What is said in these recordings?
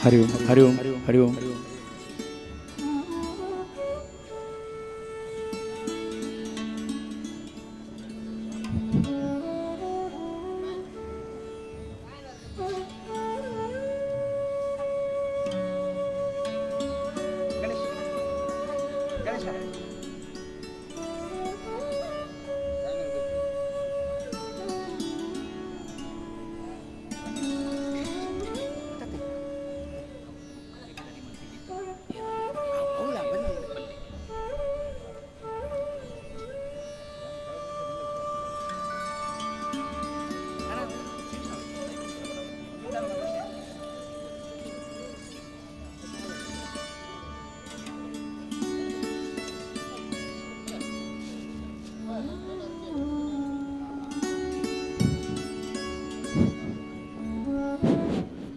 ಹರಿ ಓಂ ಹರಿ ಓಂ ಹರಿ ಓಂ.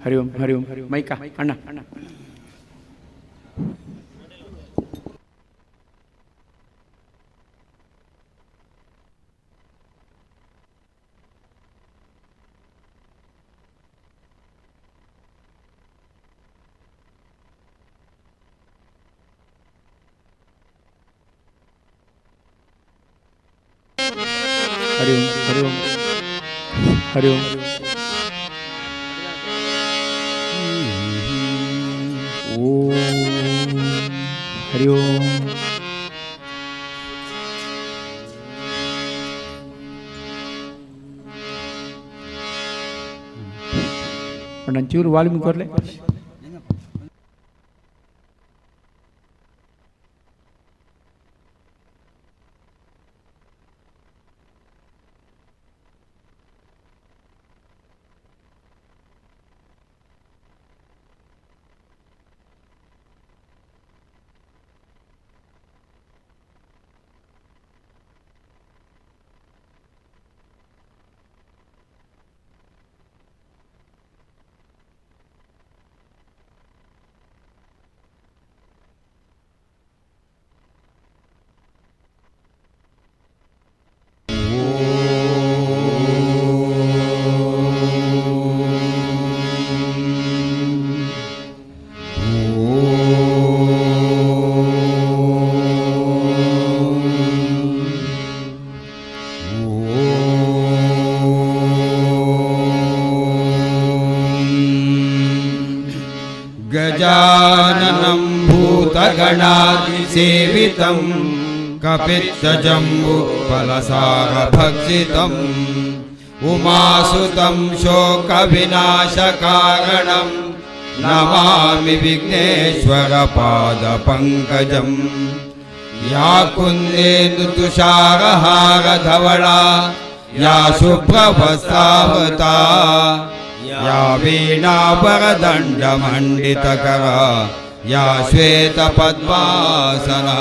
ಹರಿ ಓಂ ಹರಿ ಓಂ. Mica ಅಣ್ಣ ಅಣ್ಣ. ಹರಿ ಓಂ ಹರಿ ಓಂ ಹರಿ ಓಂ. ಹರಿ ಓಂ. ಒಂಚೂರು ವಾಲ್ಯೂಮ್ ಕೊಡ್ಲೆ. ಗಜಾನನಂ ಭೂತಗಣಾಧಿಸೇವಿತಂ ಕಪಿತ್ತಜಂಬು ಫಲಸಾರಭಕ್ಷಿತಂ ಉಮಾಸುತಂ ಶೋಕವಿನಾಶಕಾರಣಂ ನಮಾಮಿ ವಿಘ್ನೇಶ್ವರ ಪಾದಪಂಕಜಂ. ಯಾ ಕುಂದೇಂದು ತುಷಾರಹಾರಧವಳಾ ಯಾ ಶುಭ್ರವಸ್ತಾವತಾ ಯಾ ವೀಣಾಭರದಂಡಮಂಡಿತಕರಾ ಯಾ ಶ್ವೇತಪದ್ಮಾಸನಾ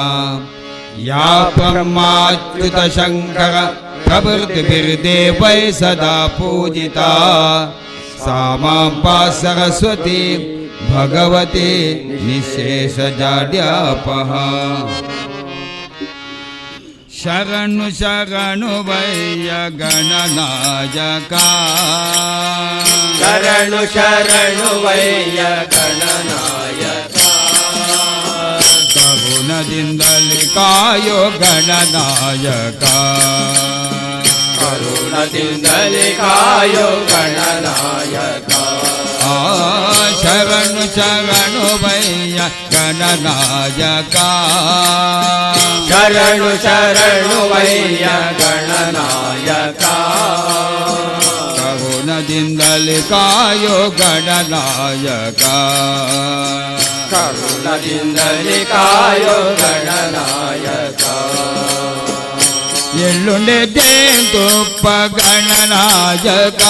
ಯಾ ಬ್ರಹ್ಮಾಚ್ಯುತಶಂಕರ ಪ್ರಭೃತಿಭಿರ್ದೇವೈ ಸದಾ ಪೂಜಿತಾ ಸಾ ಮಾಂ ಸರಸ್ವತಿ ಭಗವತಿ ನಿಶೇಷಜಾಡ್ಯಾಪಃ. ಶರಣು ಶರಣು ವಯ್ಯ ಗಣನಾಯಕ ಶರಣು ಶರಣು ವಯ್ಯ ಗಣನಾಯಕ ಕರುಣದಿಂದಲಿ ಕಾಯೋ ಗಣನಾಯಕ ಕರುಣದಿಂದಲಿ ಕಾಯೋ ಗಣನಾಯಕ ಶರಣು ಶರಣು ವಯ್ಯ ಗಣನಾಯಕ ಶರಣು ಶರಣು ವಯ್ಯ ಗಣನಾಯಕ ಕರುಣದಿಂದಲಿ ಕಾಯೋ ಗಣನಾಯಕ ಕರುಣದಿಂದಲಿ ಕಾಯೋ ಗಣನಾಯಕ ಎಳ್ಳುಂಡೆ ಜೇನುತುಪ್ಪ ಗಣನಾಯಕ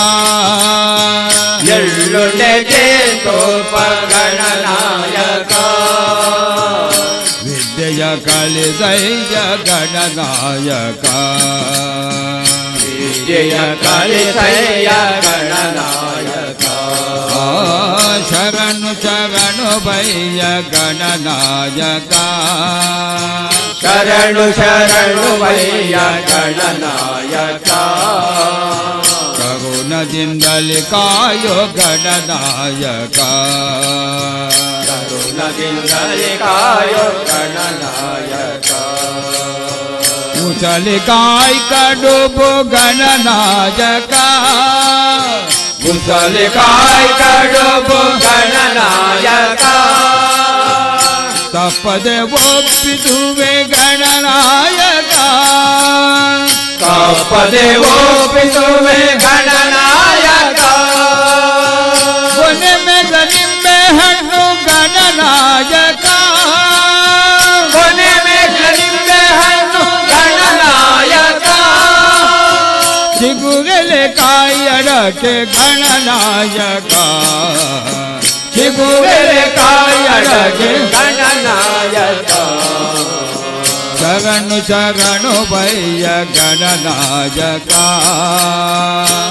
ಎಳ್ಳುಂಡೆ ಜೇನುತುಪ್ಪ ಗಣನಾಯಕ ವಿದ್ಯೆಯ ಕಲಿಸಯ್ಯ ಗಣನಾಯಕ ವಿದ್ಯೆಯ ಕಲಿಸಯ್ಯ ಗಣನಾಯಕ ಶರಣು ಶರಣು ಬಯ್ಯ ಗಣನಾಯಕ ಶರಣು ಶರಣು ವಯ್ಯ ಗಣನಾಯಕ ಕರುಣ ಕರುಣದಿಂದಲೇ ಕಾಯೋ ಗಣನಾಯಕ ಕರುಣದಿಂದಲೇ ಕಾಯೋ ಗಣನಾಯಕ ಮುಸಲಿ ಕಾಯ್ ಕಡುಬು ಗಣನಾಯಕ ಮುಸಲಿ ಕಾಯ್ ಕಡುಬು ಗಣನಾಯಕ ತಪ್ಪದೆ ಒಪ್ಪಿಸುವೆ ಗಣನಾಯಕ ತಪ್ಪದೆ ಒಪ್ಪಿಸುವೆ ಗಣನಾಯಕ ಕೊನೆ ಮೇಘ ನಿಂಬೆ ಹಣ್ಣು ಗಣನಾಯಕ ಕೊನೆ ಮೇಘ ನಿಂಬೆ ಹಣ್ಣು ಗಣನಾಯಕ ಸಿಗುಗಲೆ ಕಾಯಡಕ್ಕೆ ಗಣನಾಯಕ ಸಿಗುಗಲೆ ಕಾಯಡಕ್ಕೆ ಗಣನಾಯಕ ಶರಣು ಶರಣು ಭಯ್ಯ ಗಣನಾಯಕ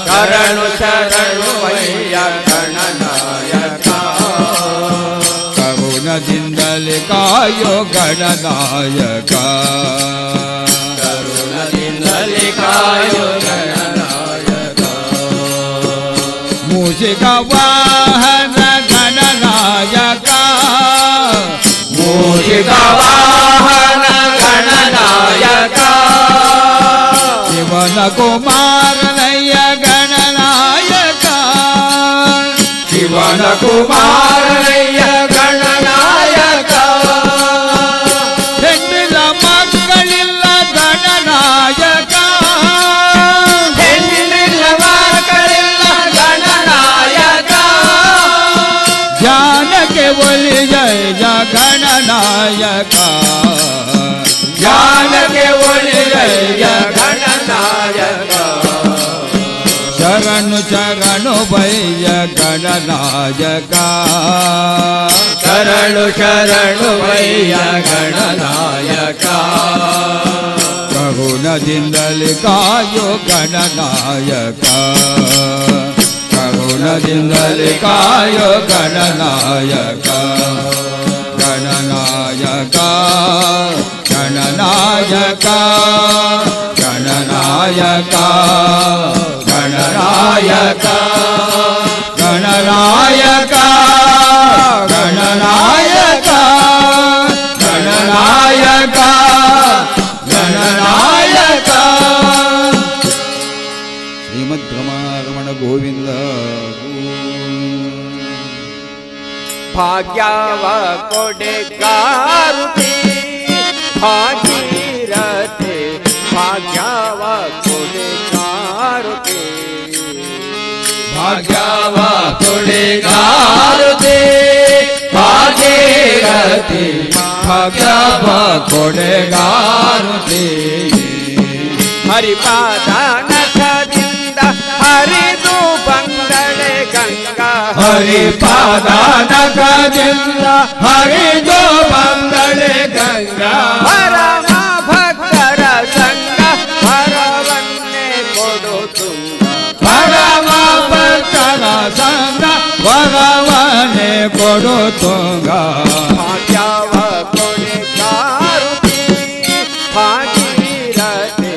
ಶರಣು ಶರಣು ಭಯ್ಯ ಗಣನಾಯಕ ಕರುಣದಿಂದಲೇ ಕಾಯೋ ಗಣನಾಯಕ ಕರುಣದಿಂದಲೇ ಕಾಯೋ ಗಣನಾಯಕ ಮೂಷಿಕ ವಾಹನ ಗಣನಾಯಕ ಮೂಷಿಕ ವಾಹನ ಗಣನಾಯಕ ಶಿವನ ಕುಮಾರನಯ್ಯ ಗಣನಾಯಕ ಶಿವನ ಕುಮಾರನಯ್ಯ ಗಣನಾಯಕ ಹೆಣ್ಣಿಲ್ಲ ಮಕ್ಕಳಿಲ್ಲ ಗಣನಾಯಕ ಹೆಣ್ಣಿಲ್ಲ ಮಕ್ಕಳಿಲ್ಲ ಗಣನಾಯಕ ಜ್ಞಾನಕ್ಕೆ ಒಲಿ ಜಯ ಗಣನಾಯಕ ಜ್ಞಾನಕ್ಕೆ ಒಲಿ ಜಯ ಗಣನಾಯಕ ಶರಣು ಶರಣು ಭಯ್ಯ ಗಣನಾಯಕ ಶರಣು ಶರಣು ಭಯ್ಯ ಗಣನಾಯಕ ಕರುಣದಿಂದಲೇ ಕಾಯೋ ಗಣನಾಯಕ ಕರುಣದಿಂದಲೇ ಕಾಯೋ ಗಣನಾಯಕ ಗಣನಾಯಕ ಗಣನಾಯಕ ಗಣನಾಯಕ ಗಣನಾಯಕ ಗಣನಾಯಕ ಗಣನಾಯಕ ಗಣನಾಯಕ ಗಣನಾಯಕ ಶ್ರೀಮದ್ ರಮಣ ಗೋವಿಂದ ಭಾಗ್ಯವ ಕೊಡೆಗಾರುತಿ ಭಾಗೀರಥಿ ಭಾಗ್ಯವ ಕೊಡೆಗಾರುತಿ ಭಾಗ್ಯವ ಕೊಡೆಗಾರುತಿ ಭಾಗೀರಥಿ ಭಾಗ್ಯವ ಕೊಡೆಗಾರುತಿ ಹರಿಪಾದ ನಖದಿಂದ ಹರಿದು ಬಂದಳೆ ಗಂಗಾ ಹರಿಪಾದ ನಖದಿಂದ ಹರಿದು ಬಂದಳೆ ಗಂಗಾ ಪರಮ ಭಕ್ತರ ಸಂಗ ವರವನ್ನೇ ಕೊಡು ತುಂಗ ಪರಮ ಭಕ್ತರ ಸಂಗ ವರವನ್ನೇ ಕೊಡು ತುಂಗ ಭಾಗ್ಯವ ಕೊಡೆಗಾರುತಿ ಭಾಗೀರಥಿ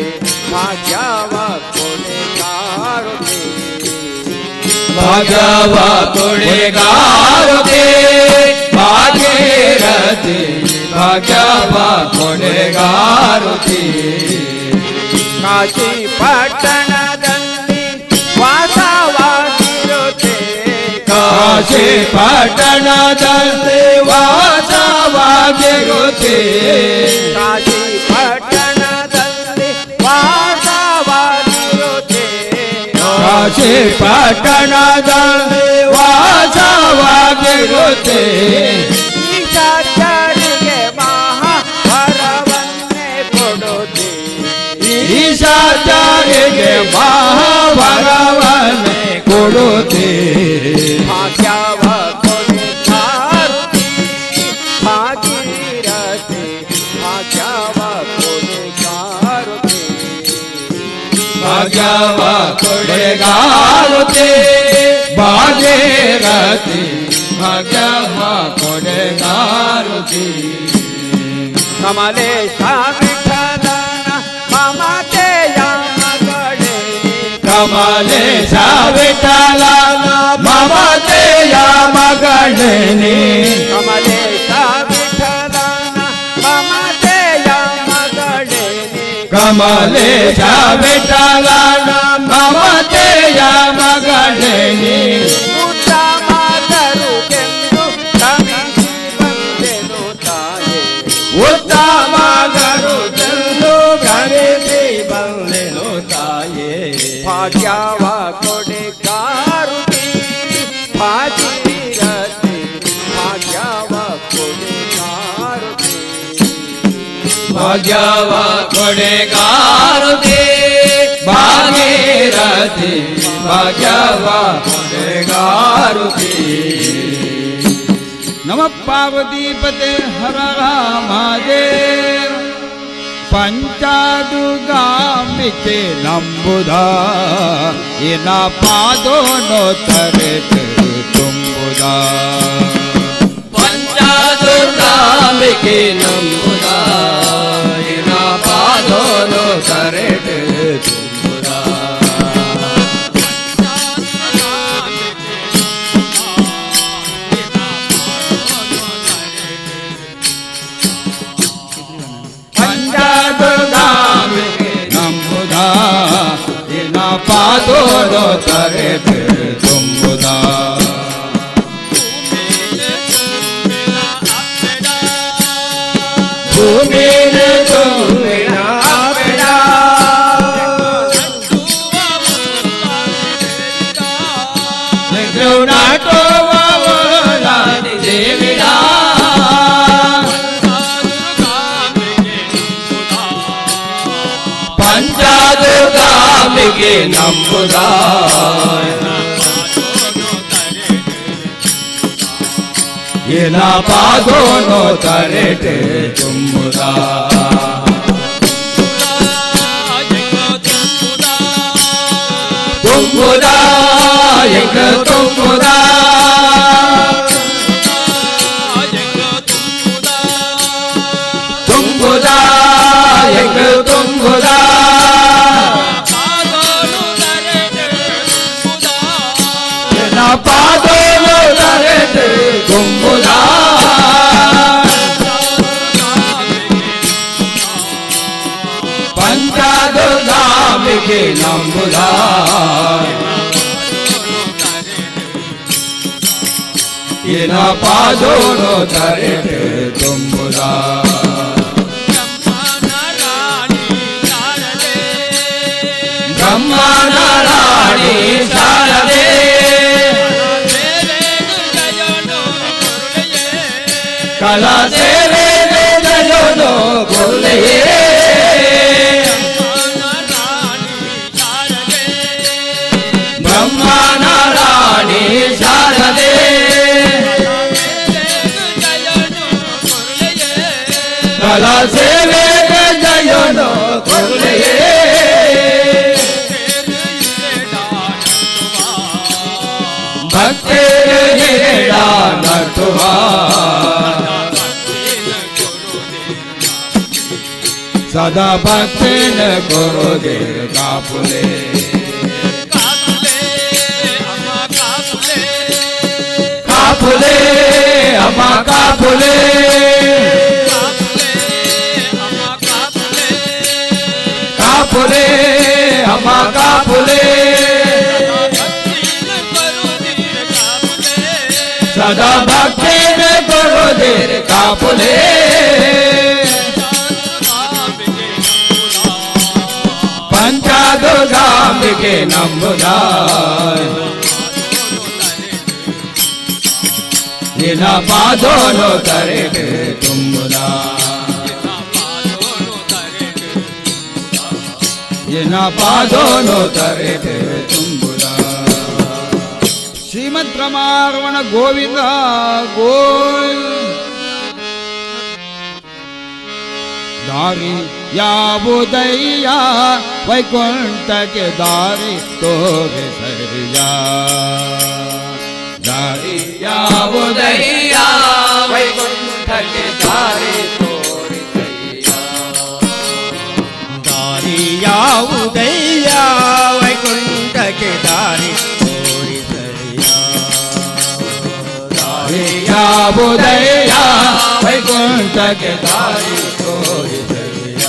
ಭಾಗ್ಯವ ಕೊಡೆಗಾರುತಿ ಭಾಗ್ಯವ ಕೊಡೆಗಾರುತಿ ಭಾಗೀರಥಿ ಭಾಗ್ಯವ ಕೊಡೆಗಾರುತಿ ಕಾಶಿ ಪಟ್ಟಣದಲ್ಲಿ ವಾಸವಾಗಿರುತ್ತೆ ಕಾಶಿ ಪಟ್ಟಣದಲ್ಲಿ ವಾಸವಾಗಿರುತ್ತೆ ಕಾಶಿ ಪಟ್ಟಣದಲ್ಲಿ ವಾಸವಾಗಿರುತ್ತೆ ಕಾಶಿ ಪಟ್ಟಣದಲ್ಲಿ ವಾಸವಾಗಿರುತ್ತೆ ಈಶಾಚಾರ್ಯರಿಗೆ ಮಹಾ ವರವನ್ನೇ ಕೊಡುತ್ತೆ ಈಶಾಚಾರ್ಯರಿಗೆ ಮಹಾವರವನ್ನೇ ಕೊಡುತ್ತೆ ಭಾಗ್ಯವ ಕೊಡೆಗಾರುತಿ ಭಾಗೀರಥಿ ಭಾಗ್ಯವ ಕೊಡೆಗಾರುತಿ ಭಾಗ್ಯವ ಕೊಡೆಗಾರುತಿ ಭಾಗೀರಥಿ ಭಾಗ್ಯವ ಕೊಡೆಗಾರುತಿ ಕಮಲೇಶ ವಿಠಲನ ಮಮತೆಯ ಮಗಳೇ ಕಮಲೇಶ ಕಮಲೇಶ ವಿಠಲ ಮಮತೆಯ ಮಗಳೇನಿ ಕಮಲೇಶ ವಿಠಲನ ಮಮತೆಯ ಮಗಳೇನಿ ಕಮಲೇಶ ವಿಠಲ ಮಮತೆಯ ಮಗಳೇನಿ ಉತ್ತಮಗರುಗೆಂದು ತಮಿಸಿ ಬಂದೆನು ತಾಯೇ ಉತ್ತಮಗರು ತಂದು ಕರೆಸಿ ಬಂದೆನು ತಾಯೇ ಭಾಗ್ಯವ ಕೊಡೆಗಾರುತಿ ಭಾಗೀರಥಿ ಭಾಗ್ಯವ ಕೊಡೆಗಾರುತಿ ಭಾಗ್ಯವ ಕೊಡೆಗಾರುತಿ ಭಾಗೀರಥಿ ಭಾಗ್ಯವ ಕೊಡೆಗಾರುತಿ ನಮ ಪಾರ್ವತೀಪತೆ ಹರ ರಾಮದೇವ ಪಂಚಾದುಗಾಮಿತೆ ನಂಬುದ ಇನ ಪಾದೋನೋ ತರೆತು ತುಂಬುದ ಪಂಚಾದುಗಾಮಿಕೆ ನಂಬುದ ಇನ ಪಾದೋನೋ ತರೆತು ತುಂಬುದ ನಂಬುದ ಇನ ಪಾದೋನೋ ತರೆತು ತುಂಬುದ ಭೂಮಿನ ತುಂಬಿನ ಅಪ್ಪಡ ನಾಟೋವಾದಿ ದೇವಿಡ ಪಂಚಾದುಗಾಮಿಗೆ ನಂಬುದ ಏನ ಪಾದೋನೋ ತರೆಟೆ ತುಂಬುದ ತುಂಬುದ ಎಂಗ ತುಂಬುದ ತುಂಬುದ ಎಂಗ ತುಂಬುದ ಏನ ಪಾದೋನೋ ತರೆಟೆ ತುಂಬುದ ಪಂಚಾದುಗಾಮಿಗೆ ನಂಬುದ ಏನ ಪಾದೋನೋ ತರೆಟೆ ತುಂಬುದ ಬ್ರಹ್ಮನ ರಾಣಿ ಶಾರದೆ ಕಲಾ ಸೇವೆ ಜಯೋನು ಕೊಲ್ಲೆಯೇ ಬ್ರಹ್ಮನ ರಾಣಿ ಶಾರದೆ ಕಲಾ ಸೇವೆ ಜಯೋನು ಕೊಲ್ಲೆಯೇ ಭಕ್ತಿಯ ನಟುವ ಸದಾ ಭಕ್ತಿನ ಗುರುದೇ ಕಾಪುಲೆ ಕಾಪುಲೆ ಅಮ್ಮ ಕಾಪುಲೆ ಕಾಪುಲೆ ಅಮ್ಮ ಕಾಪುಲೆ ಸದಾ ಭಕ್ತಿನ ಗುರುದೇ ಕಾಪುಲೆ ಪಂಚಾದುಗಾಮಿಗೆ ನಂಬುದ ನಿನ ಪಾದೋನೋ ತರೆಟೆ ತುಂಬುದ ನಿನ ಪಾದೋನೋ ತರೆಟೆ ತುಂಬುದ ಶ್ರೀಮದ್ ರಮಾರಮಣ ಗೋವಿಂದ ಗೋವಿಂದ ದಾರಿ ಯಾವುದಯ್ಯ ವೈಕುಂಠಕ್ಕೆ ದಾರಿ ತೋಗೆ ಸರಿಯ ದಾರಿ ಯಾವುದಯ್ಯ ವೈಕುಂಠಕ್ಕೆ ದಾರಿ ತೋರಿಸಯ್ಯ ದಾರಿ ಯಾವುದಯ್ಯ ವೈಕುಂಠಕ್ಕೆ ಯಾವುದಯ್ಯ ವೈಕುಂಠಕ್ಕೆ ದಾರಿ ತೋರಿಸಯ್ಯ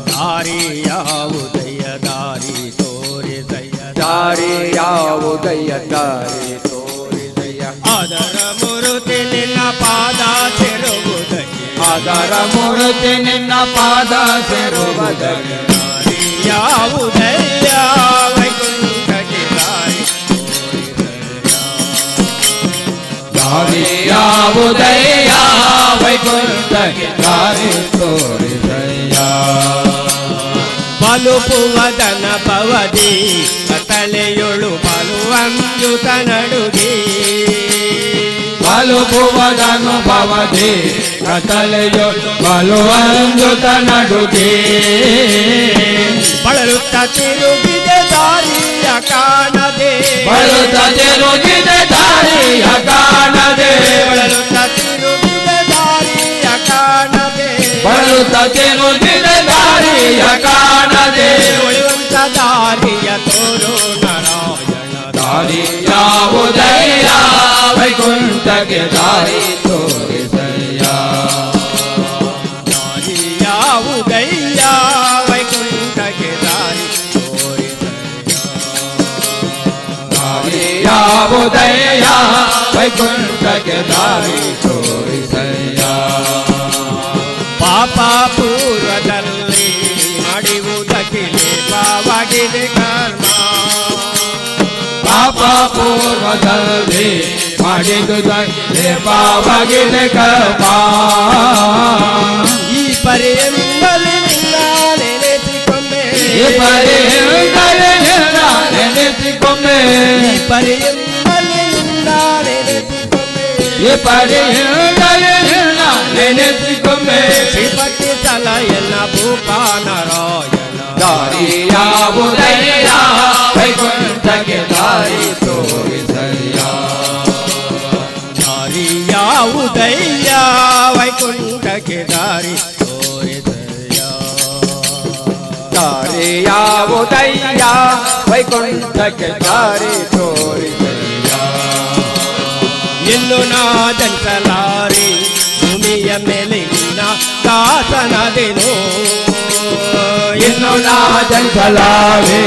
ದಾರಿ ಯಾವುದಯ್ಯ ದಾರಿ ತೋರಿಸಯ್ಯ ದಾರಿ ಯಾವುದಯ್ಯ ದಾರಿ ತೋರಿಸಯ್ಯ ಅದರ ಮುರುತಿ ನಿನ್ನ ಪಾದ ಸೇರುವುದಕ್ಕೆ ಅದರ ಮೂರ್ತಿ ನಿನ್ನ ಪಾದ ಸೇರುವುದಕ್ಕೆ ದಾರಿ ಯಾವುದಯ್ಯ ವೈಕುಂಠಕ್ಕೆ ದಾರಿ ದಾರಿ ಯಾವುದಯ್ಯ ವೈಕುಂಠಕ್ಕೆ ದಾರಿ ತೋರಿಸಯ್ಯ ಬಲುಪುವದನ ಪವದಿ ಕತಲೆಯೊಳು ಬಲುವಂಜುತ ನಡುಗಿ ಬಲುಪುವದನುಭವದಿ ಕತಲೆಯು ಬಲುವಂಜುತ ನಡುಗೆ ಬಳಲುತ್ತ ತಿರುಗಿದ ದಾರಿಯ ಕಾಣದೆ ಬಳುತ್ತ ತಿರುಗಿದ ದಾರಿಯ ಕಾಣದೆ ಬಳಲುತ್ತ ತಿರುಗಿದ ದಾರಿಯ ಕಾಣದೆ ಬಳುತ್ತ ತಿರುಗಿದ ದಾರಿಯ ಕಾಣದೆ ಉಳಿಯುವಂತ ದಾರಿಯ ತೋರು ನಾರಾಯಣ ದಾರಿ ಯಾವುದಯ್ಯ ವೈಕುಂಠಕ್ಕೆ ದಾರಿ ತೋರಿಸಯ್ಯ ದಾರಿ ಯಾವುದಯ್ಯ ವೈಕುಂಠಕ್ಕೆ ದಾರಿ ತೋರಿಸಯ್ಯ ದಾರಿ ಯಾವುದಯ್ಯ ವೈಕುಂಠಕ್ಕೆ ದಾರಿ ತೋರಿಸಯ್ಯ ಪಾಪ ಪೂರ್ವದಲ್ಲಿ ಮಾಡಿರುವುದಕ್ಕೆ ಲೇಪವಾಗಿದೆ ಕರ್ಮ ಪಾಪ ಪೂರ್ವದಲ್ಲಿ ಮಾಡಿದುದಕ್ಕೆ ಪಾಪವಾಗಿದೆ ಕರ್ಮ ಈ ಪರಿಯಿಂದಲೇ ನಿನ್ನ ನೆನೆಸಿಕೊಂಡೆ ಈ ಪರಿಯಿಂದಲೇ ನಿನ್ನ ನೆನೆಸಿಕೊಂಡೆ ಈ ಪರಿಯಿಂದಲೇ ನಿನ್ನ ನೆನೆಸಿಕೊಂಡೆ ಈ ಪರಿಯಿಂದಲೇ ನಿನ್ನ ನೆನೆಸಿಕೊಂಡೆ ಶ್ರೀಪತಿ ಸಲ ಎಲ್ಲ ಭೂಪ ನಾರಾಯಣ ದಾರಿ ಯಾವುದಯ್ಯ ವೈಕುಂಠಕ್ಕೆ ದಾರಿ ತೋರಿಸಯ್ಯ ದಾರಿ ಯಾವುದಯ್ಯ ವೈಕುಂಠಕ್ಕೆ ದಾರಿ ತೋರಿಸಯ್ಯ ದಾರಿ ಯಾವುದಯ್ಯ ವೈಕುಂಠಕ್ಕೆ ದಾರಿ ತೋರಿಸಯ್ಯ ಇನ್ನು ನಾದಂತಲಾರಿ ಭೂಮಿಯ ಮೇಲಿನ ದಾಸನದೇನು ಇನ್ನು ನಾಜಂಸಲಾವೆ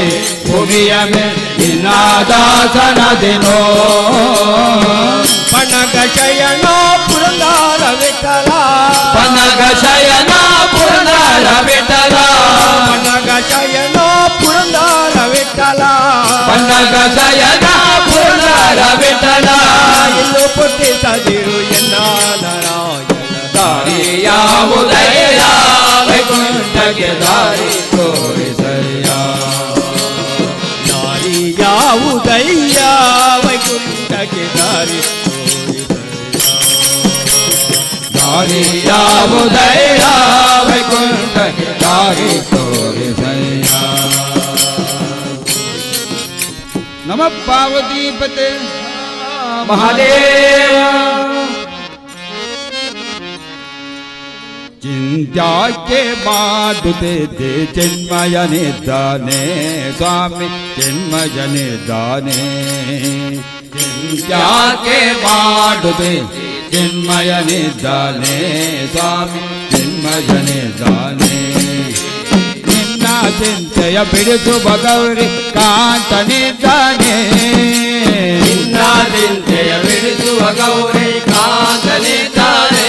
ಭೂಮಿಯ ಮೇಲಿನ ದಾಸನದೆನೋ ಪಣಗ ಶಯನ ಪುರಂದರ ವಿಠಲ ಪನಗ ಶಯನ ಪುರಂದರ ವಿಠಲ ಪಣಗ ಶಯನ ಪುರಂದರ ವಿಠಲ ಪನಗ ಶಯನ ಪುರಂದರ ವಿಠಲ ಇನ್ನು ಪುಟ್ಟಿಸದಿರು ಎನ್ನ ನಾರಾಯಣ ದಾರಿ ಯಾವುದಯ್ಯ ವೈಕುಂಠಕ್ಕೆ ದಾರಿ ತೋರಿಸಯ್ಯ ದಾರಿ ಯಾವುದಯ್ಯ ವೈಕುಂಠಕ್ಕೆ ದಾರಿ ದಾರಿ ಯಾವುದಯ್ಯ ವೈಕುಂಠಕ್ಕೆ ದಾರಿ ತೋರಿಸಯ್ಯ ನಮ ಪಾರ್ವತೀಪತೆ ಮಹಾದೇವ ಚಿಂತ್ಯಾಕೆ ಮಾಡುತ್ತಿದ್ದೆ ಚಿನ್ಮಯನಿದ್ದಾನೆ ಸ್ವಾಮಿ ಚಿನ್ಮಯನಿದ್ದಾನೆ ಚಿಂತ್ಯಾಕೆ ಮಾಡುತ್ತೆ ಚಿನ್ಮಯನಿದ್ದಾನೆ ಸ್ವಾಮಿ ಚಿನ್ಮಯನಿದ್ದಾನೆ ನಿನ್ನ ಚಿಂತೆಯ ಬಿಡಿಸುವ ಗೌರಿ ಕಾಂತನಿದ್ದಾನೆ ನಿನ್ನ ಚಿಂತೆಯ ಬಿಡಿಸುವ ಗೌರಿ ಕಾಂತನಿದ್ದಾನೆ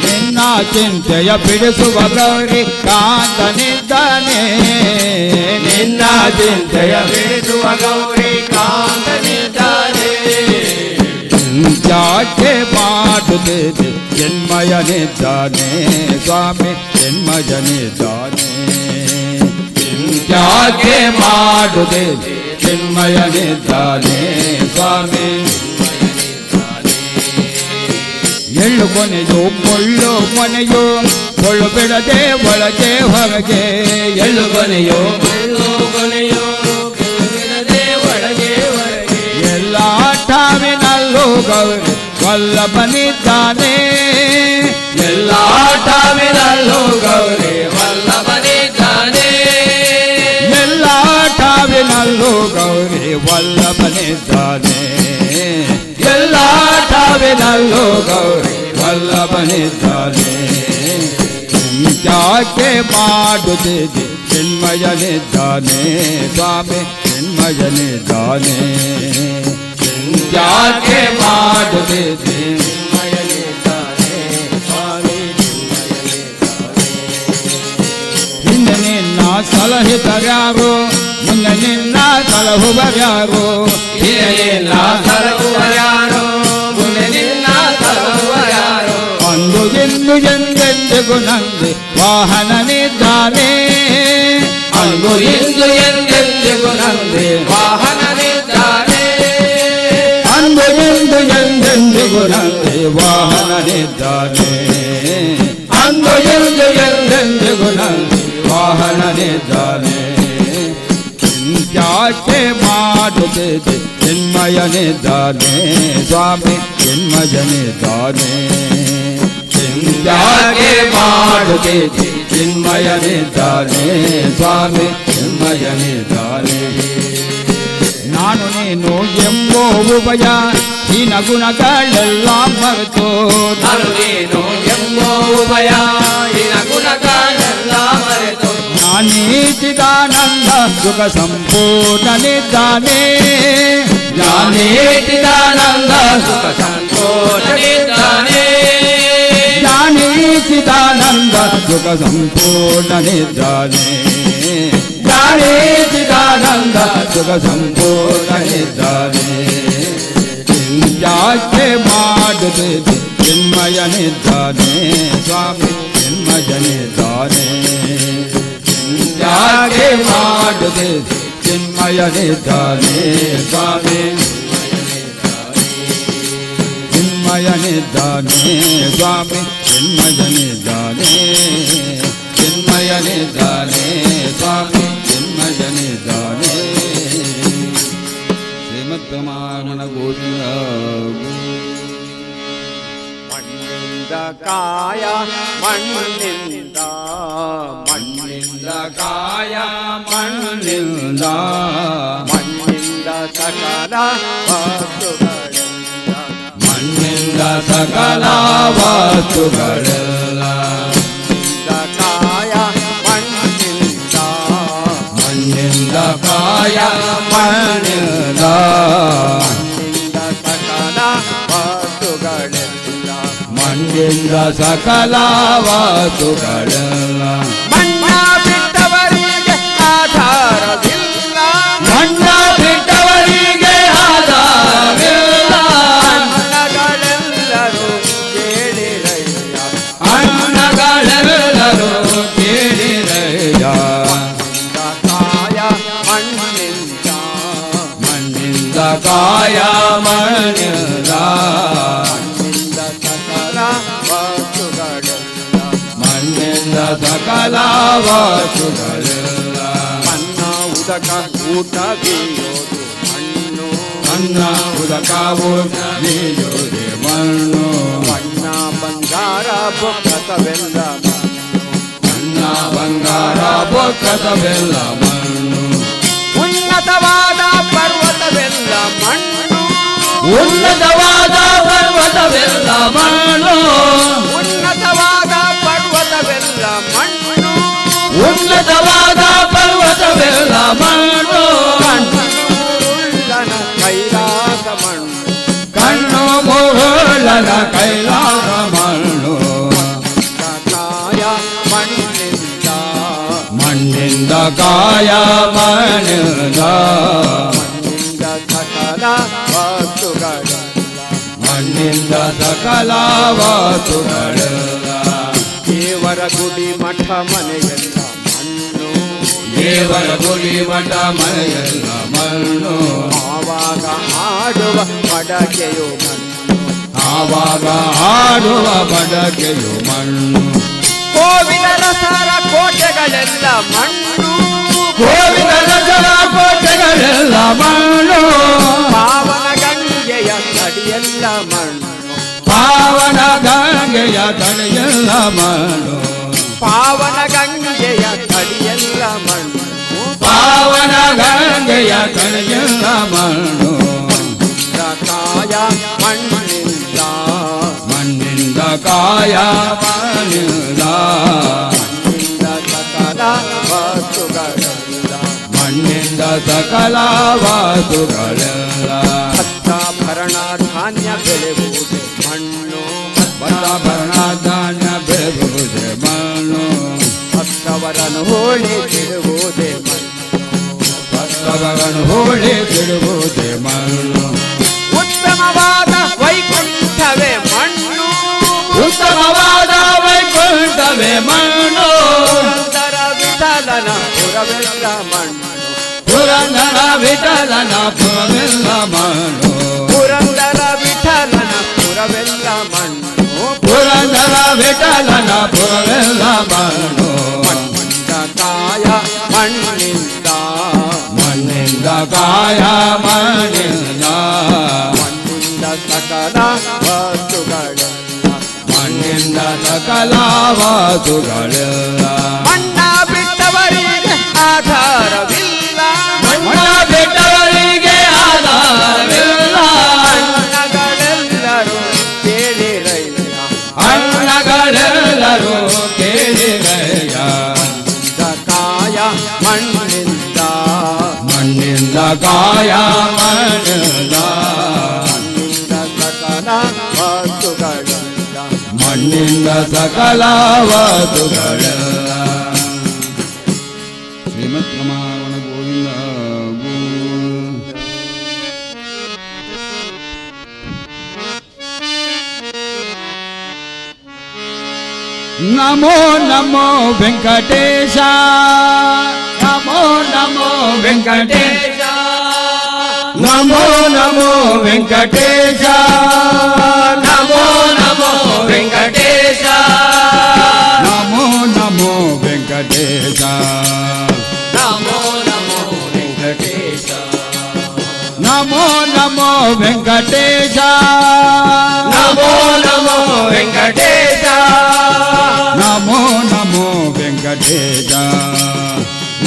ನಿನ್ನ ಚಿಂತೆಯ ಬಿಡಿಸುವ ಗೌರಿ ಕಾಂತನಿದ್ದಾನೆ ನಿನ್ನ ಚಿಂತೆಯ ಬಿಡಿಸುವ ಗೌರಿ ಕಾಂತನಿದ್ದಾನೆ ಚಿಂತ್ಯಾಕೆ ಮಾಡುತ್ತಿದ್ದೆ ಚಿನ್ಮಯನಿದ್ದಾನೆ ಸ್ವಾಮಿ ಚಿನ್ಮಯನಿದ್ದಾನೆ ಚಿಂತ್ಯಾಕೆ ಮಾಡುತ್ತಿದ್ದೆ ಚಿನ್ಮಯನಿದ್ದಾನೆ ಸ್ವಾಮಿ ಎಳ್ಳು ಕೊನೆಯೋ ಮುಳ್ಳು ಮೊನೆಯೋ ಮುಳ್ಳು ಬಿಡದೆ ಒಳಗೆ ಹೊರಗೆ ಎಳ್ಳು ಕೊನೆಯೋ ಮುಳ್ಳು ಕೊನೆಯೋ ಬಿಡದೆ ಒಳಗೆ ಹೊರಗೆ ಎಲ್ಲ ಠಾವಿನಲ್ಲೂ ಗೌರಿ ವಲ್ಲಭನಿದ್ದಾನೆ ಎಲ್ಲ ಠಾವಿನಲ್ಲೂ ಗೌರಿ ವಲ್ಲಭನಿದ್ದಾನೆ ಎಲ್ಲ ಠಾವಿನಲ್ಲೂ ಗೌರಿ ವಲ್ಲಭನಿದ್ದಾನೆ ಎಲ್ಲ ನಲ್ಲೋ ಗೌರಿ ವಲ್ಲಭನಿದ್ದಾನೆ ಯಾಕೆ ಮಾಡುತ್ತಿದೆ ಚಿನ್ಮಯನಿದ್ದಾನೆ ಸ್ವಾಮಿ ಚಿನ್ಮಯನಿದ್ದಾನೆ ಯಾಕೆ ಮಾಡುತ್ತಿದೆ ಹಿಂದೆ ನಿನ್ನ ಸಲಹಿತರ್ಯಾರು ಮುಂದೆ ನಿನ್ನ ಸಲಹುವರ್ಯಾರು ಹಿಂದೆ ನಿನ್ನ ಸಲಹುವರ್ಯಾರು ಮುಂದೆ ನಿನ್ನ ಸಲಹುವರ್ಯಾರು ಅಂದು ಎಂದು ಎಂದೆಂದಿಗೂ ನಂದಿ ವಾಹನನಿದ್ದಾನೆ ಅಂದು ಎಂದು ಎಂದೆಂದಿಗೂ ನಂದಿ ವಾಹನನಿದ್ದಾನೆ ಅಂದು ಎಂದು ಎಂದೆಂದಿಗೂ ನಂದಿ ವಾಹನನಿದ್ದಾನೆ ಅಂದು ಎಂದು ಎಂದೆಂದಿಗೂ ನಂದಿ ವಾಹನನಿದ್ದಾನೆ ಯಾಕೆ ಮಾಡುತ್ತಿದೆ ಚಿನ್ಮಯನಿದ್ದಾನೆ ಸ್ವಾಮಿ ಚಿನ್ಮಯನಿದ್ದಾನೆ ಯಾಕೆ ಮಾಡುತ್ತಿದೆ ಚಿನ್ಮಯನಿದ್ದಾನೆ ಸ್ವಾಮಿ ಚಿನ್ಮಯನಿದ್ದಾನೆ ನಾನು ನೀನು ಎಂಬೋ ಉಭಯ ಹೀನ ಗುಣಗಳೆಲ್ಲ ಮರೆತು ನಾನು ನೀನು ಎಂಬೋ ಉಭಯ ಹೀನ ಗುಣಗಳೆಲ್ಲ ಮರೆತು ಜ್ಞಾನೇತಿದಾನಂದ ಸುಖ ಸಂಪೂರ್ಣನಿದ್ದಾನೆ ಜ್ಞಾನೇತಿದಾನಂದ ಸುಖ ಸಂಪೂರ್ಣನಿದ್ದಾನೆ ಜ್ಞಾನೇತಿದಾನಂದ ಸುಖ ಸಂಪೂರ್ಣನಿದ್ದಾನೆ ಜ್ಞಾನೇತಿದಾನಂದ ಸುಖ ಸಂಪೂರ್ಣನಿದ್ದಾನೆ ಯಾಕೆ ಮಾಡುತ್ತಿದೆ ಚಿನ್ಮಯನಿದ್ದಾನೆ ಸ್ವಾಮಿ ಚಿನ್ಮಯನಿದ್ದಾನೆ ಯಾಕೆ ಮಾಡುತ್ತಿದೆ ಚಿನ್ಮಯನಿದ್ದಾನೆ ಸ್ವಾಮಿ ಚಿನ್ಮಯನಿದ್ದಾನೆ ಸ್ವಾಮಿ ಚಿನ್ಮಯನಿದ್ದಾನೆ ಚಿನ್ಮಯನಿದ್ದಾನೆ ಸ್ವಾಮಿ ಚಿನ್ಮಯನಿದ್ದಾನೆ ಶ್ರೀಮದ್ರಮಾರಮಣ ಗೋವಿಂದ ಮಣ್ಣಿಂದ ಕಾಯ ಮಣ್ಣಿಂದ ಮಣ್ಣಿಂದ ಕಾಯ ಮಣ್ಣಿಂದ ಮಣ್ಣಿಂದ ಸಕಲ ವಸ್ತುಗಳಿಂದ ಮಣ್ಣಿಂದ ಸಕಲ ವಸ್ತುಗಳೆಲ್ಲ ಕಾಯ ಮಣ್ಣಿಂದ ಮಣ್ಣಿಂದ ಕಾಯ ಮಣ್ಣಿಂದ ಮಣ್ಣಿಂದ ಸಕಲ ವಸ್ತುಗಳೆಲ್ಲ ಮಣ್ಣಿಂದ ಸಕಲ ವಸ್ತುಗಳೆಲ್ಲ ಮಣ್ಣ ಬಿಟ್ಟವರಿಗೆ ಆಧಾರವಿಲ್ಲ ಮಣ್ಣ ಬಿಟ್ಟವರಿಗೆ ಆಧಾರವಿಲ್ಲ ಅನ್ನಗಳೆಲ್ಲರೂ ಕೇಳಿರಯ್ಯ ಅನ್ನಗಳೆಲ್ಲರೂ ಕೇಳಿರಯ್ಯ ಕಾಯ ಮಣ್ಣಿಂದ ಮಣ್ಣಿಂದ ಕಾಯ ಮಣ್ಣಿಂದ ಮಣ್ಣಿಂದ ಸಕಲ ವಸ್ತುಗಳೆಲ್ಲ ಮಣ್ಣಿಂದ ಸಕಲ ವಸ್ತುಗಳೆಲ್ಲ ಅನ್ನ ಉದಕ ಊಟ ಬೀಯೋದು ಮಣ್ಣು ಅನ್ನ ಉದಕವು ನೀಯುವುದೇ ಮಣ್ಣು ಬಣ್ಣ ಬಂಗಾರ ಬೊಕ್ಕಸವೆಲ್ಲ ಅನ್ನ ಬಂಗಾರ ಬೊಕ್ಕಸವೆಲ್ಲ ಮಣ್ಣು ಉನ್ನತವಾದ ಪರ್ವತವೆಲ್ಲ ಮಣ್ಣು ಉನ್ನತವಾದ ಪರ್ವತವೆಲ್ಲ ಮಣ್ಣು ಉನ್ನತವಾದ ಪರ್ವತವೆಲ್ಲ ಮಣ್ಣು ಉನ್ನತವಾದ ಪರ್ವತವೆಲ್ಲ ಮಣ್ಣು ಕಣ್ಣುಳ್ಳನ ಕೈಲಾಸ ಮಣ್ಣು ಕಣ್ಣು ಮುರುಳನ ಕೈಲಾಸ ಮಣ್ಣು ಕಾಯ ಮಣ್ಣಿಂದ ಮಣ್ಣಿಂದ ಕಾಯ ಮಣ್ಣಿಂದ ಮಣ್ಣಿಂದ ಸಕಲ ವಸ್ತುಗಳೆಲ್ಲ ಮಣ್ಣಿಂದ ಸಕಲ ವಸ್ತುಗಳೆಲ್ಲ ದೇವರ ಗುಡಿ ಮಠ ಮನೆಯೆಲ್ಲ ಮಣ್ಣು ದೇವರ ಗುಡಿ ಮಠ ಮನೆಯೆಲ್ಲ ಮಣ್ಣು ಆವಾಗ ಆಡುವ ಮಡಕೆಯು ಮಣ್ಣು ಆವಾಗ ಆಡುವ ಬಡಕೆಯು ಮಣ್ಣು ಕೋವಿಲ ರಸರ ಕೋಟೆಗಳೆಲ್ಲ ಮಣ್ಣು ಗೋವಿನ ರಸರ ಕೋಟೆಗಳೆಲ್ಲ ಮಣ್ಣು ಪಾವನ ಗಂಗೆಯ ತಡಿಯೆಲ್ಲ ಮಣ್ಣು ಪಾವನ ಗಂಗೆಯ ತಡೆಯೆಲ್ಲ ಮಣ್ಣು ಪಾವನ ಗಂಗೆಯ ತಡಿಯೆಲ್ಲ ಮಣ್ಣು ಪಾವನ ಗಂಗೆಯ ತಡೆಯೆಲ್ಲ ಮಣ್ಣು ಕಾಯ ಮಣ್ಣಿಂದ ಕಾಯ ಮಣ್ಣಿಂದ ಮಣ್ಣಿಂದ ಸಕಲ ವಸ್ತುಗಳೆಲ್ಲ ಭರಣ ಧಾನ್ಯ ಬೆಳೆಯುವುದೇ ಮಣ್ಣು ಭರಣ ಧಾನ್ಯ ಬೆಳೆಯುವುದೇ ಮಣ್ಣು ಭಕ್ತವರನ್ನು ಹೋಳಿ ತಿರುವುದೇ ಮಣ್ಣು ಭಕ್ತವರನ್ನು ಹೋಳಿ ತಿರುವುದೇ ಮಣ್ಣು ಉತ್ತಮವಾದ ವೈಕುಂಠವೇ ಮಣ್ಣು ಉತ್ತಮವಾದ ವೈಕುಂಠವೇ ಮಣ್ಣು ಪುರಂದರ ವಿಠಲನ ಪುರವೆಲ್ಲ ಮಣ್ಣು ಪುರಂದರ ವಿಠಲನ ಪುರವೆಲ್ಲ ಮಣ್ಣು ಪುರಂದರ ವಿಠಲನ ಪುರವೆಲ್ಲ ಮಣ್ಣು ಪುರಂದರ ವಿಠಲನ ಪುರವೆಲ್ಲ ಮಣ್ಣು ಮಣ್ಣಿಂದ ಕಾಯ ಮಣ್ಣಿಂದ ಮಣ್ಣಿಂದ ಕಾಯ ಮಣ್ಣಿಂದ ಮಣ್ಣಿಂದ ಸಕಲ ವಸ್ತುಗಳೆಲ್ಲ ಮಣ್ಣಿಂದ ಸಕಲ ವಸ್ತುಗಳೆಲ್ಲ ಮಣ್ಣ ಬಿಟ್ಟವರಿಗೆ ಆಧಾರವಿಲ್ಲ ಮಣ್ಣ ಬಿಟ್ಟವರಿಗೆ ಆಧಾರವಿಲ್ಲ ಅಣ್ಣಗಳೆಲ್ಲರೂ ಕೇಳಿರಯ್ಯ ಅಣ್ಣಗಳೆಲ್ಲರೂ ಕೇಳಿರಯ್ಯ ಕಾಯ ಮಣ್ಣಿಂದ ಮಣ್ಣಿಂದ ಕಾಯ ಮಣ್ಣಿಂದ ಮಣ್ಣಿಂದ ಸಕಲ ವಸ್ತುಗಳೆಲ್ಲ ಮಣ್ಣಿಂದ ಸಕಲ ವಸ್ತುಗಳೆಲ್ಲ ಶ್ರೀಮತ್ ರಮಾರಮಣ ಗೋವಿಂದ ನಮೋ ನಮೋ ವೆಂಕಟೇಶ ನಮೋ ನಮೋ ವೆಂಕಟೇಶ ನಮೋ ನಮೋ ವೆಂಕಟೇಶ ನಮೋ ನಮೋ ವೆಂಕಟೇಶ ನಮೋ ನಮೋ ವೆಂಕಟೇಶ ನಮೋ ನಮೋ ವೆಂಕಟೇಶ ನಮೋ ನಮೋ ವೆಂಕಟೇಶ ನಮೋ ನಮೋ ವೆಂಕಟೇಶ ನಮೋ ನಮೋ ವೆಂಕಟೇಶ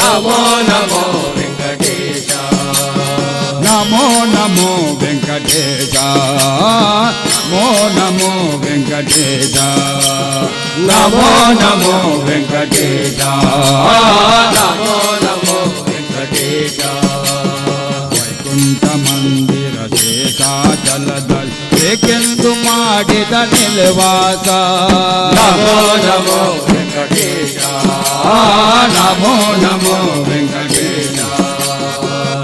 ನಮೋ ನಮೋ ವೆಂಕಟೇಶ ನಮೋ ನಮೋ ವೆಂಕಟೇಶ ನಮೋ ನಮೋ ವೆಂಕಟೇಶ ನಮೋ ನಮೋ ವೆಂಕಟೇಶ ನಮೋ ನಮೋ ವೆಂಕಟೇಶ ವೈಕುಂಠ ಮಂದಿರ ಶೇಷಾಚಲದಲ್ಲಿ ಏಕೆಂದು ಮಾಡಿದ ನಿಲವಾಸ ನಮೋ ನಮೋ ವೆಂಕಟೇಶ ನಮೋ ನಮೋ ವೆಂಕಟೇಶ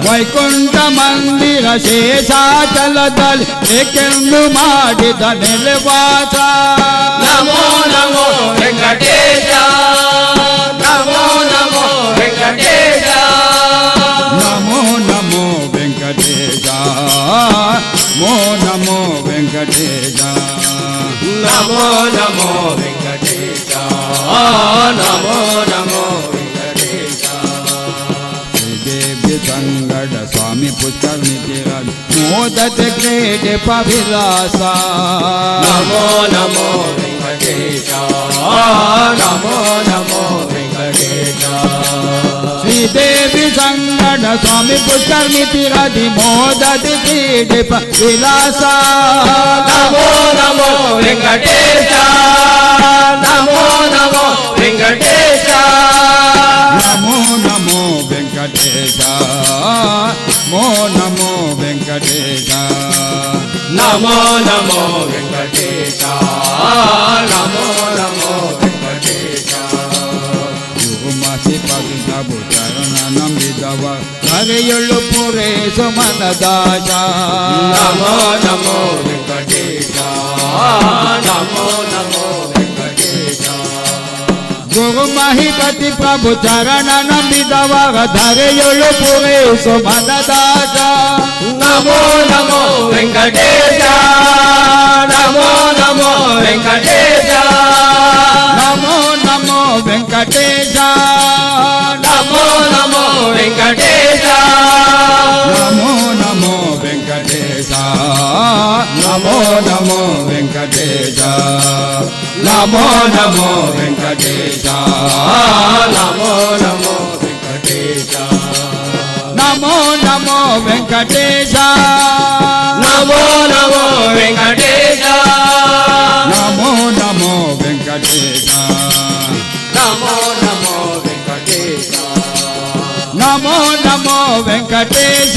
ವೈಕುಂಠ ಮಂದಿರ ಶೇಷಾಚಲದಲ್ಲಿ ಏಕೆಂದು ಮಾಡಿದ ನಿಲವಾಸ ನಮೋ ನಮೋ ವೆಂಕಟೇಶ ನಮೋ ನಮೋ ವೆಂಕಟೇಶ ನಮೋ ನಮೋ ವೆಂಕಟೇಶ ನಮೋ ನಮೋ ವೆಂಕಟೇಶ ನಮೋ ನಮೋ ವೆಂಕಟೇಶ ನಮೋ ನಮೋ ವೆಂಕಟೇಶ ಶ್ರೀದೇವಿ ಸಂಗಡ ಸ್ವಾಮಿ ಪುಷ್ಕರ್ಣಿ ತೀರ ಮೋದತೆ ಕ್ರೀಡೆ ಪವಿಲಾಸ ನಮೋ ನಮೋ ವೆಂಕಟೇಶ ನಮೋ ನಮೋ ವೆಂಕಟೇಶ ಶ್ರೀದೇವಿ ಸಂಗಡ ಸ್ವಾಮಿ ಪುಷ್ಕರ್ಣಿ ತೀರದಿ ಮೋದತೆ ಕ್ರೀಡೆ ಪವಿಲಾಸ ನಮೋ ನಮೋ ವೆಂಕಟೇಶ ನಮೋ ನಮೋ ವೆಂಕಟೇಶ ನಮೋ ನಮೋ ವೆಂಕಟೇಶ ನಮೋ ನಮೋ ವೆಂಕಟೇಶ ನಮೋ ನಮೋ ವೆಂಕಟೇಶ ನಮೋ ನಮೋ ವೆಂಕಟೇಶ ಮಸಿ ಪವಿತ್ರವು ಚರಣ ನಂಬಿದವ ಕರೆಯೊಳ್ಳು ಪೂರೈಸು ಮನದಾಶ ನಮೋ ನಮೋ ವೆಂಕಟೇಶ ನಮೋ ನಮೋ ವೆಂಕಟೇಶ ಗುರು ಮಹಿಪತಿ ಪ್ರಭು ಚರಣ ನಂಬಿದವ ಧರೆಯೊಳ್ಳು ಪೂರೈಸು ಮನದಾಶ ನಮೋ ನಮೋ ವೆಂಕಟೇಶ ನಮೋ ನಮೋ ವೆಂಕಟೇಶ ನಮೋ ನಮೋ ವೆಂಕಟೇಶ ನಮೋ ನಮೋ ವೆಂಕಟೇಶ ನಮೋ ನಮೋ ವೆಂಕಟೇಶ ನಮೋ ನಮೋ ವೆಂಕಟೇಶ ನಮೋ ನಮೋ ವೆಂಕಟೇಶ ನಮೋ ನಮೋ ವೆಂಕಟೇಶ ನಮೋ ನಮೋ ವೆಂಕಟೇಶ ನಮೋ ನಮೋ ವೆಂಕಟೇಶ ನಮೋ ನಮೋ ನಮೋ ವೆಂಕಟೇಶ ನಮೋ ನಮೋ ವೆಂಕಟೇಶ ನಮೋ ನಮೋ ವೆಂಕಟೇಶ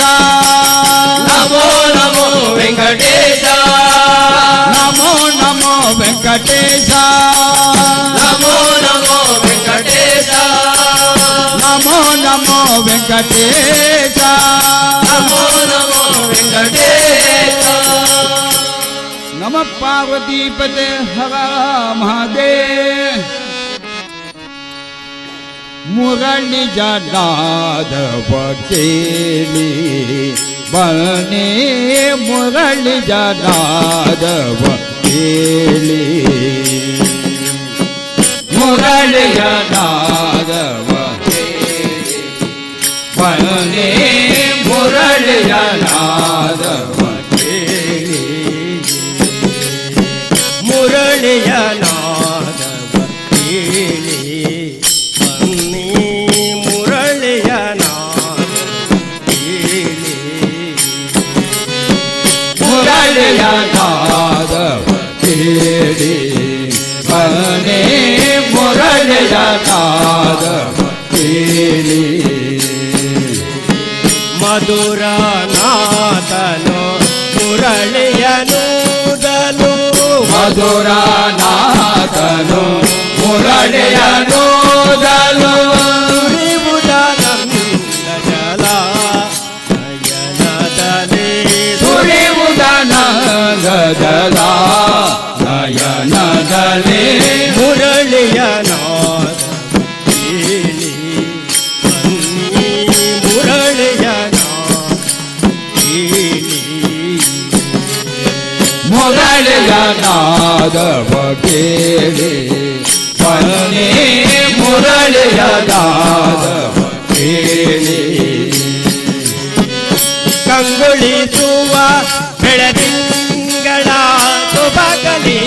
ನಮೋ ನಮೋ ವೆಂಕಟೇಶ ನಮೋ ನಮೋ ವೆಂಕಟೇಶ ನಮೋ ನಮೋ ವೆಂಕಟೇಶ ನಮೋ ನಮೋ ವೆಂಕಟೇಶ ನಮೋ ನಮೋ ವೆಂಕಟೇಶ ನಮ ಪಾರ್ವತೀಪತೆ ಹರ ಮಹಾದೇವ ಮುರಳಿ ಜನಾದವ ಕೇಳಿ ಬನ್ನಿ ಮುರಳಿ ಜನಾದವ ಕೇಳಿ ಮುರಳಿ ಜನಾದವ ಕೇಳಿ ಬನ್ನಿ ಮುರಳಿ ಜನಾದವ ಕೇಳಿ ಮುರಳಿಯ ನಾದವ ಕೇಳಿ ಬನ್ನಿ ಮುರಳಿಯ ನಾದವ ಕೇಳಿ ಮುರಳಿಯ ನಾದವ ಕೇಳಿ ಬನ್ನಿ ಮುರಳಿಯ ನಾದವ ಕೇಳಿ ಮಧುರ ನಾದನು ಮುರಳಿಯನೂದಲು ಮಧುರನಾಥನು ಮುರಳಿಯನೂದಲು ಸುರಿವುದನಂದ ಜಲ ನಯನದಲ್ಲಿ ಸುರಿವುದನಂದ ಜಲ ನಯನದಲ್ಲಿ ಮುರಳಿಯ ನಾದ ಕೇಳಿ ಬನ್ನಿ ಮುರಳಿಯ ನಾದ ಕೇಳಿ ಮುರಳಿಯ ನಾದವ ಕೇಳಿ ಬನ್ನಿ ಮುರಳಿಯ ನಾದವ ಕೇಳಿ ಕಂಗೊಳಿಸುವ ಬೆಳದಿಂಗಳ ಸೊಬಗಲಿ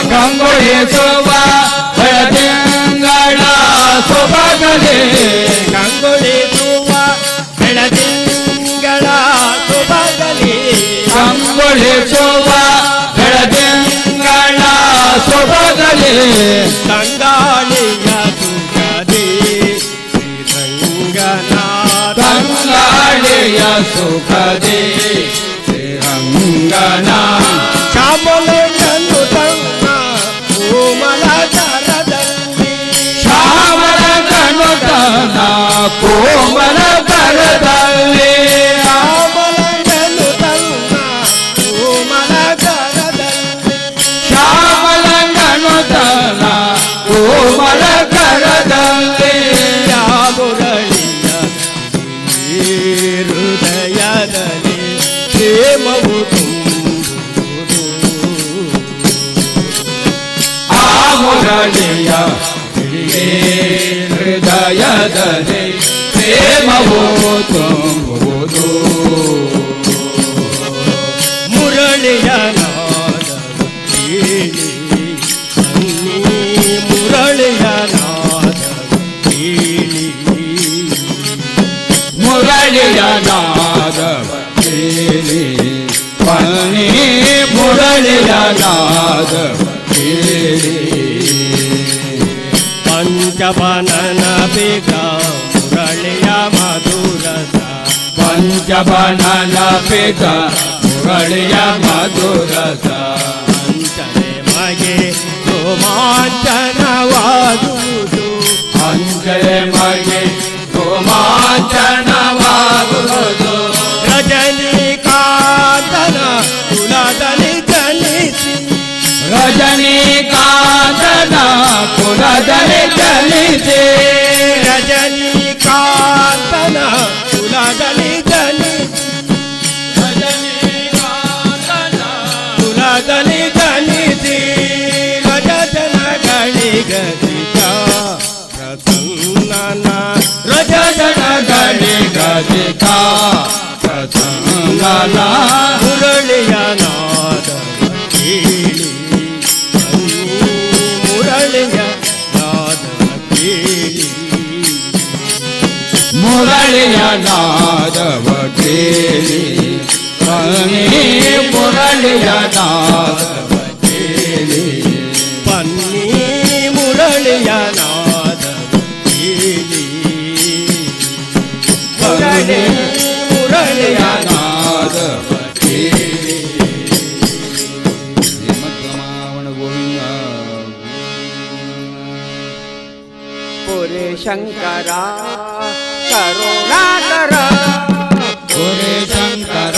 ಕಂಗೊಳಿಸುವ ಬೆಳದಿಂಗಳ ಸೊಬಗಲಿ ಕಂಗೊಳಿಸುವ ಬೆಳದಿಂಗಳ ಸೊಬಗಲಿ ಕಂಗೊಳಿಸುವ ಬೆಳದಿಂಗಳ ಸೊಬಗಲಿ ತಂಗಾಳಿಯ ಸುಖದಿ ಶ್ರೀರಂಗನಾಥ ತಂಗಾಳಿಯ ಸುಖದಿ ಶ್ರೀರಂಗನ ಶ್ಯಾಮಲೆಯನ್ನು ತನ್ನ ಕೋಮಲ ಕರದಲ್ಲಿ ಶ್ಯಾಮಲ ಕನುತನ ಕೋಮಲ ಕರದಲ್ಲಿ ಶ್ಯಾಮಲೆಯನ್ನು ತನ್ನ ಕೋಮಲ ಕರದಲ್ಲಿ ಶ್ಯಾಮಲ ಕನುತನ ಕೋಮಲ ಕರದಲ್ಲಿ ಮುರಳಿಯ ಹೃದಯದಲ್ಲಿ ಪ್ರೇಮವು ತುಂಬುವುದು ಆ ಮುರಳಿಯ ಹೃದಯದಲ್ಲಿ ಪ್ರೇಮವು ತುಂಬುವುದು ಮುರಳಿಯ ನಾದವ ಕೇಳಿ ಬನ್ನಿ ಮುರಳಿಯ ನಾದವ ಕೇಳಿ ಮುರಳಿಯ ನಾದವ ಕೇಳಿ ಬನ್ನಿ ಮುರಳಿಯ ನಾದವ ಕೇಳಿ ಪಂಚಬನನ ಬೇಗ ಮುರಳಿಯ ಮಧುರಸ ಪಂಚಬನನ ಪಿತ ಮುರಳಿಯ ಮಧುರಸ ಅಂಚನೆ ಮಗೆ ರೋಮಾಂಚನವಾದುದು ಅಂಜಲೆ ಮಗೆ ರೋಮಾಂಚನವಾಗುವುದು ರಜನಿಕಾಂತನ ಕುಲದಲ್ಲಿ ಜನಿಸಿ ರಜನಿಕಾಂತನ ಕುಲದಲ್ಲಿ ಜನಿಸಿ ರಜನಿಕಾಂತನ ಕುಲದಲ್ಲಿ ಜನಿಸಿ ಕುಲದಲ್ಲಿ ಜನಿಸಿ ರಜಜನಗಳಿಗದಿತ ಪ್ರಸನ್ನನ ರಜಜನಗಳಿಗದಿತ ಪ್ರಸಂಗನ ಮುರಳಿಯ ನಾದವ ಕೇಳಿ ಬನ್ನಿ ಮುರಳಿಯ ನಾದವ ಕೇಳಿ ಮುರಳಿಯ ನಾದವ ಕೇಳಿ ಬನ್ನಿ ಮುರಳಿಯ ನಾದವ ಕೇಳಿ ಬನ್ನಿ ಕೇಳಿ ಮುರಳಿಯ ನಾದವ ಕೇಳಿ ಶ್ರೀಮದ್ರಮಾವಣ ಗೋವಿಂದ ಪುರಿ ಶಂಕರ ಕರುಣಾಕರ ಪುರಿ ಶಂಕರ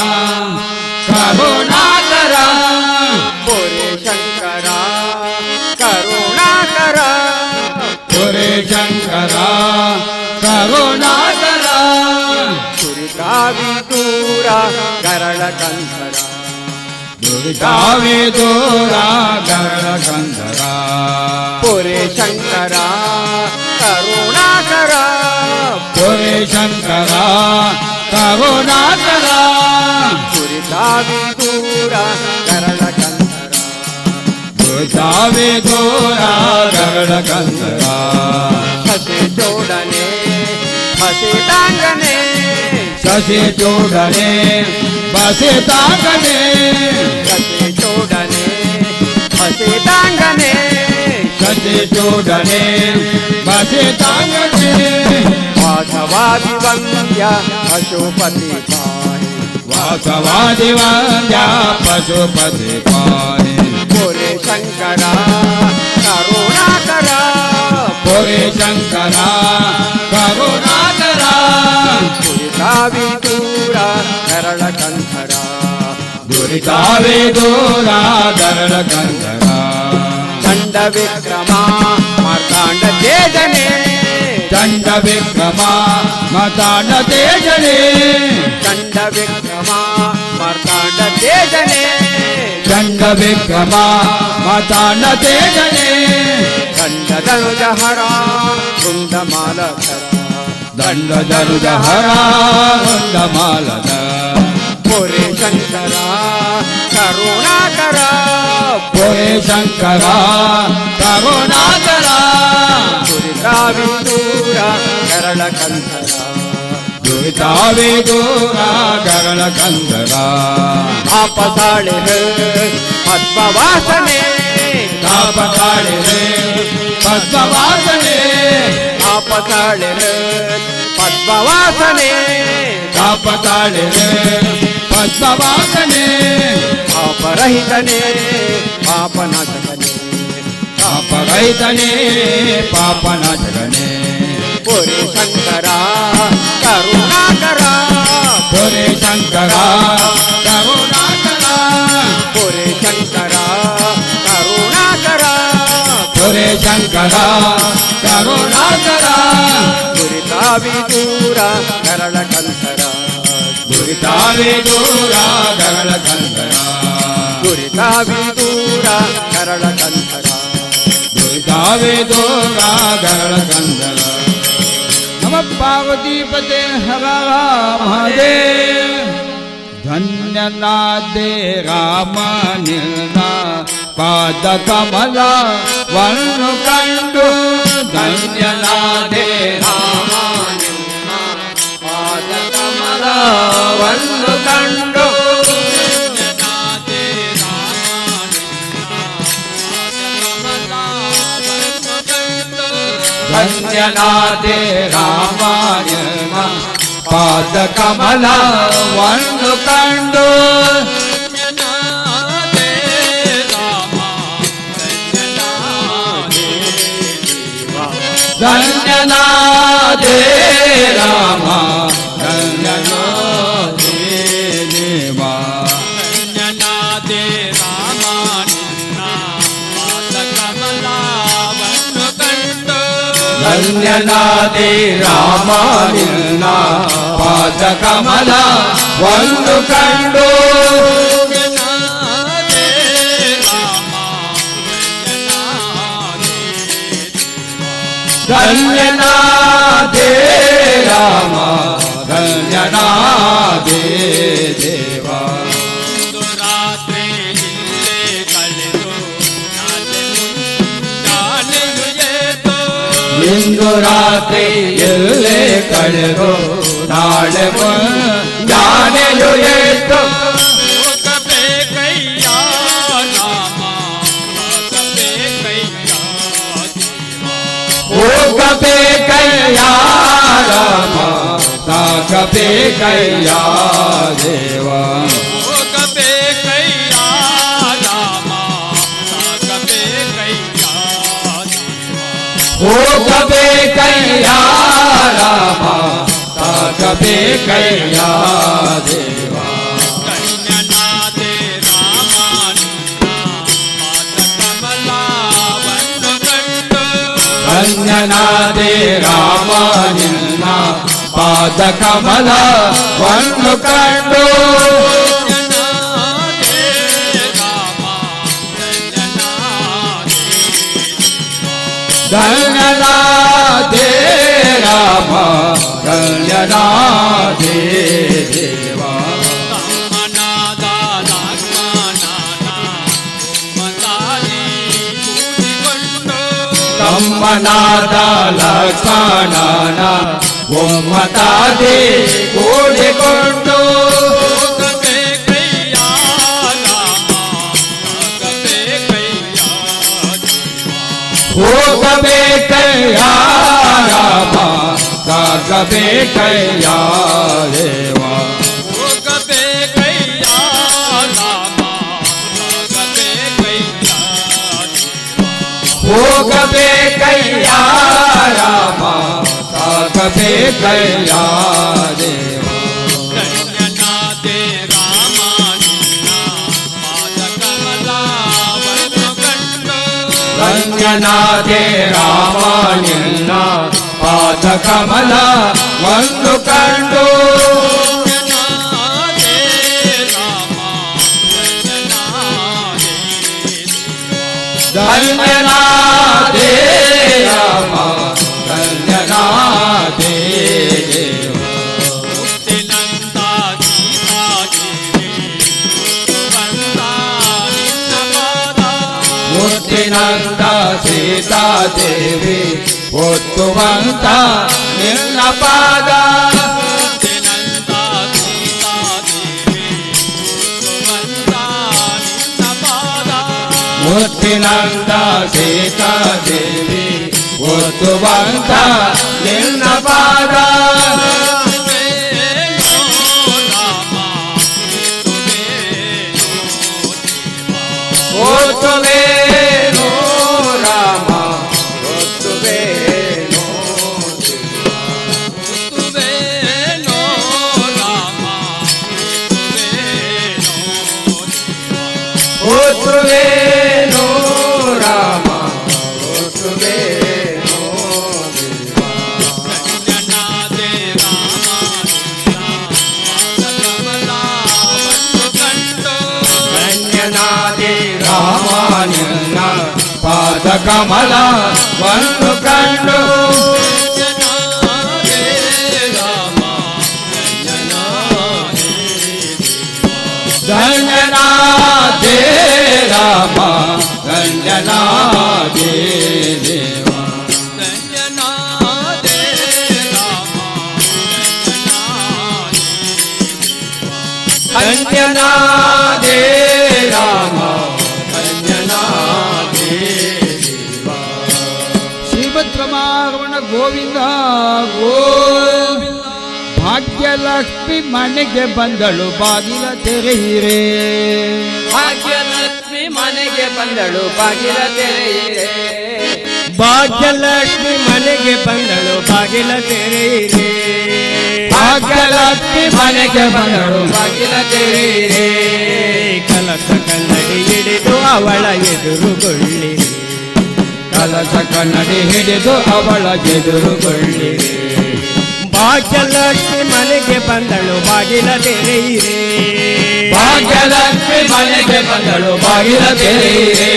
ಕರುಣಾಕರ ಪುರಿ ಶಂಕರ ಕರುಣಾಕರ ಪುರಿ ಶಂಕರ ಕರುಣಾಕರ ಸುರಿಗಾವಿ ದೂರ ಗರಳ ಕಂಕರ ದುರಿತಾವೆ ದೂರ ಗರಳ ಕಂದರ ಪುರಿ ಶಂಕರ ಕರುಣಾಕರ ಪುರಿ ಶಂಕರ ಕರುಣಾಕರ ಸುರಿಗಾವಿ ದೂರ ಗರಳ ಕಂಕರ ದುರಿತಾವೆ ದೂರ ಗರಳ ಕಂದರ ಹಸಿ ಜೋಡನೆ ಹಸಿದಾಂಗನೆ ಶಶಿ ಚೂಡನೆ ಬಸಿ ತಾಕನೆ ಹಸಿ ಜೋಡನೆ ಹಸಿದಾಂಗನೆ ಶಶಿ ಚೂಡನೆ ಬಸಿ ತಾಕನೆ ವಾಸವಾದಿ ವಂದ್ಯ ಪಶುಪತಿ ಪಾಹಿ ವಾಸವಾದಿ ವಂದ್ಯ ಪಶುಪತಿ ಪಾಹಿ ಪುರಿ ಶಂಕರ ಕರುಣಾಕರ ಪುರಿ ಶಂಕರ ಕರುಣಾಕರ ಪುರಿತಾವಿ ದೂರ ಕರಳ ಕಂಠರ ದುರಿತಾವೆ ದೂರ ಗರಳ ಕಂದರ ದಂಡ ವಿಕ್ರಮ ಮಾರ್ತಾಂಡ ತೇಜನೆ ದಂಡ ವಿಕ್ರಮ ಮತಾಂಡ ತೇಜನೆ ದಂಡ ವಿಕ್ರಮ ಮಾರ್ತಾಂಡ ತೇಜನೆ ದಂಡ ವಿಕ್ರಮ ಮತಾಂಡ ತೇಜನೆ ದಂಡ ಧನುಜ ಹರ ವೃಂದಮಾಲಕರ ದಂಡ ಧನುಜ ಹರ ಹೊಂಡ ಮಾಲದ ಪುರಿ ಶಂಕರ ಕರುಣಾಕರ ಪುರಿ ಶಂಕರ ಕರುಣಾಕರ ಪುರಿತಾವಿ ದೂರ ಕರಳ ಕಂಠರ ದುರಿತಾವೆ ದೂರ ಗರಳ ಕಂದರ ಆಪತಾಳೆ ಪದ್ಮವಾಸನೆ ತಾಪತಾಳಿವೆ ಪದ್ಮವಾಸನೆ ಆಪತಾಳೆ ಪದ್ಮವಾಸನೆ ತಾಪತಾಳಿವೆ ಪದ್ಮವಾಸನೆ ಪಾಪರಹಿತನೆ ಪಾಪನಾಶಕನೆ ಪಾಪರಹಿತನೇ ಪಾಪನಾಶಕನೇ ಪುರಿ ಶಂಕರ ಕರುಣಾಕರ ಪುರಿ ಶಂಕರ ಕರುಣಾಕರ ಪುರಿ ಶಂಕರ ಕರುಣಾಕರ ಪುರಿ ಶಂಕರ ಕರುಣಾಕರ ಪುರಿತಾವಿ ದೂರ ಕರಳ ಕಂಠರ ದುರಿತಾವೆ ದೂರ ಗರಳ ಕಂದರ ಪುರಿತಾವಿ ದೂರ ಕರಳ ಕಂಠರ ದುರಿತಾವೆ ದೂರ ಗರಳ ಕಂದರ ನಮ ಪಾರ್ವತೀಪತೆ ಹರ ಮಹಾದೇವ ಧನ್ಯನಾದೆ ರಾಮ ನಿನ್ನ ಪಾದ ಕಮಲ ವನ್ನು ಕಂಡು ಧನ್ಯನಾದೆ ರಾಮ ನಿನ್ನ ಪಾದ ಕಮಲ ವನ್ನು ಕಂಡು ಧನ್ಯನಾದೆ ರಾಮ ನಿನ್ನ ಪಾದ ಕಮಲ ವನ್ನು ಕಂಡು ಧನ್ಯನಾದೆ ರಾಮ ಧನ್ಯನಾದೆ ದೇವ ಧನ್ಯನಾದೆ ರಾಮ ನಿನ್ನ ಪಾದ ಕಮಲವನ್ನು ಕಂಡು ಧನ್ಯನಾದೆ ರಾಮ ನಿನ್ನ ಪಾದ ಕಮಲ ವನ್ನು ಕಂಡು ಧನ್ಯನಾದೆ ರಾಮ ಧನ್ಯನಾದೆ ದೇವ ಒಂದು ರಾತ್ರಿ ಇಲ್ಲೇ ಕಳೆದು ನಾಳೆಯು ಏತೋ ಇಂದು ರಾತ್ರಿ ಎಲ್ಲೇ ಕಳೆದು ನಾಳೆ ಜಾನೆಯು ಏತು ಹೋಗಬೇಕಯ್ಯ ರಾಮ ಹೋಗಬೇಕಯ್ಯ ದೇವ ಹೋಗಬೇಕಯ್ಯ ರಾಮ ಸಾಕಬೇಕಯ್ಯ ದೇವ ಹೋಗಬೇಕಯ್ಯ ರಾಮ ಸಾಗಬೇಕಯ್ಯ ಹೋಗಬೇಕಯ್ಯ ರಾಮ ಸಾಕಬೇಕಯ್ಯ ದೇವ ಧನ್ಯನಾದೆ ರಾಮ ನಿನ್ನ ಪಾದಕಮಲವನ್ನು ಕಂಡು ಧನ್ಯನಾದೆ ರಾಮ ನಿನ್ನ ಪಾದ ಕಮಲವನ್ನು ಕಂಡು ಧನ್ಯನಾದೆ ರಾಮ ಧನ್ಯನಾದೆ ದೇವ ತಮ್ಮನಾದ ಲಕ್ಷ್ಮಣನ ಮತಾಲಿ ಕೂಡಿಕೊಂಡು ತಮ್ಮನಾದ ಲಕ್ಷ್ಮಣನ ಒಮ್ಮತಾದೆ ಕೂಡಿಕೊಂಡು ಹೋಗಬೇಕಯ್ಯ ರಾಮ ಸಾಗಬೇಕಯ್ಯ ಹೋಗಬೇಕಯ್ಯ ರಾಮ ಸಾಗಬೇಕಯ್ಯ ದೇವ ಹೋಗಬೇಕಯ್ಯ ರಾಮ ಸಾಗಬೇಕಯ್ಯ ಹೋಗಬೇಕಯ್ಯ ರಾಮ ಸಾಗಬೇಕಯ್ಯ ದೇವ ಧನ್ಯನಾದೆ ರಾಮ ನಿನ್ನ ಪಾದಕಮಲವನ್ನು ಕಂಡು ಧನ್ಯನಾದೆ ರಾಮ ನಿನ್ನ ಪಾದ ಕಮಲವನ್ನು ಕಂಡು ಧನ್ಯನಾದೆ ರಾಮ ಧನ್ಯನಾದೆ ಧನ್ಯನಾದೆ ರಾಮ ಧನ್ಯನಾದೆ ದೇವ ಮುಕ್ತಿನಂದ ಸೀತಾದೇವಿ ಬಂದ ನಿನ್ನ ಪಾದ ಮುತ್ತಿನಂದ ಸೀತಾದೇವಿ ಒತ್ತುವಂತ ನಿನ್ನ ಪಾದ ಮುಕ್ತಿನಂದ ಸೀತಾದೇವಿ ಬಂದ ನಿನ್ನ ಪಾದ ಮುತ್ತಿನಂದ ಸೀತಾದೇವಿ ಒತ್ತುವಂತ ನಿನ್ನ ಪಾದ ಒತ್ತುವೇನೋ ರಾಮ ಒತ್ತುವೇನೋ ಒತ್ತುವೇನೋ ರಾಮ ಒತ್ತುವೇನೋ ಧನ್ಯನಾದೆ ರಾಮ ನಿನ್ನ ಪಾದ ಕಮಲವನ್ನು ಕಂಡು ಧನ್ಯನಾದೆ ರಾಮ ಧನ್ಯನಾದೆ ದೇವ ಧನ್ಯನಾದೆ ರಾಮ ಧನ್ಯನಾದೆ ದೇವ ಶ್ರೀಮದ್ ರಮಾರಮಣ ಗೋವಿಂದ ಗೋವಿಂದ ಭಾಗ್ಯಲಕ್ಷ್ಮಿ ಮನೆಗೆ ಬಂದಳು ಬಾಗಿಲ ತೆರೆಯಿರೆ ಭಾಗ್ಯಲಕ್ಷ್ಮಿ ಮನೆಗೆ ಬಂದಳು ಬಾಗಿಲ ತೆರೆಯಿರೆ ಭಾಗ್ಯಲಕ್ಷ್ಮಿ ಮನೆಗೆ ಬಂದಳು ಬಾಗಿಲ ತೆರೆಯಿರೆ ಭಾಗ್ಯಲಕ್ಷ್ಮಿ ಮನೆಗೆ ಬಂದಳು ಬಾಗಿಲ ತೆರೆಯಿರೆ ಕಲಸ ಕನ್ನಡಿ ಹಿಡಿದು ಅವಳ ಎದುರುಗೊಳ್ಳಿರಿ ಕಲಸ ಕನ್ನಡಿ ಹಿಡಿದು ಅವಳ ಎದುರುಗೊಳ್ಳಿರಿ ಭಾಗ್ಯಲಕ್ಷ್ಮಿ ಮನೆಗೆ ಬಂದಳು ಬಾಗಿಲ ತೆರೆಯಿರೆ ಭಾಗ್ಯಲಕ್ಷ್ಮಿ ಮನೆಗೆ ಬಂದಳು ಬಾಗಿಲ ತೆರೆಯಿರೆ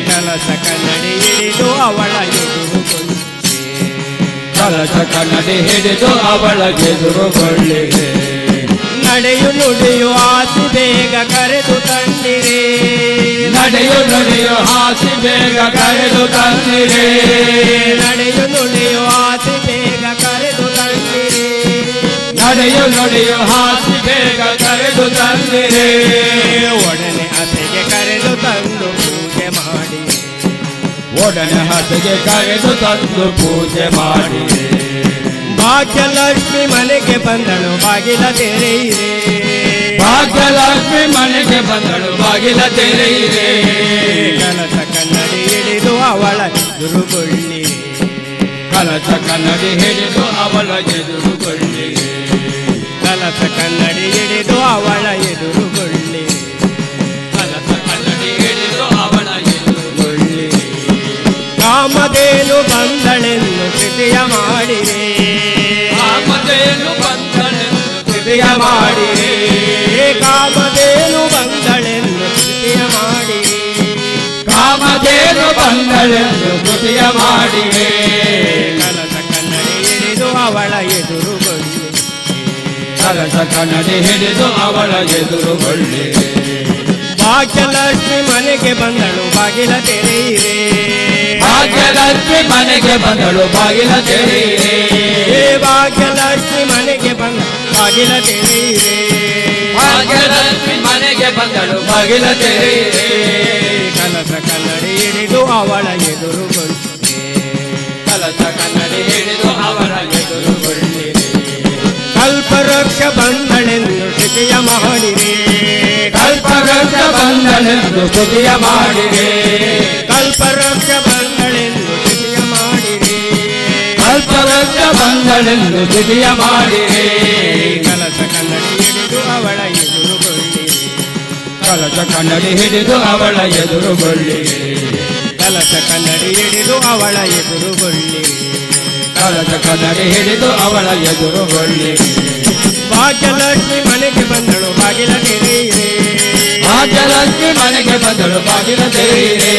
ಕಲಸ ಕನ್ನಡಿ ಹಿಡಿದು ಅವಳ ಎದುರುಗೊಳ್ಳಿರಿ ಕಲಸ ಕನ್ನಡಿ ಹಿಡಿದು ಅವಳ ಎದುರುಗೊಳ್ಳಿರಿ ನಡೆಯು ನುಡಿಯು ಆಸಿ ಬೇಗ ಕರೆದು ತಂದಿರೆ ನಡೆಯು ನುಡಿಯು ಹಾಸಿ ಬೇಗ ಕರೆದು ತಂದಿರೆ ನಡೆಯು ನುಡಿಯು ಆಸಿ ಬೇಗ ಕರೆದು ತಂದಿರೆ ನಡೆಯು ನುಡಿಯು ಹಾಸಿ ಬೇಗ ಕರೆದು ತಂದಿರೆ ಒಡನೆ ಅತೆಗೆ ಕರೆದು ತಂದು ಪೂಜೆ ಮಾಡಿ ಒಡನೆ ಹಸಿಗೆ ಕರೆದು ತಂದು ಪೂಜೆ ಮಾಡಿರೆ ಭಾಗ್ಯಲಕ್ಷ್ಮಿ ಮನೆಗೆ ಬಂದಳು ಬಾಗಿಲ ತೆರೆಯಿರೆ. ಭಾಗ್ಯಲಕ್ಷ್ಮಿ ಮನೆಗೆ ಬಂದಳು ಬಾಗಿಲ ತೆರೆಯಿರೆ. ಕಲಸ ಕನ್ನಡಿ ಹಿಡಿದು ಅವಳ ಎದುರುಗೊಳ್ಳಿರೆ. ಕಲಸ ಕನ್ನಡಿ ಹಿಡಿದು ಅವಳ ಎದುರುಗೊಳ್ಳಿರೆ. ಕಲಸ ಕನ್ನಡಿ ಹಿಡಿದು ಅವಳ ಎದುರುಗೊಳ್ಳಿರೆ. ಕಲಸ ಕನ್ನಡಿ ಹಿಡಿದು ಅವಳ ಎದುರುಗೊಳ್ಳಿರೆ. ಕಾಮಧೇನು ಬಂದಳೆಂದು ಕೃತಿಯ ಮಾಡಿರೆ. ಕಾಮಧೇನು ಬಂದಳೆಂದು ಕೃತಿಯ ಮಾಡಿರೆ. ಕಾಮಧೇನು ಬಂದಳೆಂದು ಕೃತಿಯ ಮಾಡಿರೆ. ಕಾಮಧೇನು ಬಂದಳೆಂದು ಕೃತಿಯ ಮಾಡಿವೆ. ಕಲಸ ಕನ್ನಡಿ ಹಿಡಿದು ಅವಳ ಎದುರುಗೊಳ್ಳಿರೆ. ಕಲಸ ಕನ್ನಡಿ ಹಿಡಿದು ಅವಳ ಎದುರುಗೊಳ್ಳಿರೆ. ಭಾಗ್ಯಲಕ್ಷ್ಮಿ ಮನೆಗೆ ಬಂದಳು ಬಾಗಿಲ ತೆರೆಯಿರೆ. ಭಾಗ್ಯಲಕ್ಷ್ಮಿ ಮನೆಗೆ ಬಂದಳು ಬಾಗಿಲ ತೆರೆಯಿರೆ. ಭಾಗ್ಯಲಕ್ಷ್ಮಿ ಮನೆಗೆ ಬಂದ ಬಾಗಿಲ ತೆರೆಯಿರೆ. ಭಾಗ್ಯಲಕ್ಷ್ಮಿ ಮನೆಗೆ ಬಂದಳು ಬಾಗಿಲ ತೆರೆಯಿರೆ. ಕಲಸ ಕನ್ನಡಿ ಹಿಡಿದು ಅವಳ ಎದುರುಗೊಳ್ಳಿರೆ. ಕಲಸ ಕನ್ನಡಿ ಹಿಡಿದು ಅವಳ ಎದುರುಗೊಳ್ಳಿರೆ. ಕಲ್ಪವೃಕ್ಷ ಬಂದಳೆಂದು ಸ್ತುತಿಯ ಮಾಡಿರೆ. ಕಲ್ಪವೃಕ್ಷ ಬಂದಳೆಂದು ಸ್ತುತಿಯ ಮಾಡಿರೆ. ಕಲ್ಪವೃಕ್ಷ ಬಂದಳೆಂದು ಸ್ತುತಿಯ ಮಾಡಿರೆ. ಕಲ್ಪವೃಕ್ಷ ಬಂದಳೆಂದು ಸ್ತುತಿಯ ಮಾಡಿರೆ. ಕಲಸ ಕನ್ನಡಿ ಹಿಡಿದು ಅವಳ ಎದುರುಗೊಳ್ಳಿರೆ. ಕಲಸ ಕನ್ನಡಿ ಹಿಡಿದು ಅವಳ ಎದುರುಗೊಳ್ಳಿರೆ. ಕಲಸ ಕನ್ನಡಿ ಹಿಡಿದು ಅವಳ ಎದುರುಗೊಳ್ಳಿರೆ. ಕಲಸ ಕನ್ನಡಿ ಹಿಡಿದು ಅವಳ ಎದುರುಗೊಳ್ಳಿರೆ. ಭಾಗ್ಯಲಕ್ಷ್ಮಿ ಮನೆಗೆ ಬಂದಳು ಬಾಗಿಲ ತೆರೆಯಿರೆ. ಭಾಗ್ಯಲಕ್ಷ್ಮಿ ಮನೆಗೆ ಬಂದಳು ಬಾಗಿಲ ತೆರೆಯಿರೆ.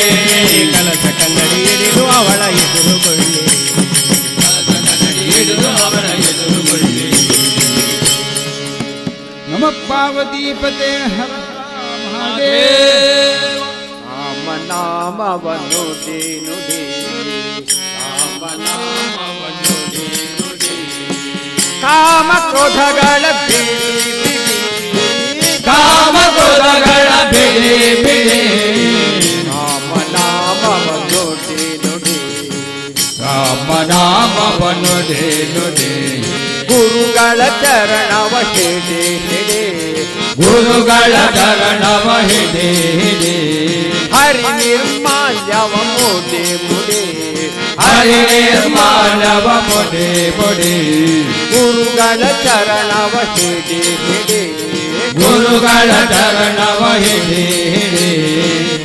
ಕಲಸ ಕನ್ನಡಿ ಹಿಡಿದು ಅವಳ ಎದುರುಗೊಳ್ಳಿರೆ. ಕಲಸ ಕನ್ನಡಿ ಹಿಡಿದು ಅವಳ ಎದುರುಗೊಳ್ಳಿರೆ. ನಮ ಪಾರ್ವತೀಪತೆ ಹರ ಮಹಾದೇವ. ರಾಮ ನಾಮವನ್ನು ನುಡಿ. ರಾಮ ನಾಮವನ್ನು ನುಡಿ. ಕಾಮ ಕ್ರೋಧಗಳ ಬಿಡಿ ಬಿಡಿ. ಕಾಮ ಕ್ರೋಧಗಳ ಬಿಡಿ ಬಿಡಿ. ರಾಮ ನಾಮವನ್ನು ನುಡಿ. ರಾಮ ನಾಮವನ್ನು ನುಡಿ. ಗುರುಗಳ ಚರಣವ ಹಿಡಿ ಹಿಡಿ. ಗುರುಗಳ ಚರಣವ ಹಿಡಿ ಹಿಡಿ. ಹರಿ ನಿರ್ಮಾಲ್ಯವ ಮುಡಿ ಮುಡಿ. ಹರಿ ನಿರ್ಮಾಲವ ಮುಡಿ ಮುಡಿ. ಗುರುಗಳ ಚರಣವ ಹಿಡಿ ಹಿಡಿ. ಗುರುಗಳ ಚರಣವ ಹಿಡಿ ಹಿಡಿ.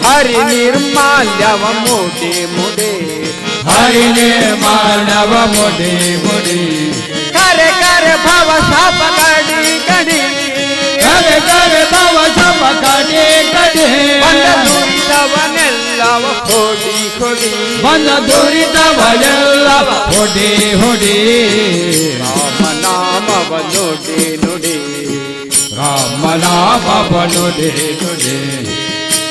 ಹರಿ ನಿರ್ಮಾಲ್ಯವ ಮುಡಿ ಮುಡಿ. ಹರಿ ನಿರ್ಮಾಲವ ಮುಡಿ ಮುಡಿ. ಕರೆ ಕರೆ ಭವ ಶಾಪ ಕಡಿ ಕಡಿ. ಕರೆ ಕರೆ ಭವ ಶಾಪ ಕಡಿ ಕಡಿ. ಬಂದ ದುರಿತವನೆಲ್ಲವ ಕೊಡಿ ಕೊಡಿ. ಬಂದ ದುರಿತವನೆಲ್ಲವ ಹೊಡಿ ಹೊಡಿ. ರಾಮ ನಾಮವ ನುಡಿ ನುಡಿ. ರಾಮ ನಾಮವ ನುಡಿ ನುಡಿ.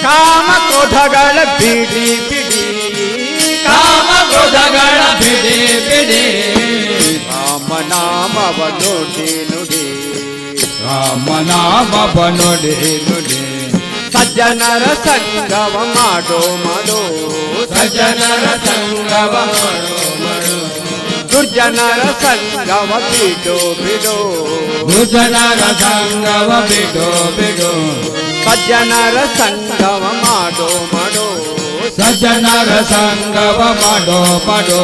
ಕಾಮ ಕ್ರೋಧಗಳ ಬಿಡಿ ಬಿಡಿ. ಕಾಮ ಕ್ರೋಧಗಳ ಬಿಡಿ ಬಿಡಿ. ರಾಮ ನಾಮವ ನುಡಿ ನುಡಿ. ರಾಮ ನಾಮವ ನುಡಿ ನುಡಿ. ಸಜ್ಜನರ ಸಂಗವ ಮಾಡೋ ಮಾಡೋ. ಸಜ್ಜನರ ಸಂಗವ ಮಾಡು ಮಾಡು. ದುರ್ಜನರ ಸಂಗವ ಬಿಡೋ ಬಿಡೋ. ದುರ್ಜನರ ಸಂಗವ ಬಿಡು ಬಿಡು. ಸಜ್ಜನರ ಸಂಗವ ಮಾಡೋ ಮಾಡೋ. ಸಜ್ಜನರ ಸಂಗವ ಮಾಡೋ ಮಾಡೋ.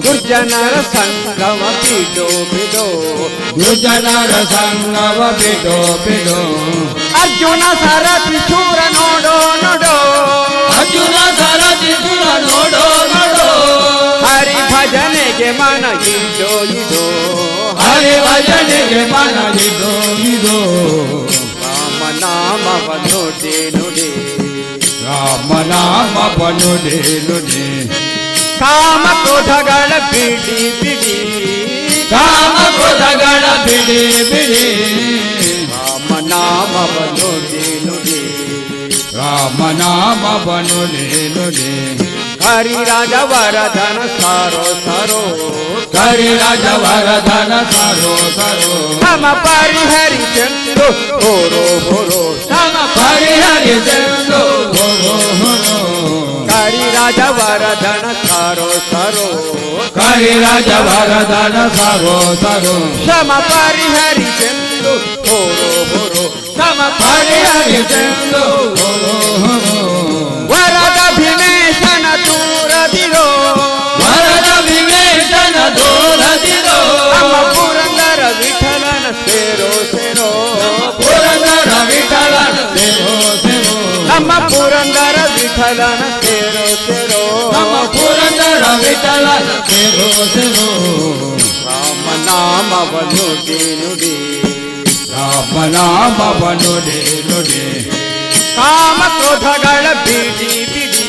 ದುರ್ಜನರ ಸಂಗವ ಬಿಡೋ ಬಿಡೋ. ದುರ್ಜನರ ಸಂಗವ ಬಿಡು ಬಿಡು. ಅರ್ಜುನ ಸರತಿ ಶೂರ ನೋಡೋ ನೋಡೋ. ಅರ್ಜುನ ಸರತಿ ಸುರ ನೋಡೋ ನೋಡೋ. ಹರಿ ಭಜನೆಗೆ ಮನ ಇಡೋ ಇಡೋ. ಹರಿ ಭಜನೆಗೆ ಮನ ಇದು ಇದು. ರಾಮ ನಾಮವ ನುಡಿ ನುಡಿ. ರಾಮ ನಾಮವ ನುಡಿ ನುಡಿ. ಕಾಮ ಕ್ರೋಧಗಳ ಬಿಡಿ ಬಿಡಿ. ಕಾಮ ಕ್ರೋಧಗಳ ಬಿಡಿ ಬಿಡಿ. ರಾಮ ನಾಮವ ನುಡಿ ನುಡಿ. ರಾಮ ನಾಮವ ನುಡಿ ನುಡಿ. ಹರಿರಾಜ ವರಧನ ಸಾರೋ ಸರೋ. ಹರಿರಾಜ ವರಧನ ಸರೋ ಸರೋ. ತಮ ಪರಿಹರಿ ಚಂದು ಹೋರೋ ಹೋರೋ. ತಮ ಪರಿಹರಿ ಚಂದು ಹೋರೋ ಹೋರೋ. ಹರಿರಾಜ ವರಧನ ಸಾರೋ ಸರೋ. ಕರಿರಾಜ ವರದನ ಸಾಗೋ ಸಾಗೋ ಶ್ರಮ ಪರಿಹರಿಸೆಂದು ಹೋರೋ ಹೋರೋ ಶ್ರಮ ಪರಿಹರಿಸೆಂದು ಹೋರೋ ಹೋರೋ ವರದ ಭೀಮೇಶನ ದೂರದಿರೋ ವರದ ವಿವೇಚನ ದೂರದಿರೋ ನಮ್ಮ ಪುರಂದರ ವಿಠಲನ ಸೇರೋ ಸೇರೋ ಪುರಂದರ ವಿಠಲನ ಸೇರೋ ಸೇರೋ ನಮ್ಮ ಪುರಂದರ ವಿಠಲನ ಸೇರೋ ಸೇರೋ ನಮ್ಮ ಪುರಂದರ ವಿಠಲನ ಸೇರೋ ಸೇರೋ ರಾಮ ನಾಮವ ನುಡಿ ನುಡಿ ರಾಮ ನಾಮವ ನುಡಿ ನುಡಿ ಕಾಮ ಕ್ರೋಧಗಳ ಬಿಡಿ ಬಿಡಿ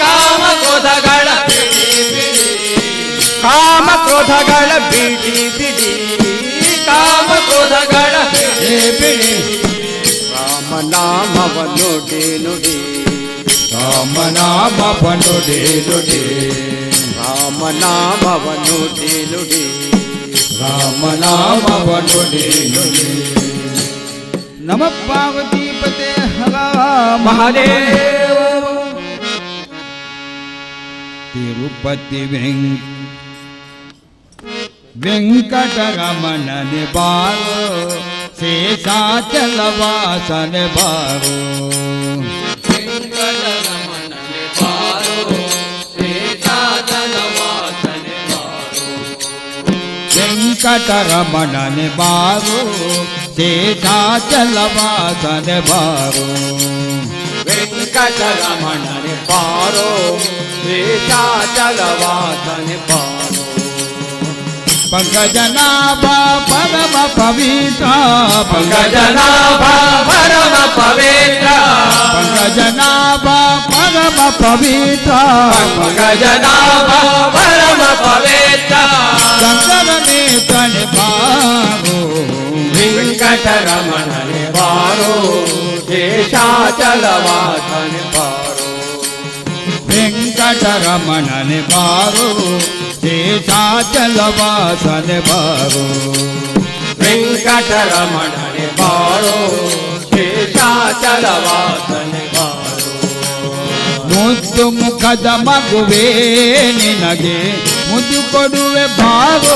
ಕಾಮ ಕ್ರೋಧಗಳ ಕಾಮ ಕ್ರೋಧಗಳ ಬಿಡಿ ಬಿಡಿ ಕಾಮ ಕ್ರೋಧಗಳ ಬಿಡಿ ರಾಮ ನಾಮವ ನುಡಿ ನುಡಿ ರಾಮ ನಾಮವ ನುಡಿ ನುಡಿ ರಾಮ ನಾಮವ ನುಡಿ ನುಡಿ ರಾಮ ನಾಮವ ನುಡಿ ನುಡಿ ನಮ ಪಾರ್ವತೀಪತೆ ಹರ ಮಹಾದೇವ ತಿರುಪತಿ ವೆಂಕಟರಮಣನೆ ಬಾರೋ ಶೇಷಾಚಲ ವಾಸನೆ ಬಾರೋ ವೆಂಕಟರಮಣನೆ ಬಾರೋ ಶೇಷಾಚಲ ವಾಸನೆ ಬಾರೋ ವೆಂಕಟರಮಣನೆ ಪಾರೋ ಶೇಷಾಚಲವಾಸನೆ ಪಾರೋ ಪಂಕಜನಾಭ ಪರಮ ಪವಿತ್ರ ಪಂಕಜನಾಭ ಪರಮ ಪವಿತ್ರ ಪಂಕಜನಾಭ ಪರಮ ಪವಿತ್ರ ಪಂಕಜನಾಭ ಪರಮ ಪವಿತ್ರ ಶಂಕರನೇ ತನೆ ಬಾರೋ ವೆಂಕಟರಮಣನೆ ಪಾರೋ ಶೇಷಾಚಲವಾಸನೆ ಪಾರೋ ವೆಂಕಟರಮಣನೆ ಬಾರೋ ಶೇಷಾಚಲ ವಾಸನೆ ಬಾರೋ ವೆಂಕಟರಮಣನೆ ಪಾರೋ ಶೇಷಾಚಲವಾಸನೆ ಪಾರೋ ಮುದ್ದು ಮುಖದ ಮಗುವೇ ನಿನಗೆ ಮುದ್ದು ಕೊಡುವೆ ಬಾರೋ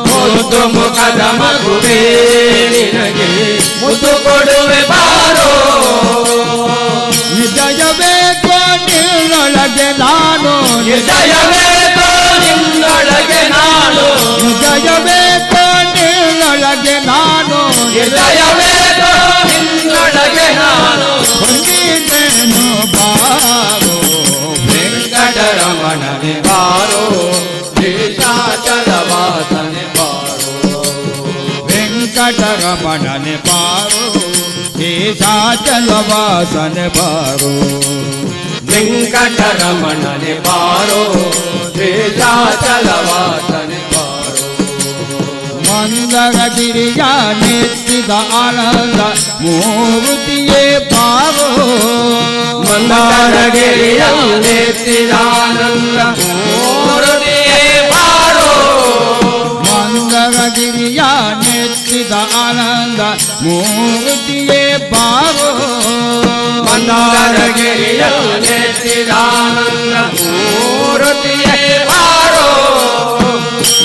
ಮುದ್ದು ಮುಖದ ಮಗುವೇ ನಿನಗೆ ಮುದ್ದು ಕೊಡುವೆ ಬಾರೋ ನಿಜಯಬೇಕು ನಿನ್ನೊಳಗೆ ನಾನು ನಿಜಯವೇತೋ ನಿನ್ನೊಳಗೆ ನಾನು ನಿಜಯಬೇಕು ನಿನ್ನೊಳಗೆ ನಾನು ನಿಜಯವೇತೋ ನಿನ್ನೊಳಗೆ ನಾನು ಹೊಂದಿದ್ದೇನು ಬಾರೋ ವೆಂಕಟರಮಣನೆ ಬಾರೋ ಶೇಷಾಚಲವಾಸನೆ ಬಾರೋ ವೆಂಕಟರಮಣನೆ ಬಾರೋ ಶೇಷಾಚಲ ವಾಸನೆ ಬಾರೋ ವೆಂಕಟರಮಣನೆ ಬಾರೋ ಶೇಷಾಚಲವಾಸನೆ ಬಾರೋ ಮಂದರಗಿರಿಯ ನೆತ್ತಿದ ಆನಂದ ಮೂರ್ತಿಯೇ ಬಾರೋ ಮಂದಾರಗಿರಿಯಲ್ಲೆತ್ತಿದಾನಂದ ಮೂರ್ತಿಯೇ ಬಾರೋ ಮಂದರಗಿರಿಯ ನೆತ್ತಿದ ಆನಂದ ಮೂರ್ತಿಯೇ ಬಾರೋ ಮಂದಾರಗಿರಿಯಲ್ಲೆತ್ತಿದಾನಂದ ಮೂರ್ತಿಯೇ ಬಾರೋ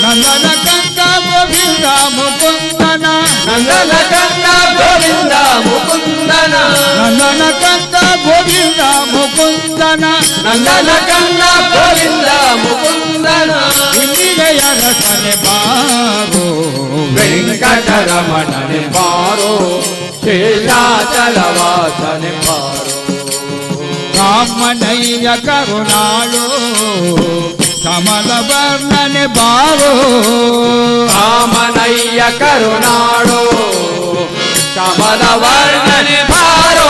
ನಂದನ ಕಂದ ಗೋವಿಂದ ಮುಕುಂದನ ನಂದನ ಕಂದ ಗೋವಿಂದ ಮುಕುಂದನ ನಂದನ ಕಂದ ಗೋವಿಂದ ಮುಕುಂದನ ನಂದನ ಕಂದ ಗೋವಿಂದ ಮುಕುಂದನ ಇಂದಿರೆಯ ರಸನೆ ಬಾರೋ ವೆಂಕಟರಮಣನೆ ಬಾರೋ ಶೇಷಾಚಲವಾಸನೆ ಬಾರೋ ಕಾಮನಯ್ಯ ಕರುಣಾಳು ಕಮಲ ವರ್ಣನೆ ಬಾರೋ ಕಾಮನಯ್ಯ ಕರುಣಾಳೋ ಕಮಲ ವರ್ಣನೆ ಬಾರೋ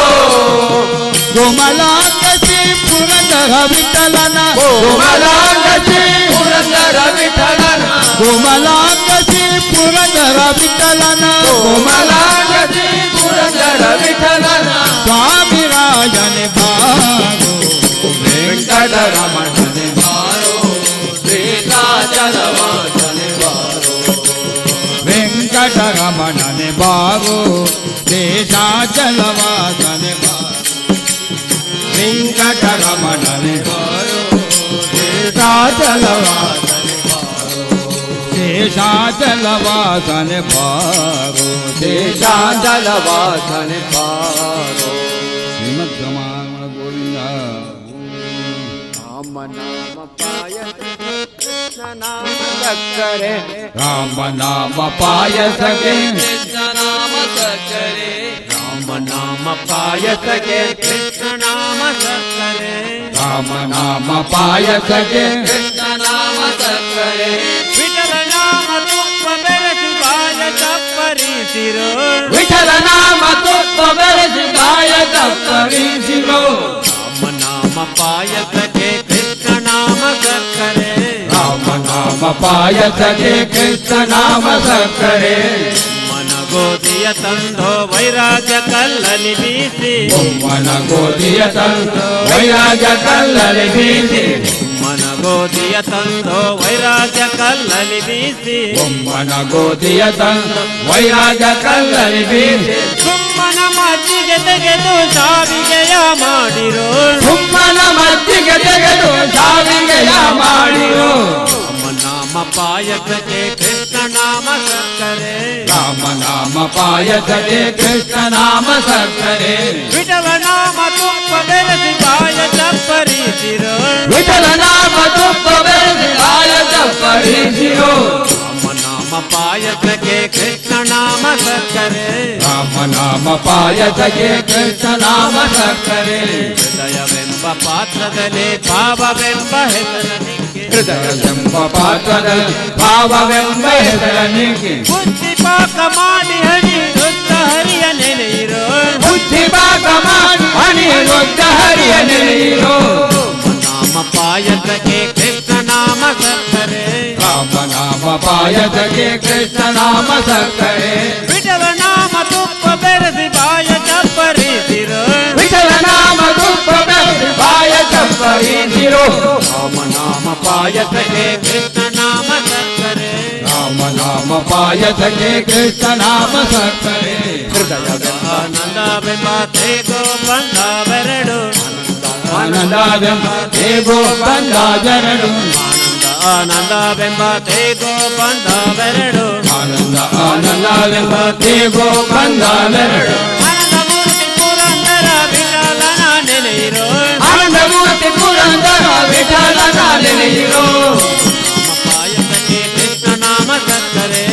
ಕೋಮಲಾಂಗಸಿ ಪುರಂದರ ವಿಠಲನ ಕೋಮಲಾಂಗಸಿ ಪುರಂದರ ವಿಠಲನ ಕೋಮಲಾಂಗಸಿ ಪುರಂದರ ವಿಠಲನ ಕೋಮಲಾಂಗಸಿ ಪುರಂದರ ವಿಠಲನ ಸ್ವಾಮಿ ರಾಜನೆ ಬಾರೋ ವೆಂಕಟರಮಣನೆ ಬಾರೋ ಶೇಷಾಚಲವಾಸನೆ ಬಾರೋ ವೆಂಕಟರಮಣನೆ ಬಾರೋ ಶೇಷಾಚಲ ವಾಸನೆ ಬಾರೋ ವೆಂಕಟರಮಣನೆ ಬಾರೋ ಶೇಷಾಚಲ ಶೇಷಾಚಲವಾಸನೆ ಬಾರೋ ಶೇಷಾಚಲವಾಸನೆ ಬಾರೋ ಶ್ರೀಮದ್ ರಮಾರಮಣ ಗೋವಿಂದ ರಾಮ ನಾಮ ಪಾಯಸ ಕೃಷ್ಣ ನಾಮ ಸಕ್ಕರೆ ರಾಮ ನಾಮ ಪಾಯಸಗೆ ಕೃಷ್ಣ ನಾಮ ಸಕ್ಕರೆ ರಾಮ ನಾಮ ಪಾಯಸಗೆ ಕೃಷ್ಣ ನಾಮ ಸಕ್ಕರೆ ರಾಮ ನಾಮ ಪಾಯಸಗೆ ಕೃಷ್ಣ ನಾಮ ಸಕ್ಕರೆ ವಿಠಲ ನಾಮ ತುಪ್ಪ ಬೆರೆಸಿ ಬಾಯ ತಪ್ಪರಿಸಿರೋ ವಿಠಲ ನಾಮ ತುಪ್ಪ ಬೆರೆಸಿ ಗಾಯ ತಪ್ಪರಿಸಿರೋ ರಾಮ ನಾಮ ಪಾಯಸಗೆ ಕೃಷ್ಣ ನಾಮ ಸಕ್ಕರೆ ರಾಮ ನಾಮ ಪಾಯಸಗೆ ಕೃಷ್ಣ ನಾಮ ಸಕ್ಕರೆ ಮನಗೋದಿಯ ತಂದೋ ವೈರಾಗ್ಯ ಕಲ್ಲಲಿ ಬೀಸಿ ಬೊಮ್ಮನ ಗೋಧಿಯ ತಂದು ವೈರಾಗ್ಯ ಕಲ್ಲಲಿ ಬೀಸಿ ಮನಗೋದಿಯ ತಂದೋ ವೈರಾಗ್ಯ ಕಲ್ಲಲಿ ಬೀಸಿ ಬೊಮ್ಮನ ಗೋಧಿಯ ತಂದು ವೈರಾಗ್ಯ ಕಲ್ಲಲಿ ಬೀಸಿ ಸುಮ್ಮನ ಮಜ್ಜಿಗೆ ತೆಗೆದು ಸಾವಿಗೆಯ ಮಾಡಿರೋ ಸುಮ್ಮನ ಮಜ್ಜಿಗೆ ತೆಗೆದು ಸಾವಿಗೆಯ ಮಾಡಿರೋ ರಾಮ ನಾಮ ಪಾಯಸಕ್ಕೆ ಕೃಷ್ಣ ನಾಮ ಸಕ್ಕರೆ ರಾಮ ನಾಮ ಪಾಯಸಗೆ ಕೃಷ್ಣ ನಾಮ ಸಕ್ಕರೆ ವಿಠಲ ನಾಮ ತುಪ್ಪ ಬೆರೆಸಿ ಬಾಯ ತಪ್ಪರಿಸಿರೋ ವಿಠಲ ನಾಮ ತುಪ್ಪ ಬೆರೆಸಿ ಗಾಯ ತಪ್ಪರಿಸಿರೋ ರಾಮ ನಾಮ ಪಾಯಸಕ್ಕೆ ಕೃಷ್ಣ ನಾಮ ಸಕ್ಕರೆ ರಾಮ ನಾಮ ಪಾಯಸಗೆ ಕೃಷ್ಣ ನಾಮ ಸಕ್ಕರೆ ಹೃದಯವೆಂಬ ಪಾತ್ರದಲ್ಲಿ ಭಾವವೆಂಬ ಹೆಸರನಿಗೆ ಹೃದಯವೆಂಬ ಪಾತ್ರದ ಭಾವವೆಂಬ ಹೆಸರನಿಗೆ ಬುದ್ಧಿ ಪಾಕ ಮಾಡಿ ಹಣಿ ರುದ್ಧ ಹರಿಯ ನೆನೆಯಿರೋ ಬುದ್ಧಿ ಭಾಗ ಮಾಡಿ ಹಣಿ ದೊಡ್ಡ ಹರಿಯ ನೆಲೆಯಿರೋ ನಾಮ ಪಾಯಸಕ್ಕೆ ಕೃಷ್ಣ ನಾಮ ಸಕ್ಕರೆ ರಾಮ ನಾಮ ಪಾಯಸಗೆ ಕೃಷ್ಣ ನಾಮ ಸಕ್ಕರೆ ವಿಠಲ ನಾಮ ತುಪ್ಪ ಬೆರೆಸಿ ಬಾಯ ತಪ್ಪರಿಸಿರೋ ವಿಠಲ ನಾಮ ತುಪ್ಪ ಬೆರೆಸಿ ಬಾಯ ತಪ್ಪರಿಸಿರೋ ರಾಮ ನಾಮ ಪಾಯಸಕ್ಕೆ ಕೃಷ್ಣ ನಾಮ ಸಕ್ಕರೆ ರಾಮ ನಾಮ ಪಾಯಸಗೆ ಕೃಷ್ಣ ನಾಮ ಸಕ್ಕರೆ ಆನಂದವೆಂಬ ತೇಗೋ ಬಂದವೆರಡು ಆನಂದವೆಂಬ ದೇಗೋ ಬಂದಾಜರಡು ಆನಂದವೆಂಬ ತೇಗೋ ಬಂದವೆರಡು ಆನಂದ ಆನಂದವೆಂಬ ದೇಗೋ ಬಂದಾಜರಡು ಆನಂದ ಮೂರ್ತಿ ಪುರಂದರ ವಿಠಲನ ನೆನೆಯಿರೋ ಆನಂದ ಮೂರ್ತಿ ಪುರಂದರ ವಿಠಲನ ನೆನೆಯಿರೋ ಪಾಯಸಕ್ಕೆ ಕೃಷ್ಣ ನಾಮ ಸಕ್ಕರೆ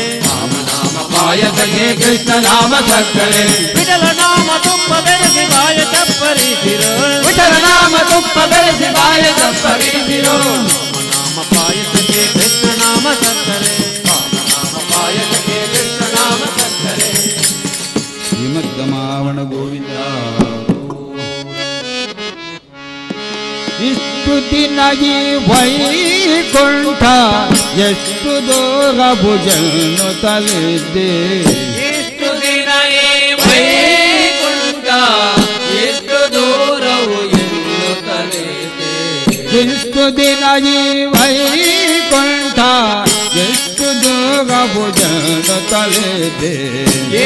ಪಾಯಸಗೆ ಕೃಷ್ಣ ನಾಮ ಸಕ್ಕರೆ ವಿಠಲ ನಾಮ ತುಪ್ಪ ಬೆರೆಸಿ ಬಾಯ ತಪ್ಪರಿಸಿರೋ ವಿಠಲ ನಾಮ ತುಪ್ಪ ಬೆರೆಸಿ ಬಾಯ ತಪ್ಪರಿಸಿರೋ ನಾಮ ಪಾಯಸಕ್ಕೆ ಕೃಷ್ಣ ನಾಮ ಸಕ್ಕರೆ ಪಾಯಸಗೆ ಕೃಷ್ಣ ನಾಮ ಸಕ್ಕರೆ ಶ್ರೀಮದ್ಗಮಾವಣ ಗೋವಿಂದ ಇಷ್ಟು ದಿನ ಈ ವೈಕುಂಠ ಎಷ್ಟು ದೂರ ಭುಜನ್ನು ತಲೆದ್ದೆ ಇಷ್ಟು ದಿನ ಈ ವೈಕುಂಠ ಎಷ್ಟು ದೂರವು ಎನ್ನುತ್ತಲಿದೆ ಇಷ್ಟು ದಿನ ಈ ವೈಕುಂಠ ಎಷ್ಟು ದೂರ ಭುಜನ್ನು ತಲೆದ್ದೆ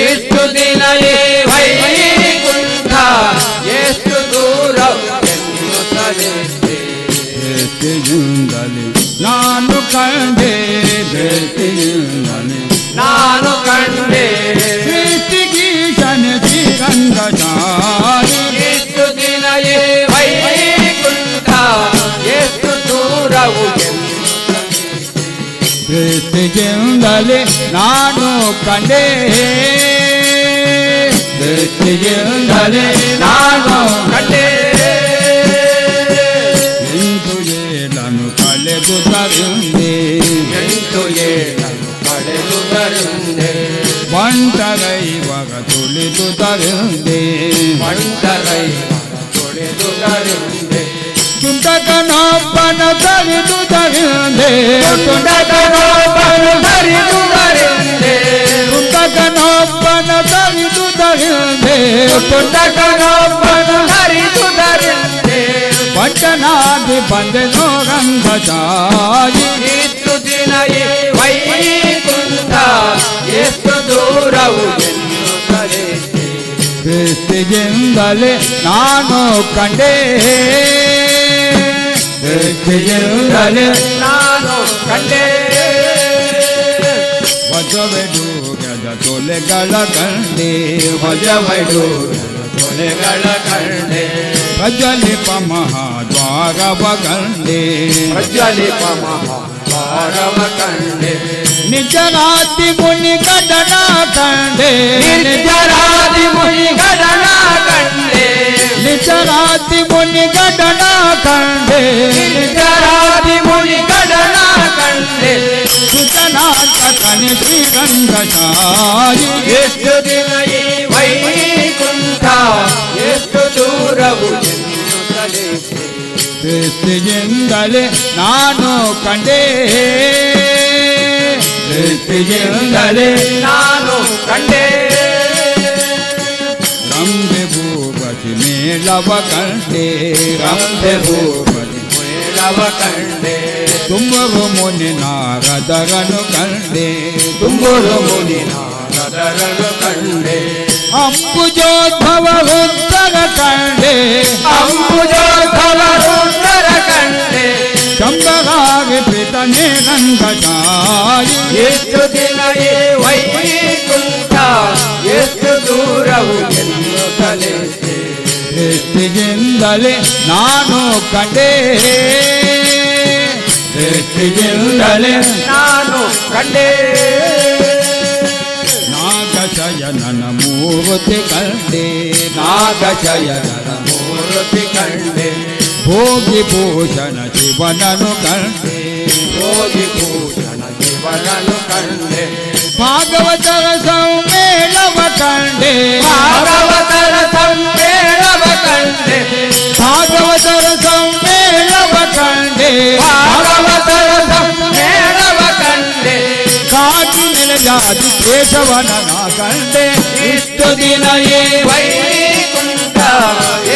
ಎಷ್ಟು ದಿನ ಈ ವೈಕುಂಠ ಎಷ್ಟು ದೂರವು ಎನ್ನುತ್ತಲಿದೆ ಭೇಟಿಯಿಂದಲೇ ನಾನು ಕಂಡೆ ಭೇಟಿಯಿಂದಲೇ ನಾನು ಕಂಡೆ ಸೃಷ್ಟಿಗೀಶನ ಶ್ರೀರಂಗಚಾರಿ ಎಷ್ಟು ದಿನ ಈ ವೈಕುಂಠ ಎಷ್ಟು ದೂರವು ದೃಷ್ಟಿಯಿಂದಲೇ ನಾನು ಕಂಡೆ ದೃಷ್ಟಿಯಿಂದಲೇ ನಾನು ಕಂಡೆ ಎಂದು ಏಳನು ಕಳೆದು ತರುಂದೆ ಎಂಟು ಏಳನ್ನು ಪಡೆದು ತರುಂದೆ ಬಂಟರೈವಾಗ ತುಳಿದು ತರುಂದೆ ಮಂಟರೈ ತೊಳೆದು ತರುಂದೆ ತುಂಟಕನೊಬ್ಬನ ತರಿದು ತರುಂದೆ ತುಂಟಕನೊಬ್ಬನು ಹರಿದು ತರುಂದೆ ತುಂಟಕನೊಬ್ಬನ ತರಿದು ತರುಂದೆ ತುಂಟಕನೊಬ್ಬನು ಹರಿದು ತರುಂದೆ ಪಟ್ಟಣಾಗಿ ಬಂದೆನೋ ರಂಗಚಾರಿ ಇಷ್ಟು ದಿನ ಈ ವೈಕುಂಠ ಎಷ್ಟು ದೂರವು ಎನ್ನುತ್ತದೆ ದೃಷ್ಟಿಯಿಂದಲೇ ನಾನು ಕಂಡೆ ದೃಷ್ಟಿಯಿಂದಲೇ ನಾನು ಕಂಡೆ ವಜವೆಡೂಗದ ತೊಲೆಗಳ ಕಂಡೆ ತೊಲೆಗಳ ಕಂಡೆ ಪ್ರಜ್ವಲಿಪ ಮಹಾದ್ವಾರವ ಕಂಡೆ ಮಹಾದ್ವಾರವ ಕಂಡೆ ನಿಜರಾತಿ ಮುನಿ ಗಡನ ಕಂಡೆ ನಿಜರಾತಿ ಮುನಿ ಗಡನ ಕಂಡೆ ನಿಜರಾತಿ ಮುನಿ ಗಡನ ಕಂಡೆ ನಿಜರಾತಿ ಮುನಿ ಗಡನ ಕಂಡೆ ಸುತನಾಟಕನೆ ಶ್ರೀರಂಗಶಾಯಿ ಎಷ್ಟು ದಿನ ಈ ವೈಕುಂಠ ಎಷ್ಟು ದೂರವು ಎನ್ನುತ್ತಲೇ ದೃಷ್ಟಿಯಿಂದಲೇ ನಾನು ಕಂಡೆ ದೃಷ್ಟಿಯಿಂದಲೇ ನಾನು ಕಂಡೆ ರಂಬೆ ಭೂಪತಿ ಮೇಳವ ಕಂಡೆ ರಂಬೆ ಭೂಪತಿ ಮೇಳವ ಕಂಡೆ ತುಂಬರು ಮುನಿ ನಾರದರನು ಕಂಡೆ ತುಂಬರು ಮುನಿ ನಾರದರನು ಕಂಡೆ ಅಂಬುಜೋದ್ಭವ ರುದ್ರ ಕಂಡೆ ಅಂಬುಜೋದ್ಭವ ರುದ್ರ ಕಂಡೆ ಚಂಬರಾಗಿ ಪ್ರೀತನೇ ರಂಗಶಾಯಿ ಎಷ್ಟು ದಿನ ಈ ವೈಕುಂಠ ಎಷ್ಟು ದೂರವು ಎನ್ನುತ್ತಲೇ ದೃಷ್ಟಿಯಿಂದಲೇ ನಾನು ಕಂಡೆ ದೃಷ್ಟಿಯಿಂದಲೇ ನಾನು ಕಂಡೆ ನಾಗಶಯನನ ಮೂರ್ತಿ ಕಂಡೆ ನಾಗಶಯನನ ಮೂರ್ತಿ ಕಂಡೆ ಭೋಗಿ ಭೂಷಣ ಶಿವನನು ಕಂಡೆ ಭೋಗಿ ಭೂಷಣ ಶಿವನನು ಕಂಡೆ ಭಾಗವತರ ಸಮ್ಮೇಳವ ಕಂಡೆ ಭಾಗವತರ ಸಮ್ಮೇಳವ ಕಂಡೆ ಭಾಗವತರ ಸಮ್ಮೇಳವ ಕಂಡೆ ಭಾಗವತರ ಸಮ್ಮೇಳವ ಕಂಡೆ ಕಾಟಿ ನೆಲೆಯಾದಿ ಕೇಶವನ ಕಂಡೆ ಇಷ್ಟು ದಿನ ಈ ವೈಕುಂಠ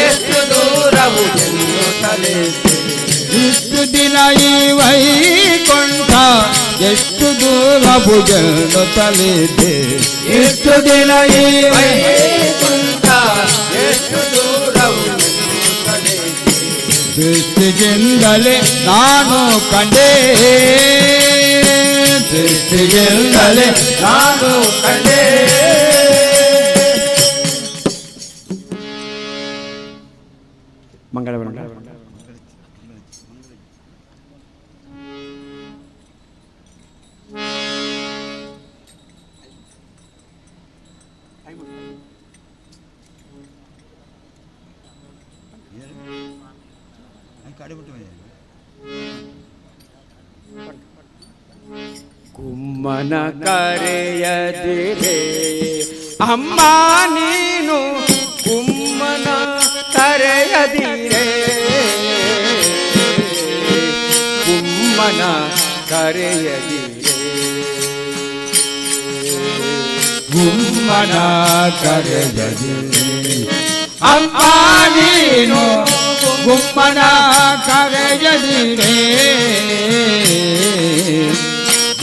ಎಷ್ಟು ದೂರವು ಎನ್ನುತ್ತಲೇ ಇಷ್ಟು ದಿನ ಈ ವೈಕುಂಠ ಎಷ್ಟು ದೂರ ಭುಜನು ತಲಿದೆ ಎಷ್ಟು ದಿನ ಈ ವೈಕುಂಠ ಎಷ್ಟು ದೂರವು ಎನ್ನುತ್ತಲೇ ದೃಷ್ಟಿಯಿಂದಲೇ ನಾನು ಕಂಡೆ ದೃಷ್ಟಿಯಿಂದಲೇ ನಾನು ಕಂಡೆ ಮಂಗಳ ಕುಮ್ಮನ ಕರೆಯದಿರೆ ಅಮ್ಮ ನೀನು ಕುಮ್ಮನ ಕರೆಯದಿರೆ ಕುಮ್ಮನ ಕರೆಯದಿರೆ ಗುಮ್ಮನ ಕರೆಯದಿರೆ ಅಮ್ಮ ನೀನು ಗುಮ್ಮನ ಕರೆಯದಿರೆ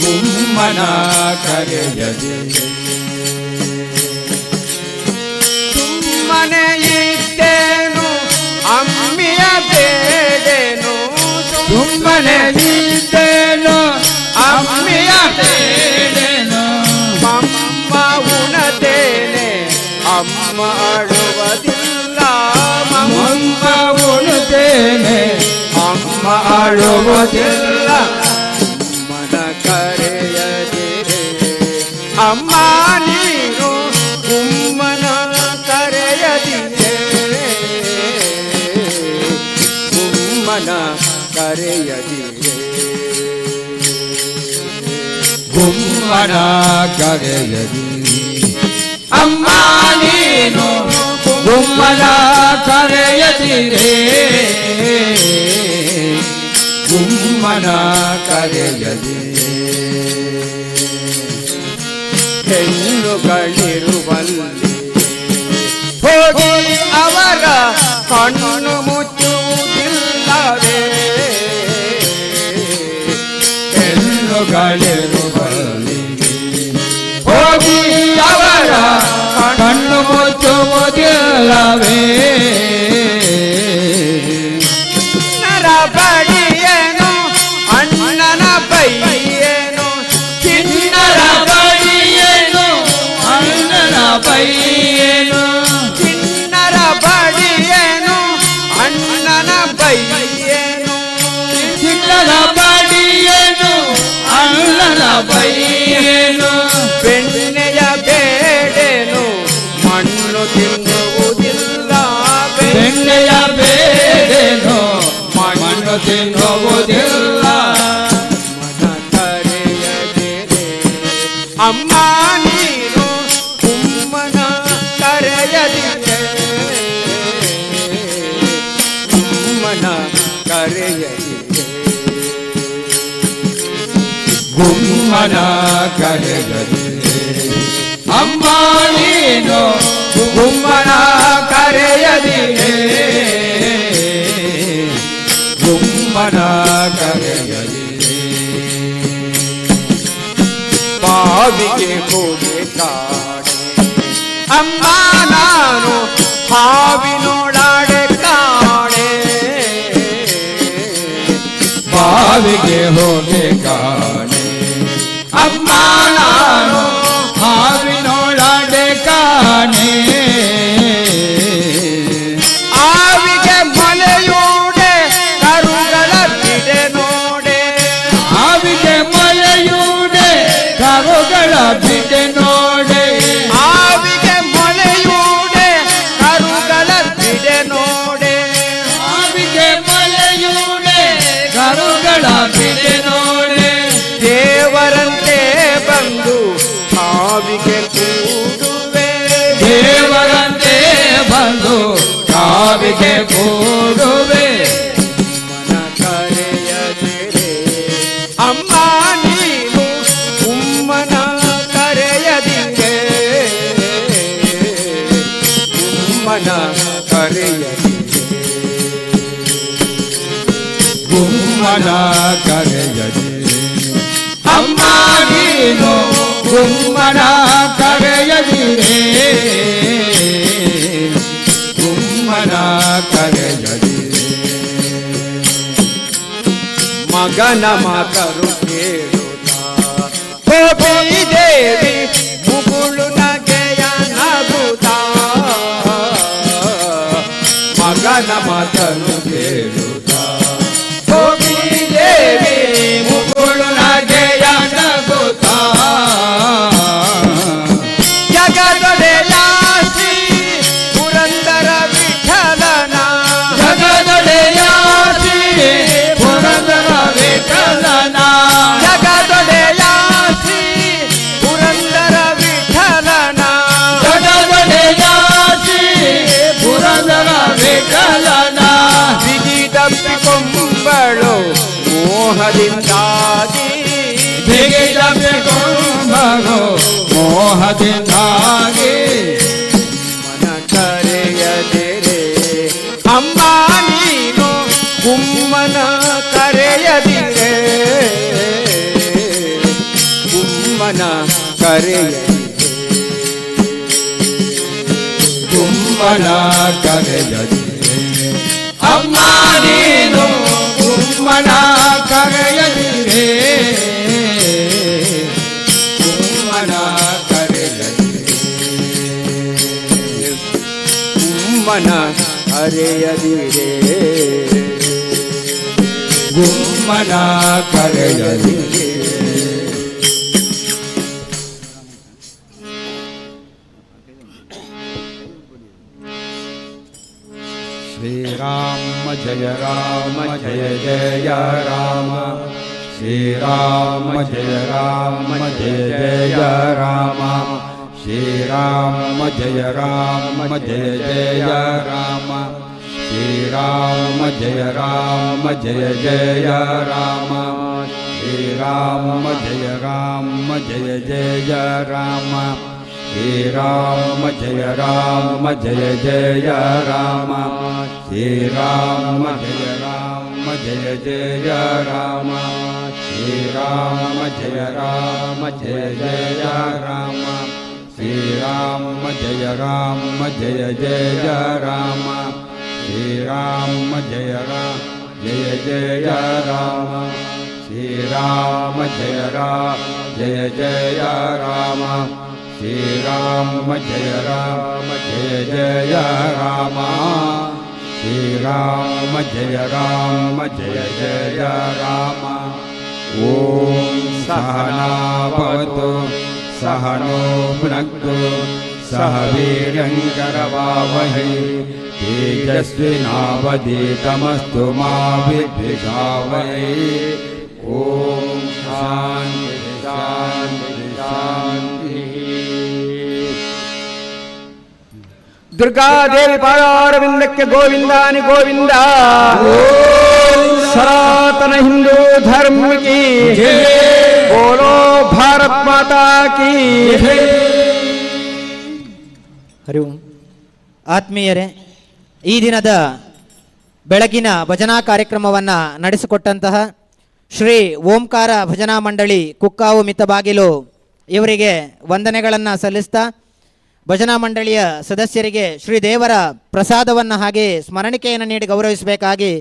ಗುಮ್ಮನ ಕರೆಯದಿರೆ ಸುಮ್ಮನೆ ಇದ್ದೇನು ಅಮ್ಮಿಯ ಬೇಡೇನು ಸುಮ್ಮನೆ ಇದ್ದೇನು ಅಮ್ಮಿಯ ಬೇಡೇನು ಅಮ್ಮ ಉಣತೇನೆ ಅಮ್ಮ ಅಳುವುದಿಲ್ಲ ಅಮ್ಮ ಉಣುತ್ತೇನೆ ಅಮ್ಮ ಅಳುವುದಿಲ್ಲ ಅಮ್ಮನ ಕರೆಯದಿರೆ ಅಮ್ಮ ನೀನು ಕುಮ್ಮನ ಕರೆಯದಿರೆ ಕುಮ್ಮನ ಕರೆಯದಿರೆ ಗುಮ್ಮನ ಕರೆಯದಿರೆ ಅಮ್ಮ ನೀನು ಗುಮ್ಮನ ಕರೆಯದಿರೆ ಗುಮ್ಮನ ಕರೆಯದಿರೆ ಹೆಣ್ಣುಗಳಿರುವಲ್ಲಿ ಹೋಗಿ ಅವರ ಕಣ್ಣು ಮುಚ್ಚುವುದಿಲ್ಲವೇ ಹೆಣ್ಣುಗಳಿರುವಲ್ಲಿ ಹೋಗಿ ಅವರ ಕಣ್ಣು ಮುಚ್ಚುವುದಿಲ್ಲವೇ ನರಬಡಿ ಗುಮ್ಮನ ಕರೆಯದಿರೆ ಅಮ್ಮ ನೀನು ಗುಮ್ಮನ ಕರೆಯದಿರೆ ಗುಮ್ಮನ ಕರೆಯದಿರೆ ಬಾವಿಗೆ ಹೋಗಿ ಕಾಣೆ ಅಮ್ಮ ನಾನು ಹಾವಿನೋಡಾಡೆ ಕಾಣೆ ಬಾವಿಗೆ ಹೋಗಿ ಕಾಣೆ ಅಮ್ಮ ನಾನು ಹಾವಿನೋಡಾಡೆ ಕಾಣೆ ಆವಿಗೆ ಮಲೆಯೂಡೆ ಕರುಗಳ ಬಿಡೆ ನೋಡೆ ಆವಿಗೆ ಮಲೆಯೂಡೆ ಕರುಗಳ ಬಿಡೆ ನೋಡೆ ಆವಿಗೆ ಮಲೆಯೂಡೆ ಕರುಗಳ ಬಿಡೆ ನೋಡೆ ಆವಿಗೆ ಮಲೆಯೂಡೆ ಕರುಗಳ ಬಿಡೆ ನೋಡೆ ದೇವರಂತೆ ಬಂದು ಹಾವಿಗೆ ಕೂಡುವೆ ದೇವರಂತೆ ಬಂದು ಕಾವಿಗೆ ಕೂಡುವೆ ಮನ ಕರೆಯದಿರೆ ಅಮ್ಮ ನೀನು ಉಮ್ಮನ ಕರೆಯದಿರೆ ಉಮ್ಮನ ಕರೆಯದಿರೆ ಗುಮ್ಮನ ಕರೆಯದಿರೆ ಅಮ್ಮ ನೀನು ಗುಮ್ಮನ ಕರೆಯದಿರೆ ಗುಮ್ಮನ ಕರೆಯದಿರೆ ಮಗನ ಮಾತರು ಕೇಳುತ್ತಾ ಗೋಪಿ ದೇವಿ ಮುಗುಳು ನಗೆಯ ನಗುತ್ತಾ ಮಗನ ಮಾತನ್ನು ಕೇಳುತ್ತಾ ಗೋಪಿ ದೇವಿ ಮುಗುಳು ನಗೆಯ ನಗುತ್ತಾ ಜಗದೊಡೆಯ ಶ್ರೀ ಪುರಂದರ ವಿಠಲನ ಜಗದೊಡೆಯ ಶ್ರೀ ಪುರಂದರ ವಿಠಲನ ಜಗದೊಡೆಯ ಶ್ರೀ ಪುರಂದರ ವಿಠಲನ ಜಗದೊಡೆಯ ಶ್ರೀ ಪುರಂದರ ವಿಠಲನ ಬಿಗಿದಪ್ಪಿಕೊಂಬಳು ಮೋಹದಿಂದಾಗಿ ಬಿಗಿದಪ್ಪಿಕೊಂಬಳು ಮೋಹದಿಂದಾಗಿ ಮನ ಕರೆಯದಿರೆ ಅಮ್ಮ ನೀನು ಗುಮ್ಮನ ಕರೆಯದಿರೆ ಗುಮ್ಮನ ಕರೆಯದಿರೆ ಗುಮ್ಮನ ಕರೆಯದಿರೆ ಅಮ್ಮ ನೀನು ಗುಮ್ಮನ ಕರೆಯದಿರೆ ಗುಮ್ಮನ ಕರೆಯದಿರೆ ಗುಮ್ಮನ ಕರೆಯದಿರೆ ಗುಮ್ಮನ ಕರೆಯದಿರೆ ಶ್ರೀರಾಮ ಜಯ ರಾಮ ಜಯ ಜಯ ರಾಮ ಶ್ರೀರಾಮ ಜಯ ರಾಮ ಜಯ ಜಯ ರಾಮ ಶ್ರೀರಾಮ ಜಯ ರಾಮ ಜಯ ಜಯ ರಾಮ ಶ್ರೀರಾಮ ಜಯ ರಾಮ ಜಯ ಜಯ ರಾಮ ಶ್ರೀರಾಮ ಜಯ ರಾಮ ಜಯ ಜಯ ರಾಮ ಶ್ರೀರಾಮ ಜಯ ರಾಮ ಜಯ ಜಯ ರಾಮ ಶ್ರೀರಾಮ ಜಯ ರಾಮ ಜಯ ಜಯ ರಾಮ ಶ್ರೀರಾಮ ಜಯ ರಾಮ ಜಯ ಜಯ ರಾಮ ಶ್ರೀರಾಮ ಜಯ ರಾಮ ಜಯ ಜಯ ರಾಮ ಶ್ರೀರಾಮ ಜಯ ರಾಮ ಜಯ ಜಯ ರಾಮ ಶ್ರೀರಾಮ ಜಯ ರಾಮ ಜಯ ಜಯ ರಾಮ ಶ್ರೀರಾಮ ಜಯ ರಾಮ ಜಯ ಜಯ ರಾಮ ಶ್ರೀರಾಮ ಜಯ ರಾಮ ಜಯ ಜಯ ರಾಮ ಓಂ ಸಹನಾಭವತು सहनो भुनक्तु सह वीर्यङ्करवावहै तेजस्विनावधीतमस्तु मा विद्विषावहै ॐ शान्ति शान्ति शान्तिः ದುರ್ಗಾದೇವಿ ಪಾದಾರವಿಂದಕ್ಕೆ ಗೋವಿಂದಾನಿ ಗೋವಿಂದ ಸನಾತನ ಹಿಂದೂ ಧರ್ಮ ಕಿ ಬೋಲೋ ಭಾರತ್ ಮಾತಾ ಕೀ ಹರಿ ಓಂ. ಆತ್ಮೀಯರೇ, ಈ ದಿನದ ಬೆಳಗಿನ ಭಜನಾ ಕಾರ್ಯಕ್ರಮವನ್ನು ನಡೆಸಿಕೊಟ್ಟಂತಹ ಶ್ರೀ ಓಂಕಾರ ಭಜನಾ ಮಂಡಳಿ ಕುಕ್ಕಾವು ಮಿತ್ತಬಾಗಿಲು ಇವರಿಗೆ ವಂದನೆಗಳನ್ನು ಸಲ್ಲಿಸ್ತಾ, ಭಜನಾ ಮಂಡಳಿಯ ಸದಸ್ಯರಿಗೆ ಶ್ರೀ ದೇವರ ಪ್ರಸಾದವನ್ನು ಹಾಗೆ ಸ್ಮರಣಿಕೆಯನ್ನು ನೀಡಿ ಗೌರವಿಸಬೇಕಾಗಿ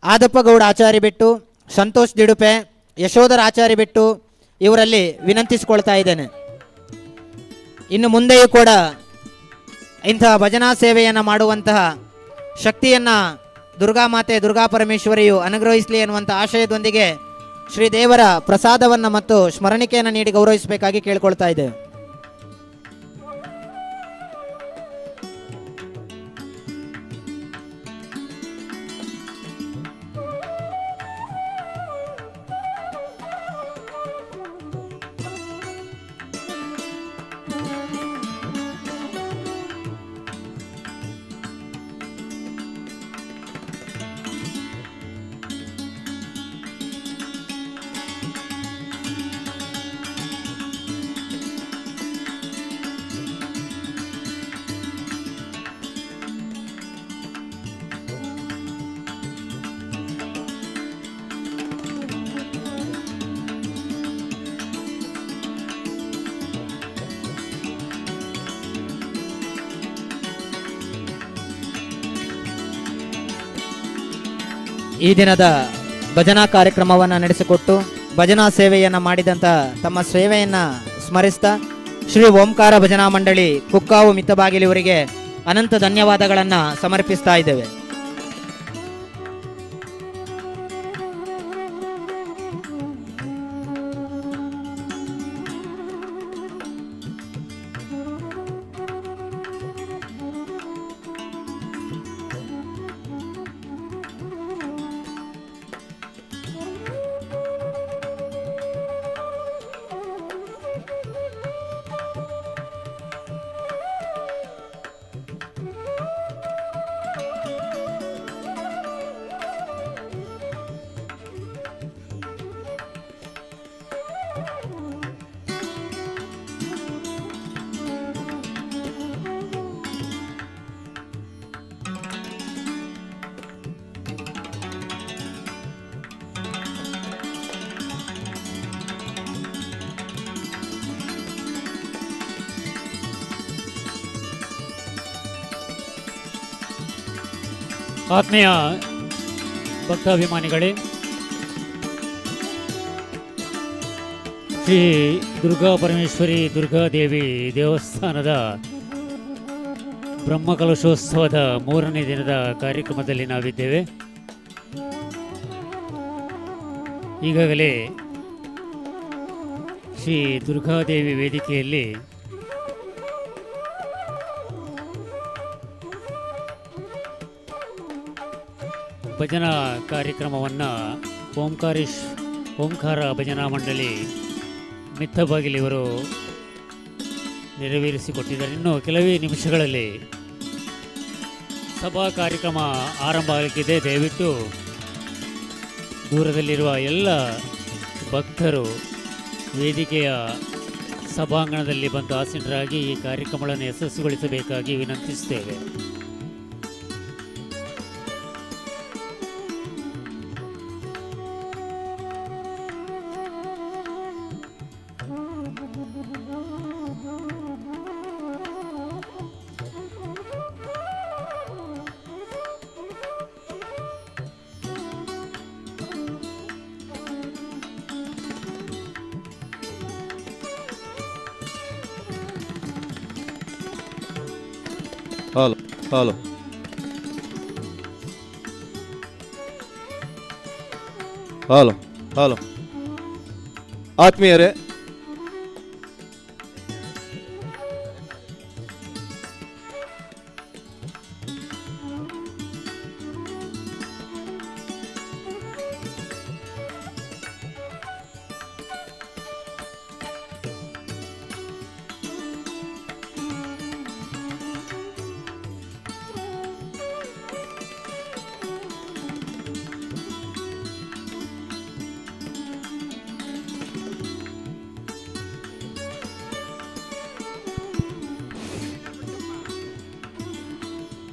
ಆದಪ್ಪಗೌಡ ಆಚಾರಿ ಬಿಟ್ಟು, ಸಂತೋಷ್ ದಿಡುಪೆ, ಯಶೋಧರ ಆಚಾರಿ ಬಿಟ್ಟು ಇವರಲ್ಲಿ ವಿನಂತಿಸಿಕೊಳ್ತಾ ಇದ್ದೇನೆ. ಇನ್ನು ಮುಂದೆಯೂ ಕೂಡ ಇಂತಹ ಭಜನಾ ಸೇವೆಯನ್ನು ಮಾಡುವಂತಹ ಶಕ್ತಿಯನ್ನು ದುರ್ಗಾಮಾತೆ ದುರ್ಗಾ ಪರಮೇಶ್ವರಿಯು ಅನುಗ್ರಹಿಸಲಿ ಎನ್ನುವಂಥ ಆಶಯದೊಂದಿಗೆ ಶ್ರೀ ದೇವರ ಪ್ರಸಾದವನ್ನು ಮತ್ತು ಸ್ಮರಣಿಕೆಯನ್ನು ನೀಡಿ ಗೌರವಿಸಬೇಕಾಗಿ ಕೇಳ್ಕೊಳ್ತಾ ಇದ್ದೇವೆ. ಈ ದಿನದ ಭಜನಾ ಕಾರ್ಯಕ್ರಮವನ್ನು ನಡೆಸಿಕೊಟ್ಟು ಭಜನಾ ಸೇವೆಯನ್ನು ಮಾಡಿದಂಥ ತಮ್ಮ ಸೇವೆಯನ್ನು ಸ್ಮರಿಸ್ತಾ ಶ್ರೀ ಓಂಕಾರ ಭಜನಾ ಮಂಡಳಿ ಕುಕ್ಕಾವು ಮಿತ್ತಬಾಗಿಲು ಇವರಿಗೆ ಅನಂತ ಧನ್ಯವಾದಗಳನ್ನು ಸಮರ್ಪಿಸ್ತಾ ಇದ್ದೇವೆ. ಆತ್ಮೀಯ ಭಕ್ತಾಭಿಮಾನಿಗಳೇ, ಶ್ರೀ ದುರ್ಗಾ ಪರಮೇಶ್ವರಿ ದುರ್ಗಾದೇವಿ ದೇವಸ್ಥಾನದ ಬ್ರಹ್ಮಕಲಶೋತ್ಸವದ 3ನೇ ದಿನದ ಕಾರ್ಯಕ್ರಮದಲ್ಲಿ ನಾವಿದ್ದೇವೆ. ಈಗಾಗಲೇ ಶ್ರೀ ದುರ್ಗಾದೇವಿ ವೇದಿಕೆಯಲ್ಲಿ ಭಜನಾ ಕಾರ್ಯಕ್ರಮವನ್ನು ಓಂಕಾರ ಭಜನಾ ಮಂಡಳಿ ಮಿತ್ತಬಾಗಿಲಿವರು ನೆರವೇರಿಸಿಕೊಟ್ಟಿದ್ದಾರೆ. ಇನ್ನು ಕೆಲವೇ ನಿಮಿಷಗಳಲ್ಲಿ ಸಭಾ ಕಾರ್ಯಕ್ರಮ ಆರಂಭ ಆಗಲಿಕ್ಕಿದೆ. ದಯವಿಟ್ಟು ದೂರದಲ್ಲಿರುವ ಎಲ್ಲ ಭಕ್ತರು ವೇದಿಕೆಯ ಸಭಾಂಗಣದಲ್ಲಿ ಬಂದು ಆಸೀನರಾಗಿ ಈ ಕಾರ್ಯಕ್ರಮಗಳನ್ನು ಯಶಸ್ವಿಗೊಳಿಸಬೇಕಾಗಿ ವಿನಂತಿಸುತ್ತೇವೆ. ಹಲೋ ಹಲೋ ಹಲೋ ಹಲೋ ಆತ್ಮೀಯರೇ,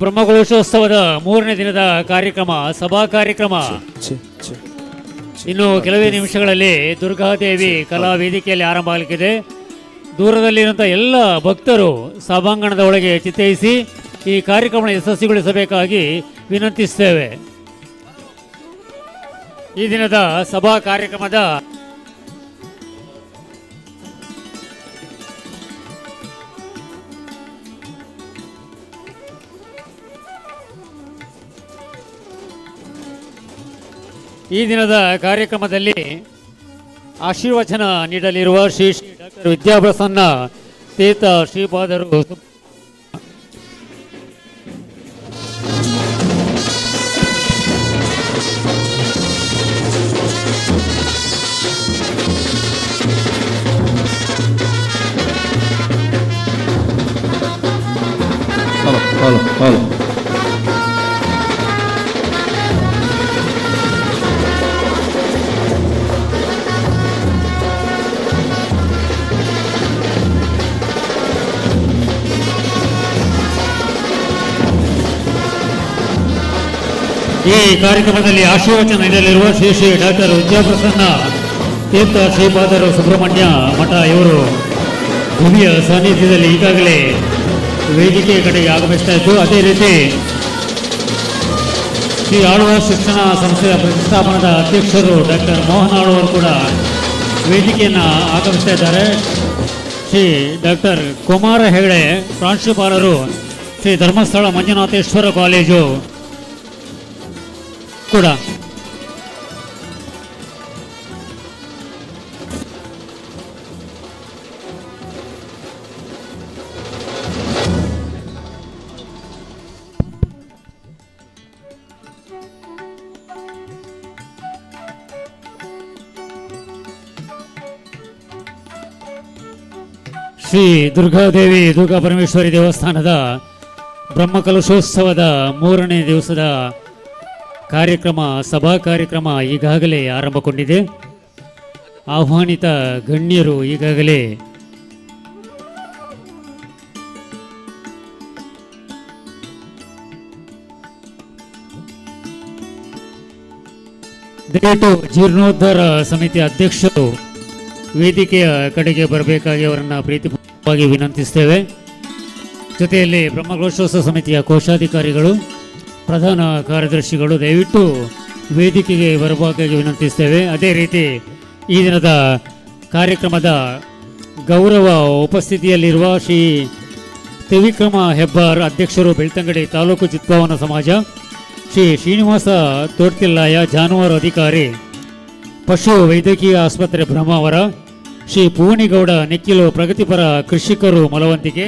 ಬ್ರಹ್ಮಕಲಶೋತ್ಸವದ 3ನೇ ದಿನದ ಕಾರ್ಯಕ್ರಮ, ಸಭಾ ಕಾರ್ಯಕ್ರಮ. ಇನ್ನು ಕೆಲವೇ ನಿಮಿಷಗಳಲ್ಲಿ ದುರ್ಗಾದೇವಿ ಕಲಾ ವೇದಿಕೆಯಲ್ಲಿ ಆರಂಭ ಆಗಲಿಕ್ಕಿದೆ. ದೂರದಲ್ಲಿರುವಂಥ ಎಲ್ಲ ಭಕ್ತರು ಸಭಾಂಗಣದ ಒಳಗೆ ಚಿತ್ತೈಸಿ ಈ ಕಾರ್ಯಕ್ರಮ ಯಶಸ್ವಿಗೊಳಿಸಬೇಕಾಗಿ ವಿನಂತಿಸ್ತೇವೆ. ಈ ದಿನದ ಸಭಾ ಕಾರ್ಯಕ್ರಮದ ಕಾರ್ಯಕ್ರಮದಲ್ಲಿ ಆಶೀರ್ವಚನ ನೀಡಲಿರುವ ಶ್ರೀ ಡಾಕ್ಟರ್ ವಿದ್ಯಾಪ್ರಸನ್ನ ತೀರ್ಥ ಶ್ರೀಪಾದರು ಹಲೋ ಹಲೋ. ಈ ಕಾರ್ಯಕ್ರಮದಲ್ಲಿ ಆಶೀರ್ವಚನ ನೀಡಲಿರುವ ಶ್ರೀ ಶ್ರೀ ಡಾಕ್ಟರ್ ವಿದ್ಯಾಪ್ರಸನ್ನ ತೀರ್ಥ ಶ್ರೀಪಾದರು ಸುಬ್ರಹ್ಮಣ್ಯ ಮಠ ಇವರು ಭೂಮಿಯ ಸಾನ್ನಿಧ್ಯದಲ್ಲಿ ಈಗಾಗಲೇ ವೇದಿಕೆ ಕಡೆಗೆ ಆಗಮಿಸ್ತಾ ಇತ್ತು. ಅದೇ ರೀತಿ ಶ್ರೀ ಆಳ್ವಾಸ್ ಶಿಕ್ಷಣ ಸಂಸ್ಥೆಯ ಪ್ರತಿಷ್ಠಾಪನದ ಅಧ್ಯಕ್ಷರು ಡಾಕ್ಟರ್ ಮೋಹನ್ ಆಳ್ವಾರ್ ಕೂಡ ವೇದಿಕೆಯನ್ನು ಆಗಮಿಸ್ತಾ ಇದ್ದಾರೆ. ಶ್ರೀ ಡಾಕ್ಟರ್ ಕುಮಾರ ಹೆಗಡೆ ಪ್ರಾಂಶುಪಾಲರು ಶ್ರೀ ಧರ್ಮಸ್ಥಳ ಮಂಜುನಾಥೇಶ್ವರ ಕಾಲೇಜು ಕೂಡ ಶ್ರೀ ದುರ್ಗಾದೇವಿ ದುರ್ಗಾ ಪರಮೇಶ್ವರಿ ದೇವಸ್ಥಾನದ ಬ್ರಹ್ಮಕಲಶೋತ್ಸವದ 3ನೇ ದಿವಸದ ಕಾರ್ಯಕ್ರಮ, ಸಭಾ ಕಾರ್ಯಕ್ರಮ ಈಗಾಗಲೇ ಆರಂಭಗೊಂಡಿದೆ. ಆಹ್ವಾನಿತ ಗಣ್ಯರು ಈಗಾಗಲೇ ದಯವಿಟ್ಟು ಜೀರ್ಣೋದ್ಧಾರ ಸಮಿತಿ ಅಧ್ಯಕ್ಷರು ವೇದಿಕೆಯ ಕಡೆಗೆ ಬರಬೇಕಾಗಿ ಅವರನ್ನು ಪ್ರೀತಿಪೂರ್ವಕವಾಗಿ ವಿನಂತಿಸ್ತೇವೆ. ಜೊತೆಯಲ್ಲಿ ಬ್ರಹ್ಮಕಲಶೋತ್ಸವ ಸಮಿತಿಯ ಕೋಶಾಧಿಕಾರಿಗಳು, ಪ್ರಧಾನ ಕಾರ್ಯದರ್ಶಿಗಳು ದಯವಿಟ್ಟು ವೇದಿಕೆಗೆ ಬರಬೇಕಾಗಿ ವಿನಂತಿಸ್ತೇವೆ. ಅದೇ ರೀತಿ ಈ ದಿನದ ಕಾರ್ಯಕ್ರಮದ ಗೌರವ ಉಪಸ್ಥಿತಿಯಲ್ಲಿರುವ ಶ್ರೀ ತ್ರಿವಿಕ್ರಮ ಹೆಬ್ಬಾರ್ ಅಧ್ಯಕ್ಷರು, ಬೆಳ್ತಂಗಡಿ ತಾಲೂಕು ಚಿತ್ಪಾವನ ಸಮಾಜ, ಶ್ರೀ ಶ್ರೀನಿವಾಸ ತೋಡ್ತಿಲ್ಲಾಯ ಜಾನುವಾರು ಅಧಿಕಾರಿ, ಪಶು ವೈದ್ಯಕೀಯ ಆಸ್ಪತ್ರೆ ಬ್ರಹ್ಮಾವರ, ಶ್ರೀ ಪೂವಣಿಗೌಡ ನೆಕ್ಕಿಲು ಪ್ರಗತಿಪರ ಕೃಷಿಕರು ಮಲವಂತಿಗೆ,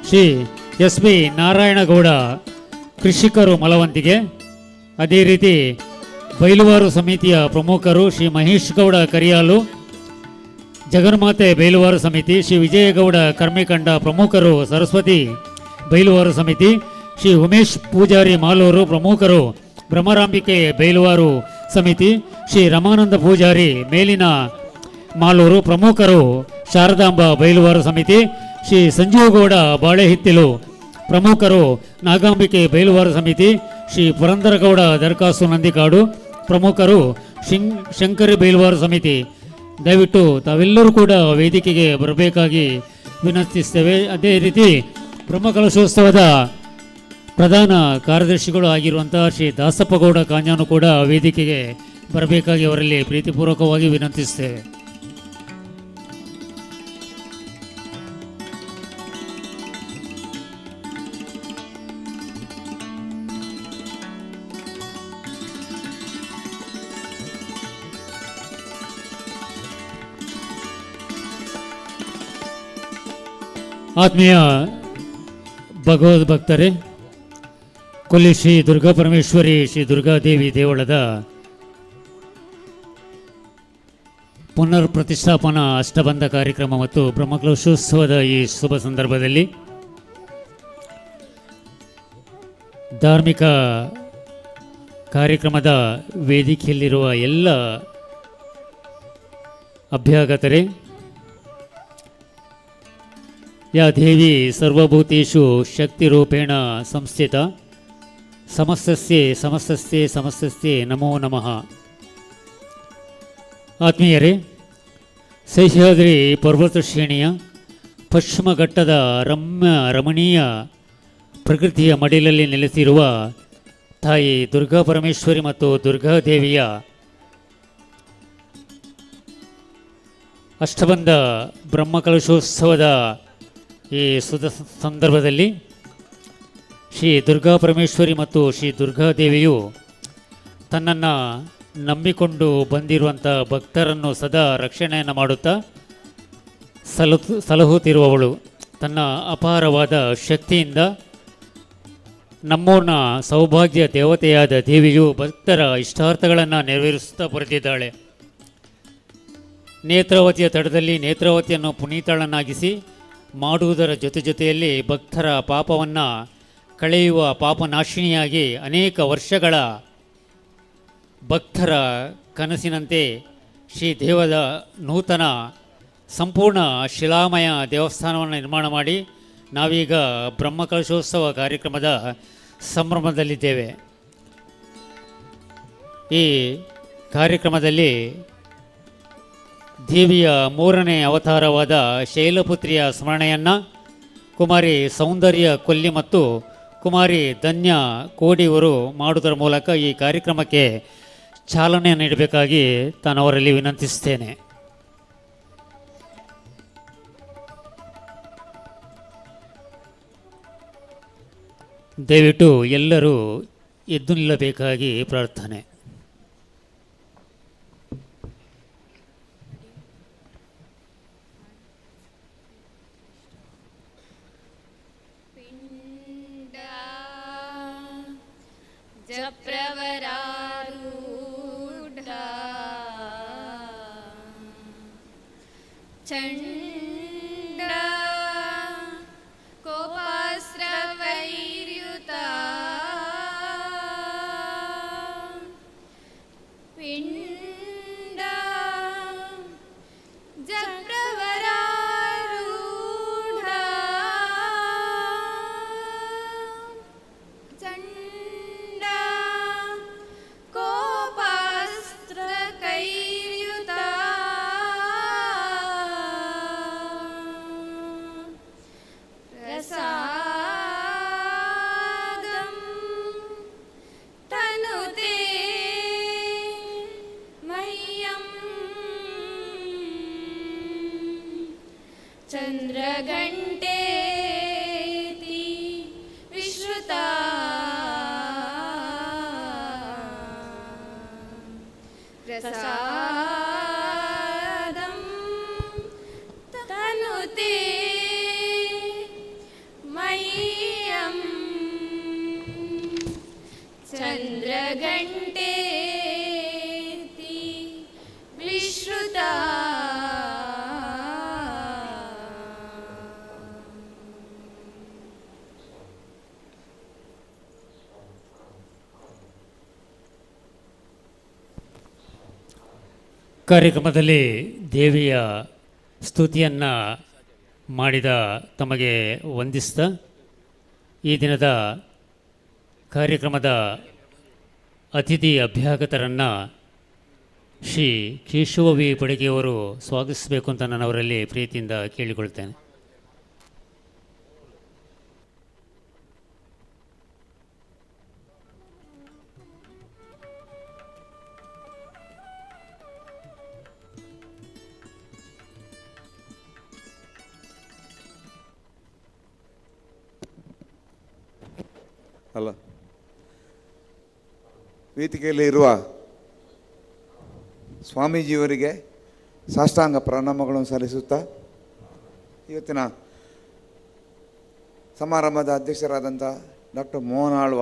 ಶ್ರೀ ಎಸ್ ಬಿ ನಾರಾಯಣಗೌಡ ಕೃಷಿಕರು ಮಲವಂತಿಗೆ, ಅದೇ ರೀತಿ ಬೈಲುವಾರು ಸಮಿತಿಯ ಪ್ರಮುಖರು ಶ್ರೀ ಮಹೇಶ್ ಗೌಡ ಕರಿಯಾಲು, ಜಗನ್ಮಾತೆ ಬೈಲುವಾರು ಸಮಿತಿ, ಶ್ರೀ ವಿಜಯಗೌಡ ಕರ್ಮಿಕಂಡ ಪ್ರಮುಖರು ಸರಸ್ವತಿ ಬೈಲುವಾರು ಸಮಿತಿ, ಶ್ರೀ ಉಮೇಶ್ ಪೂಜಾರಿ ಮಾಲೂರು ಪ್ರಮುಖರು ಬ್ರಹ್ಮರಾಂಬಿಕೆ ಬೈಲುವಾರು ಸಮಿತಿ, ಶ್ರೀ ರಮಾನಂದ ಪೂಜಾರಿ ಮೇಲಿನ ಮಾಲೂರು ಪ್ರಮುಖರು ಶಾರದಾಂಬ ಬೈಲುವಾರು ಸಮಿತಿ, ಶ್ರೀ ಸಂಜೀವಗೌಡ ಬಾಳೆಹಿತ್ತಿಲು ಪ್ರಮುಖರು ನಾಗಾಂಬಿಕೆ ಬೈಲುವಾರು ಸಮಿತಿ, ಶ್ರೀ ಪುರಂದರಗೌಡ ದರ್ಕಾಸು ನಂದಿಕಾಡು ಪ್ರಮುಖರು ಶಂಕರಿ ಬೈಲುವಾರು ಸಮಿತಿ. ದಯವಿಟ್ಟು ತಾವೆಲ್ಲರೂ ಕೂಡ ವೇದಿಕೆಗೆ ಬರಬೇಕಾಗಿ ವಿನಂತಿಸ್ತೇವೆ. ಅದೇ ರೀತಿ ಬ್ರಹ್ಮಕಲಶೋತ್ಸವದ ಪ್ರಧಾನ ಕಾರ್ಯದರ್ಶಿಗಳು ಆಗಿರುವಂತಹ ಶ್ರೀ ದಾಸಪ್ಪಗೌಡ ಕಾಂಜಾನು ಕೂಡ ವೇದಿಕೆಗೆ ಬರಬೇಕಾಗಿ ಅವರಲ್ಲಿ ಪ್ರೀತಿಪೂರ್ವಕವಾಗಿ ವಿನಂತಿಸ್ತೇವೆ. ಆತ್ಮೀಯ ಭಗವದ್ ಭಕ್ತರೇ, ಕೊಲ್ಲಿ ಶ್ರೀ ದುರ್ಗಾ ಪರಮೇಶ್ವರಿ ಶ್ರೀ ದುರ್ಗಾದೇವಿ ದೇವಳದ ಪುನರ್ ಪ್ರತಿಷ್ಠಾಪನಾ ಅಷ್ಟಬಂಧ ಕಾರ್ಯಕ್ರಮ ಮತ್ತು ಬ್ರಹ್ಮಕಲಶೋತ್ಸವದ ಈ ಶುಭ ಸಂದರ್ಭದಲ್ಲಿ ಧಾರ್ಮಿಕ ಕಾರ್ಯಕ್ರಮದ ವೇದಿಕೆಯಲ್ಲಿರುವ ಎಲ್ಲ ಅಭ್ಯಾಗತರೇ, ಯಾ ದೇವಿ ಸರ್ವಭೂತೇಷು ಶಕ್ತಿರೂಪೇಣ ಸಂಸ್ಥಿತ ಸಮಸ್ತಸ್ಯೆ ನಮೋ ನಮಃ. ಆತ್ಮೀಯರೇ, ಸಹ್ಯಾದ್ರಿ ಪರ್ವತ ಶ್ರೇಣಿಯ ಪಶ್ಚಿಮ ಘಟ್ಟದ ರಮಣೀಯ ಪ್ರಕೃತಿಯ ಮಡಿಲಲ್ಲಿ ನೆಲೆಸಿರುವ ತಾಯಿ ದುರ್ಗಾ ಪರಮೇಶ್ವರಿ ಮತ್ತು ದುರ್ಗಾದೇವಿಯ ಅಷ್ಟಬಂಧ ಬ್ರಹ್ಮಕಲಶೋತ್ಸವದ ಈ ಸಂದರ್ಭದಲ್ಲಿ ಶ್ರೀ ದುರ್ಗಾ ಪರಮೇಶ್ವರಿ ಮತ್ತು ಶ್ರೀ ದುರ್ಗಾದೇವಿಯು ತನ್ನನ್ನು ನಂಬಿಕೊಂಡು ಬಂದಿರುವಂಥ ಭಕ್ತರನ್ನು ಸದಾ ರಕ್ಷಣೆಯನ್ನು ಮಾಡುತ್ತಾ ಸಲಹುತ್ತಿರುವವಳು. ತನ್ನ ಅಪಾರವಾದ ಶಕ್ತಿಯಿಂದ ನಮ್ಮೂರಿನ ಸೌಭಾಗ್ಯ ದೇವತೆಯಾದ ದೇವಿಯು ಭಕ್ತರ ಇಷ್ಟಾರ್ಥಗಳನ್ನು ನೆರವೇರಿಸುತ್ತಾ ಬರೆದಿದ್ದಾಳೆ. ನೇತ್ರಾವತಿಯ ತಟದಲ್ಲಿ ನೇತ್ರಾವತಿಯನ್ನು ಪುನೀತಳನ್ನಾಗಿಸಿ ಮಾಡುವುದರ ಜೊತೆಯಲ್ಲಿ ಭಕ್ತರ ಪಾಪವನ್ನು ಕಳೆಯುವ ಪಾಪನಾಶಿನಿಯಾಗಿ ಅನೇಕ ವರ್ಷಗಳ ಭಕ್ತರ ಕನಸಿನಂತೆ ಶ್ರೀ ದೇವದ ನೂತನ ಸಂಪೂರ್ಣ ಶಿಲಾಮಯ ದೇವಸ್ಥಾನವನ್ನು ನಿರ್ಮಾಣ ಮಾಡಿ ನಾವೀಗ ಬ್ರಹ್ಮಕಲಶೋತ್ಸವ ಕಾರ್ಯಕ್ರಮದ ಸಂಭ್ರಮದಲ್ಲಿದ್ದೇವೆ. ಈ ಕಾರ್ಯಕ್ರಮದಲ್ಲಿ ದೇವಿಯ ಮೂರನೇ ಅವತಾರವಾದ ಶೈಲಪುತ್ರಿಯ ಸ್ಮರಣೆಯನ್ನು ಕುಮಾರಿ ಸೌಂದರ್ಯ ಕೊಲ್ಲಿ ಮತ್ತು ಕುಮಾರಿ ಧನ್ಯ ಕೋಡಿಯವರು ಮಾಡುವುದರ ಮೂಲಕ ಈ ಕಾರ್ಯಕ್ರಮಕ್ಕೆ ಚಾಲನೆ ನೀಡಬೇಕಾಗಿ ನಾನು ಅವರಲ್ಲಿ ವಿನಂತಿಸುತ್ತೇನೆ. ದಯವಿಟ್ಟು ಎಲ್ಲರೂ ಎದ್ದು ನಿಲ್ಲಬೇಕಾಗಿ ಪ್ರಾರ್ಥನೆ. ಜಪ್ರವರಾರೂಢ ಚಂಡ ಕೋಪಾಸ್ತ್ರವೈರ್ಯುತ ಪಿಂಡ ಜಪ್ರವರಾರೂಢ ಚಂಡ ಕೋಪಾಸ್ತ್ರಕೈರ್ಯುತ ಪ್ರಸಾದಂ ತನುತೆ ಮಹ್ಯಂ ಚಂದ್ರಘಂಟೇತಿ ವಿಶ್ರುತಾ ಪ್ರಸಾದಂ ತನುತೆ ಮಹ್ಯಂ ಚಂದ್ರಘಂಟೇತಿ ವಿಶ್ರುತಾ. ಕಾರ್ಯಕ್ರಮದಲ್ಲಿ ದೇವಿಯ ಸ್ತುತಿಯನ್ನು ಮಾಡಿದ ತಮಗೆ ವಂದಿಸ್ತಾ ಈ ದಿನದ ಕಾರ್ಯಕ್ರಮದ ಅತಿಥಿ ಅಭ್ಯಾಗತರನ್ನು ಶ್ರೀ ಕೇಶವ ವಿ ಪಡಿಗೆಯವರು ಸ್ವಾಗತಿಸಬೇಕು ಅಂತ ನಾನು ಅವರಲ್ಲಿ ಪ್ರೀತಿಯಿಂದ ಕೇಳಿಕೊಳ್ತೇನೆ. ಅಲ್ಲ, ವೇದಿಕೆಯಲ್ಲಿ ಇರುವ ಸ್ವಾಮೀಜಿಯವರಿಗೆ ಸಾಷ್ಟಾಂಗ ಪ್ರಣಾಮಗಳನ್ನು ಸಲ್ಲಿಸುತ್ತಾ ಇವತ್ತಿನ ಸಮಾರಂಭದ ಅಧ್ಯಕ್ಷರಾದಂಥ ಡಾಕ್ಟರ್ ಮೋಹನ್ ಆಳ್ವ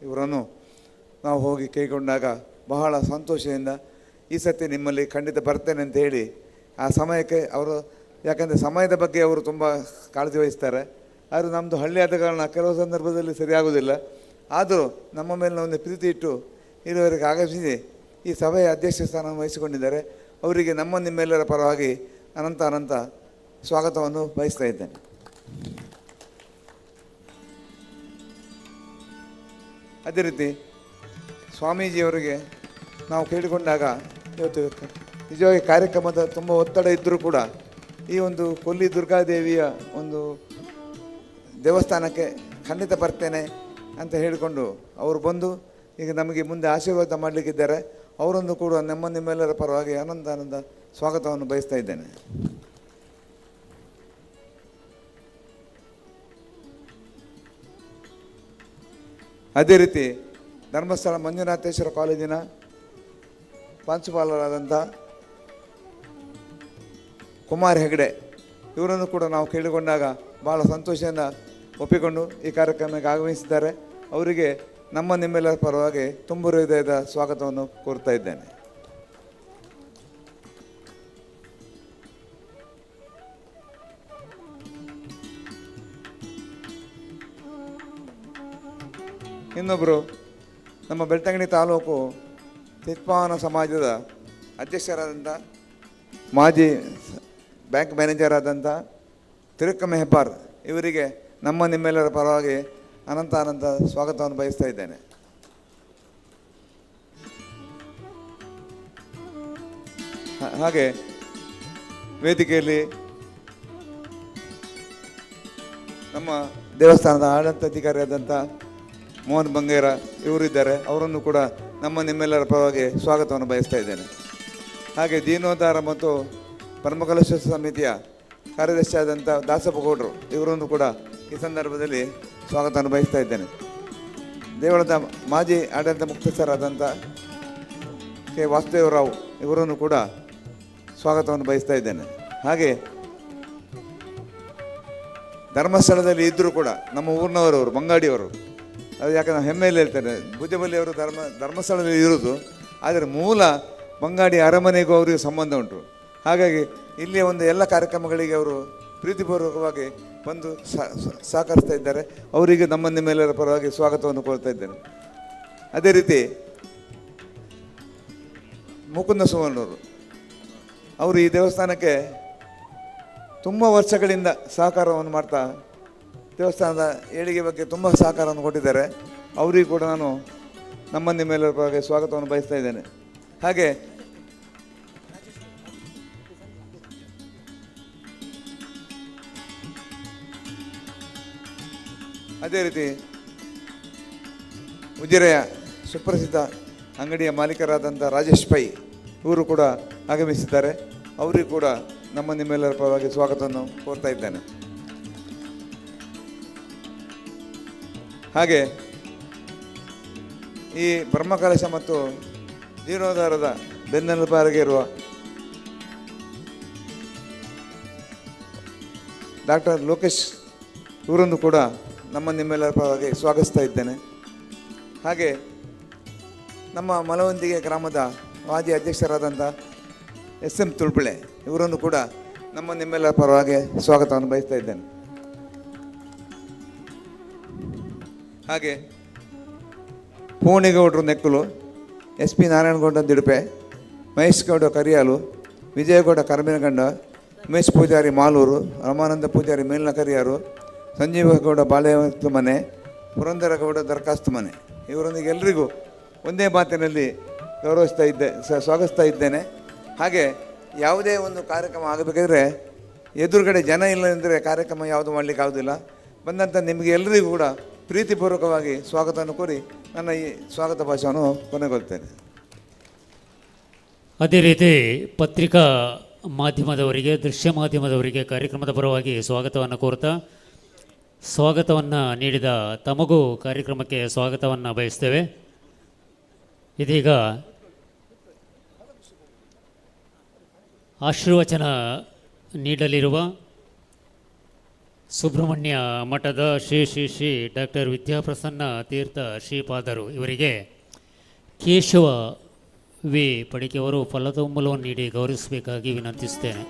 ಇವರನ್ನು ನಾವು ಹೋಗಿ ಕೈಗೊಂಡಾಗ ಬಹಳ ಸಂತೋಷದಿಂದ ಈ ಸತಿ ನಿಮ್ಮಲ್ಲಿ ಖಂಡಿತ ಬರ್ತೇನೆ ಅಂತ ಹೇಳಿ ಆ ಸಮಯಕ್ಕೆ ಅವರು, ಯಾಕಂದರೆ ಸಮಯದ ಬಗ್ಗೆ ಅವರು ತುಂಬ ಕಾಳಜಿ ವಹಿಸ್ತಾರೆ. ಆದರೆ ನಮ್ಮದು ಹಳ್ಳಿ ಆದ ಕಾರಣ ಕೆಲವು ಸಂದರ್ಭದಲ್ಲಿ ಸರಿಯಾಗೋದಿಲ್ಲ. ಆದರೂ ನಮ್ಮ ಮೇಲಿನ ಒಂದು ಪ್ರೀತಿ ಇಟ್ಟು ಇರುವವರೆಗೆ ಆಗಮಿಸಿ ಈ ಸಭೆಯ ಅಧ್ಯಕ್ಷ ಸ್ಥಾನವನ್ನು ವಹಿಸಿಕೊಂಡಿದ್ದಾರೆ. ಅವರಿಗೆ ನಿಮ್ಮೆಲ್ಲರ ಪರವಾಗಿ ಅನಂತ ಸ್ವಾಗತವನ್ನು ಬಯಸ್ತಾ ಇದ್ದೇನೆ. ಅದೇ ರೀತಿ ಸ್ವಾಮೀಜಿಯವರಿಗೆ ನಾವು ಕೇಳಿಕೊಂಡಾಗ ಇವತ್ತು ನಿಜವಾಗಿ ಕಾರ್ಯಕ್ರಮದ ತುಂಬ ಒತ್ತಡ ಇದ್ದರೂ ಕೂಡ ಈ ಒಂದು ಕೊಲ್ಲಿ ದುರ್ಗಾದೇವಿಯ ಒಂದು ದೇವಸ್ಥಾನಕ್ಕೆ ಖಂಡಿತ ಬರ್ತೇನೆ ಅಂತ ಹೇಳಿಕೊಂಡು ಅವರು ಬಂದು ಈಗ ನಮಗೆ ಮುಂದೆ ಆಶೀರ್ವಾದ ಮಾಡಲಿಕ್ಕಿದ್ದಾರೆ. ಅವರನ್ನು ಕೂಡ ನಿಮ್ಮೆಲ್ಲರ ಪರವಾಗಿ ಆನಂದ ಸ್ವಾಗತವನ್ನು ಬಯಸ್ತಾ ಇದ್ದೇನೆ. ಅದೇ ರೀತಿ ಧರ್ಮಸ್ಥಳ ಮಂಜುನಾಥೇಶ್ವರ ಕಾಲೇಜಿನ ಪ್ರಾಂಶುಪಾಲರಾದಂಥ ಕುಮಾರ್ ಹೆಗಡೆ ಇವರನ್ನು ಕೂಡ ನಾವು ಕೇಳಿಕೊಂಡಾಗ ಭಾಳ ಸಂತೋಷದಿಂದ ಒಪ್ಪಿಕೊಂಡು ಈ ಕಾರ್ಯಕ್ರಮಕ್ಕೆ ಆಗಮಿಸಿದ್ದಾರೆ. ಅವರಿಗೆ ನಿಮ್ಮೆಲ್ಲರ ಪರವಾಗಿ ತುಂಬು ಹೃದಯದ ಸ್ವಾಗತವನ್ನು ಕೋರ್ತಾ ಇದ್ದೇನೆ. ಇನ್ನೊಬ್ಬರು ನಮ್ಮ ಬೆಳ್ತಂಗಡಿ ತಾಲೂಕು ತಿತ್ಪಾವನ ಸಮಾಜದ ಅಧ್ಯಕ್ಷರಾದಂಥ ಮಾಜಿ ಬ್ಯಾಂಕ್ ಮ್ಯಾನೇಜರ್ ಆದಂಥ ತಿರುಕಮ್ಮ ಹೆಬ್ಬಾರ್ ಇವರಿಗೆ ನಿಮ್ಮೆಲ್ಲರ ಪರವಾಗಿ ಅನಂತ ಸ್ವಾಗತವನ್ನು ಬಯಸ್ತಾ ಇದ್ದೇನೆ. ಹಾಗೆ ವೇದಿಕೆಯಲ್ಲಿ ನಮ್ಮ ದೇವಸ್ಥಾನದ ಆಡಳಿತಾಧಿಕಾರಿಯಾದಂಥ ಮೋಹನ್ ಬಂಗೇರ ಇವರಿದ್ದಾರೆ. ಅವರನ್ನು ಕೂಡ ನಿಮ್ಮೆಲ್ಲರ ಪರವಾಗಿ ಸ್ವಾಗತವನ್ನು ಬಯಸ್ತಾ ಇದ್ದೇನೆ. ಹಾಗೆ ಜೀರ್ಣೋದ್ಧಾರ ಮತ್ತು ಪರಮಕಲಶ ಸಮಿತಿಯ ಕಾರ್ಯದರ್ಶಿಯಾದಂಥ ದಾಸಪ್ಪ ಗೌಡರು ಇವರನ್ನು ಕೂಡ ಈ ಸಂದರ್ಭದಲ್ಲಿ ಸ್ವಾಗತವನ್ನು ಬಯಸ್ತಾ ಇದ್ದೇನೆ. ದೇವಳದ ಮಾಜಿ ಆಡಳಿತ ಮುಖ್ಯಸ್ಥರಾದಂಥ ಕೆ ವಾಸುದೇವರಾವ್ ಇವರನ್ನು ಕೂಡ ಸ್ವಾಗತವನ್ನು ಬಯಸ್ತಾ ಇದ್ದೇನೆ. ಹಾಗೆ ಧರ್ಮಸ್ಥಳದಲ್ಲಿ ಇದ್ದರೂ ಕೂಡ ನಮ್ಮ ಊರಿನವರವರು ಮಂಗಾಡಿಯವರು, ಅದು ಯಾಕಂದ್ರೆ ಹೆಮ್ಮೆಯಲ್ಲಿ ಹೇಳ್ತಾರೆ, ಭುಜಬಲ್ಲಿಯವರು ಧರ್ಮಸ್ಥಳದಲ್ಲಿ ಇರೋದು, ಆದರೆ ಮೂಲ ಬಂಗಾಡಿ ಅರಮನೆಗೂ ಅವರಿಗೆ ಸಂಬಂಧ ಉಂಟು. ಹಾಗಾಗಿ ಇಲ್ಲಿಯ ಒಂದು ಎಲ್ಲ ಕಾರ್ಯಕ್ರಮಗಳಿಗೆ ಅವರು ಪ್ರೀತಿಪೂರ್ವಕವಾಗಿ ಬಂದು ಸಹಕರಿಸ್ತಾ ಇದ್ದಾರೆ. ಅವರಿಗೆ ನಿಮ್ಮೆಲ್ಲರ ಪರವಾಗಿ ಸ್ವಾಗತವನ್ನು ಕೋರ್ತಾ ಇದ್ದೇನೆ. ಅದೇ ರೀತಿ ಮುಕುಂದ ಸುವರ್ಣವರು ಅವರು ಈ ದೇವಸ್ಥಾನಕ್ಕೆ ತುಂಬ ವರ್ಷಗಳಿಂದ ಸಹಕಾರವನ್ನು ಮಾಡ್ತಾ ದೇವಸ್ಥಾನದ ಏಳಿಗೆ ಬಗ್ಗೆ ತುಂಬ ಸಹಕಾರವನ್ನು ಕೊಟ್ಟಿದ್ದಾರೆ. ಅವರಿಗೂ ಕೂಡ ನಾನು ನಿಮ್ಮೆಲ್ಲರ ಪರವಾಗಿ ಸ್ವಾಗತವನ್ನು ಬಯಸ್ತಾ ಇದ್ದೇನೆ. ಹಾಗೆ ಅದೇ ರೀತಿ ಉಜಿರೆಯ ಸುಪ್ರಸಿದ್ಧ ಅಂಗಡಿಯ ಮಾಲೀಕರಾದಂಥ ರಾಜೇಶ್ ಪೈ ಇವರು ಕೂಡ ಆಗಮಿಸಿದ್ದಾರೆ. ಅವರಿಗೂ ಕೂಡ ನಿಮ್ಮೆಲ್ಲರ ಪರವಾಗಿ ಸ್ವಾಗತವನ್ನು ಕೋರ್ತಾ ಇದ್ದೇನೆ. ಹಾಗೆ ಈ ಬ್ರಹ್ಮಕಲಶ ಮತ್ತು ಜೀರ್ಣೋದ್ಧಾರದ ಬೆನ್ನೆಲುಬಾರಿಗೆ ಇರುವ ಡಾಕ್ಟರ್ ಲೋಕೇಶ್ ಇವರನ್ನು ಕೂಡ ನಿಮ್ಮೆಲ್ಲರ ಪರವಾಗಿ ಸ್ವಾಗತಿಸ್ತಾ ಇದ್ದೇನೆ. ಹಾಗೆ ನಮ್ಮ ಮಲವಂತಿಗೆ ಗ್ರಾಮದ ಮಾಜಿ ಅಧ್ಯಕ್ಷರಾದಂಥ SM ತುಳ್ಪಿಳೆ ಇವರನ್ನು ಕೂಡ ನಿಮ್ಮೆಲ್ಲರ ಪರವಾಗಿ ಸ್ವಾಗತವನ್ನು ಬಯಸ್ತಾ ಇದ್ದೇನೆ. ಹಾಗೆ ಪೂರ್ಣಿಗೌಡರು ನೆಕ್ಕಲು, SP ನಾರಾಯಣಗೌಡ ದಿಡುಪೆ, ಮಹೇಶ್ ಗೌಡ ಕರಿಯಾಲು, ವಿಜಯಗೌಡ ಕರಮಿನಗಂಡ, ಉಮೇಶ್ ಪೂಜಾರಿ ಮಾಲೂರು, ರಮಾನಂದ ಪೂಜಾರಿ ಮೇಲಿನ ಕರಿಯಾರು, ಸಂಜೀವಗೌಡ ಬಾಳೆವತ್ತು ಮನೆ, ಪುರಂದರಗೌಡ ದರ್ಖಾಸ್ತು ಮನೆ ಇವರೊಂದಿಗೆ ಎಲ್ಲರಿಗೂ ಒಂದೇ ಮಾತಿನಲ್ಲಿ ಸ್ವಾಗತಿಸ್ತಾ ಇದ್ದೇನೆ. ಹಾಗೆ ಯಾವುದೇ ಒಂದು ಕಾರ್ಯಕ್ರಮ ಆಗಬೇಕಾದ್ರೆ ಎದುರುಗಡೆ ಜನ ಇಲ್ಲ ಅಂದರೆ ಕಾರ್ಯಕ್ರಮ ಯಾವುದು ಮಾಡಲಿಕ್ಕೆ ಆಗೋದಿಲ್ಲ. ಬಂದಂಥ ನಿಮಗೆ ಎಲ್ಲರಿಗೂ ಕೂಡ ಪ್ರೀತಿಪೂರ್ವಕವಾಗಿ ಸ್ವಾಗತವನ್ನು ಕೋರಿ ನನ್ನ ಈ ಸ್ವಾಗತ ಭಾಷಣವನ್ನು ಕೊನೆಗೊಳ್ತೇನೆ. ಅದೇ ರೀತಿ ಪತ್ರಿಕಾ ಮಾಧ್ಯಮದವರಿಗೆ, ದೃಶ್ಯ ಮಾಧ್ಯಮದವರಿಗೆ ಕಾರ್ಯಕ್ರಮದ ಪರವಾಗಿ ಸ್ವಾಗತವನ್ನು ಕೋರ್ತಾ, ಸ್ವಾಗತವನ್ನು ನೀಡಿದ ತಮಗೂ ಕಾರ್ಯಕ್ರಮಕ್ಕೆ ಸ್ವಾಗತವನ್ನು ಬಯಸ್ತೇವೆ. ಇದೀಗ ಆಶೀರ್ವಚನ ನೀಡಲಿರುವ ಸುಬ್ರಹ್ಮಣ್ಯ ಮಠದ ಶ್ರೀ ಶ್ರೀ ಶ್ರೀ ಡಾಕ್ಟರ್ ವಿದ್ಯಾಪ್ರಸನ್ನ ತೀರ್ಥ ಶ್ರೀಪಾದರು ಇವರಿಗೆ ಕೇಶವ ವಿ ಪಡಿಕೆಯವರು ಫಲತಂಬೂಲವನ್ನು ನೀಡಿ ಗೌರವಿಸಬೇಕಾಗಿ ವಿನಂತಿಸುತ್ತೇನೆ.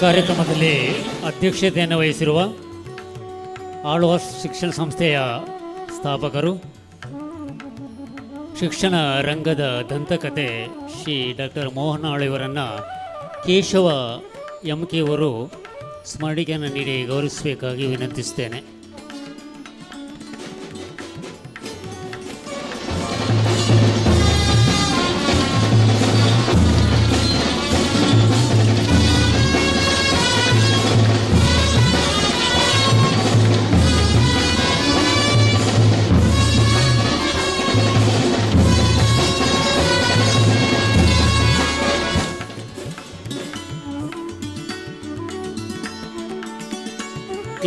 ಕಾರ್ಯಕ್ರಮದಲ್ಲಿ ಅಧ್ಯಕ್ಷತೆಯನ್ನು ವಹಿಸಿರುವ ಆಳ್ವಾಸ್ ಶಿಕ್ಷಣ ಸಂಸ್ಥೆಯ ಸ್ಥಾಪಕರು, ಶಿಕ್ಷಣ ರಂಗದ ದಂತಕತೆ ಶ್ರೀ ಡಾಕ್ಟರ್ ಮೋಹನ್ ಆಳ್ ಇವರನ್ನು ಕೇಶವ ಎಂ ಕೆ ಅವರು ಸ್ಮರಣಿಕೆಯನ್ನು ನೀಡಿ ಗೌರವಿಸಬೇಕಾಗಿ ವಿನಂತಿಸ್ತೇನೆ.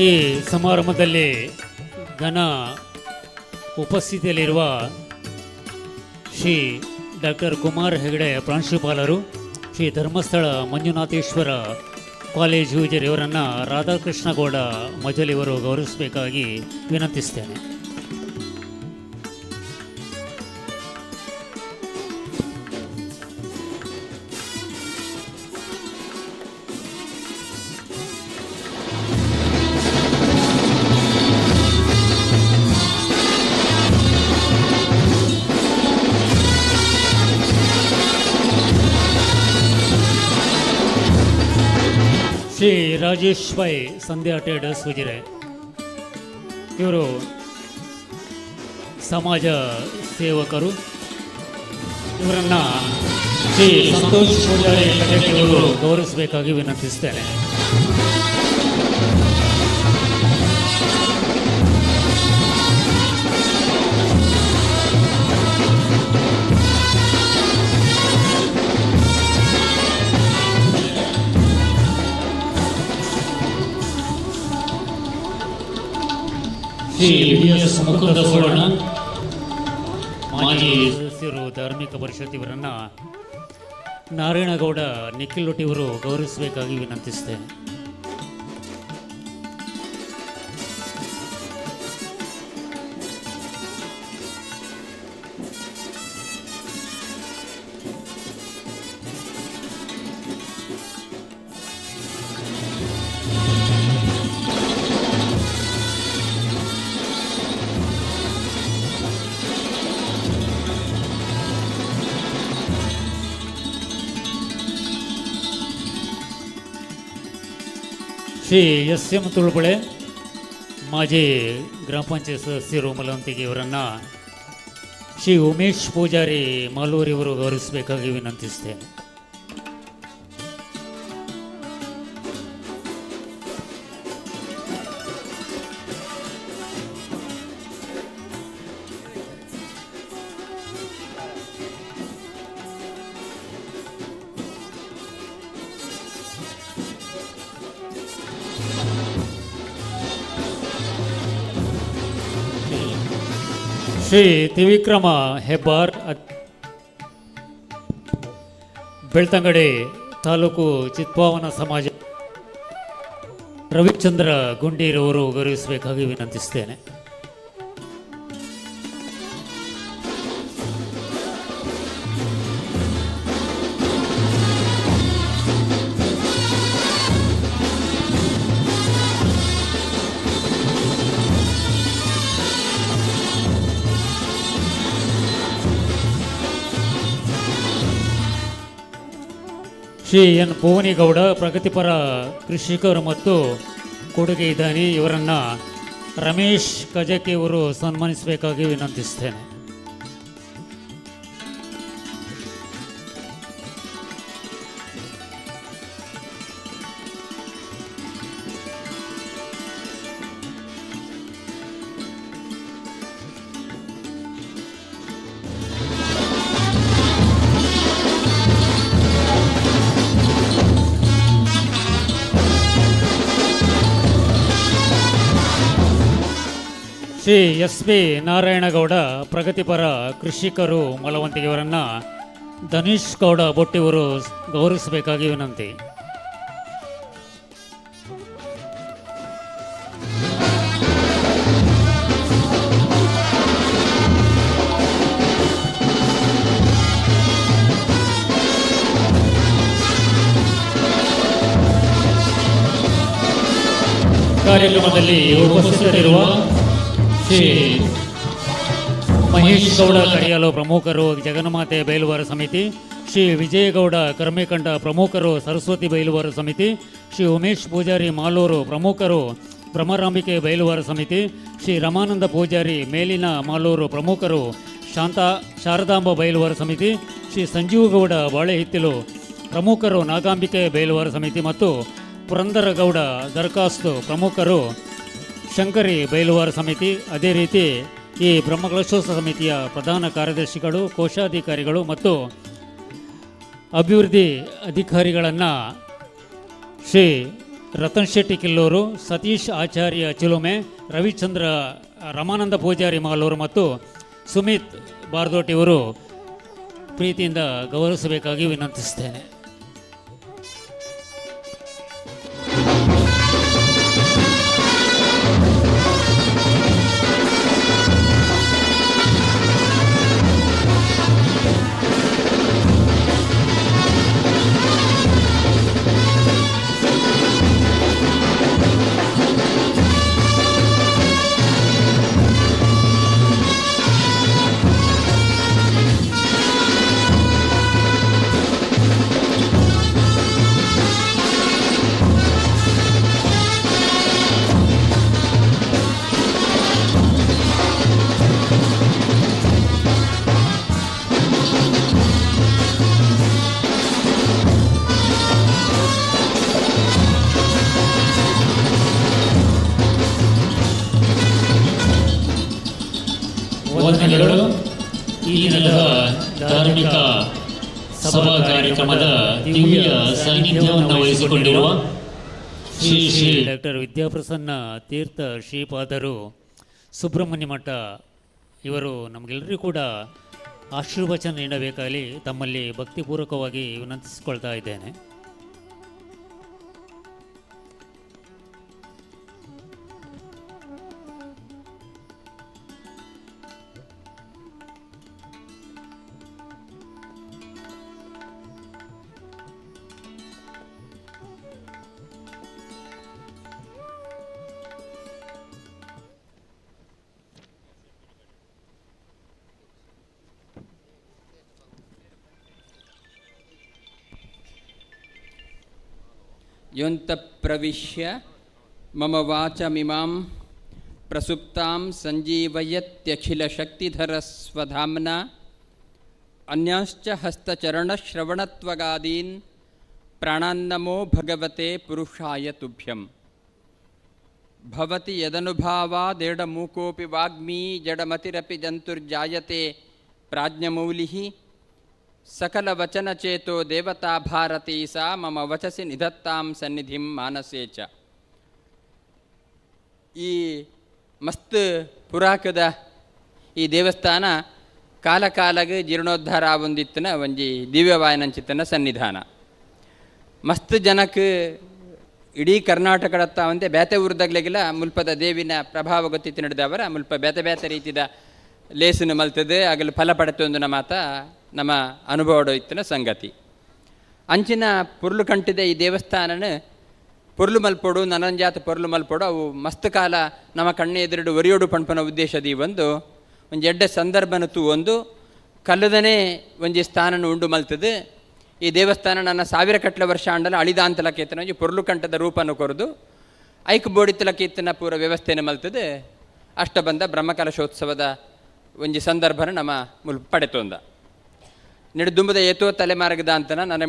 ಈ ಸಮಾರಂಭದಲ್ಲಿ ಘನ ಉಪಸ್ಥಿತಿಯಲ್ಲಿರುವ ಶ್ರೀ ಡಾಕ್ಟರ್ ಕುಮಾರ್ ಹೆಗಡೆ ಪ್ರಾಂಶುಪಾಲರು, ಶ್ರೀ ಧರ್ಮಸ್ಥಳ ಮಂಜುನಾಥೇಶ್ವರ ಕಾಲೇಜು ವಿಜಯ್ ಇವರನ್ನು ರಾಧಾಕೃಷ್ಣ ಗೌಡ ಮಜಲ್ ಇವರು ಗೌರವಿಸಬೇಕಾಗಿ ವಿನಂತಿಸ್ತೇನೆ. ಶ್ರೀ ರಾಜೇಶ್ ಭಾಯ್ ಸಂಧ್ಯಾ ಟ್ರೇಡರ್ಸ್ ಉಜಿರೆ ಇವರು ಸಮಾಜ ಸೇವಕರು. ಇವರನ್ನು ಶ್ರೀ ಸಂತೋಷ್ ಪೂಜಾರಿ ಇವರು ಗೌರವಿಸಬೇಕಾಗಿ ವಿನಂತಿಸ್ತೇನೆ. ಶ್ರೀ ಎಸ್ ಮುಕುಂದ ಸೋಳಣ ಮಾಜಿ ಸದಸ್ಯರು ಧಾರ್ಮಿಕ ಪರಿಷತ್ ಇವರನ್ನು ನಾರಾಯಣಗೌಡ ನಿಖಿಲ್ ಇವರು ಗೌರವಿಸಬೇಕಾಗಿ ವಿನಂತಿಸ್ತೇನೆ. ಶ್ರೀ ಎಸ್ ಎಂ ತುಳುಬಳೆ ಮಾಜಿ ಗ್ರಾಮ ಪಂಚಾಯತ್ ಸದಸ್ಯರು ಮಲವಂತಿಗೆ ಇವರನ್ನು ಶ್ರೀ ಉಮೇಶ್ ಪೂಜಾರಿ ಮಾಲೂರಿ ಇವರು ಗೌರವಿಸಬೇಕಾಗಿ ವಿನಂತಿಸ್ತೇನೆ. ಶ್ರೀ ತ್ರಿವಿಕ್ರಮ ಹೆಬ್ಬಾರ್ ಬೆಳ್ತಂಗಡಿ ತಾಲೂಕು ಚಿತ್ಪಾವನ ಸಮಾಜ ರವಿಚಂದ್ರ ಗುಂಡೀರವರು ಗೌರವಿಸಬೇಕಾಗಿ ವಿನಂತಿಸ್ತೇನೆ. ಶ್ರೀ ಎನ್ ಭುವನಿಗೌಡ ಪ್ರಗತಿಪರ ಕೃಷಿಕರು ಮತ್ತು ಕೊಡುಗೆ ಇದ್ದಾನೆ ಇವರನ್ನು ರಮೇಶ್ ಕಜಕೆ ಅವರು ಸನ್ಮಾನಿಸಬೇಕಾಗಿ ವಿನಂತಿಸ್ತೇನೆ. ಶ್ರೀ ಎಸ್ ಬಿ ನಾರಾಯಣಗೌಡ ಪ್ರಗತಿಪರ ಕೃಷಿಕರು ಮಲವಂತಿಗೆ ಇವರನ್ನು ಧನುಷ್ ಗೌಡ ಬೊಟ್ಟಿವರು ಗೌರವಿಸಬೇಕಾಗಿ ವಿನಂತಿ. ಕಾರ್ಯಕ್ರಮದಲ್ಲಿ ಉಪಸ್ಥಿತರಿರುವ ಶ್ರೀ ಮಹೇಶ್ ಗೌಡ ಕಡಿಯಾಲು ಪ್ರಮುಖರು ಜಗನ್ಮಾತೆ ಬಯಲುವಾರ ಸಮಿತಿ, ಶ್ರೀ ವಿಜಯಗೌಡ ಕರ್ಮೇಕಂಡ ಪ್ರಮುಖರು ಸರಸ್ವತಿ ಬಯಲುವಾರ ಸಮಿತಿ, ಶ್ರೀ ಉಮೇಶ್ ಪೂಜಾರಿ ಮಾಲೂರು ಪ್ರಮುಖರು ಭ್ರಮರಾಂಬಿಕೆ ಬಯಲುವಾರ ಸಮಿತಿ, ಶ್ರೀ ರಮಾನಂದ ಪೂಜಾರಿ ಮೇಲಿನ ಮಾಲೂರು ಪ್ರಮುಖರು ಶಾರದಾಂಬ ಬಯಲುವಾರ ಸಮಿತಿ, ಶ್ರೀ ಸಂಜೀವಗೌಡ ಬಾಳೆಹಿತ್ತಿಲು ಪ್ರಮುಖರು ನಾಗಾಂಬಿಕೆ ಬಯಲುವಾರ ಸಮಿತಿ ಮತ್ತು ಪುರಂದರಗೌಡ ದರ್ಖಾಸ್ತು ಪ್ರಮುಖರು ಶಂಕರಿ ಬಯಲುವಾರ ಸಮಿತಿ. ಅದೇ ರೀತಿ ಈ ಬ್ರಹ್ಮಕಲಶೋತ್ಸವ ಸಮಿತಿಯ ಪ್ರಧಾನ ಕಾರ್ಯದರ್ಶಿಗಳು, ಕೋಶಾಧಿಕಾರಿಗಳು ಮತ್ತು ಅಭಿವೃದ್ಧಿ ಅಧಿಕಾರಿಗಳನ್ನು ಶ್ರೀ ರತನ್ ಶೆಟ್ಟಿ ಕಿಲ್ಲೂರು, ಸತೀಶ್ ಆಚಾರ್ಯ ಚಿಲುಮೆ, ರವಿಚಂದ್ರ ರಮಾನಂದ ಪೂಜಾರಿ ಮಾಲೂರು ಮತ್ತು ಸುಮಿತ್ ಬಾರ್ದೋಟ್ ಇವರು ಪ್ರೀತಿಯಿಂದ ಗೌರವಿಸಬೇಕಾಗಿ ವಿನಂತಿಸುತ್ತೇನೆ. ವಂದನೆಗಳು. ಈ ದಿನದ ಧಾರ್ಮಿಕ ಸಭಾ ಕಾರ್ಯಕ್ರಮದ ದಿವ್ಯ ಸಾನ್ನಿಧ್ಯವನ್ನು ವಹಿಸಿಕೊಂಡಿರುವ ಶ್ರೀ ಶ್ರೀ ಡಾಕ್ಟರ್ ವಿದ್ಯಾಪ್ರಸನ್ನ ತೀರ್ಥ ಶ್ರೀಪಾದರು ಸುಬ್ರಹ್ಮಣ್ಯ ಮಠ ಇವರು ನಮಗೆಲ್ಲರಿಗೂ ಕೂಡ ಆಶೀರ್ವಚನ ನೀಡಬೇಕಾಗಿ ತಮ್ಮಲ್ಲಿ ಭಕ್ತಿಪೂರ್ವಕವಾಗಿ ವಿನಂತಿಸಿಕೊಳ್ತಾ ಇದ್ದೇನೆ. ಯೋಂತಃ ಪ್ರವಿಶ್ಯ ಮಮ ವಾಚಮಿಮಾಂ ಪ್ರಸುಪ್ತಾಂ ಸಂಜೀವಯತ್ಯಖಿಲಶಕ್ತಿಧರಸ್ವಧಾಮ್ನಾ ಅನ್ಯಾಶ್ಚ ಹಸ್ತಚರಣಶ್ರವಣತ್ವಗಾದೀನ್ ಪ್ರಾಣಾನ್ನಮೋ ಭಗವತೆ ಪುರುಷಾಯ ತುಭ್ಯಂ. ಭವತಿ ಯದನುಭಾವಾದೇಡಮೂಕೋಪಿ ವಾಗ್ಮೀ ಜಡಮತಿರಪಿ ಜಂತುರ್ಜಾಯತೆ ಪ್ರಾಜ್ಞಮೌಲಿಃ ಸಕಲವಚನಚೇತೋ ದೇವತಾ ಭಾರತೀ ಸಾ ಮಮ ವಚಸಿ ನಿಧತ್ತಾಂ ಸನ್ನಿಧಿಂ ಮಾನಸೇ ಚ. ಈ ಮಸ್ತ್ ಪುರಾಕದ ಈ ದೇವಸ್ಥಾನ ಕಾಲ ಕಾಲಗೆ ಜೀರ್ಣೋದ್ಧಾರ ಆವೊಂದಿತ್ತನ ಒಂಜಿ ದಿವ್ಯವಾಯನಂಚಿತ್ತನ ಸನ್ನಿಧಾನ. ಮಸ್ತ್ ಜನಕ್ಕೆ ಇಡೀ ಕರ್ನಾಟಕದತ್ತ ಒಂದೇ ಬೇತೆ ಊರ್ದಾಗ್ಲೆಗಿಲ್ಲ ಮುಲ್ಪದ ದೇವಿನ ಪ್ರಭಾವ ಗೊತ್ತಿತ್ತು ನಡೆದವರ ಮುಲ್ಪ ಬೇತೆ ಬೇತೆ ರೀತಿಯ ಲೇಸನ್ನು ಮಲ್ತದೆ ಆಗಲು ಫಲ ಪಡೆತು ಒಂದು ಮಾತ ನಮ್ಮ ಅನುಭವ ಇತ್ತಿನ ಸಂಗತಿ. ಅಂಚಿನ ಪುರ್ಲು ಕಂಟಿದೆ ಈ ದೇವಸ್ಥಾನನ ಪೊರ್ಲು ಮಲ್ಪೋಡು ನನಂಜಾತ ಪೊರ್ಲು ಮಲ್ಪೋಡು ಅವು ಮಸ್ತ್ ಕಾಲ ನಮ್ಮ ಕಣ್ಣೆ ಎದುರುಡು ಒರಿಯೋಡು ಪಂಪನ ಉದ್ದೇಶದಿ ಒಂದು ಎಡ್ಡೆ ಸಂದರ್ಭನ ತೂ ಒಂದು ಕಲ್ಲದನೇ ಒಂಜಿ ಸ್ಥಾನನ ಉಂಡು ಮಲ್ತದೆ. ಈ ದೇವಸ್ಥಾನ ನನ್ನ 1000 ಕಟ್ಲೆ ವರ್ಷ ಅಂಡಲ ಅಳಿದಾಂತಲಕೇತನ ಒಂಜಿ ಪೊರ್ಲು ಕಂಠದ ರೂಪನ್ನು ಕೊರದು ಐಕ್ ಬೋಡಿತ್ತಲಕೇತನ ಪೂರ ವ್ಯವಸ್ಥೆನ ಮಲ್ತದೆ. ಅಷ್ಟ ಬಂದ ಬ್ರಹ್ಮಕಲಶೋತ್ಸವದ ಒಂಜಿ ಸಂದರ್ಭನ ನಮ್ಮ ಮುಲ್ಪ ಪಡೆತೊಂದ ನಿಡುದುಂಬದ ಏತೋ ತಲೆಮಾರ್ಗದ ಅಂತನ ನನ್ನ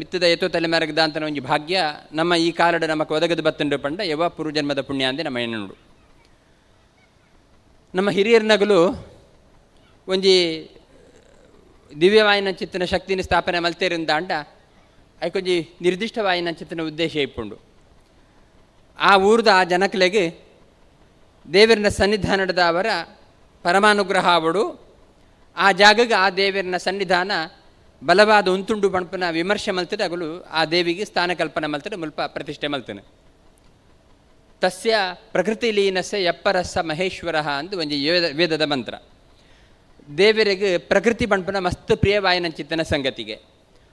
ಮಿತ್ತದ ಏತೋ ತಲೆಮಾರ್ಗದ ಅಂತನ ಒಂಜಿ ಭಾಗ್ಯ ನಮ್ಮ ಈ ಕಾಲಡ ನಮಕ್ ಒದಗದು ಬತ್ತಂಡು ಪಂಡ ಯವ ಪೂರ್ವಜನ್ಮದ ಪುಣ್ಯ ಅಂದೆ ನಮ್ಮ ಎಣ್ಣುಡು. ನಮ್ಮ ಹಿರಿಯರ್ನಗಲು ಒಂಜಿ ದಿವ್ಯವಾಯಿನಂಚಿತ್ತಿನ ಶಕ್ತಿನ ಸ್ಥಾಪನೆ ಮಲ್ತೇರಿಂದ ಅಂಡ ಐಕೊಂಜಿ ನಿರ್ದಿಷ್ಟವಾಯಿನಂಚಿತ್ತಿನ ಉದ್ದೇಶ ಇಪ್ಪುಂಡು. ಆ ಊರ್ದ ಆ ಜನಕ್ಲೆಗೆ ದೇವರಿನ ಸನ್ನಿಧಾನದ ಅವರ ಪರಮಾನುಗ್ರಹ ಅವಡು ಆ ಜಾಗಗೆ ಆ ದೇವರಿನ ಸನ್ನಿಧಾನ ಬಲವಾದ ಉಂತುಂಡು ಬಣ್ಪನ ವಿಮರ್ಶೆ ಮಲ್ತದೆ ಅಗಲು ಆ ದೇವಿಗೆ ಸ್ಥಾನ ಕಲ್ಪನೆ ಮಲ್ತದೆ ಮುಲ್ಪ ಪ್ರತಿಷ್ಠೆ ಮಲ್ತನೆ. ತಸ್ಯ ಪ್ರಕೃತಿ ಲೀನಸ್ಯ ಯಪ್ಪರಸ್ಸ ಮಹೇಶ್ವರ ಅಂದು ಒಂಜಿ ವೇದದ ಮಂತ್ರ. ದೇವರಿಗೆ ಪ್ರಕೃತಿ ಬಣ್ಪನ ಮಸ್ತ್ ಪ್ರಿಯವಾಯಿನಂಚಿತ್ತನ ಸಂಗತಿಗೆ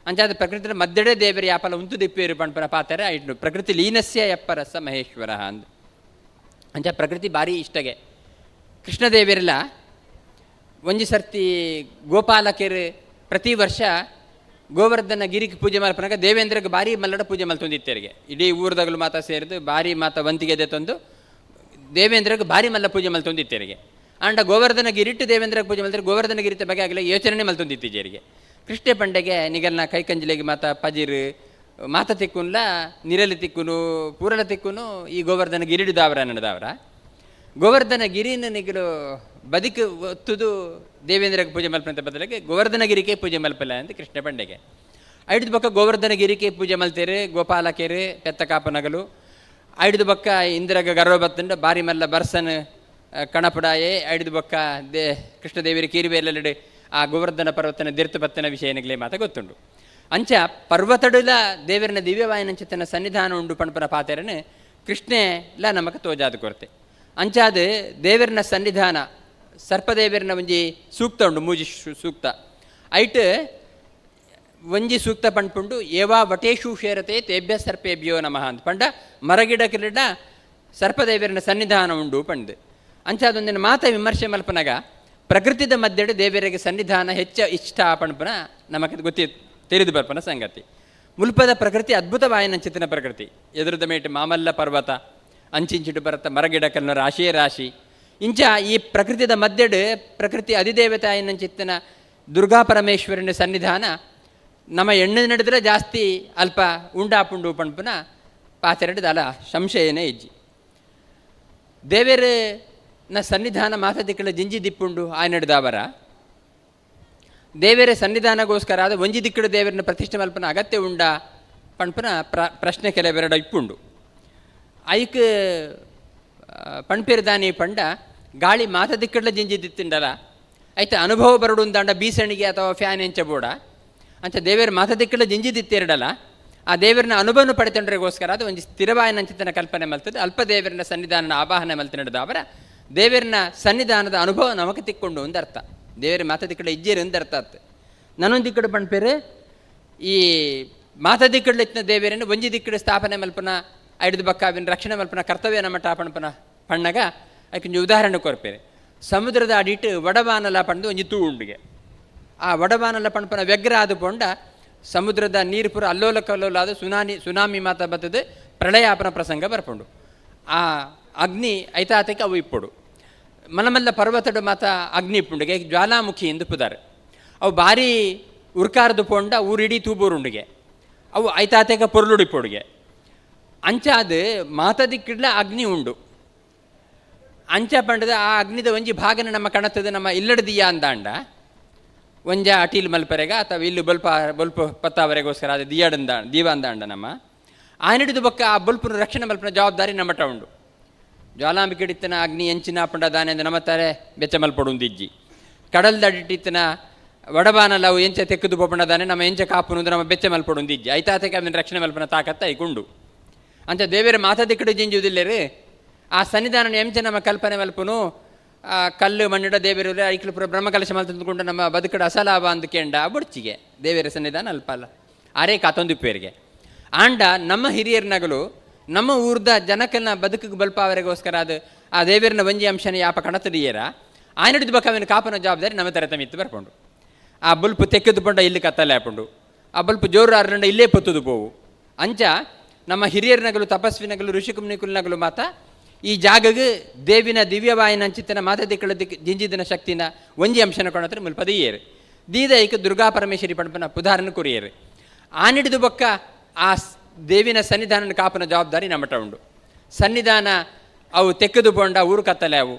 ಅಂಚಾದ ಪ್ರಕೃತಿನ ಮದ್ದೆಡೆ ದೇವರ ಯಾಪಲ ಉಂತು ದಿಪ್ಪೇರು ಬಣ್ಪನ ಪಾತಾರೆ ಆಯ್ತು ಪ್ರಕೃತಿ ಲೀನಸ್ಯ ಯಪ್ಪರಸ್ಸ ಮಹೇಶ್ವರ ಅಂದು ಅಂಚ ಪ್ರಕೃತಿ ಭಾರಿ ಇಷ್ಟಗೆ ಕೃಷ್ಣದೇವರೆಲ್ಲ ಒಂಜಿ ಸರ್ತಿ ಗೋಪಾಲಕರು ಪ್ರತಿ ವರ್ಷ ಗೋವರ್ಧನ ಗಿರಿಗೆ ಪೂಜೆ ಮಲ್ಪನಾಗ ದೇವೇಂದ್ರಗೆ ಭಾರಿ ಮಲ್ಲಡ ಪೂಜೆ ಮಲ್ತೊಂದಿತ್ತೇರಿಗೆ ಇಡೀ ಊರದಾಗಲು ಮಾತ ಸೇರಿದು ಭಾರಿ ಮಾತ ವಂತಿಗೆ ತಂದು ದೇವೇಂದ್ರಗೆ ಭಾರಿ ಮಲ್ಲ ಪೂಜೆ ಮಲ್ತೊಂದಿತ್ತೇರಿಗೆ ಆಂಡ ಗೋವರ್ಧನ ಗಿರಿಟ್ಟು ದೇವೇಂದ್ರಗೆ ಪೂಜೆ ಮಲ್ತಾರೆ ಗೋವರ್ಧನ ಗಿರಿತ ಬಗ್ಗೆ ಆಗಲಿ ಯೋಚನೆ ಮಲ್ತೊಂದಿತ್ತೀಜೇರಿಗೆ ಕೃಷ್ಣ ಪಂಡೆಗೆ ನಿಗಲ್ನ ಕೈಕಂಜಲಿಗೆ ಮಾತ ಪಜಿರು ಮಾತ ತಿಕ್ಕುನ್ಲ ನಿರಲಿ ತಿಕ್ಕುನು ಪೂರಲ ತಿಕ್ಕುನು ಈ ಗೋವರ್ಧನ ಗಿರಿಡಿದಾವರ ನಡೆದವರ ಗೋವರ್ಧನ ಗಿರಿನ ನಿಗಲು ಬದುಕು ಒತ್ತುದು ದೇವೇಂದ್ರಗೆ ಪೂಜೆ ಮಲ್ಪಂತ ಬದಲಿಗೆ ಗೋವರ್ಧನ ಗಿರಿಕೆ ಪೂಜೆ ಮಲ್ಪಲ್ಲ ಅಂತ ಕೃಷ್ಣ ಪಂಡೆಗೆ ಐದು ಬಕ್ಕ ಗೋವರ್ಧನ ಗಿರಿಕೆ ಪೂಜೆ ಮಲ್ತೇರು ಗೋಪಾಲಕೇರು ಪೆತ್ತ ಕಾಪನಗಲು ಐದು ಬಕ್ಕ ಇಂದ್ರಗ ಗರ್ವ ಬತ್ತಂಡ ಬಾರಿ ಮಲ್ಲ ಬರ್ಸನ್ ಕಣಪುಡಾಯೇ ಐದು ಬಕ್ಕ ಕೃಷ್ಣದೇವರಿ ಕೀರಿಬೇಲಡೆ ಆ ಗೋವರ್ಧನ ಪರ್ವತನ ದಿರ್ತ ಬತ್ತನ ವಿಷಯನಗಳೇ ಮಾತ ಗೊತ್ತುಂಡು ಅಂಚ ಪರ್ವತಡುಲ ದೇವರನ ದಿವ್ಯವಾಯನಂಚಿತನ ಸನ್ನಿಧಾನ ಉಂಡು ಪಣಪನ ಪಾತೆರನು ಕೃಷ್ಣೆಲ್ಲ ನಮಕ್ ತೋಜಾದ ಕೊರತೆ ಅಂಚಾದ ದೇವರನ ಸನ್ನಿಧಾನ ಸರ್ಪದೇವರನ ಒಂಜಿ ಸೂಕ್ತ ಉಂಡು ಮೂಜಿ ಸೂಕ್ತ ಐಟ್ ಒಂಜಿ ಸೂಕ್ತ ಪಂಡ್ಪುಂಡು ಏವಾ ವಟೇಶು ಶೇರತೆ ತೇಭ್ಯ ಸರ್ಪೇಭ್ಯೋ ನಮಃ ಅಂತ ಪಂಡ ಮರಗಿಡಕ್ಕಿಡ ಸರ್ಪದೇವರನ ಸನ್ನಿಧಾನ ಉಂಡು ಪಂಡ್ ಅಂಚಾದೊಂದಿನ ಮಾತ ವಿಮರ್ಶೆ ಮಲ್ಪನಾಗ ಪ್ರಕೃತಿದ ಮಧ್ಯೆ ದೇವರಿಗೆ ಸನ್ನಿಧಾನ ಹೆಚ್ಚು ಇಷ್ಟ ಪಣಪನ ನಮಗೆ ಗೊತ್ತಿ ತಿಳಿದು ಬರ್ಪನ ಸಂಗತಿ ಮುಲ್ಪದ ಪ್ರಕೃತಿ ಅದ್ಭುತವಾಯನಂಚಿತಿನ ಪ್ರಕೃತಿ ಎದುರದ ಮೇಟು ಮಾಮಲ್ಲ ಪರ್ವತ ಅಂಚಿಂಚಿಟ್ಟು ಬರತ್ತ ಮರಗಿಡಕಲ್ನ ರಾಶಿಯೇ ರಾಶಿ ಇಂಚ ಈ ಪ್ರಕೃತಿದ ಮಧ್ಯೆ ಪ್ರಕೃತಿ ಅಧಿದೇವತೆ ಆಯನಂಚಿತ್ತಿನ ದುರ್ಗಾ ಪರಮೇಶ್ವರನ ಸನ್ನಿಧಾನ ನಮ್ಮ ಎಣ್ಣೆ ನಡೆದ್ರೆ ಜಾಸ್ತಿ ಅಲ್ಪ ಉಂಡಾಪುಂಡು ಪಣಪನ ಪಾತೆರಡ್ದಲ್ಲ ಸಂಶಯನೇ ಇಜ್ಜಿ ದೇವರನ ಸನ್ನಿಧಾನ ಮಾತದಿಕ್ಕಳ ಜಿಂಜಿ ದಿಪ್ಪುಂಡು ಆಯ್ನಡ್ದಾವರ ದೇವರ ಸನ್ನಿಧಾನಗೋಸ್ಕರ ಆದ ಒಂಜಿ ದಿಕ್ಕಡು ದೇವರನ್ನ ಪ್ರತಿಷ್ಠೆ ಮಲ್ಪನ ಅಗತ್ಯ ಉಂಡ ಪಣ್ಪನ ಪ್ರಶ್ನೆ ಕೆಲವೆರಡ ಇಪ್ಪುಂಡು ಐಕ್ ಪಣ್ಪೇರ್ದಾನಿ ಪಂಡ ಗಾಳಿ ಮಾತ ದಿಕ್ಕಡ್ಲ ಜಿಂಜಿ ದಿತ್ತಿಂಡಲ್ಲ ಐತೆ ಅನುಭವ ಬರಡು ಅಂದಾಂಡ ಬೀಸಣಿಗೆ ಅಥವಾ ಫ್ಯಾನ್ ಎಂಚಬೋಡ ಅಂಚ ದೇವರ ಮಾತ ದಿಕ್ಕಡ್ಲ ಜಿಂಜಿ ದಿತ್ತಿರಡಲ್ಲ ಆ ದೇವರನ್ನ ಅನುಭವನ ಪಡೆತೊಂಡ್ರಿಗೋಸ್ಕರ ಅದು ಒಂದು ಸ್ಥಿರವಾಯನಂಚಿತನ ಕಲ್ಪನೆ ಮಲ್ತದೆ ಅಲ್ಪ ದೇವರನ ಸನ್ನಿಧಾನನ ಆವಾಹನೆ ಮಲ್ತ ನಡೆದವರ ದೇವರನ ಸನ್ನಿಧಾನದ ಅನುಭವ ನಮಕ್ಕೆ ತಿಕ್ಕೊಂಡು ಒಂದು ಅರ್ಥ ದೇವರ ಮಾತದಿಕ್ಕಡ ಇಜ್ಜೇರು ಒಂದು ಅರ್ಥ ಆತು ನನ್ನೊಂದು ದಿಕ್ಕಡು ಪಣ್ಪೇರು ಈ ಮಾತದಿಕ್ಕಡ್ಲ ಇತ್ತಿನ ದೇವರನ್ನು ಒಂಜಿ ದಿಕ್ಕಡು ಸ್ಥಾಪನೆ ಮಲ್ಪನ ಐದು ಬಕ್ಕಾವಿನ ರಕ್ಷಣೆ ಮಲ್ಪನ ಕರ್ತವ್ಯ ನಮ್ಮ ಟಾಪಣಪನ ಪಣ್ಣಗ ಅದಕ್ಕೆ ಉದಾಹರಣೆ ಕೊರ್ಪೇರೆ ಸಮುದ್ರದ ಅಡಿಟ್ಟು ವಡಬಾನಲ ಪಂಡು ಒಂಜಿ ತೂ ಉಂಡಿಗೆ ಆ ವಡಬಾನಲ ಪಣ್ಪನ ವ್ಯಗ್ರ ಆದ ಪೊಂಡ ಸಮುದ್ರದ ನೀರು ಪುರ ಅಲ್ಲೋಲ ಕಲ್ಲೋಲ ಆದ ಸುನಾಮಿ ಮಾತ ಬರ್ತದೆ ಪ್ರಳಯಾಪನ ಪ್ರಸಂಗ ಬರ್ಪುಂಡು ಆ ಅಗ್ನಿ ಐತಾತಕ್ಕೆ ಅವು ಇಪ್ಪುಡು ಮಲಮಲ್ಲ ಪರ್ವತಡು ಮಾತ ಅಗ್ನಿ ಇಪ್ಪುಂಡಿಗೆ ಜ್ವಾಲಾಮುಖಿ ಎಂದು ಪುದಾರೆ ಅವು ಭಾರಿ ಉರ್ಕಾರದು ಪೊಂಡ ಊರಿಡೀ ತೂಬೂರುಂಡಿಗೆ ಅವು ಐತಾತಕ ಪೊರ್ಲುಡಿಪ್ಪುಡಿಗೆ ಅಂಚಾದ ಮಾತದಿಕ್ಕಿಡ್ಲ ಅಗ್ನಿ ಉಂಡು ಅಂಚ ಪಂಡದ ಆ ಅಗ್ನಿದ ಒಂಜಿ ಭಾಗನ ನಮ್ಮ ಕಣತದ ನಮ್ಮ ಇಲ್ಲಡದಿಯ ಅಂದಾಂಡ ಒಂಜ ಅಟೀಲ್ ಮಲ್ಪರೆಗ ಅಥವಾ ಇಲ್ಲಿ ಬೊಲ್ಪ ಪತ್ತಾವರೆಗೋಸ್ಕರ ಅದು ದೀವ ಅಂದಾಂಡ ನಮ್ಮ ಆನಿಡಿದು ಬೊಕ್ಕ ಆ ಬೊಲ್ಪನ ರಕ್ಷಣೆ ಮಲ್ಪನ ಜವಾಬ್ದಾರಿ ನಮ್ಮಟ ಉಂಡು ಜ್ವಾಲಾಂಬಿಕೆ ಹಿಡಿತನ ಅಗ್ನಿ ಎಂಚಿನ ಪಂಡ ದಾನೆಂದು ನಮ್ಮತ್ತಾರೆ ಬೆಚ್ಚ ಮಲ್ಪಡುಂದಿಜ್ಜಿ ಕಡಲ್ದಡಿಟ್ಟಿತ್ತನ ವಡಬಾನಲ್ಲ ಅವು ಎಂಚ ತೆಕ್ಕದು ಪೊಪ್ಪಣದಾನೆ ನಮ್ಮ ಎಂಚ ಕಾಪುನು ನಮ್ಮ ಬೆಚ್ಚ ಮಲ್ಪಡುಂದಿಜ್ಜಿ ಐತಾತಕ್ಕೆ ಅದನ್ನ ರಕ್ಷಣೆ ಮಲ್ಪನ ತಾಕತ್ತ ಐಗುಂಡು ಅಂಚ ದೇವರ ಮಾತಾದಿಕ್ಕಡು ಜಿಂಜುವುದಿಲ್ಲರು ಆ ಸನ್ನಿಧಾನ ಎಂಚ ನಮ್ಮ ಕಲ್ಪನೆ ಮಲ್ಪನು ಕಲ್ಲು ಮಣ್ಣಿಡ ದೇವರು ಐಕ್ಲು ಪುರ ಬ್ರಹ್ಮಕಲಶ ಮಲ್ತಂದುಕೊಂಡು ನಮ್ಮ ಬದುಕಡ ಅಸಲಾಭ ಅಂದ್ಕೇಂಡ ಬುಡ್ಚಿಗೆ ದೇವರ ಸನ್ನಿಧಾನ ಅಲ್ಪ ಅಲ್ಲ ಆರೇ ಕಾತೊಂದು ಪೇರಿಗೆ ಆಂಡ ನಮ್ಮ ಹಿರಿಯರ ನಗಲು ನಮ್ಮ ಊರ್ದ ಜನಕಲ್ನ ಬದುಕಿಗೆ ಬಲ್ಪಾವರೆಗೋಸ್ಕರ ಅದು ಆ ದೇವರನ ಒಂಜಿ ಅಂಶನ ಯಾಪ ಕಣತಡಿಯರ ಆಯ್ನಡಿದ ಬಕ್ಕವಿನ ಕಾಪನ ಜವಾಬ್ದಾರಿ ನಮ್ಮ ತರತಮಿತ್ತು ಬರ್ಕೊಂಡು ಆ ಬಲ್ಪು ತೆಕ್ಕೆದು ಪಂಡ ಇಲ್ಲಿ ಕತ್ತಲೆ ಹಾಕೊಂಡು ಆ ಬಲ್ಪು ಜೋರು ಆರ್ರಂಡ ಇಲ್ಲೇ ಪೊತ್ತುದು ಪೋವು ಅಂಚ ನಮ್ಮ ಹಿರಿಯರ ನಗಲು ತಪಸ್ವಿನಗಲು ಋಷಿಕುಮ್ನಿಕುಲ್ನಗಲು ಮಾತ ಈ ಜಾಗಗೆ ದೇವಿನ ದಿವ್ಯವಾಯನಂಚಿತನ ಮಾತದಿಕ್ಕಳ ಜಿಂಜಿದಿನ ಶಕ್ತಿನ ಒಂಜಿ ಅಂಶನ ಕೊಣತ್ರ ಮುಲ್ಪದೀಯರು ದೀದೈಕ ದುರ್ಗಾ ಪರಮೇಶ್ವರಿ ಪಣಪನ ಉದಾಹರಣೆ ಕುರಿಯರು ಆನಿಡಿದು ಬೊಕ್ಕ ಆ ದೇವಿನ ಸನ್ನಿಧಾನ ಕಾಪನ ಜವಾಬ್ದಾರಿ ನಮ್ಮಟ ಉಂಡು ಸನ್ನಿಧಾನ ಅವು ತೆಕ್ಕದು ಪೊಂಡ ಊರು ಕತ್ತಲೆ ಅವು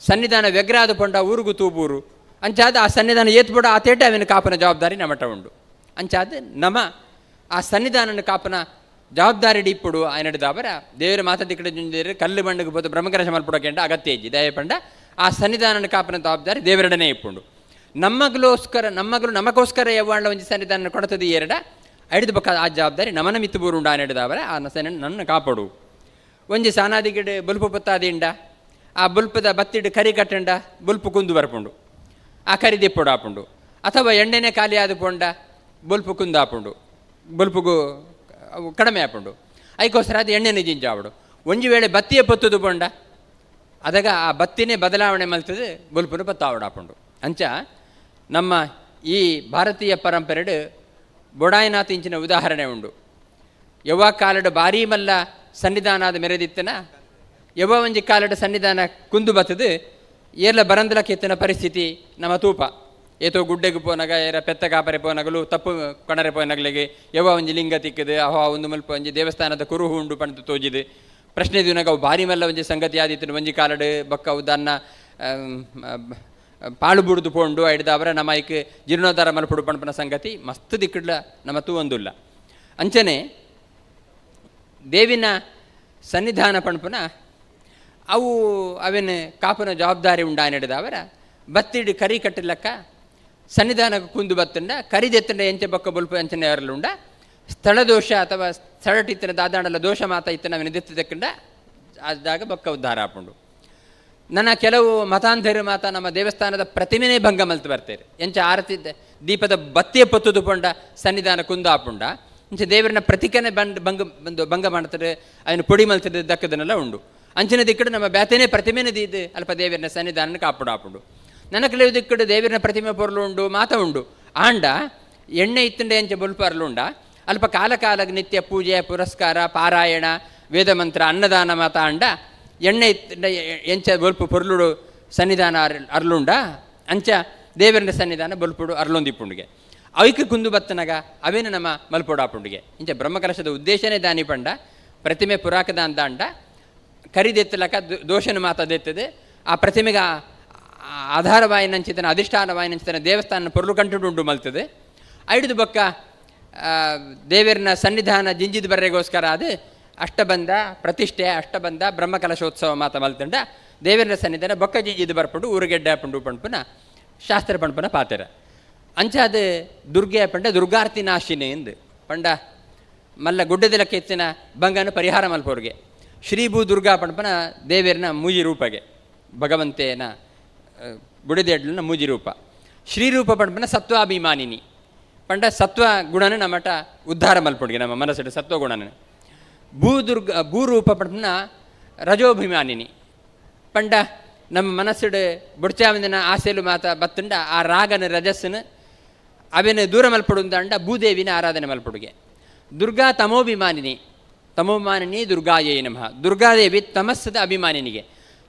ಸನ್ನಿಧಾನ ವ್ಯಗ್ರಾದ ಪೊಂಡ ಊರುಗು ತೂಬೂರು ಅಂಚಾದ ಆ ಸನ್ನಿಧಾನ ಏತ್ಬೋಡ ಆ ತೇಟ ಅವಿನ ಕಾಪನ ಜವಾಬ್ದಾರಿ ನಮ್ಮಟ ಉಂಡು ಅಂಚಾದ ನಮ ಆ ಸನ್ನಿಧಾನನ ಕಾಪನ ಜವಾಬ್ದಾರಿ ಡಿಪ್ಪುಡು ಆಯ್ನಡಿದವರ ದೇವರ ಮಾತಾದಿಕ್ಕಡೆ ಜುಂಜೇರು ಕಲ್ಲು ಮಣ್ಣಿಗೆ ಬೋದು ಬ್ರಹ್ಮಕಲಶ ಮಲ್ಪಡೋಕೆಂಡ ಅಗತ್ಯ ಇಜ್ಜಿ ದಯ ಪಂಡ ಆ ಸನ್ನಿಧಾನನ ಕಾಪನ ಜವಾಬ್ದಾರಿ ದೇವರಡನೆ ಇಪ್ಪುಂಡು ನಮ್ಮಗಲು ನಮಗೋಸ್ಕರ ಯವ್ವಾಂಡ ಒಂಜಿ ಸನ್ನಿಧಾನ ಕೊಡತದೆ ಎರಡ ಐದು ಬಕ್ಕ ಆ ಜವಾಬ್ದಾರಿ ನಮನ ಮಿತ್ತು ಬೂರುಂಡ ಆಯ್ನಡಿದವರ ಆ ಸನ್ನಿ ನನ್ನ ಕಾಪಾಡು ಒಂಜಿ ಸಾನಾದಿಗಿಡ ಬುಲ್ಪು ಪತ್ತಾದಿಂಡ ಆ ಬುಲ್ಪದ ಬತ್ತಿಡು ಕರಿ ಕಟ್ಟಂಡ ಬುಲ್ಪು ಕುಂದು ಬರ್ಪುಂಡು ಆ ಕರಿ ದಿಪ್ಪುಡು ಆಪುಂಡು ಅಥವಾ ಎಣ್ಣೆನೆ ಖಾಲಿ ಆದ ಪೊಂಡ ಬುಲ್ಪು ಕುಂದು ಆಪುಂಡು ಬುಲ್ಪುಗು ಕಡಿಮೆ ಆಪುಂಡು ಅದಕ್ಕೋಸ್ಕರ ಅದು ಎಣ್ಣೆನ ಜಿಂಜಾವಡು ಒಂಜಿ ವೇಳೆ ಬತ್ತಿಯ ಪೊತ್ತುದು ಪೊಂಡ ಅದಾಗ ಆ ಬತ್ತಿನೇ ಬದಲಾವಣೆ ಮಲ್ತದೆ ಬೊಲ್ಪುನ ಬತ್ತಾವಡಾಪುಂಡು. ಅಂಚ ನಮ್ಮ ಈ ಭಾರತೀಯ ಪರಂಪರೆಡು ಬೊಡಾಯಿನಾಥ ಇಂಚಿನ ಉದಾಹರಣೆ ಉಂಡು. ಯವ್ವ ಕಾಲಡು ಬಾರಿ ಮಲ್ಲ ಸನ್ನಿಧಾನದ ಮೆರೆದಿತ್ತನ ಯವ್ವ ಒಂಜಿ ಕಾಲಡು ಸನ್ನಿಧಾನ ಕುಂದು ಬತ್ತದು ಏರ್ಲ ಬರಂದಲಕ್ಕೆ ಎತ್ತಿನ ಪರಿಸ್ಥಿತಿ ನಮ್ಮ ತೂಪ ಏತೋ ಗುಡ್ಡೆಗೆ ಪೋನಾಗ ಏರ ಪೆತ್ತ ಕಾಪರೆ ಪೋನಗಲು ತಪ್ಪು ಕಣರೆ ಪೋನಗಳಿಗೆ ಯವ್ವ ಒಂಜಿ ಲಿಂಗ ತಿಕ್ಕದು ಅವ ಒಂದು ಮಲ್ಪ ಒಂಜಿ ದೇವಸ್ಥಾನದ ಕುರುಹು ಉಂಡು ಪಂಡು ತೋಜಿದು ಪ್ರಶ್ನೆ ದಿನಾಗ ಅವು ಭಾರಿ ಮಲ್ಲ ಒಂಜಿ ಸಂಗತಿ ಆದಿತ್ತು ಒಂಜಿ ಕಾಲಡು ಬಕ್ಕ ಉದಾನ್ನ ಪಾಳು ಬುಡ್ದು ಪೋಂಡು ಹಿಡ್ದು ಅವರ ನಮ್ಮ ಐಕ್ ಜೀರ್ಣೋದ್ಧಾರ ಮಲ್ಪುಡು ಪಣಪನ ಸಂಗತಿ ಮಸ್ತ್ ದಿಕ್ಕಡ್ಲ ನಮ್ಮ ತೂ ಒಂದುಲ್ಲ. ಅಂಚನೆ ದೇವಿನ ಸನ್ನಿಧಾನ ಪಣಪನ ಅವು ಅವೇನು ಕಾಪನ ಜವಾಬ್ದಾರಿ ಉಂಡಾನಿಡ್ದ ಅವರ ಬತ್ತಿಡು ಕರಿ ಕಟ್ಟಿಲಕ್ಕ ಸನ್ನಿಧಾನಕ್ಕೆ ಕುಂದು ಬತ್ತಂಡ ಕರಿದೆತ್ತಂಡ ಎಂಚೆ ಬಕ್ಕ ಬೊಲ್ಪ ಅಂಚನೆ ಅವರಲ್ಲುಂಡ ಸ್ಥಳ ದೋಷ ಅಥವಾ ಸ್ಥಳಟಿತ್ತನ ದಾದಾಂಡಲ ದೋಷ ಮಾತ ಇತ್ತನ ಅವನ ದೆತ್ತದಕ್ಕಂಡ ಆದಾಗ ಬಕ್ಕ ಉದ್ಧಾರ ಆಪುಂಡು. ನನ್ನ ಕೆಲವು ಮತಾಂಧರು ಮಾತ ನಮ್ಮ ದೇವಸ್ಥಾನದ ಪ್ರತಿಮೆನೇ ಭಂಗ ಮಲ್ತು ಬರ್ತೇವೆ ಎಂಚ ಆರತಿ ದೀಪದ ಬತ್ತಿಯ ಪೊತ್ತುದು ಪೊಂಡ ಸನ್ನಿಧಾನ ಕುಂದು ಆಪುಂಡ ಇಂಚ ದೇವರನ್ನ ಪ್ರತಿಕನೆ ಭಂಗ ಮಾಡ್ತಾರೆ ಅವನು ಪೊಡಿ ಮಲ್ತದ ದಕ್ಕದನ್ನೆಲ್ಲ ಉಂಡು. ಅಂಚಿನ ದಿಕ್ಕಡು ನಮ್ಮ ಬ್ಯಾತೇನೆ ಪ್ರತಿಮೆನೇ ದೀದು ಅಲ್ಪ ದೇವರನ್ನ ಸನ್ನಿಧಾನ ಕಾಪುಡು ಆಪುಂಡು. ನನ್ನ ಕೆಲವು ದಿಕ್ಕಡು ದೇವರನ್ನ ಪ್ರತಿಮೆ ಪೊರ್ಲು ಉಂಡು ಮಾತ ಉಂಡು ಆಂಡ ಎಣ್ಣೆ ಇತ್ತಂಡೆ ಎಂಚ ಬೊಲ್ಪಾರ್ಲುಂಡ ಅಲ್ಪ ಕಾಲ ಕಾಲಕ್ಕೆ ನಿತ್ಯ ಪೂಜೆ ಪುರಸ್ಕಾರ ಪಾರಾಯಣ ವೇದ ಮಂತ್ರ ಅನ್ನದಾನ ಮಾತ ಅಂಡ ಎಣ್ಣೆ ಇತ್ತಂಡ ಎಂಚ ಬೊಲ್ಪು ಪೊರ್ಲುಡು ಸನ್ನಿಧಾನ ಅರ್ಲುಂಡ ಅಂಚ ದೇವರನ್ನ ಸನ್ನಿಧಾನ ಬೊಲ್ಪುಡು ಅರ್ಲೊಂದಿಪ್ಪುಂಡಿಗೆ ಅವಕ್ಕೆ ಕುಂದು ಬತ್ತನಾಗ ಅವೇನು ನಮ್ಮ ಮಲ್ಪೋಡು ಆಪುಂಡಿಗೆ ಇಂಚ ಬ್ರಹ್ಮಕಲಶದ ಉದ್ದೇಶನೇ ದಾನಿ ಪಂಡ ಪ್ರತಿಮೆ ಪುರಾಕದ ಅಂತ ಅಂಡ ಕರಿದೆತ್ತಲಕ ದೋಷನ ಮಾತದೆತ್ತದೆ ಆ ಪ್ರತಿಮೆಗೆ ಆಧಾರವಾಯಿನಂಚಿತನ ಅಧಿಷ್ಠಾನವಾಯಿನಂಚಿತನ ದೇವಸ್ಥಾನ ಪೊರ್ಲು ಕಂಟುಂಡು ಮಲ್ತದೆ ಐದು ಬೊಕ್ಕ ದೇವರನ್ನ ಸನ್ನಿಧಾನ ಜಿಂಜಿದ ಬರ್ರೆಗೋಸ್ಕರ ಅದು ಅಷ್ಟಬಂಧ ಪ್ರತಿಷ್ಠೆ ಅಷ್ಟಬಂಧ ಬ್ರಹ್ಮಕಲಶೋತ್ಸವ ಮಾತ ಮಲ್ತಂಡ ದೇವರನ್ನ ಸನ್ನಿಧಾನ ಬೊಕ್ಕ ಜಿಂಜಿದು ಬರ್ಪುಂಡು ಊರುಗೆಡ್ಡೆ ಪಂಡು ಪಂಪನ ಶಾಸ್ತ್ರ ಪಂಪನ ಪಾತೆರ ಅಂಚ ಅದು ದುರ್ಗೆ ಪಂಡ ದುರ್ಗಾರ್ತಿ ನಾಶಿನಿ ಎಂದು ಪಂಡ ಮಲ್ಲ ಗುಡ್ಡದಲಕ್ಕೆ ಎತ್ತಿನ ಭಂಗನ ಪರಿಹಾರ ಮಲ್ಪೋರ್ಗೆ ಶ್ರೀಭೂ ದುರ್ಗಾ ಪಂಪನ ದೇವರನ ಮೂಜಿ ರೂಪಗೆ ಭಗವಂತೇನ ಗುಡಿದೇಡ್ಲನ ಮೂಜಿ ರೂಪ ಶ್ರೀರೂಪ ಪಂಪನ ಸತ್ವಾಭಿಮಾನಿನಿ ಪಂಡ ಸತ್ವ ಗುಣನ ನಮ್ಮಟ ಉದ್ಧಾರ ಮಲ್ಪೊಡ್ಗೆ ನಮ್ಮ ಮನಸ್ಸಿನ ಸತ್ವ ಗುಣನ ಭೂರೂಪ ಪಂಪನ ರಜೋಭಿಮಾನಿನಿ ಪಂಡ ನಮ್ಮ ಮನಸ್ಸಿಡು ಬುಡ್ಚಾವಂದಿನ ಆಸೆಲು ಮಾತ ಬತ್ತಂಡ ಆ ರಾಗನ ರಜಸ್ಸನ್ನು ಅವೇನು ದೂರ ಮಲ್ಪಡುಂದಂಡ ಭೂದೇವಿನ ಆರಾಧನೆ ಮಲ್ಪಡುಗೆ ದುರ್ಗಾ ತಮೋಭಿಮಾನಿನಿ ದುರ್ಗಾಯೇ ನಮಃ ದುರ್ಗಾದೇವಿ ತಮಸ್ಸದ ಅಭಿಮಾನಿನಿಗೆ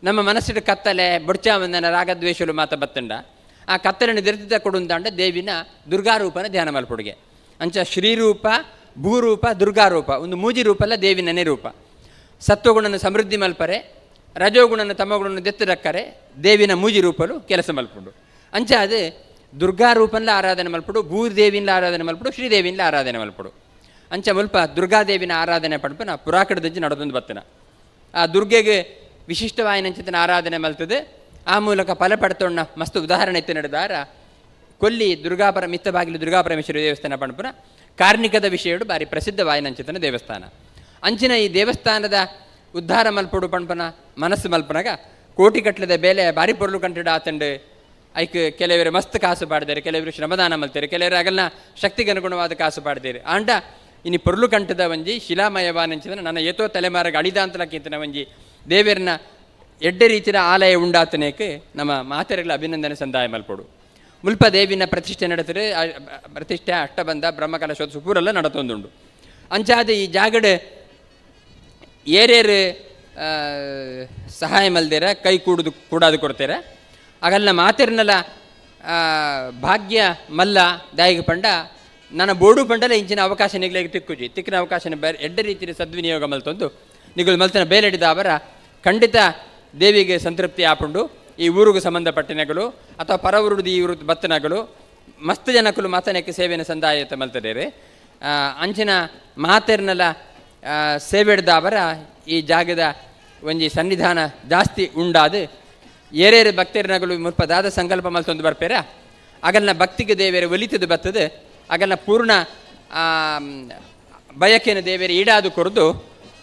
ನಮ್ಮ ಮನಸ್ಸಿನ ಕತ್ತಲೆ ಬುಡ್ಚಾವಂದನ ರಾಗದ್ವೇಷಲು ಮಾತ ಬತ್ತಂಡ ಆ ಕತ್ತಲನ್ನು ದಿರ್ತಿದ್ದ ಕೊಡುಂದಾಂಡ ದೇವಿನ ದುರ್ಗಾರೂಪನ ಧ್ಯಾನ ಮಲ್ಪಡುಗೆ ಅಂಚ ಶ್ರೀರೂಪ ಭೂರೂಪ ದುರ್ಗಾರೂಪ ಒಂದು ಮೂಜಿ ರೂಪ ಅಲ್ಲ ದೇವಿನನೇ ರೂಪ ಸತ್ವಗುಣನ ಸಮೃದ್ಧಿ ಮಲ್ಪರೆ ರಜೋಗುಣನ ತಮಗುಣನ ದೆತ್ತರಕ್ಕರೆ ದೇವಿನ ಮೂಜಿ ರೂಪಲು ಕೆಲಸ ಮಲ್ಪುಂಡು ಅಂಚ ಅದು ದುರ್ಗಾರೂಪನ್ಲ ಆರಾಧನೆ ಮಲ್ಪಡು ಭೂದೇವಿನ ಆರಾಧನೆ ಮಲ್ಪಡು ಶ್ರೀದೇವಿನ ಆರಾಧನೆ ಮಲ್ಪಡು ಅಂಚ ಮುಲ್ಪ ದುರ್ಗಾದೇವಿನ ಆರಾಧನೆ ಪಡ್ಪನ ಪುರಾಕಡದಂಜಿ ನಡೆದೊಂದು ಬತ್ತನ ಆ ದುರ್ಗೆಗೆ ವಿಶಿಷ್ಟವಾಯಿನಂಚಿತನ ಆರಾಧನೆ ಮಲ್ತದೆ ಆ ಮೂಲಕ ಫಲ ಪಡ್ತೋಣ ಮಸ್ತ್ ಉದಾಹರಣೆ ಎತ್ತಿ ನಡೆದಾರ ಕೊಲ್ಲಿ ಮಿತ್ತ ಬಾಗಿಲು ದುರ್ಗಾಪರಮೇಶ್ವರಿ ದೇವಸ್ಥಾನ ಪಣಪುನ ಕಾರ್ಣಿಕದ ವಿಷಯಡು ಬಾರಿ ಪ್ರಸಿದ್ಧವಾಯಿನಂಚಿತನ ದೇವಸ್ಥಾನ ಅಂಚಿನ ಈ ದೇವಸ್ಥಾನದ ಉದ್ಧಾರ ಮಲ್ಪಡು ಪಣಪನ ಮನಸ್ಸು ಮಲ್ಪನಾಗ ಕೋಟಿ ಕಟ್ಲದ ಬೇಲೆ ಬಾರಿ ಪೊರ್ಲು ಕಂಟಿಡ ಆತಂಡು ಐಕ್ ಕೆಲವರು ಮಸ್ತ್ ಕಾಸು ಪಾಡ್ದಾರೆ ಕೆಲವರು ಶ್ರಮದಾನ ಮಲ್ತಾರೆ ಕೆಲವರು ಆಗಲ್ನ ಶಕ್ತಿಗೆ ಅನುಗುಣವಾದ ಕಾಸು ಪಾಡ್ದೇರಿ ಆಂಡ ಇನ್ನು ಪೊರ್ಲು ಕಂಟದ ಒಂಜಿ ಶಿಲಾಮಯವಾನಂಚಿದನ ನನ್ನ ಏತೋ ತಲೆಮಾರಾಗ ಅಳಿದಾಂತಲಕ್ಕಿಂತನ ಒಂಜಿ ದೇವರನ್ನ ಎಡ್ಡೆ ರೀತಿಯ ಆಲಯ ಉಂಡಾತನೇಕೆ ನಮ್ಮ ಮಾತೆರೆಗಳ ಅಭಿನಂದನೆ ಸಂದಾಯ ಮಲ್ಪಡು ಮುಲ್ಪ ದೇವಿನ ಪ್ರತಿಷ್ಠೆ ನಡೆದರೆ ಪ್ರತಿಷ್ಠೆ ಅಷ್ಟಬಂಧ ಬ್ರಹ್ಮಕಲಶೋತ್ಸವ ಪೂರೆಲ್ಲ ನಡತೊಂದುಂಡು ಅಂಚಾದ ಈ ಜಾಗಡೆ ಏರೇರು ಸಹಾಯ ಮಲ್ದೇರ ಕೈ ಕೂಡಾದು ಕೊಡ್ತಾರೆ ಆಗಲ್ಲ ಮಾತೆರ್ನಲ್ಲ ಭಾಗ್ಯ ಮಲ್ಲ ದಾಯಿಗೆ ಪಂಡ ನನ್ನ ಬೋಡು ಪಂಡಲ ಇಂಚಿನ ಅವಕಾಶ ನಿಗ್ಲಿಗೆ ತಿಕ್ಕಿನ ಅವಕಾಶನ ಬೇರೆ ಎಡ್ಡೆ ರೀತಿಯ ಸದ್ವಿನಿಯೋಗ ಮಲ್ತೊಂದು ನಿಗಳು ಮಲ್ತನ ಬೇಲೆಡಿದ ಅವರ ಖಂಡಿತ ದೇವಿಗೆ ಸಂತೃಪ್ತಿ ಆಪುಂಡು ಈ ಊರಿಗೆ ಸಂಬಂಧಪಟ್ಟಿನಗಳು ಅಥವಾ ಪರ ಊರುದು ಈ ಊರು ಬತ್ತನಗಳು ಮಸ್ತ್ ಜನಕ್ಕಲು ಮಾತನಕ್ಕೆ ಸೇವೆನ ಸಂದಾಯತ ಮಲ್ತದೇರೆ ಅಂಚಿನ ಮಾತೆರ್ನಲ್ಲ ಸೇವೆಡ್ದ ಅವರ ಈ ಜಾಗದ ಒಂಜಿ ಸನ್ನಿಧಾನ ಜಾಸ್ತಿ ಉಂಡಾದು ಏರೇರು ಭಕ್ತರಿನಗಳು ಮುಲ್ಪದಾದ ಸಂಕಲ್ಪ ಮಲ್ತೊಂದು ಬರ್ಪೇರ ಆಗಲ್ನ ಭಕ್ತಿಗೆ ದೇವೇರು ಒಲಿತದು ಬರ್ತದೆ ಆಗಲ್ನ ಪೂರ್ಣ ಬಯಕೆನ ದೇವೇರು ಈಡಾದು ಕೊರದು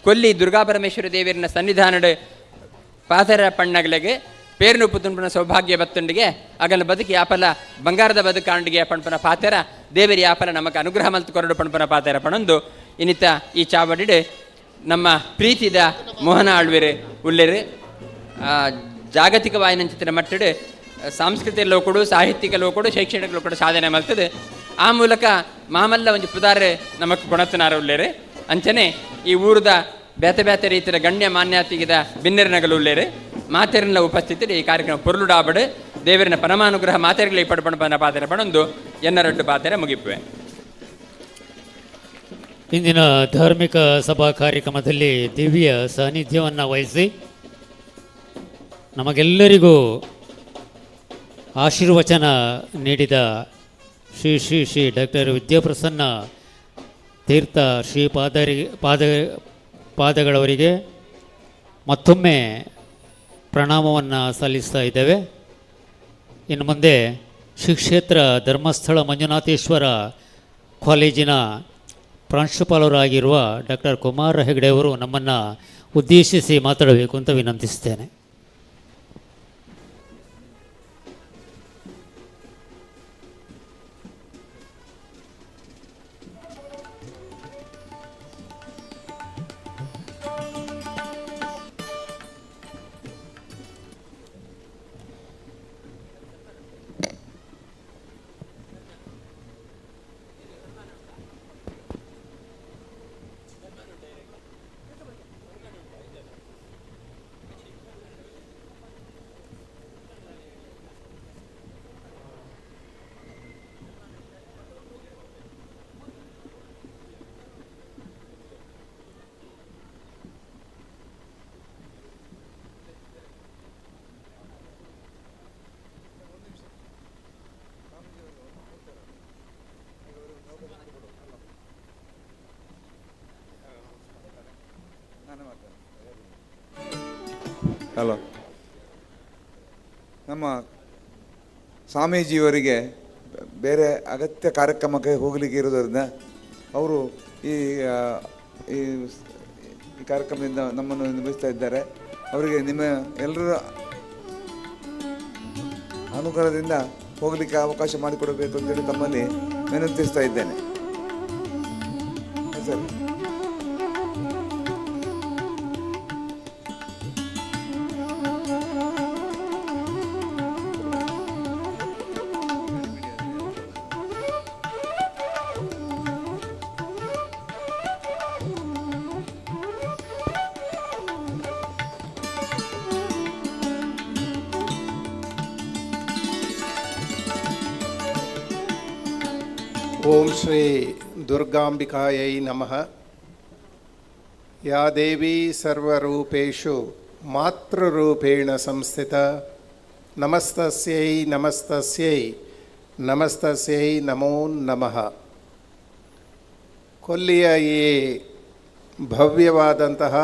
ಕೊಲ್ಲಿ ದುರ್ಗಾಪರಮೇಶ್ವರಿ ದೇವರಿನ ಸನ್ನಿಧಾನದ ಪಾತರ ಪಣ್ಣಗಳಿಗೆ ಪೇರ್ನು ಪುತುಂಪನ ಸೌಭಾಗ್ಯ ಬತ್ತಂಡಿಗೆ ಆಗಲ್ನ ಬದುಕಿ ಯಾಪಲ ಬಂಗಾರದ ಬದುಕಾಂಡಿಗೆ ಪಣ್ಪನ ಪಾತೆರ ದೇವರಿ ಯಾಪಲ ನಮಗೆ ಅನುಗ್ರಹ ಮಲ್ತು ಕೊರಡು ಪಣ್ಪನ ಪಾತೆರ ಪಣಂದು ಇನ್ನಿತ ಈ ಚಾವಡಿಡು ನಮ್ಮ ಪ್ರೀತಿದ ಮೋಹನ ಆಳ್ವೆರು ಉಳ್ಳೆರು ಜಾಗತಿಕವಾಯಿನಂಚಿತ್ತಿನ ಮಟ್ಟಡ್ ಸಾಂಸ್ಕೃತಿಕ ಲೋಕಡು ಸಾಹಿತ್ಯಿಕ ಲೋಕಡು ಶೈಕ್ಷಣಿಕ ಲೋಕಡು ಸಾಧನೆ ಮಾಡ್ತದೆ. ಆ ಮೂಲಕ ಮಾಮಲ್ಲ ಒಂಜಿ ಪುದಾರೆ ನಮಕ್ ಗುಣತನಾರ ಉಳ್ಳೇರೆ. ಅಂಚನೆ ಈ ಊರದ ಬೇತೆ ಬೇತೆ ರೀತಿಯ ಗಣ್ಯ ಮಾನ್ಯಾತಿಗಿದ ಬಿನ್ನೆರಿನಗಲು ಉಳ್ಳೇರೆ. ಮಾತೆರಿನ ಉಪಸ್ಥಿತಿ ಈ ಕಾರ್ಯಕ್ರಮ ಪೊರ್ಲುಡಾಬಡು ದೇವರಿನ ಪರಮಾನುಗ್ರಹ ಮಾತೆರಿಗೆ ಪಡ್ಪಣ ಬನ ಪಾತೆರೆ ಪಡೊಂದು ಎನ್ನರಡ್ಡು ಪಾತೆರೆ ಮುಗಿಪುವೆ. ಇಂದಿನ ಧಾರ್ಮಿಕ ಸಭಾ ಕಾರ್ಯಕ್ರಮದಲ್ಲಿ ದಿವ್ಯ ಸಾನ್ನಿಧ್ಯವನ್ನು ವಹಿಸಿ ನಮಗೆಲ್ಲರಿಗೂ ಆಶೀರ್ವಚನ ನೀಡಿದ ಶ್ರೀ ಶ್ರೀ ಶ್ರೀ ಡಾಕ್ಟರ್ ವಿದ್ಯಾಪ್ರಸನ್ನ ತೀರ್ಥ ಶ್ರೀ ಪಾದಗಳವರಿಗೆ ಮತ್ತೊಮ್ಮೆ ಪ್ರಣಾಮವನ್ನು ಸಲ್ಲಿಸ್ತಾ ಇದ್ದೇವೆ. ಇನ್ನು ಮುಂದೆ ಶ್ರೀ ಕ್ಷೇತ್ರ ಧರ್ಮಸ್ಥಳ ಮಂಜುನಾಥೇಶ್ವರ ಕಾಲೇಜಿನ ಪ್ರಾಂಶುಪಾಲರಾಗಿರುವ ಡಾಕ್ಟರ್ ಕುಮಾರ ಹೆಗಡೆ ಅವರು ನಮ್ಮನ್ನು ಉದ್ದೇಶಿಸಿ ಮಾತಾಡಬೇಕು ಅಂತ ವಿನಂತಿಸ್ತೇನೆ. ಹಲೋ, ನಮ್ಮ ಸ್ವಾಮೀಜಿಯವರಿಗೆ ಬೇರೆ ಅಗತ್ಯ ಕಾರ್ಯಕ್ರಮಕ್ಕೆ ಹೋಗಲಿಕ್ಕೆ ಇರೋದರಿಂದ ಅವರು ಈ ಕಾರ್ಯಕ್ರಮದಿಂದ ನಮ್ಮನ್ನು ನಿರ್ವಹಿಸ್ತಾ ಇದ್ದಾರೆ. ಅವರಿಗೆ ನಿಮ್ಮ ಎಲ್ಲರ ಅನುಗ್ರಹದಿಂದ ಹೋಗಲಿಕ್ಕೆ ಅವಕಾಶ ಮಾಡಿಕೊಡಬೇಕು ಅಂತೇಳಿ ತಮ್ಮಲ್ಲಿ ವಿನಂತಿಸ್ತಾ ಇದ್ದೇನೆ ಸರ್. ಓಂ ಶ್ರೀ ದುರ್ಗಾಂಬಿಕಾಯೈ ನಮಃ. ಯಾ ದೇವಿ ಸರ್ವರೂಪೇಷು ಮಾತೃರೂಪೇಣ ಸಂಸ್ಥಿತ ನಮಸ್ತಸ್ಯೈ ನಮಸ್ತಸ್ಯೈ ನಮಸ್ತಸ್ಯೈ ನಮೋ ನಮಃ. ಕೊಲ್ಲಿಯ ಈ ಭವ್ಯವಾದಂತಹ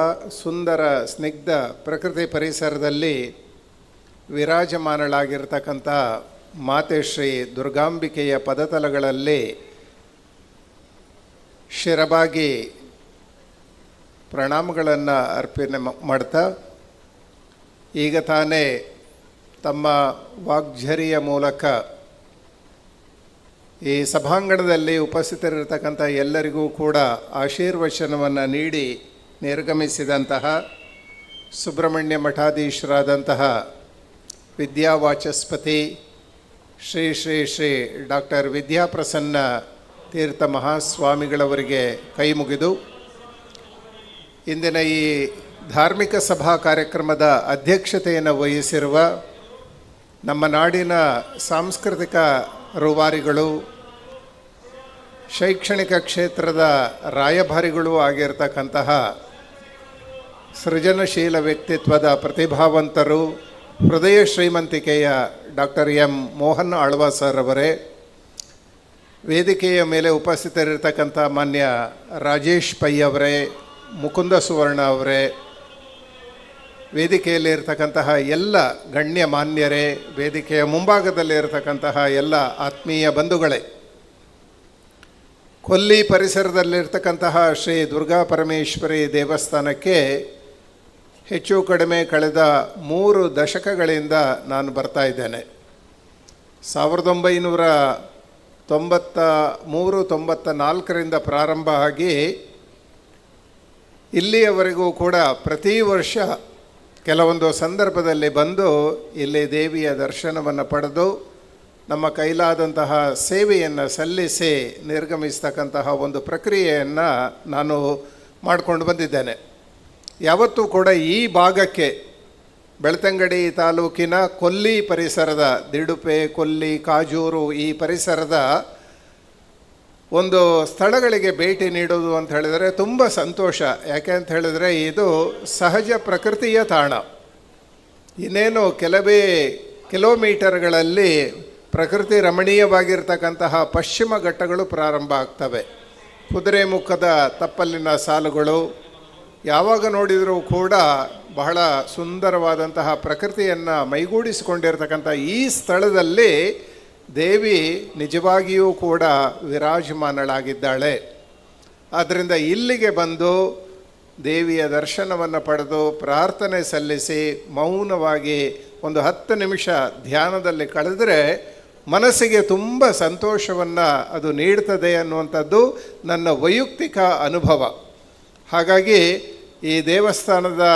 ಸುಂದರ ಸ್ನಿಗ್ಧ ಪ್ರಕೃತಿ ಪರಿಸರದಲ್ಲಿ ವಿರಾಜಮಾನಳಾಗಿರ್ತಕ್ಕಂಥ ಮಾತೆ ಶ್ರೀ ದುರ್ಗಾಂಬಿಕೆಯ ಪದತಲಗಳಲ್ಲಿ ಶಿರಬಾಗಿ ಪ್ರಣಾಮಗಳನ್ನು ಅರ್ಪಣೆ ಮಾಡ್ತಾ, ಈಗ ತಾನೇ ತಮ್ಮ ವಾಗ್ಝರಿಯ ಮೂಲಕ ಈ ಸಭಾಂಗಣದಲ್ಲಿ ಉಪಸ್ಥಿತರಿರತಕ್ಕಂಥ ಎಲ್ಲರಿಗೂ ಕೂಡ ಆಶೀರ್ವಚನವನ್ನು ನೀಡಿ ನಿರ್ಗಮಿಸಿದಂತಹ ಸುಬ್ರಹ್ಮಣ್ಯ ಮಠಾಧೀಶರಾದಂತಹ ವಿದ್ಯಾವಾಚಸ್ಪತಿ ಶ್ರೀ ಶ್ರೀ ಶ್ರೀ ಡಾಕ್ಟರ್ ವಿದ್ಯಾಪ್ರಸನ್ನ ತೀರ್ಥ ಮಹಾಸ್ವಾಮಿಗಳವರಿಗೆ ಕೈ ಮುಗಿದು ಇಂದಿನ ಈ ಧಾರ್ಮಿಕ ಸಭಾ ಕಾರ್ಯಕ್ರಮದ ಅಧ್ಯಕ್ಷತೆಯನ್ನು ವಹಿಸಿರುವ ನಮ್ಮ ನಾಡಿನ ಸಾಂಸ್ಕೃತಿಕ ರೂವಾರಿಗಳು, ಶೈಕ್ಷಣಿಕ ಕ್ಷೇತ್ರದ ರಾಯಭಾರಿಗಳೂ ಆಗಿರ್ತಕ್ಕಂತಹ ಸೃಜನಶೀಲ ವ್ಯಕ್ತಿತ್ವದ ಪ್ರತಿಭಾವಂತರು, ಹೃದಯ ಶ್ರೀಮಂತಿಕೆಯ doctor M Mohan Alva sir ಅವರೇ, ವೇದಿಕೆಯ ಮೇಲೆ ಉಪಸ್ಥಿತರಿರ್ತಕ್ಕಂಥ ಮಾನ್ಯ ರಾಜೇಶ್ ಪೈ ಅವರೇ, ಮುಕುಂದ ಸುವರ್ಣ ಅವರೇ, ವೇದಿಕೆಯಲ್ಲಿ ಇರತಕ್ಕಂತಹ ಎಲ್ಲ ಗಣ್ಯ ಮಾನ್ಯರೇ, ವೇದಿಕೆಯ ಮುಂಭಾಗದಲ್ಲಿ ಇರತಕ್ಕಂತಹ ಎಲ್ಲ ಆತ್ಮೀಯ ಬಂಧುಗಳೇ, ಕೊಲ್ಲಿ ಪರಿಸರದಲ್ಲಿರ್ತಕ್ಕಂತಹ ಶ್ರೀ ದುರ್ಗಾ ಪರಮೇಶ್ವರಿ ದೇವಸ್ಥಾನಕ್ಕೆ ಹೆಚ್ಚು ಕಡಿಮೆ ಕಳೆದ 3 ದಶಕಗಳಿಂದ ನಾನು ಬರ್ತಾ ಇದ್ದೇನೆ. 1993-94ರಿಂದ ಪ್ರಾರಂಭ ಆಗಿ ಇಲ್ಲಿಯವರೆಗೂ ಕೂಡ ಪ್ರತಿ ವರ್ಷ ಕೆಲವೊಂದು ಸಂದರ್ಭದಲ್ಲಿ ಬಂದು ಇಲ್ಲಿ ದೇವಿಯ ದರ್ಶನವನ್ನು ಪಡೆದು ನಮ್ಮ ಕೈಲಾದಂತಹ ಸೇವೆಯನ್ನು ಸಲ್ಲಿಸಿ ನಿರ್ಗಮಿಸ್ತಕ್ಕಂತಹ ಒಂದು ಪ್ರಕ್ರಿಯೆಯನ್ನು ನಾನು ಮಾಡಿಕೊಂಡು ಬಂದಿದ್ದೇನೆ. ಯಾವತ್ತೂ ಕೂಡ ಈ ಭಾಗಕ್ಕೆ ಬೆಳ್ತಂಗಡಿ ತಾಲೂಕಿನ ಕೊಲ್ಲಿ ಪರಿಸರದ ದಿಡುಪೆ, ಕೊಲ್ಲಿ, ಕಾಜೂರು ಈ ಪರಿಸರದ ಒಂದು ಸ್ಥಳಗಳಿಗೆ ಭೇಟಿ ನೀಡೋದು ಅಂತ ಹೇಳಿದರೆ ತುಂಬ ಸಂತೋಷ. ಯಾಕೆ ಅಂತ ಹೇಳಿದರೆ ಇದು ಸಹಜ ಪ್ರಕೃತಿಯ ತಾಣ. ಇನ್ನೇನು ಕೆಲವೇ ಕಿಲೋಮೀಟರ್ಗಳಲ್ಲಿ ಪ್ರಕೃತಿ ರಮಣೀಯವಾಗಿರ್ತಕ್ಕಂತಹ ಪಶ್ಚಿಮ ಘಟ್ಟಗಳು ಪ್ರಾರಂಭ ಆಗ್ತವೆ. ಕುದುರೆಮುಖದ ತಪ್ಪಲಿನ ಸಾಲುಗಳು, ಯಾವಾಗ ನೋಡಿದರೂ ಕೂಡ ಬಹಳ ಸುಂದರವಾದಂತಹ ಪ್ರಕೃತಿಯನ್ನು ಮೈಗೂಡಿಸಿಕೊಂಡಿರ್ತಕ್ಕಂಥ ಈ ಸ್ಥಳದಲ್ಲಿ ದೇವಿ ನಿಜವಾಗಿಯೂ ಕೂಡ ವಿರಾಜಮಾನಳಾಗಿದ್ದಾಳೆ. ಆದ್ದರಿಂದ ಇಲ್ಲಿಗೆ ಬಂದು ದೇವಿಯ ದರ್ಶನವನ್ನು ಪಡೆದು ಪ್ರಾರ್ಥನೆ ಸಲ್ಲಿಸಿ ಮೌನವಾಗಿ ಒಂದು 10 ನಿಮಿಷ ಧ್ಯಾನದಲ್ಲಿ ಕಳೆದರೆ ಮನಸ್ಸಿಗೆ ತುಂಬ ಸಂತೋಷವನ್ನು ಅದು ನೀಡ್ತದೆ ಅನ್ನುವಂಥದ್ದು ನನ್ನ ವೈಯಕ್ತಿಕ ಅನುಭವ. ಹಾಗಾಗಿ ಈ ದೇವಸ್ಥಾನದ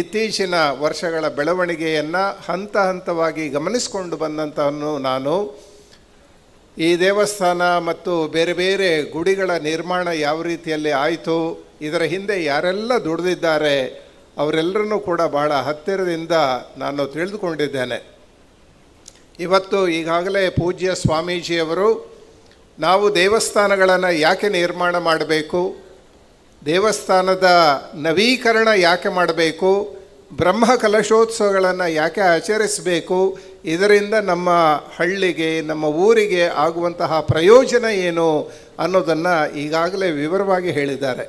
ಇತ್ತೀಚಿನ ವರ್ಷಗಳ ಬೆಳವಣಿಗೆಯನ್ನು ಹಂತ ಹಂತವಾಗಿ ಗಮನಿಸಿಕೊಂಡು ಬಂದಂಥವನು ನಾನು. ಈ ದೇವಸ್ಥಾನ ಮತ್ತು ಬೇರೆ ಬೇರೆ ಗುಡಿಗಳ ನಿರ್ಮಾಣ ಯಾವ ರೀತಿಯಲ್ಲಿ ಆಯಿತು, ಇದರ ಹಿಂದೆ ಯಾರೆಲ್ಲ ದುಡಿದಿದ್ದಾರೆ ಅವರೆಲ್ಲರನ್ನೂ ಕೂಡ ಬಹಳ ಹತ್ತಿರದಿಂದ ನಾನು ತಿಳಿದುಕೊಂಡಿದ್ದೇನೆ. ಇವತ್ತು ಈಗಾಗಲೇ ಪೂಜ್ಯ ಸ್ವಾಮೀಜಿಯವರು ನಾವು ದೇವಸ್ಥಾನಗಳನ್ನು ಯಾಕೆ ನಿರ್ಮಾಣ ಮಾಡಬೇಕು, ದೇವಸ್ಥಾನದ ನವೀಕರಣ ಯಾಕೆ ಮಾಡಬೇಕು, ಬ್ರಹ್ಮ ಕಲಶೋತ್ಸವಗಳನ್ನು ಯಾಕೆ ಆಚರಿಸಬೇಕು, ಇದರಿಂದ ನಮ್ಮ ಹಳ್ಳಿಗೆ ನಮ್ಮ ಊರಿಗೆ ಆಗುವಂತಹ ಪ್ರಯೋಜನ ಏನು ಅನ್ನೋದನ್ನು ಈಗಾಗಲೇ ವಿವರವಾಗಿ ಹೇಳಿದ್ದಾರೆ.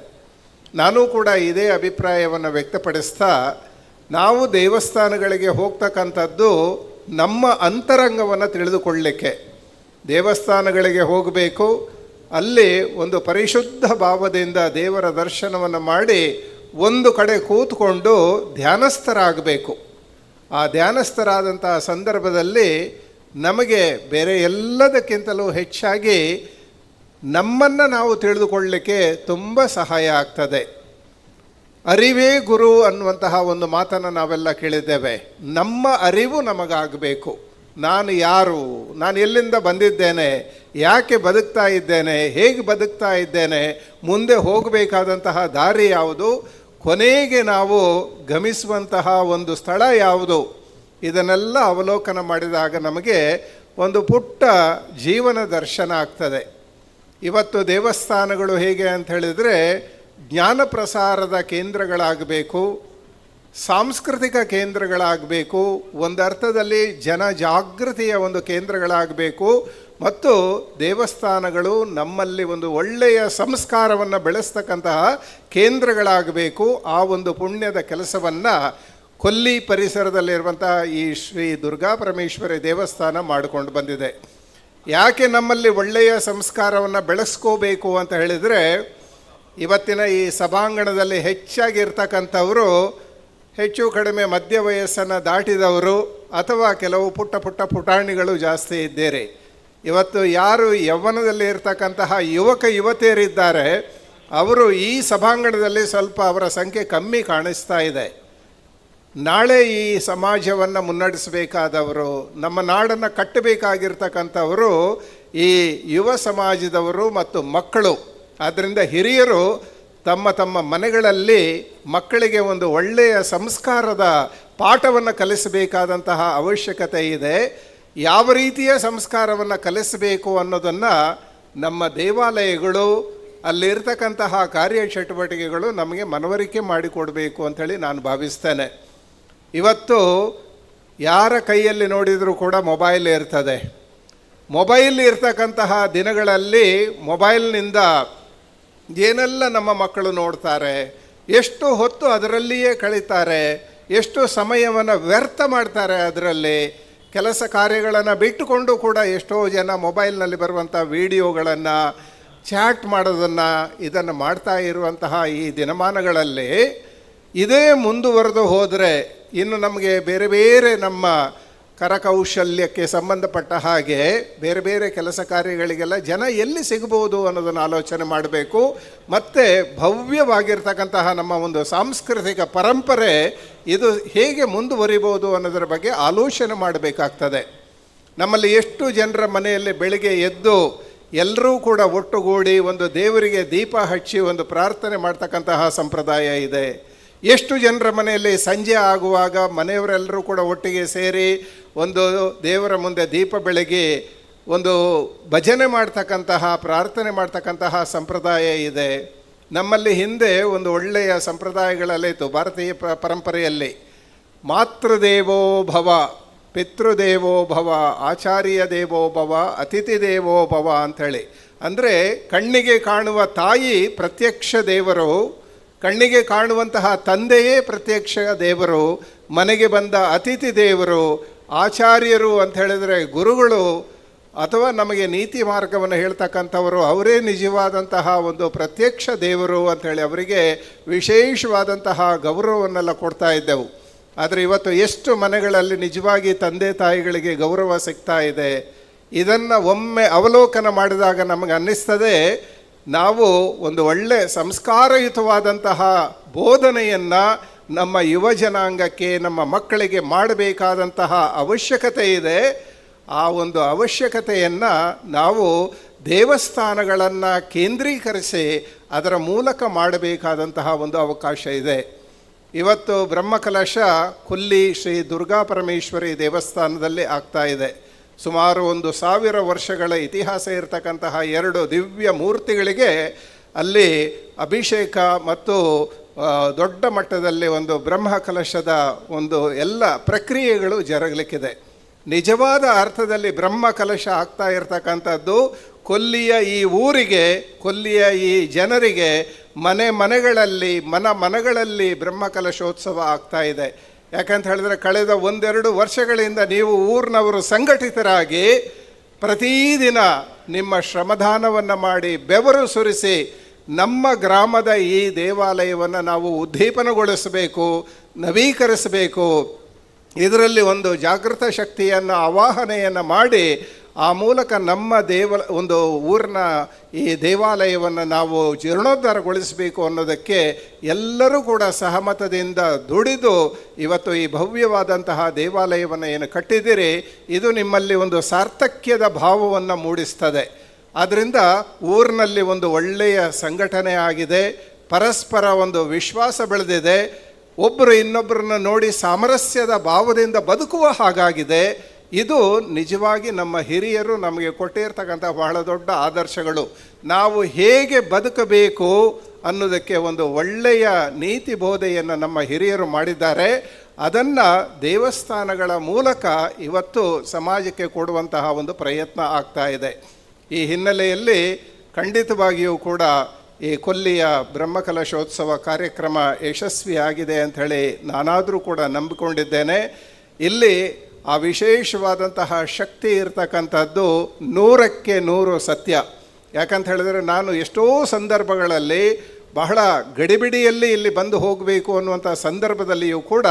ನಾನು ಕೂಡ ಇದೇ ಅಭಿಪ್ರಾಯವನ್ನು ವ್ಯಕ್ತಪಡಿಸ್ತಾ, ನಾವು ದೇವಸ್ಥಾನಗಳಿಗೆ ಹೋಗ್ತಕ್ಕಂಥದ್ದು ನಮ್ಮ ಅಂತರಂಗವನ್ನು ತಿಳಿದುಕೊಳ್ಳಲಿಕ್ಕೆ. ದೇವಸ್ಥಾನಗಳಿಗೆ ಹೋಗಬೇಕು, ಅಲ್ಲಿ ಒಂದು ಪರಿಶುದ್ಧ ಭಾವದಿಂದ ದೇವರ ದರ್ಶನವನ್ನು ಮಾಡಿ ಒಂದು ಕಡೆ ಕೂತ್ಕೊಂಡು ಧ್ಯಾನಸ್ಥರಾಗಬೇಕು. ಆ ಧ್ಯಾನಸ್ಥರಾದಂತಹ ಸಂದರ್ಭದಲ್ಲಿ ನಮಗೆ ಬೇರೆ ಎಲ್ಲದಕ್ಕಿಂತಲೂ ಹೆಚ್ಚಾಗಿ ನಮ್ಮನ್ನು ನಾವು ತಿಳಿದುಕೊಳ್ಳಲಿಕ್ಕೆ ತುಂಬ ಸಹಾಯ ಆಗ್ತದೆ. ಅರಿವೇ ಗುರು ಅನ್ನುವಂತಹ ಒಂದು ಮಾತನ್ನು ನಾವೆಲ್ಲ ಕೇಳಿದ್ದೇವೆ. ನಮ್ಮ ಅರಿವು ನಮಗಾಗಬೇಕು. ನಾನು ಯಾರು, ನಾನು ಎಲ್ಲಿಂದ ಬಂದಿದ್ದೇನೆ, ಯಾಕೆ ಬದುಕ್ತಾ ಇದ್ದೇನೆ, ಹೇಗೆ ಬದುಕ್ತಾ ಇದ್ದೇನೆ, ಮುಂದೆ ಹೋಗಬೇಕಾದಂತಹ ದಾರಿ ಯಾವುದು, ಕೊನೆಗೆ ನಾವು ಗಮಿಸುವಂತಹ ಒಂದು ಸ್ಥಳ ಯಾವುದು, ಇದನ್ನೆಲ್ಲ ಅವಲೋಕನ ಮಾಡಿದಾಗ ನಮಗೆ ಒಂದು ಪುಟ್ಟ ಜೀವನ ದರ್ಶನ ಆಗ್ತದೆ. ಇವತ್ತು ದೇವಸ್ಥಾನಗಳು ಹೇಗೆ ಅಂತ ಹೇಳಿದರೆ ಜ್ಞಾನ ಪ್ರಸಾರದ ಕೇಂದ್ರಗಳಾಗಬೇಕು, ಸಾಂಸ್ಕೃತಿಕ ಕೇಂದ್ರಗಳಾಗಬೇಕು, ಒಂದು ಅರ್ಥದಲ್ಲಿ ಜನ ಜಾಗೃತಿಯ ಒಂದು ಕೇಂದ್ರಗಳಾಗಬೇಕು, ಮತ್ತು ದೇವಸ್ಥಾನಗಳು ನಮ್ಮಲ್ಲಿ ಒಂದು ಒಳ್ಳೆಯ ಸಂಸ್ಕಾರವನ್ನು ಬೆಳೆಸ್ತಕ್ಕಂತಹ ಕೇಂದ್ರಗಳಾಗಬೇಕು. ಆ ಒಂದು ಪುಣ್ಯದ ಕೆಲಸವನ್ನು ಕೊಲ್ಲಿ ಪರಿಸರದಲ್ಲಿರುವಂತಹ ಈ ಶ್ರೀ ದುರ್ಗಾ ಪರಮೇಶ್ವರಿ ದೇವಸ್ಥಾನ ಮಾಡಿಕೊಂಡು ಬಂದಿದೆ. ಯಾಕೆ ನಮ್ಮಲ್ಲಿ ಒಳ್ಳೆಯ ಸಂಸ್ಕಾರವನ್ನು ಬೆಳೆಸ್ಕೋಬೇಕು ಅಂತ ಹೇಳಿದರೆ, ಇವತ್ತಿನ ಈ ಸಭಾಂಗಣದಲ್ಲಿ ಹೆಚ್ಚಾಗಿರ್ತಕ್ಕಂಥವರು ಹೆಚ್ಚು ಕಡಿಮೆ ಮಧ್ಯ ವಯಸ್ಸನ್ನು ದಾಟಿದವರು ಅಥವಾ ಕೆಲವು ಪುಟ್ಟ ಪುಟ್ಟ ಪುಟಾಣಿಗಳು ಜಾಸ್ತಿ ಇದ್ದೀರಿ. ಇವತ್ತು ಯಾರು ಯೌವನದಲ್ಲಿ ಇರ್ತಕ್ಕಂತಹ ಯುವಕ ಯುವತಿಯರಿದ್ದಾರೆ ಅವರು ಈ ಸಭಾಂಗಣದಲ್ಲಿ ಸ್ವಲ್ಪ ಅವರ ಸಂಖ್ಯೆ ಕಮ್ಮಿ ಕಾಣಿಸ್ತಾ ಇದೆ. ನಾಳೆ ಈ ಸಮಾಜವನ್ನು ಮುನ್ನಡೆಸಬೇಕಾದವರು, ನಮ್ಮ ನಾಡನ್ನು ಕಟ್ಟಬೇಕಾಗಿರ್ತಕ್ಕಂಥವರು ಈ ಯುವ ಸಮಾಜದವರು ಮತ್ತು ಮಕ್ಕಳು. ಆದ್ದರಿಂದ ಹಿರಿಯರು ತಮ್ಮ ತಮ್ಮ ಮನೆಗಳಲ್ಲಿ ಮಕ್ಕಳಿಗೆ ಒಂದು ಒಳ್ಳೆಯ ಸಂಸ್ಕಾರದ ಪಾಠವನ್ನು ಕಲಿಸಬೇಕಾದಂತಹ ಅವಶ್ಯಕತೆ ಇದೆ. ಯಾವ ರೀತಿಯ ಸಂಸ್ಕಾರವನ್ನು ಕಲಿಸಬೇಕು ಅನ್ನೋದನ್ನು ನಮ್ಮ ದೇವಾಲಯಗಳು, ಅಲ್ಲಿರ್ತಕ್ಕಂತಹ ಕಾರ್ಯಚಟುವಟಿಕೆಗಳು ನಮಗೆ ಮನವರಿಕೆ ಮಾಡಿಕೊಡಬೇಕು ಅಂಥೇಳಿ ನಾನು ಭಾವಿಸ್ತೇನೆ. ಇವತ್ತು ಯಾರ ಕೈಯಲ್ಲಿ ನೋಡಿದರೂ ಕೂಡ ಮೊಬೈಲ್ ಇರ್ತದೆ. ಮೊಬೈಲ್ ಇರ್ತಕ್ಕಂತಹ ದಿನಗಳಲ್ಲಿ ಮೊಬೈಲ್ನಿಂದ ಏನೆಲ್ಲ ನಮ್ಮ ಮಕ್ಕಳು ನೋಡ್ತಾರೆ, ಎಷ್ಟು ಹೊತ್ತು ಅದರಲ್ಲಿಯೇ ಕಳೀತಾರೆ, ಎಷ್ಟು ಸಮಯವನ್ನು ವ್ಯರ್ಥ ಮಾಡ್ತಾರೆ. ಅದರಲ್ಲಿ ಕೆಲಸ ಕಾರ್ಯಗಳನ್ನು ಬಿಟ್ಟುಕೊಂಡು ಕೂಡ ಎಷ್ಟೋ ಜನ ಮೊಬೈಲ್ನಲ್ಲಿ ಬರುವಂಥ ವಿಡಿಯೋಗಳನ್ನು, ಚಾಟ್ ಮಾಡೋದನ್ನು, ಇದನ್ನು ಮಾಡ್ತಾ ಇರುವಂತಹ ಈ ದಿನಮಾನಗಳಲ್ಲಿ ಇದೇ ಮುಂದುವರೆದು ಹೋದರೆ ಇನ್ನು ನಮಗೆ ಬೇರೆ ಬೇರೆ ನಮ್ಮ ಕರಕೌಶಲ್ಯಕ್ಕೆ ಸಂಬಂಧಪಟ್ಟ ಹಾಗೆ ಬೇರೆ ಬೇರೆ ಕೆಲಸ ಕಾರ್ಯಗಳಿಗೆಲ್ಲ ಜನ ಎಲ್ಲಿ ಸಿಗ್ಬೋದು ಅನ್ನೋದನ್ನು ಆಲೋಚನೆ ಮಾಡಬೇಕು. ಮತ್ತು ಭವ್ಯವಾಗಿರ್ತಕ್ಕಂತಹ ನಮ್ಮ ಒಂದು ಸಾಂಸ್ಕೃತಿಕ ಪರಂಪರೆ ಇದು ಹೇಗೆ ಮುಂದುವರಿಬೋದು ಅನ್ನೋದರ ಬಗ್ಗೆ ಆಲೋಚನೆ ಮಾಡಬೇಕಾಗ್ತದೆ. ನಮ್ಮಲ್ಲಿ ಎಷ್ಟು ಜನರ ಮನೆಯಲ್ಲಿ ಬೆಳಿಗ್ಗೆ ಎದ್ದು ಎಲ್ಲರೂ ಕೂಡ ಒಟ್ಟುಗೂಡಿ ಒಂದು ದೇವರಿಗೆ ದೀಪ ಹಚ್ಚಿ ಒಂದು ಪ್ರಾರ್ಥನೆ ಮಾಡ್ತಕ್ಕಂತಹ ಸಂಪ್ರದಾಯ ಇದೆ. ಎಷ್ಟು ಜನರ ಮನೆಯಲ್ಲಿ ಸಂಜೆ ಆಗುವಾಗ ಮನೆಯವರೆಲ್ಲರೂ ಕೂಡ ಒಟ್ಟಿಗೆ ಸೇರಿ ಒಂದು ದೇವರ ಮುಂದೆ ದೀಪ ಬೆಳಗಿ ಒಂದು ಭಜನೆ ಮಾಡ್ತಕ್ಕಂತಹ ಪ್ರಾರ್ಥನೆ ಮಾಡ್ತಕ್ಕಂತಹ ಸಂಪ್ರದಾಯ ಇದೆ. ನಮ್ಮಲ್ಲಿ ಹಿಂದೆ ಒಂದು ಒಳ್ಳೆಯ ಸಂಪ್ರದಾಯಗಳಲ್ಲಿತ್ತು ಭಾರತೀಯ ಪರಂಪರೆಯಲ್ಲಿ. ಮಾತೃದೇವೋ ಭವ, ಪಿತೃದೇವೋ ಭವ, ಆಚಾರ್ಯ ದೇವೋ ಭವ, ಅತಿಥಿ ದೇವೋ ಭವ ಅಂಥೇಳಿ. ಅಂದರೆ ಕಣ್ಣಿಗೆ ಕಾಣುವ ತಾಯಿ ಪ್ರತ್ಯಕ್ಷ ದೇವರು, ಕಣ್ಣಿಗೆ ಕಾಣುವಂತಹ ತಂದೆಯೇ ಪ್ರತ್ಯಕ್ಷ ದೇವರು, ಮನೆಗೆ ಬಂದ ಅತಿಥಿ ದೇವರು, ಆಚಾರ್ಯರು ಅಂತ ಹೇಳಿದರೆ ಗುರುಗಳು ಅಥವಾ ನಮಗೆ ನೀತಿ ಮಾರ್ಗವನ್ನು ಹೇಳ್ತಕ್ಕಂಥವರು ಅವರೇ ನಿಜವಾದಂತಹ ಒಂದು ಪ್ರತ್ಯಕ್ಷ ದೇವರು ಅಂಥೇಳಿ ಅವರಿಗೆ ವಿಶೇಷವಾದಂತಹ ಗೌರವವನ್ನೆಲ್ಲ ಕೊಡ್ತಾ ಇದ್ದೆವು. ಆದರೆ ಇವತ್ತು ಎಷ್ಟು ಮನೆಗಳಲ್ಲಿ ನಿಜವಾಗಿ ತಂದೆ ತಾಯಿಗಳಿಗೆ ಗೌರವ ಸಿಗ್ತಾ ಇದೆ. ಇದನ್ನು ಒಮ್ಮೆ ಅವಲೋಕನ ಮಾಡಿದಾಗ ನಮಗೆ ಅನ್ನಿಸ್ತದೆ ನಾವು ಒಂದು ಒಳ್ಳೆ ಸಂಸ್ಕಾರಯುತವಾದಂತಹ ಬೋಧನೆಯನ್ನು ನಮ್ಮ ಯುವ ಜನಾಂಗಕ್ಕೆ, ನಮ್ಮ ಮಕ್ಕಳಿಗೆ ಮಾಡಬೇಕಾದಂತಹ ಅವಶ್ಯಕತೆ ಇದೆ. ಆ ಒಂದು ಅವಶ್ಯಕತೆಯನ್ನು ನಾವು ದೇವಸ್ಥಾನಗಳನ್ನು ಕೇಂದ್ರೀಕರಿಸಿ ಅದರ ಮೂಲಕ ಮಾಡಬೇಕಾದಂತಹ ಒಂದು ಅವಕಾಶ ಇದೆ. ಇವತ್ತು ಬ್ರಹ್ಮಕಲಶ ಕೊಲ್ಲಿ ಶ್ರೀ ದುರ್ಗಾ ಪರಮೇಶ್ವರಿ ದೇವಸ್ಥಾನದಲ್ಲಿ ಆಗ್ತಾ ಇದೆ. ಸುಮಾರು 1000 ವರ್ಷಗಳ ಇತಿಹಾಸ ಇರತಕ್ಕಂತಹ 2 ದಿವ್ಯ ಮೂರ್ತಿಗಳಿಗೆ ಅಲ್ಲಿ ಅಭಿಷೇಕ ಮತ್ತು ದೊಡ್ಡ ಮಟ್ಟದಲ್ಲಿ ಒಂದು ಬ್ರಹ್ಮಕಲಶದ ಒಂದು ಎಲ್ಲ ಪ್ರಕ್ರಿಯೆಗಳು ಜರಗಲಿಕ್ಕಿದೆ. ನಿಜವಾದ ಅರ್ಥದಲ್ಲಿ ಬ್ರಹ್ಮಕಲಶ ಆಗ್ತಾ ಇರತಕ್ಕಂಥದ್ದು ಕೊಲ್ಲಿಯ ಈ ಊರಿಗೆ, ಕೊಲ್ಲಿಯ ಈ ಜನರಿಗೆ ಮನೆಗಳಲ್ಲಿ ಮನಗಳಲ್ಲಿ ಬ್ರಹ್ಮಕಲಶೋತ್ಸವ ಆಗ್ತಾ ಇದೆ. ಯಾಕಂತ ಹೇಳಿದ್ರೆ ಕಳೆದ 1-2 ವರ್ಷಗಳಿಂದ ನೀವು ಊರಿನವರು ಸಂಘಟಿತರಾಗಿ ಪ್ರತಿದಿನ ನಿಮ್ಮ ಶ್ರಮದಾನವನ್ನು ಮಾಡಿ ಬೆವರು ಸುರಿಸಿ ನಮ್ಮ ಗ್ರಾಮದ ಈ ದೇವಾಲಯವನ್ನು ನಾವು ಉದ್ದೀಪನಗೊಳಿಸಬೇಕು, ನವೀಕರಿಸಬೇಕು. ಇದರಲ್ಲಿ ಒಂದು ಜಾಗೃತ ಶಕ್ತಿಯನ್ನು ಆವಾಹನೆಯನ್ನು ಮಾಡಿ ಆ ಮೂಲಕ ನಮ್ಮ ಒಂದು ಊರಿನ ಈ ದೇವಾಲಯವನ್ನು ನಾವು ಜೀರ್ಣೋದ್ಧಾರಗೊಳಿಸಬೇಕು ಅನ್ನೋದಕ್ಕೆ ಎಲ್ಲರೂ ಕೂಡ ಸಹಮತದಿಂದ ದುಡಿದು ಇವತ್ತು ಈ ಭವ್ಯವಾದಂತಹ ದೇವಾಲಯವನ್ನು ಏನು ಕಟ್ಟಿದ್ದೀರಿ ಇದು ನಿಮ್ಮಲ್ಲಿ ಒಂದು ಸಾರ್ಥಕ್ಯದ ಭಾವವನ್ನು ಮೂಡಿಸ್ತದೆ. ಆದ್ದರಿಂದ ಊರಿನಲ್ಲಿ ಒಂದು ಒಳ್ಳೆಯ ಸಂಘಟನೆ ಆಗಿದೆ, ಪರಸ್ಪರ ಒಂದು ವಿಶ್ವಾಸ ಬೆಳೆದಿದೆ, ಒಬ್ಬರು ಇನ್ನೊಬ್ಬರನ್ನು ನೋಡಿ ಸಾಮರಸ್ಯದ ಭಾವದಿಂದ ಬದುಕುವ ಹಾಗಾಗಿದೆ. ಇದು ನಿಜವಾಗಿ ನಮ್ಮ ಹಿರಿಯರು ನಮಗೆ ಕೊಟ್ಟಿರ್ತಕ್ಕಂಥ ಬಹಳ ದೊಡ್ಡ ಆದರ್ಶಗಳು. ನಾವು ಹೇಗೆ ಬದುಕಬೇಕು ಅನ್ನೋದಕ್ಕೆ ಒಂದು ಒಳ್ಳೆಯ ನೀತಿ ಬೋಧೆಯನ್ನು ನಮ್ಮ ಹಿರಿಯರು ಮಾಡಿದ್ದಾರೆ. ಅದನ್ನು ದೇವಸ್ಥಾನಗಳ ಮೂಲಕ ಇವತ್ತು ಸಮಾಜಕ್ಕೆ ಕೊಡುವಂತಹ ಒಂದು ಪ್ರಯತ್ನ ಆಗ್ತಾ ಇದೆ. ಈ ಹಿನ್ನೆಲೆಯಲ್ಲಿ ಖಂಡಿತವಾಗಿಯೂ ಕೂಡ ಈ ಕೊಲ್ಲಿಯ ಬ್ರಹ್ಮಕಲಶೋತ್ಸವ ಕಾರ್ಯಕ್ರಮ ಯಶಸ್ವಿಯಾಗಿದೆ ಅಂಥೇಳಿ ನಾನಾದರೂ ಕೂಡ ನಂಬಿಕೊಂಡಿದ್ದೇನೆ. ಇಲ್ಲಿ ಆ ವಿಶೇಷವಾದಂತಹ ಶಕ್ತಿ ಇರತಕ್ಕಂಥದ್ದು 100ಕ್ಕೆ 100 ಸತ್ಯ. ಯಾಕಂತ ಹೇಳಿದರೆ ನಾನು ಎಷ್ಟೋ ಸಂದರ್ಭಗಳಲ್ಲಿ ಬಹಳ ಗಡಿಬಿಡಿಯಲ್ಲಿ ಇಲ್ಲಿ ಬಂದು ಹೋಗಬೇಕು ಅನ್ನುವಂಥ ಸಂದರ್ಭದಲ್ಲಿಯೂ ಕೂಡ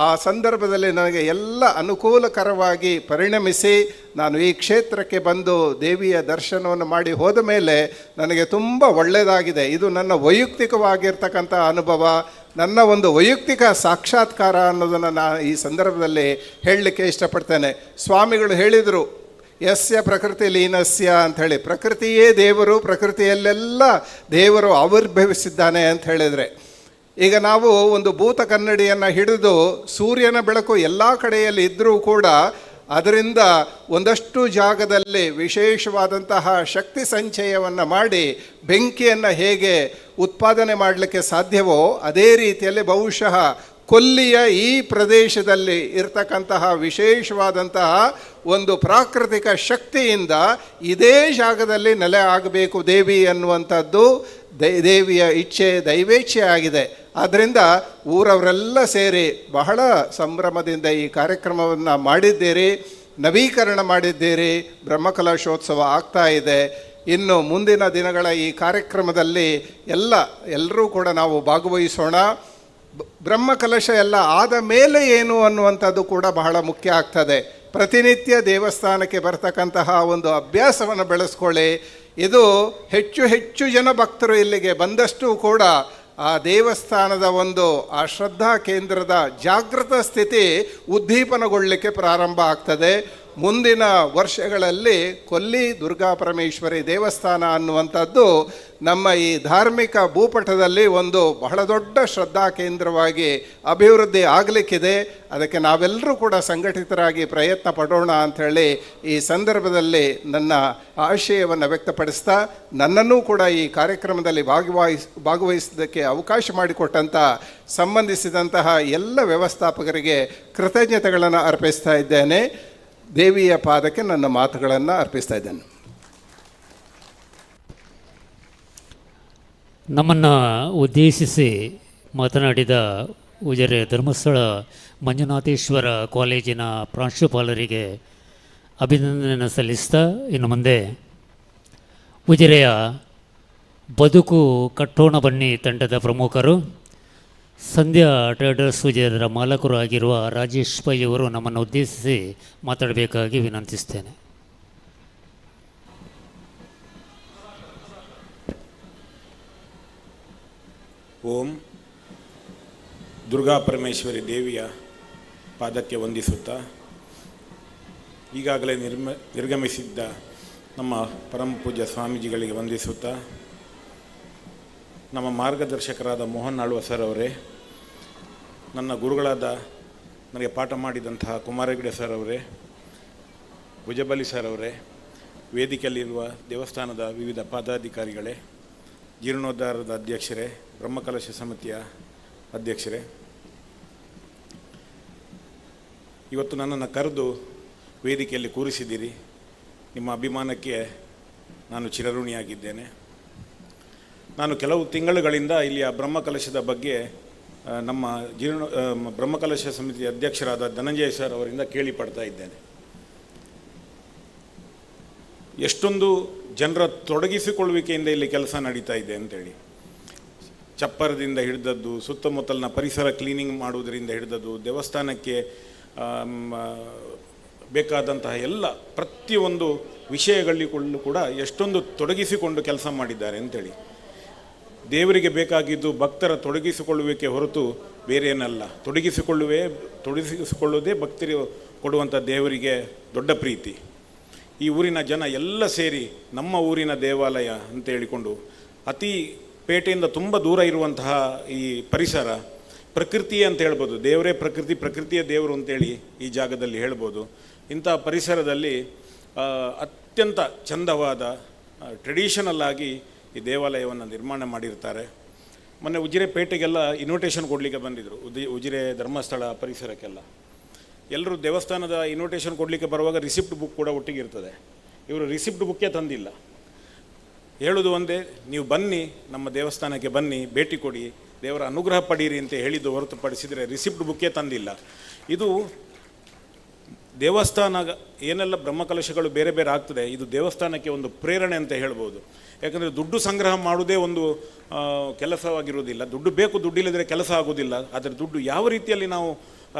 ಆ ಸಂದರ್ಭದಲ್ಲಿ ನನಗೆ ಎಲ್ಲ ಅನುಕೂಲಕರವಾಗಿ ಪರಿಣಮಿಸಿ ನಾನು ಈ ಕ್ಷೇತ್ರಕ್ಕೆ ಬಂದು ದೇವಿಯ ದರ್ಶನವನ್ನು ಮಾಡಿ ಹೋದ ಮೇಲೆ ನನಗೆ ತುಂಬ ಒಳ್ಳೆಯದಾಗಿದೆ. ಇದು ನನ್ನ ವೈಯಕ್ತಿಕವಾಗಿರ್ತಕ್ಕಂಥ ಅನುಭವ, ನನ್ನ ಒಂದು ವೈಯಕ್ತಿಕ ಸಾಕ್ಷಾತ್ಕಾರ ಅನ್ನೋದನ್ನು ನಾನು ಈ ಸಂದರ್ಭದಲ್ಲಿ ಹೇಳಲಿಕ್ಕೆ ಇಷ್ಟಪಡ್ತೇನೆ. ಸ್ವಾಮಿಗಳು ಹೇಳಿದರು, ಯಸ್ಯ ಪ್ರಕೃತಿ ಲೀನಸ್ಯ ಅಂಥೇಳಿ, ಪ್ರಕೃತಿಯೇ ದೇವರು, ಪ್ರಕೃತಿಯಲ್ಲೆಲ್ಲ ದೇವರು ಆವಿರ್ಭವಿಸಿದ್ದಾನೆ ಅಂತ ಹೇಳಿದರೆ, ಈಗ ನಾವು ಒಂದು ಭೂತ ಕನ್ನಡಿಯನ್ನು ಹಿಡಿದು ಸೂರ್ಯನ ಬೆಳಕು ಎಲ್ಲ ಕಡೆಯಲ್ಲಿ ಇದ್ದರೂ ಕೂಡ ಅದರಿಂದ ಒಂದಷ್ಟು ಜಾಗದಲ್ಲಿ ವಿಶೇಷವಾದಂತಹ ಶಕ್ತಿ ಸಂಚಯವನ್ನು ಮಾಡಿ ಬೆಂಕಿಯನ್ನು ಹೇಗೆ ಉತ್ಪಾದನೆ ಮಾಡಲಿಕ್ಕೆ ಸಾಧ್ಯವೋ ಅದೇ ರೀತಿಯಲ್ಲಿ ಬಹುಶಃ ಕೊಲ್ಲಿಯ ಈ ಪ್ರದೇಶದಲ್ಲಿ ಇರತಕ್ಕಂತಹ ವಿಶೇಷವಾದಂತಹ ಒಂದು ಪ್ರಾಕೃತಿಕ ಶಕ್ತಿಯಿಂದ ಇದೇ ಜಾಗದಲ್ಲಿ ನೆಲೆ ಆಗಬೇಕು ದೇವಿ ಅನ್ನುವಂಥದ್ದು ದೇವಿಯ ಇಚ್ಛೆ, ದೈವೇಚ್ಛೆ ಆಗಿದೆ. ಆದ್ದರಿಂದ ಊರವರೆಲ್ಲ ಸೇರಿ ಬಹಳ ಸಂಭ್ರಮದಿಂದ ಈ ಕಾರ್ಯಕ್ರಮವನ್ನು ಮಾಡಿದ್ದೀರಿ, ನವೀಕರಣ ಮಾಡಿದ್ದೀರಿ. ಬ್ರಹ್ಮಕಲಶೋತ್ಸವ ಆಗ್ತಾ ಇದೆ. ಇನ್ನು ಮುಂದಿನ ದಿನಗಳ ಈ ಕಾರ್ಯಕ್ರಮದಲ್ಲಿ ಎಲ್ಲರೂ ಕೂಡ ನಾವು ಭಾಗವಹಿಸೋಣ. ಬ್ರಹ್ಮಕಲಶ ಎಲ್ಲ ಆದ ಮೇಲೆ ಏನು ಅನ್ನುವಂಥದ್ದು ಕೂಡ ಬಹಳ ಮುಖ್ಯ ಆಗ್ತದೆ. ಪ್ರತಿನಿತ್ಯ ದೇವಸ್ಥಾನಕ್ಕೆ ಬರ್ತಕ್ಕಂತಹ ಒಂದು ಅಭ್ಯಾಸವನ್ನು ಬೆಳೆಸ್ಕೊಳ್ಳಿ. ಇದು ಹೆಚ್ಚು ಹೆಚ್ಚು ಜನ ಭಕ್ತರು ಇಲ್ಲಿಗೆ ಬಂದಷ್ಟು ಕೂಡ ಆ ದೇವಸ್ಥಾನದ ಒಂದು ಆ ಶ್ರದ್ಧಾ ಕೇಂದ್ರದ ಜಾಗೃತ ಸ್ಥಿತಿ ಉದ್ದೀಪನಗೊಳ್ಳಲಿಕ್ಕೆ ಪ್ರಾರಂಭ ಆಗ್ತದೆ. ಮುಂದಿನ ವರ್ಷಗಳಲ್ಲಿ ಕೊಲ್ಲಿ ದುರ್ಗಾ ಪರಮೇಶ್ವರಿ ದೇವಸ್ಥಾನ ಅನ್ನುವಂಥದ್ದು ನಮ್ಮ ಈ ಧಾರ್ಮಿಕ ಭೂಪಟದಲ್ಲಿ ಒಂದು ಬಹಳ ದೊಡ್ಡ ಶ್ರದ್ಧಾ ಕೇಂದ್ರವಾಗಿ ಅಭಿವೃದ್ಧಿ ಆಗಲಿಕ್ಕಿದೆ. ಅದಕ್ಕೆ ನಾವೆಲ್ಲರೂ ಕೂಡ ಸಂಘಟಿತರಾಗಿ ಪ್ರಯತ್ನ ಪಡೋಣ ಅಂಥೇಳಿ ಈ ಸಂದರ್ಭದಲ್ಲಿ ನನ್ನ ಆಶಯವನ್ನು ವ್ಯಕ್ತಪಡಿಸ್ತಾ, ನನ್ನನ್ನೂ ಕೂಡ ಈ ಕಾರ್ಯಕ್ರಮದಲ್ಲಿ ಭಾಗವಹಿಸೋದಕ್ಕೆ ಅವಕಾಶ ಮಾಡಿಕೊಟ್ಟಂಥ ಸಂಬಂಧಿಸಿದಂತಹ ಎಲ್ಲ ವ್ಯವಸ್ಥಾಪಕರಿಗೆ ಕೃತಜ್ಞತೆಗಳನ್ನು ಅರ್ಪಿಸ್ತಾ ಇದ್ದೇನೆ. ದೇವಿಯ ಪಾದಕ್ಕೆ ನನ್ನ ಮಾತುಗಳನ್ನು ಅರ್ಪಿಸ್ತಾ ಇದ್ದೇನೆ. ನಮ್ಮನ್ನು ಉದ್ದೇಶಿಸಿ ಮಾತನಾಡಿದ ಉಜಿರೆ ಧರ್ಮಸ್ಥಳ ಮಂಜುನಾಥೇಶ್ವರ ಕಾಲೇಜಿನ ಪ್ರಾಂಶುಪಾಲರಿಗೆ ಅಭಿನಂದನೆ ಸಲ್ಲಿಸ್ತಾ, ಇನ್ನು ಮುಂದೆ ಉಜಿರೆಯ ಬದುಕು ಕಟ್ಟೋಣ ಬನ್ನಿ ತಂಡದ ಪ್ರಮುಖರು, ಸಂಧ್ಯಾ ಟ್ರೇಡರ್ಸ್ ಉಜಿರೆಯ ಮಾಲಕರು ಆಗಿರುವ ರಾಜೇಶ್ ಪೈ ಅವರು ನಮ್ಮನ್ನು ಉದ್ದೇಶಿಸಿ ಮಾತಾಡಬೇಕಾಗಿ ವಿನಂತಿಸ್ತೇನೆ. ಓಂ ದುರ್ಗಾ ಪರಮೇಶ್ವರಿ ದೇವಿಯ ಪಾದಕ್ಕೆ ವಂದಿಸುತ್ತಾ, ಈಗಾಗಲೇ ನಿರ್ಗಮಿಸಿದ್ದ ನಮ್ಮ ಪರಮ ಪೂಜ್ಯ ಸ್ವಾಮೀಜಿಗಳಿಗೆ ವಂದಿಸುತ್ತಾ, ನಮ್ಮ ಮಾರ್ಗದರ್ಶಕರಾದ ಮೋಹನ್ ಆಳ್ವ ಸರ್ ಅವರೇ, ನನ್ನ ಗುರುಗಳಾದ ನನಗೆ ಪಾಠ ಮಾಡಿದಂತಹ ಕುಮಾರಗಿಡ ಸರ್ ಅವರೇ, ಭುಜಬಲಿ ಸರ್ ಅವರೇ, ವೇದಿಕೆಯಲ್ಲಿರುವ ದೇವಸ್ಥಾನದ ವಿವಿಧ ಪದಾಧಿಕಾರಿಗಳೇ, ಜೀರ್ಣೋದ್ಧಾರದ ಅಧ್ಯಕ್ಷರೇ, ಬ್ರಹ್ಮಕಲಶ ಸಮಿತಿಯ ಅಧ್ಯಕ್ಷರೇ, ಇವತ್ತು ನನ್ನನ್ನು ಕರೆದು ವೇದಿಕೆಯಲ್ಲಿ ಕೂರಿಸಿದ್ದೀರಿ. ನಿಮ್ಮ ಅಭಿಮಾನಕ್ಕೆ ನಾನು ಚಿರಋಣಿಯಾಗಿದ್ದೇನೆ. ನಾನು ಕೆಲವು ತಿಂಗಳುಗಳಿಂದ ಇಲ್ಲಿಯ ಬ್ರಹ್ಮಕಲಶದ ಬಗ್ಗೆ ನಮ್ಮ ಬ್ರಹ್ಮಕಲಶ ಸಮಿತಿಯ ಅಧ್ಯಕ್ಷರಾದ ಧನಂಜಯ ಸರ್ ಅವರಿಂದ ಕೇಳಿಪಡ್ತಾ ಇದ್ದೇನೆ. ಎಷ್ಟೊಂದು ಜನರ ತೊಡಗಿಸಿಕೊಳ್ಳುವಿಕೆಯಿಂದ ಇಲ್ಲಿ ಕೆಲಸ ನಡೀತಾ ಇದೆ ಅಂತೇಳಿ. ಚಪ್ಪರದಿಂದ ಹಿಡಿದದ್ದು, ಸುತ್ತಮುತ್ತಲಿನ ಪರಿಸರ ಕ್ಲೀನಿಂಗ್ ಮಾಡುವುದರಿಂದ ಹಿಡಿದದ್ದು, ದೇವಸ್ಥಾನಕ್ಕೆ ಬೇಕಾದಂತಹ ಎಲ್ಲ ಪ್ರತಿಯೊಂದು ವಿಷಯಗಳಿಗೂ ಕೂಡ ಎಷ್ಟೊಂದು ತೊಡಗಿಸಿಕೊಂಡು ಕೆಲಸ ಮಾಡಿದ್ದಾರೆ ಅಂತೇಳಿ. ದೇವರಿಗೆ ಬೇಕಾಗಿದ್ದು ಭಕ್ತರ ತೊಡಗಿಸಿಕೊಳ್ಳುವಿಕೆ ಹೊರತು ಬೇರೇನಲ್ಲ. ತೊಡಗಿಸಿಕೊಳ್ಳುವುದೇ ಭಕ್ತರು ಕೊಡುವಂಥ ದೇವರಿಗೆ ದೊಡ್ಡ ಪ್ರೀತಿ. ಈ ಊರಿನ ಜನ ಎಲ್ಲ ಸೇರಿ ನಮ್ಮ ಊರಿನ ದೇವಾಲಯ ಅಂತ ಹೇಳಿಕೊಂಡು ಅತಿ ಪೇಟೆಯಿಂದ ತುಂಬ ದೂರ ಇರುವಂತಹ ಈ ಪರಿಸರ ಪ್ರಕೃತಿಯೇ ಅಂತ ಹೇಳ್ಬೋದು. ದೇವರೇ ಪ್ರಕೃತಿ, ಪ್ರಕೃತಿಯ ದೇವರು ಅಂತೇಳಿ ಈ ಜಾಗದಲ್ಲಿ ಹೇಳ್ಬೋದು. ಇಂಥ ಪರಿಸರದಲ್ಲಿ ಅತ್ಯಂತ ಚಂದವಾದ ಟ್ರೆಡಿಷನಲ್ ಆಗಿ ಈ ದೇವಾಲಯವನ್ನು ನಿರ್ಮಾಣ ಮಾಡಿರ್ತಾರೆ. ಮೊನ್ನೆ ಉಜಿರೆ ಪೇಟೆಗೆಲ್ಲ ಇನ್ವಿಟೇಷನ್ ಕೊಡಲಿಕ್ಕೆ ಬಂದಿದ್ದರು, ಉಜಿರೆ ಧರ್ಮಸ್ಥಳ ಪರಿಸರಕ್ಕೆಲ್ಲ. ಎಲ್ಲರೂ ದೇವಸ್ಥಾನದ ಇನ್ವಿಟೇಷನ್ ಕೊಡಲಿಕ್ಕೆ ಬರುವಾಗ ರಿಸಿಪ್ಟ್ ಬುಕ್ ಕೂಡ ಒಟ್ಟಿಗೆ ಇರ್ತದೆ. ಇವರು ರಿಸಿಪ್ಟ್ ಬುಕ್ಕೇ ತಂದಿಲ್ಲ. ಹೇಳೋದು ಒಂದೇ, ನೀವು ಬನ್ನಿ, ನಮ್ಮ ದೇವಸ್ಥಾನಕ್ಕೆ ಬನ್ನಿ, ಭೇಟಿ ಕೊಡಿ, ದೇವರ ಅನುಗ್ರಹ ಪಡೀರಿ ಅಂತ ಹೇಳಿದ್ದು ಹೊರತುಪಡಿಸಿದರೆ ರಿಸಿಪ್ಟ್ ಬುಕ್ಕೇ ತಂದಿಲ್ಲ. ಇದು ದೇವಸ್ಥಾನ ಏನೆಲ್ಲ ಬ್ರಹ್ಮಕಲಶಗಳು ಬೇರೆ ಬೇರೆ ಆಗ್ತದೆ, ಇದು ದೇವಸ್ಥಾನಕ್ಕೆ ಒಂದು ಪ್ರೇರಣೆ ಅಂತ ಹೇಳ್ಬೋದು. ಯಾಕಂದರೆ ದುಡ್ಡು ಸಂಗ್ರಹ ಮಾಡುವುದೇ ಒಂದು ಕೆಲಸವಾಗಿರುವುದಿಲ್ಲ. ದುಡ್ಡು ಬೇಕು, ದುಡ್ಡಿಲ್ಲದ್ರೆ ಕೆಲಸ ಆಗೋದಿಲ್ಲ. ಆದರೆ ದುಡ್ಡು ಯಾವ ರೀತಿಯಲ್ಲಿ ನಾವು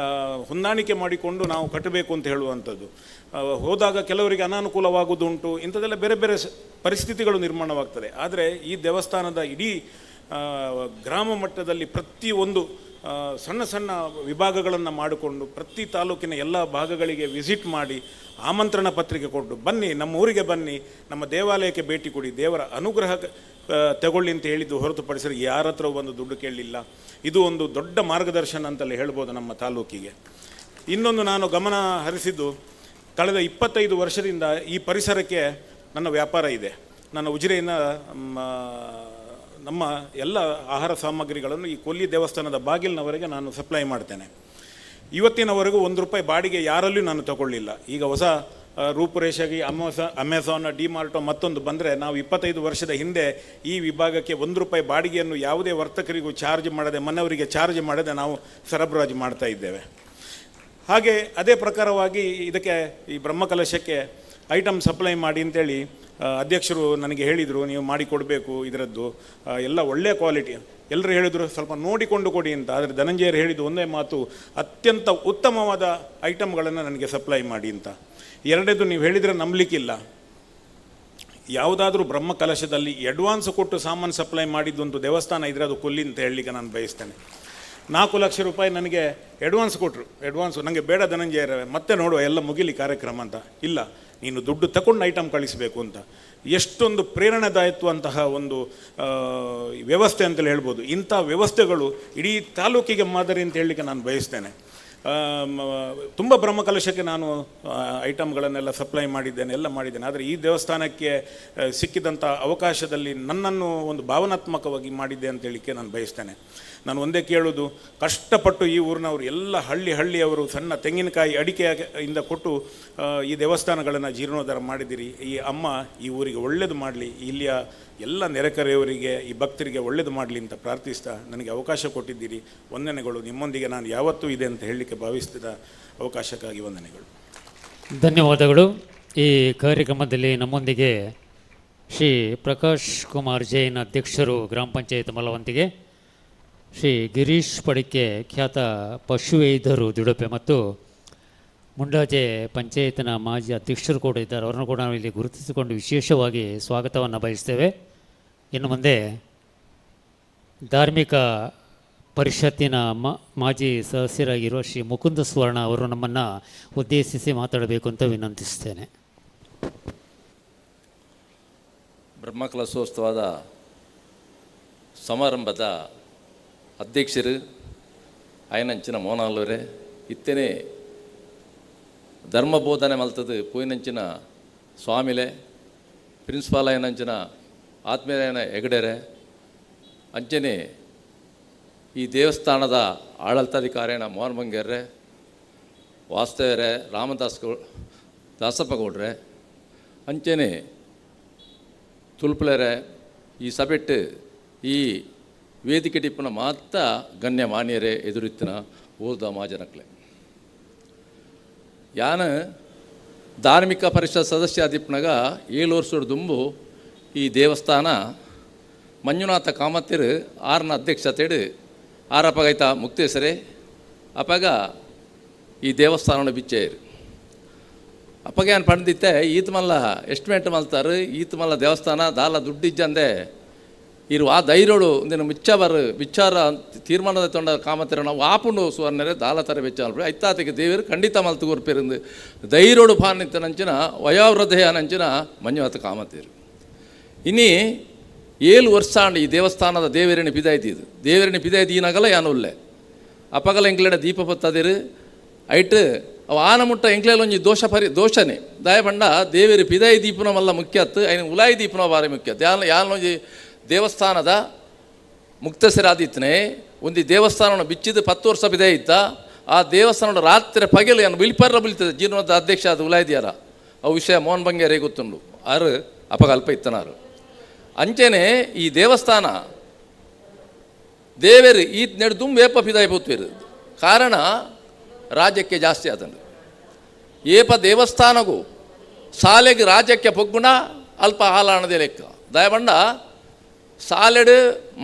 ಹೊಂದಾಣಿಕೆ ಮಾಡಿಕೊಂಡು ನಾವು ಕಟ್ಟಬೇಕು ಅಂತ ಹೇಳುವಂಥದ್ದು. ಹೋದಾಗ ಕೆಲವರಿಗೆ ಅನಾನುಕೂಲವಾಗುವುದುಂಟು, ಇಂಥದ್ದೆಲ್ಲ ಬೇರೆ ಬೇರೆ ಪರಿಸ್ಥಿತಿಗಳು ನಿರ್ಮಾಣವಾಗ್ತದೆ. ಆದರೆ ಈ ದೇವಸ್ಥಾನದ ಇಡೀ ಗ್ರಾಮ ಮಟ್ಟದಲ್ಲಿ ಪ್ರತಿಯೊಂದು ಸಣ್ಣ ಸಣ್ಣ ವಿಭಾಗಗಳನ್ನು ಮಾಡಿಕೊಂಡು ಪ್ರತಿ ತಾಲೂಕಿನ ಎಲ್ಲ ಭಾಗಗಳಿಗೆ ವಿಸಿಟ್ ಮಾಡಿ ಆಮಂತ್ರಣ ಪತ್ರಿಕೆ ಕೊಟ್ಟು, ಬನ್ನಿ ನಮ್ಮ ಊರಿಗೆ ಬನ್ನಿ, ನಮ್ಮ ದೇವಾಲಯಕ್ಕೆ ಭೇಟಿ ಕೊಡಿ, ದೇವರ ಅನುಗ್ರಹ ತಗೊಳ್ಳಿ ಅಂತ ಹೇಳಿದ್ದು ಹೊರತುಪಡಿಸಿದ್ರೆ ಯಾರ ಹತ್ರ ಒಂದು ದುಡ್ಡು ಕೇಳಲಿಲ್ಲ. ಇದು ಒಂದು ದೊಡ್ಡ ಮಾರ್ಗದರ್ಶನ ಅಂತಲೇ ಹೇಳ್ಬೋದು ನಮ್ಮ ತಾಲೂಕಿಗೆ. ಇನ್ನೊಂದು ನಾನು ಗಮನ ಹರಿಸಿದ್ದು, ಕಳೆದ 25 ವರ್ಷದಿಂದ ಈ ಪರಿಸರಕ್ಕೆ ನನ್ನ ವ್ಯಾಪಾರ ಇದೆ. ನನ್ನ ಉಜಿರೆಯಿಂದ ನಮ್ಮ ಎಲ್ಲ ಆಹಾರ ಸಾಮಗ್ರಿಗಳನ್ನು ಈ ಕೊಲ್ಲಿ ದೇವಸ್ಥಾನದ ಬಾಗಿಲಿನವರೆಗೆ ನಾನು ಸಪ್ಲೈ ಮಾಡ್ತೇನೆ. ಇವತ್ತಿನವರೆಗೂ ₹1 ಬಾಡಿಗೆ ಯಾರಲ್ಲೂ ನಾನು ತಗೊಳ್ಳಿಲ್ಲ. ಈಗ ಹೊಸ ರೂಪುರೇಷೆಗೆ ಅಮೆಝಾನ್, ಡಿಮಾರ್ಟೋ ಮತ್ತೊಂದು ಬಂದರೆ, ನಾವು 25 ವರ್ಷದ ಹಿಂದೆ ಈ ವಿಭಾಗಕ್ಕೆ ₹1 ಬಾಡಿಗೆಯನ್ನು ಯಾವುದೇ ವರ್ತಕರಿಗೂ ಚಾರ್ಜ್ ಮಾಡದೆ, ಮನೆಯವರಿಗೆ ಚಾರ್ಜ್ ಮಾಡದೆ ನಾವು ಸರಬರಾಜು ಮಾಡ್ತಾ ಇದ್ದೇವೆ. ಹಾಗೆ ಅದೇ ಪ್ರಕಾರವಾಗಿ ಇದಕ್ಕೆ ಈ ಬ್ರಹ್ಮಕಲಶಕ್ಕೆ ಐಟಮ್ ಸಪ್ಲೈ ಮಾಡಿ ಅಂತೇಳಿ ಅಧ್ಯಕ್ಷರು ನನಗೆ ಹೇಳಿದರು, ನೀವು ಮಾಡಿಕೊಡಬೇಕು, ಇದರದ್ದು ಎಲ್ಲ ಒಳ್ಳೆಯ ಕ್ವಾಲಿಟಿ. ಎಲ್ಲರೂ ಹೇಳಿದರು ಸ್ವಲ್ಪ ನೋಡಿಕೊಂಡು ಕೊಡಿ ಅಂತ. ಆದರೆ ಧನಂಜಯರು ಹೇಳಿದ್ದು ಒಂದೇ ಮಾತು, ಅತ್ಯಂತ ಉತ್ತಮವಾದ ಐಟಮ್ಗಳನ್ನು ನನಗೆ ಸಪ್ಲೈ ಮಾಡಿ ಅಂತ. ಎರಡನೇದು ನೀವು ಹೇಳಿದರೆ ನಂಬಲಿಕ್ಕಿಲ್ಲ, ಯಾವುದಾದ್ರೂ ಬ್ರಹ್ಮಕಲಶದಲ್ಲಿ ಅಡ್ವಾನ್ಸ್ ಕೊಟ್ಟು ಸಾಮಾನು ಸಪ್ಲೈ ಮಾಡಿದ್ದೊಂದು ದೇವಸ್ಥಾನ ಇದ್ದರೆ ಅದು ಕೊಲ್ಲಿ ಅಂತ ಹೇಳಲಿಕ್ಕೆ ನಾನು ಬಯಸ್ತೇನೆ. 4 ಲಕ್ಷ ರೂಪಾಯಿ ನನಗೆ ಅಡ್ವಾನ್ಸ್ ಕೊಟ್ಟರು. ಅಡ್ವಾನ್ಸು ನನಗೆ ಬೇಡ ಧನಂಜಯರೇ, ಮತ್ತೆ ನೋಡುವ ಎಲ್ಲ ಮುಗಿಲಿ ಕಾರ್ಯಕ್ರಮ ಅಂತ. ಇಲ್ಲ, ನೀನು ದುಡ್ಡು ತಗೊಂಡು ಐಟಮ್ ಕಳಿಸಬೇಕು ಅಂತ. ಎಷ್ಟೊಂದು ಪ್ರೇರಣಾದಾಯತ್ವಂತಹ ಒಂದು ವ್ಯವಸ್ಥೆ ಅಂತಲೇ ಹೇಳ್ಬೋದು. ಇಂಥ ವ್ಯವಸ್ಥೆಗಳು ಇಡೀ ತಾಲೂಕಿಗೆ ಮಾದರಿ ಅಂತ ಹೇಳಲಿಕ್ಕೆ ನಾನು ಬಯಸ್ತೇನೆ. ತುಂಬ ಬ್ರಹ್ಮಕಲಶಕ್ಕೆ ನಾನು ಐಟಮ್ಗಳನ್ನೆಲ್ಲ ಸಪ್ಲೈ ಮಾಡಿದ್ದೇನೆ, ಎಲ್ಲ ಮಾಡಿದ್ದೇನೆ. ಆದರೆ ಈ ದೇವಸ್ಥಾನಕ್ಕೆ ಸಿಕ್ಕಿದಂಥ ಅವಕಾಶದಲ್ಲಿ ನನ್ನನ್ನು ಒಂದು ಭಾವನಾತ್ಮಕವಾಗಿ ಮಾಡಿದ್ದೆ ಅಂತ ಹೇಳಲಿಕ್ಕೆ ನಾನು ಬಯಸ್ತೇನೆ. ನಾನು ಒಂದೇ ಕೇಳೋದು, ಕಷ್ಟಪಟ್ಟು ಈ ಊರಿನವರು ಎಲ್ಲ ಹಳ್ಳಿಯವರು ಸಣ್ಣ ತೆಂಗಿನಕಾಯಿ ಅಡಿಕೆಯಿಂದ ಕೊಟ್ಟು ಈ ದೇವಸ್ಥಾನಗಳನ್ನು ಜೀರ್ಣೋದ್ಧಾರ ಮಾಡಿದಿರಿ. ಈ ಅಮ್ಮ ಈ ಊರಿಗೆ ಒಳ್ಳೆಯದು ಮಾಡಲಿ, ಇಲ್ಲಿಯ ಎಲ್ಲ ನೆರೆಕರೆಯವರಿಗೆ, ಈ ಭಕ್ತರಿಗೆ ಒಳ್ಳೆಯದು ಮಾಡಲಿ ಅಂತ ಪ್ರಾರ್ಥಿಸ್ತಾ ನನಗೆ ಅವಕಾಶ ಕೊಟ್ಟಿದ್ದೀರಿ. ವಂದನೆಗಳು. ನಿಮ್ಮೊಂದಿಗೆ ನಾನು ಯಾವತ್ತೂ ಇದೆ ಅಂತ ಹೇಳಲಿಕ್ಕೆ ಭಾವಿಸಿದ ಅವಕಾಶಕ್ಕಾಗಿ ವಂದನೆಗಳು. ಧನ್ಯವಾದಗಳು. ಈ ಕಾರ್ಯಕ್ರಮದಲ್ಲಿ ನಮ್ಮೊಂದಿಗೆ ಶ್ರೀ ಪ್ರಕಾಶ್ ಕುಮಾರ್ ಜೈನ್ ಅಧ್ಯಕ್ಷರು, ಗ್ರಾಮ ಪಂಚಾಯತ್ ಮಲವಂತಿಗೆ, ಶ್ರೀ ಗಿರೀಶ್ ಪಡಿಕೆ ಖ್ಯಾತ ಪಶುವೈದ್ಯರು ದುಡುಪೆ ಮತ್ತು ಮುಂಡಾಜೆ ಪಂಚಾಯತ್ನ ಮಾಜಿ ಅಧ್ಯಕ್ಷರು ಕೂಡ ಇದ್ದಾರೆ. ಅವರನ್ನು ಕೂಡ ನಾವು ಇಲ್ಲಿ ಗುರುತಿಸಿಕೊಂಡು ವಿಶೇಷವಾಗಿ ಸ್ವಾಗತವನ್ನು ಬಯಸ್ತೇವೆ. ಇನ್ನು ಮುಂದೆ ಧಾರ್ಮಿಕ ಪರಿಷತ್ತಿನ ಮಾಜಿ ಸದಸ್ಯರಾಗಿರುವ ಶ್ರೀ ಮುಕುಂದ ಸುವರ್ಣ ಅವರು ನಮ್ಮನ್ನು ಉದ್ದೇಶಿಸಿ ಮಾತಾಡಬೇಕು ಅಂತ ವಿನಂತಿಸ್ತೇನೆ. ಬ್ರಹ್ಮಕಲಶೋತ್ಸವದ ಸಮಾರಂಭದ ಅಧ್ಯಕ್ಷರು ಆಯನಂಚಿನ ಮೋನಾಲವರೇ, ಇತ್ತೇನೆ ಧರ್ಮ ಬೋಧನೆ ಮಲ್ತದ್ದು ಪೋಯಿನಂಚಿನ ಸ್ವಾಮಿಲೆ, ಪ್ರಿನ್ಸಿಪಾಲ್ ಆಯನಂಚಿನ ಆತ್ಮೀಯನ ಹೆಗಡೆರೆ, ಅಂಚನೆ ಈ ದೇವಸ್ಥಾನದ ಆಡಳಿತಾಧಿಕಾರಿನ ಮೋಹನ್ ಬಂಗೇರ್ರೆ, ವಾಸ್ತವರೇ, ದಾಸಪ್ಪ ಗೌಡ್ರೆ, ಅಂಚನೆ ತುಲ್ಪಲರೆ, ಈ ಸಭೆಟ್ಟು ಈ ವೇದಿಕೆ ಟಿಪ್ಪನ ಮಾತ್ರ ಗಣ್ಯ ಮಾನ್ಯರೇ ಎದುರಿತ್ತಿನ ಓದ ಮಾಜನಕ್ಲೆ ಯಾನ ಧಾರ್ಮಿಕ ಪರಿಷತ್ ಸದಸ್ಯ ದಿಪ್ಪನಾಗ 7 ವರ್ಷದ ದುಂಬು ಈ ದೇವಸ್ಥಾನ ಮಂಜುನಾಥ ಕಾಮತ್ತಿರು 6ನ ಅಧ್ಯಕ್ಷತೆಡು ಆರಪ್ಪಗೈತ ಮುಕ್ತೇಸರೇ ಅಪ್ಪಗ ಈ ದೇವಸ್ಥಾನ ಬಿಚ್ಚೇರು ಅಪ್ಪಗ ಏನು ಪಡೆದಿತ್ತೆ ಈತ ಮಲ್ಲ ಎಸ್ಟಿಮೇಟ್ ಮಲ್ತಾರೆ. ಈತ ಮಲ್ಲ ದೇವಸ್ಥಾನ ದಾಲ ದುಡ್ಡಿಜ್ಜಂದೆ ಇರು ಆ ಧೈರ್ಯಡು ಒಂದಿನ ವಿಚಾರ ತೀರ್ಮಾನದ ತೊಂಡ ಕಾಮತ್ತಿರ ನಾವು ಆಪುಂಡು ಸುವರ್ಣರೇ ದಾಲ ತರ ಬೆಚ್ಚ ಐತಾತಿಗೆ ದೇವರು ಖಂಡಿತ ಮಲ್ತು ಕೊರ್ಪಿರಂದು ಧೈರ್ಯಡು ಪಾನಿತ್ತ ನಂಚಿನ ವಯೋವೃದ್ಧೆಯ ನಂಚಿನ ಮಂಜುನಾಥ ಕಾಮತ್ತಿರು ಇನ್ನಿ 7 ವರ್ಷ ಈ ದೇವಸ್ಥಾನದ ದೇವರಿನ ಪಿದಾಯ್ತಿದ್ದು ದೇವರಿನ ಪಿದಾಯ್ತು ಈನಾಗಲ್ಲ ಯಾನುಲ್ಲೆ ಅಪ್ಪಗಲ ಎಂಕ್ಲೆಡ ದೀಪ ಪತ್ತದಿರು ಐಟ್ ಅವು ಆನ ಮುಟ್ಟ ಎಂಕ್ಲೆಲ್ಲ ಒಂಜಿ ದೋಷನೇ ದಯಬಂಡ ದೇವರಿ ಪಿದಾಯಿ ದೀಪನ ಮಲ್ಲ ಮುಖ್ಯತ್ತು ಐನ ಉಲಾಯಿ ದೀಪನ ಬಾರಿ ಮುಖ್ಯತ್ತು ಯಾನೊಂಜಿ ದೇವಸ್ಥಾನದ ಮುಕ್ತಸರಾದಿತ್ತನೇ ಒಂದು ದೇವಸ್ಥಾನವನ್ನು ಬಿಚ್ಚಿದ್ದು 10 ವರ್ಷ ಬಿದೆ ಇತ್ತ ಆ ದೇವಸ್ಥಾನದ ರಾತ್ರಿ ಪಗಲು ಏನು ಬಿಲ್ಪರ್ರ ಬಿಲ್ತದೆ ಜೀರ್ಣೋದ್ಧಾರ ಅಧ್ಯಕ್ಷ ಅದು ಉಲಾಯ್ದಿಯಾರ ಅವು ವಿಷಯ ಮೋಹನ್ ಬಂಗೇರೇ ಗೊತ್ತುಂಡು ಆರು ಅಪಗ ಅಲ್ಪ ಇತ್ತನಾರು ಅಂಚೆನೆ ಈ ದೇವಸ್ಥಾನ ದೇವರು ಈ ನೆಡ್ದು ವೇಪ ಪಿದಾಯಿ ಬೂತ್ವೇರು ಕಾರಣ ರಾಜ್ಯಕ್ಕೆ ಜಾಸ್ತಿ ಆತಂಡು ಏಪ ದೇವಸ್ಥಾನಗೂ ಸಾಲೆಗೆ ರಾಜ್ಯಕ್ಕೆ ಪೊಗ್ಗುಣ ಅಲ್ಪ ಹಾಲಾಣದೇ ಲೆಕ್ಕ ದಯಬಂಡ ಸಾಲೆಡು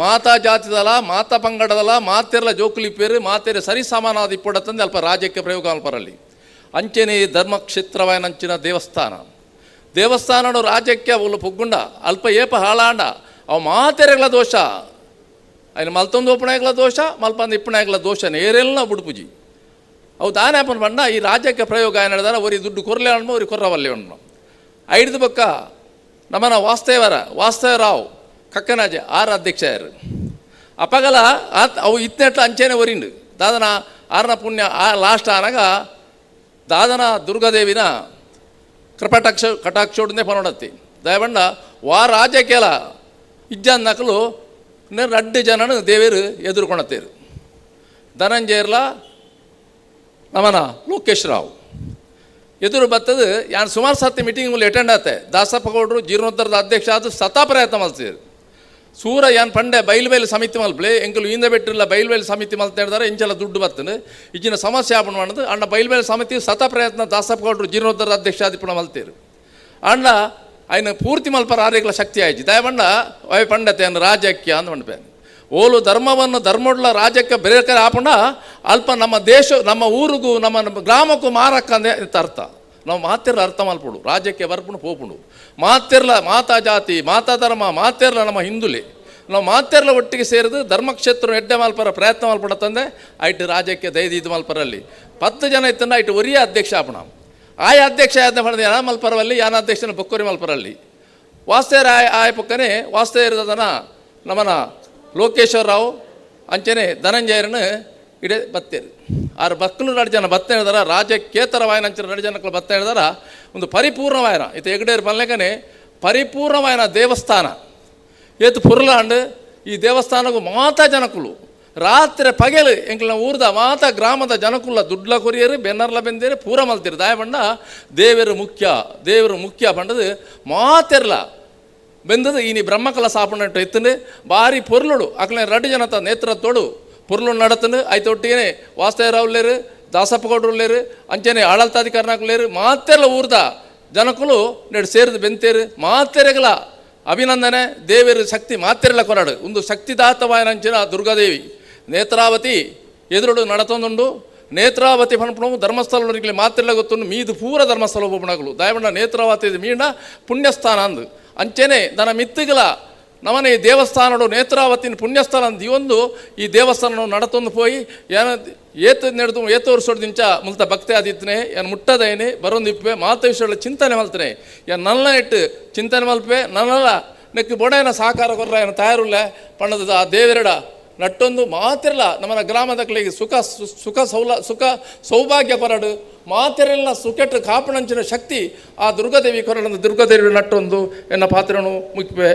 ಮಾತಾ ಜಾತಿದಲ್ಲ ಮಾತಾ ಪಂಗಡದಲ್ಲ ಮಾತೆರ್ಲ ಜೋಕುಲಿಪ್ಪೇರು ಮಾತೆರೆ ಸರಿ ಸಮಾನಾದ ಇಪ್ಪಡತ್ತಂದು ಅಲ್ಪ ರಾಜ್ಯಕ್ಕೆ ಪ್ರಯೋಗ ಅಲ್ಪರಲ್ಲಿ ಅಂಚೆನೆ ಧರ್ಮಕ್ಷೇತ್ರವಾಯನಂಚಿನ ದೇವಸ್ಥಾನ ರಾಜ್ಯಕ್ಕೆ ಅವಳು ಪೊಗ್ಗುಂಡ ಅಲ್ಪ ಏಪ ಹಾಳಾಂಡ ಅವು ಮಾತೆರೆಗಳ ದೋಷ ఆయన మల్తొంది ఓపెనాయకుల దోష మల్పంది ఇప్పనాయకుల దోష నేరెల్ನ ಬುಡುಪುಜಿ ಅವು ದಾನ್ಯಾಪನ ಬಂಡ ಈ ರಾಜ್ಯಕ್ಕೆ ಪ್ರಯೋಗ ಏನು ಹೇಳಿದಾರೆ ಒರಿ ದುಡ್ಡು ಕೊರಲೆ ಅಣ್ಣ ಒರಿ ಕೊರ್ರವಲ್ಲಿ ಅಣ್ಣ ಐದು ಪಕ್ಕ ನಮ್ಮನ ವಾಸ್ತವರಾವ್ ಕಕ್ಕನಾಜೆ 6 ಅಧ್ಯಕ್ಷರು ಅಪ್ಪಗಲ ಅವು ಇತ್ನೆಟ್ಲ ಅಂಚೆನೆ ಒರಿಂಡು ದಾದನ 6ನ ಪುಣ್ಯ ಲಾಸ್ಟ್ ಆನಾಗ ದಾದನ ದುರ್ಗಾದೇವಿನ ಕಟಾಕ್ಷೋಡನೆ ಪನೋಡತ್ತಿ ದಯಬಂಡ ವಾ ರಾಜ್ಯಕ್ಕೆಲ್ಲ ಇಜ್ಜನ್ ನಕಲು 2 ಜನನು ದೇವರು ಎದುರುಕೊಳತ್ತೇರು ಧನಂಜಯರ್ಲ ನಮನ ಲೋಕೇಶ್ ರಾವ್ ಎದುರು ಬರ್ತದು ಯಾನು ಸುಮಾರು ಸತಿ ಮೀಟಿಂಗ್ ಅಟೆಂಡ್ ಆತೆ ದಾಸಪ್ಪ ಗೌಡರು ಜೀರ್ಣೋದ್ಧಾರದ ಅಧ್ಯಕ್ಷ ಆದ ಸತಾ ಪ್ರಯತ್ನ ಮಲ್ತೀರು ಸೂರ ಯಾನ್ ಪಂಡೆ ಬೈಲು ಸಮಿತಿ ಮಲ್ಪಲೆ ಎಂಕಲು ಇಂದ ಬೆಟ್ಟಿಲ್ಲ ಬೈಲು ಸಮಿತಿ ಮಲ್ತ ಹೇಳಿದಾರೆ ಇಂಚೆಲ್ಲ ದುಡ್ಡು ಬರ್ತದೆ ಈಜಿನ ಸಮಸ್ಯೆ ಆಪಣ ಮಾಡೋದು ಅಣ್ಣ ಬೈಲು ಸಮಿತಿ ಸತಾ ಪ್ರಯತ್ನ ದಾಸಪ್ಪ ಗೌಡರು ಜೀರ್ಣೋದ್ಧಾರದ ಅಧ್ಯಕ್ಷ ಆದಿಪಣ ಮಲ್ತೀರು ಅಣ್ಣ ఆయన పూర్తి మల్ప ఆరేకుల శక్తి ఆయిచి దయబండ అవి పండతే అని రాజకీయ అందు పండిపోయాను ಓಲು ಧರ್ಮವನ್ನು ಧರ್ಮೋಡ್ಲ ರಾಜ್ಯಕ್ಕೆ ಬೇರೆ ಆಪಂಡ ಅಲ್ಪ ನಮ್ಮ ದೇಶ ನಮ್ಮ ಊರಿಗೂ ನಮ್ಮ ಗ್ರಾಮಕ್ಕೂ ಮಾರಕ್ಕ ಅಂತ ಅರ್ಥ. ನಾವು ಮಾತಿರ್ಲ ಅರ್ಥ ಮಲ್ಪಡು, ರಾಜ್ಯಕ್ಕೆ ಬರ್ಪುಂಡು ಪೋಪುಂಡು, ಮಾತಿರ್ಲ ಮಾತಾ ಜಾತಿ ಮಾತಾ ಧರ್ಮ ಮಾತಿರ್ಲ ನಮ್ಮ ಹಿಂದುಲಿ ನಾವು ಮಾತೆರ್ಲ ಒಟ್ಟಿಗೆ ಸೇರಿದು ಧರ್ಮಕ್ಷೇತ್ರ ಎಡ್ಡೆ ಮಲ್ಪರ ಪ್ರಯತ್ನ ಮಲ್ಪಡತ್ತಂದೆ ಐಟು ರಾಜ್ಯಕ್ಕೆ ದಯದೀದು ಮಲ್ಪರಲ್ಲಿ 10 ಜನ ಇತ್ತಂದ ಐಟು ಒರಿಯ ಅಧ್ಯಕ್ಷ ಆಪಣ ಆಯ ಅಧ್ಯಕ್ಷ ಆದ ಪಡೆದ ಯಾನ ಮಲ್ಪರವಲ್ಲಿ ಯಾನ ಅಧ್ಯಕ್ಷನ ಬೊಕ್ಕೋರಿ ಮಲ್ಪರಲ್ಲಿ ವಾಸ್ತೇರ ಆಯ ಪಕ್ಕನೆ ವಾಸ್ತೇ ಇರೋದನ್ನ ನಮ್ಮನ ಲೋಕೇಶ್ವರ ರಾವ್ ಅಂಚನೆ ಧನಂಜಯರನ್ನು ಇಡೇ ಬತ್ತೇರು ಆರು ಬಕ್ಕಲು 2 ಜನ ಬತ್ತ ಹೇಳಿದಾರ ರಾಜ್ಯಕ್ಕೇತರವಾಯನ ಅಂಚನೆ 2 ಜನಕ್ಕಳು ಬತ್ತ ಹೇಳಿದಾರ ಒಂದು ಪರಿಪೂರ್ಣವಾಯನ ಇದು ಎಗಡೇರು ಬಲ್ಲೆಗನೆ ಪರಿಪೂರ್ಣವಾಯನ ದೇವಸ್ಥಾನ ಏತು ಪುರ್ಲಾಂಡ್ ಈ ದೇವಸ್ಥಾನಕ್ಕೂ ಮಾತಾ ಜನಕುಲು ರಾತ್ರಿ ಪಗೆಲು ಎಂಕ್ಲ ಊರ್ದ ಮಾತಾ ಗ್ರಾಮದ ಜನಕುಲ್ಲ ದುಡ್ಲ ಕೊರಿಯರು ಬೆನ್ನರ್ಲ ಬೆಂದೇರು ಪೂರ ಮಲ್ತಿರು ದಾಯ ಬಂಡ ದೇವರು ಮುಖ್ಯ ಬಂಡದು ಮಾತೆರ್ಲ ಬೆಂದದು ಈ ಬ್ರಹ್ಮಕಲ ಸಾಪಣ್ಣಟ್ಟು ಎತ್ತಂಡು ಭಾರಿ ಪೊರ್ಲುಡು ಅಕ್ಲೆ 2 ಜನತ ನೇತೃತ್ವಡು ಪೊರ್ಲು ನಡತಂಡು ಐತೊಟ್ಟಿಗೆ ವಾಸ್ತವರಾವ್ಲೇರು ದಾಸಪ್ಪ ಗೌಡ್ರುಲ್ಲೇರು ಅಂಚನೆ ಆಡಳಿತಾಧಿಕಾರನಾಗ್ಲೇರು ಮಾತೆರ್ಲ ಊರ್ದ ಜನಕುಲು ನೆಡು ಸೇರಿದು ಬೆಂತೇರು ಮಾತೆರೆಗಳ ಅಭಿನಂದನೆ ದೇವರ ಶಕ್ತಿ ಮಾತೆರೆಲ್ಲ ಕೊರಡು ಒಂದು ಶಕ್ತಿದಾತವಾಯನಂಚಿನ ದುರ್ಗಾದೇವಿ ನೇತ್ರಾವತಿ ಎದುರುಡು ನಡತೊಂದುಂಡು ನೇತ್ರಾವತಿ ಪಣಪಣವು ಧರ್ಮಸ್ಥಳ ಮಾತೆಲ್ಲ ಗೊತ್ತುಂಡು ಮೀದು ಪೂರ ಧರ್ಮಸ್ಥಳ ಪಣಗಳು ದಯಮಂಡ ನೇತ್ರಾವತಿ ಮೀಂಡ ಪುಣ್ಯಸ್ಥಾನ ಅಂದು ಅಂಚೆನೆ ದನ ಮಿತ್ತುಗಳ ನಮನೆ ಈ ದೇವಸ್ಥಾನಡು ನೇತ್ರಾವತಿನ ಪುಣ್ಯಸ್ಥಾನ ಅಂದು ಇವೊಂದು ಈ ದೇವಸ್ಥಾನ ನಡತೊಂದು ಪೋಯಿ ಏನ ಏತು ವರ್ಷದಿಂಚ ಮುಲ್ತ ಭಕ್ತಿ ಆದಿತ್ತನೆ ಏನು ಮುಟ್ಟದೇನೆ ಬರೋಂದಿಪ್ಪೆ ಮಾತ ವಿಷಯಗಳ ಚಿಂತನೆ ಮಲ್ತನೆ ಏನು ನಲ್ಲ ಇಟ್ಟು ಚಿಂತನೆ ಮಲ್ಪೆ ನನ್ನಲ್ಲ ನೆಕ್ಕು ಬೊಡೇನ ಸಾಕಾರ ಕೊರ್ರ ಏನು ತಯಾರುಲ್ಲ ಪಣ್ಣದ ಆ ದೇವರೆಡ ನಟ್ಟೊಂದು ಮಾತಿರಲ್ಲ ನಮ್ಮ ಗ್ರಾಮದಕ್ಕಳಿಗೆ ಸುಖ ಸೌಭಾಗ್ಯ ಕೊರಡು ಮಾತೆರೆಲ್ಲ ಸುಕೆಟ್ಟು ಕಾಪಣಂಚಿನ ಶಕ್ತಿ ಆ ದುರ್ಗಾದೇವಿ ಕೊರಡಂದು ದುರ್ಗಾದೇವಿ ನಟ್ಟೊಂದು ಎನ್ನ ಪಾತ್ರನು ಮುಖ್ಯ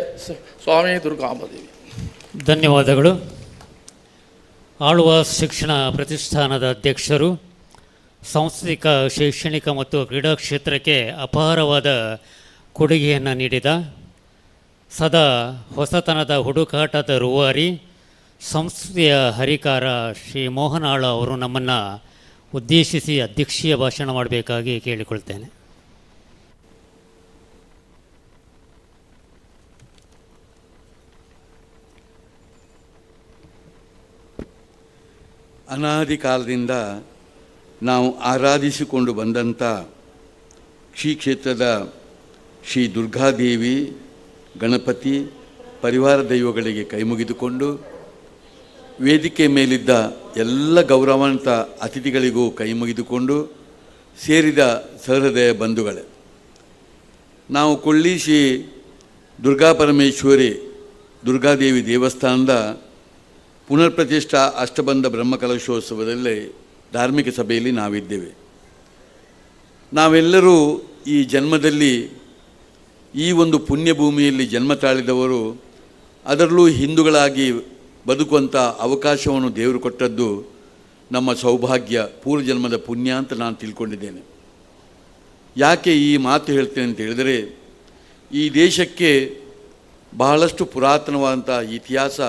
ಸ್ವಾಮಿ ದುರ್ಗಾಂಬದೇವಿ. ಧನ್ಯವಾದಗಳು. ಆಳುವ ಶಿಕ್ಷಣ ಪ್ರತಿಷ್ಠಾನದ ಅಧ್ಯಕ್ಷರು ಸಾಂಸ್ಥಿಕ ಶೈಕ್ಷಣಿಕ ಮತ್ತು ಕ್ರೀಡಾ ಕ್ಷೇತ್ರಕ್ಕೆ ಅಪಾರವಾದ ಕೊಡುಗೆಯನ್ನು ನೀಡಿದ ಸದಾ ಹೊಸತನದ ಹುಡುಕಾಟದ ರೂವಾರಿ ಸಂಸ್ಥೆಯ ಹರಿಕಾರ ಶ್ರೀ ಮೋಹನ್ ಆಳ ಅವರು ನಮ್ಮನ್ನು ಉದ್ದೇಶಿಸಿ ಅಧ್ಯಕ್ಷೀಯ ಭಾಷಣ ಮಾಡಬೇಕಾಗಿ ಕೇಳಿಕೊಳ್ತೇನೆ. ಅನಾದಿ ಕಾಲದಿಂದ ನಾವು ಆರಾಧಿಸಿಕೊಂಡು ಬಂದಂಥ ಶ್ರೀ ಕ್ಷೇತ್ರದ ಶ್ರೀ ದುರ್ಗಾದೇವಿ ಗಣಪತಿ ಪರಿವಾರ ದೈವಗಳಿಗೆ ಕೈಮುಗಿದುಕೊಂಡು ವೇದಿಕೆ ಮೇಲಿದ್ದ ಎಲ್ಲ ಗೌರವಾನ್ವಿತ ಅತಿಥಿಗಳಿಗೂ ಕೈಮುಗಿದುಕೊಂಡು ಸೇರಿದ ಸಹೃದಯ ಬಂಧುಗಳೇ, ನಾವು ಕೊಳ್ಳಿ ಶ್ರೀ ದುರ್ಗಾಪರಮೇಶ್ವರಿ ದುರ್ಗಾದೇವಿ ದೇವಸ್ಥಾನದ ಪುನರ್ ಪ್ರತಿಷ್ಠಾ ಅಷ್ಟಬಂಧ ಬ್ರಹ್ಮಕಲಶೋತ್ಸವದಲ್ಲಿ ಧಾರ್ಮಿಕ ಸಭೆಯಲ್ಲಿ ನಾವಿದ್ದೇವೆ. ನಾವೆಲ್ಲರೂ ಈ ಜನ್ಮದಲ್ಲಿ ಈ ಒಂದು ಪುಣ್ಯಭೂಮಿಯಲ್ಲಿ ಜನ್ಮ ತಾಳಿದವರು, ಅದರಲ್ಲೂ ಹಿಂದೂಗಳಾಗಿ ಬದುಕುವಂಥ ಅವಕಾಶವನ್ನು ದೇವರು ಕೊಟ್ಟದ್ದು ನಮ್ಮ ಸೌಭಾಗ್ಯ, ಪೂರ್ವಜನ್ಮದ ಪುಣ್ಯ ಅಂತ ನಾನು ತಿಳ್ಕೊಂಡಿದ್ದೇನೆ. ಯಾಕೆ ಈ ಮಾತು ಹೇಳ್ತೇನೆ ಅಂತ ಹೇಳಿದರೆ, ಈ ದೇಶಕ್ಕೆ ಬಹಳಷ್ಟು ಪುರಾತನವಾದಂಥ ಇತಿಹಾಸ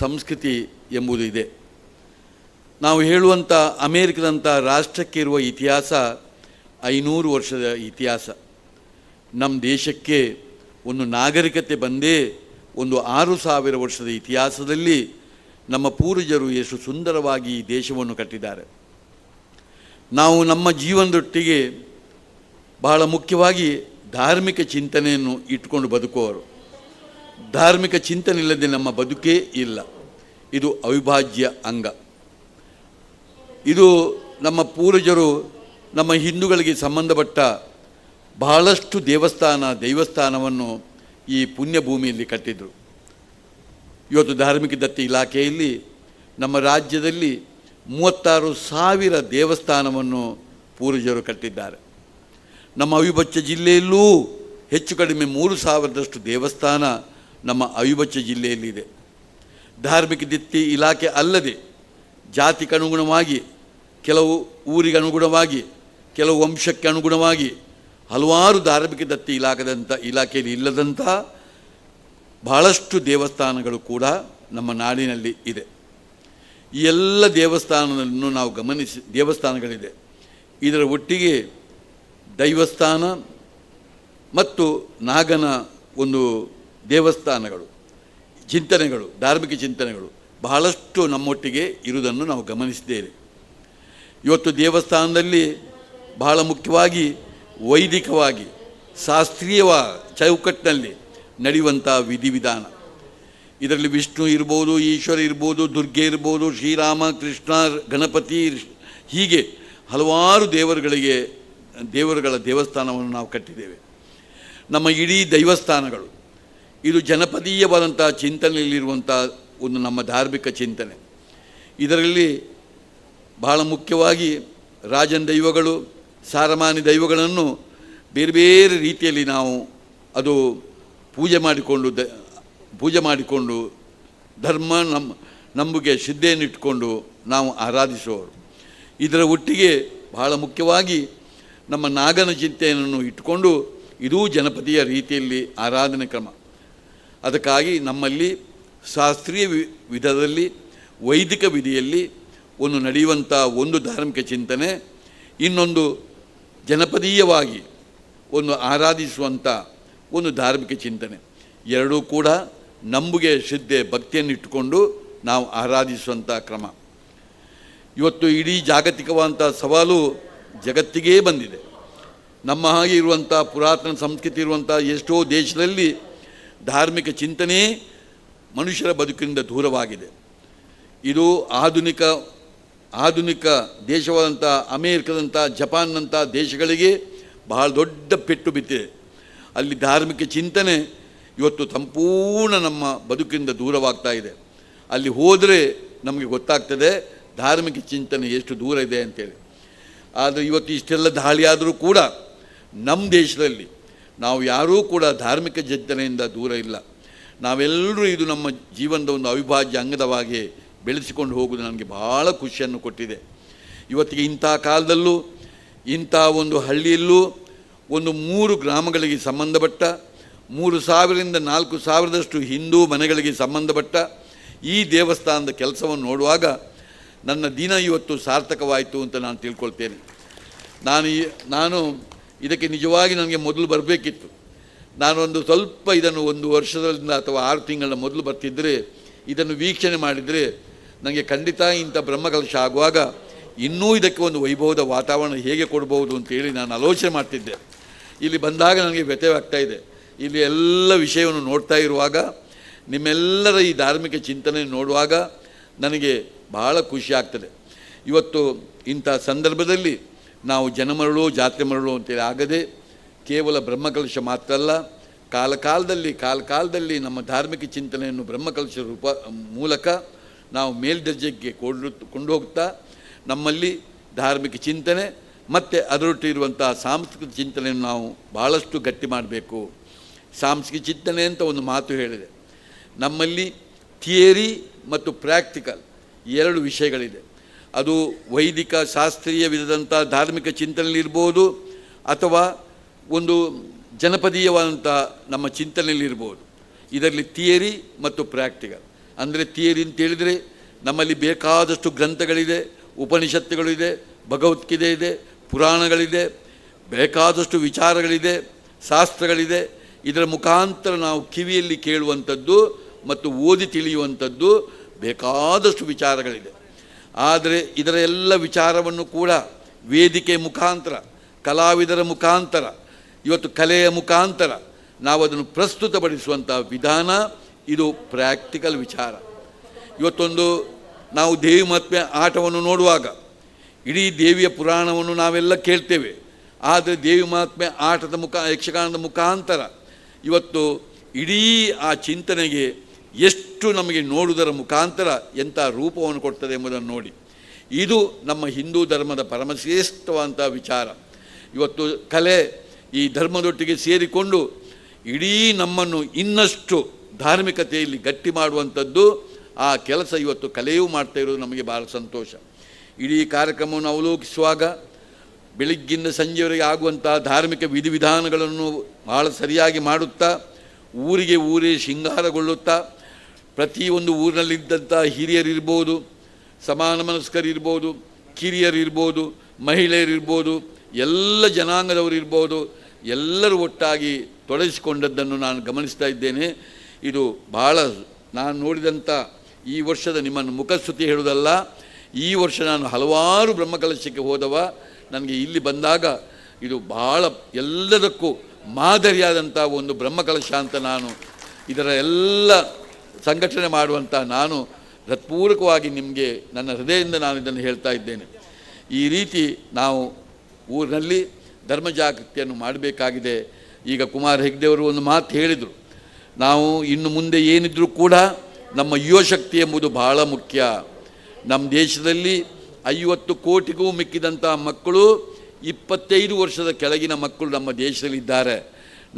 ಸಂಸ್ಕೃತಿ ಎಂಬುದು ಇದೆ. ನಾವು ಹೇಳುವಂಥ ಅಮೇರಿಕದಂಥ ರಾಷ್ಟ್ರಕ್ಕೆ ಇರುವ ಇತಿಹಾಸ 500 ವರ್ಷದ ಇತಿಹಾಸ. ನಮ್ಮ ದೇಶಕ್ಕೆ ಒಂದು ನಾಗರಿಕತೆ ಬಂದೇ ಒಂದು 6000 ವರ್ಷದ ಇತಿಹಾಸದಲ್ಲಿ ನಮ್ಮ ಪೂರ್ವಜರು ಎಷ್ಟು ಸುಂದರವಾಗಿ ಈ ದೇಶವನ್ನು ಕಟ್ಟಿದ್ದಾರೆ. ನಾವು ನಮ್ಮ ಜೀವನದೊಟ್ಟಿಗೆ ಬಹಳ ಮುಖ್ಯವಾಗಿ ಧಾರ್ಮಿಕ ಚಿಂತನೆಯನ್ನು ಇಟ್ಕೊಂಡು ಬದುಕುವವರು. ಧಾರ್ಮಿಕ ಚಿಂತನೆ ಇಲ್ಲದೆ ನಮ್ಮ ಬದುಕೇ ಇಲ್ಲ. ಇದು ಅವಿಭಾಜ್ಯ ಅಂಗ. ಇದು ನಮ್ಮ ಪೂರ್ವಜರು ನಮ್ಮ ಹಿಂದೂಗಳಿಗೆ ಸಂಬಂಧಪಟ್ಟ ಬಹಳಷ್ಟು ದೈವಸ್ಥಾನವನ್ನು ಈ ಪುಣ್ಯಭೂಮಿಯಲ್ಲಿ ಕಟ್ಟಿದರು. ಇವತ್ತು ಧಾರ್ಮಿಕ ದತ್ತಿ ಇಲಾಖೆಯಲ್ಲಿ ನಮ್ಮ ರಾಜ್ಯದಲ್ಲಿ 36,000 ದೇವಸ್ಥಾನವನ್ನು ಪೂರ್ವಜರು ಕಟ್ಟಿದ್ದಾರೆ. ನಮ್ಮ ಅವಿಭಜ್ಯ ಜಿಲ್ಲೆಯಲ್ಲೂ ಹೆಚ್ಚು ಕಡಿಮೆ 3,000ದಷ್ಟು ದೇವಸ್ಥಾನ ನಮ್ಮ ಅವಿಭಜ್ಯ ಜಿಲ್ಲೆಯಲ್ಲಿದೆ. ಧಾರ್ಮಿಕ ದತ್ತಿ ಇಲಾಖೆ ಅಲ್ಲದೆ ಜಾತಿಗೆ ಅನುಗುಣವಾಗಿ, ಕೆಲವು ಊರಿಗೆ ಅನುಗುಣವಾಗಿ, ಕೆಲವು ವಂಶಕ್ಕೆ ಅನುಗುಣವಾಗಿ ಹಲವಾರು ಧಾರ್ಮಿಕ ದತ್ತಿ ಇಲಾಖೆಯಲ್ಲಿ ಇಲ್ಲದಂಥ ಬಹಳಷ್ಟು ದೇವಸ್ಥಾನಗಳು ಕೂಡ ನಮ್ಮ ನಾಡಿನಲ್ಲಿ ಇದೆ. ಈ ಎಲ್ಲ ದೇವಸ್ಥಾನವನ್ನು ನಾವು ದೇವಸ್ಥಾನಗಳಿದೆ. ಇದರ ಒಟ್ಟಿಗೆ ದೈವಸ್ಥಾನ ಮತ್ತು ನಾಗನ ಒಂದು ದೇವಸ್ಥಾನಗಳು ಚಿಂತನೆಗಳು, ಧಾರ್ಮಿಕ ಚಿಂತನೆಗಳು ಬಹಳಷ್ಟು ನಮ್ಮೊಟ್ಟಿಗೆ ಇರುವುದನ್ನು ನಾವು ಗಮನಿಸಿದ್ದೇವೆ. ಇವತ್ತು ದೇವಸ್ಥಾನದಲ್ಲಿ ಬಹಳ ಮುಖ್ಯವಾಗಿ ವೈದಿಕವಾಗಿ ಶಾಸ್ತ್ರೀಯ ಚೌಕಟ್ಟಿನಲ್ಲಿ ನಡೆಯುವಂಥ ವಿಧಿವಿಧಾನ, ಇದರಲ್ಲಿ ವಿಷ್ಣು ಇರ್ಬೋದು, ಈಶ್ವರ ಇರ್ಬೋದು, ದುರ್ಗೆ ಇರ್ಬೋದು, ಶ್ರೀರಾಮ, ಕೃಷ್ಣ, ಗಣಪತಿ, ಹೀಗೆ ಹಲವಾರು ದೇವರುಗಳ ದೇವಸ್ಥಾನವನ್ನು ನಾವು ಕಟ್ಟಿದ್ದೇವೆ. ನಮ್ಮ ಇಡೀ ದೈವಸ್ಥಾನಗಳು ಇದು ಜನಪದೀಯವಾದಂಥ ಚಿಂತನೆಯಲ್ಲಿರುವಂಥ ಒಂದು ನಮ್ಮ ಧಾರ್ಮಿಕ ಚಿಂತನೆ. ಇದರಲ್ಲಿ ಬಹಳ ಮುಖ್ಯವಾಗಿ ರಾಜನ ದೈವಗಳು, ಸಾರಮಾನಿ ದೈವಗಳನ್ನು ಬೇರೆ ಬೇರೆ ರೀತಿಯಲ್ಲಿ ನಾವು ಅದು ಪೂಜೆ ಮಾಡಿಕೊಂಡು ಧರ್ಮ ನಂಬಿಕೆ ಶ್ರದ್ಧೆಯನ್ನಿಟ್ಟುಕೊಂಡು ನಾವು ಆರಾಧಿಸುವವರು. ಇದರ ಒಟ್ಟಿಗೆ ಬಹಳ ಮುಖ್ಯವಾಗಿ ನಮ್ಮ ನಾಗನ ಚಿಂತೆಯನ್ನು ಇಟ್ಟುಕೊಂಡು ಇದೂ ಜನಪದೀಯ ರೀತಿಯಲ್ಲಿ ಆರಾಧನೆ ಕ್ರಮ. ಅದಕ್ಕಾಗಿ ನಮ್ಮಲ್ಲಿ ಶಾಸ್ತ್ರೀಯ ವಿಧದಲ್ಲಿ ವೈದಿಕ ವಿಧಿಯಲ್ಲಿ ಒಂದು ನಡೆಯುವಂಥ ಒಂದು ಧಾರ್ಮಿಕ ಚಿಂತನೆ, ಇನ್ನೊಂದು ಜನಪದೀಯವಾಗಿ ಒಂದು ಆರಾಧಿಸುವಂಥ ಒಂದು ಧಾರ್ಮಿಕ ಚಿಂತನೆ, ಎರಡೂ ಕೂಡ ನಂಬಿಕೆ ಶ್ರದ್ಧೆ ಭಕ್ತಿಯನ್ನಿಟ್ಟುಕೊಂಡು ನಾವು ಆರಾಧಿಸುವಂಥ ಕ್ರಮ. ಇವತ್ತು ಇಡೀ ಜಾಗತಿಕವಾದಂಥ ಸವಾಲು ಜಗತ್ತಿಗೇ ಬಂದಿದೆ. ನಮ್ಮ ಹಾಗೆ ಇರುವಂಥ ಪುರಾತನ ಸಂಸ್ಕೃತಿ ಇರುವಂಥ ಎಷ್ಟೋ ದೇಶದಲ್ಲಿ ಧಾರ್ಮಿಕ ಚಿಂತನೆ ಮನುಷ್ಯರ ಬದುಕಿನಿಂದ ದೂರವಾಗಿದೆ. ಇದು ಆಧುನಿಕ ದೇಶವಾದಂಥ ಅಮೇರಿಕದಂಥ, ಜಪಾನ್ನಂಥ ದೇಶಗಳಿಗೆ ಬಹಳ ದೊಡ್ಡ ಪೆಟ್ಟು ಬಿದ್ದಿದೆ. ಅಲ್ಲಿ ಧಾರ್ಮಿಕ ಚಿಂತನೆ ಇವತ್ತು ಸಂಪೂರ್ಣ ನಮ್ಮ ಬದುಕಿನಿಂದ ದೂರವಾಗ್ತಾ ಇದೆ. ಅಲ್ಲಿ ಹೋದರೆ ನಮಗೆ ಗೊತ್ತಾಗ್ತದೆ ಧಾರ್ಮಿಕ ಚಿಂತನೆ ಎಷ್ಟು ದೂರ ಇದೆ ಅಂತೇಳಿ. ಆದರೆ ಇವತ್ತು ಇಷ್ಟೆಲ್ಲ ದಾಳಿಯಾದರೂ ಕೂಡ ನಮ್ಮ ದೇಶದಲ್ಲಿ ನಾವು ಯಾರೂ ಕೂಡ ಧಾರ್ಮಿಕ ಚಿಂತನೆಯಿಂದ ದೂರ ಇಲ್ಲ. ನಾವೆಲ್ಲರೂ ಇದು ನಮ್ಮ ಜೀವನದ ಒಂದು ಅವಿಭಾಜ್ಯ ಅಂಗದವಾಗಿ ಬೆಳೆಸಿಕೊಂಡು ಹೋಗುವುದು ನನಗೆ ಭಾಳ ಖುಷಿಯನ್ನು ಕೊಟ್ಟಿದೆ. ಇವತ್ತಿಗೆ ಇಂಥ ಕಾಲದಲ್ಲೂ ಇಂಥ ಒಂದು ಹಳ್ಳಿಯಲ್ಲೂ ಒಂದು 3 ಗ್ರಾಮಗಳಿಗೆ ಸಂಬಂಧಪಟ್ಟ 3000ರಿಂದ 4000ದಷ್ಟು ಹಿಂದೂ ಮನೆಗಳಿಗೆ ಸಂಬಂಧಪಟ್ಟ ಈ ದೇವಸ್ಥಾನದ ಕೆಲಸವನ್ನು ನೋಡುವಾಗ ನನ್ನ ದಿನ ಇವತ್ತು ಸಾರ್ಥಕವಾಯಿತು ಅಂತ ನಾನು ತಿಳ್ಕೊಳ್ತೇನೆ. ನಾನು ಇದಕ್ಕೆ ನಿಜವಾಗಿ ನನಗೆ ಮೊದಲು ಬರಬೇಕಿತ್ತು. ನಾನೊಂದು ಸ್ವಲ್ಪ ಇದನ್ನು 1 ವರ್ಷದಿಂದ ಅಥವಾ 6 ತಿಂಗಳ ಮೊದಲು ಬರ್ತಿದ್ದರೆ ಇದನ್ನು ವೀಕ್ಷಣೆ ಮಾಡಿದರೆ ನನಗೆ ಖಂಡಿತ ಇಂಥ ಬ್ರಹ್ಮಕಲಶ ಆಗುವಾಗ ಇನ್ನೂ ಇದಕ್ಕೆ ಒಂದು ವೈಭವದ ವಾತಾವರಣ ಹೇಗೆ ಕೊಡ್ಬೋದು ಅಂತೇಳಿ ನಾನು ಆಲೋಚನೆ ಮಾಡ್ತಿದ್ದೆ. ಇಲ್ಲಿ ಬಂದಾಗ ನನಗೆ ವ್ಯತ್ಯವಾಗ್ತಾ ಇದೆ. ಇಲ್ಲಿ ಎಲ್ಲ ವಿಷಯವನ್ನು ನೋಡ್ತಾ ಇರುವಾಗ, ನಿಮ್ಮೆಲ್ಲರ ಈ ಧಾರ್ಮಿಕ ಚಿಂತನೆ ನೋಡುವಾಗ ನನಗೆ ಬಹಳ ಖುಷಿ ಆಗ್ತದೆ. ಇವತ್ತು ಇಂಥ ಸಂದರ್ಭದಲ್ಲಿ ನಾವು ಜನಮರಳು ಜಾತ್ರೆ ಮರಳು ಅಂತೇಳಿ ಆಗದೆ ಕೇವಲ ಬ್ರಹ್ಮಕಲಶ ಮಾತ್ರ ಅಲ್ಲ, ಕಾಲಕಾಲದಲ್ಲಿ ನಮ್ಮ ಧಾರ್ಮಿಕ ಚಿಂತನೆಯನ್ನು ಬ್ರಹ್ಮಕಲಶ ಮೂಲಕ ನಾವು ಮೇಲ್ದರ್ಜೆಗೆ ಕೊಂಡು ಹೋಗ್ತಾ ನಮ್ಮಲ್ಲಿ ಧಾರ್ಮಿಕ ಚಿಂತನೆ ಮತ್ತು ಅದರೊಟ್ಟಿರುವಂಥ ಸಾಂಸ್ಕೃತಿಕ ಚಿಂತನೆಯನ್ನು ನಾವು ಭಾಳಷ್ಟು ಗಟ್ಟಿ ಮಾಡಬೇಕು. ಸಾಂಸ್ಕೃತಿಕ ಚಿಂತನೆ ಅಂತ ಒಂದು ಮಾತು ಹೇಳಿದೆ. ನಮ್ಮಲ್ಲಿ ಥಿಯರಿ ಮತ್ತು ಪ್ರಾಕ್ಟಿಕಲ್ 2 ವಿಷಯಗಳಿದೆ. ಅದು ವೈದಿಕ ಶಾಸ್ತ್ರೀಯ ವಿಧದಂಥ ಧಾರ್ಮಿಕ ಚಿಂತನೆಯಲ್ಲಿರ್ಬೋದು ಅಥವಾ ಒಂದು ಜನಪದೀಯವಾದಂಥ ನಮ್ಮ ಚಿಂತನೆಯಲ್ಲಿರ್ಬೋದು. ಇದರಲ್ಲಿ ಥಿಯರಿ ಮತ್ತು ಪ್ರಾಕ್ಟಿಕಲ್. ಅಂದರೆ ಥಿಯರಿ ಅಂತೇಳಿದರೆ ನಮ್ಮಲ್ಲಿ ಬೇಕಾದಷ್ಟು ಗ್ರಂಥಗಳಿದೆ, ಉಪನಿಷತ್ತುಗಳಿದೆ, ಭಗವದ್ಗೀತೆ ಇದೆ, ಪುರಾಣಗಳಿದೆ, ಬೇಕಾದಷ್ಟು ವಿಚಾರಗಳಿದೆ, ಶಾಸ್ತ್ರಗಳಿದೆ. ಇದರ ಮುಖಾಂತರ ನಾವು ಕಿವಿಯಲ್ಲಿ ಕೇಳುವಂಥದ್ದು ಮತ್ತು ಓದಿ ತಿಳಿಯುವಂಥದ್ದು ಬೇಕಾದಷ್ಟು ವಿಚಾರಗಳಿದೆ. ಆದರೆ ಇದರ ಎಲ್ಲ ವಿಚಾರವನ್ನು ಕೂಡ ವೇದಿಕೆ ಮುಖಾಂತರ, ಕಲಾವಿದರ ಮುಖಾಂತರ, ಇವತ್ತು ಕಲೆಯ ಮುಖಾಂತರ ನಾವು ಅದನ್ನು ಪ್ರಸ್ತುತಪಡಿಸುವಂಥ ವಿಧಾನ ಇದು ಪ್ರಾಕ್ಟಿಕಲ್ ವಿಚಾರ. ಇವತ್ತೊಂದು ನಾವು ದೇವಿ ಮಹಾತ್ಮೆ ಆಟವನ್ನು ನೋಡುವಾಗ ಇಡೀ ದೇವಿಯ ಪುರಾಣವನ್ನು ನಾವೆಲ್ಲ ಕೇಳ್ತೇವೆ. ಆದರೆ ದೇವಿ ಮಹಾತ್ಮೆ ಆಟದ ಯಕ್ಷಗಾನದ ಮುಖಾಂತರ ಇವತ್ತು ಇಡೀ ಆ ಚಿಂತನೆಗೆ ಎಷ್ಟು ನಮಗೆ ನೋಡುವುದರ ಮುಖಾಂತರ ಎಂಥ ರೂಪವನ್ನು ಕೊಡ್ತದೆ ಎಂಬುದನ್ನು ನೋಡಿ. ಇದು ನಮ್ಮ ಹಿಂದೂ ಧರ್ಮದ ಪರಮಶ್ರೇಷ್ಠವಾದಂಥ ವಿಚಾರ. ಇವತ್ತು ಕಲೆ ಈ ಧರ್ಮದೊಟ್ಟಿಗೆ ಸೇರಿಕೊಂಡು ಇಡೀ ನಮ್ಮನ್ನು ಇನ್ನಷ್ಟು ಧಾರ್ಮಿಕತೆಯಲ್ಲಿ ಗಟ್ಟಿ ಮಾಡುವಂಥದ್ದು ಆ ಕೆಲಸ ಇವತ್ತು ಕಲೆಯೂ ಮಾಡ್ತಾ ಇರೋದು ನಮಗೆ ಭಾಳ ಸಂತೋಷ. ಇಡೀ ಕಾರ್ಯಕ್ರಮವನ್ನು ಅವಲೋಕಿಸುವಾಗ ಬೆಳಗ್ಗಿಂದ ಸಂಜೆವರೆಗೆ ಆಗುವಂಥ ಧಾರ್ಮಿಕ ವಿಧಿವಿಧಾನಗಳನ್ನು ಭಾಳ ಸರಿಯಾಗಿ ಮಾಡುತ್ತಾ, ಊರೇ ಶೃಂಗಾರಗೊಳ್ಳುತ್ತಾ, ಪ್ರತಿಯೊಂದು ಊರಿನಲ್ಲಿದ್ದಂಥ ಹಿರಿಯರಿರ್ಬೋದು, ಸಮಾನ ಮನಸ್ಕರಿರ್ಬೋದು, ಕಿರಿಯರಿರ್ಬೋದು, ಮಹಿಳೆಯರಿರ್ಬೋದು, ಎಲ್ಲ ಜನಾಂಗದವರಿರ್ಬೋದು, ಎಲ್ಲರೂ ಒಟ್ಟಾಗಿ ತೊಡಗಿಸಿಕೊಂಡದ್ದನ್ನು ನಾನು ಗಮನಿಸ್ತಾ ಇದ್ದೇನೆ. ಇದು ಭಾಳ ನಾನು ನೋಡಿದಂಥ ಈ ವರ್ಷದ ನಿಮ್ಮನ್ನು ಮುಖಸ್ತುತಿ ಹೇಳುವುದಲ್ಲ, ಈ ವರ್ಷ ನಾನು ಹಲವಾರು ಬ್ರಹ್ಮಕಲಶಕ್ಕೆ ಹೋದವ. ನನಗೆ ಇಲ್ಲಿ ಬಂದಾಗ ಇದು ಬಹಳ ಎಲ್ಲದಕ್ಕೂ ಮಾದರಿಯಾದಂಥ ಒಂದು ಬ್ರಹ್ಮಕಲಶ ಅಂತ ನಾನು ಇದರ ಎಲ್ಲ ಸಂಘಟನೆ ಮಾಡುವಂಥ ನಾನು ಹೃತ್ಪೂರ್ವಕವಾಗಿ ನಿಮಗೆ ನನ್ನ ಹೃದಯದಿಂದ ನಾನು ಇದನ್ನು ಹೇಳ್ತಾ ಇದ್ದೇನೆ. ಈ ರೀತಿ ನಾವು ಊರಿನಲ್ಲಿ ಧರ್ಮ ಜಾಗೃತಿಯನ್ನು ಮಾಡಬೇಕಾಗಿದೆ. ಈಗ ಕುಮಾರ್ ಹೆಗ್ಡೆಯವರು ಒಂದು ಮಾತು ಹೇಳಿದರು, ನಾವು ಇನ್ನು ಮುಂದೆ ಏನಿದ್ರೂ ಕೂಡ ನಮ್ಮ ಯುವಶಕ್ತಿ ಎಂಬುದು ಬಹಳ ಮುಖ್ಯ. ನಮ್ಮ ದೇಶದಲ್ಲಿ 50 ಕೋಟಿಗೂ ಮಿಕ್ಕಿದಂಥ ಮಕ್ಕಳು 25 ವರ್ಷದ ಕೆಳಗಿನ ಮಕ್ಕಳು ನಮ್ಮ ದೇಶದಲ್ಲಿದ್ದಾರೆ.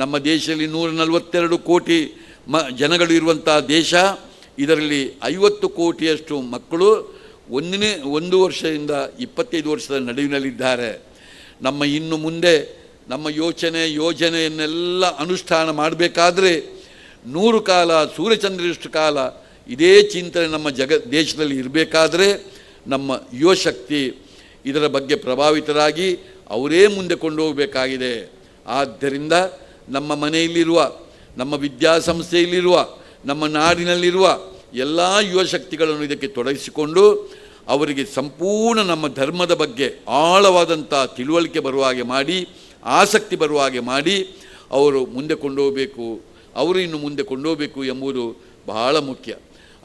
ನಮ್ಮ ದೇಶದಲ್ಲಿ 142 ಕೋಟಿ ಜನಗಳು ಇರುವಂಥ ದೇಶ. ಇದರಲ್ಲಿ 50 ಕೋಟಿಯಷ್ಟು ಮಕ್ಕಳು 1 ವರ್ಷದಿಂದ 25 ವರ್ಷದ ನಡುವಿನಲ್ಲಿದ್ದಾರೆ. ನಮ್ಮ ಇನ್ನು ಮುಂದೆ ನಮ್ಮ ಯೋಜನೆಯನ್ನೆಲ್ಲ ಅನುಷ್ಠಾನ ಮಾಡಬೇಕಾದ್ರೆ 100 ಕಾಲ ಸೂರ್ಯಚಂದ್ರಷ್ಟು ಕಾಲ ಇದೇ ಚಿಂತನೆ ನಮ್ಮ ದೇಶದಲ್ಲಿ ಇರಬೇಕಾದ್ರೆ ನಮ್ಮ ಯುವಶಕ್ತಿ ಇದರ ಬಗ್ಗೆ ಪ್ರಭಾವಿತರಾಗಿ ಅವರೇ ಮುಂದೆ ಕೊಂಡು ಹೋಗಬೇಕಾಗಿದೆ. ಆದ್ದರಿಂದ ನಮ್ಮ ಮನೆಯಲ್ಲಿರುವ, ನಮ್ಮ ವಿದ್ಯಾಸಂಸ್ಥೆಯಲ್ಲಿರುವ, ನಮ್ಮ ನಾಡಿನಲ್ಲಿರುವ ಎಲ್ಲ ಯುವಶಕ್ತಿಗಳನ್ನು ಇದಕ್ಕೆ ತೊಡಗಿಸಿಕೊಂಡು ಅವರಿಗೆ ಸಂಪೂರ್ಣ ನಮ್ಮ ಧರ್ಮದ ಬಗ್ಗೆ ಆಳವಾದಂಥ ತಿಳುವಳಿಕೆ ಬರುವ ಹಾಗೆ ಮಾಡಿ, ಆಸಕ್ತಿ ಬರುವ ಹಾಗೆ ಮಾಡಿ ಅವರು ಮುಂದೆ ಕೊಂಡೋಗಬೇಕು, ಅವರು ಇನ್ನು ಮುಂದೆ ಕೊಂಡೋಗಬೇಕು ಎಂಬುದು ಬಹಳ ಮುಖ್ಯ.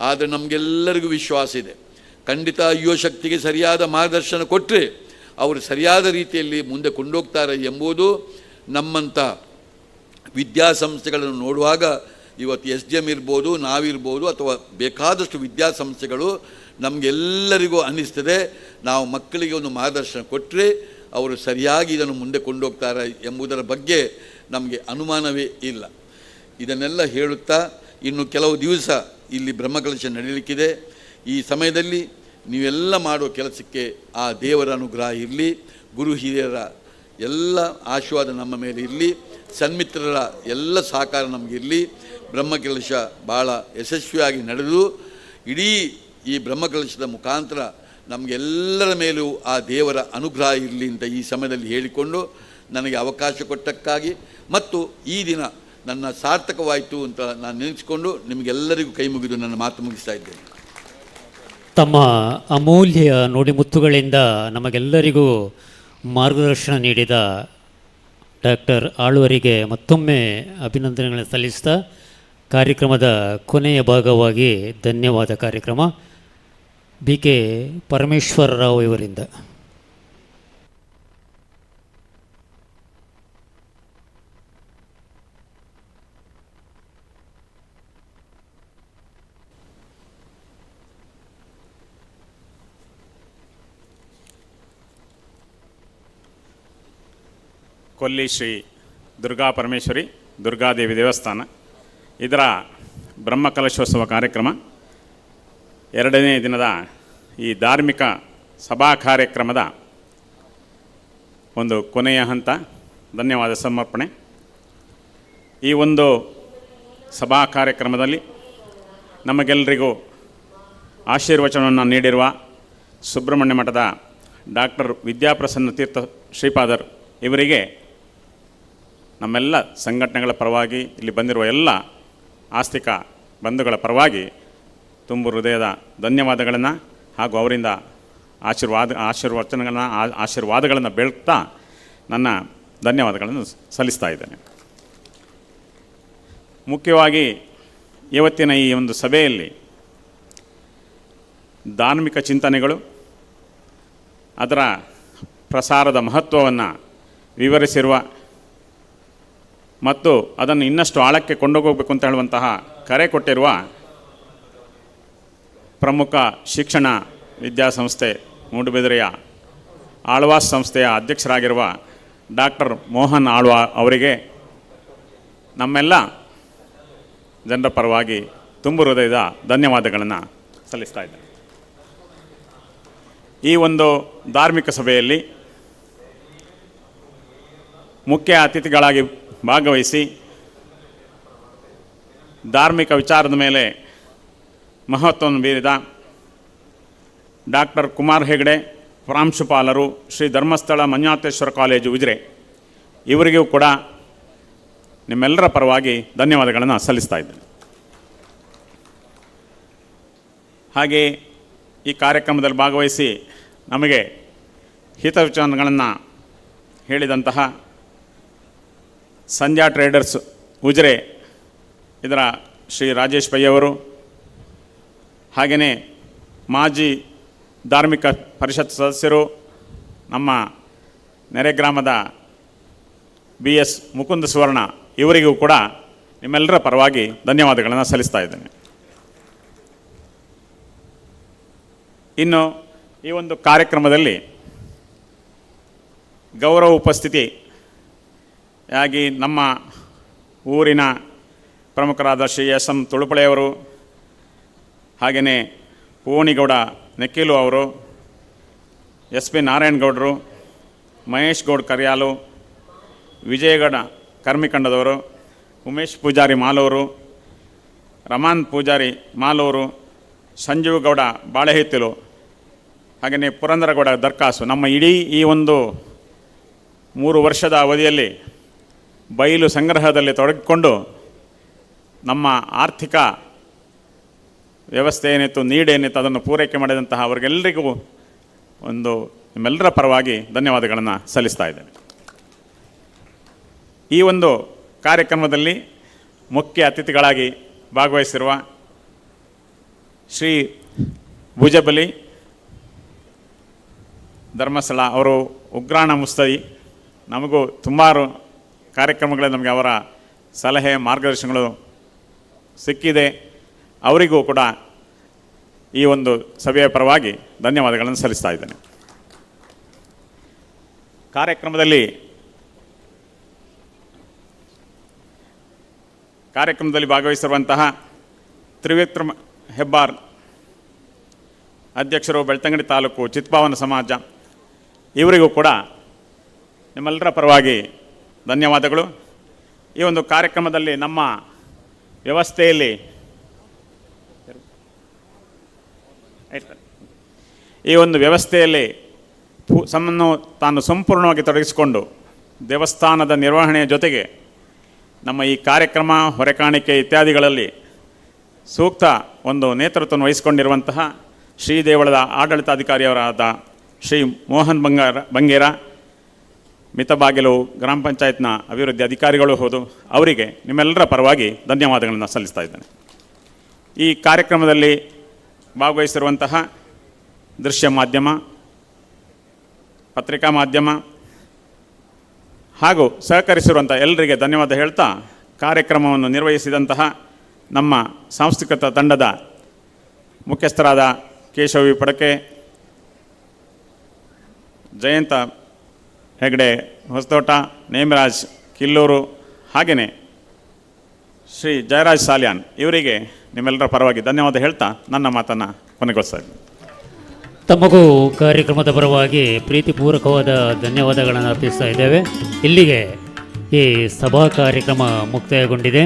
ಆದರೆ ನಮಗೆಲ್ಲರಿಗೂ ವಿಶ್ವಾಸ ಇದೆ, ಖಂಡಿತ ಯುವಶಕ್ತಿಗೆ ಸರಿಯಾದ ಮಾರ್ಗದರ್ಶನ ಕೊಟ್ಟರೆ ಅವರು ಸರಿಯಾದ ರೀತಿಯಲ್ಲಿ ಮುಂದೆ ಕೊಂಡೋಗ್ತಾರೆ ಎಂಬುದು ನಮ್ಮಂಥ ವಿದ್ಯಾಸಂಸ್ಥೆಗಳನ್ನು ನೋಡುವಾಗ ಇವತ್ತು SDM ಇರ್ಬೋದು, ನಾವಿರ್ಬೋದು, ಅಥವಾ ಬೇಕಾದಷ್ಟು ವಿದ್ಯಾಸಂಸ್ಥೆಗಳು ನಮಗೆಲ್ಲರಿಗೂ ಅನ್ನಿಸ್ತದೆ, ನಾವು ಮಕ್ಕಳಿಗೆ ಒಂದು ಮಾರ್ಗದರ್ಶನ ಕೊಟ್ಟರೆ ಅವರು ಸರಿಯಾಗಿ ಇದನ್ನು ಮುಂದೆ ಕೊಂಡೋಗ್ತಾರೆ ಎಂಬುದರ ಬಗ್ಗೆ ನಮಗೆ ಅನುಮಾನವೇ ಇಲ್ಲ. ಇದನ್ನೆಲ್ಲ ಹೇಳುತ್ತಾ ಇನ್ನು ಕೆಲವು ದಿವಸ ಇಲ್ಲಿ ಬ್ರಹ್ಮಕಲಶ ನಡೆಯಲಿಕ್ಕಿದೆ. ಈ ಸಮಯದಲ್ಲಿ ನೀವೆಲ್ಲ ಮಾಡುವ ಕೆಲಸಕ್ಕೆ ಆ ದೇವರ ಅನುಗ್ರಹ ಇರಲಿ, ಗುರು ಹಿರಿಯರ ಎಲ್ಲ ಆಶೀರ್ವಾದ ನಮ್ಮ ಮೇಲೆ ಇರಲಿ, ಸನ್ಮಿತ್ರರ ಎಲ್ಲ ಸಹಕಾರ ನಮಗಿರಲಿ. ಬ್ರಹ್ಮಕಲಶ ಭಾಳ ಯಶಸ್ವಿಯಾಗಿ ನಡೆದು ಇಡೀ ಈ ಬ್ರಹ್ಮಕಲಶದ ಮುಖಾಂತರ ನಮಗೆಲ್ಲರ ಮೇಲೂ ಆ ದೇವರ ಅನುಗ್ರಹ ಇರಲಿ ಅಂತ ಈ ಸಮಯದಲ್ಲಿ ಹೇಳಿಕೊಂಡು ನನಗೆ ಅವಕಾಶ ಕೊಟ್ಟಕ್ಕಾಗಿ ಮತ್ತು ಈ ದಿನ ನನ್ನ ಸಾರ್ಥಕವಾಯಿತು ಅಂತ ನಾನು ನೆನೆಸಿಕೊಂಡು ನಿಮಗೆಲ್ಲರಿಗೂ ಕೈ ಮುಗಿದು ನನ್ನ ಮಾತು ಮುಗಿಸ್ತಾ ಇದ್ದೇನೆ. ತಮ್ಮ ಅಮೂಲ್ಯ ನುಡಿಮುತ್ತುಗಳಿಂದ ನಮಗೆಲ್ಲರಿಗೂ ಮಾರ್ಗದರ್ಶನ ನೀಡಿದ ಡಾಕ್ಟರ್ ಆಳ್ವರಿಗೆ ಮತ್ತೊಮ್ಮೆ ಅಭಿನಂದನೆಗಳನ್ನು ಸಲ್ಲಿಸ್ತಾ ಕಾರ್ಯಕ್ರಮದ ಕೊನೆಯ ಭಾಗವಾಗಿ ಧನ್ಯವಾದ ಕಾರ್ಯಕ್ರಮ BK ಪರಮೇಶ್ವರರಾವ್ ಇವರಿಂದ. ಕೊಲ್ಲಿ ಶ್ರೀ ದುರ್ಗಾ ಪರಮೇಶ್ವರಿ ದುರ್ಗಾದೇವಿ ದೇವಸ್ಥಾನ ಇದರ ಬ್ರಹ್ಮಕಲಶೋತ್ಸವ ಕಾರ್ಯಕ್ರಮ 2ನೇ ದಿನದ ಈ ಧಾರ್ಮಿಕ ಸಭಾ ಕಾರ್ಯಕ್ರಮದ ಒಂದು ಕೊನೆಯ ಹಂತ ಧನ್ಯವಾದ ಸಮರ್ಪಣೆ. ಈ ಒಂದು ಸಭಾ ಕಾರ್ಯಕ್ರಮದಲ್ಲಿ ನಮಗೆಲ್ಲರಿಗೂ ಆಶೀರ್ವಚನವನ್ನು ನೀಡಿರುವ ಸುಬ್ರಹ್ಮಣ್ಯ ಮಠದ ಡಾಕ್ಟರ್ ವಿದ್ಯಾಪ್ರಸನ್ನ ತೀರ್ಥ ಶ್ರೀಪಾದರ್ ಇವರಿಗೆ ನಮ್ಮೆಲ್ಲ ಸಂಘಟನೆಗಳ ಪರವಾಗಿ ಇಲ್ಲಿ ಬಂದಿರುವ ಎಲ್ಲ ಆಸ್ತಿಕ ಬಂಧುಗಳ ಪರವಾಗಿ ತುಂಬು ಹೃದಯದ ಧನ್ಯವಾದಗಳನ್ನು ಹಾಗೂ ಅವರಿಂದ ಆಶೀರ್ವಾದಗಳನ್ನು ಬೆಳಗ್ತಾ ನನ್ನ ಧನ್ಯವಾದಗಳನ್ನು ಸಲ್ಲಿಸ್ತಾ ಇದ್ದೇನೆ. ಮುಖ್ಯವಾಗಿ ಇವತ್ತಿನ ಈ ಒಂದು ಸಭೆಯಲ್ಲಿ ಧಾರ್ಮಿಕ ಚಿಂತನೆಗಳು, ಅದರ ಪ್ರಸಾರದ ಮಹತ್ವವನ್ನು ವಿವರಿಸಿರುವ ಮತ್ತು ಅದನ್ನು ಇನ್ನಷ್ಟು ಆಳಕ್ಕೆ ಕೊಂಡೋಗಬೇಕು ಅಂತ ಹೇಳುವಂತಹ ಕರೆ ಕೊಟ್ಟಿರುವ ಪ್ರಮುಖ ಶಿಕ್ಷಣ ವಿದ್ಯಾಸಂಸ್ಥೆ ಮೂಡುಬಿದಿರೆಯ ಆಳ್ವಾಸ್ ಸಂಸ್ಥೆಯ ಅಧ್ಯಕ್ಷರಾಗಿರುವ ಡಾಕ್ಟರ್ ಮೋಹನ್ ಆಳ್ವಾ ಅವರಿಗೆ ನಮ್ಮೆಲ್ಲ ಜನರ ಪರವಾಗಿ ತುಂಬು ಹೃದಯದ ಧನ್ಯವಾದಗಳನ್ನು ಸಲ್ಲಿಸ್ತಾ ಇದ್ದೇನೆ. ಈ ಒಂದು ಧಾರ್ಮಿಕ ಸಭೆಯಲ್ಲಿ ಮುಖ್ಯ ಅತಿಥಿಗಳಾಗಿ ಭಾಗವಹಿಸಿ ಧಾರ್ಮಿಕ ವಿಚಾರದ ಮೇಲೆ ಮಹತ್ವವನ್ನು ಬೀರಿದ ಡಾಕ್ಟರ್ ಕುಮಾರ್ ಹೆಗ್ಡೆ, ಪ್ರಾಂಶುಪಾಲರು, ಶ್ರೀ ಧರ್ಮಸ್ಥಳ ಮಂಜುನಾಥೇಶ್ವರ ಕಾಲೇಜು ಉಜಿರೆ, ಇವರಿಗೂ ಕೂಡ ನಿಮ್ಮೆಲ್ಲರ ಪರವಾಗಿ ಧನ್ಯವಾದಗಳನ್ನು ಸಲ್ಲಿಸ್ತಾ ಇದ್ದೇನೆ. ಹಾಗೆ ಈ ಕಾರ್ಯಕ್ರಮದಲ್ಲಿ ಭಾಗವಹಿಸಿ ನಮಗೆ ಹಿತವಚನಗಳನ್ನು ಹೇಳಿದಂತಹ ಸಂಧ್ಯಾ ಟ್ರೇಡರ್ಸ್ ಉಜಿರೆ ಇದರ ಶ್ರೀ ರಾಜೇಶ್ ಪೈ ಅವರು, ಹಾಗೆಯೇ ಮಾಜಿ ಧಾರ್ಮಿಕ ಪರಿಷತ್ ಸದಸ್ಯರು ನಮ್ಮ ನೆರೆ ಗ್ರಾಮದ BS ಮುಕುಂದ ಸುವರ್ಣ ಇವರಿಗೂ ಕೂಡ ನಿಮ್ಮೆಲ್ಲರ ಪರವಾಗಿ ಧನ್ಯವಾದಗಳನ್ನು ಸಲ್ಲಿಸ್ತಾ ಇದ್ದೇನೆ. ಇನ್ನು ಈ ಒಂದು ಕಾರ್ಯಕ್ರಮದಲ್ಲಿ ಗೌರವ ಉಪಸ್ಥಿತಿಯಾಗಿ ನಮ್ಮ ಊರಿನ ಪ್ರಮುಖರಾದ ಶ್ರೀ SM ತುಳುಪಳೆಯವರು, ಹಾಗೆಯೇ ಪೂಣಿಗೌಡ ನೆಕ್ಕಿಲು ಅವರು, SP ನಾರಾಯಣಗೌಡರು, ಮಹೇಶ್ ಗೌಡ್ ಕರಿಯಾಲು, ವಿಜಯಗೌಡ ಕರ್ಮಿಕಂಡದವರು, ಉಮೇಶ್ ಪೂಜಾರಿ ಮಾಲೂರು, ರಮಾನ್ ಪೂಜಾರಿ ಮಾಲೂರು, ಸಂಜೀವ್ ಗೌಡ ಬಾಳೆಹಿತ್ತಲು, ಹಾಗೆಯೇ ಪುರಂದರಗೌಡ ದರ್ಕಾಸು, ನಮ್ಮ ಇಡೀ ಈ ಒಂದು 3 ವರ್ಷದ ಅವಧಿಯಲ್ಲಿ ಬಯಲು ಸಂಗ್ರಹದಲ್ಲಿ ತೊಡಗಿಕೊಂಡು ನಮ್ಮ ಆರ್ಥಿಕ ವ್ಯವಸ್ಥೆ ಏನಿತ್ತು, ನೀಡೇನಿತ್ತು ಅದನ್ನು ಪೂರೈಕೆ ಮಾಡಿದಂತಹ ಅವರಿಗೆಲ್ಲರಿಗೂ ಒಂದು ನಿಮ್ಮೆಲ್ಲರ ಪರವಾಗಿ ಧನ್ಯವಾದಗಳನ್ನು ಸಲ್ಲಿಸ್ತಾ ಇದ್ದೇನೆ. ಈ ಒಂದು ಕಾರ್ಯಕ್ರಮದಲ್ಲಿ ಮುಖ್ಯ ಅತಿಥಿಗಳಾಗಿ ಭಾಗವಹಿಸಿರುವ ಶ್ರೀ ಭುಜಬಲಿ ಧರ್ಮಸ್ಥಳ ಅವರು ಉಗ್ರಾಣ ಮುಸ್ತದಿ, ನಮಗೂ ಸುಮಾರು ಕಾರ್ಯಕ್ರಮಗಳಲ್ಲಿ ನಮಗೆ ಅವರ ಸಲಹೆ ಮಾರ್ಗದರ್ಶನಗಳು ಸಿಕ್ಕಿದೆ. ಅವರಿಗೂ ಕೂಡ ಈ ಒಂದು ಸಭೆಯ ಪರವಾಗಿ ಧನ್ಯವಾದಗಳನ್ನು ಸಲ್ಲಿಸ್ತಾ ಇದ್ದೇನೆ. ಕಾರ್ಯಕ್ರಮದಲ್ಲಿ ಭಾಗವಹಿಸಿರುವಂತಹ ತ್ರಿವಿಕ್ರಮ ಹೆಬ್ಬಾರ್ ಅಧ್ಯಕ್ಷರು, ಬೆಳ್ತಂಗಡಿ ತಾಲೂಕು ಚಿತ್ಪಾವನ ಸಮಾಜ, ಇವರಿಗೂ ಕೂಡ ನಿಮ್ಮೆಲ್ಲರ ಪರವಾಗಿ ಧನ್ಯವಾದಗಳು. ಈ ಒಂದು ಕಾರ್ಯಕ್ರಮದಲ್ಲಿ ನಮ್ಮ ವ್ಯವಸ್ಥೆಯಲ್ಲಿ ತಾನು ಸಂಪೂರ್ಣವಾಗಿ ತೊಡಗಿಸಿಕೊಂಡು ದೇವಸ್ಥಾನದ ನಿರ್ವಹಣೆಯ ಜೊತೆಗೆ ನಮ್ಮ ಈ ಕಾರ್ಯಕ್ರಮ, ಹೊರೆಕಾಣಿಕೆ ಇತ್ಯಾದಿಗಳಲ್ಲಿ ಸೂಕ್ತ ಒಂದು ನೇತೃತ್ವವನ್ನು ವಹಿಸಿಕೊಂಡಿರುವಂತಹ ಶ್ರೀದೇವಳದ ಆಡಳಿತಾಧಿಕಾರಿಯವರಾದ ಶ್ರೀ ಮೋಹನ್ ಬಂಗೇರ, ಮಿತಬಾಗಿಲು ಗ್ರಾಮ ಪಂಚಾಯತ್ನ ಅಭಿವೃದ್ಧಿ ಅಧಿಕಾರಿಗಳು ಹೌದು, ಅವರಿಗೆ ನಿಮ್ಮೆಲ್ಲರ ಪರವಾಗಿ ಧನ್ಯವಾದಗಳನ್ನು ಸಲ್ಲಿಸ್ತಾ ಇದ್ದೇನೆ. ಈ ಕಾರ್ಯಕ್ರಮದಲ್ಲಿ ಭಾಗವಹಿಸಿರುವಂತಹ ದೃಶ್ಯ ಮಾಧ್ಯಮ, ಪತ್ರಿಕಾ ಮಾಧ್ಯಮ ಹಾಗೂ ಸಹಕರಿಸಿರುವಂಥ ಎಲ್ಲರಿಗೆ ಧನ್ಯವಾದ ಹೇಳ್ತಾ, ಕಾರ್ಯಕ್ರಮವನ್ನು ನಿರ್ವಹಿಸಿದಂತಹ ನಮ್ಮ ಸಾಂಸ್ಕೃತಿಕ ತಂಡದ ಮುಖ್ಯಸ್ಥರಾದ ಕೇಶವಿ ಪಡಕೆ, ಜಯಂತ ಹೆಗಡೆ ಹೊಸತೋಟ, ನೇಮರಾಜ್ ಕಿಲ್ಲೂರು, ಹಾಗೆಯೇ ಶ್ರೀ ಜಯರಾಜ್ ಸಾಲ್ಯಾನ್ ಇವರಿಗೆ ನಿಮ್ಮೆಲ್ಲರ ಪರವಾಗಿ ಧನ್ಯವಾದ ಹೇಳ್ತಾ ನನ್ನ ಮಾತನ್ನು ಕೊನೆಗೊಳಿಸ್ತಾ ಇದ್ದೀನಿ. ತಮಗೂ ಕಾರ್ಯಕ್ರಮದ ಪರವಾಗಿ ಪ್ರೀತಿಪೂರ್ವಕವಾದ ಧನ್ಯವಾದಗಳನ್ನು ಅರ್ಪಿಸ್ತಾ ಇದ್ದೇವೆ. ಇಲ್ಲಿಗೆ ಈ ಸಭಾ ಕಾರ್ಯಕ್ರಮ ಮುಕ್ತಾಯಗೊಂಡಿದೆ.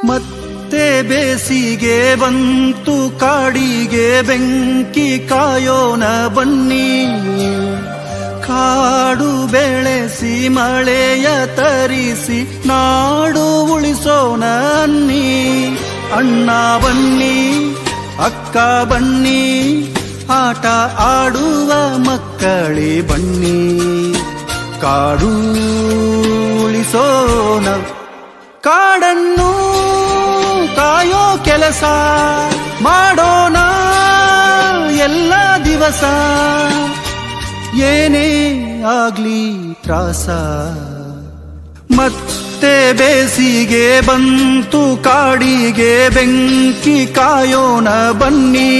ಮತ್ತೆ ಬೇಸಿಗೆ ಬಂತು, ಕಾಡಿಗೆ ಬೆಂಕಿ ಕಾಯೋಣ ಬನ್ನಿ. ಕಾಡು ಬೆಳೆಸಿ ಮಳೆಯ ತರಿಸಿ ನಾಡು ಉಳಿಸೋಣ ಅನ್ನಿ. ಅಣ್ಣ ಬನ್ನಿ, ಅಕ್ಕ ಬನ್ನಿ, ಆಟ ಆಡುವ ಮಕ್ಕಳೇ ಬನ್ನಿ. ಕಾಡು ಉಳಿಸೋಣ, ಕಾಡನ್ನು ಕಾಯೋ ಕೆಲಸ ಮಾಡೋಣ ಎಲ್ಲ ದಿವಸ, ಏನೇ ಆಗ್ಲಿ ತ್ರಾಸ. ಮತ್ತೆ ಬೇಸಿಗೆ ಬಂತು, ಕಾಡಿಗೆ ಬೆಂಕಿ ಕಾಯೋಣ ಬನ್ನಿ.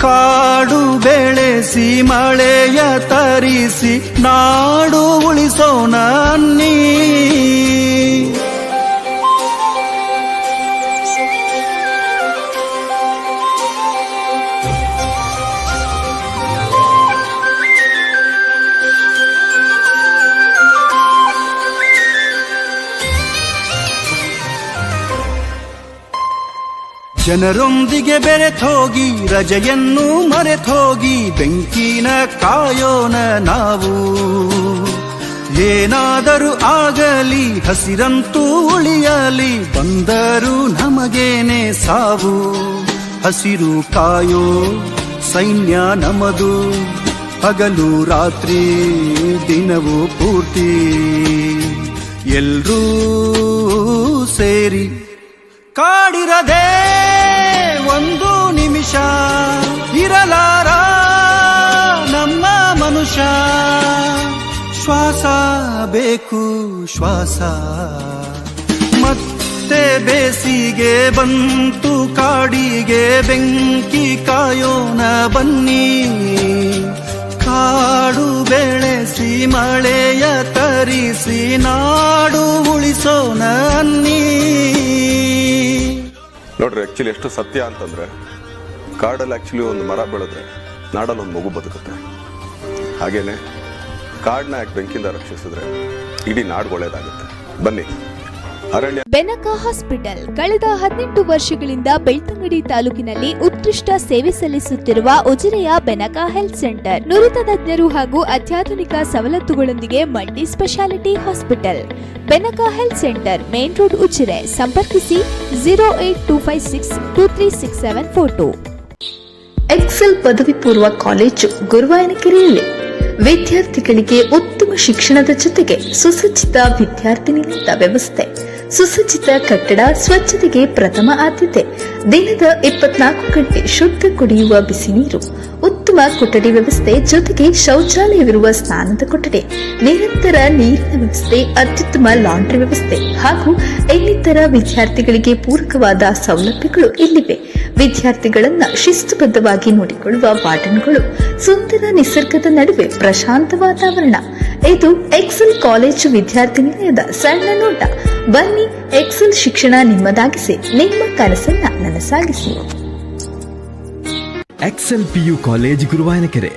ಕಾಡು ಬೆಳೆಸಿ ಮಳೆಯ ತರಿಸಿ ನಾಡು ಉಳಿಸೋಣ ಅನ್ನಿ. ಜನರೊಂದಿಗೆ ಬೆರೆತೋಗಿ ರಜೆಯನ್ನು ಮರೆತೋಗಿ ಬೆಂಕಿನ ಕಾಯೋಣ ನಾವು. ಏನಾದರೂ ಆಗಲಿ ಹಸಿರಂತೂ ಉಳಿಯಲಿ, ಬಂದರೂ ನಮಗೇನೆ ಸಾವು. ಹಸಿರು ಕಾಯೋ ಸೈನ್ಯ ನಮದು, ಹಗಲು ರಾತ್ರಿ ದಿನವೂ ಪೂರ್ತಿ ಎಲ್ರೂ ಸೇರಿ. ಕಾಡಿರದೆ ಒಂದು ನಿಮಿಷ ಇರಲಾರ ನಮ್ಮ ಮನುಷ್ಯ. ಶ್ವಾಸ ಬೇಕು ಶ್ವಾಸ. ಮತ್ತೆ ಬೇಸಿಗೆ ಬಂತು, ಕಾಡಿಗೆ ಬೆಂಕಿ ಕಾಯೋಣ ಬನ್ನಿ. ಕಾಡು ಬೆಳೆಸಿ ಮಳೆಯ ತರಿಸಿ ನಾಡು ಉಳಿಸೋಣ ಅನ್ನಿ. ನೋಡ್ರಿ, ಆ್ಯಕ್ಚುಲಿ ಎಷ್ಟು ಸತ್ಯ ಅಂತಂದರೆ, ಕಾಡಲ್ಲಿ ಆ್ಯಕ್ಚುಲಿ ಒಂದು ಮರ ಬೆಳೆದ್ರೆ ನಾಡಲ್ಲಿ ಒಂದು ಮಗು ಬದುಕುತ್ತೆ. ಹಾಗೇನೆ ಕಾಡನ್ನ ಯಾಕೆ ಬೆಂಕಿಯಿಂದ ರಕ್ಷಿಸಿದ್ರೆ ಇಡೀ ನಾಡು ಒಳ್ಳೇದಾಗುತ್ತೆ. ಬನ್ನಿ ಅರಣ್ಯ. ಬೆನಕ ಹಾಸ್ಪಿಟಲ್ ಕಳೆದ 18 ವರ್ಷಗಳಿಂದ ಬೆಳ್ತಂಗಡಿ ತಾಲೂಕಿನಲ್ಲಿ ಉತ್ಕೃಷ್ಟ ಸೇವೆ ಸಲ್ಲಿಸುತ್ತಿರುವ ಉಜಿರೆಯ ಬೆನಕ ಹೆಲ್ತ್ ಸೆಂಟರ್ ನುರಿತ ತಜ್ಞರು ಹಾಗೂ ಅತ್ಯಾಧುನಿಕ ಸವಲತ್ತುಗಳೊಂದಿಗೆ multi specialty hospital. Benaka health centre, main road, Ujire. ಸಂಪರ್ಕಿಸಿ 08256236742. ಎಕ್ಸೆಲ್ ಪದವಿ ಪೂರ್ವ ಕಾಲೇಜು ಗುರುವಾಯನಕೆರೆಯಲ್ಲಿ ವಿದ್ಯಾರ್ಥಿಗಳಿಗೆ ಉತ್ತಮ ಶಿಕ್ಷಣದ ಜೊತೆಗೆ ಸುಸಜ್ಜಿತ ವಿದ್ಯಾರ್ಥಿ ನಿಲಯದ ವ್ಯವಸ್ಥೆ, ಸುಸಜ್ಜಿತ ಕಟ್ಟಡ, ಸ್ವಚ್ಛತೆಗೆ ಪ್ರಥಮ ಆದ್ಯತೆ, ದಿನದ 24 ಗಂಟೆ ಶುದ್ಧ ಕುಡಿಯುವ ಬಿಸಿ ನೀರು, ಉತ್ತಮ ಕೊಠಡಿ ವ್ಯವಸ್ಥೆ ಜೊತೆಗೆ ಶೌಚಾಲಯವಿರುವ ಸ್ನಾನದ ಕೊಠಡಿ, ನಿರಂತರ ನೀರಿನ ವ್ಯವಸ್ಥೆ, ಅತ್ಯುತ್ತಮ ಲಾಂಡ್ರಿ ವ್ಯವಸ್ಥೆ ಹಾಗೂ ಇನ್ನಿತರ ವಿದ್ಯಾರ್ಥಿಗಳಿಗೆ ಪೂರಕವಾದ ಸೌಲಭ್ಯಗಳು ಇಲ್ಲಿವೆ. ವಿದ್ಯಾರ್ಥಿಗಳನ್ನ ಶಿಸ್ತುಬದ್ಧವಾಗಿ ನೋಡಿಕೊಳ್ಳುವ ವಾರ್ಡನ್ಗಳು, ಸುಂದರ ನಿಸರ್ಗದ ನಡುವೆ ಪ್ರಶಾಂತ ವಾತಾವರಣ. ಇದು ಎಕ್ಸೆಲ್ ಕಾಲೇಜು ವಿದ್ಯಾರ್ಥಿ ನಿಲಯದ ಸಣ್ಣ ನೋಟ. ಬನ್ನಿ, ಎಕ್ಸೆಲ್ ಶಿಕ್ಷಣ ನಿಮ್ಮದಾಗಿಸಿ, ನಿಮ್ಮ ಕನಸನ್ನ ನನಸಾಗಿಸಿ. Excel PU college Guruvayanakere.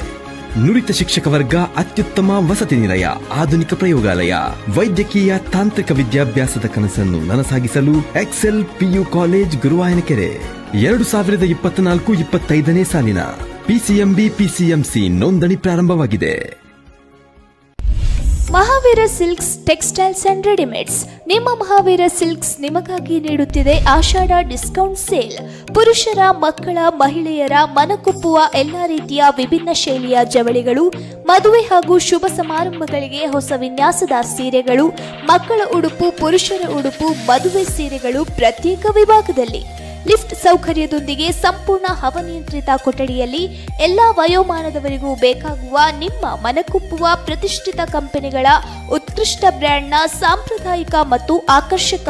ನುರಿತ ಶಿಕ್ಷಕ ವರ್ಗ, ಅತ್ಯುತ್ತಮ ವಸತಿ ನಿಲಯ, ಆಧುನಿಕ ಪ್ರಯೋಗಾಲಯ, ವೈದ್ಯಕೀಯ ತಾಂತ್ರಿಕ ವಿದ್ಯಾಭ್ಯಾಸದ ಕನಸನ್ನು ನನಸಾಗಿಸಲು ಎಕ್ಸೆಲ್ ಪಿಯು ಕಾಲೇಜ್ ಗುರುವಾಯನಕೆರೆ. 2024-25ನೇ ಸಾಲಿನ PCMB-PCMC ನೋಂದಣಿ ಪ್ರಾರಂಭವಾಗಿದೆ. Mahavir silks textiles and readymades. ನಿಮ್ಮ ಮಹಾವೀರ ಸಿಲ್ಕ್ಸ್ ನಿಮಗಾಗಿ ನೀಡುತ್ತಿದೆ ಆಷಾಢ ಡಿಸ್ಕೌಂಟ್ ಸೇಲ್. ಪುರುಷರ, ಮಕ್ಕಳ, ಮಹಿಳೆಯರ ಮನಕುಪ್ಪುವ ಎಲ್ಲಾ ರೀತಿಯ ವಿಭಿನ್ನ ಶೈಲಿಯ ಜವಳಿಗಳು, ಮದುವೆ ಹಾಗೂ ಶುಭ ಸಮಾರಂಭಗಳಿಗೆ ಹೊಸ ವಿನ್ಯಾಸದ ಸೀರೆಗಳು, ಮಕ್ಕಳ ಉಡುಪು, ಪುರುಷರ ಉಡುಪು, ಮದುವೆ ಸೀರೆಗಳು ಪ್ರತ್ಯೇಕ ವಿಭಾಗದಲ್ಲಿ. ಲಿಫ್ಟ್ ಸೌಕರ್ಯದೊಂದಿಗೆ ಸಂಪೂರ್ಣ ಹವಾನಿಯಂತ್ರಿತ ಕೊಠಡಿಯಲ್ಲಿ ಎಲ್ಲಾ ವಯೋಮಾನದವರಿಗೂ ಬೇಕಾಗುವ ನಿಮ್ಮ ಮನಕುಪ್ಪುವ ಪ್ರತಿಷ್ಠಿತ ಕಂಪನಿಗಳ ಉತ್ಕೃಷ್ಟ ಬ್ರ್ಯಾಂಡ್ನ ಸಾಂಪ್ರದಾಯಿಕ ಮತ್ತು ಆಕರ್ಷಕ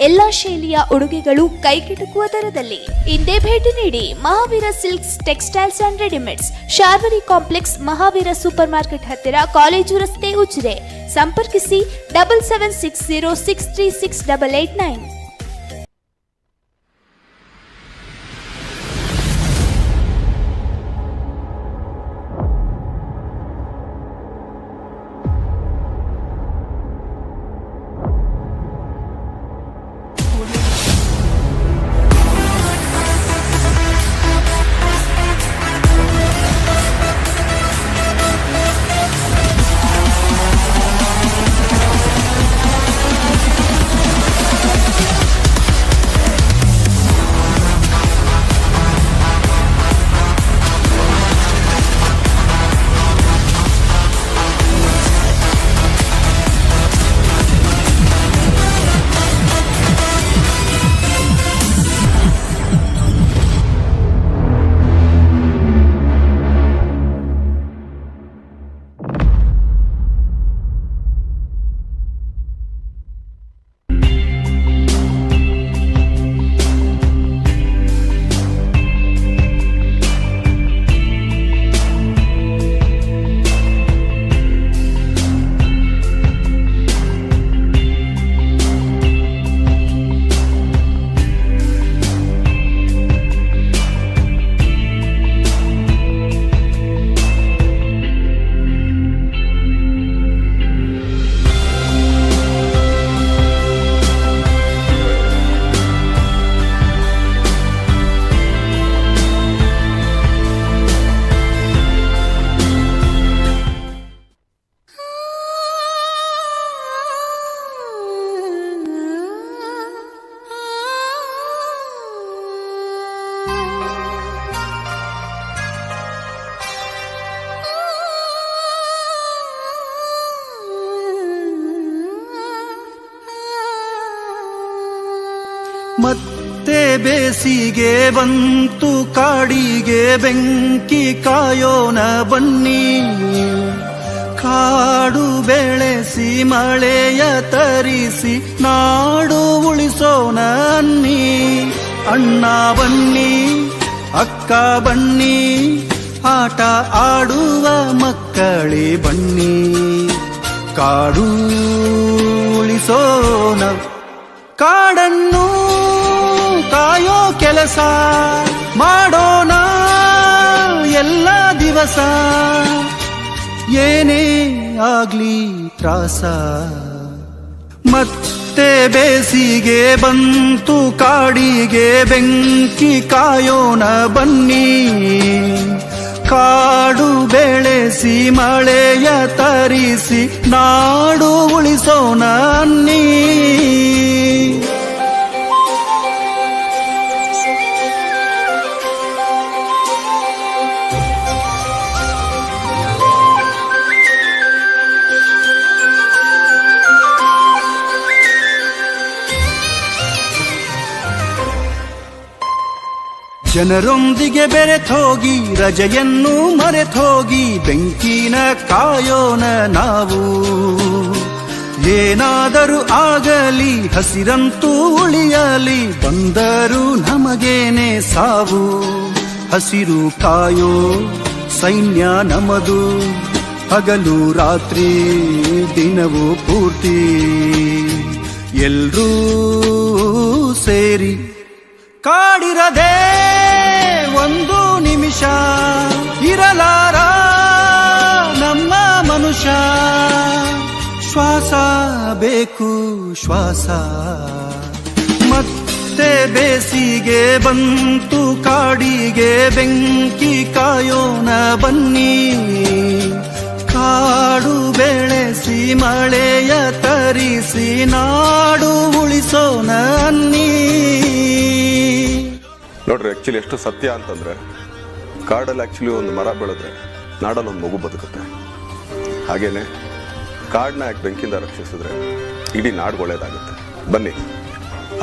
ಎಲ್ಲಾ ಶೈಲಿಯ ಉಡುಗೆಗಳು ಕೈಗೆಟುಕುವ ದರದಲ್ಲಿ. ಇಂದೇ ಭೇಟಿ ನೀಡಿ Mahavir silks textiles and readymades, Sharvari complex, Mahavir super market ಹತ್ತಿರ, ಕಾಲೇಜು ರಸ್ತೆ, ಉಜಿರೆ. ಸಂಪರ್ಕಿಸಿ 7760636889. ಮತ್ತೆ ಬೇಸಿಗೆ ಬಂತು ಕಾಡಿಗೆ ಬೆಂಕಿ ಕಾಯೋಣ ಬನ್ನಿ, ಕಾಡು ಬೆಳೆಸಿ ಮಳೆಯ ತರಿಸಿ ನಾಡು ಉಳಿಸೋಣ ಅನ್ನಿ. ಅಣ್ಣ ಬನ್ನಿ ಅಕ್ಕ ಬನ್ನಿ, ಆಟ ಆಡುವ ಮಕ್ಕಳೇ ಬನ್ನಿ, ಕಾಡು ಉಳಿಸೋಣ. ಕಾಡನ್ನು ಕಾಯೋ ಕೆಲಸ ಮಾಡೋಣ ಎಲ್ಲ ದಿವಸ, ಏನೇ ಆಗ್ಲಿ ತ್ರಾಸ. ಮತ್ತೆ ಬೇಸಿಗೆ ಬಂತು ಕಾಡಿಗೆ ಬೆಂಕಿ ಕಾಯೋಣ ಬನ್ನಿ, ಕಾಡು ಬೆಳೆಸಿ ಮಳೆಯ ತರಿಸಿ ನಾಡು ಉಳಿಸೋಣ ಅನ್ನಿ. ಜನರೊಂದಿಗೆ ಬೆರೆತೋಗಿ ರಜೆಯನ್ನು ಮರೆತೋಗಿ ಬೆಂಕಿನ ಕಾಯೋಣ ನಾವು. ಏನಾದರೂ ಆಗಲಿ ಹಸಿರಂತೂ ಉಳಿಯಲಿ, ಬಂದರೂ ನಮಗೇನೆ ಸಾವು. ಹಸಿರು ಕಾಯೋ ಸೈನ್ಯ ನಮದು, ಹಗಲು ರಾತ್ರಿ ದಿನವೂ ಪೂರ್ತಿ ಎಲ್ರೂ ಸೇರಿ. ಕಾಡಿರದೆ ಒಂದು ನಿಮಿಷ ಇರಲಾರ ನಮ್ಮ ಮನುಷ್ಯ, ಶ್ವಾಸ ಬೇಕು ಶ್ವಾಸ. ಮತ್ತೆ ಬೇಸಿಗೆ ಬಂತು ಕಾಡಿಗೆ ಬೆಂಕಿ ಕಾಯೋಣ ಬನ್ನಿ, ಕಾಡು ಬೆಳೆಸಿ ಮಳೆಯ ತರಿಸಿ ನಾಡು ಉಳಿಸೋಣ ಅನ್ನಿ. ನೋಡ್ರಿ, ಆ್ಯಕ್ಚುಲಿ ಎಷ್ಟು ಸತ್ಯ ಅಂತಂದರೆ, ಕಾಡಲ್ಲಿ ಆ್ಯಕ್ಚುಲಿ ಒಂದು ಮರ ಬೆಳೆದ್ರೆ ನಾಡಲ್ಲಿ ಒಂದು ಮಗು ಬದುಕುತ್ತೆ. ಹಾಗೇನೆ ಕಾಡನ್ನ ಯಾಕೆ ಬೆಂಕಿಯಿಂದ ರಕ್ಷಿಸಿದ್ರೆ ಇಡೀ ನಾಡು ಒಳ್ಳೇದಾಗುತ್ತೆ. ಬನ್ನಿ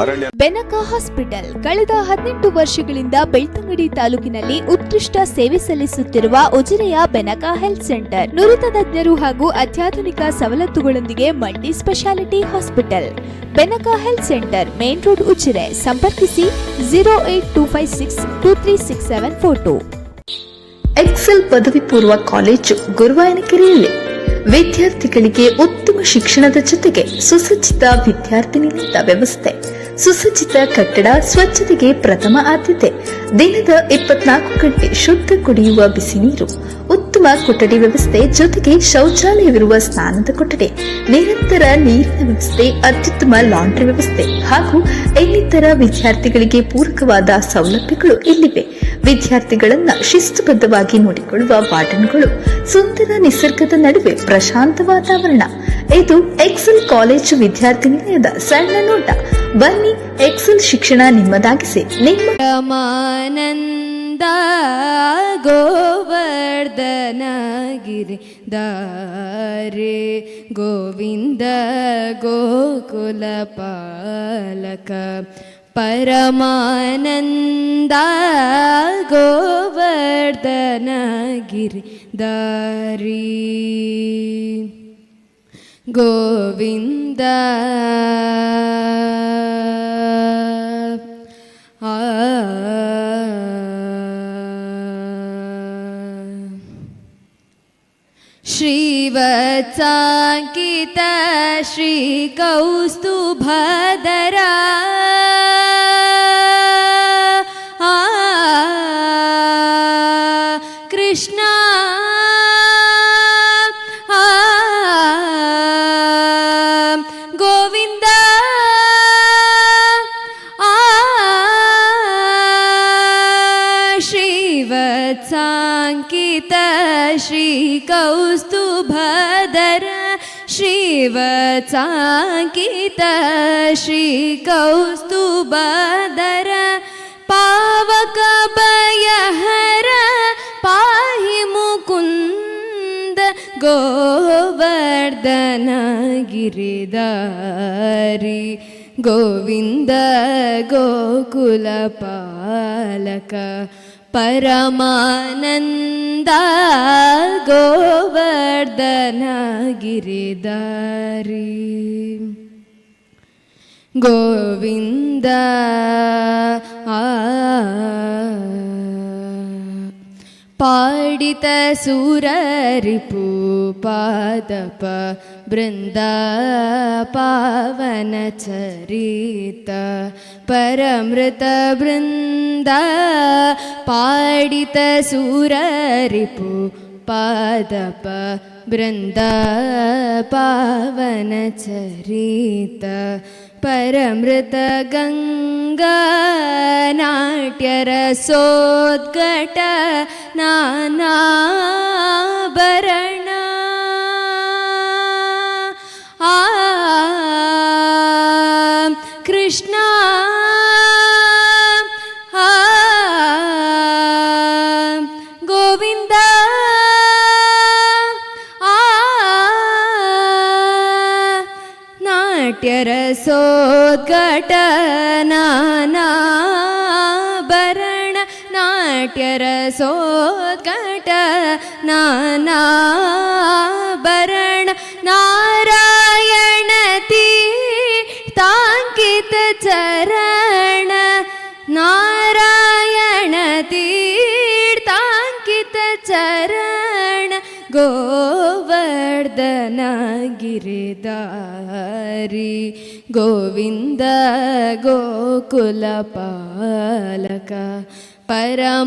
ಅರಣ್ಯ. ಬೆನಕ ಹಾಸ್ಪಿಟಲ್ ಕಳೆದ 18 ವರ್ಷಗಳಿಂದ ಬೆಳ್ತಂಗಡಿ ತಾಲೂಕಿನಲ್ಲಿ ಉತ್ಕೃಷ್ಟ ಸೇವೆ ಸಲ್ಲಿಸುತ್ತಿರುವ ಉಜಿರೆಯ ಬೆನಕ ಹೆಲ್ತ್ ಸೆಂಟರ್ ನುರಿತ ತಜ್ಞರು ಹಾಗೂ ಅತ್ಯಾಧುನಿಕ ಸವಲತ್ತುಗಳೊಂದಿಗೆ multi specialty hospital. Benaka health centre main road Ujire. ಸಂಪರ್ಕಿಸಿ 08256236742. ಎಕ್ಸೆಲ್ ಪದವಿ ಪೂರ್ವ ಕಾಲೇಜು ಗುರುವಾಯನಕೆರೆಯಲ್ಲಿ ವಿದ್ಯಾರ್ಥಿಗಳಿಗೆ ಉತ್ತಮ ಶಿಕ್ಷಣದ ಜೊತೆಗೆ ಸುಸಜ್ಜಿತ ವಿದ್ಯಾರ್ಥಿ ನಿಲಯದ ವ್ಯವಸ್ಥೆ, ಸುಸಜ್ಜಿತ ಕಟ್ಟಡ, ಸ್ವಚ್ಛತೆಗೆ ಪ್ರಥಮ ಆದ್ಯತೆ, ದಿನದ 24 ಗಂಟೆ ಶುದ್ಧ ಕುಡಿಯುವ ಬಿಸಿ ನೀರು, ಉತ್ತಮ ಕೊಠಡಿ ವ್ಯವಸ್ಥೆ ಜೊತೆಗೆ ಶೌಚಾಲಯವಿರುವ ಸ್ನಾನದ ಕೊಠಡಿ, ನಿರಂತರ ನೀರಿನ ವ್ಯವಸ್ಥೆ, ಅತ್ಯುತ್ತಮ ಲಾಂಡ್ರಿ ವ್ಯವಸ್ಥೆ ಹಾಗೂ ಇನ್ನಿತರ ವಿದ್ಯಾರ್ಥಿಗಳಿಗೆ ಪೂರಕವಾದ ಸೌಲಭ್ಯಗಳು ಇಲ್ಲಿವೆ. ವಿದ್ಯಾರ್ಥಿಗಳನ್ನ ಶಿಸ್ತುಬದ್ಧವಾಗಿ ನೋಡಿಕೊಳ್ಳುವ ವಾರ್ಡನ್ಗಳು, ಸುಂದರ ನಿಸರ್ಗದ ನಡುವೆ ಪ್ರಶಾಂತ ವಾತಾವರಣ. ಇದು ಎಕ್ಸೆಲ್ ಕಾಲೇಜು ವಿದ್ಯಾರ್ಥಿ ನಿಲಯದ ಸಣ್ಣ ನೋಟ. ಬನ್ನಿ, ಎಕ್ಸೆಲ್ ಶಿಕ್ಷಣ ನಿಮ್ಮದಾಗಿಸಿ. ನಿಮ್ಮ ರಮಾನಂದ ಗೋವರ್ಧನ ಗಿರಿ ದಾರೆ ಗೋವಿಂದ ಗೋಕುಲ ಪಾಲಕ ಪರಮಾನಂದ ಗೋವರ್ಧನ ಗಿರಿ ದಾರಿ ಗೋವಿಂದ ಶ್ರೀವತ್ಸಾಂಕಿತ ಶ್ರೀ ಕೌಸ್ತುಭಧರಾ ಕೃಷ್ಣ ಗೋವಿಂದ ಶ್ರೀವತ್ಸಾಂಕಿತ ಶ್ರೀ ಕೌಸ್ತುಭಧರ ಶ್ರೀವತ್ಸಾಂಕಿತ ಶ್ರೀ ಕೌಸ್ತುಭಧರ ಪಾವಕ ಭಯಹರ ಪಾಹಿ ಮುಕುಂದ ಗೋವರ್ಧನ ಗಿರಿಧಾರಿ ಗೋವಿಂದ ಗೋಕುಲ ಪಾಲಕ ಪರಮಾನಂದ ಗೋವರ್ಧನ ಗಿರಿಧಾರಿ ಗೋವಿಂದ ಪಾಡಿತ ಸೂರರಿಪು ಪಾದಪ ಬೃಂದ ಪಾವನ ಚರಿತ ಪರಮೃತ ಬೃಂದ ಪಾಡಿತ ಸೂರರಿಪು ಪಾದಪ ಬೃಂದ ಪಾವನ ಚರಿತ ಪರಮೃತ ಗಂಗಾ ನಾಟ್ಯ ರಸೋದ್ಘಟ ನಾನಾಭರಣ ಕೃಷ್ಣ ಗೋವಿಂದ ನಾಟ್ಯ ರಸೋದ್ಘಟ ನಾನಾಭರಣ ನಾಟ್ಯ ರಸೋದ್ಘಟ ನಾನಾಭರಣ ನಾರಾಯಣ ತೀರ್ಥಾಂಕಿತ ಚರಣ ನಾರಾಯಣ ತೀರ್ಥಾಂಕಿತ ಚರಣ ಗೋವರ್ಧನ ಗಿರಿಧಾರಿ ಗೋವಿಂದ ಗೋಕುಲ ಪಾಲಕ ಪರಮಾನಂದ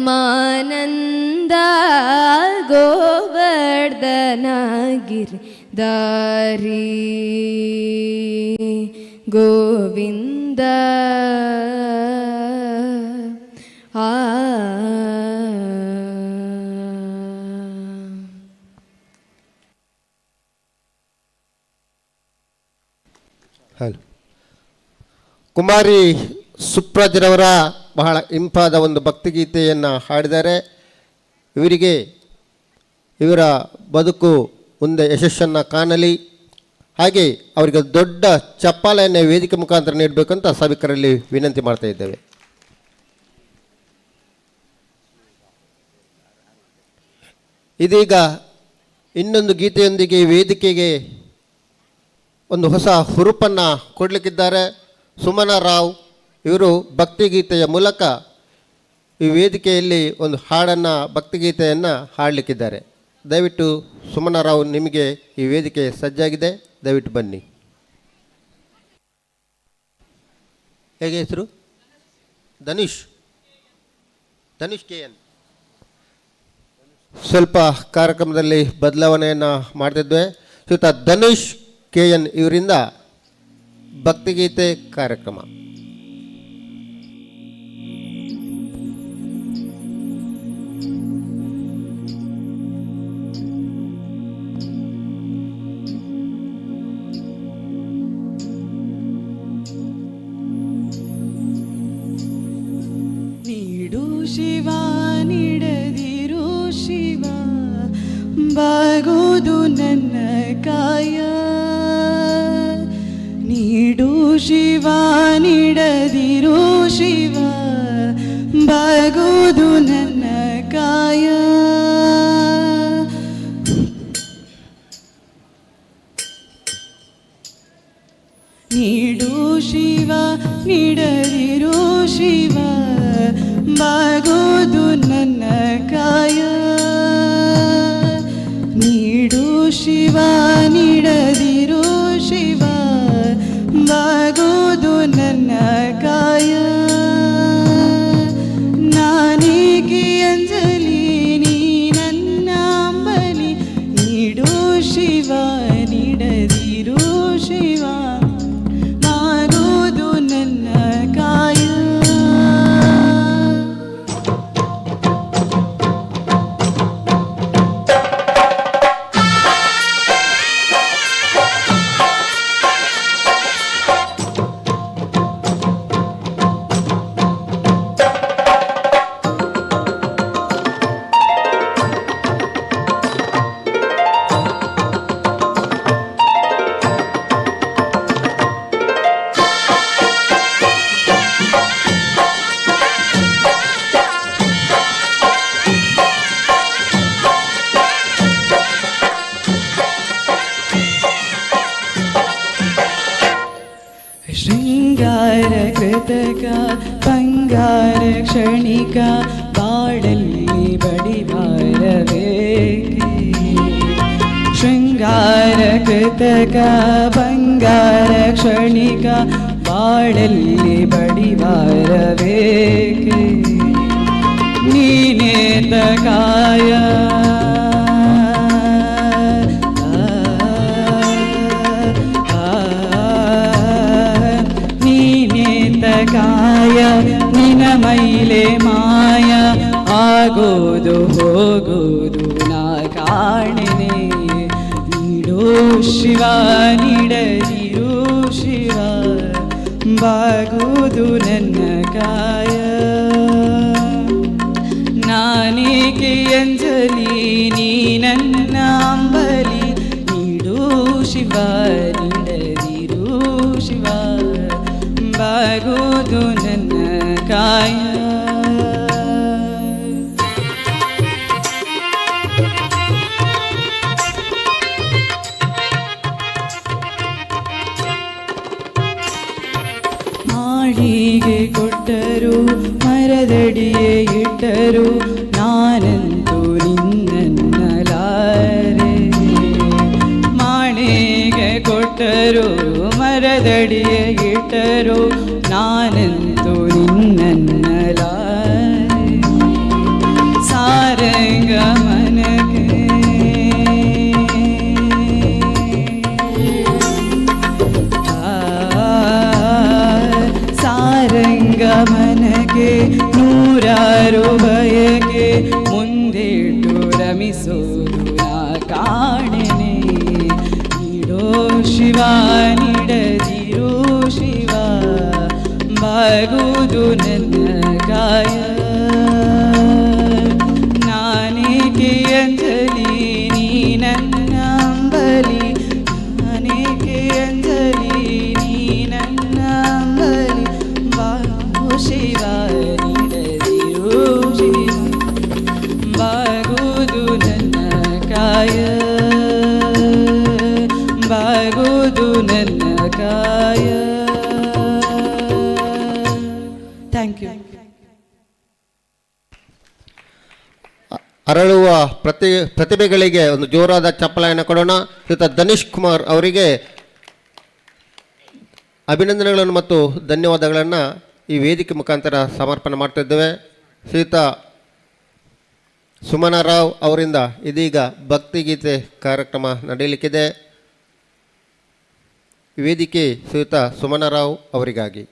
ಗೋವರ್ಧನ ಗಿರಿಧಾರಿ ಗೋವಿಂದ ಹಲೋ. ಕುಮಾರಿ ಸುಪ್ರಾಜ್ರವರ ಬಹಳ ಇಂಪಾದ ಒಂದು ಭಕ್ತಿಗೀತೆಯನ್ನು ಹಾಡಿದ್ದಾರೆ. ಇವರಿಗೆ ಇವರ ಬದುಕು ಮುಂದೆ ಯಶಸ್ಸನ್ನು ಕಾಣಲಿ, ಹಾಗೆ ಅವರಿಗೆ ದೊಡ್ಡ ಚಪ್ಪಾಳೆಯನ್ನು ವೇದಿಕೆ ಮುಖಾಂತರ ನೀಡಬೇಕಂತ ಸಭಿಕರಲ್ಲಿ ವಿನಂತಿ ಮಾಡ್ತಾ ಇದ್ದೇವೆ. ಇದೀಗ ಇನ್ನೊಂದು ಗೀತೆಯೊಂದಿಗೆ ವೇದಿಕೆಗೆ ಒಂದು ಹೊಸ ಹುರುಪನ್ನು ಕೊಡಲಿಕ್ಕಿದ್ದಾರೆ. ಸುಮನ ರಾವ್ ಇವರು ಭಕ್ತಿಗೀತೆಯ ಮೂಲಕ ಈ ವೇದಿಕೆಯಲ್ಲಿ ಒಂದು ಹಾಡನ್ನು ಭಕ್ತಿಗೀತೆಯನ್ನು ಹಾಡಲಿಕ್ಕಿದ್ದಾರೆ. ದಯವಿಟ್ಟು ಸುಮನ ರಾವ್, ನಿಮಗೆ ಈ ವೇದಿಕೆ ಸಜ್ಜಾಗಿದೆ, ದಯವಿಟ್ಟು ಬನ್ನಿ. ಹೇಗೆ ಹೆಸರು? ಧನುಷ್ KN. ಸ್ವಲ್ಪ ಕಾರ್ಯಕ್ರಮದಲ್ಲಿ ಬದಲಾವಣೆಯನ್ನು ಮಾಡ್ತಿದ್ವಿ. ಶ್ರೀಯುತ ಧನುಷ್ KN ಇವರಿಂದ ಭಕ್ತಿಗೀತೆ ಕಾರ್ಯಕ್ರಮ. ನೀಡು ಶಿವ ನೀಡದಿರು ಶಿವ ಬಾಗೋದು ನನ್ನ ಕಾಯ. ನೀಡು ಶಿವ ನೀಡದಿರು ಶಿವ ಬಾಗೋದು ನನ್ನ ಕಾಯ. ನೀಡು ಶಿವ ನೀಡದಿರು ಶಿವ ಬಾಗೋದು ನನ್ನ ಕಾಯ. ನೀಡು ಶಿವ ನೀಡದಿರು ಶಿವ ಬಾಗೋದು ನನ್ನ ಕಾಯ. ನಾನೇಕೆ ಅಂಜಲಿ ನೀ ನನ್ನ ಅಂಬಲಿ. ನೀಡು ಶಿವ ನೀಡದಿರು ಶಿವ ಬಾಗೋದು ನನ್ನ ಕಾಯ. ಕೃತಕ ಬಂಗಾರ ಕ್ಷಣಿಕ ಬಾಳಲ್ಲಿ ಬಡಿವಾರಬೇಕೆ ಶೃಂಗಾರ ಕೃತಕ ಬಂಗಾರ ಕ್ಷಣಿಕ ಬಾಳಲ್ಲಿ ಬಡಿವಾರಬೇಕೆ ನೀನೇತ ಕಾಯ ಕಾಯ ನಿನ ಮೈಲೆ ಮಾಯ ಆಗೋದು ಹೋಗೋದು ನಾ ಕಾಣೆನೆ ನೀಡೋ ಶಿವ ನೀಡದಿರು ಶಿವ ಬಾಗುವುದು ನನ್ನ ಕಾಯ ನಾನೇಕೆ ಅಂಜಲಿ ನೀ ನನ್ನ ಅಂಬಲಿ ನೀಡೋ ಶಿವ ನೀಡದಿರು ಶಿವ ಬಾಗುವುದು ನನ್ನ ಕಾಯ ಮಾಳಿಗೆ ಕೊಟ್ಟರು ಮರದಡಿಯೇ ಇಟ್ಟರು ನಾನಂತೂ ನಿನ್ನನ್ನಲಾರೆ ಮಾಳಿಗೆ ಕೊಟ್ಟರು ಮರದಡಿಯೇ ಇಟ್ಟರು ನಾನಂತೂ ನಿನ್ನನ್ನಲಾರೆ ಸಾರಂಗ ಮನಗೆ ಸಾರಂಗ ಮನಗೆ ನೂರಾರು ಬಯಕೆ ಮುಂದಿಟ್ಟು ರಮಿಸೋದು ನಾ ಕಾಣೆನೆ ನೀಡೋ ಶಿವ ನೀಡದಿರು ಶಿವ ಬಾಗುವುದು ನನ್ನ ಕಾಯ ನಾನೇಕೆ ಅಂಜಲಿ ನೀ ನನ್ನ ಅಂಬಲಿ ನಾನೇಕೆ ಅಂಜಲಿ ನೀ ನನ್ನ ಅಂಬಲಿ ಬಾಗು ಶಿವ ನೀಡದಿರು ಶಿವ ಬಾಗುವುದು ನನ್ನ ಕಾಯ ಬಾಗುವುದು ನನ್ನ ಕಾಯ ಥ್ಯಾಂಕ್ ಯು. ಅರಳುವ ಪ್ರತಿಭೆಗಳಿಗೆ ಒಂದು ಜೋರಾದ ಚಪ್ಪಲಾಯನ್ನು ಕೊಡೋಣ. ಶ್ರೀಯುತ ಧನುಷ್ ಕುಮಾರ್ ಅವರಿಗೆ ಅಭಿನಂದನೆಗಳನ್ನು ಮತ್ತು ಧನ್ಯವಾದಗಳನ್ನು ಈ ವೇದಿಕೆ ಮುಖಾಂತರ ಸಮರ್ಪಣೆ ಮಾಡ್ತಿದ್ದೇವೆ. ಶ್ರೀಯುತ ಸುಮನ ರಾವ್ ಅವರಿಂದ ಇದೀಗ ಭಕ್ತಿಗೀತೆ ಕಾರ್ಯಕ್ರಮ ನಡೆಯಲಿಕ್ಕಿದೆ. ವೇದಿಕೆ ಶ್ರೀಯುತ ಸುಮನ ರಾವ್ ಅವರಿಗಾಗಿ.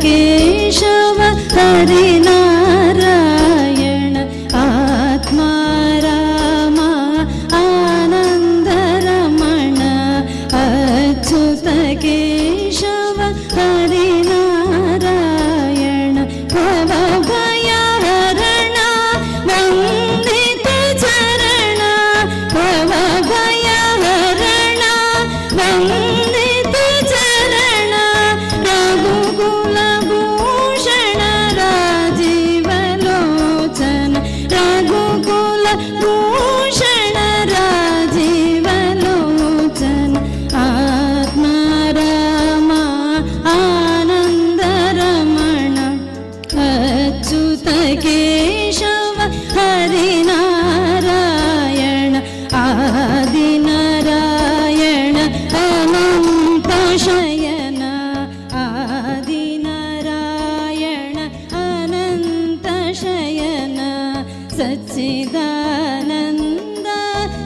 केशव हरिनारायण आत्मा रामा आनन्दरमण अच्युत केशव हरिनारायण भवभयहरण वन्दित चरण भवभयहरण वन्दित चरण रघुकुलभूषण राजीवलोचन रघुकुलभूषण राजीवलोचन आत्मा रामा आनन्दरमण अच्युत केशव हरिनारायण आदिनारायण अनन्त शयन आदिनारायण अनन्त शयन सच्चिदानन्द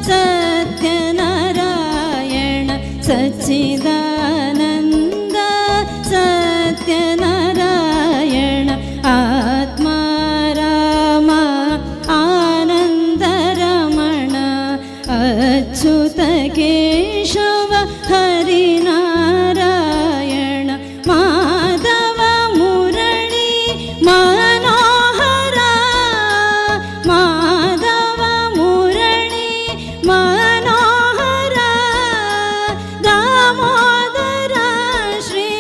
सत्यनारायण सच्चिदानन्द सत्यनारायण आत्मा रामा आनन्दरमण अच्युत केशव हरिनारायण माधव मुरळी मनोहर माधव मुरळी मनोहर दामोदर श्री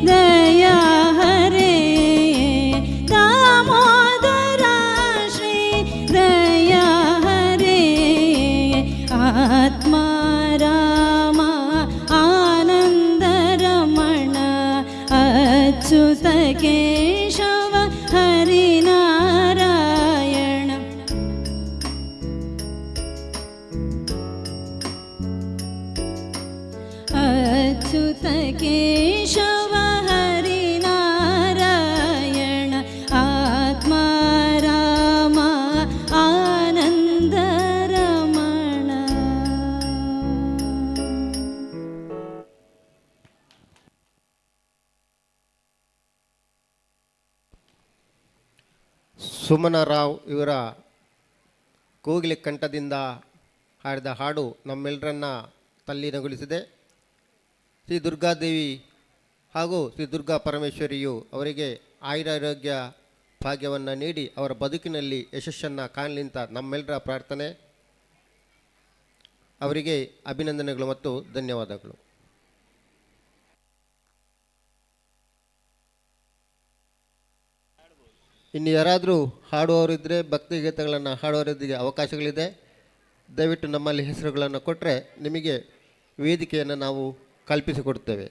दया हरे दामोदर श्री दया हरे आत्मा रामा आनन्दरमण अच्युत केशव हरिनारायण अच्युत केशव हरिनारायण आत्मा रामा आनन्दरमण ಸುಮನ ರಾವ್ ಇವರ ಕೋಗಿಲೆ ಕಂಠದಿಂದ ಹಾಡಿದ ಹಾಡು ನಮ್ಮೆಲ್ಲರನ್ನ ತಲ್ಲೀನಗೊಳಿಸಿದೆ. ಶ್ರೀ ದುರ್ಗಾದೇವಿ ಹಾಗೂ ಶ್ರೀ ದುರ್ಗಾ ಪರಮೇಶ್ವರಿಯು ಅವರಿಗೆ ಆಯುರಾರೋಗ್ಯ ಭಾಗ್ಯವನ್ನು ನೀಡಿ ಅವರ ಬದುಕಿನಲ್ಲಿ ಯಶಸ್ಸನ್ನು ಕಾಣಲಿ ಅಂತ ನಮ್ಮೆಲ್ಲರ ಪ್ರಾರ್ಥನೆ. ಅವರಿಗೆ ಅಭಿನಂದನೆಗಳು ಮತ್ತು ಧನ್ಯವಾದಗಳು. ಇನ್ನು ಯಾರಾದರೂ ಹಾಡುವವರಿದ್ದರೆ ಭಕ್ತಿಗೀತೆಗಳನ್ನು ಹಾಡುವವರಿಗೆ ಅವಕಾಶಗಳಿದೆ. ದಯವಿಟ್ಟು ನಮ್ಮಲ್ಲಿ ಹೆಸರುಗಳನ್ನು ಕೊಟ್ಟರೆ ನಿಮಗೆ ವೇದಿಕೆಯನ್ನು ನಾವು ಕಲ್ಪಿಸಿಕೊಡ್ತೇವೆ.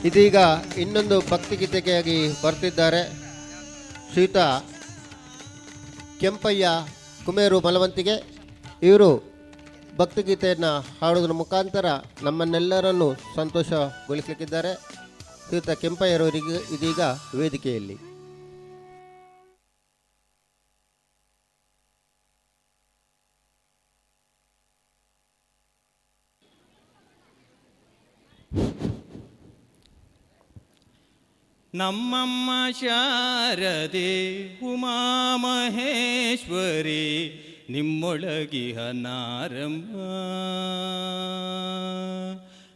ಇದೀಗ ಇನ್ನೊಂದು ಭಕ್ತಿಗೀತೆಗಾಗಿ ಬರ್ತಿದ್ದಾರೆ. ಶ್ರೀಯುತ ಕೆಂಪಯ್ಯ ಕುಮೇರು ಮಲವಂತಿಗೆ ಇವರು ಭಕ್ತಿಗೀತೆಯನ್ನು ಹಾಡೋದ್ರ ಮುಖಾಂತರ ನಮ್ಮನ್ನೆಲ್ಲರನ್ನು ಸಂತೋಷಗೊಳಿಸಲಿಕ್ಕಿದ್ದಾರೆ. ಶ್ರೀಯುತ ಕೆಂಪಯ್ಯರವರಿಗೆ ಇದೀಗ ವೇದಿಕೆಯಲ್ಲಿ. ನಮ್ಮಮ್ಮ ಶಾರದೆ ಉಮಾಮಹೇಶ್ವರಿ ನಿಮ್ಮೊಳಗಿಹ ನಾರಮ್ಮ.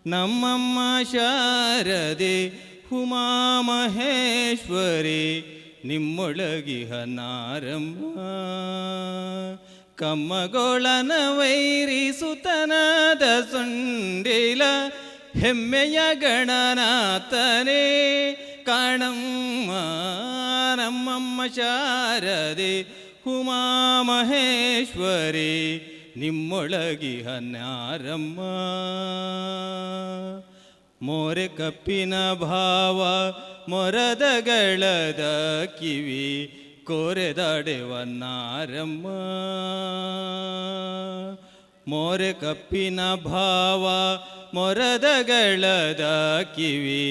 ನಮ್ಮಮ್ಮ ಶಾರದೆ ಉಮಾಮಹೇಶ್ವರಿ ನಿಮ್ಮೊಳಗಿಹ ನಾರಮ್ಮ. ಕಮ್ಮಗೋಳನ ವೈರಿಸುತನದ ಸುಂಡಿಲ ಹೆಮ್ಮೆಯ ಗಣನಾಥನೇ ಕಾಣಮ್ಮ. ನಮ್ಮಮ್ಮ ಶಾರದೆ ಉಮಾಮಹೇಶ್ವರಿ ನಿಮ್ಮೊಳಗಿಹ ನಾರಮ್ಮ. ಮೋರೆ ಕಪ್ಪಿನ ಭಾವ ಮೊರದಗಳದ ಕಿವಿ ಕೋರೆದಾಡೆವ ನಾರಮ್ಮ. ಮೋರೆ ಕಪ್ಪಿನ ಭಾವ ಮೊರದಗಳದ ಕಿವಿ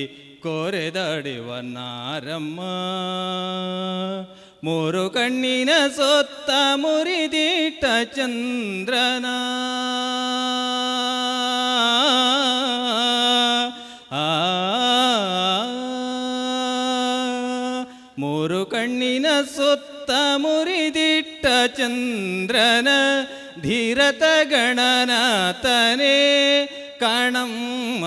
ಕೋರೆದಾಡೆವ ನಾರಮ್ಮ. ಮೂರು ಕಣ್ಣಿನ ಸೊತ್ತ ಮುರಿದಿಟ್ಟ ಚಂದ್ರನ ಮೂರು ಕಣ್ಣಿನ ಸೊತ್ತ ಮುರಿದಿಟ್ಟ ಚಂದ್ರನ ಧೀರತ ಗಣನಾಥನೇ ಕಾಣಮ್ಮ.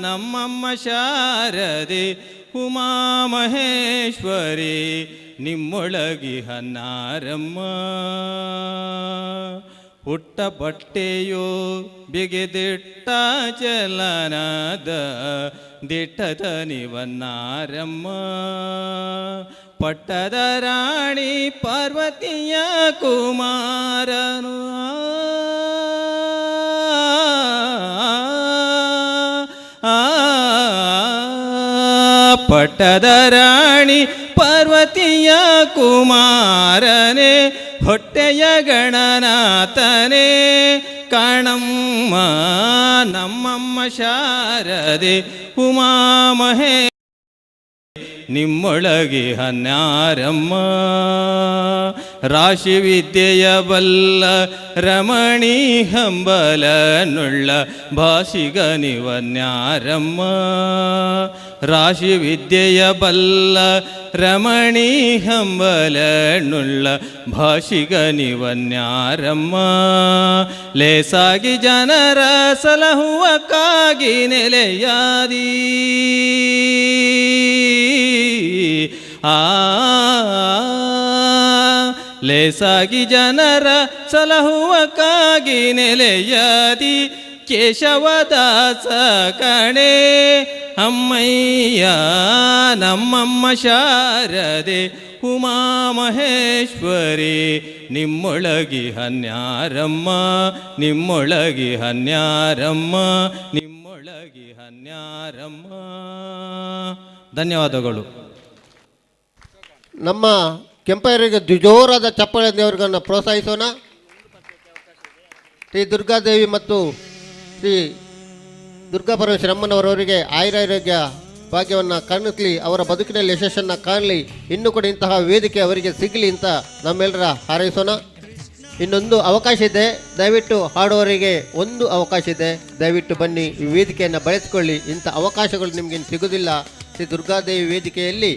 ನಮ್ಮಮ್ಮ ಶಾರದೆ ಉಮಾಮಹೇಶ್ವರಿ ನಿಮ್ಮೊಳಗಿಹ ನಾರಮ್ಮ. ಹುಟ್ಟ ಬಟ್ಟೆಯೋ ಬಿಗಿದಿಟ್ಟ ಚಲನದ ದಿಟ್ಟದ ನಿವನ್ನಾರಮ್ಮ. ಪಟ್ಟದ ರಾಣಿ ಪಾರ್ವತಿಯ ಕುಮಾರನು ಪಟ್ಟದ ರಾಣಿ ಪಾರ್ವತಿಯ ಕುಮಾರನೇ ಹೊಟ್ಟೆಯ ಗಣನಾಥನೇ ಕಾಣಮ್ಮ. ನಮ್ಮಮ್ಮ ಶಾರದೆ ಉಮಾಮಹೇ ನಿಮ್ಮೊಳಗಿಹ ನಾರಮ್ಮ. ರಾಶಿ ವಿದ್ಯೆಯ ಬಲ್ಲ ರಮಣಿ ಹಂಬಲನುಳ್ಳ ಭಾಷಿಗ ನಿವನ್ಯಾರಮ್ಮ. ರಾಶಿ ವಿದ್ಯೆಯ ಬಲ್ಲ ರಮಣಿ ಹಂಬಲನುಳ್ಳ ಭಾಷಿಗ ನಿವನ್ಯಾರಮ್ಮ. ಲೇಸಾಗಿ ಜನರ ಸಲಹುವ ಕಾಗಿ ನೆಲೆಯಾದಿ ಲೇಸಾಗಿ ಜನರ ಸಲಹುವ ಕಾಗಿ ನೆಲೆಯಾದಿ ಕೇಶವದಾಸ ಕಣೆ ಅಮ್ಮಯ್ಯ. ನಮ್ಮಮ್ಮ ಶಾರದೆ ಉಮಾಮಹೇಶ್ವರಿ ನಿಮ್ಮೊಳಗಿಹ ನ್ಯಾರಮ್ಮ. ನಿಮ್ಮೊಳಗಿಹ ನ್ಯಾರಮ್ಮ. ನಿಮ್ಮೊಳಗಿಹ ನ್ಯಾರಮ್ಮ. ಧನ್ಯವಾದಗಳು. ನಮ್ಮ ಕೆಂಪಯ್ಯರಿಗೆ ಜೋರಾದ ಚಪ್ಪಾಳೆ ದೇವರುಗಳನ್ನು ಪ್ರೋತ್ಸಾಹಿಸೋಣ. ಶ್ರೀ ದುರ್ಗಾದೇವಿ ಮತ್ತು ಶ್ರೀ ದುರ್ಗಾ ಪರಮೇಶ್ವರಿ ಅಮ್ಮನವರವರಿಗೆ ಆಯುರಾರೋಗ್ಯ ಭಾಗ್ಯವನ್ನು ಕರುಣಿಸಲಿ, ಅವರ ಬದುಕಿನಲ್ಲಿ ಯಶಸ್ಸನ್ನು ಕಾಣಲಿ, ಇನ್ನೂ ಕೂಡ ಇಂತಹ ವೇದಿಕೆ ಅವರಿಗೆ ಸಿಗಲಿ ಅಂತ ನಮ್ಮೆಲ್ಲರ ಹಾರೈಸೋಣ. ಇನ್ನೊಂದು ಅವಕಾಶ ಇದೆ, ದಯವಿಟ್ಟು ಹಾಡುವವರಿಗೆ ಒಂದು ಅವಕಾಶ ಇದೆ, ದಯವಿಟ್ಟು ಬನ್ನಿ ಈ ವೇದಿಕೆಯನ್ನು ಬಳಸಿಕೊಳ್ಳಿ. ಇಂಥ ಅವಕಾಶಗಳು ನಿಮಗೆ ಸಿಗೋದಿಲ್ಲ. ಶ್ರೀ ದುರ್ಗಾದೇವಿ ವೇದಿಕೆಯಲ್ಲಿ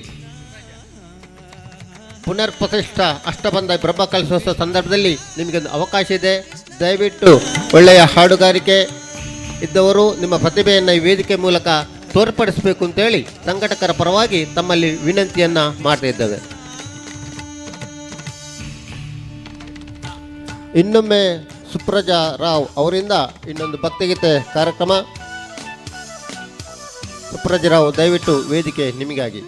ಪುನರ್ ಪ್ರತಿಷ್ಠ ಅಷ್ಟಬಂಧ ಬ್ರಹ್ಮಕಲಶೋತ್ಸವ ಸಂದರ್ಭದಲ್ಲಿ ನಿಮಗೊಂದು ಅವಕಾಶ ಇದೆ. ದಯವಿಟ್ಟು ಒಳ್ಳೆಯ ಹಾಡುಗಾರಿಕೆ ಇದ್ದವರು ನಿಮ್ಮ ಪ್ರತಿಭೆಯನ್ನು ಈ ವೇದಿಕೆ ಮೂಲಕ ತೋರ್ಪಡಿಸಬೇಕು ಅಂತೇಳಿ ಸಂಘಟಕರ ಪರವಾಗಿ ತಮ್ಮಲ್ಲಿ ವಿನಂತಿಯನ್ನು ಮಾಡ್ತಾ ಇದ್ದೇವೆ. ಇನ್ನೊಮ್ಮೆ ಸುಪ್ರಜಾ ರಾವ್ ಅವರಿಂದ ಇನ್ನೊಂದು ಭಕ್ತಿಗೀತೆ ಕಾರ್ಯಕ್ರಮ. ಸುಪ್ರಜಾ ರಾವ್ ದಯವಿಟ್ಟು ವೇದಿಕೆ ನಿಮಗಾಗಿ.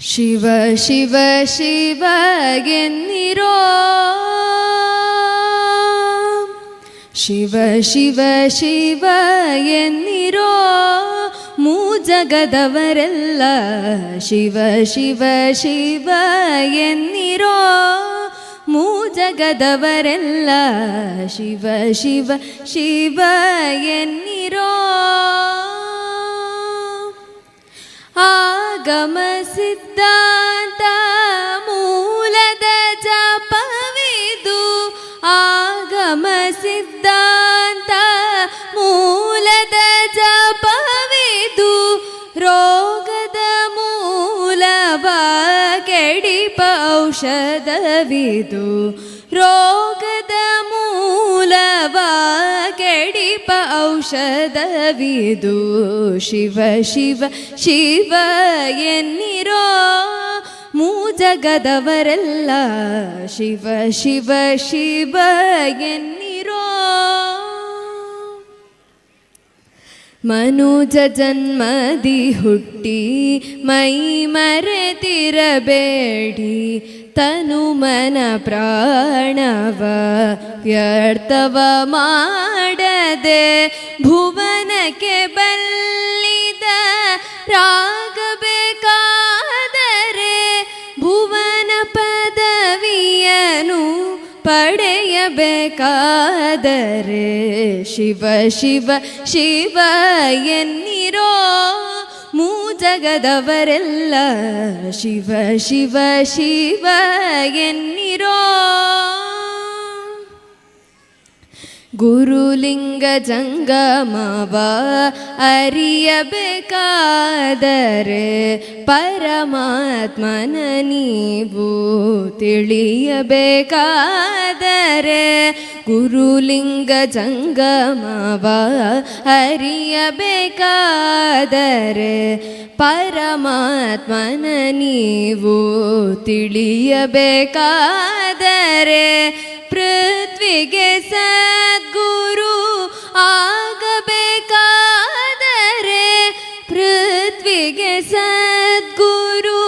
ಶಿವ ಶಿವ ಶಿವ ಎನ್ನಿರೋ, ಶಿವ ಶಿವ ಶಿವ ಎನ್ನಿರೋ, ಮೂಜಗದವರೆಲ್ಲ ಶಿವ ಶಿವ ಶಿವ ಎನ್ನಿರೋ, ಮೂಜಗದವರೆಲ್ಲ ಶಿವ ಶಿವ ಶಿವ ಎನ್ನಿರೋ. ಆಗಮ ಸಿದ್ಧಾಂತ ಮೂಲದ ಜಪವಿದು, ಆಗಮ ಸಿದ್ಧಾಂತ ಮೂಲದ ಜಪವಿದು, ರೋಗದ ಮೂಲವ ಕೆಡಿಪ ಔಷಧವಿದು, ರೋಗದ ಮೂಲವ ಕೆಡಿಪ ಔಷಧವಿದು. ಶಿವ ಶಿವ ಶಿವ ಎನ್ನಿರೋ ಮೂಜಗದವರೆಲ್ಲ ಶಿವ ಶಿವ ಶಿವ ಎನ್ನಿರೋ. ಮನುಜ ಜನ್ಮದಿ ಹುಟ್ಟಿ ಮೈ ಮರೆತಿರಬೇಡಿ, ತನು ಮನ ಪ್ರಾಣವ ವ್ಯರ್ಥವ ಮಾಡದೆ, ಭುವನಕ್ಕೆ ಬಲ್ಲಿದ ರಾಗಬೇಕಾದರೆ ಭುವನ ಪದವಿಯನು ಪಡೆಯಬೇಕಾದರೆ ಶಿವ ಶಿವ ಶಿವ ಎನ್ನಿರೋ ಮೂಜಗದವರೆಲ್ಲ ಶಿವ ಶಿವ ಶಿವ ಎನ್ನಿರೋ. ಗುರುಲಿಂಗ ಜಂಗಮವ ಅರಿಯಬೇಕಾದರೆ ಪರಮಾತ್ಮನ ನೀವು ತಿಳಿಯಬೇಕಾದರೆ, ಗುರುಲಿಂಗ ಜಂಗಮವ ಅರಿಯಬೇಕಾದರೆ ಪರಮಾತ್ಮನ ನೀವು ತಿಳಿಯಬೇಕಾದರೆ, ಪೃಥ್ವಿಗೆ ಸದ್ಗುರು ಆಗಬೇಕಾದರೆ, ಪೃಥ್ವಿಗೆ ಸದ್ಗುರು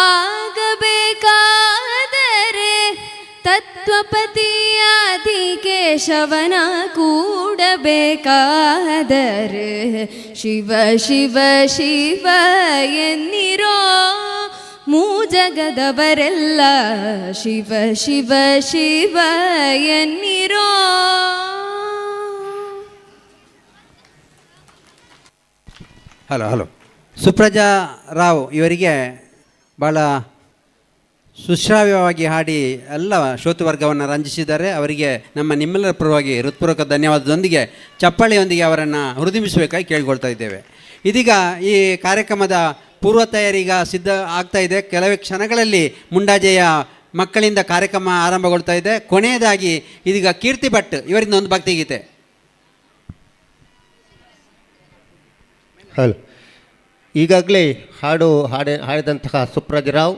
ಆಗಬೇಕಾದರೆ, ತತ್ವಪತಿಯಾದಿ ಕೇಶವನ ಕೂಡಬೇಕಾದರೆ ಶಿವ ಶಿವ ಶಿವ ಎನ್ನಿರೋ ಮೂಜಗದವರೆಲ್ಲ ಶಿವ ಶಿವ ಶಿವ ಎನ್ನಿರೋ. ಹಲೋ ಸುಪ್ರಜಾ ರಾವ್ ಇವರಿಗೆ ಭಾಳ ಸುಶ್ರಾವ್ಯವಾಗಿ ಹಾಡಿ ಎಲ್ಲ ಶ್ರೋತೃವರ್ಗವನ್ನು ರಂಜಿಸಿದ್ದಾರೆ. ಅವರಿಗೆ ನಿಮ್ಮೆಲ್ಲರ ಪರವಾಗಿ ಹೃತ್ಪೂರ್ವಕ ಧನ್ಯವಾದದೊಂದಿಗೆ ಚಪ್ಪಾಳೆಯೊಂದಿಗೆ ಅವರನ್ನು ಹುರಿದುಂಬಿಸಬೇಕಾಗಿ ಕೇಳಿಕೊಳ್ತಾ ಇದ್ದೇವೆ. ಇದೀಗ ಈ ಕಾರ್ಯಕ್ರಮದ ಪೂರ್ವ ತಯಾರಿಗ ಸಿದ್ಧ ಆಗ್ತಾ ಇದೆ. ಕೆಲವೇ ಕ್ಷಣಗಳಲ್ಲಿ ಮುಂಡಾಜೆಯ ಮಕ್ಕಳಿಂದ ಕಾರ್ಯಕ್ರಮ ಆರಂಭಗೊಳ್ತಾ ಇದೆ. ಕೊನೆಯದಾಗಿ ಇದೀಗ ಕೀರ್ತಿ ಭಟ್ ಇವರಿಂದ ಒಂದು ಭಕ್ತಿಗೀತೆ. ಹಲೋ, ಈಗಾಗಲೇ ಹಾಡಿದಂತಹ ಸುಪ್ರಜರಾವ್,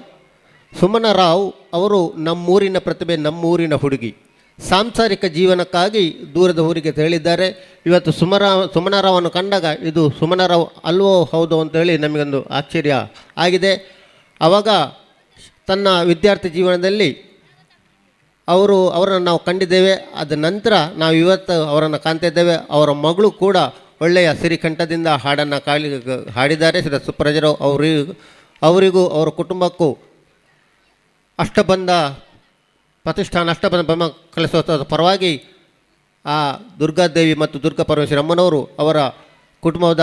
ಸುಮನ ರಾವ್ ಅವರು ನಮ್ಮೂರಿನ ಪ್ರತಿಭೆ, ನಮ್ಮೂರಿನ ಹುಡುಗಿ. ಸಾಂಸಾರಿಕ ಜೀವನಕ್ಕಾಗಿ ದೂರದ ಊರಿಗೆ ತೆರಳಿದ್ದಾರೆ. ಇವತ್ತು ಸುಮನರಾವನ್ನು ಕಂಡಾಗ ಇದು ಸುಮನರಾವ್ ಅಲ್ವೋ ಹೌದು ಅಂತೇಳಿ ನಮಗೊಂದು ಆಶ್ಚರ್ಯ ಆಗಿದೆ. ಆವಾಗ ತನ್ನ ವಿದ್ಯಾರ್ಥಿ ಜೀವನದಲ್ಲಿ ಅವರನ್ನು ನಾವು ಕಂಡಿದ್ದೇವೆ. ಅದ ನಂತರ ನಾವು ಇವತ್ತು ಅವರನ್ನು ಕಾಣ್ತಿದ್ದೇವೆ. ಅವರ ಮಗಳು ಕೂಡ ಒಳ್ಳೆಯ ಸಿರಿಕಂಠದಿಂದ ಹಾಡನ್ನು ಹಾಡಿದ್ದಾರೆ. ಶ್ರೀ ಸುಪ್ರಜರಾವ್ ಅವರಿಗೂ ಅವರ ಕುಟುಂಬಕ್ಕೂ ಅಷ್ಟಬಂಧ ಪ್ರತಿಷ್ಠಾನ ಅಷ್ಟಬಂಧ ಬ್ರಹ್ಮ ಕಲಿಸೋತ್ಸವದ ಪರವಾಗಿ ಆ ದುರ್ಗಾದೇವಿ ಮತ್ತು ದುರ್ಗಾ ಪರಮೇಶ್ವರಿ ಅಮ್ಮನವರು ಅವರ ಕುಟುಂಬದ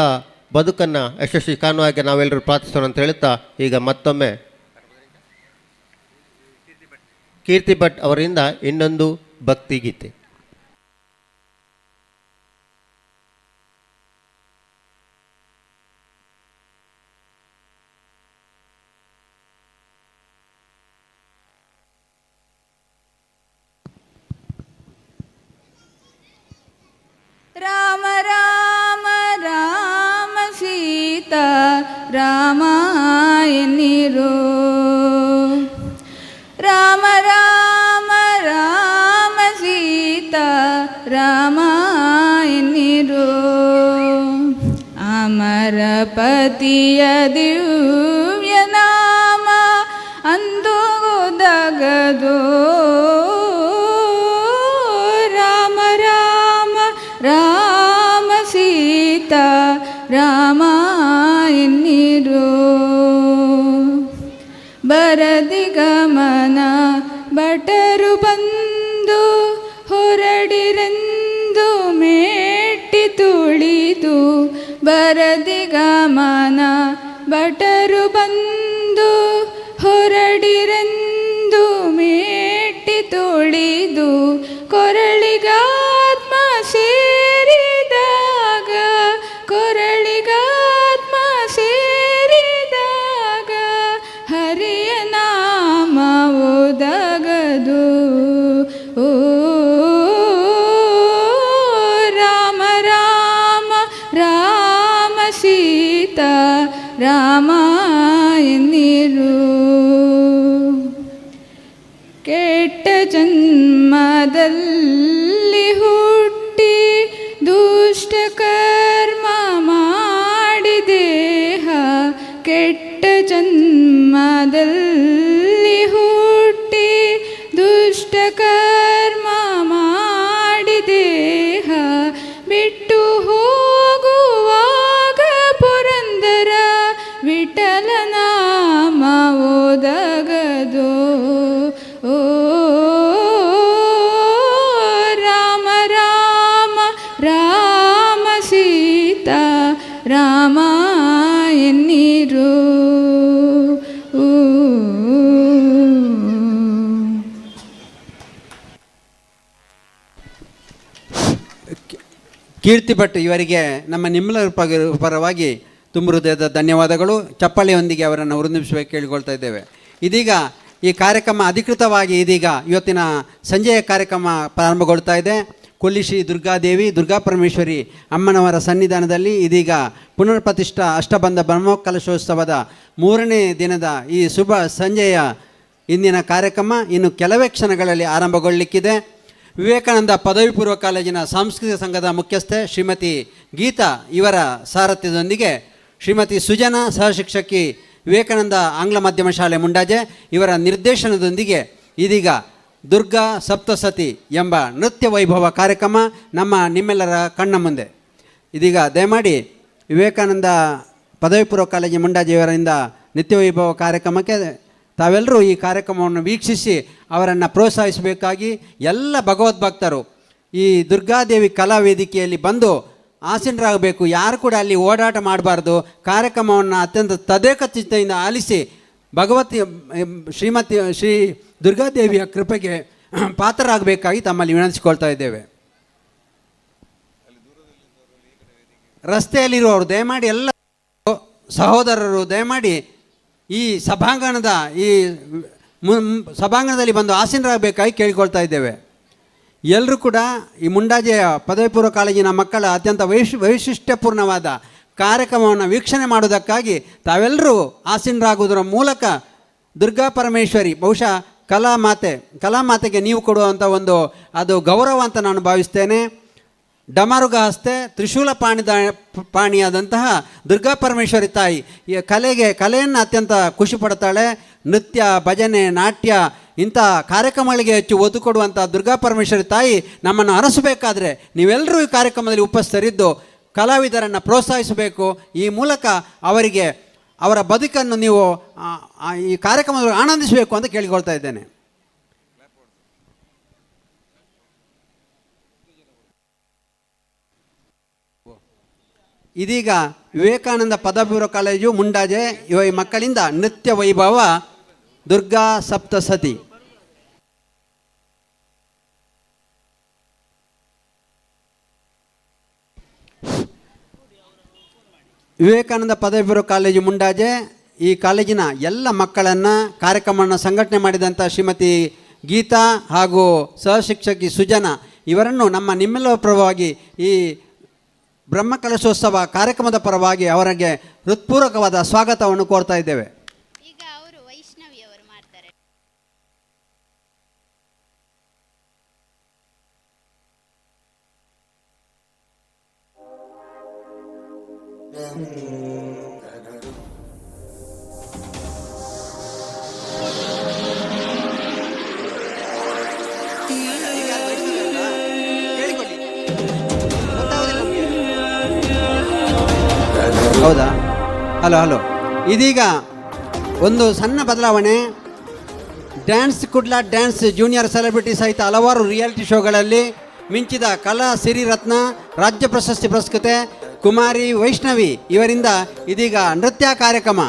ಬದುಕನ್ನು ಯಶಸ್ವಿ ಕಾಣುವಾಗೆ ನಾವೆಲ್ಲರೂ ಪ್ರಾರ್ಥಿಸೋಣ ಅಂತ ಹೇಳುತ್ತಾ ಈಗ ಮತ್ತೊಮ್ಮೆ ಕೀರ್ತಿ ಭಟ್ ಅವರಿಂದ ಇನ್ನೊಂದು ಭಕ್ತಿಗೀತೆ. ರಾಮ ರಾಮ ರಾಮ ಸೀತಾ ರಾಮ ಎನ್ನಿರೋ, ರಾಮ ರಾಮ ರಾಮ ಸೀತಾ ರಾಮ ಎನ್ನಿರೋ. ಅಮರ ಪತಿಯ ದಿವ್ಯ ನಾಮ ಅಂದು ದಗದೋ, ರಾಮ ರಾಮ ರಾಮ ಸೀತಾ ರಾಮ ಎನ್ನಿರೋ. ಬರದಿ ಗಮನ ಭಟರು ಬರದಿಗಮನ ಭಟರು ಬಂದು ಹೊರಡಿರೆಂದು ಮೇಟಿ ತೊಳಿದು ಕೊರಳಿಗಾತ್ಮ ಸೇರಿದಾಗ ಕೊರಳಿಗಾತ್ಮ ಸೇರಿದಾಗ ಹರಿಯ ನಾಮ ಓದಗದು. ಓ ರಾಮ ರಾಮ ರಾಮ ಸೀತಾ ರಾಮ ಎನ್ನಿರು. ಕೆಟ್ಟ ಜನ್ಮದಲ್ಲಿ ಹುಟ್ಟಿ ದುಷ್ಟ ಕರ್ಮ ಮಾಡಿ ದೇಹ ಕೆಟ್ಟ ಜನ್ಮದಲ್ಲಿ ಹುಟ್ಟಿ ದುಷ್ಟ ಕರ್ಮ ಮಾಡಿ ದೇಹ ಬಿಟ್ಟು ಹೋಗುವಾಗ ಪುರಂದರ ವಿಠಲ ನಾಮ ಓದಗದೋ. ಓ ರಾಮ ರಾಮ ರಾಮ ಸೀತಾ ರಾಮ ಎನ್ನಿರು. ಕೀರ್ತಿ ಭಟ್ ಇವರಿಗೆ ನಮ್ಮ ನಿಮ್ಮೆಲ್ಲರ ಪರವಾಗಿ ತುಂಬ ಹೃದಯದ ಧನ್ಯವಾದಗಳು. ಚಪ್ಪಾಳೆಯೊಂದಿಗೆ ಅವರನ್ನು ಉರುನಿಮಿಸಬೇಕು ಕೇಳಿಕೊಳ್ತಾ ಇದ್ದೇವೆ. ಇದೀಗ ಈ ಕಾರ್ಯಕ್ರಮ ಅಧಿಕೃತವಾಗಿ ಇದೀಗ ಇವತ್ತಿನ ಸಂಜೆಯ ಕಾರ್ಯಕ್ರಮ ಪ್ರಾರಂಭಗೊಳ್ತಾ ಇದೆ. ಕೊಲ್ಲಿಶ್ರೀ ದುರ್ಗಾದೇವಿ ದುರ್ಗಾಪರಮೇಶ್ವರಿ ಅಮ್ಮನವರ ಸನ್ನಿಧಾನದಲ್ಲಿ ಇದೀಗ ಪುನರ್ ಪ್ರತಿಷ್ಠಾ ಅಷ್ಟಬಂಧ ಬ್ರಹ್ಮಕಲಶೋತ್ಸವದ 3ನೇ ದಿನದ ಈ ಶುಭ ಸಂಜೆಯ ಇಂದಿನ ಕಾರ್ಯಕ್ರಮ ಇನ್ನು ಕೆಲವೇ ಕ್ಷಣಗಳಲ್ಲಿ ಆರಂಭಗೊಳ್ಳಲಿಕ್ಕಿದೆ. ವಿವೇಕಾನಂದ ಪದವಿ ಪೂರ್ವ ಕಾಲೇಜಿನ ಸಾಂಸ್ಕೃತಿಕ ಸಂಘದ ಮುಖ್ಯಸ್ಥೆ ಶ್ರೀಮತಿ ಗೀತಾ ಇವರ ಸಾರಥ್ಯದೊಂದಿಗೆ ಶ್ರೀಮತಿ ಸುಜನಾ ಸಹಶಿಕ್ಷಕಿ ವಿವೇಕಾನಂದ ಆಂಗ್ಲ ಮಾಧ್ಯಮ ಶಾಲೆ ಮುಂಡಾಜೆ ಇವರ ನಿರ್ದೇಶನದೊಂದಿಗೆ ಇದೀಗ ದುರ್ಗಾ ಸಪ್ತಸತಿ ಎಂಬ ನೃತ್ಯ ವೈಭವ ಕಾರ್ಯಕ್ರಮ ನಿಮ್ಮೆಲ್ಲರ ಕಣ್ಣ ಮುಂದೆ. ಇದೀಗ ದಯಮಾಡಿ ವಿವೇಕಾನಂದ ಪದವಿ ಪೂರ್ವ ಕಾಲೇಜು ಮುಂಡಾಜೆ ಇವರಿಂದ ನೃತ್ಯ ವೈಭವ ಕಾರ್ಯಕ್ರಮಕ್ಕೆ ತಾವೆಲ್ಲರೂ ಈ ಕಾರ್ಯಕ್ರಮವನ್ನು ವೀಕ್ಷಿಸಿ ಅವರನ್ನು ಪ್ರೋತ್ಸಾಹಿಸಬೇಕಾಗಿ ಎಲ್ಲ ಭಗವದ್ಭಕ್ತರು ಈ ದುರ್ಗಾದೇವಿ ಕಲಾ ವೇದಿಕೆಯಲ್ಲಿ ಬಂದು ಆಸೀನರಾಗಬೇಕು. ಯಾರು ಕೂಡ ಅಲ್ಲಿ ಓಡಾಟ ಮಾಡಬಾರ್ದು. ಕಾರ್ಯಕ್ರಮವನ್ನು ಅತ್ಯಂತ ತದೇಕಚಿತ್ತದಿಂದ ಆಲಿಸಿ ಭಗವತಿ ಶ್ರೀ ದುರ್ಗಾದೇವಿಯ ಕೃಪೆಗೆ ಪಾತ್ರರಾಗಬೇಕಾಗಿ ತಮ್ಮಲ್ಲಿ ವಿನಂತಿಸಿಕೊಳ್ತಾ ಇದ್ದೇವೆ. ರಸ್ತೆಯಲ್ಲಿರುವವರು ದಯಮಾಡಿ ಎಲ್ಲ ಸಹೋದರರು ದಯಮಾಡಿ ಈ ಸಭಾಂಗಣದಲ್ಲಿ ಬಂದು ಆಸೀನರಾಗಬೇಕಾಗಿ ಕೇಳಿಕೊಳ್ತಾ ಇದ್ದೇವೆ. ಎಲ್ಲರೂ ಕೂಡ ಈ ಮುಂಡಾಜೆಯ ಪದವಿ ಪೂರ್ವ ಕಾಲೇಜಿನ ಮಕ್ಕಳ ಅತ್ಯಂತ ವೈಶಿಷ್ಟ್ಯಪೂರ್ಣವಾದ ಕಾರ್ಯಕ್ರಮವನ್ನು ವೀಕ್ಷಣೆ ಮಾಡುವುದಕ್ಕಾಗಿ ತಾವೆಲ್ಲರೂ ಆಸೀನರಾಗುವುದರ ಮೂಲಕ ದುರ್ಗಾ ಪರಮೇಶ್ವರಿ ಬಹುಶಃ ಕಲಾಮಾತೆಗೆ ನೀವು ಕೊಡುವಂಥ ಒಂದು ಅದು ಗೌರವ ಅಂತ ನಾನು ಭಾವಿಸ್ತೇನೆ. ಡಮರುಗ ಹಸ್ತೆ ತ್ರಿಶೂಲ ಪಾಣಿಯಾದಂತಹ ದುರ್ಗಾ ಪರಮೇಶ್ವರಿ ತಾಯಿ ಈ ಕಲೆಯನ್ನು ಅತ್ಯಂತ ಖುಷಿ ಪಡ್ತಾಳೆ. ನೃತ್ಯ ಭಜನೆ ನಾಟ್ಯ ಇಂಥ ಕಾರ್ಯಕ್ರಮಗಳಿಗೆ ಹೆಚ್ಚು ಒತ್ತು ಕೊಡುವಂಥ ದುರ್ಗಾ ಪರಮೇಶ್ವರಿ ತಾಯಿ ನಮ್ಮನ್ನು ಹರಸಬೇಕಾದ್ರೆ ನೀವೆಲ್ಲರೂ ಈ ಕಾರ್ಯಕ್ರಮದಲ್ಲಿ ಉಪಸ್ಥಿತರಿದ್ದು ಕಲಾವಿದರನ್ನು ಪ್ರೋತ್ಸಾಹಿಸಬೇಕು. ಈ ಮೂಲಕ ಅವರಿಗೆ ಅವರ ಬದುಕನ್ನು ನೀವು ಈ ಕಾರ್ಯಕ್ರಮದಲ್ಲಿ ಆನಂದಿಸಬೇಕು ಅಂತ ಕೇಳಿಕೊಳ್ತಾ ಇದ್ದೇನೆ. ಇದೀಗ ವಿವೇಕಾನಂದ ಪದವಿ ಪೂರ್ವ ಕಾಲೇಜು ಮುಂಡಾಜೆ ಈ ಮಕ್ಕಳಿಂದ ನೃತ್ಯ ವೈಭವ ದುರ್ಗಾ ಸಪ್ತಸತಿ. ವಿವೇಕಾನಂದ ಪದವಿ ಪೂರ್ವ ಕಾಲೇಜು ಮುಂಡಾಜೆ ಈ ಕಾಲೇಜಿನ ಎಲ್ಲ ಮಕ್ಕಳನ್ನು ಕಾರ್ಯಕ್ರಮವನ್ನು ಸಂಘಟನೆ ಮಾಡಿದಂಥ ಶ್ರೀಮತಿ ಗೀತಾ ಹಾಗೂ ಸಹಶಿಕ್ಷಕಿ ಸುಜನಾ ಇವರನ್ನು ನಿಮ್ಮೆಲ್ಲರ ಪರವಾಗಿ ಈ ಬ್ರಹ್ಮಕಲಶೋತ್ಸವ ಕಾರ್ಯಕ್ರಮದ ಪರವಾಗಿ ಅವರಿಗೆ ಹೃತ್ಪೂರ್ವಕವಾದ ಸ್ವಾಗತವನ್ನು ಕೋರ್ತಾ ಇದ್ದೇವೆ. ಈಗ ಅವರು ವೈಷ್ಣವಿ ಅವರು ಮಾಡ್ತಾರೆ. ಹೌದಾ? ಹಲೋ. ಇದೀಗ ಒಂದು ಸಣ್ಣ ಬದಲಾವಣೆ. ಡ್ಯಾನ್ಸ್ ಜೂನಿಯರ್ ಸೆಲೆಬ್ರಿಟಿ ಸಹಿತ ಹಲವಾರು ರಿಯಾಲಿಟಿ ಶೋಗಳಲ್ಲಿ ಮಿಂಚಿದ ಕಲಾ ಸಿರಿರತ್ನ ರಾಜ್ಯ ಪ್ರಶಸ್ತಿ ಪುರಸ್ಕೃತೆ ಕುಮಾರಿ ವೈಷ್ಣವಿ ಇವರಿಂದ ಇದೀಗ ನೃತ್ಯ ಕಾರ್ಯಕ್ರಮ.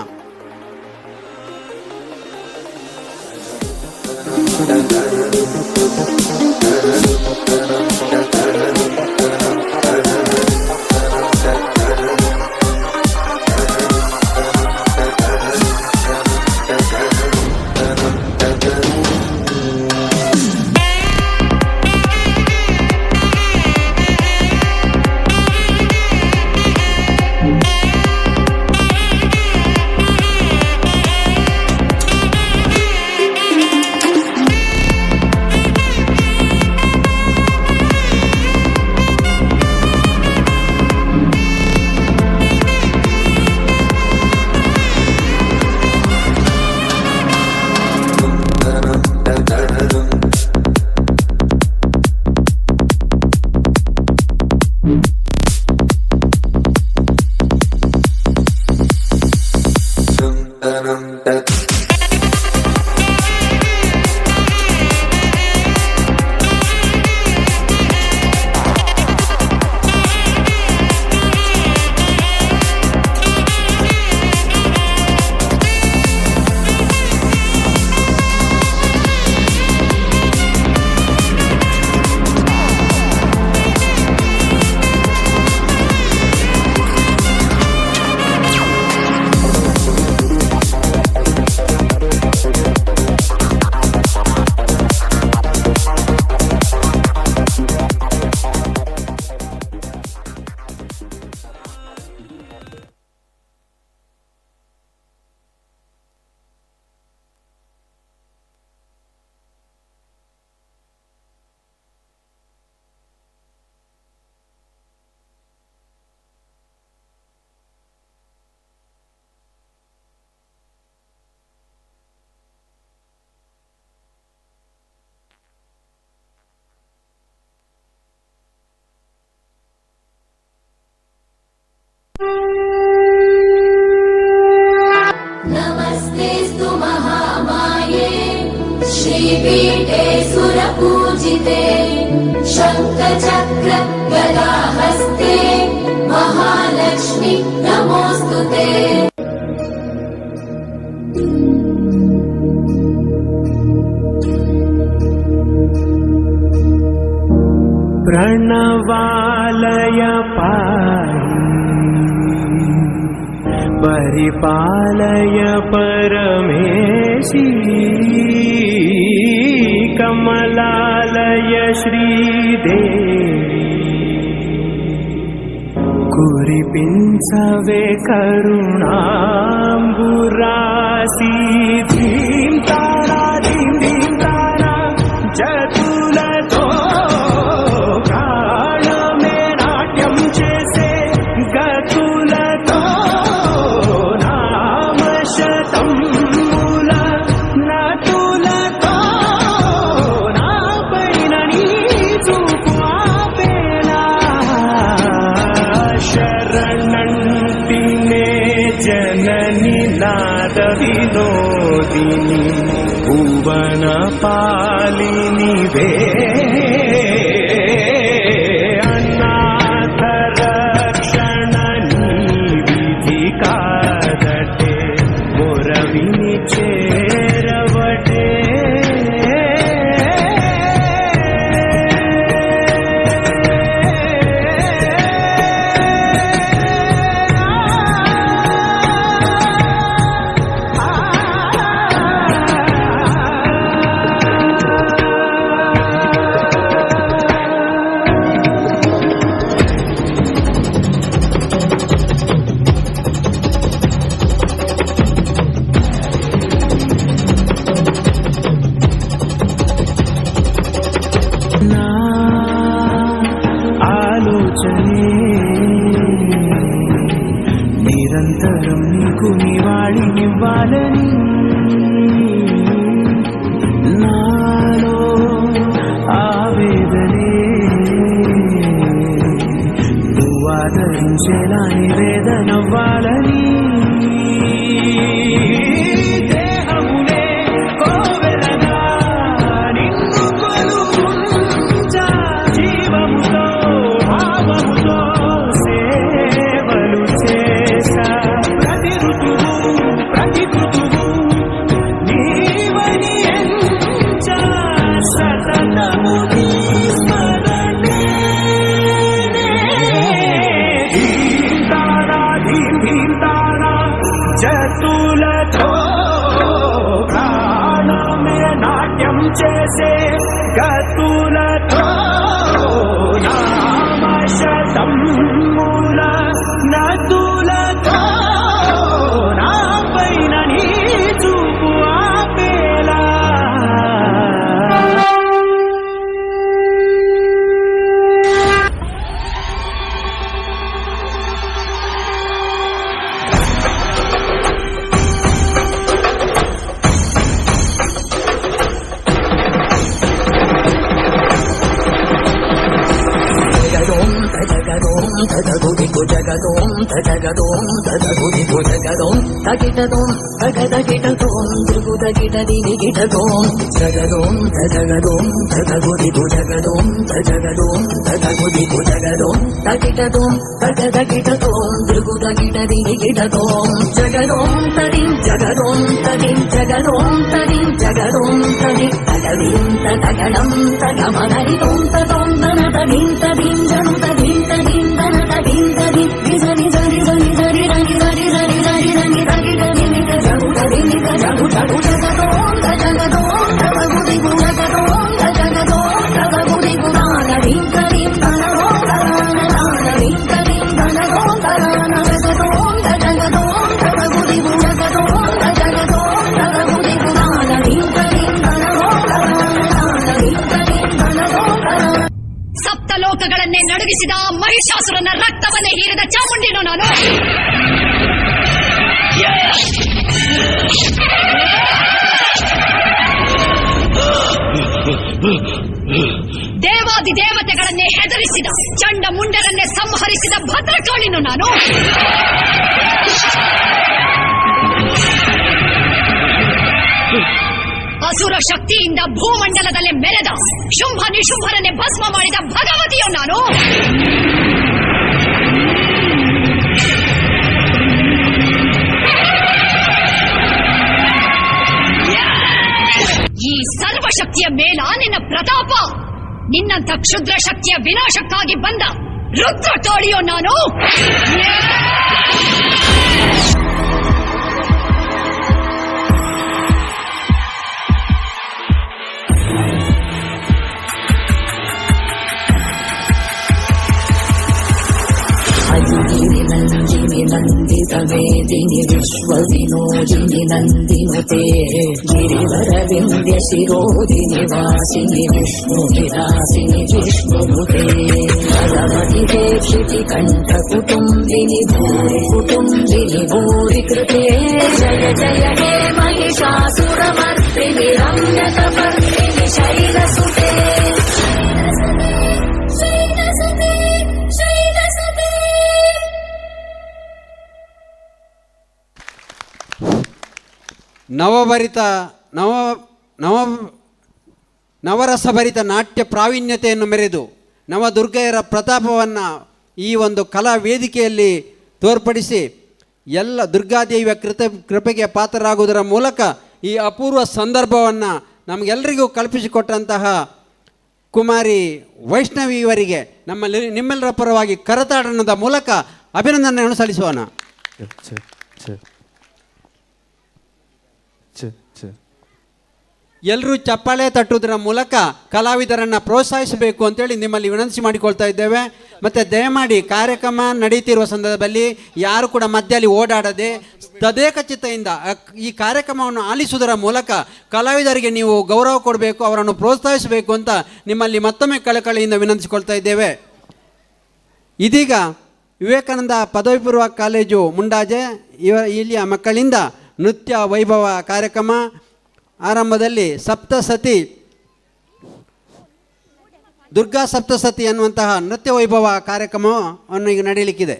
नमस्तेस्तु महामाये श्रीपीठे सुरपूजिते शङ्खचक्र गदाहस्ते महालक्ष्मी नमोऽस्तुते. प्रणवालय परिपालय परमेशी कमलालय श्रीदेवी कुरिपिंसवे करुणाम्बुरासी धीं तारा धीं धीं तारा जतुलतो प्राण में नाट्यम चेसे गतुलतो विनोदिनी भुवन पालिनी वे अनाथ रक्षणनी विधि कादटे मोरविनी चेरवटे నిరంతరం నీకు నివాళినివ్వాలని నాలో ఆవేదనే నువ్వు ఆదరించేలా నివేదనవ్వాలని దేహమునే కోవెలగా నిన్ను కొలువుంచా జీవముతో భావముతో సేవించా చతులతో ప్రాణమే నాట్యం చేసే గతులతో నామశతముల నదులతో నా పైన నీ చూపు ఆపేలా తగగుదిగు జగదోం తగదోం తగగుదిగు జగదోం తగిటదోం తగదగిటదోం దిగుదగిటదిని గిటదోం జగదోం తగదోం తగగుదిగు జగదోం తగదోం తగగుదిగు జగదోం తగిటదోం తగదగిటదోం దిగుదగిటదిని గిటదోం జగదోం తదిం జగదోం తదిం జగదోం తదిం జగదోం తదిం తగదిం తగడం తగమగరిదోం తదోం తన తదిం తదిం జను తదిం తదిం తన తదిం తదిం నిజ నిజ నిజ నిజ రి రి రి రి రి రి రి రి రి రి రి రి జగు తది నిజ జగు జగు జగదోం జగదోం తగగుదిగు జగదోం జగదోం తగగుదిగు నానదిం తదిం తనదోం తరాన నానదిం తదిం తనదోం తరాన జగదోం జగదోం తగగుదిగు జగదోం జగదోం తగగుదిగు నానదిం తదిం తనదోం తరాన నానదిం తదిం తనదోం తరాన ಸಪ್ತಲೋಕಗಳನ್ನೇ ನಡುಗಿಸಿದ ಮಹಿಷಾಸುರನ ರಕ್ತವನ್ನೇ ಹೀರಿದ ಚಾಮುಂಡಿನು ನಾನು. ದೇವಾದಿ ದೇವತೆಗಳನ್ನೇ ಹೆದರಿಸಿದ ಚಂಡ ಮುಂಡರನ್ನೇ ಸಂಹರಿಸಿದ ಭದ್ರಕಾಳಿನು ನಾನು. ಅಸುರ ಶಕ್ತಿಯಿಂದ ಭೂಮಂಡಲದಲ್ಲಿ ಮೆರೆದ ಶುಂಭ ನಿಶುಂಭರನ್ನೇ ಭಸ್ಮ ಮಾಡಿದ ಭಗವತಿಯು ನಾನು. ಈ ಸರ್ವಶಕ್ತಿಯ ಮೇಲ ನಿನ್ನ ಪ್ರತಾಪ, ನಿನ್ನಂಥ ಕ್ಷುದ್ರ ಶಕ್ತಿಯ ವಿನಾಶಕ್ಕಾಗಿ ಬಂದ ರುದ್ರ ತೋಳಿಯೋ ನಾನು. ನಂದಿನಿ ನಂದಿತ ವೇದಿನಿ ವಿಶ್ವ ವಿನೋದಿನಿ ನಂದಿನುತೆ ಗಿರಿವರ ವಿಂಧ್ಯ ಶಿರೋದಿನಿ ವಾಸಿನಿ ವಿಷ್ಣು ವಿಲಾಸಿನಿ ವಿಷ್ಣುನುತೆ ಭಗವತಿ ದೇಕ್ಷಿತಿ ಕಂಠ ಕುಟುಂಬಿನಿ ಭೂರಿ ಕುಟುಂಬಿನಿ ಭೂರಿ ಕೃತೆ ಜಯ ಜಯ ಹೇ ಮಹಿಷಾಸುರಮರ್ದಿನಿ ರಮ್ಯಕಪರ್ದಿನಿ ಶೈಲಸುತೆ ನವರಸಭರಿತ ನಾಟ್ಯ ಪ್ರಾವೀಣ್ಯತೆಯನ್ನು ಮೆರೆದು ನವದುರ್ಗೆಯರ ಪ್ರತಾಪವನ್ನು ಈ ಒಂದು ಕಲಾ ವೇದಿಕೆಯಲ್ಲಿ ತೋರ್ಪಡಿಸಿ ಎಲ್ಲ ದುರ್ಗಾದೇವಿಯ ಕೃಪೆಗೆ ಪಾತ್ರರಾಗುವುದರ ಮೂಲಕ ಈ ಅಪೂರ್ವ ಸಂದರ್ಭವನ್ನು ನಮಗೆಲ್ಲರಿಗೂ ಕಲ್ಪಿಸಿಕೊಟ್ಟಂತಹ ಕುಮಾರಿ ವೈಷ್ಣವಿ ಇವರಿಗೆ ನಿಮ್ಮೆಲ್ಲರ ಪರವಾಗಿ ಕರತಾಡನದ ಮೂಲಕ ಅಭಿನಂದನೆಯನ್ನು ಸಲ್ಲಿಸೋಣ. ಎಲ್ಲರೂ ಚಪ್ಪಾಳೆ ತಟ್ಟುವುದರ ಮೂಲಕ ಕಲಾವಿದರನ್ನು ಪ್ರೋತ್ಸಾಹಿಸಬೇಕು ಅಂತೇಳಿ ನಿಮ್ಮಲ್ಲಿ ವಿನಂತಿ ಮಾಡಿಕೊಳ್ತಾ ಇದ್ದೇವೆ. ಮತ್ತು ದಯಮಾಡಿ ಕಾರ್ಯಕ್ರಮ ನಡೀತಿರುವ ಸಂದರ್ಭದಲ್ಲಿ ಯಾರು ಕೂಡ ಮಧ್ಯದಲ್ಲಿ ಓಡಾಡದೆ ತದೇಕಚಿತ್ತದಿಂದ ಈ ಕಾರ್ಯಕ್ರಮವನ್ನು ಆಲಿಸುವುದರ ಮೂಲಕ ಕಲಾವಿದರಿಗೆ ನೀವು ಗೌರವ ಕೊಡಬೇಕು, ಅವರನ್ನು ಪ್ರೋತ್ಸಾಹಿಸಬೇಕು ಅಂತ ನಿಮ್ಮಲ್ಲಿ ಮತ್ತೊಮ್ಮೆ ಕಳಕಳಿಯಿಂದ ವಿನಂತಿಸಿಕೊಳ್ತಾ ಇದ್ದೇವೆ. ಇದೀಗ ವಿವೇಕಾನಂದ ಪದವಿ ಪೂರ್ವ ಕಾಲೇಜು ಮುಂಡಾಜೆ ಇಲ್ಲಿಯ ಮಕ್ಕಳಿಂದ ನೃತ್ಯ ವೈಭವ ಕಾರ್ಯಕ್ರಮ ಆರಂಭದಲ್ಲಿ ಸಪ್ತಸತಿ ದುರ್ಗಾ ಸಪ್ತಸತಿ ಅನ್ನುವಂತಹ ನೃತ್ಯ ವೈಭವ ಕಾರ್ಯಕ್ರಮವನ್ನು ಈಗ ನಡೆಯಲಿಕ್ಕಿದೆ.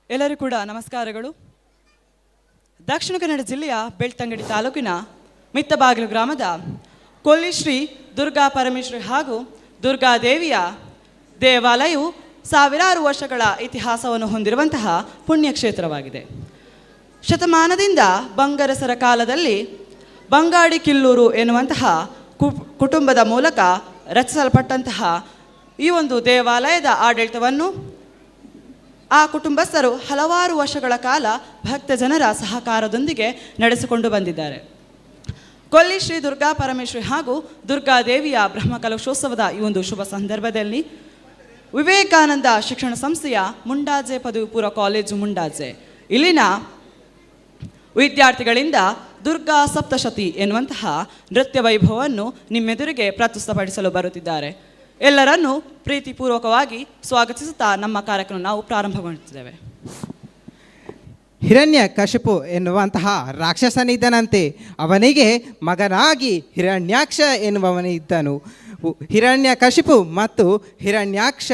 ಎಲ್ಲರಿಗೂ ಕೂಡ ನಮಸ್ಕಾರಗಳು. ದಕ್ಷಿಣ ಕನ್ನಡ ಜಿಲ್ಲೆಯ ಬೆಳ್ತಂಗಡಿ ತಾಲೂಕಿನ ಮಿತ್ತಬಾಗಿಲು ಗ್ರಾಮದ ಕೊಲ್ಲಿ ಶ್ರೀ ದುರ್ಗಾ ಪರಮೇಶ್ವರಿ ಹಾಗೂ ದುರ್ಗಾದೇವಿಯ ದೇವಾಲಯವು ಸಾವಿರಾರು ವರ್ಷಗಳ ಇತಿಹಾಸವನ್ನು ಹೊಂದಿರುವಂತಹ ಪುಣ್ಯಕ್ಷೇತ್ರವಾಗಿದೆ. ಶತಮಾನದಿಂದ ಬಂಗರಸರ ಕಾಲದಲ್ಲಿ ಬಂಗಾಡಿ ಕಿಲ್ಲೂರು ಎನ್ನುವಂತಹ ಕುಟುಂಬದ ಮೂಲಕ ರಚಿಸಲ್ಪಟ್ಟಂತಹ ಈ ಒಂದು ದೇವಾಲಯದ ಆಡಳಿತವನ್ನು ಆ ಕುಟುಂಬಸ್ಥರು ಹಲವಾರು ವರ್ಷಗಳ ಕಾಲ ಭಕ್ತ ಜನರ ಸಹಕಾರದೊಂದಿಗೆ ನಡೆಸಿಕೊಂಡು ಬಂದಿದ್ದಾರೆ. ಕೊಲ್ಲಿ ಶ್ರೀ ದುರ್ಗಾ ಪರಮೇಶ್ವರಿ ಹಾಗೂ ದುರ್ಗಾದೇವಿಯ ಬ್ರಹ್ಮಕಲಶೋತ್ಸವದ ಈ ಒಂದು ಶುಭ ಸಂದರ್ಭದಲ್ಲಿ ವಿವೇಕಾನಂದ ಶಿಕ್ಷಣ ಸಂಸ್ಥೆಯ ಮುಂಡಾಜೆ ಪದವಿ ಪೂರ್ವ ಕಾಲೇಜು ಮುಂಡಾಜೆ ಇಲ್ಲಿನ ವಿದ್ಯಾರ್ಥಿಗಳಿಂದ ದುರ್ಗಾ ಸಪ್ತಶತಿ ಎನ್ನುವಂತಹ ನೃತ್ಯ ವೈಭವವನ್ನು ನಿಮ್ಮೆದುರಿಗೆ ಪ್ರಸ್ತುತಪಡಿಸಲು ಬರುತ್ತಿದ್ದಾರೆ. ಎಲ್ಲರನ್ನೂ ಪ್ರೀತಿಪೂರ್ವಕವಾಗಿ ಸ್ವಾಗತಿಸುತ್ತಾ ನಮ್ಮ ಕಾರ್ಯಕ್ರಮ ನಾವು ಪ್ರಾರಂಭಗೊಳ್ಳುತ್ತಿದ್ದೇವೆ. ಹಿರಣ್ಯ ಕಶಿಪು ಎನ್ನುವಂತಹ ರಾಕ್ಷಸನಿದ್ದನಂತೆ. ಅವನಿಗೆ ಮಗನಾಗಿ ಹಿರಣ್ಯಾಕ್ಷ ಎನ್ನುವವನಿದ್ದನು. ಹಿರಣ್ಯ ಕಶಿಪು ಮತ್ತು ಹಿರಣ್ಯಾಕ್ಷ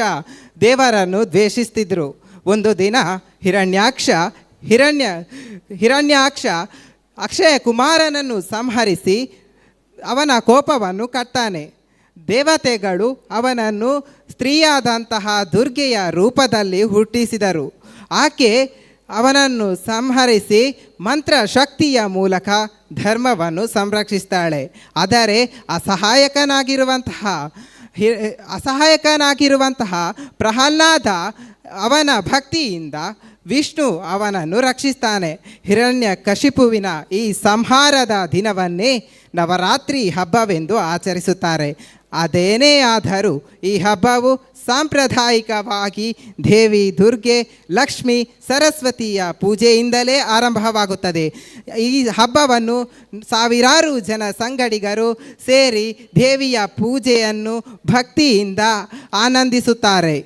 ದೇವರನ್ನು ದ್ವೇಷಿಸ್ತಿದ್ರು. ಒಂದು ದಿನ ಹಿರಣ್ಯಾಕ್ಷ ಅಕ್ಷಯ ಕುಮಾರನನ್ನು ಸಂಹರಿಸಿ ಅವನ ಕೋಪವನ್ನು ಕಟ್ಟಾನೆ. ದೇವತೆಗಳು ಅವನನ್ನು ಸ್ತ್ರೀಯಾದಂತಹ ದುರ್ಗೆಯ ರೂಪದಲ್ಲಿ ಹುಟ್ಟಿಸಿದರು. ಆಕೆ ಅವನನ್ನು ಸಂಹರಿಸಿ ಮಂತ್ರ ಶಕ್ತಿಯ ಮೂಲಕ ಧರ್ಮವನ್ನು ಸಂರಕ್ಷಿಸ್ತಾಳೆ. ಆದರೆ ಅಸಹಾಯಕನಾಗಿರುವಂತಹ ಪ್ರಹ್ಲಾದ ಅವನ ಭಕ್ತಿಯಿಂದ ವಿಷ್ಣು ಅವನನ್ನು ರಕ್ಷಿಸ್ತಾನೆ. ಹಿರಣ್ಯ ಕಶಿಪುವಿನ ಈ ಸಂಹಾರದ ದಿನವನ್ನೇ ನವರಾತ್ರಿ ಹಬ್ಬವೆಂದು ಆಚರಿಸುತ್ತಾರೆ. ಅದೇನೇ ಆದರೂ ಈ ಹಬ್ಬವು ಸಾಂಪ್ರದಾಯಿಕವಾಗಿ ದೇವಿ ದುರ್ಗೆ, ಲಕ್ಷ್ಮಿ, ಸರಸ್ವತಿಯ ಪೂಜೆಯಿಂದಲೇ ಆರಂಭವಾಗುತ್ತದೆ. ಈ ಹಬ್ಬವನ್ನು ಸಾವಿರಾರು ಜನ ಸಂಗಡಿಗರು ಸೇರಿ ದೇವಿಯ ಪೂಜೆಯನ್ನು ಭಕ್ತಿಯಿಂದ ಆನಂದಿಸುತ್ತಾರೆ.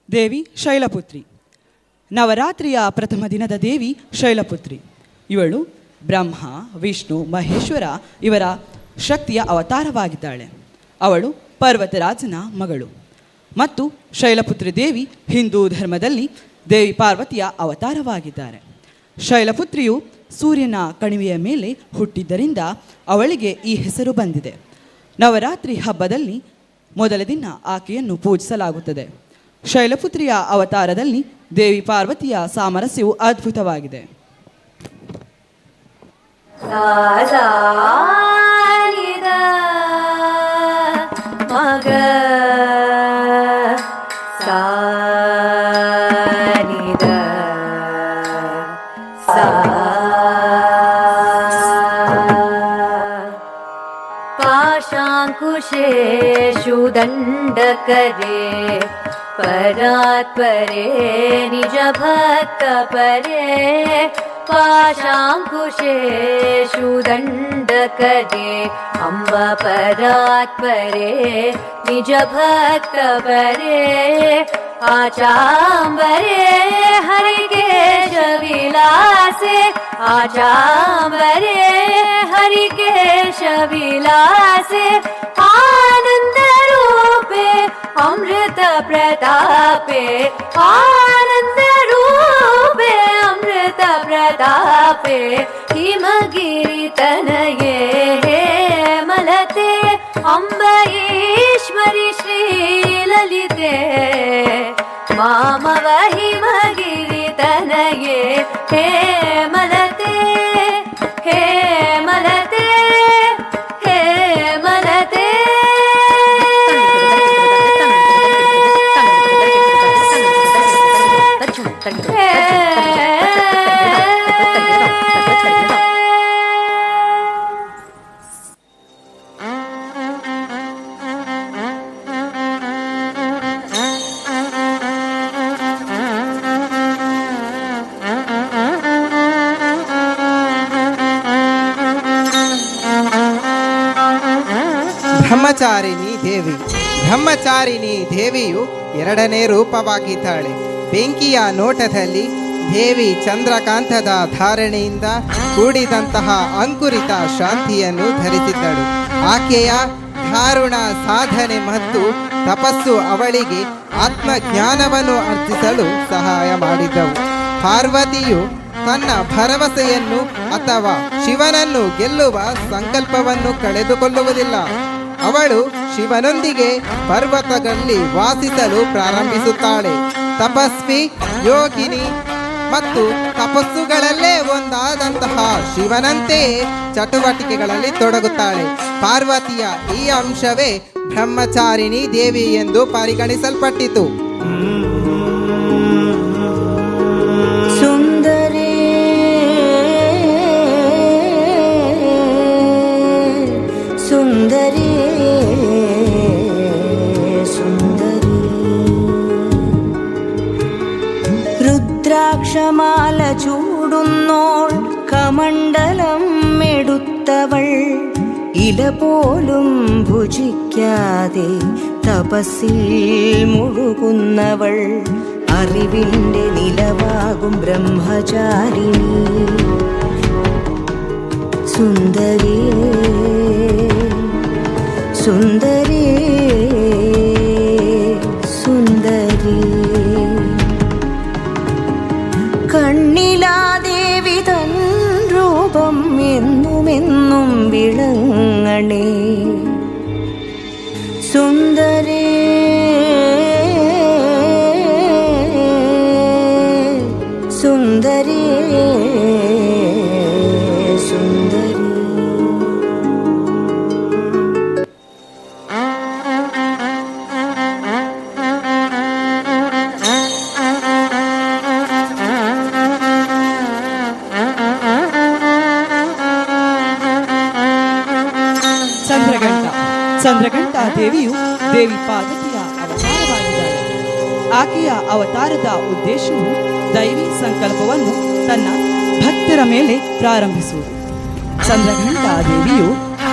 ದೇವಿ ಶೈಲಪುತ್ರಿ. ನವರಾತ್ರಿಯ ಪ್ರಥಮ ದಿನದ ದೇವಿ ಶೈಲಪುತ್ರಿ. ಇವಳು ಬ್ರಹ್ಮ, ವಿಷ್ಣು, ಮಹೇಶ್ವರ ಇವರ ಶಕ್ತಿಯ ಅವತಾರವಾಗಿದ್ದಾಳೆ. ಅವಳು ಪರ್ವತರಾಜನ ಮಗಳು ಮತ್ತು ಶೈಲಪುತ್ರಿ ದೇವಿ ಹಿಂದೂ ಧರ್ಮದಲ್ಲಿ ದೇವಿ ಪಾರ್ವತಿಯ ಅವತಾರವಾಗಿದ್ದಾರೆ. ಶೈಲಪುತ್ರಿಯು ಸೂರ್ಯನ ಕಣಿವೆಯ ಮೇಲೆ ಹುಟ್ಟಿದ್ದರಿಂದ ಅವಳಿಗೆ ಈ ಹೆಸರು ಬಂದಿದೆ. ನವರಾತ್ರಿ ಹಬ್ಬದಲ್ಲಿ ಮೊದಲ ದಿನ ಆಕೆಯನ್ನು ಪೂಜಿಸಲಾಗುತ್ತದೆ. ಶೈಲಪುತ್ರಿಯ ಅವತಾರದಲ್ಲಿ ದೇವಿ ಪಾರ್ವತಿಯ ಸಾಮರಸ್ಯವು ಅದ್ಭುತವಾಗಿದೆ. पाशाङ्कुशेषु दण्डकरे परात्परे निज भक्त परे पाशाङ्कुशेषु दण्डकरे अम्ब परात्परे निज भक्त परे आचाम्बरे हरिकेश विलास वाचाम्बरे हरिकेशविलासे आनन्दरूपे अमृतप्रतापे आनन्दरूपे अमृतप्रतापे हिमगिरितनये हेमलते अम्बईश्वरि श्रीललिते मामव हिमगिरितनये हेमलते हेमलते हेमलते ಬ್ರಹ್ಮಚಾರಿಣಿ ದೇವಿ. ಬ್ರಹ್ಮಚಾರಿಣಿ ದೇವಿಯು ಎರಡನೇ ರೂಪವಾಗಿದ್ದಾಳೆ. ಬೆಂಕಿಯ ನೋಟದಲ್ಲಿ ದೇವಿ ಚಂದ್ರಕಾಂತದ ಧಾರಣೆಯಿಂದ ಕೂಡಿದಂತಹ ಅಂಕುರಿತ ಶಾಂತಿಯನ್ನು ಧರಿಸಿದ್ದಳು. ಆಕೆಯ ದಾರುಣ ಸಾಧನೆ ಮತ್ತು ತಪಸ್ಸು ಅವಳಿಗೆ ಆತ್ಮಜ್ಞಾನವನ್ನು ಅರ್ಜಿಸಲು ಸಹಾಯ ಮಾಡಿದ್ದವು. ಪಾರ್ವತಿಯು ತನ್ನ ಭರವಸೆಯನ್ನು ಅಥವಾ ಶಿವನನ್ನು ಗೆಲ್ಲುವ ಸಂಕಲ್ಪವನ್ನು ಕಳೆದುಕೊಳ್ಳುವುದಿಲ್ಲ. ಅವಳು ಶಿವನೊಂದಿಗೆ ಪರ್ವತಗಳಲ್ಲಿ ವಾಸಿಸಲು ಪ್ರಾರಂಭಿಸುತ್ತಾಳೆ. ತಪಸ್ವಿ, ಯೋಗಿನಿ ಮತ್ತು ತಪಸ್ಸುಗಳಲ್ಲೇ ಒಂದಾದಂತಹ ಶಿವನಂತೆಯೇ ಚಟುವಟಿಕೆಗಳಲ್ಲಿ ತೊಡಗುತ್ತಾಳೆ. ಪಾರ್ವತಿಯ ಈ ಅಂಶವೇ ಬ್ರಹ್ಮಚಾರಿಣಿ ದೇವಿ ಎಂದು ಪರಿಗಣಿಸಲ್ಪಟ್ಟಿತು. ಸುಂದರಿ സുന്ദരി സുന്ദരി രുദ്രാക്ഷമാല ചൂടുന്നോൾ കമണ്ഡലം എടുത്തവൾ ഇല പോലും ഭുജിക്കാതെ തപസ്സിൽ മുഴുകുന്നവൾ അറിവിൻ്റെ നിലവാകും ബ്രഹ്മചാരിണി സുന്ദരി സുന്ദരി സുന്ദരി കണ്ണിലാദേവി തൻ രൂപം എന്നുമെന്നും വിളങ്ങണേ സുന്ദരി സുന്ദരി സുന്ദരി ಚಂದ್ರಘಂಟ ದೇವಿಯು ದೇವಿ ಪಾರ್ವತಿಯ ಅವತಾರವಾಗಿದ್ದಾಳೆ. ಆಕೆಯ ಅವತಾರದ ಉದ್ದೇಶವು ದೈವಿ ಸಂಕಲ್ಪವನ್ನು ತನ್ನ ಭಕ್ತರ ಮೇಲೆ ಪ್ರಾರಂಭಿಸುವುದು. ಚಂದ್ರಘಂಟ ದೇವಿಯು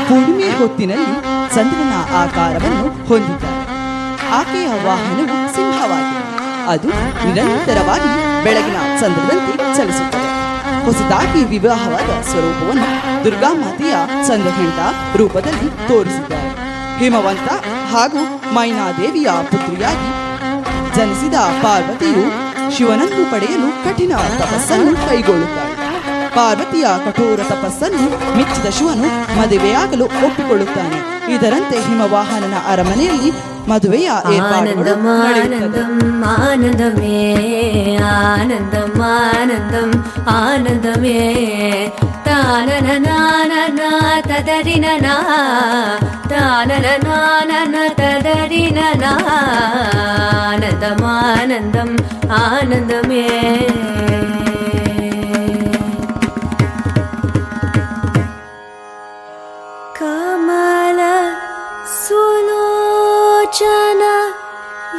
ಪೂರ್ಣಿಮೆ ಹೊತ್ತಿನಲ್ಲಿ ಚಂದ್ರನ ಆಕಾರವನ್ನು ಹೊಂದಿದ್ದಾಳೆ. ಆಕೆಯ ವಾಹನವು ಸಿಂಹವಾಗಿದೆ. ಅದು ನಿರಂತರವಾಗಿ ಬೆಳಗಿನ ಚಂದ್ರದಂತೆ ಚಲಿಸುತ್ತದೆ. ಹೊಸದಾಗಿ ವಿವಾಹವಾದ ಸ್ವರೂಪವನ್ನು ದುರ್ಗಾಮಾತೆಯ ಚಂದ್ರಘಂಟ ರೂಪದಲ್ಲಿ ತೋರಿಸಿದ್ದಾರೆ. ಹಿಮವಂತ ಹಾಗೂ ಮೈನಾದೇವಿಯ ಪುತ್ರಿಯಾಗಿ ಜನಿಸಿದ ಪಾರ್ವತಿಯು ಶಿವನನ್ನು ಪಡೆಯಲು ಕಠಿಣ ತಪಸ್ಸನ್ನು ಕೈಗೊಳ್ಳುತ್ತಾಳೆ. ಪಾರ್ವತಿಯ ಕಠೋರ ತಪಸ್ಸನ್ನು ಮೆಚ್ಚಿದ ಶಿವನು ಮದುವೆಯಾಗಲು ಒಪ್ಪಿಕೊಳ್ಳುತ್ತಾನೆ. ಇದರಂತೆ ಹಿಮವಾಹನನ ಅರಮನೆಯಲ್ಲಿ ಮದುವೆಯ ಏರ್ಪಾಡುಗಳು ನಡೆಯುತ್ತದೆ. ಆನಂದಮೇ ಆನಂದಂ ಆನಂದಂ ಆನಂದಮೇ ತಾನನನಾನನ ತದರಿನನಾ ತಾನನನಾನನ ತದರಿನನಾ ಆನಂದಂ ಆನಂದಂ ಆನಂದಮೇ ಕಮಲ ಸುಲೋಚನ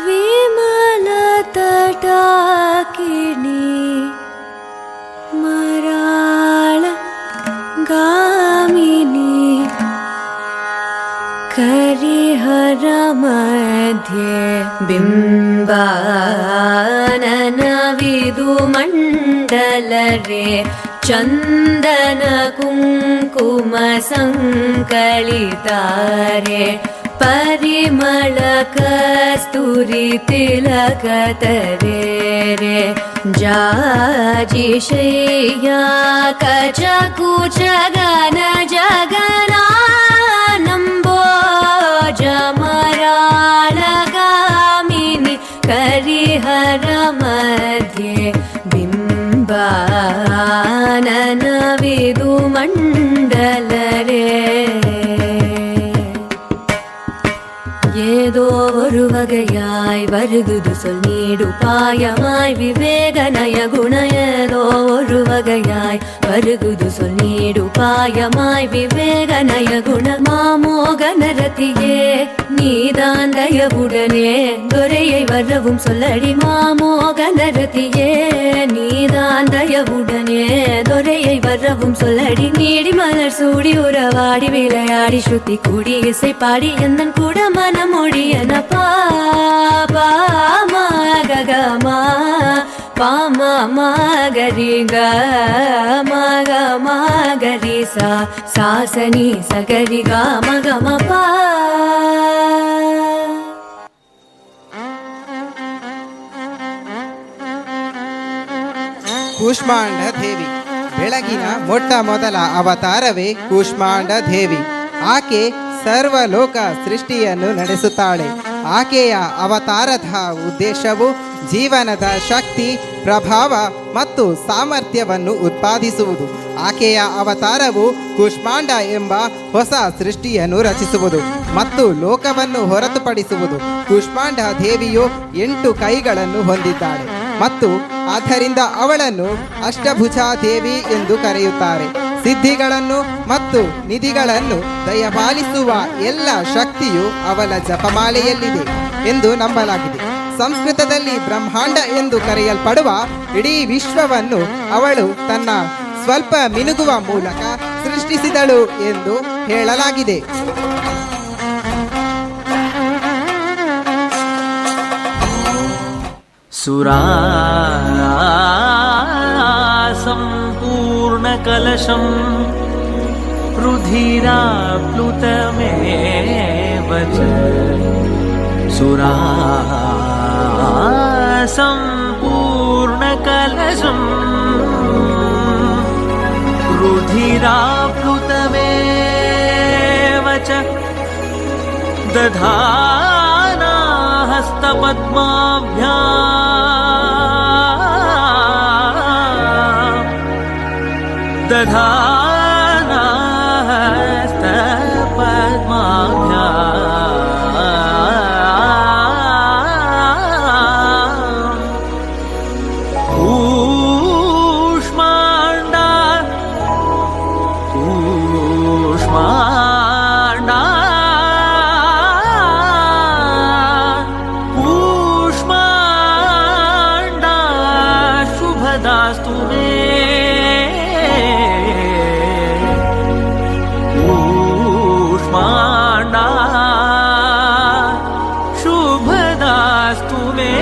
ವಿಮಲ ತಟಾಕಿಣಿ ಮರಾಳ ಗಾಮಿನಿ ಕರಿಹರ ಮಧ್ಯೆ ಬಿಂಬಾನನ ವಿದು ಮಂಡಲರೆ ಚಂದನ ಕುಂಕುಮ ಸಂಕಳಿತಾರೆ ಪರಿಮಳ ಕಸ್ತೂರಿ ತಿಲಕ ತರೇರೆ ಜಾಜಿ ಶಯ್ಯ ಕಚ ಕುಚ ಗನ ಜಗನ ನಂಬೋ ಜಮರಾಳಗಾಮಿನಿ ಕರಿಹರ ಮಧ್ಯೆ ಬಿಂಬಾನನವಿದು ಮಂಡಲರೇ ஏதோ ஒரு வகையாய் வருகுது சொல் நீடுபாயமாய் விவேகநய குண ஏதோ ஒரு வகையாய் வருகுது சொல் நீடுபாயமாய் விவேகநய குண மாமோகனரதியே நீதான் தயவுடனே துரையை வரவும் சொல்லடி மாமோகனரதியே நீதான் தயவுடனே துரையை வரவும் சொல்லடி நீடி மலர் சூடி உறவாடி விளையாடி ஸ்ருதி கூடி இசை பாடி எந்தன் கூட மனமொழியன பாமா ககமா பாமா மகரி கரி சா சாசனி சகரி கம பா ಕೂಷ್ಮಾಂಡ ದೇವಿ ಬೆಳಗಿನ ಮೊಟ್ಟ ಮೊದಲ ಅವತಾರವೇ ಕೂಷ್ಮಾಂಡ ದೇವಿ. ಆಕೆ ಸರ್ವಲೋಕ ಸೃಷ್ಟಿಯನ್ನು ನಡೆಸುತ್ತಾಳೆ. ಆಕೆಯ ಅವತಾರದ ಉದ್ದೇಶವು ಜೀವನದ ಶಕ್ತಿ, ಪ್ರಭಾವ ಮತ್ತು ಸಾಮರ್ಥ್ಯವನ್ನು ಉತ್ಪಾದಿಸುವುದು. ಆಕೆಯ ಅವತಾರವು ಕೂಷ್ಮಾಂಡ ಎಂಬ ಹೊಸ ಸೃಷ್ಟಿಯನ್ನು ರಚಿಸುವುದು ಮತ್ತು ಲೋಕವನ್ನು ಹೊರತುಪಡಿಸುವುದು. ಕೂಷ್ಮಾಂಡ ದೇವಿಯು 8 ಕೈಗಳನ್ನು ಹೊಂದಿದ್ದಾಳೆ ಮತ್ತು ಆದ್ದರಿಂದ ಅವಳನ್ನು ಅಷ್ಟಭುಜಾ ದೇವಿ ಎಂದು ಕರೆಯುತ್ತಾರೆ. ಸಿದ್ಧಿಗಳನ್ನು ಮತ್ತು ನಿಧಿಗಳನ್ನು ದಯಪಾಲಿಸುವ ಎಲ್ಲ ಶಕ್ತಿಯು ಅವಳ ಜಪಮಾಲೆಯಲ್ಲಿದೆ ಎಂದು ನಂಬಲಾಗಿದೆ. ಸಂಸ್ಕೃತದಲ್ಲಿ ಬ್ರಹ್ಮಾಂಡ ಎಂದು ಕರೆಯಲ್ಪಡುವ ಇಡೀ ವಿಶ್ವವನ್ನು ಅವಳು ತನ್ನ ಸ್ವಲ್ಪ ಮಿನುಗುವ ಮೂಲಕ ಸೃಷ್ಟಿಸಿದಳು ಎಂದು ಹೇಳಲಾಗಿದೆ. संपूर्णकलशं रुधिराप्लुतमेव च संपूर्णकलशं रुधिराप्लुतमेव च दधाना हस्तपद्माभ्याम् दधाना हस्तपद्माभ्याम् कूष्माण्डा कूष्माण्डा कूष्माण्डा शुभदास्तु मे कूष्माण्डा शुभदास्तु मे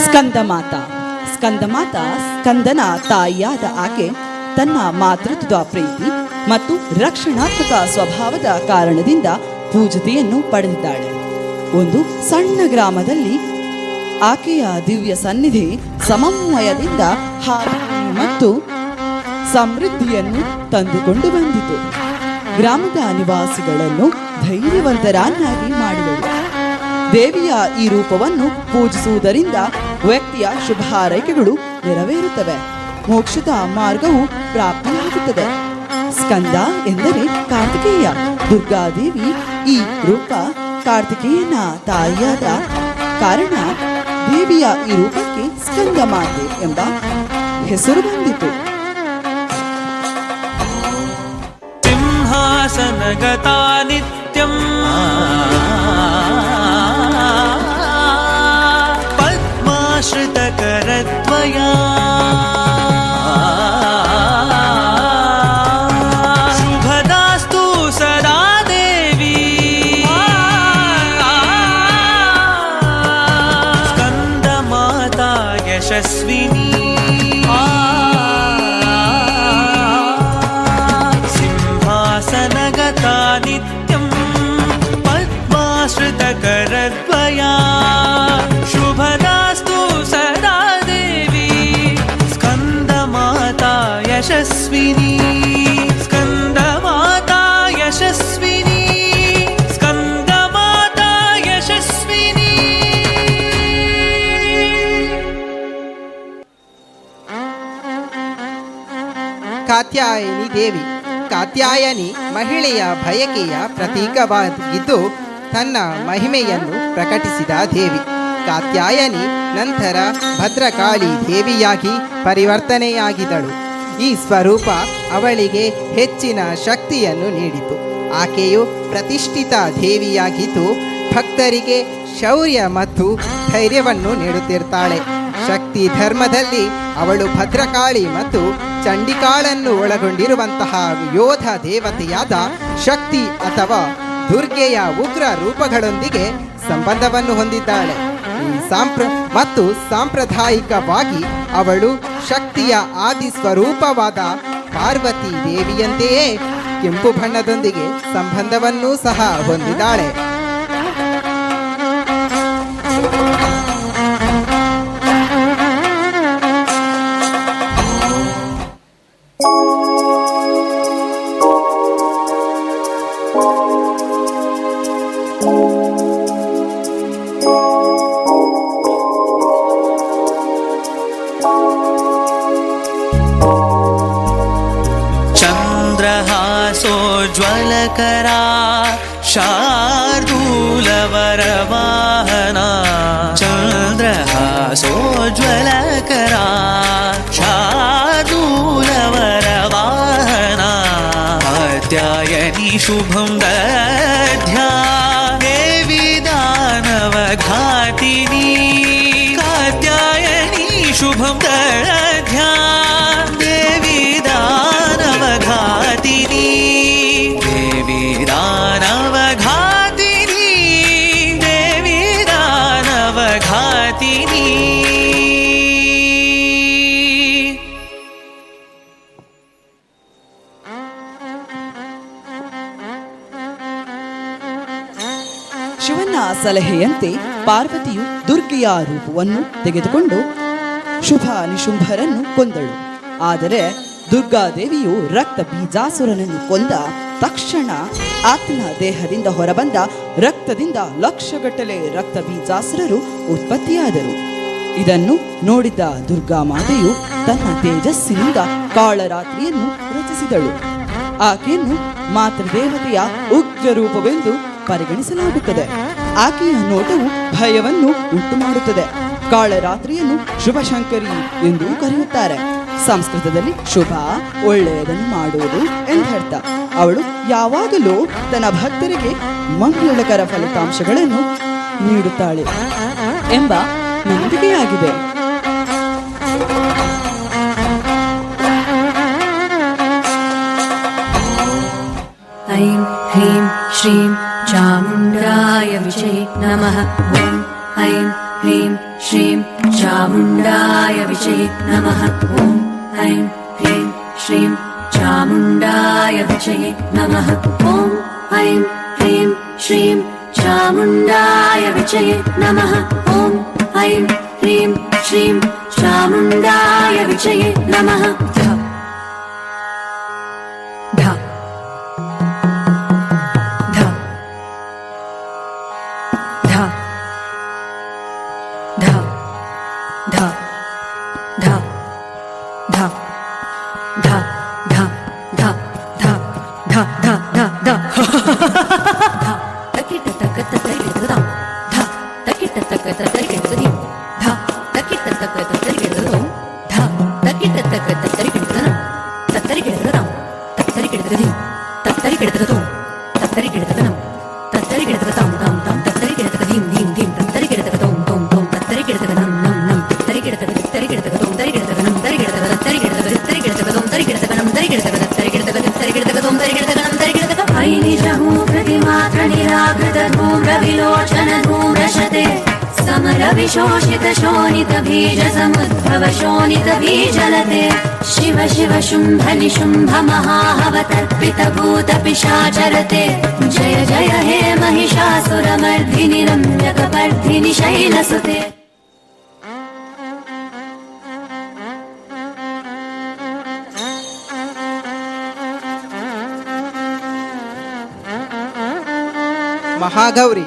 ಸ್ಕಂದಮಾತ ಸ್ಕಂದನ ತಾಯಿಯಾದ ಆಕೆ ತನ್ನ ಮಾತೃತ್ವದ ಪ್ರೀತಿ ಮತ್ತು ರಕ್ಷಣಾತ್ಮಕ ಸ್ವಭಾವದ ಕಾರಣದಿಂದ ಪೂಜಿತೆಯನ್ನು ಪಡೆದಿದ್ದಾಳೆ. ಒಂದು ಸಣ್ಣ ಗ್ರಾಮದಲ್ಲಿ ಆಕೆಯ ದಿವ್ಯ ಸನ್ನಿಧಿ ಸಮನ್ವಯದಿಂದ ಹಾನಿ ಮತ್ತು ಸಮೃದ್ಧಿಯನ್ನು ತಂದುಕೊಂಡು ಬಂದಿತು. ಗ್ರಾಮದ ನಿವಾಸಿಗಳನ್ನು ಧೈರ್ಯವಂತರನ್ನಾಗಿ ಮಾಡಿದಳು. ದೇವಿಯ ಈ ರೂಪವನ್ನು ಪೂಜಿಸುವುದರಿಂದ ವ್ಯಕ್ತಿಯ ಶುಭ ಹಾರೈಕೆಗಳು ನೆರವೇರುತ್ತವೆ, ಮೋಕ್ಷದ ಮಾರ್ಗವು ಪ್ರಾಪ್ತಿಯಾಗುತ್ತದೆ. ಸ್ಕಂದ ಎಂದರೆ ಕಾರ್ತಿಕೇಯ. ದುರ್ಗಾದೇವಿ ಈ ರೂಪ ಕಾರ್ತಿಕೇಯನ ತಾಯಿಯಾದ ಕಾರಣ ದೇವಿಯ ಈ ರೂಪಕ್ಕೆ ಸ್ಕಂದ ಮಾತೆ ಎಂಬ ಹೆಸರು ಬಂದಿತು. ಸಿಂಹಾಸನಗತಾ ನಿತ್ಯಂ ಪದ್ಮಾಶ್ರಿತಕರದ್ವಯಾ ಯಶಸ್ವಿನಿ ಸ್ಕಂದ ಮಾತಾ ಯಶಸ್ವಿನಿ ಸ್ಕಂದ ಮಾತಾ ಯಶಸ್ವಿನಿ. ಕಾತ್ಯಾಯನಿ ದೇವಿ. ಕಾತ್ಯಾಯನಿ ಮಹಿಳೆಯ ಬಯಕೆಯ ಪ್ರತೀಕವಾಗಿದ್ದು ತನ್ನ ಮಹಿಮೆಯನ್ನು ಪ್ರಕಟಿಸಿದ ದೇವಿ. ಕಾತ್ಯಾಯನಿ ನಂತರ ಭದ್ರಕಾಳಿ ದೇವಿಯಾಗಿ ಪರಿವರ್ತನೆಯಾಗಿದ್ದಳು. ಈ ಸ್ವರೂಪ ಅವಳಿಗೆ ಹೆಚ್ಚಿನ ಶಕ್ತಿಯನ್ನು ನೀಡಿತು. ಆಕೆಯು ಪ್ರತಿಷ್ಠಿತ ದೇವಿಯಾಗಿದ್ದು ಭಕ್ತರಿಗೆ ಶೌರ್ಯ ಮತ್ತು ಧೈರ್ಯವನ್ನು ನೀಡುತ್ತಿರ್ತಾಳೆ. ಶಕ್ತಿ ಧರ್ಮದಲ್ಲಿ ಅವಳು ಭದ್ರಕಾಳಿ ಮತ್ತು ಚಂಡಿಕಾಳನ್ನು ಒಳಗೊಂಡಿರುವಂತಹ ಯೋಧ ದೇವತೆಯಾದ ಶಕ್ತಿ ಅಥವಾ ದುರ್ಗೆಯ ಉಗ್ರ ರೂಪಗಳೊಂದಿಗೆ ಸಂಬಂಧವನ್ನು ಹೊಂದಿದ್ದಾಳೆ. ಮತ್ತು ಸಾಂಪ್ರದಾಯಿಕವಾಗಿ ಅವಳು ಶಕ್ತಿಯ ಆದಿ ಸ್ವರೂಪವಾದ ಪಾರ್ವತಿ ದೇವಿಯಂತೆಯೇ ಕೆಂಪು ಬಣ್ಣದೊಂದಿಗೆ ಸಂಬಂಧವನ್ನೂ ಸಹ ಹೊಂದಿದ್ದಾಳೆ. चन्द्रहासोज्ज्वलकरा शार्दूलवरवाहना चन्द्रहासोज्ज्वलकरा शार्दूलवरवाहना कात्यायनी शुभं दध्या देवी दानवघातिनी कात्यायनी शुभं दध्या देवी दानवघातिनी देवी दानवघातिनी देवी दानवघातिनी. ಶಿವನ ಸಲಹೆಯಂತೆ ಪಾರ್ವತಿಯು ದುರ್ಗೆಯ ರೂಪವನ್ನು ತೆಗೆದುಕೊಂಡು ಶುಭ ನಿಶುಂಭರನ್ನು ಕೊಂದಳು. ಆದರೆ ದುರ್ಗಾದೇವಿಯು ರಕ್ತ ಬೀಜಾಸುರನನ್ನು ಕೊಂದ ತಕ್ಷಣ ಆತನ ದೇಹದಿಂದ ಹೊರಬಂದ ರಕ್ತದಿಂದ ಲಕ್ಷಗಟ್ಟಲೆ ರಕ್ತ ಬೀಜಾಸುರರು ಉತ್ಪತ್ತಿಯಾದರು. ಇದನ್ನು ನೋಡಿದ ದುರ್ಗಾ ಮಾತೆಯು ತನ್ನ ತೇಜಸ್ಸಿನಿಂದ ಕಾಳರಾತ್ರಿಯನ್ನು ರಚಿಸಿದಳು. ಆಕೆಯನ್ನು ಮಾತೃದೇವತೆಯ ಉಗ್ರ ರೂಪವೆಂದು ಪರಿಗಣಿಸಲಾಗುತ್ತದೆ. ಆಕೆಯ ನೋಟವು ಭಯವನ್ನು ಉಂಟು ಮಾಡುತ್ತದೆ. ಕಾಳರಾತ್ರಿಯನ್ನು ಶುಭಶಂಕರಿ ಎಂದು ಕರೆಯುತ್ತಾರೆ. ಸಂಸ್ಕೃತದಲ್ಲಿ ಶುಭ ಒಳ್ಳೆಯದನ್ನು ಮಾಡುವುದು ಎಂದರ್ಥ. ಅವಳು ಯಾವಾಗಲೂ ತನ್ನ ಭಕ್ತರಿಗೆ ಮಂಗಳಕರ ಫಲಿತಾಂಶಗಳನ್ನು ನೀಡುತ್ತಾಳೆ ಎಂಬ ನಂಬಿಕೆಯಾಗಿದೆ. ऐं ह्रीं श्रीं चामुण्डाय विषये नमः. ॐ ऐं ह्रीं श्रीं चामुण्डाय विषये नमः. ॐ ऐं ह्रीं श्रीं चामुण्डाय विषये नमः. ॐ ऐं ह्रीं श्रीं चामुण्डाय विषये नमः. ॐ ऐं ह्रीं श्रीं चामुण्डाय विषये नमः. शोणितबीजलते शिव शिव शुम्भ निशुम्भ महाहवतर्पितभूतपिशाचरते जय जय हे महिषासुरमर्धिनि रम्यकपर्धिनि शैलसुते. ಮಹಾಗೌರಿ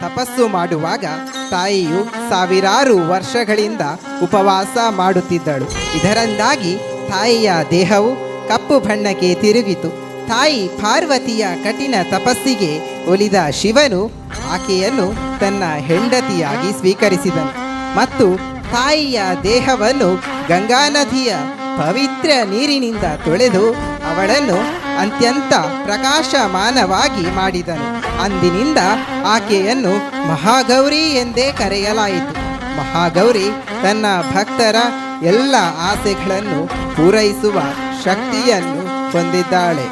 ತಪಸ್ಸು ಮಾಡುವಾಗ ತಾಯಿಯು ಸಾವಿರಾರು ವರ್ಷಗಳಿಂದ ಉಪವಾಸ ಮಾಡುತ್ತಿದ್ದಳು. ಇದರಿಂದಾಗಿ ತಾಯಿಯ ದೇಹವು ಕಪ್ಪು ಬಣ್ಣಕ್ಕೆ ತಿರುಗಿತು. ತಾಯಿ ಪಾರ್ವತಿಯ ಕಠಿಣ ತಪಸ್ಸಿಗೆ ಒಲಿದ ಶಿವನು ಆಕೆಯನ್ನು ತನ್ನ ಹೆಂಡತಿಯಾಗಿ ಸ್ವೀಕರಿಸಿದನು ಮತ್ತು ತಾಯಿಯ ದೇಹವನ್ನು ಗಂಗಾ ನದಿಯ ಪವಿತ್ರ ನೀರಿನಿಂದ ತೊಳೆದು ಅವಳನ್ನು ಅತ್ಯಂತ ಪ್ರಕಾಶಮಾನವಾಗಿ ಮಾಡಿದನು. ಅಂದಿನಿಂದ ಆಕೆಯನ್ನು ಮಹಾಗೌರಿ ಎಂದೇ ಕರೆಯಲಾಯಿತು. ಮಹಾಗೌರಿ ತನ್ನ ಭಕ್ತರ ಎಲ್ಲ ಆಸೆಗಳನ್ನು ಪೂರೈಸುವ ಶಕ್ತಿಯನ್ನು ಹೊಂದಿದ್ದಾಳೆ.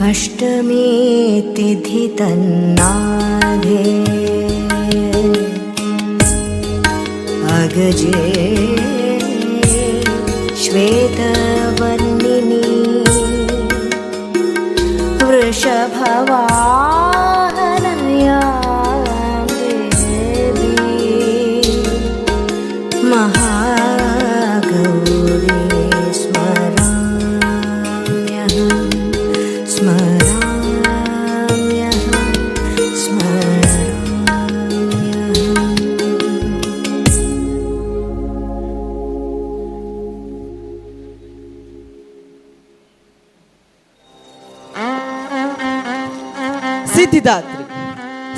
अष्टमी तिथि तन्नाधे अगजे श्वेतवर्णिनी वृषभवाहनया देवी महागौरी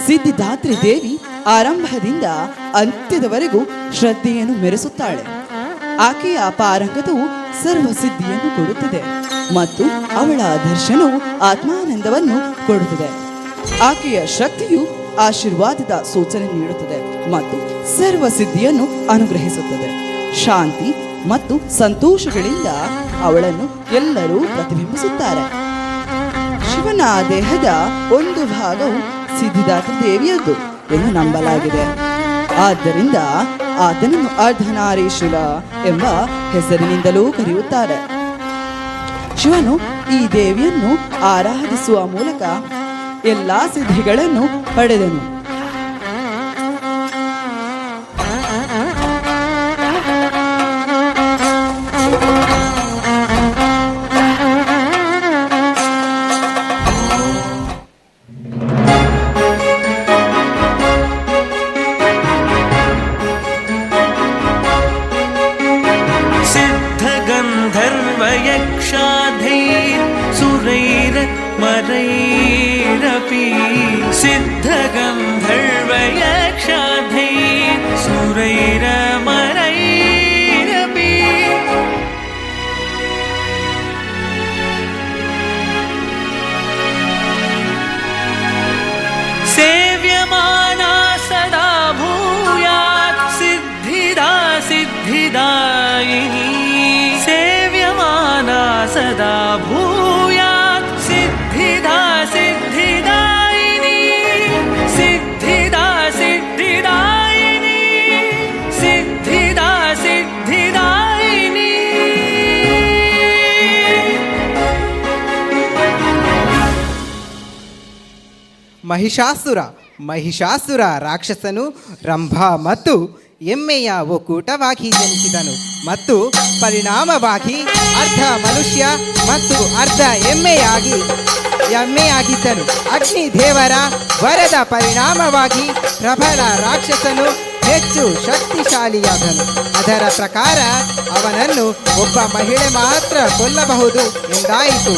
ಸಿದ್ಧಿದಾತ್ರಿ ದೇವಿ ಆರಂಭದಿಂದ ಅಂತ್ಯದವರೆಗೂ ಶ್ರದ್ಧೆಯನ್ನು ಮೆರೆಸುತ್ತಾಳೆ. ಆಕೆಯ ಪಾರಂಗತವು ಸರ್ವಸಿದ್ಧಿಯನ್ನು ಕೊಡುತ್ತದೆ ಮತ್ತು ಅವಳ ದರ್ಶನವು ಆತ್ಮಾನಂದವನ್ನು ಕೊಡುತ್ತದೆ. ಆಕೆಯ ಶಕ್ತಿಯು ಆಶೀರ್ವಾದದ ಸೂಚನೆ ನೀಡುತ್ತದೆ ಮತ್ತು ಸರ್ವಸಿದ್ಧಿಯನ್ನು ಅನುಗ್ರಹಿಸುತ್ತದೆ. ಶಾಂತಿ ಮತ್ತು ಸಂತೋಷಗಳಿಂದ ಅವಳನ್ನು ಎಲ್ಲರೂ ಪ್ರತಿಬಿಂಬಿಸುತ್ತಾರೆ. ಶಿವನ ದೇಹದ ಒಂದು ಭಾಗವು ಸಿದ್ಧಿದಾತ್ರಿ ದೇವಿಯದ್ದು ಎಂದು ನಂಬಲಾಗಿದೆ. ಆದ್ದರಿಂದ ಆತನನ್ನು ಅರ್ಧನಾರೀಶ್ವರ ಎಂಬ ಹೆಸರಿನಿಂದಲೂ ಕರೆಯುತ್ತಾರೆ. ಶಿವನು ಈ ದೇವಿಯನ್ನು ಆರಾಧಿಸುವ ಮೂಲಕ ಎಲ್ಲಾ ಸಿದ್ಧಿಗಳನ್ನು ಪಡೆದನು. सुरैरमरैरपि सिद्धगन्धर्वयक्षाधैः सुरैरमरैरपि सेव्यमाना सदा भूयात् सिद्धिदा सिद्धिदायिनी सेव्यमाना सदा भूयात् सिद्धिदा सिद्धिदायिनी सिद्धिदा सिद्धिदायिनी सिद्धिदा सिद्धिदायिनी ಮಹಿಷಾಸುರ ರಾಕ್ಷಸನು ರಂಭಾ ಮತ್ತು ಎಮ್ಮೆಯ ಒಕ್ಕೂಟವಾಗಿ ಜನಿಸಿದನು ಮತ್ತು ಪರಿಣಾಮವಾಗಿ ಅರ್ಧ ಮನುಷ್ಯ ಮತ್ತು ಅರ್ಧ ಎಮ್ಮೆಯಾಗಿದ್ದನು. ಅಗ್ನಿ ದೇವರ ವರದ ಪರಿಣಾಮವಾಗಿ ಪ್ರಬಲ ರಾಕ್ಷಸನು ಹೆಚ್ಚು ಶಕ್ತಿಶಾಲಿಯಾದನು. ಅದರ ಪ್ರಕಾರ ಅವನನ್ನು ಒಬ್ಬ ಮಹಿಳೆ ಮಾತ್ರ ಕೊಲ್ಲಬಹುದು ಎಂದಾಯಿತು.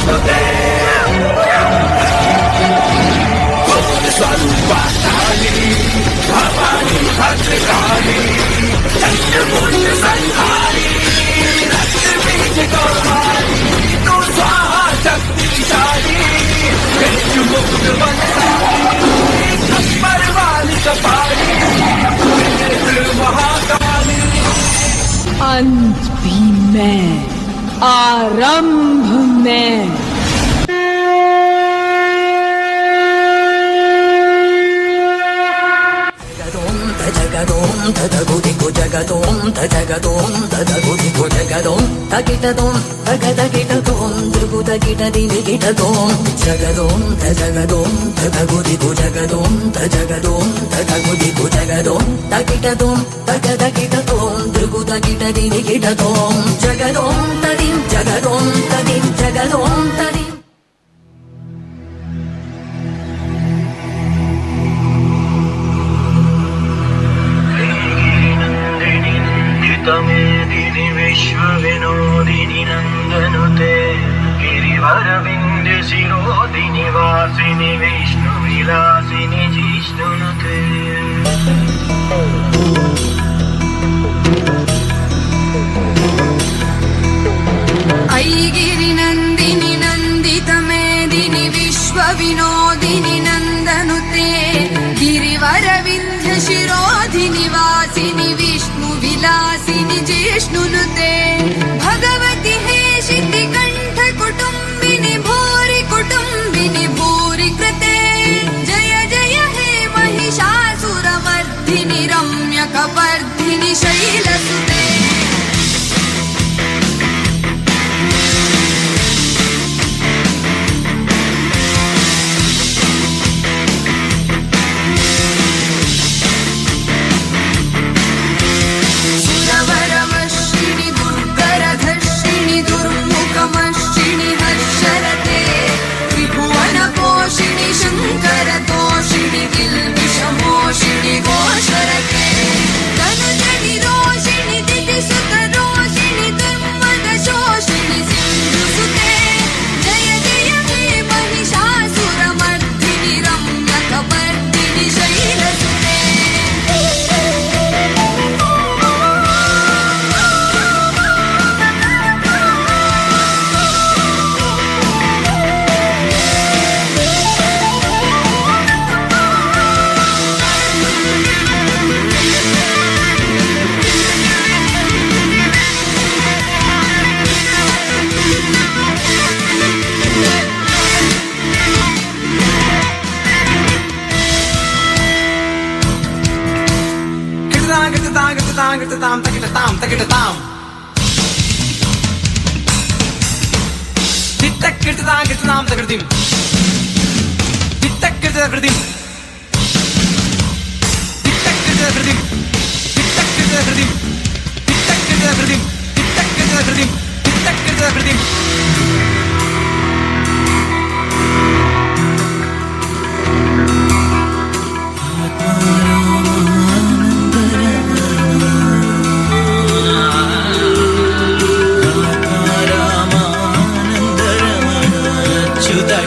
ನುತೆ ಸ್ವರೂಪಾಲಿ ಭವಾನಿ ಭದ್ರಕಾಳಿ ಚಂದ್ರಮೂರ್ತಿ ಸಂಹಾರಿ ರಕ್ತ ಬೀಜ ಗೌಹಾರಿ तू स्वाहा शक्तिशाली मृत्यु मुक्त बलशाली खप्पर वाली कपाली महाकाली अंत भी मैं आरंभ मैं జగదోం తదగుదిగు జగదోం తజగదోం తదగుదిగు జగదోం తగిటదోం తగదగిటదోం దుగుదగిటదిని గిటదోం జగదోం తజగదోం తదగుదిగు జగదోం తజగదోం తదగుదిగు జగదోం తగిటదోం తగదగిటదోం దుగుదగిటదిని గిటదోం జగదోం తదిం జగదోం తదిం జగదోం తదిం मेदिनि विश्व विनोदिनि नन्दनुते गिरिवरविन्द शिरोदिनि वासिनि विष्णु विलासिनि जिष्णुनुते ऐगिरि नन्दिनि नन्दित मेदिनि विश्व विनोदिनि नन्दनुते गिरिवरविन्ध्य शिरोधिनि वासिनि विष्णु विलासिनि जिष्णुनुते भगवति हे शितिकण्ठ कुटुम्बिनि भूरि कुटुम्बिनि भूरि कृते जय जय हे महिषासुरमर्दिनि रम्यकपर्दिनि शैलसुते शङ्करतोषिणि किल्बिषमोषिणि घोषरते तनुजनि रोषिणि दितिसुतरोषिणि दुर्मदशोषिणि सिन्धुसुते जय जय हे महिषासुरमर्दिनि रम्यकपर्दिनि शैलसुते తాం తగిటతాం తగిటతాం తిట్టకిటతాం గిటతాం తగిటదిం తిట్టకిటతగిటదిం తిట్టకిటతగిటదిం తిట్టకిటతగిటదిం తిట్టకిటతగిటదిం తిట్టకిటతగిటదిం తిట్టకిటతగిటదిం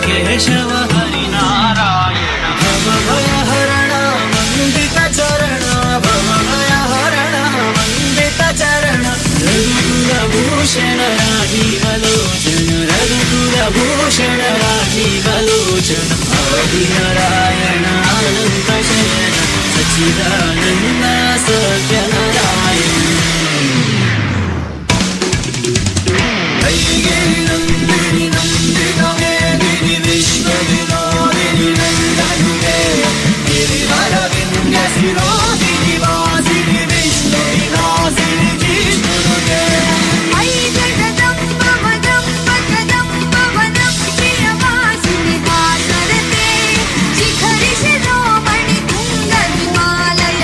केशव हरिनारायण भवभयहरण वन्दित चरण भवभयहरण वन्दित चरण रघुकुलभूषण राजीवलोचन रघुकुलभूषण राजीवलोचन अवधिनारायण अनन्त शयन सच्चिदानन्द सत्यनारायण नन्दिनि नन्दित मेदिनि विश्व विनोदिनि नन्दनुते गिरिवरविन्द शिरोदिनि वासिनि विष्णु विलासिनि जिष्णुनुते ऐ जगदम्ब मदम्ब कदम्ब वनं प्रियवासिनि दाशरथे शिखरि शिरोमणि तुङ्ग हिमालय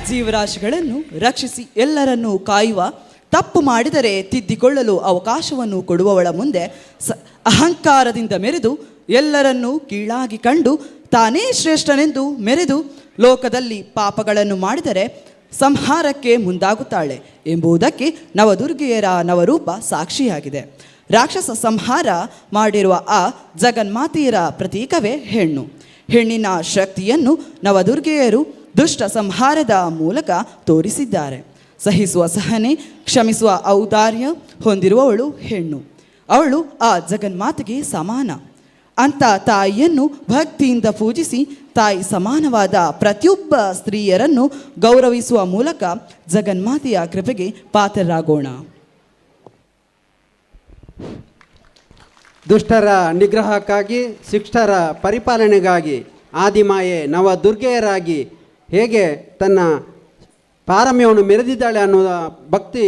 ಜೀವರಾಶಿಗಳನ್ನು ರಕ್ಷಿಸಿ ಎಲ್ಲರನ್ನೂ ಕಾಯುವ, ತಪ್ಪು ಮಾಡಿದರೆ ತಿದ್ದಿಕೊಳ್ಳಲು ಅವಕಾಶವನ್ನು ಕೊಡುವವಳ ಮುಂದೆ ಅಹಂಕಾರದಿಂದ ಮೆರೆದು ಎಲ್ಲರನ್ನೂ ಕೀಳಾಗಿ ಕಂಡು ತಾನೇ ಶ್ರೇಷ್ಠನೆಂದು ಮೆರೆದು ಲೋಕದಲ್ಲಿ ಪಾಪಗಳನ್ನು ಮಾಡಿದರೆ ಸಂಹಾರಕ್ಕೆ ಮುಂದಾಗುತ್ತಾಳೆ ಎಂಬುದಕ್ಕೆ ನವದುರ್ಗೆಯರ ನವರೂಪ ಸಾಕ್ಷಿಯಾಗಿದೆ. ರಾಕ್ಷಸ ಸಂಹಾರ ಮಾಡಿರುವ ಆ ಜಗನ್ಮಾತೆಯರ ಪ್ರತೀಕವೇ ಹೆಣ್ಣು. ಹೆಣ್ಣಿನ ಶಕ್ತಿಯನ್ನು ನವದುರ್ಗೆಯರು ದುಷ್ಟ ಸಂಹಾರದ ಮೂಲಕ ತೋರಿಸಿದ್ದಾರೆ. ಸಹಿಸುವ ಸಹನೆ, ಕ್ಷಮಿಸುವ ಔದಾರ್ಯ ಹೊಂದಿರುವವಳು ಹೆಣ್ಣು. ಅವಳು ಆ ಜಗನ್ಮಾತೆಗೆ ಸಮಾನ. ಅಂಥ ತಾಯಿಯನ್ನು ಭಕ್ತಿಯಿಂದ ಪೂಜಿಸಿ ತಾಯಿ ಸಮಾನವಾದ ಪ್ರತಿಯೊಬ್ಬ ಸ್ತ್ರೀಯರನ್ನು ಗೌರವಿಸುವ ಮೂಲಕ ಜಗನ್ಮಾತೆಯ ಕೃಪೆಗೆ ಪಾತ್ರರಾಗೋಣ. ದುಷ್ಟರ ನಿಗ್ರಹಕ್ಕಾಗಿ, ಶಿಷ್ಟರ ಪರಿಪಾಲನೆಗಾಗಿ ಆದಿಮಾಯೆ ನವದುರ್ಗೆಯರಾಗಿ ಹೇಗೆ ತನ್ನ ಪಾರಮ್ಯವನ್ನು ಮೆರೆದಿದ್ದಾಳೆ ಅನ್ನುವ ಭಕ್ತಿ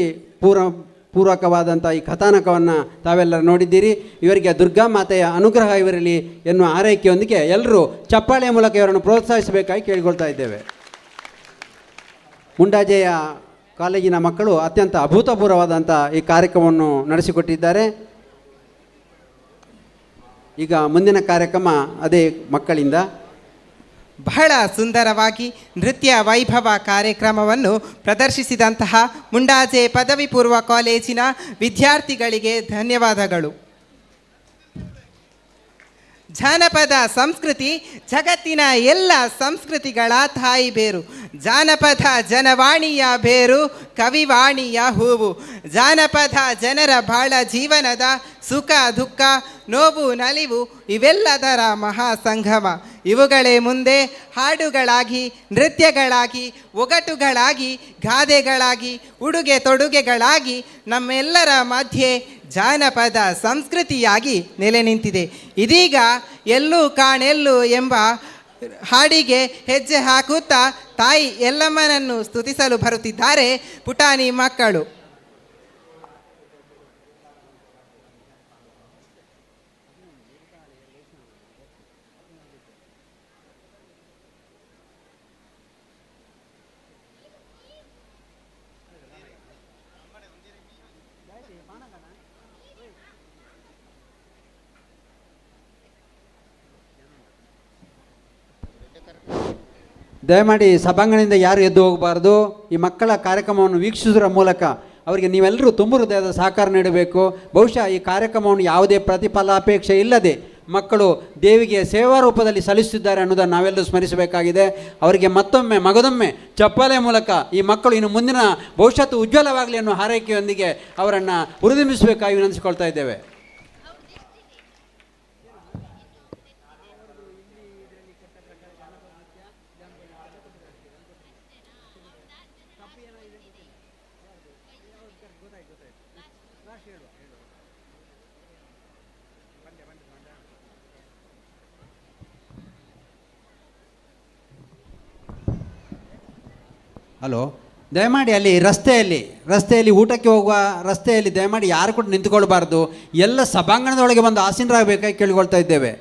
ಪೂರ್ವಕವಾದಂಥ ಈ ಕಥಾನಕವನ್ನು ತಾವೆಲ್ಲರೂ ನೋಡಿದ್ದೀರಿ. ಇವರಿಗೆ ದುರ್ಗಾ ಮಾತೆಯ ಅನುಗ್ರಹ ಇವರಲ್ಲಿ ಎನ್ನುವ ಆರೈಕೆಯೊಂದಿಗೆ ಎಲ್ಲರೂ ಚಪ್ಪಾಳೆಯ ಮೂಲಕ ಇವರನ್ನು ಪ್ರೋತ್ಸಾಹಿಸಬೇಕಾಗಿ ಕೇಳಿಕೊಳ್ತಾ ಇದ್ದೇವೆ. ಮುಂಡಾಜೆಯ ಕಾಲೇಜಿನ ಮಕ್ಕಳು ಅತ್ಯಂತ ಅಭೂತಪೂರ್ವವಾದಂಥ ಈ ಕಾರ್ಯಕ್ರಮವನ್ನು ನಡೆಸಿಕೊಟ್ಟಿದ್ದಾರೆ. ಈಗ ಮುಂದಿನ ಕಾರ್ಯಕ್ರಮ ಅದೇ ಮಕ್ಕಳಿಂದ. ಬಹಳ ಸುಂದರವಾಗಿ ನೃತ್ಯ ವೈಭವ ಕಾರ್ಯಕ್ರಮವನ್ನು ಪ್ರದರ್ಶಿಸಿದಂತಹ ಮುಂಡಾಜೆ ಪದವಿ ಪೂರ್ವ ಕಾಲೇಜಿನ ವಿದ್ಯಾರ್ಥಿಗಳಿಗೆ ಧನ್ಯವಾದಗಳು. ಜಾನಪದ ಸಂಸ್ಕೃತಿ ಜಗತ್ತಿನ ಎಲ್ಲ ಸಂಸ್ಕೃತಿಗಳ ತಾಯಿ ಬೇರು. ಜಾನಪದ ಜನವಾಣಿಯ ಬೇರು, ಕವಿವಾಣಿಯ ಹೂವು. ಜಾನಪದ ಜನರ ಬಾಳ ಜೀವನದ ಸುಖ ದುಃಖ, ನೋವು ನಲಿವು ಇವೆಲ್ಲದರ ಮಹಾಸಂಗಮ. ಇವುಗಳೇ ಮುಂದೆ ಹಾಡುಗಳಾಗಿ, ನೃತ್ಯಗಳಾಗಿ, ಒಗಟುಗಳಾಗಿ, ಗಾದೆಗಳಾಗಿ, ಉಡುಗೆ ತೊಡುಗೆಗಳಾಗಿ ನಮ್ಮೆಲ್ಲರ ಮಧ್ಯೆ ಜಾನಪದ ಸಂಸ್ಕೃತಿಯಾಗಿ ನೆಲೆ ನಿಂತಿದೆ. ಇದೀಗ ಎಲ್ಲೂ ಕಾಣೆಲ್ಲು ಎಂಬ ಹಾಡಿಗೆ ಹೆಜ್ಜೆ ಹಾಕುತ್ತಾ ತಾಯಿ ಎಲ್ಲಮ್ಮನನ್ನು ಸ್ತುತಿಸಲು ಬರುತ್ತಿದ್ದಾರೆ ಪುಟಾಣಿ ಮಕ್ಕಳು. ದಯಮಾಡಿ ಸಭಾಂಗಣದಿಂದ ಯಾರು ಎದ್ದು ಹೋಗಬಾರ್ದು. ಈ ಮಕ್ಕಳ ಕಾರ್ಯಕ್ರಮವನ್ನು ವೀಕ್ಷಿಸುವುದರ ಮೂಲಕ ಅವರಿಗೆ ನೀವೆಲ್ಲರೂ ತುಂಬ ಹೃದಯದ ಸಹಕಾರ ನೀಡಬೇಕು. ಬಹುಶಃ ಈ ಕಾರ್ಯಕ್ರಮವನ್ನು ಯಾವುದೇ ಪ್ರತಿಫಲಾಪೇಕ್ಷೆ ಇಲ್ಲದೆ ಮಕ್ಕಳು ದೇವಿಗೆ ಸೇವಾ ರೂಪದಲ್ಲಿ ಸಲ್ಲಿಸುತ್ತಿದ್ದಾರೆ ಅನ್ನೋದನ್ನು ನಾವೆಲ್ಲರೂ ಸ್ಮರಿಸಬೇಕಾಗಿದೆ. ಅವರಿಗೆ ಮತ್ತೊಮ್ಮೆ ಮಗದೊಮ್ಮೆ ಚಪ್ಪಾಳೆ ಮೂಲಕ ಈ ಮಕ್ಕಳು ಇನ್ನು ಮುಂದಿನ ಭವಿಷ್ಯತ್ತು ಉಜ್ವಲವಾಗಲಿ ಅನ್ನೋ ಹಾರೈಕೆಯೊಂದಿಗೆ ಅವರನ್ನು ಹುರಿದುಂಬಿಸಬೇಕಾಗಿ ವಿನಂತಿಸಿಕೊಳ್ತಾ ಇದ್ದೇವೆ. ಹಲೋ, ದಯಮಾಡಿ ಅಲ್ಲಿ ರಸ್ತೆಯಲ್ಲಿ ಊಟಕ್ಕೆ ಹೋಗುವ ರಸ್ತೆಯಲ್ಲಿ ದಯಮಾಡಿ ಯಾರು ಕೂಡ ನಿಂತುಕೊಳ್ಬಾರ್ದು. ಎಲ್ಲ ಸಭಾಂಗಣದೊಳಗೆ ಬಂದು ಆಸೀನರಾಗಬೇಕಾಗಿ ಕೇಳಿಕೊಳ್ತಾ ಇದ್ದೇವೆ.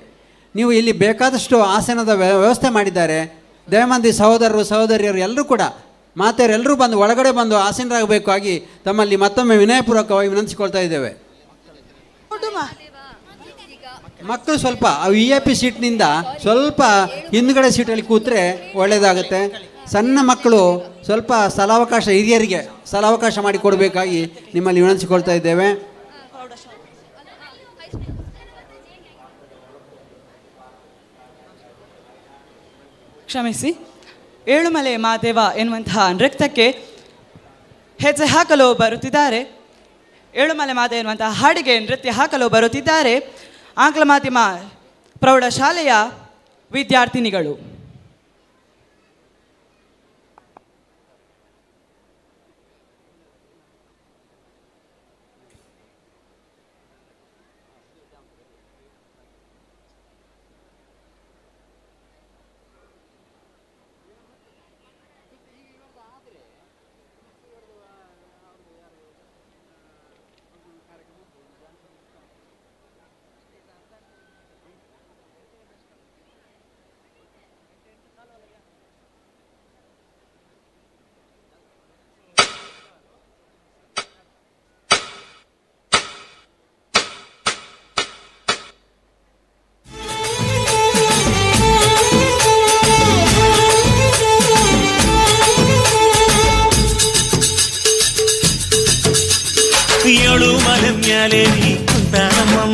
ನೀವು ಇಲ್ಲಿ ಬೇಕಾದಷ್ಟು ಆಸನದ ವ್ಯವಸ್ಥೆ ಮಾಡಿದ್ದಾರೆ. ದಯಮಾಡಿ ಸಹೋದರರು ಸಹೋದರಿಯರು ಎಲ್ಲರೂ ಕೂಡ ಮಾತೆಯರೆಲ್ಲರೂ ಬಂದು ಒಳಗಡೆ ಬಂದು ಆಸೀನರಾಗಬೇಕಾಗಿ ತಮ್ಮಲ್ಲಿ ಮತ್ತೊಮ್ಮೆ ವಿನಯಪೂರ್ವಕವಾಗಿ ವಿನಂತಿಸಿಕೊಳ್ತಾ ಇದ್ದೇವೆ. ಮಕ್ಕಳು ಸ್ವಲ್ಪ VIP ಸೀಟ್ನಿಂದ ಸ್ವಲ್ಪ ಹಿಂದುಗಡೆ ಸೀಟಲ್ಲಿ ಕೂತ್ರೆ ಒಳ್ಳೆಯದಾಗುತ್ತೆ. ಸಣ್ಣ ಮಕ್ಕಳು ಸ್ವಲ್ಪ ಸ್ಥಳಾವಕಾಶ, ಹಿರಿಯರಿಗೆ ಸ್ಥಳಾವಕಾಶ ಮಾಡಿಕೊಡಬೇಕಾಗಿ ನಿಮ್ಮಲ್ಲಿ ವಿನಂತಿಸಿಕೊಳ್ತಾ ಇದ್ದೇವೆ. ಕ್ಷಮಿಸಿ, ಏಳುಮಲೆ ಮಾದೇವ ಎನ್ನುವಂತಹ ನೃತ್ಯಕ್ಕೆ ಹೆಜ್ಜೆ ಹಾಕಲು ಬರುತ್ತಿದ್ದಾರೆ. ಏಳುಮಲೆ ಮಾದೇವ ಎನ್ನುವಂತಹ ಹಾಡಿಗೆ ನೃತ್ಯ ಹಾಕಲು ಬರುತ್ತಿದ್ದಾರೆ ಆಂಗ್ಲ ಮಾಧ್ಯಮ ಪ್ರೌಢಶಾಲೆಯ ವಿದ್ಯಾರ್ಥಿನಿಗಳು.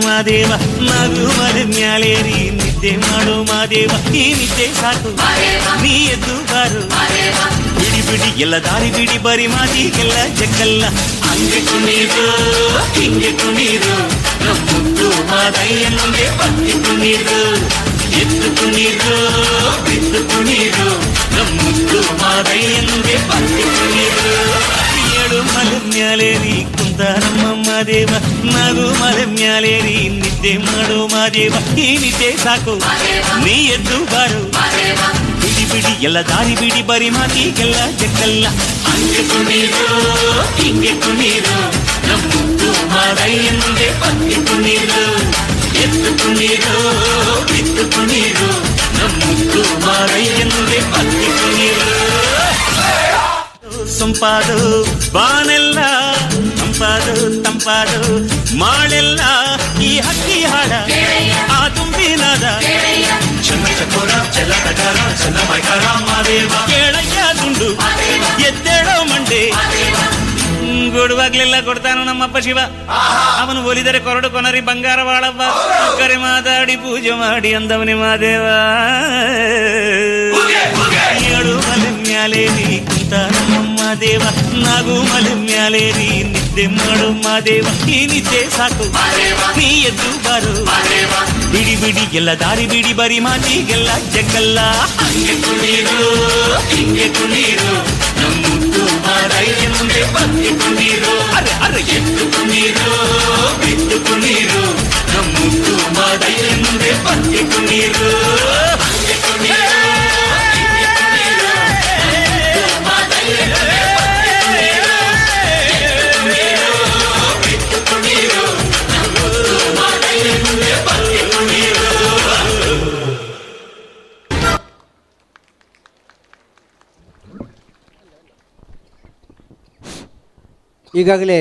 ಮಾದೇವ ನಗು ಮಲೆ ಮ್ಯಾಲೇರಿ ನಿದ್ದೆ ಮಾಡು ಮಾದೇವ ಈ ನಿದ್ದೆ ಸಾಕು ನೀ ಎದ್ದು ಬಾರು ಬಿಡಿ ಬಿಡಿ ಎಲ್ಲ ದಾರಿ ಬಿಡಿ ಬರಿ ಮಾತಿಗೆಲ್ಲ ಜಗ್ಗಲ್ಲ ಹಂಗೆ ಕುಣೀರು ಹಿಂಗೆ ಕುಣೀರು ನಮ್ಮುದ್ದು ಮಾದಯ್ಯ ಮುಂದೆ ಪತ್ತಿ ಕುಣೀರು ಎದ್ದು ಕುಣೀರು ಬಿದ್ದು ಕುಣೀರು ನಮ್ಮುದ್ದು ಮಾದಯ್ಯ ಮುಂದೆ ಪತ್ತಿ ಕುಣೀರು ಏಳು ಮಲೆ ಮ್ಯಾಲೇರಿ ಕುಂತ ನಮ್ಮ ಮಾದೇವ ನಗು ಮಲೆ ಮ್ಯಾಲೇರಿ ನಿದ್ದೆ ಮಾಡು ಮಾದೇವ ಈ ನಿದ್ದೆ ಸಾಕು ನೀ ಎದ್ದು ಬಾರು ಬಿಡಿ ಬಿಡಿ ಎಲ್ಲ ದಾರಿ ಬಿಡಿ ಬರಿ ಮಾತಿಗೆಲ್ಲ ಜಗ್ಗಲ್ಲ ಹಂಗೆ ಕುಣೀರು ಹಿಂಗೆ ಕುಣೀರು ನಮ್ಮುದ್ದು ಮಾದಯ್ಯ ಮುಂದೆ ಪತ್ತಿ ಕುಣೀರು ಎದ್ದು ಕುಣೀರು ಬಿದ್ದು ಕುಣೀರು ನಮ್ಮುದ್ದು ಮಾದಯ್ಯ ಮುಂದೆ ಪತ್ತಿ ಕುಣೀರು ಸೊಂಪಾದು ಬಾನೆಲ್ಲ ತಂಪಾದು ತಂಪಾದು ಮಾಳೆಲ್ಲ ಈ ಹಕ್ಕಿ ಹಾಡ ಆ ತುಂಬಿನಾದ ಚನ್ನ ಚಕೋರ ಚೆಲ್ಲ ಕಟಾರ ಚೆನ್ನ ಮೈಕಾರ ಮಾದೇವ ಕೇಳಯ್ಯ ದುಂಡು ಎದ್ದೇಳೋ ಮಂಡೆ ಕೊಡುವಾಗ್ಲೆಲ್ಲ ಕೊಡ್ತಾನು ನಮ್ಮಪ್ಪ ಶಿವ ಅವನು ಒಲಿದರೆ ಕೊರಡು ಕೊನರಿ ಬಂಗಾರ ಬಾಳವ್ವ ಕರೆ ಮಾತಾಡಿ ಪೂಜೆ ಮಾಡಿ ಅಂದವನಿ ಮಾದೇವ ಏಳು ಮಲೆ ಮ್ಯಾಲೇರಿ ಕುಂತ ನಮ್ಮ ದೇವ ನಾಗು ಮಲೆ ಮ್ಯಾಲೇರಿ ನಿದ್ದೆ ಮಾಡು ಮಾದೇವ ಈ ನಿದ್ದೆ ಸಾಕು ನೀ ಎದ್ದು ಬಾರು ಬಿಡಿ ಬಿಡಿ ಎಲ್ಲ ದಾರಿ ಬಿಡಿ ಬರಿ ಮಾತಿಗೆಲ್ಲ ಜಗ್ಗಲ್ಲ ಹಂಗೆ ಕುಣೀರು ಹಿಂಗೆ ಕುಣೀರು ನಮ್ಮುದ್ದು ಮಾದಯ್ಯ ಮುಂದೆ ಪತ್ತಿ ಕುಣೀರು ಅರೆ ಅರೆ ಎದ್ದು ಕುಣೀರು ಬಿದ್ದು ಕುಣೀರು ನಮ್ಮುದ್ದು ಮಾದಯ್ಯ ಮುಂದೆ ಪತ್ತಿ ಕುಣೀರು ಹಂಗೆ ಕುಣೀರು ಈಗಾಗಲೇ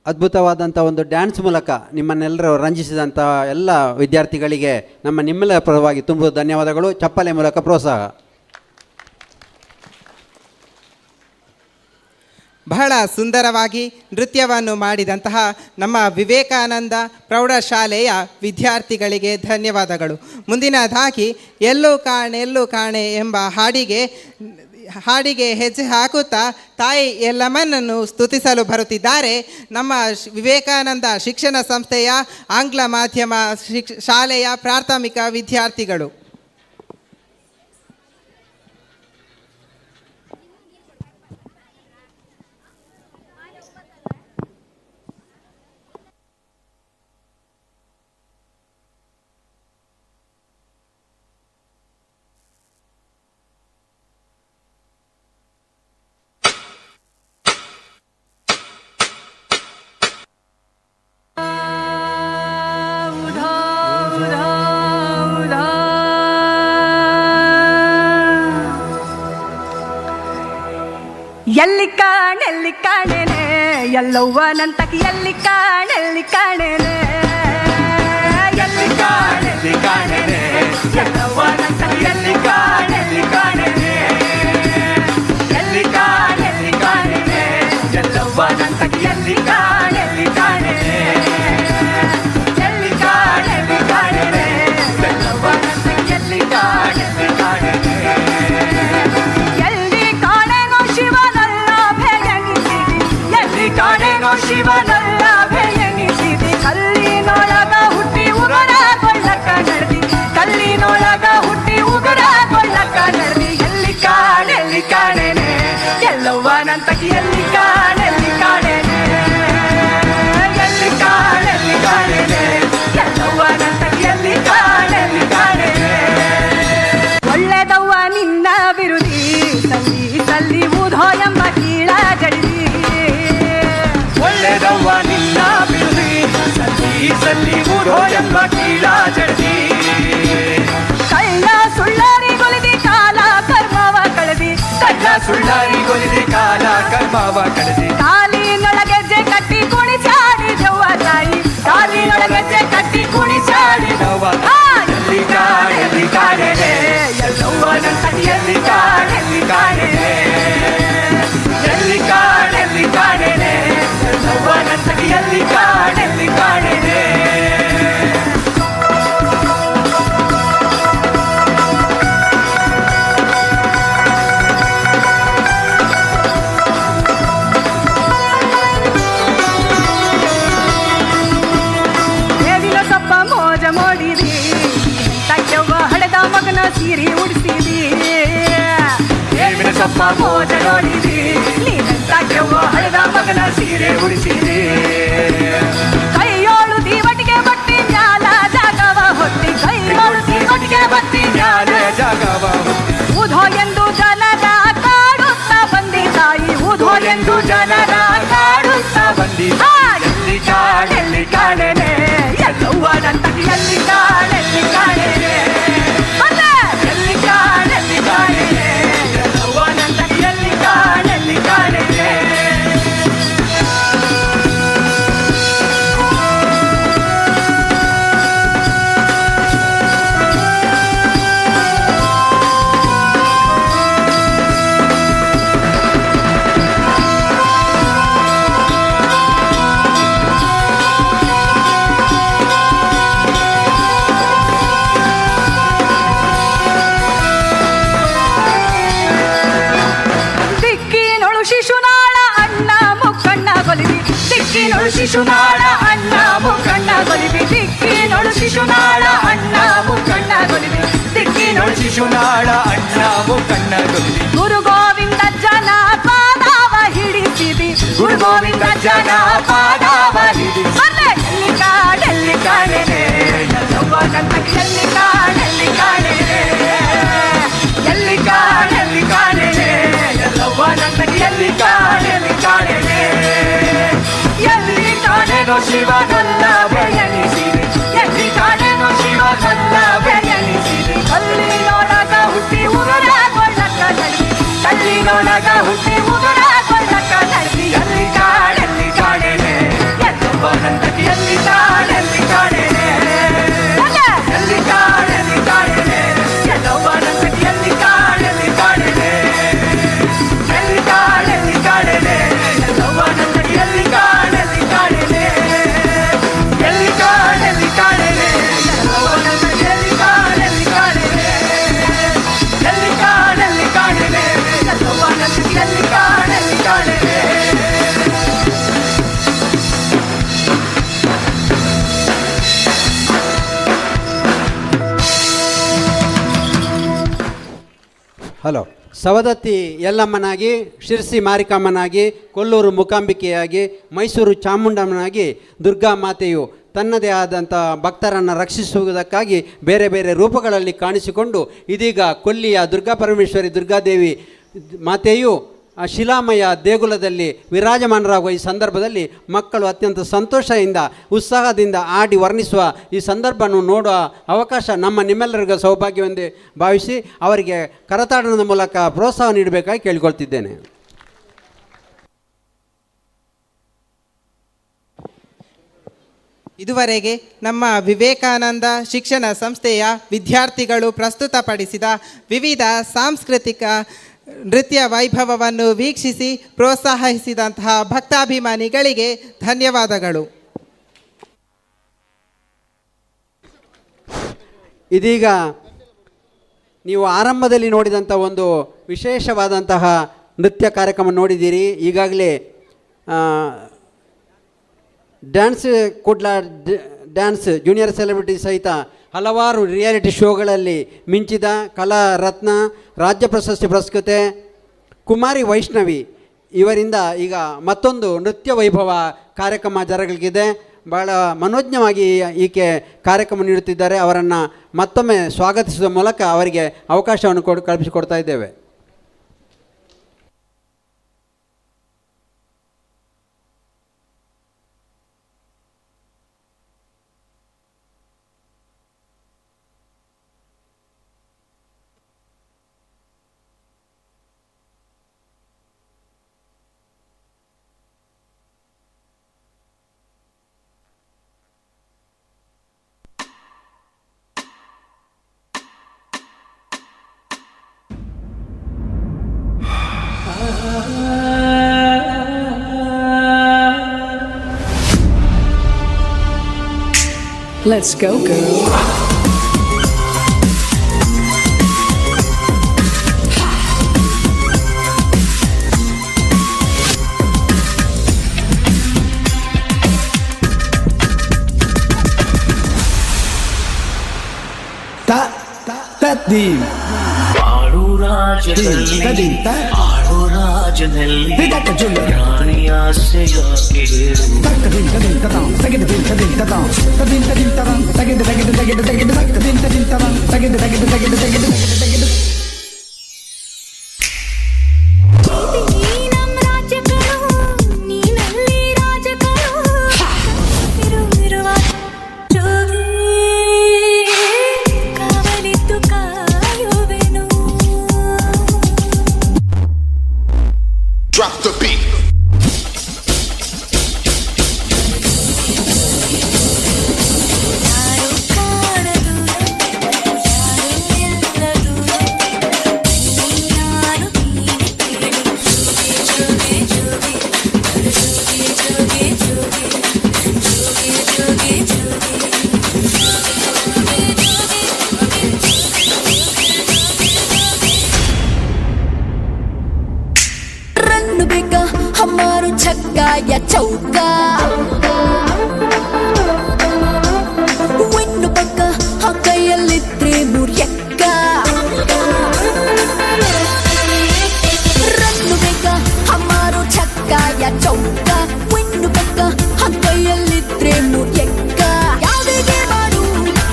ಅದ್ಭುತವಾದಂಥ ಒಂದು ಡ್ಯಾನ್ಸ್ ಮೂಲಕ ನಿಮ್ಮನ್ನೆಲ್ಲರೂ ರಂಜಿಸಿದಂಥ ಎಲ್ಲ ವಿದ್ಯಾರ್ಥಿಗಳಿಗೆ ನಿಮ್ಮೆಲ್ಲರ ಪರವಾಗಿ ತುಂಬ ಧನ್ಯವಾದಗಳು. ಚಪ್ಪಲೆ ಮೂಲಕ ಪ್ರೋತ್ಸಾಹ. ಬಹಳ ಸುಂದರವಾಗಿ ನೃತ್ಯವನ್ನು ಮಾಡಿದಂತಹ ನಮ್ಮ ವಿವೇಕಾನಂದ ಪ್ರೌಢಶಾಲೆಯ ವಿದ್ಯಾರ್ಥಿಗಳಿಗೆ ಧನ್ಯವಾದಗಳು. ಮುಂದಿನದಾಗಿ ಎಲ್ಲೂ ಕಾಣೆ ಎಂಬ ಹಾಡಿಗೆ ಹೆಜ್ಜೆ ಹಾಕುತ್ತಾ ತಾಯಿ ಎಲ್ಲಮ್ಮನನ್ನು ಸ್ತುತಿಸಲು ಬರುತ್ತಿದ್ದಾರೆ ನಮ್ಮ ವಿವೇಕಾನಂದ ಶಿಕ್ಷಣ ಸಂಸ್ಥೆಯ ಆಂಗ್ಲ ಮಾಧ್ಯಮ ಶಾಲೆಯ ಪ್ರಾಥಮಿಕ ವಿದ್ಯಾರ್ಥಿಗಳು. ಎಲ್ಲಿ ಕಾಣೆನೆ ಎಲ್ಲವ್ವನಂತಕ್ಕೆ ಎಲ್ಲಿ ಕಾಣೆನೆ ಎಲ್ಲಿ ಕಾಣೆನೆ ಎಲ್ಲವ್ವನಂತಕ್ಕೆ ಎಲ್ಲಿ ಕಾಣೆನೆ ಎಲ್ಲಿ ಕಾಣೆನೆ ಎಲ್ಲವ್ವನಂತಕ್ಕೆ ಎಲ್ಲಿ ಕಾಣೆನೆ ಎಲ್ಲಿ ಕಾಣೆನೆ ಎಲ್ಲವ್ವನಂತಕ್ಕೆ ಎಲ್ಲಿ ಕಾಣೆನೆ ಕಾಣೆನೋ ಶಿವನಲ್ಲ ಬೆಯಣಿಸಿದಿ ಕಲ್ಲಿನೊಳಗ ಹುಟ್ಟಿ ಉಗುರ ಕೊಳ್ಳಕ ನಡೆದಿ ಕಲ್ಲಿನೊಳಗ ಹುಟ್ಟಿ ಉಗುರ ಕೊಳ್ಳಕ ನಡೆದಿ ಎಲ್ಲಿ ಕಾಣೆನೆ ಎಲ್ಲವ್ವನಂತಕ್ಕೆ ಎಲ್ಲಿ ಕಾಣೆನೆ ಎಲ್ಲಿ ಕಾಣೆನೆ ಎಲ್ಲವ್ವನಂತಕ್ಕೆ ಎಲ್ಲಿ ಕಾಣೆನೆ ಒಳ್ಳೆದವ್ವ ನಿನ್ನ ಬಿರುದಿ ಸಲ್ಲಿ ಊಧೋ ಎಂಬ ಕೀಳ ಜಡಿದಿ ಒಳ್ಳೆದವ್ವ ನಿನ್ನ ಬಿರುದಿ ಸಲ್ಲಿ ಊಧೋ ಎಂಬ ಕೀಳ ಜಡಿದಿ ಕಳ್ಳ ಸುಳ್ಳರಿಗೊಲಿದಿ ಕಾಲ ಕರ್ಮವ ಕಳೆದಿ ಕಳ್ಳ ಸುಳ್ಳರಿಗೊಲಿದಿ ಕಾಲ ಕರ್ಮವ ಕಳೆದಿ ಕಾಲಿನೊಳಗೆಜ್ಜೆ ಕಟ್ಟಿ ಕುಣಿಸಾಡಿದವ್ವ ತಾಯಿ ಕಾಲಿನೊಳಗೆಜ್ಜೆ ಕಟ್ಟಿ ಕುಣಿಸಾಡಿದವ್ವ ಎಲ್ಲಿ ಕಾಣೆನೆ ಎಲ್ಲವ್ವನಂತಕ್ಕೆ ಎಲ್ಲಿ ಕಾಣೆನೆ ಎಲ್ಲಿ ಕಾಣೆನೆ ಎಲ್ಲವ್ವನಂತಕ್ಕೆ ಎಲ್ಲಿ ಕಾಣೆನೆ ಚಿಕ್ಕಪ್ಪ ಮೋಜ ನೋಡಿರಿ ನೀನೆಂತ ಕೆವ್ವ ಹಳೆದ ಮಗನ ಸೀರೆ ಉಡಿಸಿರಿ ಕೈಯೋಳು ದೀವಟಿಗೆ ಬಟ್ಟಿ ಮ್ಯಾಲ ಜಾಗವ ಹೊತ್ತಿ ಕೈಯೋಳು ದೀವಟಿಗೆ ಬಟ್ಟಿ ಮ್ಯಾಲ ಜಾಗವ ಊಧೋ ಎಂದು ಜನರ ಕಾಡುತ್ತ ಬಂದಿ ತಾಯಿ ಊಧೋ ಎಂದು ಜನರ ಕಾಡುತ್ತ ಬಂದಿ ಎಲ್ಲಿ ಕಾಡೆಲ್ಲಿ ಕಾಣೆನೆ ಎಲ್ಲವ್ವನಂತ ಎಲ್ಲಿ ಕಾಡೆಲ್ಲಿ ಕಾಣೆನೆ ಎಲ್ಲಿ ಕಾಡೆಲ್ಲಿ ಕಾಣೆನೆ ಎಲ್ಲವ್ವನಂತ ಎಲ್ಲಿ ಕಾಡೆಲ್ಲಿ ಕಾಣೆನೆ ಶಿಶುನಾಳ ಅಣ್ಣ ಮುಕ್ಕಣ್ಣ ಕೊಲಿವಿ ದಿಕ್ಕಿನೊಳು ಶಿಶುನಾಳ ಅಣ್ಣ ಮುಕ್ಕಣ್ಣ ಕೊಲಿವಿ ದಿಕ್ಕಿನೊಳು ಶಿಶುನಾಳ ಅಣ್ಣ ಮುಕ್ಕಣ್ಣ ಕೊಲಿವಿ ದಿಕ್ಕಿನೊಳು ಶಿಶುನಾಳ ಅಣ್ಣ ಮುಕ್ಕಣ್ಣ ಕೊಲಿವಿ ಗುರು ಗೋವಿಂದ ಜನ ಪಾದಾವ ಹಿಡಿಸಿದಿ ಗುರು ಗೋವಿಂದ ಜನ ಪಾದಾವ ಹಿಡಿಸಿ ಎಲ್ಲಿ ಕಾಡೆಲ್ಲಿ ಕಾಣೆನೆ ಎಲ್ಲಿ ಕಾಡೆಲ್ಲಿ ಕಾಣೆನೆ ಎಲ್ಲಿ ಕಾಡೆಲ್ಲಿ ಕಾಣೆನೆ ಎಲ್ಲಿ ಕಾಣೆಲ್ಲಿ ಕಾಣೆನೆ ಎಲ್ಲಿ ಕಾಣೆನೋ ಶಿವನಲ್ಲ ಬೆಯನಿಸಿರಿ ಎಲ್ಲಿ ಕಾಣೆನೋ ಶಿವನಲ್ಲ ಬೆಯನಿಸಿರಿ ಕಲ್ಲಿನೊಳಗ ಹುಟ್ಟಿ ಉಗುರಾಗೊಳ್ಳಕ ನಡಿ ಕಲ್ಲಿನೊಳಗ ಹುಟ್ಟಿ ಉಗುರಾಗೊಳ್ಳಕ ನಡಿ ಎಲ್ಲಿ ಕಾಣೆಲ್ಲಿ ಕಾಣೆನೆ ಎಲ್ಲಿ ಎಲ್ಲಿ ಕಾಣೆಲ್ಲಿ ಕಾಣೆನೆ ಎಲ್ಲಿ ಕಾಣೆಲ್ಲಿ ಕಾಣೆನೆ ಎಲ್ಲವನಂತಕ್ಕೆ ಎಲ್ಲಿ ಕಾಣೆಲ್ಲಿ ಕಾಣೆನೆ ಎಲ್ಲಿ ಕಾಣೆಲ್ಲಿ ಕಾಣೆನೆ ಎಲ್ಲವನಂತಕ್ಕೆ ಎಲ್ಲಿ ಕಾಣೆಲ್ಲಿ ಕಾಣೆನೆ ಎಲ್ಲಿ ಕಾಣೆಲ್ಲಿ ಕಾಣೆನೆ ಎಲ್ಲವನಂತಕ್ಕೆ ಎಲ್ಲಿ ಕಾಣೆಲ್ಲಿ ಕಾಣೆನೆ ಎಲ್ಲಿ ಕಾಣೆಲ್ಲಿ ಕಾಣೆನೆ ಎಲ್ಲವನಂತಕ್ಕೆ ಎಲ್ಲಿ ಕಾಣೆಲ್ಲಿ ಕಾಣೆನೆ ಹಲೋ. ಸವದತ್ತಿ ಯಲ್ಲಮ್ಮನಾಗಿ, ಶಿರ್ಸಿ ಮಾರಿಕಮ್ಮನಾಗಿ, ಕೊಲ್ಲೂರು ಮೂಕಾಂಬಿಕೆಯಾಗಿ, ಮೈಸೂರು ಚಾಮುಂಡಮ್ಮನಾಗಿ ದುರ್ಗಾ ಮಾತೆಯು ತನ್ನದೇ ಆದಂಥ ಭಕ್ತರನ್ನು ರಕ್ಷಿಸುವುದಕ್ಕಾಗಿ ಬೇರೆ ಬೇರೆ ರೂಪಗಳಲ್ಲಿ ಕಾಣಿಸಿಕೊಂಡು ಇದೀಗ ಕೊಲ್ಲಿಯ ದುರ್ಗಾ ಪರಮೇಶ್ವರಿ ದುರ್ಗಾದೇವಿ ಮಾತೆಯು ಆ ಶಿಲಾಮಯ ದೇಗುಲದಲ್ಲಿ ವಿರಾಜಮಾನರಾಗುವ ಈ ಸಂದರ್ಭದಲ್ಲಿ ಮಕ್ಕಳು ಅತ್ಯಂತ ಸಂತೋಷದಿಂದ ಉತ್ಸಾಹದಿಂದ ಆಡಿ ವರ್ಣಿಸುವ ಈ ಸಂದರ್ಭವನ್ನು ನೋಡುವ ಅವಕಾಶ ನಿಮ್ಮೆಲ್ಲರಿಗೂ ಸೌಭಾಗ್ಯವೆಂದು ಭಾವಿಸಿ ಅವರಿಗೆ ಕರತಾಡನದ ಮೂಲಕ ಪ್ರೋತ್ಸಾಹ ನೀಡಬೇಕಾಗಿ ಕೇಳಿಕೊಳ್ತಿದ್ದೇನೆ. ಇದುವರೆಗೆ ನಮ್ಮ ವಿವೇಕಾನಂದ ಶಿಕ್ಷಣ ಸಂಸ್ಥೆಯ ವಿದ್ಯಾರ್ಥಿಗಳು ಪ್ರಸ್ತುತಪಡಿಸಿದ ವಿವಿಧ ಸಾಂಸ್ಕೃತಿಕ ನೃತ್ಯ ವೈಭವವನ್ನು ವೀಕ್ಷಿಸಿ ಪ್ರೋತ್ಸಾಹಿಸಿದಂತಹ ಭಕ್ತಾಭಿಮಾನಿಗಳಿಗೆ ಧನ್ಯವಾದಗಳು. ಇದೀಗ ನೀವು ಆರಂಭದಲ್ಲಿ ನೋಡಿದಂಥ ಒಂದು ವಿಶೇಷವಾದಂತಹ ನೃತ್ಯ ಕಾರ್ಯಕ್ರಮ ನೋಡಿದ್ದೀರಿ. ಈಗಾಗಲೇ dance Kudla dance junior celebrity ಸಹಿತ ಹಲವಾರು ರಿಯಾಲಿಟಿ ಶೋಗಳಲ್ಲಿ ಮಿಂಚಿದ ಕಲಾ ರತ್ನ, ರಾಜ್ಯ ಪ್ರಶಸ್ತಿ ಪುರಸ್ಕೃತೆ ಕುಮಾರಿ ವೈಷ್ಣವಿ ಇವರಿಂದ ಈಗ ಮತ್ತೊಂದು ನೃತ್ಯ ವೈಭವ ಕಾರ್ಯಕ್ರಮ ಜರಗಲಿದೆ. ಭಾಳ ಮನೋಜ್ಞವಾಗಿ ಈಕೆ ಕಾರ್ಯಕ್ರಮ ನೀಡುತ್ತಿದ್ದಾರೆ. ಅವರನ್ನು ಮತ್ತೊಮ್ಮೆ ಸ್ವಾಗತಿಸುವ ಮೂಲಕ ಅವರಿಗೆ ಅವಕಾಶವನ್ನು ಕಲ್ಪಿಸಿಕೊಡ್ತಾ ಇದ್ದೇವೆ. Let's go, girl. That deep. ರಾಜ್ಯದಲ್ಲಿ ಆಡೋ ರಾಜನಲ್ಲಿ ರಾಣಿಯ Drop the beat. हमारो छक्का या चौका विನ್ನು ಪಕ್ಕ ಆ ಕೈಯಲ್ಲಿದ್ರೆ ಮುರ್ಯಕ್ಕ ರನ್ನು ಬೇಕ ಹಮಾರೋ ಛಕ್ಕ ಯಾ ಚೌಕ ವಿನ್ನು ಪಕ್ಕ ಆ ಕೈಯಲ್ಲಿದ್ರೆ ಮುರ್ಯಕ್ಕ ಯಾವುದೇ ಗೇಮ್ ಆಡು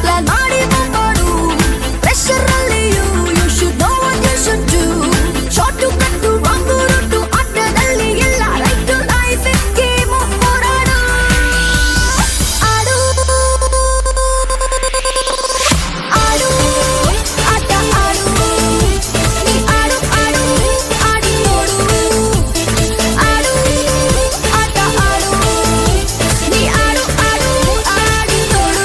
ಪ್ಲಾನ್ ಮಾಡಿ ಮಾಡು ಪ್ರೆಷರ್ ಅಲ್ಲಿ you should know what you should do short to cut to wrong to ಆಟದಲ್ಲಿ ಎಲ್ಲ ರೈಟ್ ಟು ಲೈಫ್ ಗೇಮ್ ಹೋರಾಡು ಆಡು ಆಡು ಆಟ ಆಡು ನೀ ಆಡು ಆಡು ಆಡಿ ನೋಡು ಆಡು ಆಟ ಆಡು ನೀ ಆಡು ಆಡು ಆಡಿ ನೋಡು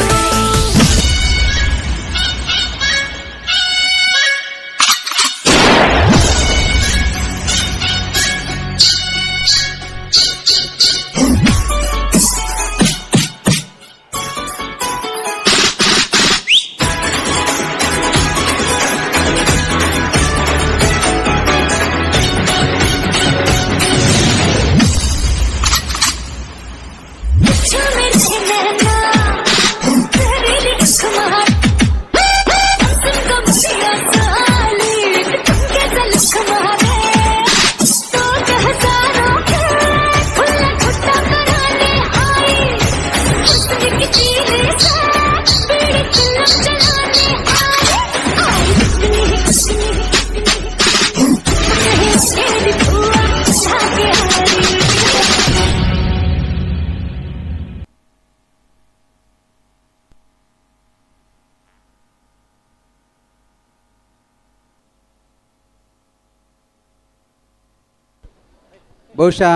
ಬಹುಶಃ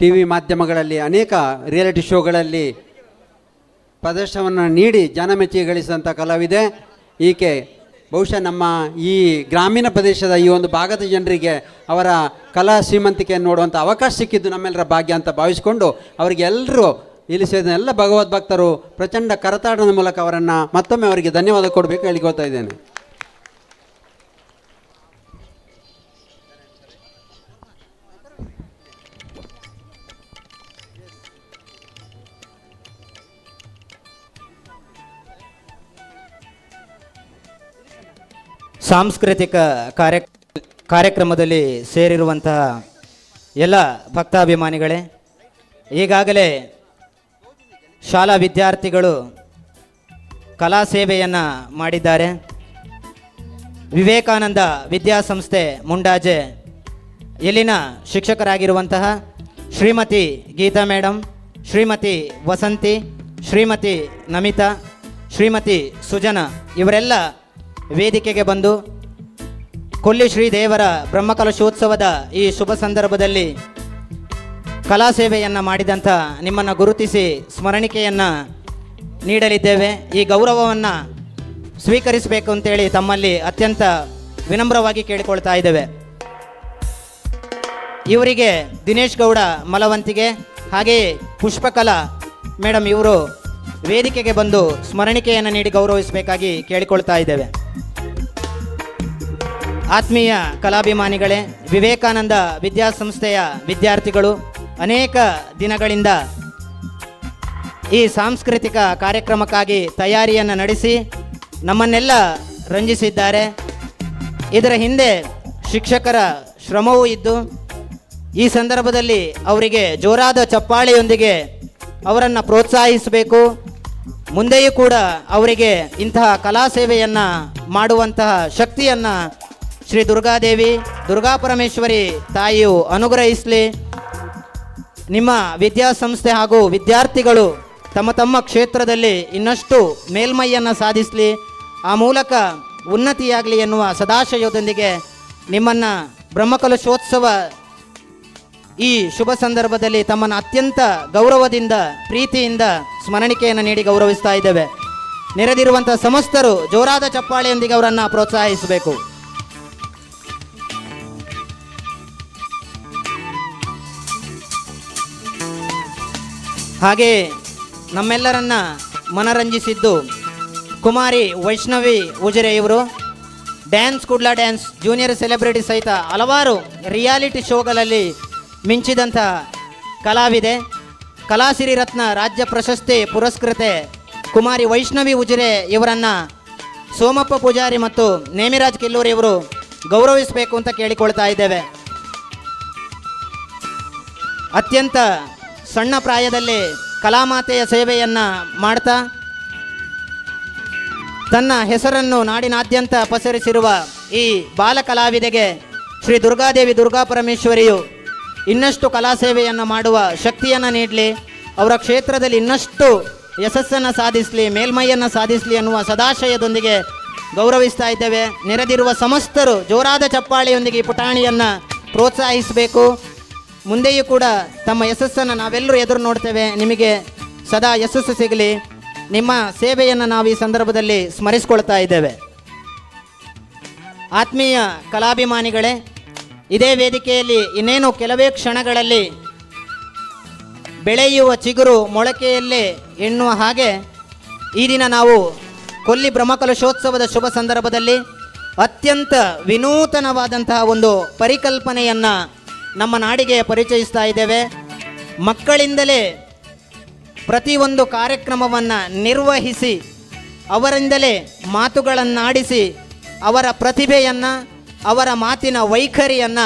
ಟಿ ವಿ ಮಾಧ್ಯಮಗಳಲ್ಲಿ ಅನೇಕ ರಿಯಾಲಿಟಿ ಶೋಗಳಲ್ಲಿ ಪ್ರದರ್ಶನವನ್ನು ನೀಡಿ ಜನಮೆಚ್ಚುಗೆ ಗಳಿಸಿದಂಥ ಕಲಾವಿದೆ ಈಕೆ. ಬಹುಶಃ ನಮ್ಮ ಈ ಗ್ರಾಮೀಣ ಪ್ರದೇಶದ ಈ ಒಂದು ಭಾಗದ ಜನರಿಗೆ ಅವರ ಕಲಾ ಶ್ರೀಮಂತಿಕೆಯನ್ನು ನೋಡುವಂಥ ಅವಕಾಶ ಸಿಕ್ಕಿದ್ದು ನಮ್ಮೆಲ್ಲರ ಭಾಗ್ಯ ಅಂತ ಭಾವಿಸಿಕೊಂಡು ಅವರಿಗೆಲ್ಲರೂ ಇಲ್ಲಿ ಸೇರಿದ ಎಲ್ಲ ಭಗವದ್ ಭಕ್ತರು ಪ್ರಚಂಡ ಕರತಾಡದ ಮೂಲಕ ಅವರನ್ನು ಮತ್ತೊಮ್ಮೆ ಅವರಿಗೆ ಧನ್ಯವಾದ ಕೊಡಬೇಕು ಹೇಳಿಕೊಳ್ತಾ ಇದ್ದೇನೆ. ಸಾಂಸ್ಕೃತಿಕ ಕಾರ್ಯಕ್ರಮದಲ್ಲಿ ಸೇರಿರುವಂತಹ ಎಲ್ಲ ಭಕ್ತಾಭಿಮಾನಿಗಳೇ, ಈಗಾಗಲೇ ಶಾಲಾ ವಿದ್ಯಾರ್ಥಿಗಳು ಕಲಾ ಸೇವೆಯನ್ನು ಮಾಡಿದ್ದಾರೆ. ವಿವೇಕಾನಂದ ವಿದ್ಯಾಸಂಸ್ಥೆ ಮುಂಡಾಜೆ ಇಲ್ಲಿನ ಶಿಕ್ಷಕರಾಗಿರುವಂತಹ ಶ್ರೀಮತಿ ಗೀತಾ ಮೇಡಮ್, ಶ್ರೀಮತಿ ವಸಂತಿ, ಶ್ರೀಮತಿ ನಮಿತಾ, ಶ್ರೀಮತಿ ಸುಜನ ಇವರೆಲ್ಲ ವೇದಿಕೆಗೆ ಬಂದು ಕೊಲ್ಲಿ ಶ್ರೀದೇವರ ಬ್ರಹ್ಮಕಲಶೋತ್ಸವದ ಈ ಶುಭ ಸಂದರ್ಭದಲ್ಲಿ ಕಲಾ ಸೇವೆಯನ್ನು ಮಾಡಿದಂಥ ನಿಮ್ಮನ್ನು ಗುರುತಿಸಿ ಸ್ಮರಣಿಕೆಯನ್ನು ನೀಡಲಿದ್ದೇವೆ. ಈ ಗೌರವವನ್ನು ಸ್ವೀಕರಿಸಬೇಕು ಅಂತೇಳಿ ತಮ್ಮಲ್ಲಿ ಅತ್ಯಂತ ವಿನಮ್ರವಾಗಿ ಕೇಳಿಕೊಳ್ತಾ ಇದ್ದೇವೆ. ಇವರಿಗೆ ದಿನೇಶ್ ಗೌಡ ಮಲವಂತಿಗೆ ಹಾಗೆಯೇ ಪುಷ್ಪಕಲಾ ಮೇಡಮ್ ಇವರು ವೇದಿಕೆಗೆ ಬಂದು ಸ್ಮರಣಿಕೆಯನ್ನು ನೀಡಿ ಗೌರವಿಸಬೇಕಾಗಿ ಕೇಳಿಕೊಳ್ತಾ ಇದ್ದೇವೆ. ಆತ್ಮೀಯ ಕಲಾಭಿಮಾನಿಗಳೇ, ವಿವೇಕಾನಂದ ವಿದ್ಯಾಸಂಸ್ಥೆಯ ವಿದ್ಯಾರ್ಥಿಗಳು ಅನೇಕ ದಿನಗಳಿಂದ ಈ ಸಾಂಸ್ಕೃತಿಕ ಕಾರ್ಯಕ್ರಮಕ್ಕಾಗಿ ತಯಾರಿಯನ್ನು ನಡೆಸಿ ನಮ್ಮನ್ನೆಲ್ಲ ರಂಜಿಸಿದ್ದಾರೆ. ಇದರ ಹಿಂದೆ ಶಿಕ್ಷಕರ ಶ್ರಮವೂ ಇದ್ದು ಈ ಸಂದರ್ಭದಲ್ಲಿ ಅವರಿಗೆ ಜೋರಾದ ಚಪ್ಪಾಳೆಯೊಂದಿಗೆ ಅವರನ್ನು ಪ್ರೋತ್ಸಾಹಿಸಬೇಕು. ಮುಂದೆಯೂ ಕೂಡ ಅವರಿಗೆ ಇಂತಹ ಕಲಾ ಸೇವೆಯನ್ನು ಮಾಡುವಂತಹ ಶಕ್ತಿಯನ್ನು ಶ್ರೀ ದುರ್ಗಾದೇವಿ ದುರ್ಗಾಪರಮೇಶ್ವರಿ ತಾಯಿಯು ಅನುಗ್ರಹಿಸಲಿ. ನಿಮ್ಮ ವಿದ್ಯಾಸಂಸ್ಥೆ ಹಾಗೂ ವಿದ್ಯಾರ್ಥಿಗಳು ತಮ್ಮ ತಮ್ಮ ಕ್ಷೇತ್ರದಲ್ಲಿ ಇನ್ನಷ್ಟು ಮೇಲ್ಮೈಯನ್ನು ಸಾಧಿಸಲಿ, ಆ ಮೂಲಕ ಉನ್ನತಿಯಾಗಲಿ ಎನ್ನುವ ಸದಾಶಯದೊಂದಿಗೆ ನಿಮ್ಮನ್ನು ಬ್ರಹ್ಮಕಲಶೋತ್ಸವ ಈ ಶುಭ ಸಂದರ್ಭದಲ್ಲಿ ತಮ್ಮನ್ನು ಅತ್ಯಂತ ಗೌರವದಿಂದ ಪ್ರೀತಿಯಿಂದ ಸ್ಮರಣಿಕೆಯನ್ನು ನೀಡಿ ಗೌರವಿಸ್ತಾ ಇದ್ದೇವೆ. ನೆರೆದಿರುವಂಥ ಸಮಸ್ತರು ಜೋರಾದ ಚಪ್ಪಾಳೆಯೊಂದಿಗೆ ಅವರನ್ನು ಪ್ರೋತ್ಸಾಹಿಸಬೇಕು. ಹಾಗೆ ನಮ್ಮೆಲ್ಲರನ್ನ ಮನರಂಜಿಸಿದ್ದು ಕುಮಾರಿ ವೈಷ್ಣವಿ ಉಜಿರೆ ಇವರು. Dance Kudla dance junior celebrity ಸಹಿತ ಹಲವಾರು ರಿಯಾಲಿಟಿ ಶೋಗಳಲ್ಲಿ ಮಿಂಚಿದಂಥ ಕಲಾವಿದೆ. ಕಲಾಸಿರಿ ರತ್ನ ರಾಜ್ಯ ಪ್ರಶಸ್ತಿ ಪುರಸ್ಕೃತೆ ಕುಮಾರಿ ವೈಷ್ಣವಿ ಉಜಿರೆ ಇವರನ್ನು ಸೋಮಪ್ಪ ಪೂಜಾರಿ ಮತ್ತು ನೇಮಿರಾಜ್ ಕಿಲ್ಲೂರಿ ಇವರು ಗೌರವಿಸಬೇಕು ಅಂತ ಕೇಳಿಕೊಳ್ತಾ ಇದ್ದೇವೆ. ಅತ್ಯಂತ ಸಣ್ಣ ಪ್ರಾಯದಲ್ಲಿ ಕಲಾಮಾತೆಯ ಸೇವೆಯನ್ನು ಮಾಡ್ತಾ ತನ್ನ ಹೆಸರನ್ನು ನಾಡಿನಾದ್ಯಂತ ಪಸರಿಸಿರುವ ಈ ಬಾಲ ಕಲಾವಿದೆಗೆ ಶ್ರೀ ದುರ್ಗಾದೇವಿ ದುರ್ಗಾಪರಮೇಶ್ವರಿಯು ಇನ್ನಷ್ಟು ಕಲಾ ಸೇವೆಯನ್ನು ಮಾಡುವ ಶಕ್ತಿಯನ್ನು ನೀಡಲಿ, ಅವರ ಕ್ಷೇತ್ರದಲ್ಲಿ ಇನ್ನಷ್ಟು ಯಶಸ್ಸನ್ನು ಸಾಧಿಸಲಿ, ಮೇಲ್ಮೈಯನ್ನು ಸಾಧಿಸಲಿ ಅನ್ನುವ ಸದಾಶಯದೊಂದಿಗೆ ಗೌರವಿಸ್ತಾ ಇದ್ದೇವೆ. ನೆರೆದಿರುವ ಸಮಸ್ತರು ಜೋರಾದ ಚಪ್ಪಾಳೆಯೊಂದಿಗೆ ಈ ಪುಟಾಣಿಯನ್ನು ಪ್ರೋತ್ಸಾಹಿಸಬೇಕು. ಮುಂದೆಯೂ ಕೂಡ ತಮ್ಮ ಯಶಸ್ಸನ್ನು ನಾವೆಲ್ಲರೂ ಎದುರು ನೋಡ್ತೇವೆ. ನಿಮಗೆ ಸದಾ ಯಶಸ್ಸು ಸಿಗಲಿ. ನಿಮ್ಮ ಸೇವೆಯನ್ನು ನಾವು ಈ ಸಂದರ್ಭದಲ್ಲಿ ಸ್ಮರಿಸ್ಕೊಳ್ತಾ ಇದ್ದೇವೆ. ಆತ್ಮೀಯ ಕಲಾಭಿಮಾನಿಗಳೇ, ಇದೇ ವೇದಿಕೆಯಲ್ಲಿ ಇನ್ನೇನು ಕೆಲವೇ ಕ್ಷಣಗಳಲ್ಲಿ ಬೆಳೆಯುವ ಚಿಗುರು ಮೊಳಕೆಯಲ್ಲೇ ಎನ್ನುವ ಹಾಗೆ ಈ ದಿನ ನಾವು ಕೊಲ್ಲಿ ಬ್ರಹ್ಮಕಲಶೋತ್ಸವದ ಶುಭ ಸಂದರ್ಭದಲ್ಲಿ ಅತ್ಯಂತ ವಿನೂತನವಾದಂತಹ ಒಂದು ಪರಿಕಲ್ಪನೆಯನ್ನು ನಮ್ಮ ನಾಡಿಗೆ ಪರಿಚಯಿಸ್ತಾ ಇದ್ದೇವೆ. ಮಕ್ಕಳಿಂದಲೇ ಪ್ರತಿಯೊಂದು ಕಾರ್ಯಕ್ರಮವನ್ನು ನಿರ್ವಹಿಸಿ ಅವರಿಂದಲೇ ಮಾತುಗಳನ್ನಾಡಿಸಿ ಅವರ ಪ್ರತಿಭೆಯನ್ನು ಅವರ ಮಾತಿನ ವೈಖರಿಯನ್ನು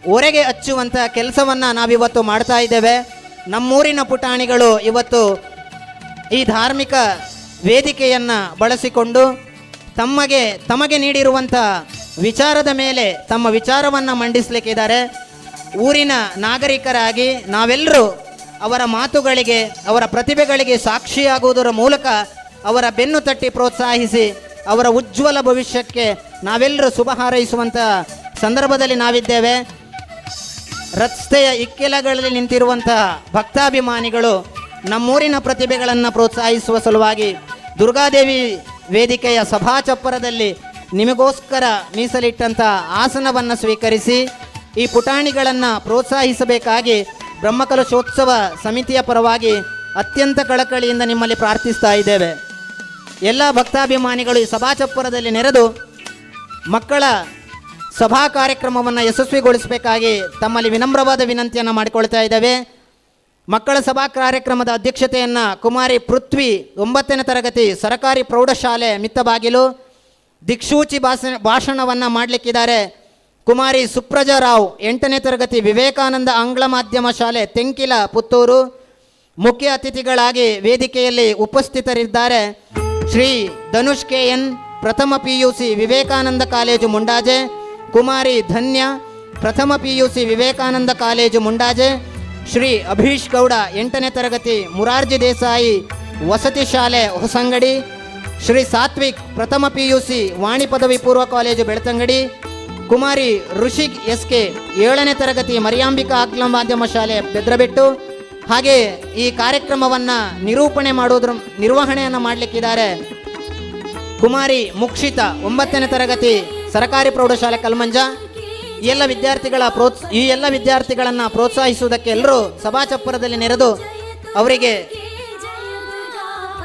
ಹೊರಗೆ ಹಚ್ಚುವಂಥ ಕೆಲಸವನ್ನು ನಾವಿವತ್ತು ಮಾಡ್ತಾ ಇದ್ದೇವೆ. ನಮ್ಮೂರಿನ ಪುಟಾಣಿಗಳು ಇವತ್ತು ಈ ಧಾರ್ಮಿಕ ವೇದಿಕೆಯನ್ನು ಬಳಸಿಕೊಂಡು ತಮಗೆ ನೀಡಿರುವಂಥ ವಿಚಾರದ ಮೇಲೆ ತಮ್ಮ ವಿಚಾರವನ್ನು ಮಂಡಿಸಲಿಕ್ಕಿದ್ದಾರೆ. ಊರಿನ ನಾಗರಿಕರಾಗಿ ನಾವೆಲ್ಲರೂ ಅವರ ಮಾತುಗಳಿಗೆ ಅವರ ಪ್ರತಿಭೆಗಳಿಗೆ ಸಾಕ್ಷಿಯಾಗುವುದರ ಮೂಲಕ ಅವರ ಬೆನ್ನು ತಟ್ಟಿ ಪ್ರೋತ್ಸಾಹಿಸಿ ಅವರ ಉಜ್ವಲ ಭವಿಷ್ಯಕ್ಕೆ ನಾವೆಲ್ಲರೂ ಶುಭ ಹಾರೈಸುವಂಥ ಸಂದರ್ಭದಲ್ಲಿ ನಾವಿದ್ದೇವೆ. ರಸ್ತೆಯ ಇಕ್ಕೆಲಗಳಲ್ಲಿ ನಿಂತಿರುವಂತಹ ಭಕ್ತಾಭಿಮಾನಿಗಳು ನಮ್ಮೂರಿನ ಪ್ರತಿಭೆಗಳನ್ನು ಪ್ರೋತ್ಸಾಹಿಸುವ ಸಲುವಾಗಿ ದುರ್ಗಾದೇವಿ ವೇದಿಕೆಯ ಸಭಾಚಪ್ಪರದಲ್ಲಿ ನಿಮಗೋಸ್ಕರ ಮೀಸಲಿಟ್ಟಂಥ ಆಸನವನ್ನು ಸ್ವೀಕರಿಸಿ ಈ ಪುಟಾಣಿಗಳನ್ನು ಪ್ರೋತ್ಸಾಹಿಸಬೇಕಾಗಿ ಬ್ರಹ್ಮಕಲಶೋತ್ಸವ ಸಮಿತಿಯ ಪರವಾಗಿ ಅತ್ಯಂತ ಕಳಕಳಿಯಿಂದ ನಿಮ್ಮಲ್ಲಿ ಪ್ರಾರ್ಥಿಸ್ತಾ ಇದ್ದೇವೆ. ಎಲ್ಲ ಭಕ್ತಾಭಿಮಾನಿಗಳು ಈ ಸಭಾಚಪ್ಪರದಲ್ಲಿ ನೆರೆದು ಮಕ್ಕಳ ಸಭಾ ಕಾರ್ಯಕ್ರಮವನ್ನು ಯಶಸ್ವಿಗೊಳಿಸಬೇಕಾಗಿ ತಮ್ಮಲ್ಲಿ ವಿನಮ್ರವಾದ ವಿನಂತಿಯನ್ನು ಮಾಡಿಕೊಳ್ತಾ ಇದ್ದೇವೆ. ಮಕ್ಕಳ ಸಭಾ ಕಾರ್ಯಕ್ರಮದ ಅಧ್ಯಕ್ಷತೆಯನ್ನು ಕುಮಾರಿ ಪೃಥ್ವಿ 9ನೇ ತರಗತಿ ಸರಕಾರಿ ಪ್ರೌಢಶಾಲೆ ಮಿತ್ತಬಾಗಿಲು. ದಿಕ್ಸೂಚಿ ಭಾಷಣವನ್ನು ಮಾಡಲಿಕ್ಕಿದ್ದಾರೆ ಕುಮಾರಿ ಸುಪ್ರಜಾ ರಾವ್ 8ನೇ ತರಗತಿ ವಿವೇಕಾನಂದ ಆಂಗ್ಲ ಮಾಧ್ಯಮ ಶಾಲೆ ತೆಂಕಿಲ ಪುತ್ತೂರು. ಮುಖ್ಯ ಅತಿಥಿಗಳಾಗಿ ವೇದಿಕೆಯಲ್ಲಿ ಉಪಸ್ಥಿತರಿದ್ದಾರೆ ಶ್ರೀ ಧನುಷ್ KN ಪ್ರಥಮ PUC ವಿವೇಕಾನಂದ ಕಾಲೇಜು ಮುಂಡಾಜೆ, ಕುಮಾರಿ ಧನ್ಯ ಪ್ರಥಮ PUC ವಿವೇಕಾನಂದ ಕಾಲೇಜು ಮುಂಡಾಜೆ, ಶ್ರೀ ಅಭೀಶ್ ಗೌಡ 8ನೇ ತರಗತಿ ಮುರಾರ್ಜಿ ದೇಸಾಯಿ ವಸತಿ ಶಾಲೆ ಹೊಸಂಗಡಿ, ಶ್ರೀ ಸಾತ್ವಿಕ್ ಪ್ರಥಮ PUC ವಾಣಿ ಪದವಿ ಪೂರ್ವ ಕಾಲೇಜು ಬೆಳ್ತಂಗಡಿ, ಕುಮಾರಿ ಋಷಿಕ್ SK 7ನೇ ತರಗತಿ ಮರಿಯಾಂಬಿಕಾ ಆಂಗ್ಲ ಮಾಧ್ಯಮ ಶಾಲೆ ಬೆದ್ರಬೆಟ್ಟು. ಹಾಗೆ ಈ ಕಾರ್ಯಕ್ರಮವನ್ನು ನಿರೂಪಣೆ ಮಾಡುವುದರ ನಿರ್ವಹಣೆಯನ್ನು ಮಾಡಲಿಕ್ಕಿದ್ದಾರೆ ಕುಮಾರಿ ಮುಕ್ಷಿತ 9ನೇ ತರಗತಿ ಸರಕಾರಿ ಪ್ರೌಢಶಾಲೆ ಕಲ್ಮಂಜ. ಈ ಎಲ್ಲ ವಿದ್ಯಾರ್ಥಿಗಳನ್ನು ಪ್ರೋತ್ಸಾಹಿಸುವುದಕ್ಕೆ ಎಲ್ಲರೂ ಸಭಾಚಪ್ಪರದಲ್ಲಿ ನೆರೆದು ಅವರಿಗೆ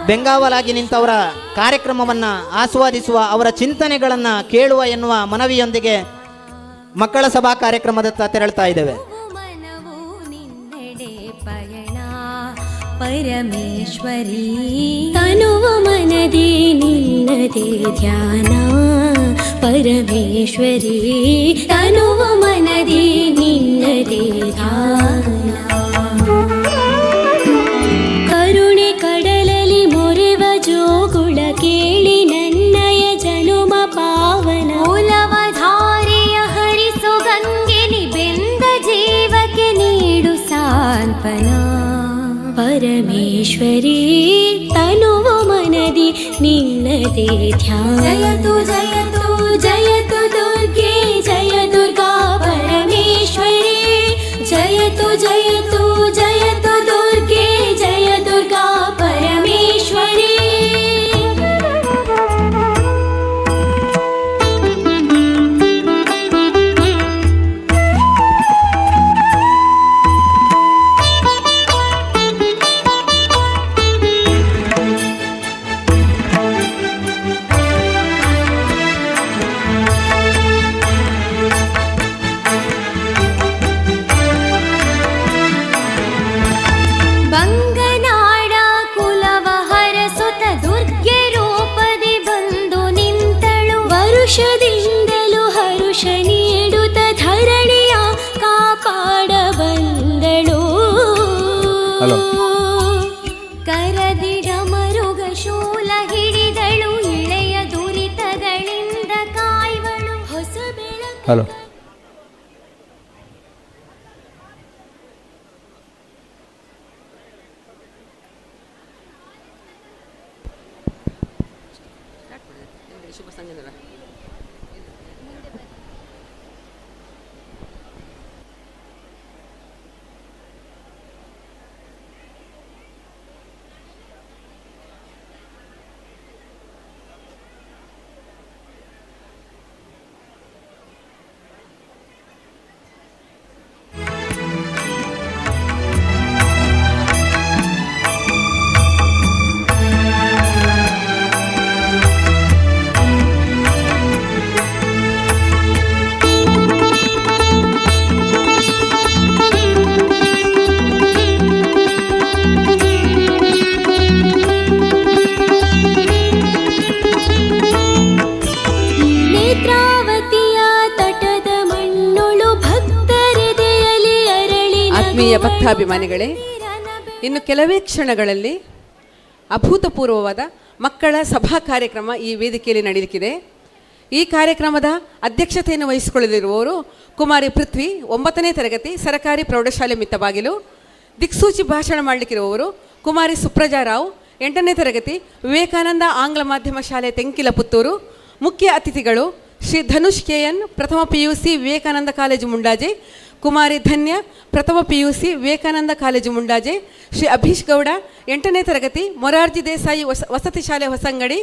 ಬೆಂಗಾವಲಾಗಿ ನಿಂತವರ ಕಾರ್ಯಕ್ರಮವನ್ನು ಆಸ್ವಾದಿಸುವ ಅವರ ಚಿಂತನೆಗಳನ್ನು ಕೇಳುವ ಎನ್ನುವ ಮನವಿಯೊಂದಿಗೆ ಮಕ್ಕಳ ಸಭಾ ಕಾರ್ಯಕ್ರಮದತ್ತ ತೆರಳ್ತಾ ಇದ್ದೇವೆ. ಪರಮೇಶ್ವರಿ ತನುವ ಮನದಿ ನಿನ್ನದೇ ಧ್ಯಾನ ಪರಮೇಶ್ವರಿ ತನುವ ಮನದಿ ನಿನ್ನದೇ ಧ್ಯಾನ ಕರುಣೆ ಕಡಲಲಿ ಮೊರೆವ ಜೋಗುಳ ಕೇಳಿ ನನ್ನಯ ಜನುಮ ಪಾವನ ಮೂಲವಧಾರಿಯ ಹರಿಸು ಗಂಗೆಲಿ ಬೆಂದ ಜೀವಕ್ಕೆ ನೀಡು ಸಾಂತ್ವನ ಪರಮೇಶ್ವರಿ ತನುವ ಮನದಿ ನಿನ್ನದೇ ಧ್ಯಾನ ಜಯತು ಜಯತು ಜಯತು ದುರ್ಗೆ ಜಯ ದುರ್ಗಾ ಪರಮೇಶ್ವರಿ ಜಯತು ಜಯತು ಜಯತು ದುರ್ಗೆ ಜಯ ದುರ್ಗಾ ಪರಮೇಶ್ವರಿ ಬಂಗನಾಡ ಕುಲವ ಹರಸುತ ದುರ್ಗೆ ರೂಪದಿ ಬಂದು ನಿಂತಳು ವರುಷದಿಂದಲೂ ಹರುಷ ನೀಡುತ್ತ ಧರಣಿಯ ಕಾಪಾಡ ಬಂದಳು ಕರದಿಡ ಮರುಗ ಶೂಲ ಹಿಡಿದಳು ಇಳೆಯ ದುರಿತಗಳಿಂದ ಕಾಯ್ವಳು ಹೊಸ ಬೆಳಕು ಭಕ್ತಾಭಿಮಾನಿಗಳೇ, ಇನ್ನು ಕೆಲವೇ ಕ್ಷಣಗಳಲ್ಲಿ ಅಭೂತಪೂರ್ವವಾದ ಮಕ್ಕಳ ಸಭಾ ಕಾರ್ಯಕ್ರಮ ಈ ವೇದಿಕೆಯಲ್ಲಿ ನಡೆಯಲಿಕ್ಕಿದೆ. ಈ ಕಾರ್ಯಕ್ರಮದ ಅಧ್ಯಕ್ಷತೆಯನ್ನು ವಹಿಸಿಕೊಳ್ಳಲಿರುವವರು ಕುಮಾರಿ ಪೃಥ್ವಿ, 9ನೇ ತರಗತಿ ಸರಕಾರಿ ಪ್ರೌಢಶಾಲೆ ಮಿತ್ತಬಾಗಿಲು. ದಿಕ್ಸೂಚಿ ಭಾಷಣ ಮಾಡಲಿಕ್ಕಿರುವವರು ಕುಮಾರಿ ಸುಪ್ರಜಾ ರಾವ್, 8ನೇ ತರಗತಿ ವಿವೇಕಾನಂದ ಆಂಗ್ಲ ಮಾಧ್ಯಮ ಶಾಲೆ ತೆಂಕಿಲ ಪುತ್ತೂರು. ಮುಖ್ಯ ಅತಿಥಿಗಳು ಶ್ರೀ ಧನುಷ್ KN, ಪ್ರಥಮ PUC ವಿವೇಕಾನಂದ ಕಾಲೇಜು ಮುಂಡಾಜೆ. ಕುಮಾರಿ ಧನ್ಯ, ಪ್ರಥಮ PUC ವಿವೇಕಾನಂದ ಕಾಲೇಜು ಮುಂಡಾಜೆ. ಶ್ರೀ ಅಭೀಶ್ ಗೌಡ, 8ನೇ ತರಗತಿ ಮೊರಾರ್ಜಿ ದೇಸಾಯಿ ವಸತಿ ಶಾಲೆ ಹೊಸಂಗಡಿ.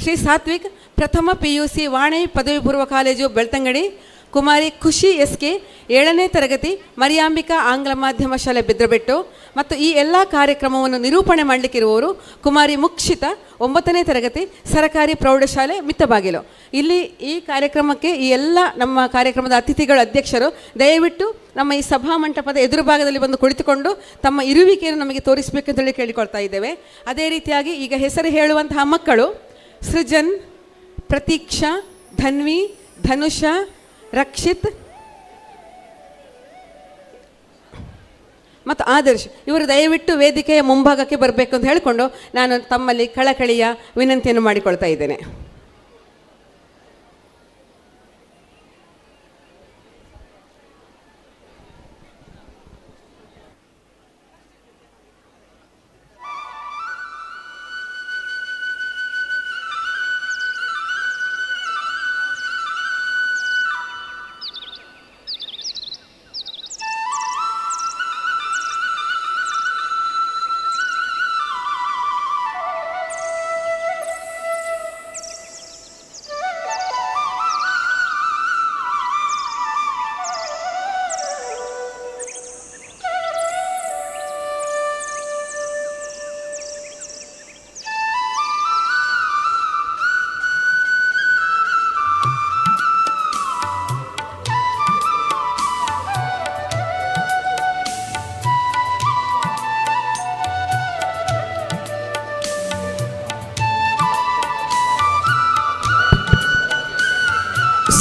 ಶ್ರೀ ಸಾತ್ವಿಕ್, ಪ್ರಥಮ PUC ವಾಣಿ ಪದವಿ ಪೂರ್ವ ಕಾಲೇಜು ಬೆಳ್ತಂಗಡಿ. ಕುಮಾರಿ ಖುಷಿ SK, 7ನೇ ತರಗತಿ ಮರಿಯಾಂಬಿಕಾ ಆಂಗ್ಲ ಮಾಧ್ಯಮ ಶಾಲೆ ಬಿದ್ರಬೆಟ್ಟು. ಮತ್ತು ಈ ಎಲ್ಲ ಕಾರ್ಯಕ್ರಮವನ್ನು ನಿರೂಪಣೆ ಮಾಡಲಿಕ್ಕಿರುವವರು ಕುಮಾರಿ ಮುಕ್ಷಿತ, 9ನೇ ತರಗತಿ ಸರಕಾರಿ ಪ್ರೌಢಶಾಲೆ ಮಿತ್ತಬಾಗಿಲು. ಇಲ್ಲಿ ಈ ಕಾರ್ಯಕ್ರಮಕ್ಕೆ ಈ ಎಲ್ಲ ನಮ್ಮ ಕಾರ್ಯಕ್ರಮದ ಅತಿಥಿಗಳು, ಅಧ್ಯಕ್ಷರು ದಯವಿಟ್ಟು ನಮ್ಮ ಈ ಸಭಾ ಮಂಟಪದ ಎದುರು ಭಾಗದಲ್ಲಿ ಬಂದು ಕುಳಿತುಕೊಂಡು ತಮ್ಮ ಇರುವಿಕೆಯನ್ನು ನಮಗೆ ತೋರಿಸಬೇಕಂತೇಳಿ ಕೇಳಿಕೊಳ್ತಾ ಇದ್ದೇವೆ. ಅದೇ ರೀತಿಯಾಗಿ ಈಗ ಹೆಸರು ಹೇಳುವಂತಹ ಮಕ್ಕಳು ಸೃಜನ್, ಪ್ರತೀಕ್ಷಾ, ಧನ್ವಿ, ಧನುಷಾ, ರಕ್ಷಿತ್ ಮತ್ತು ಆದರ್ಶ್, ಇವರು ದಯವಿಟ್ಟು ವೇದಿಕೆಯ ಮುಂಭಾಗಕ್ಕೆ ಬರಬೇಕು ಅಂತ ಹೇಳಿಕೊಂಡು ನಾನು ತಮ್ಮಲ್ಲಿ ಕಳಕಳಿಯ ವಿನಂತಿಯನ್ನು ಮಾಡಿಕೊಳ್ತಾ ಇದ್ದೇನೆ.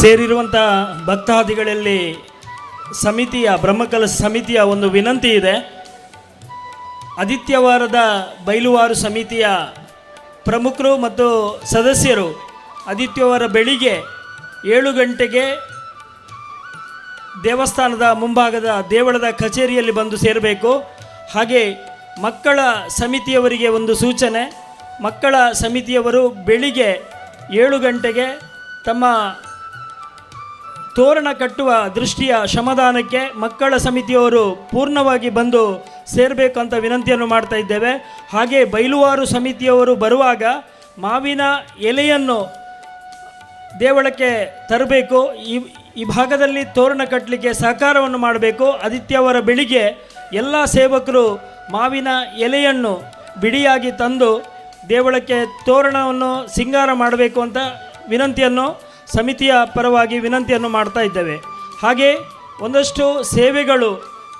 ಸೇರಿರುವಂಥ ಭಕ್ತಾದಿಗಳಲ್ಲಿ ಬ್ರಹ್ಮಕಲಶ ಸಮಿತಿಯ ಒಂದು ವಿನಂತಿ ಇದೆ. ಆದಿತ್ಯವಾರದ ಬೈಲುವಾರು ಸಮಿತಿಯ ಪ್ರಮುಖರು ಮತ್ತು ಸದಸ್ಯರು ಆದಿತ್ಯವಾರ ಬೆಳಿಗ್ಗೆ 7 ಗಂಟೆಗೆ ದೇವಸ್ಥಾನದ ಮುಂಭಾಗದ ದೇವಳದ ಕಚೇರಿಯಲ್ಲಿ ಬಂದು ಸೇರಬೇಕು. ಹಾಗೆ ಮಕ್ಕಳ ಸಮಿತಿಯವರಿಗೆ ಒಂದು ಸೂಚನೆ, ಮಕ್ಕಳ ಸಮಿತಿಯವರು ಬೆಳಿಗ್ಗೆ 7 ಗಂಟೆಗೆ ತಮ್ಮ ತೋರಣ ಕಟ್ಟುವ ದೃಷ್ಟಿಯ ಶ್ರಮದಾನಕ್ಕೆ ಮಕ್ಕಳ ಸಮಿತಿಯವರು ಪೂರ್ಣವಾಗಿ ಬಂದು ಸೇರಬೇಕು ಅಂತ ವಿನಂತಿಯನ್ನು ಮಾಡ್ತಾ ಇದ್ದೇವೆ. ಹಾಗೆ ಬೈಲುವಾರು ಸಮಿತಿಯವರು ಬರುವಾಗ ಮಾವಿನ ಎಲೆಯನ್ನು ದೇವಳಕ್ಕೆ ತರಬೇಕು. ಈ ಭಾಗದಲ್ಲಿ ತೋರಣ ಕಟ್ಟಲಿಕ್ಕೆ ಸಹಕಾರವನ್ನು ಮಾಡಬೇಕು. ಆದಿತ್ಯವಾರ ಬೆಳಿಗ್ಗೆ ಎಲ್ಲ ಸೇವಕರು ಮಾವಿನ ಎಲೆಯನ್ನು ಬಿಡಿಯಾಗಿ ತಂದು ದೇವಳಕ್ಕೆ ತೋರಣವನ್ನು ಸಿಂಗಾರ ಮಾಡಬೇಕು ಅಂತ ವಿನಂತಿಯನ್ನು ಸಮಿತಿಯ ಪರವಾಗಿ ವಿನಂತಿಯನ್ನು ಮಾಡ್ತಾ ಇದ್ದೇವೆ. ಹಾಗೆ ಒಂದಷ್ಟು ಸೇವೆಗಳು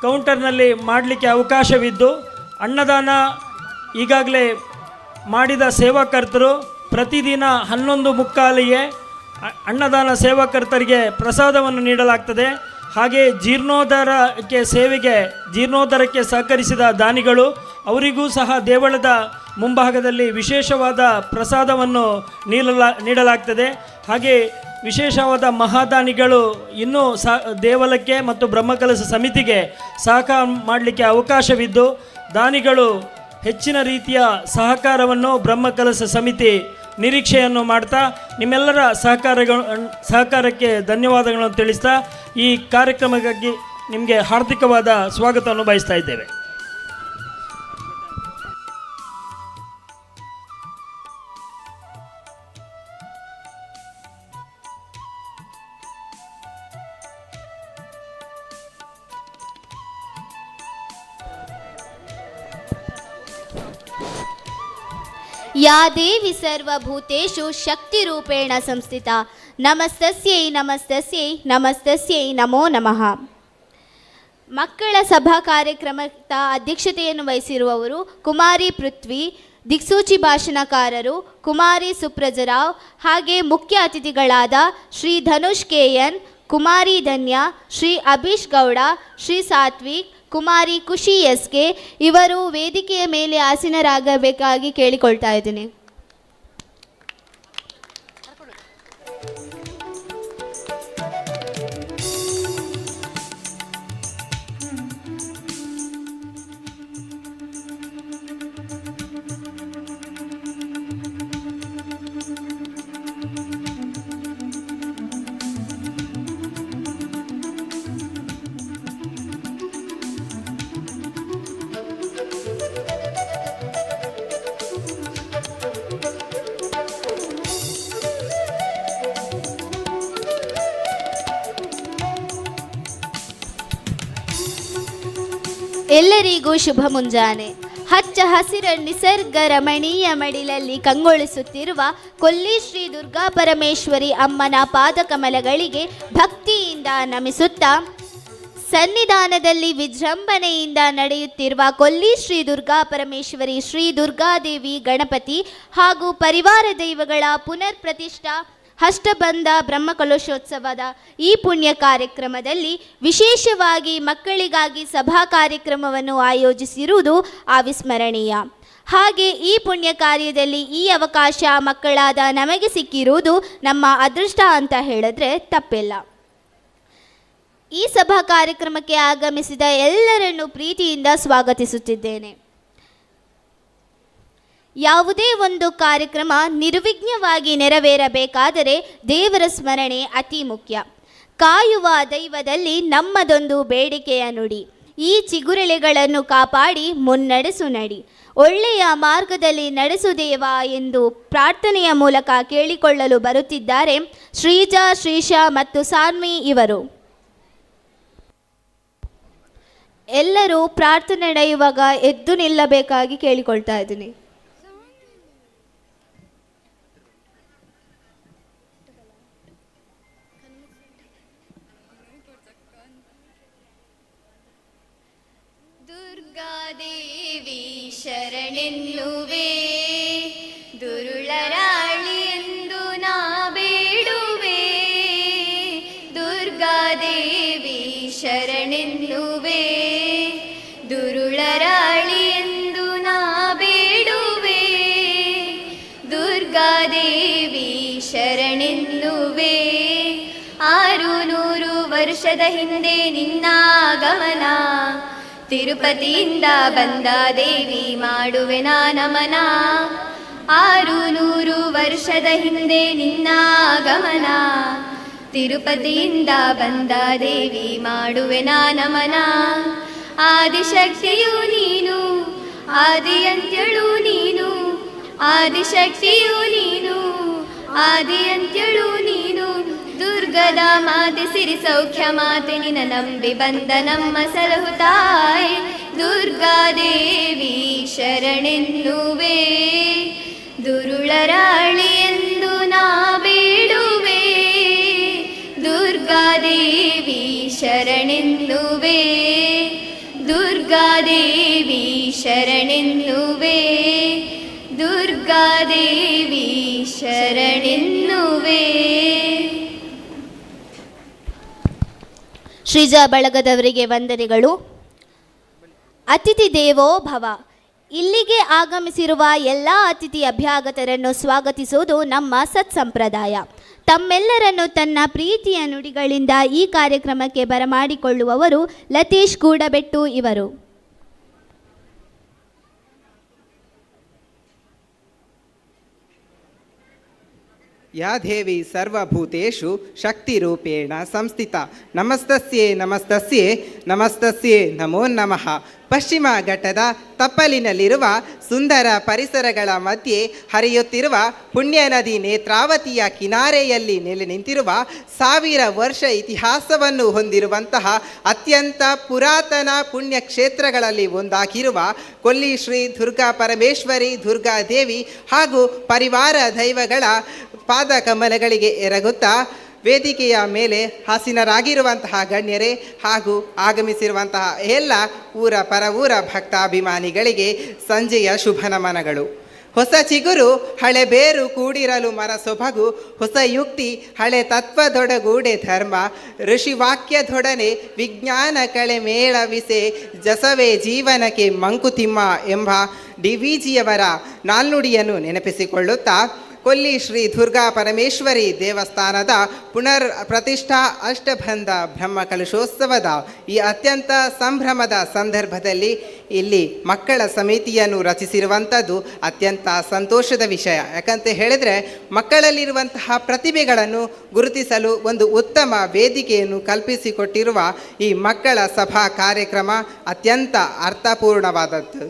ಕೌಂಟರ್ನಲ್ಲಿ ಮಾಡಲಿಕ್ಕೆ ಅವಕಾಶವಿದ್ದು, ಅನ್ನದಾನ ಈಗಾಗಲೇ ಮಾಡಿದ ಸೇವಾಕರ್ತರು ಪ್ರತಿದಿನ 11:45ಗೆ ಅನ್ನದಾನ ಸೇವಾಕರ್ತರಿಗೆ ಪ್ರಸಾದವನ್ನು ನೀಡಲಾಗ್ತದೆ. ಹಾಗೆ ಜೀರ್ಣೋದ್ಧಾರಕ್ಕೆ ಸಹಕರಿಸಿದ ದಾನಿಗಳು ಅವರಿಗೂ ಸಹ ದೇವಳದ ಮುಂಭಾಗದಲ್ಲಿ ವಿಶೇಷವಾದ ಪ್ರಸಾದವನ್ನು ನೀಡಲಾಗ್ತದೆ. ಹಾಗೆ ವಿಶೇಷವಾದ ಮಹಾದಾನಿಗಳು ಇನ್ನೂ ದೇವಲಕ್ಕೆ ಮತ್ತು ಬ್ರಹ್ಮಕಲಶ ಸಮಿತಿಗೆ ಸಹಕಾರ ಮಾಡಲಿಕ್ಕೆ ಅವಕಾಶವಿದ್ದು, ದಾನಿಗಳು ಹೆಚ್ಚಿನ ರೀತಿಯ ಸಹಕಾರವನ್ನು ಬ್ರಹ್ಮಕಲಶ ಸಮಿತಿ ನಿರೀಕ್ಷೆಯನ್ನು ಮಾಡ್ತಾ ನಿಮ್ಮೆಲ್ಲರ ಸಹಕಾರಕ್ಕೆ ಧನ್ಯವಾದಗಳನ್ನು ತಿಳಿಸ್ತಾ ಈ ಕಾರ್ಯಕ್ರಮಕ್ಕಾಗಿ ನಿಮಗೆ ಹಾರ್ದಿಕವಾದ ಸ್ವಾಗತವನ್ನು ಬಯಸ್ತಾ ಇದ್ದೇವೆ. ಯಾ ದೇವಿ ಸರ್ವಭೂತೇಷು ಶಕ್ತಿರೂಪೇಣ ಸಂಸ್ಥಿತಾ ನಮಸ್ತಸ್ಯೈ ನಮಸ್ತಸ್ಯೈ ನಮಸ್ತಸ್ಯೈ ನಮೋ ನಮಃ. ಮಕ್ಕಳ ಸಭಾ ಕಾರ್ಯಕ್ರಮದ ಅಧ್ಯಕ್ಷತೆಯನ್ನು ವಹಿಸಿರುವವರು ಕುಮಾರಿ ಪೃಥ್ವಿ, ದಿಕ್ಸೂಚಿ ಭಾಷಣಕಾರರು ಕುಮಾರಿ ಸುಪ್ರಜರಾವ್, ಹಾಗೆ ಮುಖ್ಯ ಅತಿಥಿಗಳಾದ ಶ್ರೀ ಧನುಷ್ ಕೆಎನ್, ಕುಮಾರಿ ಧನ್ಯ, ಶ್ರೀ ಅಭೀಶ್ ಗೌಡ, ಶ್ರೀ ಸಾತ್ವಿಕ್, ಕುಮಾರಿ ಖುಷಿ ಎಸ್ಕೆ ಇವರು ವೇದಿಕೆಯ ಮೇಲೆ ಆಸೀನರಾಗಬೇಕಾಗಿ ಕೇಳಿಕೊಳ್ತಾ ಇದ್ದೀನಿ. ಎಲ್ಲರಿಗೂ ಶುಭ ಮುಂಜಾನೆ. ಹಚ್ಚ ಹಸಿರ ನಿಸರ್ಗ ರಮಣೀಯ ಮಡಿಲಲ್ಲಿ ಕಂಗೊಳಿಸುತ್ತಿರುವ ಕೊಲ್ಲಿ ಶ್ರೀ ದುರ್ಗಾ ಪರಮೇಶ್ವರಿ ಅಮ್ಮನ ಪಾದಕಮಲಗಳಿಗೆ ಭಕ್ತಿಯಿಂದ ನಮಿಸುತ್ತಾ, ಸನ್ನಿಧಾನದಲ್ಲಿ ವಿಜೃಂಭಣೆಯಿಂದ ನಡೆಯುತ್ತಿರುವ ಕೊಲ್ಲಿ ಶ್ರೀ ದುರ್ಗಾ ಪರಮೇಶ್ವರಿ, ಶ್ರೀ ದುರ್ಗಾದೇವಿ, ಗಣಪತಿ ಹಾಗೂ ಪರಿವಾರ ದೈವಗಳ ಪುನರ್ ಪ್ರತಿಷ್ಠಾ ಅಷ್ಟಬಂಧ ಬ್ರಹ್ಮಕಲಶೋತ್ಸವದ ಈ ಪುಣ್ಯ ಕಾರ್ಯಕ್ರಮದಲ್ಲಿ ವಿಶೇಷವಾಗಿ ಮಕ್ಕಳಿಗಾಗಿ ಸಭಾ ಕಾರ್ಯಕ್ರಮವನ್ನು ಆಯೋಜಿಸಿರುವುದು ಅವಿಸ್ಮರಣೀಯ. ಹಾಗೆ ಈ ಪುಣ್ಯ ಕಾರ್ಯದಲ್ಲಿ ಈ ಅವಕಾಶ ಮಕ್ಕಳಾದ ನಮಗೆ ಸಿಕ್ಕಿರುವುದು ನಮ್ಮ ಅದೃಷ್ಟ ಅಂತ ಹೇಳಿದ್ರೆ ತಪ್ಪಿಲ್ಲ. ಈ ಸಭಾ ಕಾರ್ಯಕ್ರಮಕ್ಕೆ ಆಗಮಿಸಿದ ಎಲ್ಲರನ್ನು ಪ್ರೀತಿಯಿಂದ ಸ್ವಾಗತಿಸುತ್ತಿದ್ದೇನೆ. ಯಾವುದೇ ಒಂದು ಕಾರ್ಯಕ್ರಮ ನಿರ್ವಿಘ್ನವಾಗಿ ನೆರವೇರಬೇಕಾದರೆ ದೇವರ ಸ್ಮರಣೆ ಅತಿ ಮುಖ್ಯ. ಕಾಯುವ ದೈವದಲ್ಲಿ ನಮ್ಮದೊಂದು ಬೇಡಿಕೆಯ ನುಡಿ. ಈ ಚಿಗುರೆಲೆಗಳನ್ನು ಕಾಪಾಡಿ ಮುನ್ನಡೆಸು ನಡಿ, ಒಳ್ಳೆಯ ಮಾರ್ಗದಲ್ಲಿ ನಡೆಸು ದೇವ ಎಂದು ಪ್ರಾರ್ಥನೆಯ ಮೂಲಕ ಕೇಳಿಕೊಳ್ಳಲು ಬರುತ್ತಿದ್ದಾರೆ ಶ್ರೀಜಾ, ಶ್ರೀಶಾ ಮತ್ತು ಸಾನ್ವಿ ಇವರು. ಎಲ್ಲರೂ ಪ್ರಾರ್ಥನೆ ನಡೆಯುವಾಗ ಎದ್ದು ನಿಲ್ಲಬೇಕಾಗಿ ಕೇಳಿಕೊಳ್ತಾ ಇದ್ದೀನಿ. ದುರ್ಗಾದೇವಿ ಶರಣೆನ್ನುವೆ, ದುರುಳರಾಳಿ ಎಂದು ನಾ ಬೇಡುವೆ. ದುರ್ಗಾದೇವಿ ಶರಣೆನ್ನುವೆ 600 ವರ್ಷದ ಹಿಂದೆ ನಿನ್ನಾಗಮನ ತಿರುಪತಿಯಿಂದ ಬಂದ ದೇವಿ ಮಾಡುವೆ ನಮನ 600 ವರ್ಷದ ಹಿಂದೆ ನಿನ್ನಾಗಮನ ತಿರುಪತಿಯಿಂದ ಬಂದ ದೇವಿ ಮಾಡುವೆ ನಮನ ಆದಿಶಕ್ತಿಯು ನೀನು ಆದಿಯಂತ್ಯಳು ನೀನು ಆದಿಶಕ್ತಿಯು ನೀನು ಆದಿಯಂತ್ಯಳು ನೀನು ದುರ್ಗದ ಮಾತೆ ಸಿರಿ ಸೌಖ್ಯ ಮಾತೆ ನಿನ್ನ ನಂಬಿ ಬಂದ ನಮ್ಮ ಸಲಹು ತಾಯಿ ದುರ್ಗಾದೇವಿ ಶರಣೆನ್ನುವೆ ದುರುಳರಾಳಿ ಎಂದು ನಾ ಬೇಡುವೆ ದುರ್ಗಾದೇವಿ ಶರಣೆನ್ನುವೆ ದುರ್ಗಾದೇವಿ ಶರಣೆನ್ನುವೆ ದುರ್ಗಾದೇವಿ ಶರಣೆನ್ನುವೆ. ಶ್ರೀಜ ಬಳಗದವರಿಗೆ ವಂದನೆಗಳು. ಅತಿಥಿ ದೇವೋ ಭವ. ಇಲ್ಲಿಗೆ ಆಗಮಿಸಿರುವ ಎಲ್ಲ ಅತಿಥಿ ಅಭ್ಯಾಗತರನ್ನು ಸ್ವಾಗತಿಸುವುದು ನಮ್ಮ ಸತ್ಸಂಪ್ರದಾಯ. ತಮ್ಮೆಲ್ಲರನ್ನು ತನ್ನ ಪ್ರೀತಿಯ ನುಡಿಗಳಿಂದ ಈ ಕಾರ್ಯಕ್ರಮಕ್ಕೆ ಬರಮಾಡಿಕೊಳ್ಳುವವರು ಲತೀಶ್ ಗೂಡಬೆಟ್ಟು ಇವರು. ಯಾ ದೇವಿ ಸರ್ವಭೂತೇಷು ಶಕ್ತಿರೂಪೇಣ ಸಂಸ್ಥಿತ ನಮಸ್ತಸ್ಯೆ ನಮಸ್ತಸ್ಯೆ ನಮಸ್ತಸ್ಯೆ ನಮೋ ನಮಃ. ಪಶ್ಚಿಮ ಘಟ್ಟದ ತಪ್ಪಲಿನಲ್ಲಿರುವ ಸುಂದರ ಪರಿಸರಗಳ ಮಧ್ಯೆ ಹರಿಯುತ್ತಿರುವ ಪುಣ್ಯ ನದಿ ನೇತ್ರಾವತಿಯ ಕಿನಾರೆಯಲ್ಲಿ ನೆಲೆ ನಿಂತಿರುವ 1000 ವರ್ಷ ಇತಿಹಾಸವನ್ನು ಹೊಂದಿರುವಂತಹ ಅತ್ಯಂತ ಪುರಾತನ ಪುಣ್ಯಕ್ಷೇತ್ರಗಳಲ್ಲಿ ಒಂದಾಗಿರುವ ಕೊಲ್ಲಿ ಶ್ರೀ ದುರ್ಗಾ ಪರಮೇಶ್ವರಿ ದುರ್ಗಾದೇವಿ ಹಾಗೂ ಪರಿವಾರ ದೈವಗಳ ಪಾದ ಕಮಲಗಳಿಗೆ ಎರಗುತ್ತಾ ವೇದಿಕೆಯ ಮೇಲೆ ಹಾಸೀನರಾಗಿರುವಂತಹ ಗಣ್ಯರೇ ಹಾಗೂ ಆಗಮಿಸಿರುವಂತಹ ಎಲ್ಲ ಊರ ಪರವೂರ ಭಕ್ತಾಭಿಮಾನಿಗಳಿಗೆ ಸಂಜೆಯ ಶುಭ ನಮನಗಳು. ಹೊಸ ಚಿಗುರು ಹಳೆ ಬೇರು ಕೂಡಿರಲು ಮರ ಸೊಬಗು, ಹೊಸ ಯುಕ್ತಿ ಹಳೆ ತತ್ವದೊಡಗೂಡೆ ಧರ್ಮ, ಋಷಿವಾಕ್ಯದೊಡನೆ ವಿಜ್ಞಾನ ಕಳೆ ಮೇಳವಿಸೆ ಜಸವೇ ಜೀವನಕ್ಕೆ ಮಂಕುತಿಮ್ಮ ಎಂಬ DVGಯವರ ನಾಲ್ನುಡಿಯನ್ನು ನೆನಪಿಸಿಕೊಳ್ಳುತ್ತಾ ಕೊಲ್ಲಿ ಶ್ರೀ ದುರ್ಗಾ ಪರಮೇಶ್ವರಿ ದೇವಸ್ಥಾನದ ಪುನರ್ ಪ್ರತಿಷ್ಠಾ ಅಷ್ಟಬಂಧ ಬ್ರಹ್ಮ ಕಲಶೋತ್ಸವದ ಈ ಅತ್ಯಂತ ಸಂಭ್ರಮದ ಸಂದರ್ಭದಲ್ಲಿ ಇಲ್ಲಿ ಮಕ್ಕಳ ಸಮಿತಿಯನ್ನು ರಚಿಸಿರುವಂಥದ್ದು ಅತ್ಯಂತ ಸಂತೋಷದ ವಿಷಯ. ಯಾಕಂತ ಹೇಳಿದರೆ ಮಕ್ಕಳಲ್ಲಿರುವಂತಹ ಪ್ರತಿಭೆಗಳನ್ನು ಗುರುತಿಸಲು ಒಂದು ಉತ್ತಮ ವೇದಿಕೆಯನ್ನು ಕಲ್ಪಿಸಿಕೊಟ್ಟಿರುವ ಈ ಮಕ್ಕಳ ಸಭಾ ಕಾರ್ಯಕ್ರಮ ಅತ್ಯಂತ ಅರ್ಥಪೂರ್ಣವಾದದ್ದು.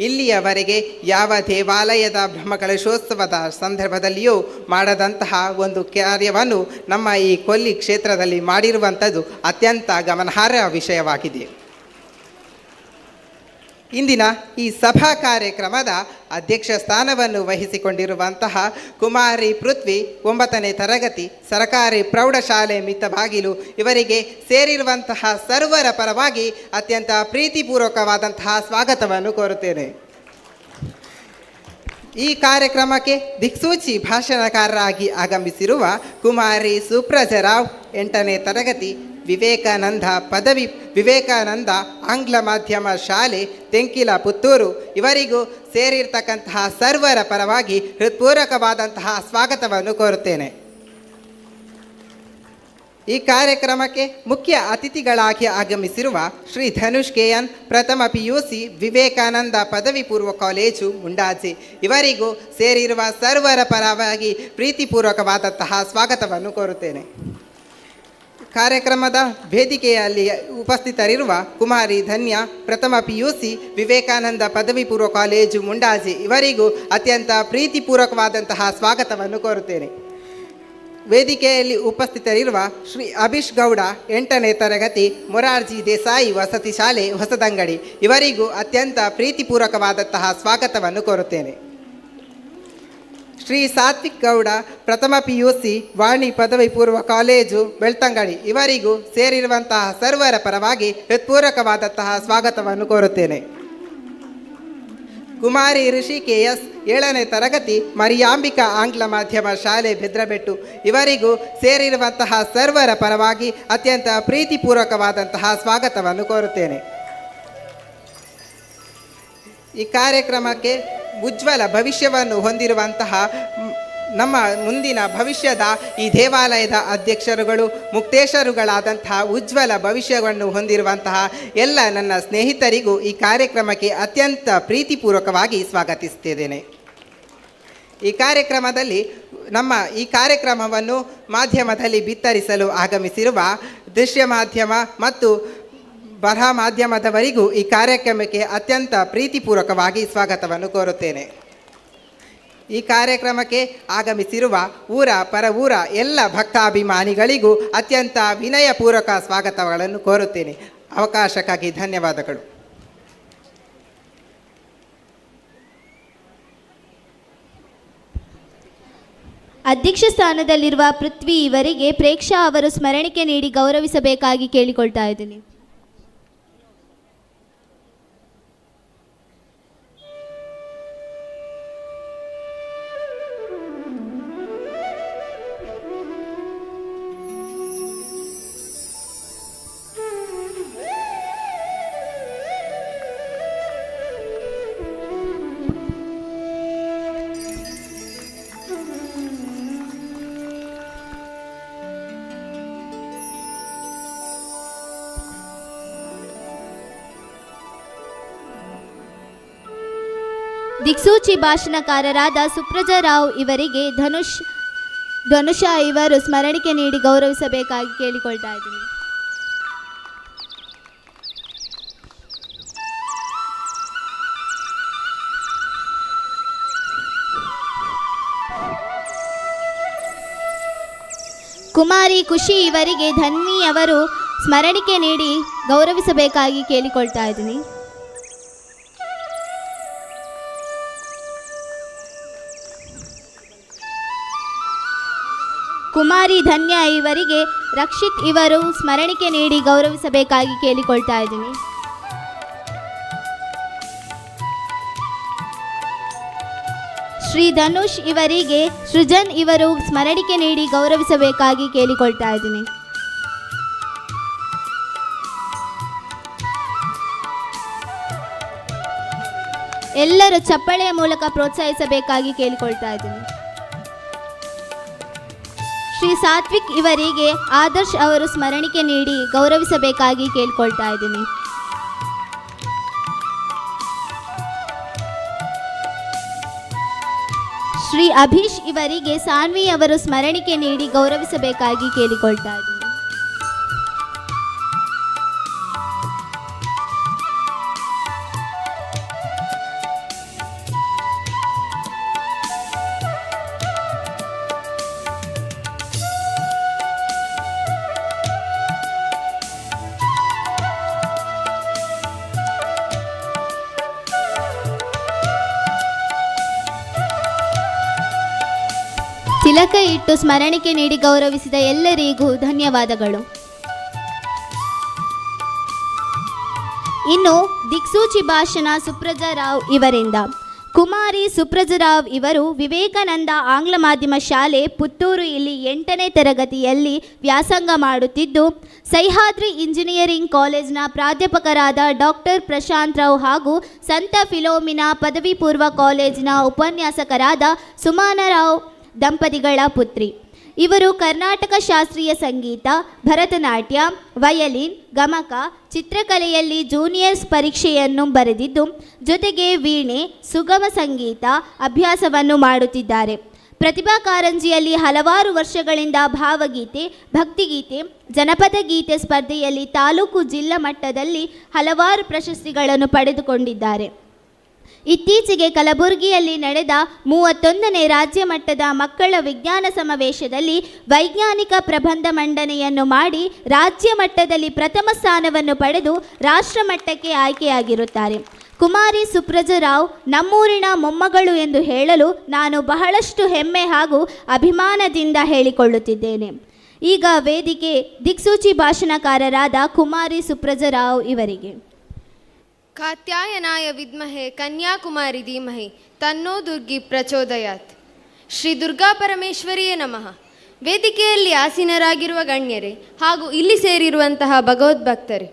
ಇಲ್ಲಿಯವರೆಗೆ ಯಾವ ದೇವಾಲಯದ ಬ್ರಹ್ಮಕಲಶೋತ್ಸವದ ಸಂದರ್ಭದಲ್ಲಿಯೂ ಮಾಡದಂತಹ ಒಂದು ಕಾರ್ಯವನ್ನು ನಮ್ಮ ಈ ಕೊಲ್ಲಿ ಕ್ಷೇತ್ರದಲ್ಲಿ ಮಾಡಿರುವಂಥದ್ದು ಅತ್ಯಂತ ಗಮನಾರ್ಹ ವಿಷಯವಾಗಿದೆ. ಇಂದಿನ ಈ ಸಭಾ ಕಾರ್ಯಕ್ರಮದ ಅಧ್ಯಕ್ಷ ಸ್ಥಾನವನ್ನು ವಹಿಸಿಕೊಂಡಿರುವಂತಹ ಕುಮಾರಿ ಪೃಥ್ವಿ 9ನೇ ತರಗತಿ ಸರಕಾರಿ ಪ್ರೌಢಶಾಲೆ ಮಿತ್ತಬಾಗಿಲು ಇವರಿಗೆ ಸೇರಿರುವಂತಹ ಸರ್ವರ ಪರವಾಗಿ ಅತ್ಯಂತ ಪ್ರೀತಿಪೂರ್ವಕವಾದಂತಹ ಸ್ವಾಗತವನ್ನು ಕೋರುತ್ತೇನೆ. ಈ ಕಾರ್ಯಕ್ರಮಕ್ಕೆ ದಿಕ್ಸೂಚಿ ಭಾಷಣಕಾರರಾಗಿ ಆಗಮಿಸಿರುವ ಕುಮಾರಿ ಸುಪ್ರಜರಾವ್ 8ನೇ ತರಗತಿ ವಿವೇಕಾನಂದ ಆಂಗ್ಲ ಮಾಧ್ಯಮ ಶಾಲೆ ತೆಂಕಿಲ ಪುತ್ತೂರು ಇವರಿಗೂ ಸೇರಿರ್ತಕ್ಕಂತಹ ಸರ್ವರ ಪರವಾಗಿ ಹೃತ್ಪೂರ್ವಕವಾದಂತಹ ಸ್ವಾಗತವನ್ನು ಕೋರುತ್ತೇನೆ. ಈ ಕಾರ್ಯಕ್ರಮಕ್ಕೆ ಮುಖ್ಯ ಅತಿಥಿಗಳಾಗಿ ಆಗಮಿಸಿರುವ ಶ್ರೀ ಧನುಷ್ KN ಪ್ರಥಮ PUC ವಿವೇಕಾನಂದ ಪದವಿ ಪೂರ್ವ ಕಾಲೇಜು ಮುಂಡಾಜೆ ಇವರಿಗೂ ಸೇರಿರುವ ಸರ್ವರ ಪರವಾಗಿ ಪ್ರೀತಿಪೂರ್ವಕವಾದಂತಹ ಸ್ವಾಗತವನ್ನು ಕೋರುತ್ತೇನೆ. ಕಾರ್ಯಕ್ರಮದ ವೇದಿಕೆಯಲ್ಲಿ ಉಪಸ್ಥಿತರಿರುವ ಕುಮಾರಿ ಧನ್ಯ ಪ್ರಥಮ PUC ವಿವೇಕಾನಂದ ಪದವಿ ಪೂರ್ವ ಕಾಲೇಜು ಮುಂಡಾಜೆ ಇವರಿಗೂ ಅತ್ಯಂತ ಪ್ರೀತಿಪೂರ್ವಕವಾದಂತಹ ಸ್ವಾಗತವನ್ನು ಕೋರುತ್ತೇನೆ. ವೇದಿಕೆಯಲ್ಲಿ ಉಪಸ್ಥಿತರಿರುವ ಶ್ರೀ ಅಭಿಷ್ ಗೌಡ 8ನೇ ತರಗತಿ ಮೊರಾರ್ಜಿ ದೇಸಾಯಿ ವಸತಿ ಶಾಲೆ ಹೊಸದಂಗಡಿ ಇವರಿಗೂ ಅತ್ಯಂತ ಪ್ರೀತಿಪೂರ್ವಕವಾದಂತಹ ಸ್ವಾಗತವನ್ನು ಕೋರುತ್ತೇನೆ. ಶ್ರೀ ಸಾತ್ವಿಕ್ ಗೌಡ ಪ್ರಥಮ PUC ವಾಣಿ ಪದವಿ ಪೂರ್ವ ಕಾಲೇಜು ಬೆಳ್ತಂಗಡಿ ಇವರಿಗೂ ಸೇರಿರುವಂತಹ ಸರ್ವರ ಪರವಾಗಿ ಹೃತ್ಪೂರ್ವಕವಾದಂತಹ ಸ್ವಾಗತವನ್ನು ಕೋರುತ್ತೇನೆ. ಕುಮಾರಿ ಋಷಿ KS 7ನೇ ತರಗತಿ ಮರಿಯಾಂಬಿಕಾ ಆಂಗ್ಲ ಮಾಧ್ಯಮ ಶಾಲೆ ಬೆದ್ರಬೆಟ್ಟು ಇವರಿಗೂ ಸೇರಿರುವಂತಹ ಸರ್ವರ ಪರವಾಗಿ ಅತ್ಯಂತ ಪ್ರೀತಿಪೂರ್ವಕವಾದಂತಹ ಸ್ವಾಗತವನ್ನು ಕೋರುತ್ತೇನೆ. ಈ ಕಾರ್ಯಕ್ರಮಕ್ಕೆ ಉಜ್ವಲ ಭವಿಷ್ಯವನ್ನು ಹೊಂದಿರುವಂತಹ ನಮ್ಮ ಮುಂದಿನ ಭವಿಷ್ಯದ ಈ ದೇವಾಲಯದ ಅಧ್ಯಕ್ಷರುಗಳು ಮುಕ್ತೇಶ್ವರುಗಳಾದಂತಹ ಉಜ್ವಲ ಭವಿಷ್ಯವನ್ನು ಹೊಂದಿರುವಂತಹ ಎಲ್ಲ ನನ್ನ ಸ್ನೇಹಿತರಿಗೂ ಈ ಕಾರ್ಯಕ್ರಮಕ್ಕೆ ಅತ್ಯಂತ ಪ್ರೀತಿಪೂರ್ವಕವಾಗಿ ಸ್ವಾಗತಿಸುತ್ತಿದ್ದೇನೆ. ಈ ಕಾರ್ಯಕ್ರಮದಲ್ಲಿ ಈ ಕಾರ್ಯಕ್ರಮವನ್ನು ಮಾಧ್ಯಮದಲ್ಲಿ ಬಿತ್ತರಿಸಲು ಆಗಮಿಸಿರುವ ದೃಶ್ಯ ಮಾಧ್ಯಮ ಮತ್ತು ಬರಹ ಮಾಧ್ಯಮದವರಿಗೂ ಈ ಕಾರ್ಯಕ್ರಮಕ್ಕೆ ಅತ್ಯಂತ ಪ್ರೀತಿಪೂರ್ವಕವಾಗಿ ಸ್ವಾಗತವನ್ನು ಕೋರುತ್ತೇನೆ. ಈ ಕಾರ್ಯಕ್ರಮಕ್ಕೆ ಆಗಮಿಸಿರುವ ಪರವೂರ ಎಲ್ಲ ಭಕ್ತಾಭಿಮಾನಿಗಳಿಗೂ ಅತ್ಯಂತ ವಿನಯಪೂರ್ವಕ ಸ್ವಾಗತಗಳನ್ನು ಕೋರುತ್ತೇನೆ. ಅವಕಾಶಕ್ಕಾಗಿ ಧನ್ಯವಾದಗಳು. ಅಧ್ಯಕ್ಷ ಸ್ಥಾನದಲ್ಲಿರುವ ಪೃಥ್ವಿ ಇವರಿಗೆ ಪ್ರೇಕ್ಷಾ ಅವರು ಸ್ಮರಣಿಕೆ ನೀಡಿ ಗೌರವಿಸಬೇಕಾಗಿ ಕೇಳಿಕೊಳ್ತಾ ಇದ್ದೀನಿ. ದಿಕ್ಸೂಚಿ ಭಾಷಣಕಾರರಾದ ಸುಪ್ರಜಾ ರಾವ್ ಇವರಿಗೆ ಧನುಷಾ ಇವರು ಸ್ಮರಣಿಕೆ ನೀಡಿ ಗೌರವಿಸಬೇಕಾಗಿ ಕೇಳಿಕೊಳ್ತಾ ಇದ್ದೀನಿ. ಕುಮಾರಿ ಖುಷಿ ಇವರಿಗೆ ಧನ್ವಿ ಅವರು ಸ್ಮರಣಿಕೆ ನೀಡಿ ಗೌರವಿಸಬೇಕಾಗಿ ಕೇಳಿಕೊಳ್ತಾ ಇದ್ದೀನಿ. ಕುಮಾರಿ ಧನ್ಯ ಇವರಿಗೆ ರಕ್ಷಿತ್ ಇವರು ಸ್ಮರಣಿಕೆ ನೀಡಿ ಗೌರವಿಸಬೇಕಾಗಿ ಕೇಳಿಕೊಳ್ತಾ ಇದ್ದೀನಿ. ಶ್ರೀ ಧನುಷ್ ಇವರಿಗೆ ಸೃಜನ್ ಇವರು ಸ್ಮರಣಿಕೆ ನೀಡಿ ಗೌರವಿಸಬೇಕಾಗಿ ಕೇಳಿಕೊಳ್ತಾ ಇದ್ದೀನಿ. ಎಲ್ಲರೂ ಚಪ್ಪಳೆಯ ಮೂಲಕ ಪ್ರೋತ್ಸಾಹಿಸಬೇಕಾಗಿ ಕೇಳಿಕೊಳ್ತಾ ಇದ್ದೀನಿ. ಶ್ರೀ ಸಾತ್ವಿಕ್ ಇವರಿಗೆ ಆದರ್ಶ್ ಅವರು ಸ್ಮರಣಿಕೆ ನೀಡಿ ಗೌರವಿಸಬೇಕಾಗಿ ಕೇಳಿಕೊಳ್ತಾ ಇದ್ದೀನಿ. ಶ್ರೀ ಅಭೀಶ್ ಇವರಿಗೆ ಸಾನ್ವಿ ಅವರು ಸ್ಮರಣಿಕೆ ನೀಡಿ ಗೌರವಿಸಬೇಕಾಗಿ ಕೇಳಿಕೊಳ್ತಾ ಇದ್ದೀನಿ. ತಿಲಕ ಇಟ್ಟು ಸ್ಮರಣಿಕೆ ನೀಡಿ ಗೌರವಿಸಿದ ಎಲ್ಲರಿಗೂ ಧನ್ಯವಾದಗಳು. ಇನ್ನು ದಿಕ್ಸೂಚಿ ಭಾಷಣ ಸುಪ್ರಜಾ ರಾವ್ ಇವರಿಂದ. ಕುಮಾರಿ ಸುಪ್ರಜಾ ರಾವ್ ಇವರು ವಿವೇಕಾನಂದ ಆಂಗ್ಲ ಮಾಧ್ಯಮ ಶಾಲೆ ಪುತ್ತೂರು ಇಲ್ಲಿ 8ನೇ ತರಗತಿಯಲ್ಲಿ ವ್ಯಾಸಂಗ ಮಾಡುತ್ತಿದ್ದು, ಸಹ್ಯಾದ್ರಿ ಇಂಜಿನಿಯರಿಂಗ್ ಕಾಲೇಜಿನ ಪ್ರಾಧ್ಯಾಪಕರಾದ ಡಾಕ್ಟರ್ ಪ್ರಶಾಂತ್ ರಾವ್ ಹಾಗೂ ಸಂತ ಫಿಲೋಮಿನಾ ಪದವಿ ಪೂರ್ವ ಕಾಲೇಜಿನ ಉಪನ್ಯಾಸಕರಾದ ಸುಮಾನರಾವ್ ದಂಪತಿಗಳ ಪುತ್ರಿ. ಇವರು ಕರ್ನಾಟಕ ಶಾಸ್ತ್ರೀಯ ಸಂಗೀತ, ಭರತನಾಟ್ಯ, ವಯಲಿನ್, ಗಮಕ, ಚಿತ್ರಕಲೆಯಲ್ಲಿ ಜೂನಿಯರ್ಸ್ ಪರೀಕ್ಷೆಯನ್ನು ಬರೆದಿದ್ದು, ಜೊತೆಗೆ ವೀಣೆ, ಸುಗಮ ಸಂಗೀತ ಅಭ್ಯಾಸವನ್ನು ಮಾಡುತ್ತಿದ್ದಾರೆ. ಪ್ರತಿಭಾ ಕಾರಂಜಿಯಲ್ಲಿ ಹಲವಾರು ವರ್ಷಗಳಿಂದ ಭಾವಗೀತೆ, ಭಕ್ತಿಗೀತೆ, ಜನಪದ ಗೀತೆ ಸ್ಪರ್ಧೆಯಲ್ಲಿ ತಾಲೂಕು ಜಿಲ್ಲಾ ಮಟ್ಟದಲ್ಲಿ ಹಲವಾರು ಪ್ರಶಸ್ತಿಗಳನ್ನು ಪಡೆದುಕೊಂಡಿದ್ದಾರೆ. ಇತ್ತೀಚೆಗೆ ಕಲಬುರಗಿಯಲ್ಲಿ ನಡೆದ 31ನೇ ರಾಜ್ಯ ಮಟ್ಟದ ಮಕ್ಕಳ ವಿಜ್ಞಾನ ಸಮಾವೇಶದಲ್ಲಿ ವೈಜ್ಞಾನಿಕ ಪ್ರಬಂಧ ಮಂಡನೆಯನ್ನು ಮಾಡಿ ರಾಜ್ಯ ಮಟ್ಟದಲ್ಲಿ ಪ್ರಥಮ ಸ್ಥಾನವನ್ನು ಪಡೆದು ರಾಷ್ಟ್ರ ಮಟ್ಟಕ್ಕೆ ಆಯ್ಕೆಯಾಗಿರುತ್ತಾರೆ. ಕುಮಾರಿ ಸುಪ್ರಜಾ ರಾವ್ ನಮ್ಮೂರಿನ ಮೊಮ್ಮಗಳು ಎಂದು ಹೇಳಲು ನಾನು ಬಹಳಷ್ಟು ಹೆಮ್ಮೆ ಹಾಗೂ ಅಭಿಮಾನದಿಂದ ಹೇಳಿಕೊಳ್ಳುತ್ತಿದ್ದೇನೆ. ಈಗ ವೇದಿಕೆ ದಿಕ್ಸೂಚಿ ಭಾಷಣಕಾರರಾದ ಕುಮಾರಿ ಸುಪ್ರಜಾ ರಾವ್ ಇವರಿಗೆ. ಕಾತ್ಯಾಯನಾಯ ವಿದ್ಮಹೆ ಕನ್ಯಾಕುಮಾರಿ ಧೀಮಹಿ ತನ್ನೋ ದುರ್ಗಿ ಪ್ರಚೋದಯಾತ್. ಶ್ರೀ ದುರ್ಗಾ ಪರಮೇಶ್ವರಿಯೇ ನಮಃ. ವೇದಿಕೆಯಲ್ಲಿ ಆಸೀನರಾಗಿರುವ ಗಣ್ಯರೇ ಹಾಗೂ ಇಲ್ಲಿ ಸೇರಿರುವಂತಹ ಭಗವದ್ಭಕ್ತರೇ,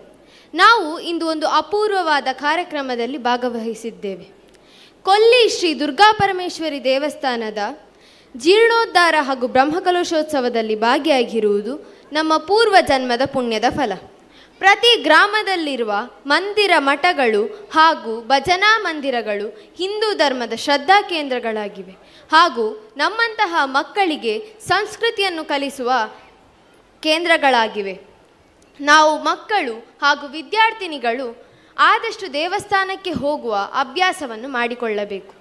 ನಾವು ಇಂದು ಒಂದು ಅಪೂರ್ವವಾದ ಕಾರ್ಯಕ್ರಮದಲ್ಲಿ ಭಾಗವಹಿಸಿದ್ದೇವೆ. ಕೊಲ್ಲಿ ಶ್ರೀ ದುರ್ಗಾ ಪರಮೇಶ್ವರಿ ದೇವಸ್ಥಾನದ ಜೀರ್ಣೋದ್ಧಾರ ಹಾಗೂ ಬ್ರಹ್ಮಕಲಶೋತ್ಸವದಲ್ಲಿ ಭಾಗಿಯಾಗಿರುವುದು ನಮ್ಮ ಪೂರ್ವ ಜನ್ಮದ ಪುಣ್ಯದ ಫಲ. ಪ್ರತಿ ಗ್ರಾಮದಲ್ಲಿರುವ ಮಂದಿರ ಮಠಗಳು ಹಾಗೂ ಭಜನಾ ಮಂದಿರಗಳು ಹಿಂದೂ ಧರ್ಮದ ಶ್ರದ್ಧಾ ಕೇಂದ್ರಗಳಾಗಿವೆ ಹಾಗೂ ನಮ್ಮಂತಹ ಮಕ್ಕಳಿಗೆ ಸಂಸ್ಕೃತಿಯನ್ನು ಕಲಿಸುವ ಕೇಂದ್ರಗಳಾಗಿವೆ. ನಾವು ಮಕ್ಕಳು ಹಾಗೂ ವಿದ್ಯಾರ್ಥಿನಿಗಳು ಆದಷ್ಟು ದೇವಸ್ಥಾನಕ್ಕೆ ಹೋಗುವ ಅಭ್ಯಾಸವನ್ನು ಮಾಡಿಕೊಳ್ಳಬೇಕು.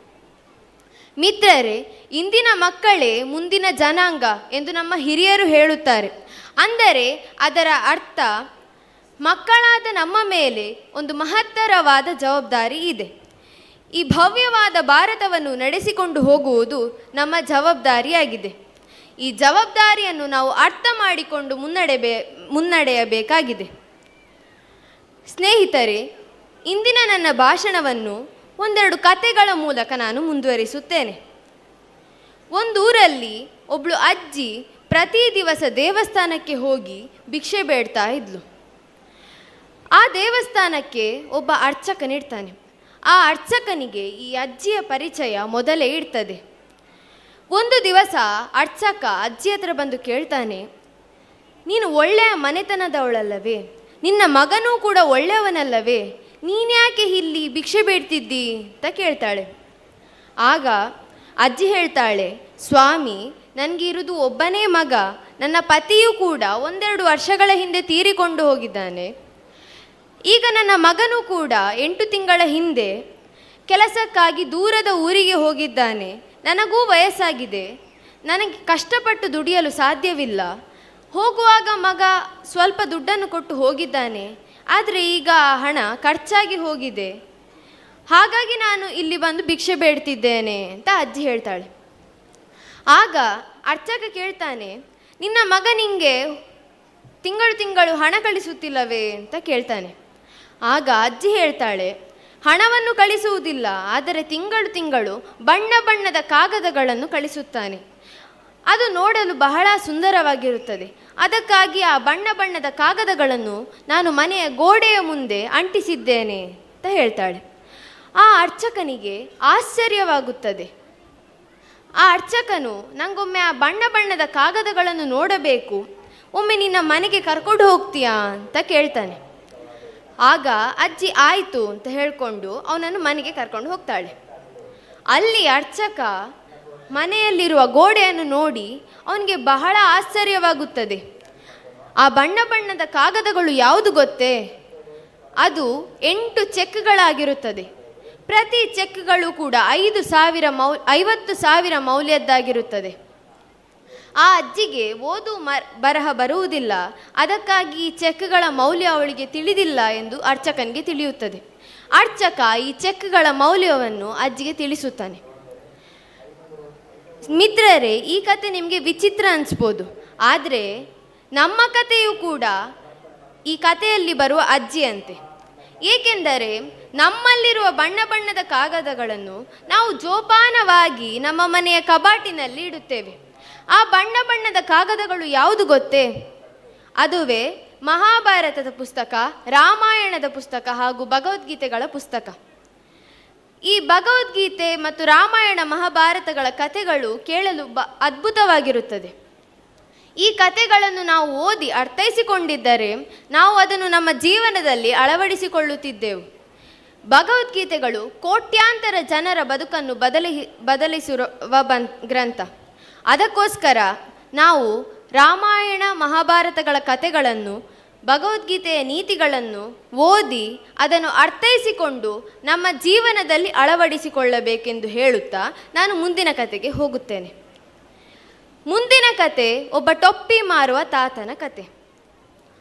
ಮಿತ್ರರೇ, ಇಂದಿನ ಮಕ್ಕಳೇ ಮುಂದಿನ ಜನಾಂಗ ಎಂದು ನಮ್ಮ ಹಿರಿಯರು ಹೇಳುತ್ತಾರೆ. ಅಂದರೆ ಅದರ ಅರ್ಥ ಮಕ್ಕಳಾದ ನಮ್ಮ ಮೇಲೆ ಒಂದು ಮಹತ್ತರವಾದ ಜವಾಬ್ದಾರಿ ಇದೆ. ಈ ಭವ್ಯವಾದ ಭಾರತವನ್ನು ನಡೆಸಿಕೊಂಡು ಹೋಗುವುದು ನಮ್ಮ ಜವಾಬ್ದಾರಿಯಾಗಿದೆ. ಈ ಜವಾಬ್ದಾರಿಯನ್ನು ನಾವು ಅರ್ಥ ಮಾಡಿಕೊಂಡು ಮುನ್ನಡೆಯಬೇಕಾಗಿದೆ. ಸ್ನೇಹಿತರೆ, ಇಂದಿನ ನನ್ನ ಭಾಷಣವನ್ನು ಒಂದೆರಡು ಕಥೆಗಳ ಮೂಲಕ ನಾನು ಮುಂದುವರಿಸುತ್ತೇನೆ. ಒಂದೂರಲ್ಲಿ ಒಬ್ಬಳು ಅಜ್ಜಿ ಪ್ರತಿ ದಿವಸ ದೇವಸ್ಥಾನಕ್ಕೆ ಹೋಗಿ ಭಿಕ್ಷೆ ಬೇಡ್ತಾ ಇದ್ಲು. ಆ ದೇವಸ್ಥಾನಕ್ಕೆ ಒಬ್ಬ ಅರ್ಚಕನಿರ್ತಾನೆ. ಆ ಅರ್ಚಕನಿಗೆ ಈ ಅಜ್ಜಿಯ ಪರಿಚಯ ಮೊದಲೇ ಇರ್ತದೆ. ಒಂದು ದಿವಸ ಅರ್ಚಕ ಅಜ್ಜಿ ಹತ್ರ ಬಂದು ಕೇಳ್ತಾನೆ, ನೀನು ಒಳ್ಳೆಯ ಮನೆತನದವಳಲ್ಲವೇ? ನಿನ್ನ ಮಗನೂ ಕೂಡ ಒಳ್ಳೆಯವನಲ್ಲವೇ? ನೀನ್ಯಾಕೆ ಇಲ್ಲಿ ಭಿಕ್ಷೆ ಬೇಡ್ತಿದ್ದಿ ಅಂತ ಕೇಳ್ತಾಳೆ. ಆಗ ಅಜ್ಜಿ ಹೇಳ್ತಾಳೆ, ಸ್ವಾಮಿ, ನನಗಿರುವುದು ಒಬ್ಬನೇ ಮಗ. ನನ್ನ ಪತಿಯೂ ಕೂಡ 1-2 ವರ್ಷಗಳ ಹಿಂದೆ ತೀರಿಕೊಂಡು ಹೋಗಿದ್ದಾನೆ. ಈಗ ನನ್ನ ಮಗನೂ ಕೂಡ 8 ತಿಂಗಳ ಹಿಂದೆ ಕೆಲಸಕ್ಕಾಗಿ ದೂರದ ಊರಿಗೆ ಹೋಗಿದ್ದಾನೆ. ನನಗೂ ವಯಸ್ಸಾಗಿದೆ. ನನಗೆ ಕಷ್ಟಪಟ್ಟು ದುಡಿಯಲು ಸಾಧ್ಯವಿಲ್ಲ. ಹೋಗುವಾಗ ಮಗ ಸ್ವಲ್ಪ ದುಡ್ಡನ್ನು ಕೊಟ್ಟು ಹೋಗಿದ್ದಾನೆ. ಆದರೆ ಈಗ ಆ ಹಣ ಖರ್ಚಾಗಿ ಹೋಗಿದೆ. ಹಾಗಾಗಿ ನಾನು ಇಲ್ಲಿ ಬಂದು ಭಿಕ್ಷೆ ಬೇಡ್ತಿದ್ದೇನೆ ಅಂತ ಅಜ್ಜಿ ಹೇಳ್ತಾಳೆ. ಆಗ ಅರ್ಚಕ ಕೇಳ್ತಾನೆ, ನಿನ್ನ ಮಗ ನಿಂಗೆ ತಿಂಗಳು ಹಣ ಕಳಿಸುತ್ತಿಲ್ಲವೇ ಅಂತ ಕೇಳ್ತಾನೆ. ಆಗ ಅಜ್ಜಿ ಹೇಳ್ತಾಳೆ, ಹಣವನ್ನು ಕಳಿಸುವುದಿಲ್ಲ, ಆದರೆ ತಿಂಗಳು ಬಣ್ಣ ಬಣ್ಣದ ಕಾಗದಗಳನ್ನು ಕಳಿಸುತ್ತಾನೆ. ಅದು ನೋಡಲು ಬಹಳ ಸುಂದರವಾಗಿರುತ್ತದೆ. ಅದಕ್ಕಾಗಿ ಆ ಬಣ್ಣ ಬಣ್ಣದ ಕಾಗದಗಳನ್ನು ನಾನು ಮನೆಯ ಗೋಡೆಯ ಮುಂದೆ ಅಂಟಿಸಿದ್ದೇನೆ ಅಂತ ಹೇಳ್ತಾಳೆ. ಆ ಅರ್ಚಕನಿಗೆ ಆಶ್ಚರ್ಯವಾಗುತ್ತದೆ. ಆ ಅರ್ಚಕನು, ನನಗೊಮ್ಮೆ ಆ ಬಣ್ಣ ಬಣ್ಣದ ಕಾಗದಗಳನ್ನು ನೋಡಬೇಕು, ಒಮ್ಮೆ ನಿನ್ನ ಮನೆಗೆ ಕರ್ಕೊಂಡು ಹೋಗ್ತೀಯಾ ಅಂತ ಕೇಳ್ತಾನೆ. ಆಗ ಅಜ್ಜಿ ಆಯಿತು ಅಂತ ಹೇಳಿಕೊಂಡು ಅವನನ್ನು ಮನೆಗೆ ಕರ್ಕೊಂಡು ಹೋಗ್ತಾಳೆ. ಅಲ್ಲಿ ಅರ್ಚಕ ಮನೆಯಲ್ಲಿರುವ ಗೋಡೆಯನ್ನು ನೋಡಿ ಅವನಿಗೆ ಬಹಳ ಆಶ್ಚರ್ಯವಾಗುತ್ತದೆ. ಆ ಬಣ್ಣ ಬಣ್ಣದ ಕಾಗದಗಳು ಯಾವುದು ಗೊತ್ತೇ? ಅದು 8 ಚೆಕ್ಗಳಾಗಿರುತ್ತದೆ. ಪ್ರತಿ ಚೆಕ್ಗಳು ಕೂಡ 50,000 ಮೌಲ್ಯದ್ದಾಗಿರುತ್ತದೆ. ಆ ಅಜ್ಜಿಗೆ ಓದು ಬರಹ ಬರುವುದಿಲ್ಲ. ಅದಕ್ಕಾಗಿ ಈ ಚೆಕ್ಗಳ ಮೌಲ್ಯ ಅವಳಿಗೆ ತಿಳಿದಿಲ್ಲ ಎಂದು ಅರ್ಚಕನಿಗೆ ತಿಳಿಯುತ್ತದೆ. ಅರ್ಚಕ ಈ ಚೆಕ್ಗಳ ಮೌಲ್ಯವನ್ನು ಅಜ್ಜಿಗೆ ತಿಳಿಸುತ್ತಾನೆ. ಮಿತ್ರರೇ, ಈ ಕತೆ ನಿಮಗೆ ವಿಚಿತ್ರ ಅನಿಸ್ಬೋದು. ಆದರೆ ನಮ್ಮ ಕಥೆಯೂ ಕೂಡ ಈ ಕಥೆಯಲ್ಲಿ ಬರುವ ಅಜ್ಜಿಯಂತೆ. ಏಕೆಂದರೆ ನಮ್ಮಲ್ಲಿರುವ ಬಣ್ಣ ಬಣ್ಣದ ಕಾಗದಗಳನ್ನು ನಾವು ಜೋಪಾನವಾಗಿ ನಮ್ಮ ಮನೆಯ ಕಬಾಟಿನಲ್ಲಿ ಇಡುತ್ತೇವೆ. ಆ ಬಣ್ಣ ಬಣ್ಣದ ಕಾಗದಗಳು ಯಾವುದು ಗೊತ್ತೇ? ಅದುವೇ ಮಹಾಭಾರತದ ಪುಸ್ತಕ, ರಾಮಾಯಣದ ಪುಸ್ತಕ ಹಾಗೂ ಭಗವದ್ಗೀತೆಗಳ ಪುಸ್ತಕ. ಈ ಭಗವದ್ಗೀತೆ ಮತ್ತು ರಾಮಾಯಣ ಮಹಾಭಾರತಗಳ ಕಥೆಗಳು ಕೇಳಲು ಅದ್ಭುತವಾಗಿರುತ್ತದೆ. ಈ ಕಥೆಗಳನ್ನು ನಾವು ಓದಿ ಅರ್ಥೈಸಿಕೊಂಡಿದ್ದರೆ ನಾವು ಅದನ್ನು ನಮ್ಮ ಜೀವನದಲ್ಲಿ ಅಳವಡಿಸಿಕೊಳ್ಳುತ್ತಿದ್ದೆವು. ಭಗವದ್ಗೀತೆಗಳು ಕೋಟ್ಯಾಂತರ ಜನರ ಬದುಕನ್ನು ಬದಲಿಸಿರುವ ಗ್ರಂಥ. ಅದಕ್ಕೋಸ್ಕರ ನಾವು ರಾಮಾಯಣ ಮಹಾಭಾರತಗಳ ಕಥೆಗಳನ್ನು, ಭಗವದ್ಗೀತೆಯ ನೀತಿಗಳನ್ನು ಓದಿ ಅದನ್ನು ಅರ್ಥೈಸಿಕೊಂಡು ನಮ್ಮ ಜೀವನದಲ್ಲಿ ಅಳವಡಿಸಿಕೊಳ್ಳಬೇಕೆಂದು ಹೇಳುತ್ತಾ ನಾನು ಮುಂದಿನ ಕಥೆಗೆ ಹೋಗುತ್ತೇನೆ. ಮುಂದಿನ ಕತೆ ಒಬ್ಬ ಟೊಪ್ಪಿ ಮಾರುವ ತಾತನ ಕತೆ.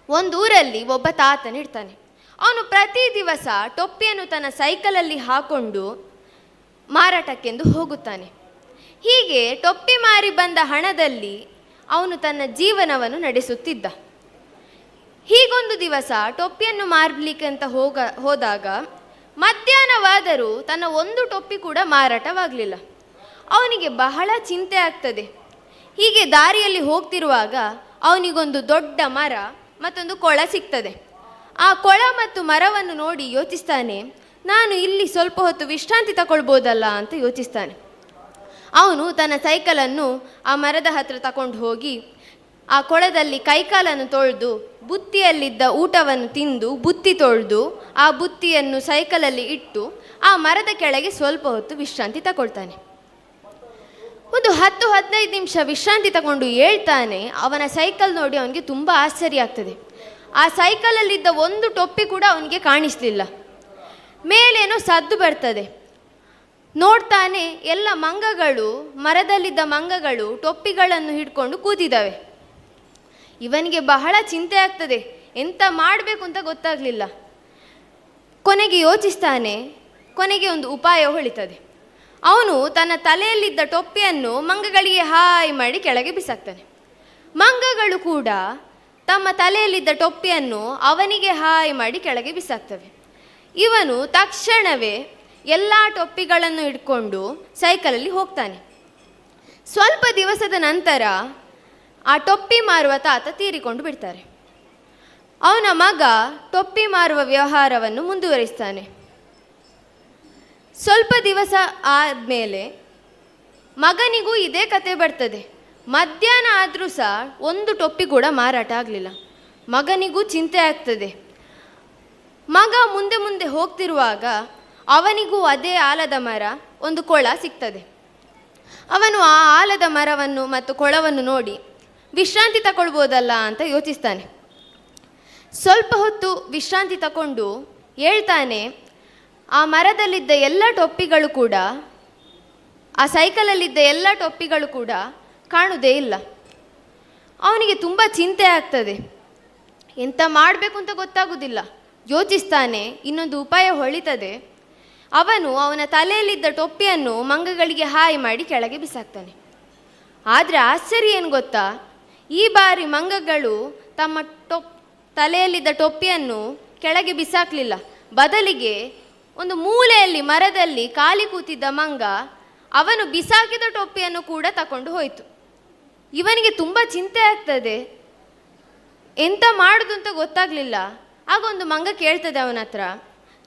ಒಂದೂರಲ್ಲಿ ಒಬ್ಬ ತಾತನಿರ್ತಾನೆ. ಅವನು ಪ್ರತಿ ದಿವಸ ಟೊಪ್ಪಿಯನ್ನು ತನ್ನ ಸೈಕಲಲ್ಲಿ ಹಾಕೊಂಡು ಮಾರಾಟಕ್ಕೆಂದು ಹೋಗುತ್ತಾನೆ. ಹೀಗೆ ಟೊಪ್ಪಿ ಮಾರಿ ಬಂದ ಹಣದಲ್ಲಿ ಅವನು ತನ್ನ ಜೀವನವನ್ನು ನಡೆಸುತ್ತಿದ್ದ. ಹೀಗೊಂದು ದಿವಸ ಟೊಪ್ಪಿಯನ್ನು ಮಾರಲಿಕ್ಕೆ ಅಂತ ಹೋದಾಗ ಮಧ್ಯಾಹ್ನವಾದರೂ ತನ್ನ ಒಂದು ಟೊಪ್ಪಿ ಕೂಡ ಮಾರಾಟವಾಗಲಿಲ್ಲ. ಅವನಿಗೆ ಬಹಳ ಚಿಂತೆ ಆಗ್ತದೆ. ಹೀಗೆ ದಾರಿಯಲ್ಲಿ ಹೋಗ್ತಿರುವಾಗ ಅವನಿಗೊಂದು ದೊಡ್ಡ ಮರ ಮತ್ತೊಂದು ಕೊಳ ಸಿಗ್ತದೆ. ಆ ಕೊಳ ಮತ್ತು ಮರವನ್ನು ನೋಡಿ ಯೋಚಿಸ್ತಾನೆ, ನಾನು ಇಲ್ಲಿ ಸ್ವಲ್ಪ ಹೊತ್ತು ವಿಶ್ರಾಂತಿ ತಗೊಳ್ಬೋದಲ್ಲ ಅಂತ ಯೋಚಿಸ್ತಾನೆ. ಅವನು ತನ್ನ ಸೈಕಲನ್ನು ಆ ಮರದ ಹತ್ರ ತಗೊಂಡು ಹೋಗಿ ಆ ಕೊಳದಲ್ಲಿ ಕೈಕಾಲನ್ನು ತೊಳೆದು ಬುತ್ತಿಯಲ್ಲಿದ್ದ ಊಟವನ್ನು ತಿಂದು ಬುತ್ತಿ ತೊಳೆದು ಆ ಬುತ್ತಿಯನ್ನು ಸೈಕಲಲ್ಲಿ ಇಟ್ಟು ಆ ಮರದ ಕೆಳಗೆ ಸ್ವಲ್ಪ ಹೊತ್ತು ವಿಶ್ರಾಂತಿ ತಗೊಳ್ತಾನೆ. ಒಂದು 10-15 ನಿಮಿಷ ವಿಶ್ರಾಂತಿ ತಗೊಂಡು ಹೇಳ್ತಾನೆ. ಅವನ ಸೈಕಲ್ ನೋಡಿ ಅವನಿಗೆ ತುಂಬ ಆಶ್ಚರ್ಯ ಆಗ್ತದೆ. ಆ ಸೈಕಲಲ್ಲಿದ್ದ ಒಂದು ಟೊಪ್ಪಿ ಕೂಡ ಅವನಿಗೆ ಕಾಣಿಸ್ಲಿಲ್ಲ. ಮೇಲೇನೋ ಸದ್ದು ಬರ್ತದೆ. ನೋಡ್ತಾನೆ, ಎಲ್ಲ ಮಂಗಗಳು, ಮರದಲ್ಲಿದ್ದ ಮಂಗಗಳು ಟೊಪ್ಪಿಗಳನ್ನು ಹಿಡ್ಕೊಂಡು ಕೂತಿದ್ದಾವೆ. ಇವನಿಗೆ ಬಹಳ ಚಿಂತೆ ಆಗ್ತದೆ, ಎಂತ ಮಾಡಬೇಕು ಅಂತ ಗೊತ್ತಾಗಲಿಲ್ಲ. ಕೊನೆಗೆ ಯೋಚಿಸ್ತಾನೆ. ಕೊನೆಗೆ ಒಂದು ಉಪಾಯ ಹೊಳಿತದೆ. ಅವನು ತನ್ನ ತಲೆಯಲ್ಲಿದ್ದ ಟೊಪ್ಪಿಯನ್ನು ಮಂಗಗಳಿಗೆ ಹಾಯ್ ಮಾಡಿ ಕೆಳಗೆ ಬಿಸಾಕ್ತಾನೆ. ಮಂಗಗಳು ಕೂಡ ತಮ್ಮ ತಲೆಯಲ್ಲಿದ್ದ ಟೊಪ್ಪಿಯನ್ನು ಅವನಿಗೆ ಹಾಯ್ ಮಾಡಿ ಕೆಳಗೆ ಬಿಸಾಕ್ತವೆ. ಇವನು ತಕ್ಷಣವೇ ಎಲ್ಲ ಟೊಪ್ಪಿಗಳನ್ನು ಇಟ್ಕೊಂಡು ಸೈಕಲಲ್ಲಿ ಹೋಗ್ತಾನೆ. ಸ್ವಲ್ಪ ದಿವಸದ ನಂತರ ಆ ಟೊಪ್ಪಿ ಮಾರುವ ತಾತ ತೀರಿಕೊಂಡು ಬಿಡ್ತಾರೆ. ಅವನ ಮಗ ಟೊಪ್ಪಿ ಮಾರುವ ವ್ಯವಹಾರವನ್ನು ಮುಂದುವರಿಸ್ತಾನೆ. ಸ್ವಲ್ಪ ದಿವಸ ಆದಮೇಲೆ ಮಗನಿಗೂ ಇದೇ ಕತೆ ಬರ್ತದೆ. ಮಧ್ಯಾಹ್ನ ಆದರೂ ಸಹ ಒಂದು ಟೊಪ್ಪಿ ಕೂಡ ಮಾರಾಟ ಆಗಲಿಲ್ಲ. ಮಗನಿಗೂ ಚಿಂತೆ ಆಗ್ತದೆ. ಮಗ ಮುಂದೆ ಮುಂದೆ ಹೋಗ್ತಿರುವಾಗ ಅವನಿಗೂ ಅದೇ ಆಲದ ಮರ, ಒಂದು ಕೊಳ ಸಿಗ್ತದೆ. ಅವನು ಆ ಆಲದ ಮರವನ್ನು ಮತ್ತು ಕೊಳವನ್ನು ನೋಡಿ ವಿಶ್ರಾಂತಿ ತಗೊಳ್ಬೋದಲ್ಲ ಅಂತ ಯೋಚಿಸ್ತಾನೆ. ಸ್ವಲ್ಪ ಹೊತ್ತು ವಿಶ್ರಾಂತಿ ತಗೊಂಡು ಹೇಳ್ತಾನೆ, ಆ ಮರದಲ್ಲಿದ್ದ ಎಲ್ಲ ಟೊಪ್ಪಿಗಳು ಕೂಡ, ಆ ಸೈಕಲಲ್ಲಿದ್ದ ಎಲ್ಲ ಟೊಪ್ಪಿಗಳು ಕೂಡ ಕಾಣುವುದೇ ಇಲ್ಲ. ಅವನಿಗೆ ತುಂಬ ಚಿಂತೆ ಆಗ್ತದೆ. ಎಂತ ಮಾಡಬೇಕು ಅಂತ ಗೊತ್ತಾಗೋದಿಲ್ಲ. ಯೋಚಿಸ್ತಾನೆ. ಇನ್ನೊಂದು ಉಪಾಯ ಹೊಳಿತದೆ. ಅವನ ತಲೆಯಲ್ಲಿದ್ದ ಟೊಪ್ಪಿಯನ್ನು ಮಂಗಗಳಿಗೆ ಹಾಯ್ ಮಾಡಿ ಕೆಳಗೆ ಬಿಸಾಕ್ತಾನೆ. ಆದರೆ ಆಶ್ಚರ್ಯ ಏನು ಗೊತ್ತಾ, ಈ ಬಾರಿ ಮಂಗಗಳು ತಮ್ಮ ತಲೆಯಲ್ಲಿದ್ದ ಟೊಪ್ಪಿಯನ್ನು ಕೆಳಗೆ ಬಿಸಾಕಲಿಲ್ಲ. ಬದಲಿಗೆ ಒಂದು ಮೂಲೆಯಲ್ಲಿ ಮರದಲ್ಲಿ ಖಾಲಿ ಕೂತಿದ್ದ ಮಂಗ ಅವನು ಬಿಸಾಕಿದ ಟೊಪ್ಪಿಯನ್ನು ಕೂಡ ತಕೊಂಡು ಹೋಯಿತು. ಇವನಿಗೆ ತುಂಬ ಚಿಂತೆ ಆಗ್ತದೆ. ಎಂತ ಮಾಡೋದು ಅಂತ ಗೊತ್ತಾಗಲಿಲ್ಲ. ಆಗ ಒಂದು ಮಂಗ ಕೇಳ್ತದೆ ಅವನ ಹತ್ರ,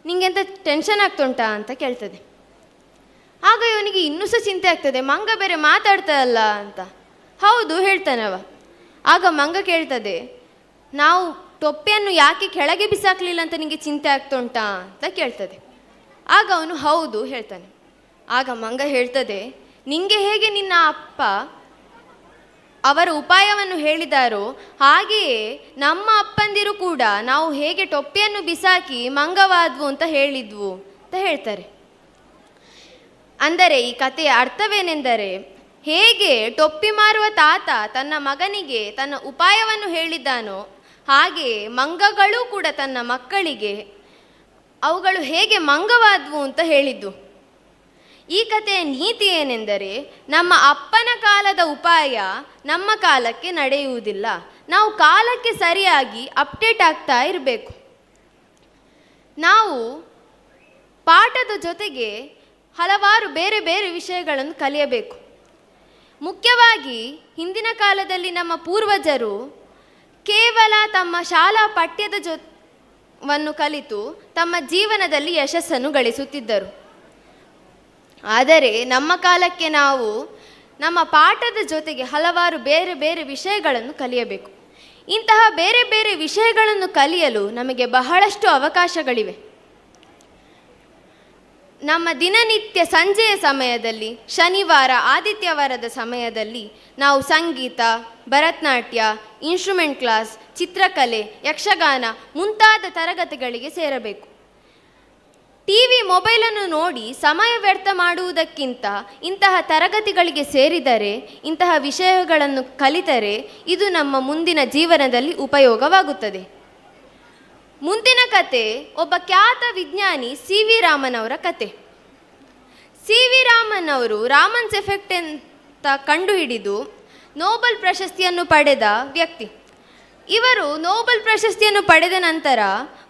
ನಿಂಗೆಂತ ಟೆನ್ಷನ್ ಆಗ್ತುಂಟಾ ಅಂತ ಕೇಳ್ತದೆ. ಆಗ ಇವನಿಗೆ ಇನ್ನೂ ಸಹ ಚಿಂತೆ ಆಗ್ತದೆ, ಮಂಗ ಬೇರೆ ಮಾತಾಡ್ತದಲ್ಲ ಅಂತ. ಹೌದು ಹೇಳ್ತಾನವ. ಆಗ ಮಂಗ ಕೇಳ್ತದೆ, ನಾವು ಟೊಪ್ಪೆಯನ್ನು ಯಾಕೆ ಕೆಳಗೆ ಬಿಸಾಕಲಿಲ್ಲ ಅಂತ ನಿಮಗೆ ಚಿಂತೆ ಆಗ್ತುಂಟಾ ಅಂತ ಕೇಳ್ತದೆ. ಆಗ ಅವನು ಹೌದು ಹೇಳ್ತಾನೆ. ಆಗ ಮಂಗ ಹೇಳ್ತದೆ, ನಿಂಗೆ ಹೇಗೆ ನಿನ್ನ ಅಪ್ಪ ಅವರ ಉಪಾಯವನ್ನು ಹೇಳಿದಾರೋ ಹಾಗೆಯೇ ನಮ್ಮ ಅಪ್ಪಂದಿರು ಕೂಡ ನಾವು ಹೇಗೆ ಟೊಪ್ಪೆಯನ್ನು ಬಿಸಾಕಿ ಮಂಗವಾದ್ವು ಅಂತ ಹೇಳಿದ್ವು ಅಂತ ಹೇಳ್ತಾರೆ. ಅಂದರೆ ಈ ಕಥೆಯ ಅರ್ಥವೇನೆಂದರೆ, ಹೇಗೆ ಟೊಪ್ಪಿ ಮಾರುವ ತಾತ ತನ್ನ ಮಗನಿಗೆ ತನ್ನ ಉಪಾಯವನ್ನು ಹೇಳಿದ್ದಾನೋ ಹಾಗೆಯೇ ಮಂಗಗಳು ಕೂಡ ತನ್ನ ಮಕ್ಕಳಿಗೆ ಅವುಗಳು ಹೇಗೆ ಮಂಗವಾದ್ವು ಅಂತ ಹೇಳಿದ್ದು. ಈ ಕಥೆಯ ನೀತಿ ಏನೆಂದರೆ, ನಮ್ಮ ಅಪ್ಪನ ಕಾಲದ ಉಪಾಯ ನಮ್ಮ ಕಾಲಕ್ಕೆ ನಡೆಯುವುದಿಲ್ಲ. ನಾವು ಕಾಲಕ್ಕೆ ಸರಿಯಾಗಿ ಅಪ್ಡೇಟ್ ಆಗ್ತಾ ಇರಬೇಕು. ನಾವು ಪಾಠದ ಜೊತೆಗೆ ಹಲವಾರು ಬೇರೆ ಬೇರೆ ವಿಷಯಗಳನ್ನು ಕಲಿಯಬೇಕು. ಮುಖ್ಯವಾಗಿ ಹಿಂದಿನ ಕಾಲದಲ್ಲಿ ನಮ್ಮ ಪೂರ್ವಜರು ಕೇವಲ ತಮ್ಮ ಶಾಲಾ ಪಠ್ಯದ ವನ್ನು ಕಲಿತು ತಮ್ಮ ಜೀವನದಲ್ಲಿ ಯಶಸ್ಸನ್ನು ಗಳಿಸುತ್ತಿದ್ದರು. ಆದರೆ ನಮ್ಮ ಕಾಲಕ್ಕೆ ನಾವು ನಮ್ಮ ಪಾಠದ ಜೊತೆಗೆ ಹಲವಾರು ಬೇರೆ ಬೇರೆ ವಿಷಯಗಳನ್ನು ಕಲಿಯಬೇಕು. ಇಂತಹ ಬೇರೆ ಬೇರೆ ವಿಷಯಗಳನ್ನು ಕಲಿಯಲು ನಮಗೆ ಬಹಳಷ್ಟು ಅವಕಾಶಗಳಿವೆ. ನಮ್ಮ ದಿನನಿತ್ಯ ಸಂಜೆಯ ಸಮಯದಲ್ಲಿ, ಶನಿವಾರ ಆದಿತ್ಯವಾರದ ಸಮಯದಲ್ಲಿ ನಾವು ಸಂಗೀತ, ಭರತನಾಟ್ಯ, ಇನ್ಸ್ಟ್ರೂಮೆಂಟ್ ಕ್ಲಾಸ್, ಚಿತ್ರಕಲೆ, ಯಕ್ಷಗಾನ ಮುಂತಾದ ತರಗತಿಗಳಿಗೆ ಸೇರಬೇಕು. ಟಿವಿ, ಮೊಬೈಲನ್ನು ನೋಡಿ ಸಮಯ ವ್ಯರ್ಥ ಮಾಡುವುದಕ್ಕಿಂತ ಇಂತಹ ತರಗತಿಗಳಿಗೆ ಸೇರಿದರೆ, ಇಂತಹ ವಿಷಯಗಳನ್ನು ಕಲಿತರೆ ಇದು ನಮ್ಮ ಮುಂದಿನ ಜೀವನದಲ್ಲಿ ಉಪಯೋಗವಾಗುತ್ತದೆ. ಮುಂದಿನ ಕತೆ ಒಬ್ಬ ಖ್ಯಾತ ವಿಜ್ಞಾನಿ ಸಿ.ವಿ. ರಾಮನ್ ಅವರ ಕತೆ. ಸಿ.ವಿ. ರಾಮನ್ ಅವರು ರಾಮನ್ಸ್ ಎಫೆಕ್ಟ್ ಅಂತ ಕಂಡುಹಿಡಿದು ನೋಬೆಲ್ ಪ್ರಶಸ್ತಿಯನ್ನು ಪಡೆದ ವ್ಯಕ್ತಿ. ಇವರು ನೋಬೆಲ್ ಪ್ರಶಸ್ತಿಯನ್ನು ಪಡೆದ ನಂತರ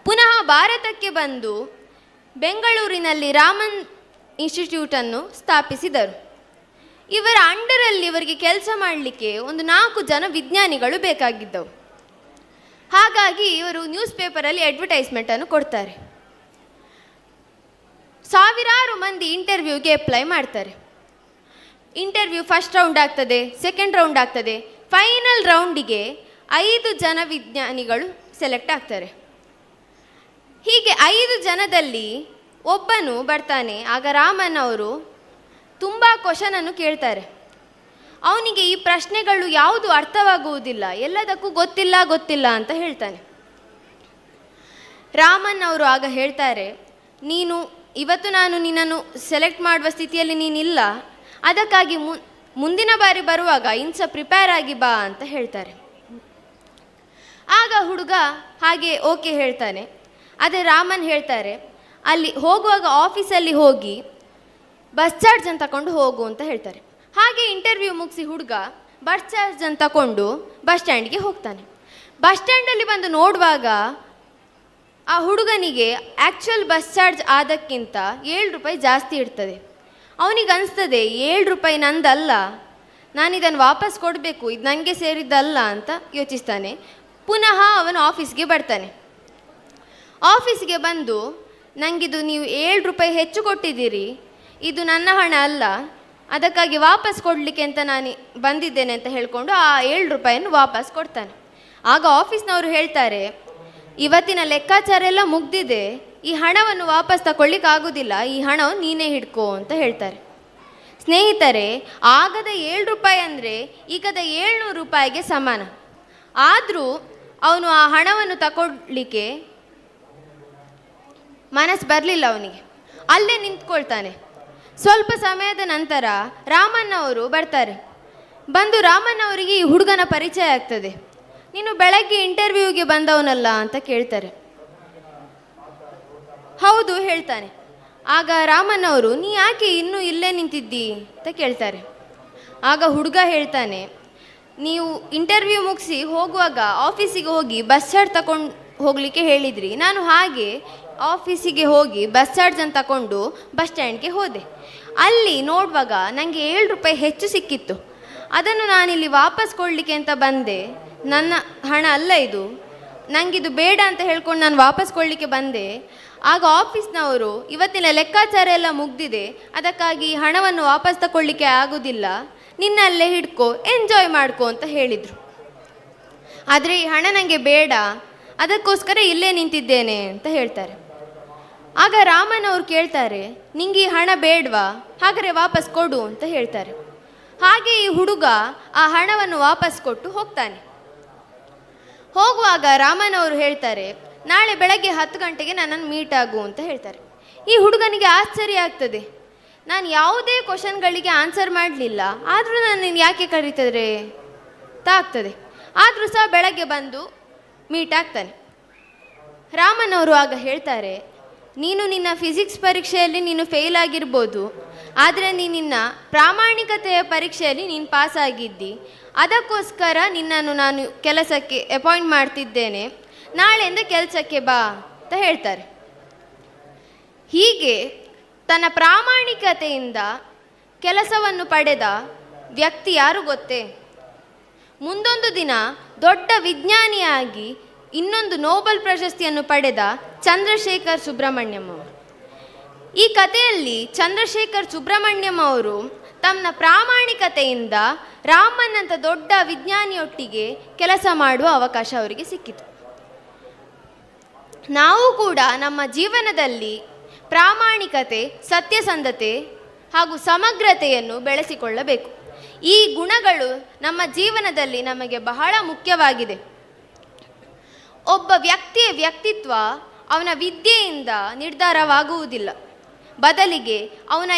ಪುನಃ ಭಾರತಕ್ಕೆ ಬಂದು ಬೆಂಗಳೂರಿನಲ್ಲಿ ರಾಮನ್ ಇನ್ಸ್ಟಿಟ್ಯೂಟನ್ನು ಸ್ಥಾಪಿಸಿದರು. ಇವರ ಅಂಡರಲ್ಲಿ ಇವರಿಗೆ ಕೆಲಸ ಮಾಡಲಿಕ್ಕೆ ಒಂದು 4 ಜನ ವಿಜ್ಞಾನಿಗಳು ಬೇಕಾಗಿದ್ದವು. ಹಾಗಾಗಿ ಇವರು ನ್ಯೂಸ್ ಪೇಪರಲ್ಲಿ ಅಡ್ವರ್ಟೈಸ್ಮೆಂಟನ್ನು ಕೊಡ್ತಾರೆ. ಸಾವಿರಾರು ಮಂದಿ ಇಂಟರ್ವ್ಯೂಗೆ ಅಪ್ಲೈ ಮಾಡ್ತಾರೆ. ಇಂಟರ್ವ್ಯೂ ಫಸ್ಟ್ ರೌಂಡ್ ಆಗ್ತದೆ, ಸೆಕೆಂಡ್ ರೌಂಡ್ ಆಗ್ತದೆ. ಫೈನಲ್ ರೌಂಡಿಗೆ 5 ಜನ ವಿಜ್ಞಾನಿಗಳು ಸೆಲೆಕ್ಟ್ ಆಗ್ತಾರೆ. ಹೀಗೆ 5 ಜನದಲ್ಲಿ ಒಬ್ಬನು ಬರ್ತಾನೆ. ಆಗ ರಾಮನ್ ಅವರು ತುಂಬ ಕ್ವಶನನ್ನು ಕೇಳ್ತಾರೆ. ಅವನಿಗೆ ಈ ಪ್ರಶ್ನೆಗಳು ಯಾವುದು ಅರ್ಥವಾಗುವುದಿಲ್ಲ, ಎಲ್ಲದಕ್ಕೂ ಗೊತ್ತಿಲ್ಲ ಅಂತ ಹೇಳ್ತಾನೆ. ರಾಮನ್ ಅವರು ಆಗ ಹೇಳ್ತಾರೆ, ಇವತ್ತು ನಾನು ನಿನ್ನನ್ನು ಸೆಲೆಕ್ಟ್ ಮಾಡುವ ಸ್ಥಿತಿಯಲ್ಲಿ ನೀನಿಲ್ಲ, ಅದಕ್ಕಾಗಿ ಮುಂದಿನ ಬಾರಿ ಬರುವಾಗ ಇನ್ಸ ಪ್ರಿಪೇರ್ ಆಗಿ ಬಾ ಅಂತ ಹೇಳ್ತಾರೆ. ಆಗ ಹುಡುಗ ಹಾಗೆ ಓಕೆ ಹೇಳ್ತಾನೆ. ಆದರೆ ರಾಮನ್ ಹೇಳ್ತಾರೆ, ಅಲ್ಲಿ ಹೋಗುವಾಗ ಆಫೀಸಲ್ಲಿ ಹೋಗಿ ಬಸ್ ಚಾರ್ಜನ್ನು ತಗೊಂಡು ಹೋಗು ಅಂತ ಹೇಳ್ತಾರೆ. ಹಾಗೆ ಇಂಟರ್ವ್ಯೂ ಮುಗಿಸಿ ಹುಡುಗ ಬಸ್ ಚಾರ್ಜನ್ನು ತಗೊಂಡು ಬಸ್ ಸ್ಟ್ಯಾಂಡ್ಗೆ ಹೋಗ್ತಾನೆ. ಬಸ್ ಸ್ಟ್ಯಾಂಡಲ್ಲಿ ಬಂದು ನೋಡುವಾಗ ಆ ಹುಡುಗನಿಗೆ ಆ್ಯಕ್ಚುಯಲ್ ಬಸ್ ಚಾರ್ಜ್ ಆದಕ್ಕಿಂತ 7 ರೂಪಾಯಿ ಜಾಸ್ತಿ ಇರ್ತದೆ. ಅವನಿಗೆ ಅನಿಸ್ತದೆ 7 ರೂಪಾಯಿ ನಂದಲ್ಲ, ನಾನಿದನ್ನು ವಾಪಸ್ ಕೊಡಬೇಕು, ಇದು ನನಗೆ ಸೇರಿದ್ದಲ್ಲ ಅಂತ ಯೋಚಿಸ್ತಾನೆ. ಪುನಃ ಅವನು ಆಫೀಸ್ಗೆ ಬರ್ತಾನೆ. ಆಫೀಸ್ಗೆ ಬಂದು, ನನಗಿದು ನೀವು 7 ರೂಪಾಯಿ ಹೆಚ್ಚು ಕೊಟ್ಟಿದ್ದೀರಿ, ಇದು ನನ್ನ ಹಣ ಅಲ್ಲ, ಅದಕ್ಕಾಗಿ ವಾಪಸ್ ಕೊಡಲಿಕ್ಕೆ ಅಂತ ನಾನು ಬಂದಿದ್ದೇನೆ ಅಂತ ಹೇಳಿಕೊಂಡು ಆ 7 ರೂಪಾಯಿಯನ್ನು ವಾಪಸ್ ಕೊಡ್ತಾನೆ. ಆಗ ಆಫೀಸ್ನವರು ಹೇಳ್ತಾರೆ, ಇವತ್ತಿನ ಲೆಕ್ಕಾಚಾರ ಎಲ್ಲ ಮುಗ್ದಿದೆ, ಈ ಹಣವನ್ನು ವಾಪಸ್ ತಗೊಳ್ಳಿಕ್ಕಾಗೋದಿಲ್ಲ, ಈ ಹಣವನ್ನು ನೀನೇ ಹಿಡ್ಕೋ ಅಂತ ಹೇಳ್ತಾರೆ. ಸ್ನೇಹಿತರೆ, ಆಗದ 7 ರೂಪಾಯಿ ಅಂದರೆ ಈಗದ 700 ರೂಪಾಯಿಗೆ ಸಮಾನ. ಆದರೂ ಅವನು ಆ ಹಣವನ್ನು ತಗೊಳ್ಳಿಕ್ಕೆ ಮನಸ್ಸು ಬರಲಿಲ್ಲ ಅವನಿಗೆ. ಅಲ್ಲೇ ನಿಂತ್ಕೊಳ್ತಾನೆ. ಸ್ವಲ್ಪ ಸಮಯದ ನಂತರ ರಾಮನ್ ಅವರು ಬರ್ತಾರೆ. ಬಂದು ರಾಮನ್ ಅವರಿಗೆ ಈ ಹುಡುಗನ ಪರಿಚಯ ಆಗ್ತದೆ. ನೀನು ಬೆಳಗ್ಗೆ ಇಂಟರ್ವ್ಯೂಗೆ ಬಂದವನಲ್ಲ ಅಂತ ಕೇಳ್ತಾರೆ. ಹೌದು ಹೇಳ್ತಾನೆ. ಆಗ ರಾಮನ್ ಅವರು, ನೀ ಯಾಕೆ ಇನ್ನೂ ಇಲ್ಲೇ ನಿಂತಿದ್ದಿ ಅಂತ ಕೇಳ್ತಾರೆ. ಆಗ ಹುಡುಗ ಹೇಳ್ತಾನೆ, ನೀವು ಇಂಟರ್ವ್ಯೂ ಮುಗಿಸಿ ಹೋಗುವಾಗ ಆಫೀಸಿಗೆ ಹೋಗಿ ಬಸ್ ಚಾರ್ಜ್ ತಗೊಂಡು ಹೋಗಲಿಕ್ಕೆ ಹೇಳಿದ್ರಿ, ನಾನು ಹಾಗೆ ಆಫೀಸಿಗೆ ಹೋಗಿ ಬಸ್ ಚಾರ್ಜನ್ನು ತಗೊಂಡು ಬಸ್ ಸ್ಟ್ಯಾಂಡ್ಗೆ ಹೋದೆ. ಅಲ್ಲಿ ನೋಡುವಾಗ ನನಗೆ 7 ರೂಪಾಯಿ ಹೆಚ್ಚು ಸಿಕ್ಕಿತ್ತು. ಅದನ್ನು ನಾನಿಲ್ಲಿ ವಾಪಸ್ ಕೊಡಲಿಕ್ಕೆ ಅಂತ ಬಂದೆ. ನನ್ನ ಹಣ ಅಲ್ಲ ಇದು, ನನಗಿದು ಬೇಡ ಅಂತ ಹೇಳ್ಕೊಂಡು ನಾನು ವಾಪಸ್ ಕೊಡಲಿಕ್ಕೆ ಬಂದೆ. ಆಗ ಆಫೀಸ್ನವರು, ಇವತ್ತಿನ ಲೆಕ್ಕಾಚಾರ ಎಲ್ಲ ಮುಗ್ದಿದೆ, ಅದಕ್ಕಾಗಿ ಹಣವನ್ನು ವಾಪಸ್ ತಗೊಳ್ಳಿಕ್ಕೆ ಆಗೋದಿಲ್ಲ, ನಿನ್ನಲ್ಲೇ ಹಿಡ್ಕೋ, ಎಂಜಾಯ್ ಮಾಡ್ಕೋ ಅಂತ ಹೇಳಿದರು. ಆದರೆ ಈ ಹಣ ನನಗೆ ಬೇಡ, ಅದಕ್ಕೋಸ್ಕರ ಇಲ್ಲೇ ನಿಂತಿದ್ದೇನೆ ಅಂತ ಹೇಳ್ತಾರೆ. ಆಗ ರಾಮನ್ ಅವರು ಕೇಳ್ತಾರೆ, ನಿಂಗೆ ಈ ಹಣ ಬೇಡವಾ, ಹಾಗಾದರೆ ವಾಪಸ್ ಕೊಡು ಅಂತ ಹೇಳ್ತಾರೆ. ಹಾಗೆ ಈ ಹುಡುಗ ಆ ಹಣವನ್ನು ವಾಪಸ್ ಕೊಟ್ಟು ಹೋಗ್ತಾನೆ. ಹೋಗುವಾಗ ರಾಮನ್ ಅವರು ಹೇಳ್ತಾರೆ, ನಾಳೆ ಬೆಳಗ್ಗೆ 10 ಗಂಟೆಗೆ ನನ್ನನ್ನು ಮೀಟ್ ಆಗು ಅಂತ ಹೇಳ್ತಾರೆ. ಈ ಹುಡುಗನಿಗೆ ಆಶ್ಚರ್ಯ ಆಗ್ತದೆ. ನಾನು ಯಾವುದೇ ಕ್ವಶನ್ಗಳಿಗೆ ಆನ್ಸರ್ ಮಾಡಲಿಲ್ಲ, ಆದರೂ ನಾನು ಯಾಕೆ ಕರೀತಿದ್ರೆ ಆಗ್ತದೆ. ಆದರೂ ಸಹ ಬೆಳಗ್ಗೆ ಬಂದು ಮೀಟ್ ಆಗ್ತಾನೆ. ರಾಮನ್ ಅವರು ಆಗ ಹೇಳ್ತಾರೆ, ನೀನು ನಿನ್ನ ಫಿಸಿಕ್ಸ್ ಪರೀಕ್ಷೆಯಲ್ಲಿ ನೀನು ಫೇಲ್ ಆಗಿರ್ಬೋದು, ಆದರೆ ನಿನ್ನ ಪ್ರಾಮಾಣಿಕತೆಯ ಪರೀಕ್ಷೆಯಲ್ಲಿ ನೀನು ಪಾಸ್ ಆಗಿದ್ದಿ, ಅದಕ್ಕೋಸ್ಕರ ನಿನ್ನನ್ನು ನಾನು ಕೆಲಸಕ್ಕೆ ಅಪಾಯಿಂಟ್ ಮಾಡ್ತಿದ್ದೇನೆ, ನಾಳೆಯಿಂದ ಕೆಲಸಕ್ಕೆ ಬಾ ಅಂತ ಹೇಳ್ತಾರೆ. ಹೀಗೆ ತನ್ನ ಪ್ರಾಮಾಣಿಕತೆಯಿಂದ ಕೆಲಸವನ್ನು ಪಡೆದ ವ್ಯಕ್ತಿ ಯಾರು ಗೊತ್ತೇ? ಮುಂದೊಂದು ದಿನ ದೊಡ್ಡ ವಿಜ್ಞಾನಿಯಾಗಿ ಇನ್ನೊಂದು ನೋಬೆಲ್ ಪ್ರಶಸ್ತಿಯನ್ನು ಪಡೆದ ಚಂದ್ರಶೇಖರ್ ಸುಬ್ರಹ್ಮಣ್ಯಂ ಅವರು. ಈ ಕಥೆಯಲ್ಲಿ ಚಂದ್ರಶೇಖರ್ ಸುಬ್ರಹ್ಮಣ್ಯಂ ಅವರು ತಮ್ಮ ಪ್ರಾಮಾಣಿಕತೆಯಿಂದ ರಾಮನ್ ಅಂತ ದೊಡ್ಡ ವಿಜ್ಞಾನಿಯೊಟ್ಟಿಗೆ ಕೆಲಸ ಮಾಡುವ ಅವಕಾಶ ಅವರಿಗೆ ಸಿಕ್ಕಿತು. ನಾವು ಕೂಡ ನಮ್ಮ ಜೀವನದಲ್ಲಿ ಪ್ರಾಮಾಣಿಕತೆ, ಸತ್ಯಸಂಧತೆ ಹಾಗೂ ಸಮಗ್ರತೆಯನ್ನು ಬೆಳೆಸಿಕೊಳ್ಳಬೇಕು. ಈ ಗುಣಗಳು ನಮ್ಮ ಜೀವನದಲ್ಲಿ ನಮಗೆ ಬಹಳ ಮುಖ್ಯವಾಗಿದೆ. ಒಬ್ಬ ವ್ಯಕ್ತಿಯ ವ್ಯಕ್ತಿತ್ವ ಅವನ ವಿದ್ಯೆಯಿಂದ ನಿರ್ಧಾರವಾಗುವುದಿಲ್ಲ, ಬದಲಿಗೆ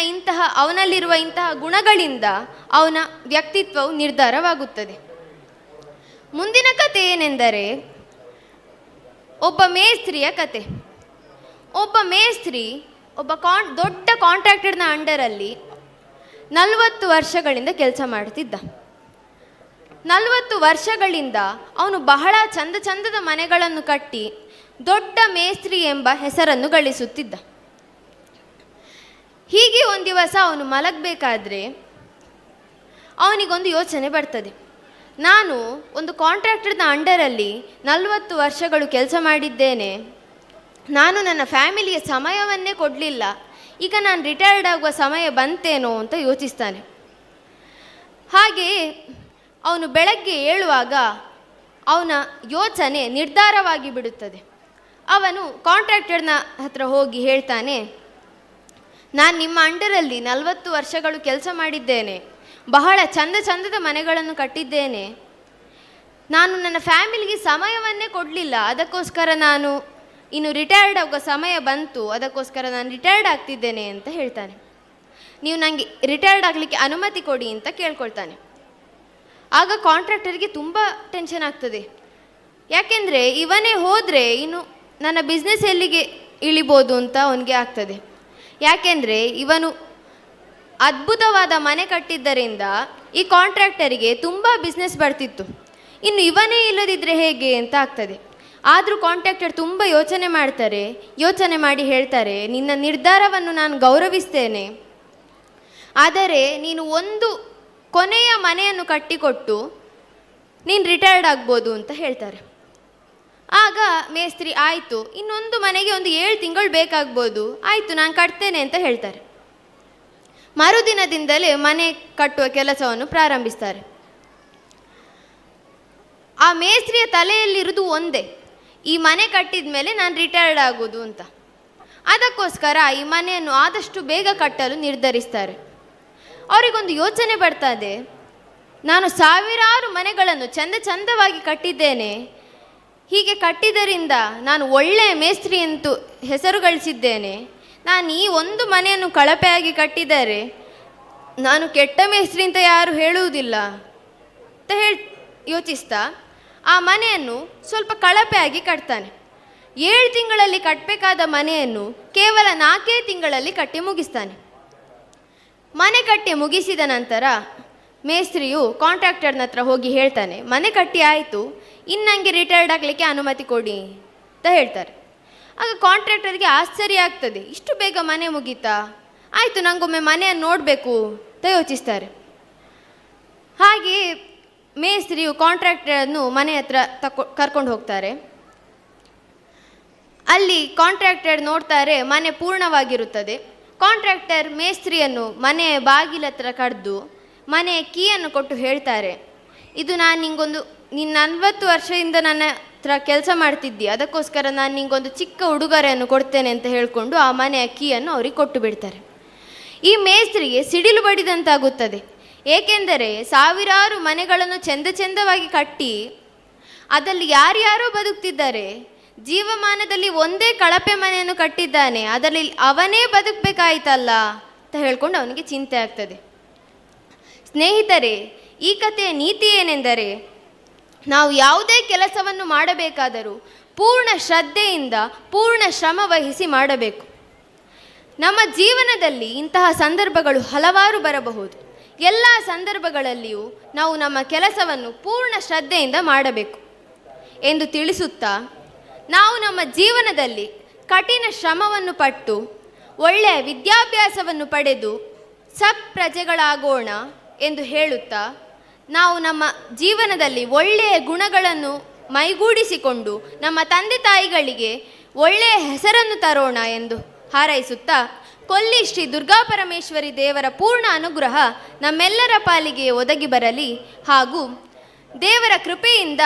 ಅವನಲ್ಲಿರುವ ಇಂತಹ ಗುಣಗಳಿಂದ ಅವನ ವ್ಯಕ್ತಿತ್ವವು ನಿರ್ಧಾರವಾಗುತ್ತದೆ. ಮುಂದಿನ ಕತೆ ಏನೆಂದರೆ ಒಬ್ಬ ಮೇಸ್ತ್ರಿಯ ಕತೆ. ಒಬ್ಬ ಮೇಸ್ತ್ರಿ ದೊಡ್ಡ ಕಾಂಟ್ರಾಕ್ಟರ್ನ ಅಂಡರಲ್ಲಿ 40 ವರ್ಷಗಳಿಂದ ಕೆಲಸ ಮಾಡ್ತಿದ್ದ. 40 ವರ್ಷಗಳಿಂದ ಅವನು ಬಹಳ ಚಂದದ ಮನೆಗಳನ್ನು ಕಟ್ಟಿ ದೊಡ್ಡ ಮೇಸ್ತ್ರಿ ಎಂಬ ಹೆಸರನ್ನು ಗಳಿಸುತ್ತಿದ್ದ. ಹೀಗೆ ಒಂದು ದಿವಸ ಅವನು ಮಲಗಬೇಕಾದ್ರೆ ಅವನಿಗೊಂದು ಯೋಚನೆ ಬರ್ತದೆ. ನಾನು ಒಂದು ಕಾಂಟ್ರಾಕ್ಟರ್ನ ಅಂಡರಲ್ಲಿ 40 ವರ್ಷಗಳು ಕೆಲಸ ಮಾಡಿದ್ದೇನೆ, ನಾನು ನನ್ನ ಫ್ಯಾಮಿಲಿಯ ಸಮಯವನ್ನೇ ಕೊಡಲಿಲ್ಲ, ಈಗ ನಾನು ರಿಟೈರ್ಡ್ ಆಗುವ ಸಮಯ ಬಂತೇನೋ ಅಂತ ಯೋಚಿಸ್ತಾನೆ. ಹಾಗೆಯೇ ಅವನು ಬೆಳಗ್ಗೆ ಏಳುವಾಗ ಅವನ ಯೋಚನೆ ನಿರ್ಧಾರವಾಗಿ ಬಿಡುತ್ತದೆ. ಅವನು ಕಾಂಟ್ರಾಕ್ಟರ್ನ ಹತ್ರ ಹೋಗಿ ಹೇಳ್ತಾನೆ, ನಾನು ನಿಮ್ಮ ಅಂಡರಲ್ಲಿ 40 ವರ್ಷಗಳು ಕೆಲಸ ಮಾಡಿದ್ದೇನೆ, ಬಹಳ ಚಂದದ ಮನೆಗಳನ್ನು ಕಟ್ಟಿದ್ದೇನೆ, ನಾನು ನನ್ನ ಫ್ಯಾಮಿಲಿಗೆ ಸಮಯವನ್ನೇ ಕೊಡಲಿಲ್ಲ, ಅದಕ್ಕೋಸ್ಕರ ನಾನು ಇನ್ನು ರಿಟೈರ್ಡ್ ಆಗೋ ಸಮಯ ಬಂತು, ಅದಕ್ಕೋಸ್ಕರ ನಾನು ರಿಟೈರ್ಡ್ ಆಗ್ತಿದ್ದೇನೆ ಅಂತ ಹೇಳ್ತಾನೆ. ನೀವು ನನಗೆ ರಿಟೈರ್ಡ್ ಆಗಲಿಕ್ಕೆ ಅನುಮತಿ ಕೊಡಿ ಅಂತ ಕೇಳ್ಕೊಳ್ತಾನೆ. ಆಗ ಕಾಂಟ್ರಾಕ್ಟರ್ಗೆ ತುಂಬ ಟೆನ್ಷನ್ ಆಗ್ತದೆ. ಯಾಕೆಂದರೆ ಇವನೇ ಹೋದರೆ ಇನ್ನು ನನ್ನ ಬಿಸ್ನೆಸ್ ಎಲ್ಲಿಗೆ ಇಳಿಬೋದು ಅಂತ ಅವನಿಗೆ ಆಗ್ತದೆ. ಯಾಕೆಂದರೆ ಇವನು ಅದ್ಭುತವಾದ ಮನೆ ಕಟ್ಟಿದ್ದರಿಂದ ಈ ಕಾಂಟ್ರಾಕ್ಟರಿಗೆ ತುಂಬ ಬಿಸ್ನೆಸ್ ಬರ್ತಿತ್ತು. ಇನ್ನು ಇವನೇ ಇಲ್ಲದಿದ್ದರೆ ಹೇಗೆ ಅಂತ ಆಗ್ತದೆ. ಆದರೂ ಕಾಂಟ್ರಾಕ್ಟರ್ ತುಂಬ ಯೋಚನೆ ಮಾಡಿ ಹೇಳ್ತಾರೆ, ನಿನ್ನ ನಿರ್ಧಾರವನ್ನು ನಾನು ಗೌರವಿಸ್ತೇನೆ, ಆದರೆ ನೀನು ಒಂದು ಕೊನೆಯ ಮನೆಯನ್ನು ಕಟ್ಟಿಕೊಟ್ಟು ನೀನು ರಿಟೈರ್ಡ್ ಆಗ್ಬೋದು ಅಂತ ಹೇಳ್ತಾರೆ. ಆಗ ಮೇಸ್ತ್ರಿ ಆಯಿತು, ಇನ್ನೊಂದು ಮನೆಗೆ ಒಂದು 7 ತಿಂಗಳು ಬೇಕಾಗ್ಬೋದು, ಆಯಿತು ನಾನು ಕಟ್ತೇನೆ ಅಂತ ಹೇಳ್ತಾರೆ. ಮರುದಿನದಿಂದಲೇ ಮನೆ ಕಟ್ಟುವ ಕೆಲಸವನ್ನು ಪ್ರಾರಂಭಿಸ್ತಾರೆ. ಆ ಮೇಸ್ತ್ರಿಯ ತಲೆಯಲ್ಲಿರುವುದು ಒಂದೇ, ಈ ಮನೆ ಕಟ್ಟಿದ ಮೇಲೆ ನಾನು ರಿಟೈರ್ಡ್ ಆಗೋದು ಅಂತ. ಅದಕ್ಕೋಸ್ಕರ ಈ ಮನೆಯನ್ನು ಆದಷ್ಟು ಬೇಗ ಕಟ್ಟಲು ನಿರ್ಧರಿಸ್ತಾರೆ. ಅವರಿಗೊಂದು ಯೋಚನೆ ಬರ್ತದೆ, ನಾನು ಸಾವಿರಾರು ಮನೆಗಳನ್ನು ಚಂದವಾಗಿ ಕಟ್ಟಿದ್ದೇನೆ, ಹೀಗೆ ಕಟ್ಟಿದ್ದರಿಂದ ನಾನು ಒಳ್ಳೆಯ ಮೇಸ್ತ್ರಿ ಅಂತೂ ಹೆಸರು ಗಳಿಸಿದ್ದೇನೆ, ನಾನು ಈ ಒಂದು ಮನೆಯನ್ನು ಕಳಪೆಯಾಗಿ ಕಟ್ಟಿದರೆ ನಾನು ಕೆಟ್ಟ ಮೇಸ್ತ್ರಿ ಅಂತ ಯಾರು ಹೇಳುವುದಿಲ್ಲ ಅಂತ ಯೋಚಿಸ್ತಾ ಆ ಮನೆಯನ್ನು ಸ್ವಲ್ಪ ಕಳಪೆಯಾಗಿ ಕಟ್ತಾನೆ. 7 ತಿಂಗಳಲ್ಲಿ ಕಟ್ಟಬೇಕಾದ ಮನೆಯನ್ನು ಕೇವಲ 4 ತಿಂಗಳಲ್ಲಿ ಕಟ್ಟಿ ಮುಗಿಸ್ತಾನೆ. ಮನೆ ಕಟ್ಟಿ ಮುಗಿಸಿದ ನಂತರ ಮೇಸ್ತ್ರಿಯು ಕಾಂಟ್ರಾಕ್ಟರ್ನ ಹತ್ರ ಹೋಗಿ ಹೇಳ್ತಾನೆ, ಮನೆ ಕಟ್ಟಿ ಆಯಿತು, ಇನ್ನು ನನಗೆ ರಿಟೈರ್ಡ್ ಆಗಲಿಕ್ಕೆ ಅನುಮತಿ ಕೊಡಿ ಅಂತ ಹೇಳ್ತಾರೆ. ಆಗ ಕಾಂಟ್ರಾಕ್ಟರ್ಗೆ ಆಶ್ಚರ್ಯ ಆಗ್ತದೆ, ಇಷ್ಟು ಬೇಗ ಮನೆ ಮುಗೀತಾ, ಆಯಿತು ನನಗೊಮ್ಮೆ ಮನೆಯನ್ನು ನೋಡಬೇಕು ಅಂತ ಯೋಚಿಸ್ತಾರೆ. ಹಾಗೆ ಮೇಸ್ತ್ರಿಯು ಕಾಂಟ್ರಾಕ್ಟರನ್ನು ಮನೆ ಹತ್ರ ಕರ್ಕೊಂಡು ಹೋಗ್ತಾರೆ. ಅಲ್ಲಿ ಕಾಂಟ್ರಾಕ್ಟರ್ ನೋಡ್ತಾರೆ, ಮನೆ ಪೂರ್ಣವಾಗಿರುತ್ತದೆ. ಕಾಂಟ್ರಾಕ್ಟರ್ ಮೇಸ್ತ್ರಿಯನ್ನು ಮನೆಯ ಬಾಗಿಲ ಹತ್ರ ಕರೆದು ಮನೆಯ ಕೀಯನ್ನು ಕೊಟ್ಟು ಹೇಳ್ತಾರೆ, ಇದು ನಾನು ನೀನು 40 ವರ್ಷದಿಂದ ನನ್ನ ಹತ್ರ ಕೆಲಸ ಮಾಡ್ತಿದ್ದಿ, ಅದಕ್ಕೋಸ್ಕರ ನಾನು ನಿಂಗೊಂದು ಚಿಕ್ಕ ಉಡುಗೊರೆಯನ್ನು ಕೊಡ್ತೇನೆ ಅಂತ ಹೇಳಿಕೊಂಡು ಆ ಮನೆಯ ಕೀಯನ್ನು ಅವ್ರಿಗೆ ಕೊಟ್ಟು ಬಿಡ್ತಾರೆ. ಈ ಮೇಸ್ತ್ರಿಗೆ ಸಿಡಿಲು ಬಡಿದಂತಾಗುತ್ತದೆ. ಏಕೆಂದರೆ ಸಾವಿರಾರು ಮನೆಗಳನ್ನು ಚಂದವಾಗಿ ಕಟ್ಟಿ ಅದರಲ್ಲಿ ಯಾರ್ಯಾರೋ ಬದುಕ್ತಿದ್ದಾರೆ, ಜೀವಮಾನದಲ್ಲಿ ಒಂದೇ ಕಳಪೆ ಮನೆಯನ್ನು ಕಟ್ಟಿದ್ದಾನೆ, ಅದರಲ್ಲಿ ಅವನೇ ಬದುಕಬೇಕಾಯ್ತಲ್ಲ ಅಂತ ಹೇಳ್ಕೊಂಡು ಅವನಿಗೆ ಚಿಂತೆ ಆಗ್ತದೆ. ಸ್ನೇಹಿತರೆ, ಈ ಕಥೆಯ ನೀತಿ ಏನೆಂದರೆ, ನಾವು ಯಾವುದೇ ಕೆಲಸವನ್ನು ಮಾಡಬೇಕಾದರೂ ಪೂರ್ಣ ಶ್ರದ್ಧೆಯಿಂದ ಪೂರ್ಣ ಶ್ರಮ ವಹಿಸಿ ಮಾಡಬೇಕು. ನಮ್ಮ ಜೀವನದಲ್ಲಿ ಇಂತಹ ಸಂದರ್ಭಗಳು ಹಲವಾರು ಬರಬಹುದು. ಎಲ್ಲ ಸಂದರ್ಭಗಳಲ್ಲಿಯೂ ನಾವು ನಮ್ಮ ಕೆಲಸವನ್ನು ಪೂರ್ಣ ಶ್ರದ್ಧೆಯಿಂದ ಮಾಡಬೇಕು ಎಂದು ತಿಳಿಸುತ್ತಾ, ನಾವು ನಮ್ಮ ಜೀವನದಲ್ಲಿ ಕಠಿಣ ಶ್ರಮವನ್ನು ಪಟ್ಟು ಒಳ್ಳೆಯ ವಿದ್ಯಾಭ್ಯಾಸವನ್ನು ಪಡೆದು ಸತ್ಪ್ರಜೆಗಳಾಗೋಣ ಎಂದು ಹೇಳುತ್ತಾ, ನಾವು ನಮ್ಮ ಜೀವನದಲ್ಲಿ ಒಳ್ಳೆಯ ಗುಣಗಳನ್ನು ಮೈಗೂಡಿಸಿಕೊಂಡು ನಮ್ಮ ತಂದೆ ತಾಯಿಗಳಿಗೆ ಒಳ್ಳೆಯ ಹೆಸರನ್ನು ತರೋಣ ಎಂದು ಹಾರೈಸುತ್ತಾ, ಕೊಲ್ಲಿ ಶ್ರೀ ದುರ್ಗಾಪರಮೇಶ್ವರಿ ದೇವರ ಪೂರ್ಣ ಅನುಗ್ರಹ ನಮ್ಮೆಲ್ಲರ ಪಾಲಿಗೆ ಒದಗಿ ಬರಲಿ ಹಾಗೂ ದೇವರ ಕೃಪೆಯಿಂದ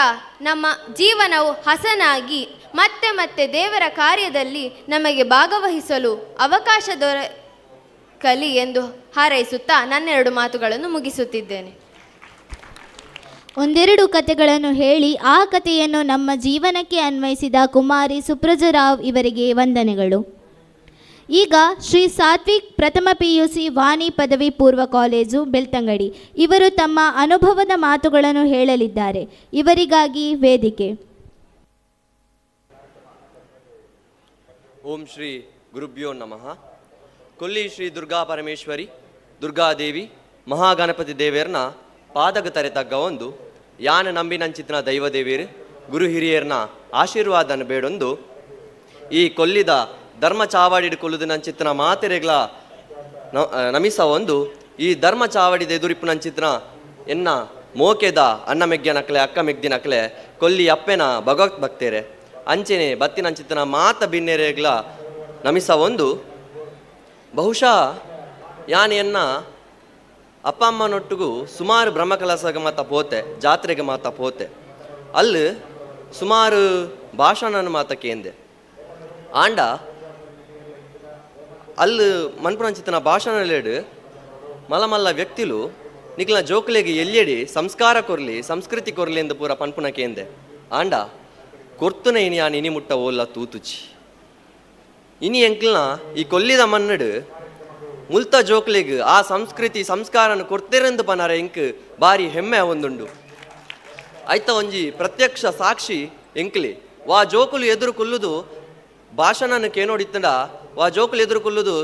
ನಮ್ಮ ಜೀವನವು ಹಸನಾಗಿ ಮತ್ತೆ ದೇವರ ಕಾರ್ಯದಲ್ಲಿ ನಮಗೆ ಭಾಗವಹಿಸಲು ಅವಕಾಶ ದೊರಕಲಿ ಎಂದು ಹಾರೈಸುತ್ತಾ ನನ್ನ 2 ಮಾತುಗಳನ್ನು ಮುಗಿಸುತ್ತಿದ್ದೇನೆ. ಒಂದೆರಡು ಕಥೆಗಳನ್ನು ಹೇಳಿ ಆ ಕಥೆಯನ್ನು ನಮ್ಮ ಜೀವನಕ್ಕೆ ಅನ್ವಯಿಸಿದ ಕುಮಾರಿ ಸುಪ್ರಜರಾವ್ ಇವರಿಗೆ ವಂದನೆಗಳು. ಈಗ ಶ್ರೀ ಸಾತ್ವಿಕ್ ಪ್ರಥಮ PUC ವಾಣಿ ಪದವಿ ಪೂರ್ವ ಕಾಲೇಜು ಬೆಳ್ತಂಗಡಿ ಇವರು ತಮ್ಮ ಅನುಭವದ ಮಾತುಗಳನ್ನು ಹೇಳಲಿದ್ದಾರೆ. ಇವರಿಗಾಗಿ ವೇದಿಕೆ. ಓಂ ಶ್ರೀ ಗುರುಭ್ಯೋ ನಮಃ. ಕೊಲ್ಲಿ ಶ್ರೀ ದುರ್ಗಾ ಪರಮೇಶ್ವರಿ ದುರ್ಗಾದೇವಿ ಮಹಾಗಣಪತಿ ದೇವಿಯರ್ನ ಪಾದಗ ತರೆತಗ್ಗ ಒಂದು ಯಾನ ನಂಬಿನಂಚಿತ್ನ ದೈವದೇವಿಯರು ಗುರು ಹಿರಿಯರ್ನ ಆಶೀರ್ವಾದನ ಬೇಡೊಂದು ಈ ಕೊಲ್ಲಿದ ಧರ್ಮ ಚಾವಡಿಡು ಕೊಲ್ಲುದು ನಂಚಿತ್ನ ಮಾತೆರೆಗ್ಲ ನಮಿಸ ಒಂದು ಈ ಧರ್ಮ ಚಾವಡಿದ ಎದುರಿಪ್ಪು ನಂಚಿತ್ನ ಎನ್ನ ಮೋಕೆದ ಅನ್ನ ಮೆಗ್ಗ್ಯ ನಕ್ಲೆ ಅಕ್ಕ ಮೆಗ್ದಿ ನಕ್ಲೆ ಕೊಲ್ಲಿ ಅಪ್ಪೆನ ಭಗವತ್ ಭಕ್ತೇರೆ ಅಂಚೆನೆ ಬತ್ತಿನಂಚಿತ್ನ ಮಾತ ಭಿನ್ನೆರೆಗ್ಲ ನಮಿಸ ಒಂದು ಬಹುಶಃ ಯಾನೆಯನ್ನ ಅಪ್ಪ ಅಮ್ಮನೊಟ್ಟಿಗೂ ಸುಮಾರು ಬ್ರಹ್ಮಕಲಸಗೆ ಮಾತ ಪೋತೆ, ಜಾತ್ರೆಗೆ ಮಾತ ಪೋತೆ. ಅಲ್ಲಿ ಸುಮಾರು ಭಾಷಣನ ಮಾತ ಕೇಂದೆ ಆಂಡ ಅಲ್ಲಿ ಮನ್ಪುರಂಚಿತನ ಭಾಷಣಲೇಡು ಮಲ್ಲ ಮಲ್ಲ ವ್ಯಕ್ತಿಲು ನಿಕ್ಲ ಜೋಕ್ಲೆಗೆ ಎಲ್ಲೆಡಿ ಸಂಸ್ಕಾರ ಕೊರ್ಲಿ ಸಂಸ್ಕೃತಿ ಕೊರ್ಲಿ ಎಂದು ಪೂರ ಪನ್ಪುನ ಕೇಂದೆ ಆಂಡ ಕೊರ್ತುನ ಇನಿ ಆ ನಿನಿ ಮುಟ್ಟ ಓಲ್ಲ ತೂತುಚಿ ಇನಿ ಎಂಕ್ಲನ ಈ ಕೊಲ್ಲಿದ ಮನ್ನಡು ಮುಲ್ತ ಜೋಕ್ಲೆಗ್ ಆ ಸಂಸ್ಕೃತಿ ಸಂಸ್ಕಾರನ ಕೊಡ್ತಿರೆಂದು ಪನರ ಎಂಕ್ ಬಾರಿ ಹೆಮ್ಮೆ ಒಂದುಂಡು. ಆಯ್ತ ಒಂಜಿ ಪ್ರತ್ಯಕ್ಷ ಸಾಕ್ಷಿ ಎಂಕ್ಲಿ ವಾ ಜೋಕುಲು ಎದುರು ಕುಲ್ಲುದು ಭಾಷಣನ ಕೇನೋಡಿತ್ತಂಡ, ವಾ ಜೋಕುಲು ಎದುರು ಕುಲ್ಲುದು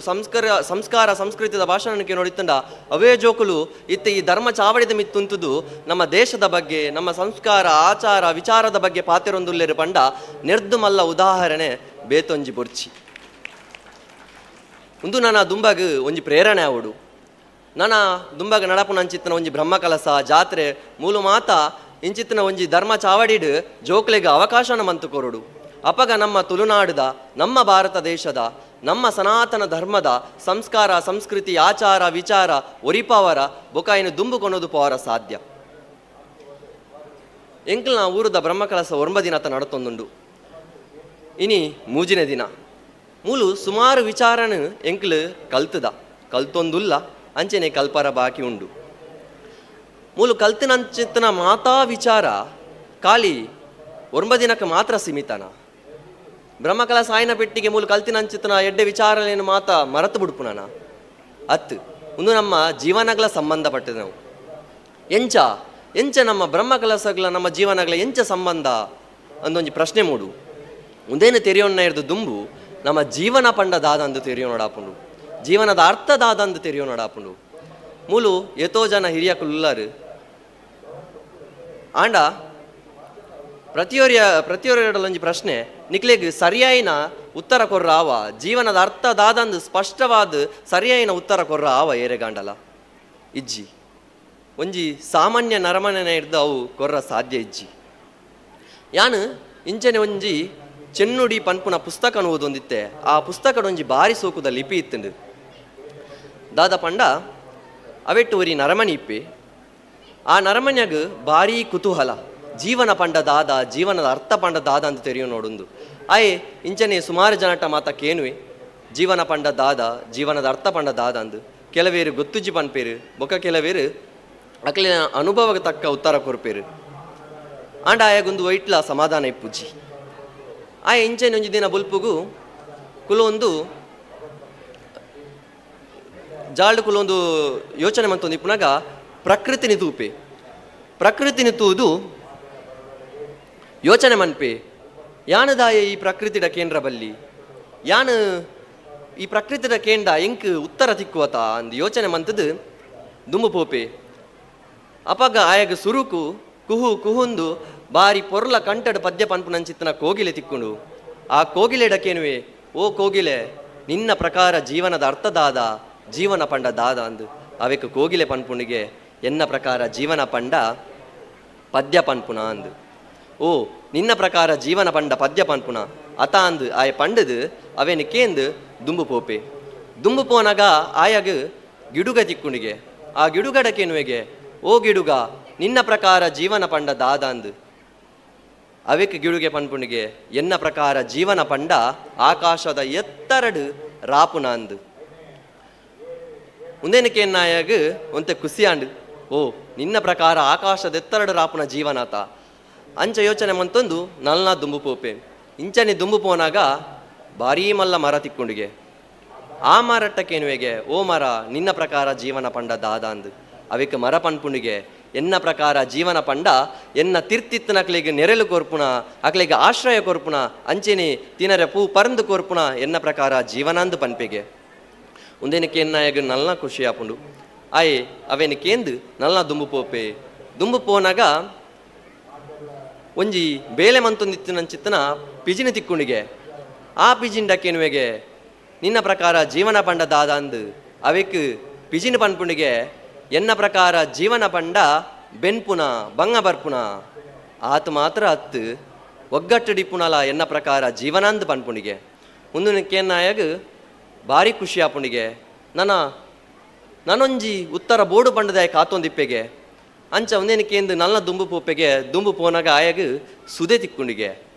ಸಂಸ್ಕಾರ ಸಂಸ್ಕೃತಿದ ಭಾಷಣನ ಕೇನೋಡಿತ್ತಂಡ ಅವೇ ಜೋಕುಲು ಇತ್ತ ಈ ಧರ್ಮ ಚಾವಡಿದ ಮಿತ್ತುಂತುದು ನಮ್ಮ ದೇಶದ ಬಗ್ಗೆ ನಮ್ಮ ಸಂಸ್ಕಾರ ಆಚಾರ ವಿಚಾರದ ಬಗ್ಗೆ ಪಾತೆರೊಂದುಲ್ಲೇರು ಪಂಡ ನೆರ್ದು ಮಲ್ಲ ಉದಾಹರಣೆ ಬೇತೊಂಜಿ ಬೊರ್ಚಿ. ಒಂದು ನನ್ನ ದುಂಬಾಗ ಒಂಜಿ ಪ್ರೇರಣೆ ಆವಡು. ನನ್ನ ದುಂಬಾಗ ನಡಪು ನಂಚಿತ್ತನ ಒಂಜಿ ಬ್ರಹ್ಮಕಲಸ ಜಾತ್ರೆ ಮೂಲು ಮಾತ ಇಂಚಿತ್ತಿನ ಒಂಜಿ ಧರ್ಮ ಚಾವಡಿಡ್ ಜೋಕ್ಲೆಗೆ ಅವಕಾಶನ ಮಂತು ಕೊರಡು. ಅಪಗ ನಮ್ಮ ತುಳುನಾಡದ ನಮ್ಮ ಭಾರತ ದೇಶದ ನಮ್ಮ ಸನಾತನ ಧರ್ಮದ ಸಂಸ್ಕಾರ ಸಂಸ್ಕೃತಿ ಆಚಾರ ವಿಚಾರ ಒರಿಪಾವರ ಬೊಕಾಯಿನ ದುಂಬು ಕೊನೋದು ಪವರ ಸಾಧ್ಯ. ಎಂಕ್ಲನ ಊರದ ಬ್ರಹ್ಮಕಲಸ 9 ದಿನ ನಡತೊಂದುಂಡು. ಇನಿ ಮೂಜಿನ ದಿನ ಮೂಲು ಸುಮಾರು ವಿಚಾರನ ಎಂಕ್ಲು ಕಲ್ತೊಂದುಲ್ಲ ಅಂಚೆನೆ ಕಲ್ಪರ ಬಾಕಿ ಉಂಡು. ಮೂಲು ಕಲ್ತಿನಂಚಿತ್ತನ ಮಾತಾ ವಿಚಾರ ಖಾಲಿ 9 ದಿನಕ್ಕೆ ಮಾತ್ರ ಸೀಮಿತನ. ಬ್ರಹ್ಮಕಲಸ ಆಯ್ನ ಪೆಟ್ಟಿಗೆ ಮೂಲು ಕಲ್ತಿನಂಚಿತ್ತನ ಎಡ್ಡೆ ವಿಚಾರಲೇನು ಮಾತ ಮರೆತು ಬಿಡ್ಪುನನ ಅತ್ತು ಒಂದು ನಮ್ಮ ಜೀವನಗಳ ಸಂಬಂಧಪಟ್ಟಿದೆ. ನಾವು ಎಂಚ ನಮ್ಮ ಬ್ರಹ್ಮಕಲಸಗಳ ನಮ್ಮ ಜೀವನಗಳ ಎಂಚ ಸಂಬಂಧ ಅಂದೊಂಜಿ ಪ್ರಶ್ನೆ ಮೂಡು. ಒಂದೇನು ತೆರೆಯೋಣ ಇರ್ದು ದುಂಬು ನಮ್ಮ ಜೀವನ ಪಂಡ ದಾದಂದು ತೆರೆಯೋ ನೋಡಾಪುಂಡು, ಜೀವನದ ಅರ್ಥ ದಾದಂದು ತೆರೆಯೋ ನೋಡಾಪುಂಡು. ಮೂಲು ಎತೋ ಜನ ಹಿರಿಯಕುಲ್ಲಾರು ಆಂಡ ಪ್ರತಿಯೊರೆಡಲೊಂಜಿ ಪ್ರಶ್ನೆ ನಿಕ್ಲೆಗ್ ಸರಿಯಾಯಿನ ಉತ್ತರ ಕೊರ್ರ ಆವ, ಜೀವನದ ಅರ್ಥ ದಾದಂದು ಸ್ಪಷ್ಟವಾದ ಸರಿಯಾಯಿನ ಉತ್ತರ ಕೊರ್ರ ಆವ ಏರೆಗಾಂಡಲ ಇಜ್ಜಿ ಒಂಜಿ ಸಾಮಾನ್ಯ ನರಮನೆನ ಹಿಡ್ದು ಅವು ಕೊರ್ರ ಸಾಧ್ಯ ಇಜ್ಜಿ. ಯಾನು ಇಂಚನೆ ಒಂಜಿ ಚೆನ್ನುಡಿ ಪನ್ಪುನ ಪುಸ್ತಕ ಓದೊಂದಿತ್ತೆ. ಆ ಪುಸ್ತಕದ ಒಂಜಿ ಬಾರಿ ಸೋಕುದ ಲಿಪಿ ಇತ್ತಂಡು ದಾದ ಪಂಡ ಅವೆಟ್ಟು ಒರಿ ನರಮಣಿ ಇಪ್ಪೆ. ಆ ನರಮನ್ಯಾಗ ಭಾರಿ ಕುತೂಹಲ ಜೀವನ ಪಂಡ ದಾದ ಜೀವನದ ಅರ್ಥ ಪಂಡ ದಾದ ಅಂತ ತೆರೆಯೋ ನೋಡೊಂದು. ಆಯೆ ಇಂಚನೆ ಸುಮಾರು ಜನಟ ಮಾತ ಕೇನುವೆ ಜೀವನ ಪಂಡ ದಾದ ಜೀವನದ ಅರ್ಥ ಪಂಡ ದಾದ ಅಂದು ಕೆಲವೇರು ಗೊತ್ತುಜಿ ಪನ್ಪೇರು ಬೊಕ ಕೆಲವೇರು ಅಕ್ಲಿನ ಅನುಭವಕ್ಕೆ ತಕ್ಕ ಉತ್ತರ ಕೊರ್ಪೇರು. ಆಂಡ ಆಯಾಗೊಂದು ವೈಟ್ಲ ಸಮಾಧಾನ ಇಪ್ಪುಜಿ. ಆಯ ಇಂಚೆನ ಒಂಜಿ ದಿನ ಬುಲ್ಪುಗು ಕುಲೊಂದು ಜಾಲ್ಡ್ ಕುಲೊಂದು ಯೋಚನೆ ಮಂತೊಂದು ಇಪ್ಪುನಾಗ ಪ್ರಕೃತಿನಿ ತೂಪೆ ಪ್ರಕೃತಿನಿ ತೂದು ಯೋಚನೆ ಮನ್ಪೆ ಯಾನದಾಯ ಈ ಪ್ರಕೃತಿಡ ಕೇಂದ್ರ ಬಲ್ಲಿ ಯಾನು ಈ ಪ್ರಕೃತಿಡ ಕೇಂದ್ರ ಎಂಕ್ ಉತ್ತರ ತಿಕ್ಕುವತ ಅಂದು ಯೋಚನೆ ಮಂತದು ದುಂಬು ಪೋಪೆ. ಅಪಗ ಆಯಗ ಸುರುಕು ಕುಹು ಕುಹುಂದು ಬಾರಿ ಪೊರ್ಲ ಕಂಟಡು ಪದ್ಯ ಪನ್ಪುನಂಚಿತ್ತನ ಕೋಗಿಲೆ ತಿಕ್ಕುಂಡು. ಆ ಕೋಗಿಲೆಡಕೇನುವೆ ಓ ಕೋಗಿಲೆ ನಿನ್ನ ಪ್ರಕಾರ ಜೀವನದ ಅರ್ಥದಾದ ಜೀವನ ಪಂಡ ದಾದ ಅಂದು ಅವೆಕ್ ಕೋಗಿಲೆ ಪನ್ಪುಣಿಗೆ ಎನ್ನ ಪ್ರಕಾರ ಜೀವನ ಪಂಡ ಪದ್ಯ ಪನ್ಪುನ ಅಂದು. ಓ ನಿನ್ನ ಪ್ರಕಾರ ಜೀವನ ಪಂಡ ಪದ್ಯ ಪನ್ಪುನ ಅತ ಅಂದು ಆಯ ಪಂಡದು ಅವೇನು ಕೇಂದು ದುಂಬು ಪೋಪೆ. ದುಂಬು ಪೋನಾಗ ಆಯಾಗ ಗಿಡುಗ ತಿಕ್ಕುಣಿಗೆ ಆ ಗಿಡುಗಡಕೇನುವೆಗೆ ಓ ಗಿಡುಗ ನಿನ್ನ ಪ್ರಕಾರ ಜೀವನ ಪಂಡ ದಾದ ಅಂದು ಅವೆಕ್ ಗಿಡುಗೆ ಪನ್ಪುಣಿಗೆ ಎನ್ನ ಪ್ರಕಾರ ಜೀವನ ಪಂಡ ಆಕಾಶದ ಎತ್ತರಡು ರಾಪುನ ಅಂದು. ಮುಂದೇನಕ್ಕೆ ಎನ್ನಾಯಾಗ ಒಂತೆ ಖುಷಿಯಾಂಡು ಓ ನಿನ್ನ ಪ್ರಕಾರ ಆಕಾಶದ ಎತ್ತರಡು ರಾಪುನ ಜೀವನಾತ ಅಂಚ ಯೋಚನೆ ಮಂತೊಂದು ನಲ್ನ ದುಂಬು ಪೋಪೆ. ಇಂಚನೆ ದುಂಬು ಪೋನಾಗ ಭಾರೀ ಮಲ್ಲ ಮರ ತಿಕ್ಕುಂಡಿಗೆ ಆ ಮರಟ್ಟಕ್ಕೇನುವೆಗೆ ಓ ಮರ ನಿನ್ನ ಪ್ರಕಾರ ಜೀವನ ಪಂಡ ದಾದ ಅಂದು ಅವೆಕ್ ಮರ ಪನ್ಪುಣಿಗೆ ಎನ್ನ ಪ್ರಕಾರ ಜೀವನ ಪಂಡ ಎನ್ನ ತಿರ್ತಿತ್ತನ ಅಕ್ಲಿಗೆ ನೆರೆಲು ಕೊರ್ಪುಣ ಅಕ್ಲಿಗೆ ಆಶ್ರಯ ಕೊರ್ಪುಣ ಅಂಚೆನೆ ತಿನರೆ ಪೂ ಪರಂದು ಕೊರ್ಪುಣ ಎನ್ನ ಪ್ರಕಾರ ಜೀವನಾಂದು ಪನ್ಪೆಗೆ. ಒಂದೇನಕ್ಕೆ ಎನ್ನಾಯಗ ನಲ್ನ ಖುಷಿ ಆಪುಂಡು. ಆಯೆ ಅವೇನು ಕೇಂದು ನಲ್ನ ದುಂಬು ಪೋಪೆ. ದುಂಬು ಪೋನಾಗ ಒಂಜಿ ಬೇಲೆ ಮಂತೊಂದಿತ್ತು ನಂಚಿತ್ತನ ಪಿಜಿನ ತಿಕ್ಕುಣಿಗೆ ಆ ಪಿಜಿಂಡಕ್ಕೇನುವೆಗೆ ನಿನ್ನ ಪ್ರಕಾರ ಜೀವನ ಪಂಡ ದಾದ ಅಂದು ಅವೆಕ್ ಪಿಜಿನ ಪನ್ಪುಣಿಗೆ ಎನ್ನ ಪ್ರಕಾರ ಜೀವನ ಪಂಡ ಬೆನ್ಪುನ ಬಂಗ ಬರ್ಪುನ ಆತ ಮಾತ್ರ ಹತ್ತು ಒಗ್ಗಟ್ಟುಡಿಪುನಲ ಎನ್ನ ಪ್ರಕಾರ ಜೀವನಾಂದು ಪನ್ಪುಣಿಗೆ. ಮುಂದಿನಕ್ಕೆ ಎನ್ನಾಯಾಗ ಭಾರಿ ಖುಷಿ ಆಪುಣಿಗೆ ನನ್ನ ನನೊಂಜಿ ಉತ್ತರ ಬೋಡು ಪಂಡದಾಯ ಕಾತೊಂದಿಪ್ಪೆಗೆ ಅಂಚ ಒಂದೇನಕ್ಕೇಂದು ನಲ್ಲ ದುಂಬು ಪೋಪೆಗೆ ದುಂಬು ಪೋನಾಗ ಆಯಗ ಸುದೆ ತಿಕ್ಕುಂಡಿಗೆ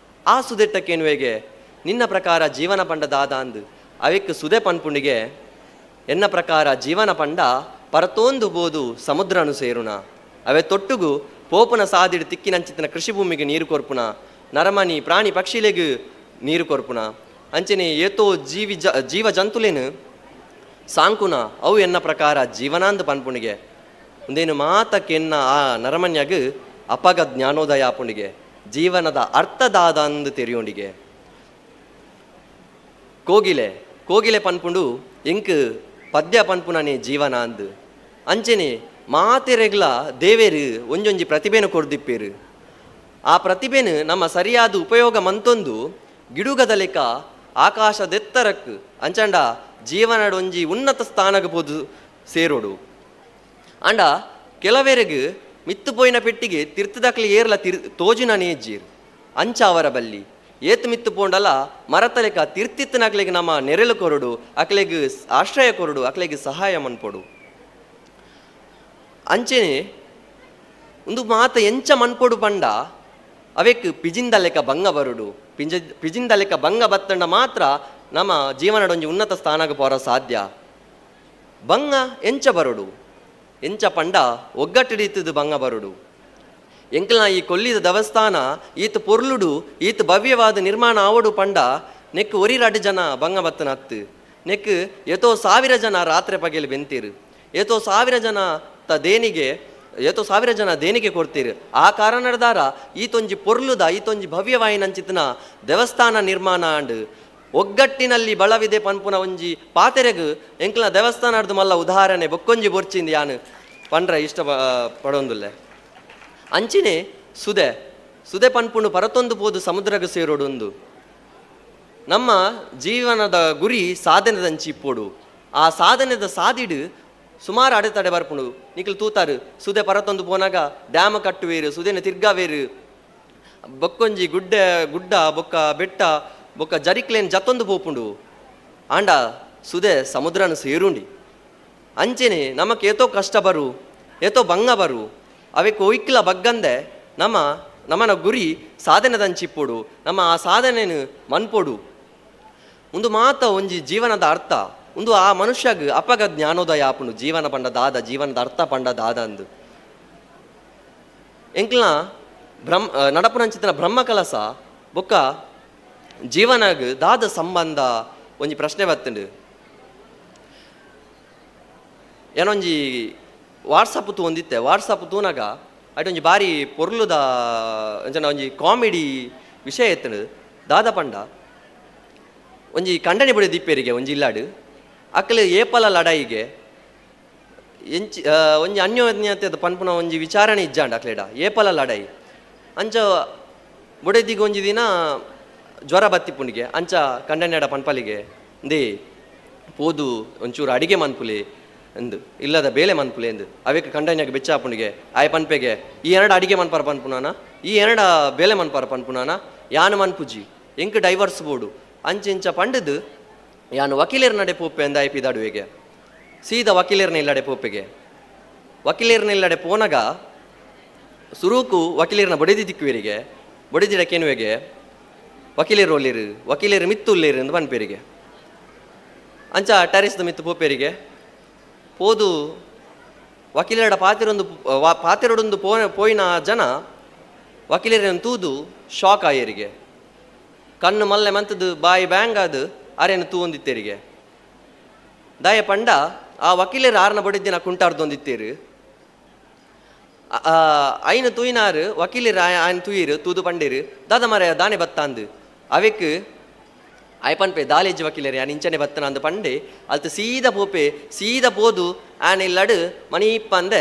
ಆ ಸುದೆಟ್ಟಕ್ಕೇನುವೆಗೆ ನಿನ್ನ ಪ್ರಕಾರ ಜೀವನ ಪಂಡ ದಾದ ಅಂದು ಅವಕ್ಕೆ ಸುದೆ ಪನ್ಪುಂಡಿಗೆ ಎನ್ನ ಪ್ರಕಾರ ಜೀವನ ಪಂಡ ಪರತೋಂದು ಬೋದು ಸಮುದ್ರನು ಸೇರುಣ ಅವೇ ತೊಟ್ಟುಗು ಪೋಪುನ ಸಾದಿಡು ತಿಕ್ಕಿನಂಚಿತ್ತಿನ ಕೃಷಿ ಭೂಮಿಗೆ ನೀರು ಕೊರ್ಪುನ ನರಮನಿ ಪ್ರಾಣಿ ಪಕ್ಷಿಲೆಗೂ ನೀರು ಕೊರ್ಪುನ ಅಂಚನೆ ಏತೋ ಜೀವ ಜಂತುಲೇನು ಸಾಂಕುನ ಅವು ಎನ್ನ ಪ್ರಕಾರ ಜೀವನಾಂದು ಪನ್ಪುಣಿಗೆ ಒಂದೇನು ಮಾತಕ್ಕೆನ್ನ ಆ ನರಮನ್ಯಾಗ ಅಪಗ ಜ್ಞಾನೋದಯ ಆಪುಣಿಗೆ ಜೀವನದ ಅರ್ಥದಾದ ಅಂದು ತೆರೆಯೋಣಿಗೆ ಕೋಗಿಲೆ ಪನ್ಪುಂಡು ಎಂಕ್ ಪದ್ಯ ಪನ್ಪುನನೆ ಜೀವನ ಅಂದು ಅಂಚನೆ ಮಾತೆರೆಗ್ಲ ದೇವೇರು ಒಂಜೊಂಜಿ ಪ್ರತಿಭೆನು ಕೊಡ್ದಿಪ್ಪೇರು ಆ ಪ್ರತಿಭೆನು ನಮ್ಮ ಸರಿಯಾದ ಉಪಯೋಗ ಮಂತೊಂದು ಗಿಡುಗದ ಲೆಕ್ಕ ಆಕಾಶದೆತ್ತರಕ್ಕೆ ಅಂಚಂಡ ಜೀವನದ ಒಂಜಿ ಉನ್ನತ ಸ್ಥಾನಕ್ಕೆ ಪೋದು ಸೇರೋಡು ಅಂಡ ಕೆಲವೆರೆಗೆ ಮಿತ್ತು ಪೋಯಿನ ಪೆಟ್ಟಿಗೆ ತಿರ್ತದಕ್ಲಿ ಏರ್ಲ ತೋಜಿನ ನೇಜೀರ್ ಅಂಚ ಅವರ ಬಲ್ಲಿ ಏತು ಮಿತ್ತು ಪೋಂಡಲ್ಲ ಮರತ ಲೆಕ್ಕ ತಿರ್ತಿತ್ತನಕ್ಲೆಗೆ ನಮ್ಮ ನೆರಳು ಕೊರಡು ಅಕ್ಲೆಗೆ ಆಶ್ರಯ ಕೊರಡು ಅಕ್ಲೆಗೆ ಸಹಾಯ ಮನ್ಪೊಡು ಅಂಚೆನೆ ಒಂದು ಮಾತ ಎಂಚ ಮನ್ಪೊಡು ಪಂಡ ಅವಕ್ಕೆ ಪಿಜಿಂದ ಲೆಕ್ಕ ಭಂಗ ಬರುಡು ಪಿಜಿಂದ ಲೆಕ್ಕ ಭಂಗ ಬತ್ತಂಡ ಮಾತ್ರ ನಮ್ಮ ಜೀವನದ ಒಂಜಿ ಉನ್ನತ ಸ್ಥಾನಕ್ಕೆ ಪೋರ ಸಾಧ್ಯ ಭಂಗ ಎಂಚ ಬರುಡು ಎಂಚ ಪಂಡ ಒಗ್ಗಟ್ಟಿಡಿತದು ಭಂಗ ಬರುಡು ಎಂಕಲ್ನ ಈ ಕೊಲ್ಲಿದ ದೇವಸ್ಥಾನ ಈತ ಪೊರ್ಲುಡು ಈತ ಭವ್ಯವಾದ ನಿರ್ಮಾಣ ಆವಡು ಪಂಡ ನೆಕ್ ಒರಿರಾಡು ಜನ ಭಂಗ ಬತ್ತನ ಹತ್ತು ನೆಕ್ ಏತೋ 1000 ಜನ ರಾತ್ರಿ ಪಗೆಲು ಬೆಂತೀರು ಏತೋ 1000 ಜನ ಏತೋ 1000 ಜನ ದೇಣಿಗೆ ಕೊಡ್ತೀರಿ ಆ ಕಾರಣದಾರ ಈತೊಂಜಿ ಪೊರ್ಲುದ ಈತೊಂಜಿ ಭವ್ಯವಾಯಿನಂಚಿತನ ದೇವಸ್ಥಾನ ನಿರ್ಮಾಣ ಅಂಡ್ ಒಗ್ಗಟ್ಟಿನಲ್ಲಿ ಬಲವಿದೆ ಪನ್ಪುನ ಒಂಜಿ ಪಾತೆರೆಗು ಎಂಕ್ಲ ದೇವಸ್ಥಾನದ ಮಲ್ಲ ಉದಾಹರಣೆ ಬೊಕ್ಕೊಂಜಿ ಬೊರ್ಚಿಂದ ಯಾನು ಪಂಡ್ರ ಇಷ್ಟ ಪಡೊಂದುಲ್ಲೆ ಅಂಚಿನೆ ಸುದೆ ಪನ್ಪುಂಡು ಪರತೊಂದು ಪೋದು ಸಮುದ್ರಗೆ ಸೇರೋಡೊಂದು ನಮ್ಮ ಜೀವನದ ಗುರಿ ಸಾಧನೆದಂಚಿ ಇಪ್ಪೋಡು ಆ ಸಾಧನೆದ ಸಾದಿಡು ಸುಮಾರು ಅಡೆತಡೆ ಬರ್ಪುಂಡು ನಿಖಿಲ್ ತೂತಾರು ಸುದೆ ಪರತೊಂದು ಪೋನಾಗ ಡ್ಯಾಮ್ ಕಟ್ಟುವೇರು ಸುದೆನ ತಿರ್ಗಾವೇರು ಬೊಕ್ಕೊಂಜಿ ಗುಡ್ಡ ಬೊಕ್ಕ ಬೆಟ್ಟ ಬೊಕ್ಕ ಜರಿಕ್ಲೇನ್ ಜತ್ತೊಂದು ಪೋಪುಂಡು ಆಂಡ ಸುದೆ ಸಮುದ್ರನು ಸೇರುಂಡಿ ಅಂಚೆನೆ ನಮಕ್ ಏತೋ ಕಷ್ಟ ಬರು ಏತೋ ಭಂಗ ಬರು ಅವಕ್ಕೆ ಒಯ್ಕಿಲ ಬಗ್ಗಂದೆ ನಮ್ಮನ ಗುರಿ ಸಾಧನೆದಂಚಿಪ್ಪೋಡು ನಮ್ಮ ಆ ಸಾಧನೆನು ಮನ್ಪೋಡು ಒಂದು ಮಾತ ಒಂಜಿ ಜೀವನದ ಅರ್ಥ ಒಂದು ಆ ಮನುಷ್ಯಗ ಅಪಗ ಜ್ಞಾನೋದಯ ಆಪುಂಡು ಜೀವನ ಪಂಡ ದಾದ ಜೀವನದ ಅರ್ಥ ಪಂಡ ದಾದ ಅಂದು ಎಂಕ್ಲ ನಡಪುನಂಚಿತನ ಬ್ರಹ್ಮ ಕಲಸ ಬೊಕ್ಕ ಜೀವನಗ ದಾದ ಸಂಬಂಧ ಒಂಜಿ ಪ್ರಶ್ನೆ ಬತ್ತುಂಡು ಏನೊಂಜಿ ವಾಟ್ಸಪ್ ತೂಂದಿತ್ತೆ ವಾಟ್ಸಪ್ ತೂನಾಗ ಅಟೊಂಜಿ ಬಾರಿ ಪೊರ್ಲುದ ಅಂಚನ ಒಂಜಿ ಕಾಮಿಡಿ ವಿಷಯ ಎತ್ತುಂಡು ದಾದ ಪಂಡ ಒಂಜಿ ಕಂಡನೆ ಬಿಡಿ ದಿಪ್ಪೇರಿಗೆ ಒಂಜಿ ಇಲ್ಲಾಡು ಅಕ್ಕಲು ಏಪಲ ಲಡಾಯಿಗೆ ಒಂಜಿ ಅನ್ಯೋನ್ಯತೆ ಪನ್ಪುನ ಒಂಜಿ ವಿಚಾರಣೆ ಇಜ್ಜಾಂಡ ಅಕ್ಲೇಡ ಏಪಲ ಲಡಾಯಿ ಅಂಚ ಬುಡೆದಿಗೆ ಒಂಜಿ ದಿನ ಜ್ವರ ಬತ್ತಿಪ್ಪುಂಡಿಗೆ ಅಂಚ ಕಂಡನೆಡ ಪನ್ಪಲಿಗೆ ದೇ ಪೋದು ಒಂಚೂರು ಅಡಿಗೆ ಮನ್ಪುಲೆ ಎಂದು ಇಲ್ಲದ ಬೇಲೆ ಮನ್ಪುಲೆ ಎಂದು ಅವಕ್ಕೆ ಕಂಡನ್ಯಾಗ ಬೆಚ್ಚಾಪುಣಿಗೆ ಆಯ್ ಪನ್ಪೆಗೆ ಈ 2 ಅಡಿಗೆ ಮನ್ಪಾರ ಪನ್ಪುನಾನ ಈ 2 ಬೇಲೆ ಮನ್ಪಾರ ಪನ್ಪುನಾನ ಯಾನು ಮನ್ಪುಜಿ ಎಂಕ್ ಡೈವರ್ಸ್ ಬೋಡು ಅಂಚೆಂಚ ಪಂಡದು ಯಾನು ವಕೀಲರ ನಡೆ ಪೋಪೆ ಅಂದ ಆಯ್ಪಿದಾಡುವೆಗೆ ಸೀದಾ ವಕೀಲರ್ನ ಇಲ್ಲಡೆ ಪೋಪೆಗೆ ವಕೀಲರ್ನ ಇಲ್ಲಡೆ ಪೋನಾಗ ಸುರೂಕು ವಕೀಲರ್ನ ಬಡಿದಿಕ್ಕಿವರಿಗೆ ಬಡಿದಿಡಕ್ಕೇನುವೆಗೆ ವಕೀಲರು ಮಿತ್ತುಲ್ಲೇರು ಎಂದು ಪನ್ಪೇರಿಗೆ ಅಂಚ ಟೆರೆಸ್ದ ಮಿತ್ತು ಪೋಪೇರಿಗೆ ಪೋದು ವಕೀಲರ ಪಾತಿರೊಂದು ಪೋಯಿನ ಜನ ವಕೀಲರನ್ನು ತೂದು ಶಾಕ್ ಆಯರಿಗೆ ಕಣ್ಣು ಮಲ್ಲೆ ಮಂತದ್ದು ಬಾಯಿ ಬ್ಯಾಂಗ್ ಅದು ಅರೇನು ತೂಂದಿತ್ತೇರಿಗೆ ದಾಯ ಪಂಡ ಆ ವಕೀಲರು ಆರನ ಬಡಿದ್ದಿನ ಕುಂಟಾರ್ದೊಂದಿತ್ತೇರು ಐನು ತೂಯಿನಾರು ವಕೀಲರು ಆಯ್ನ ತೂಯಿರು ತೂದು ಪಂಡೇರು ದಾದ ಮರ ದಾನೆ ಬತ್ತಾಂದು ಅವಕ್ಕೆ ಆಯ್ಪನ್ಪೆ ದಾಲೇಜ್ ವಕೀಲರು ಯಾನ್ ಇಂಚನೆ ಬತ್ತನ ಅಂದು ಪಂಡೆ ಅಲ್ತು ಸೀದಾ ಪೋದು ಆನ್ ಇಲ್ಲಡು ಮನೀಪ್ಪ ಅಂದೆ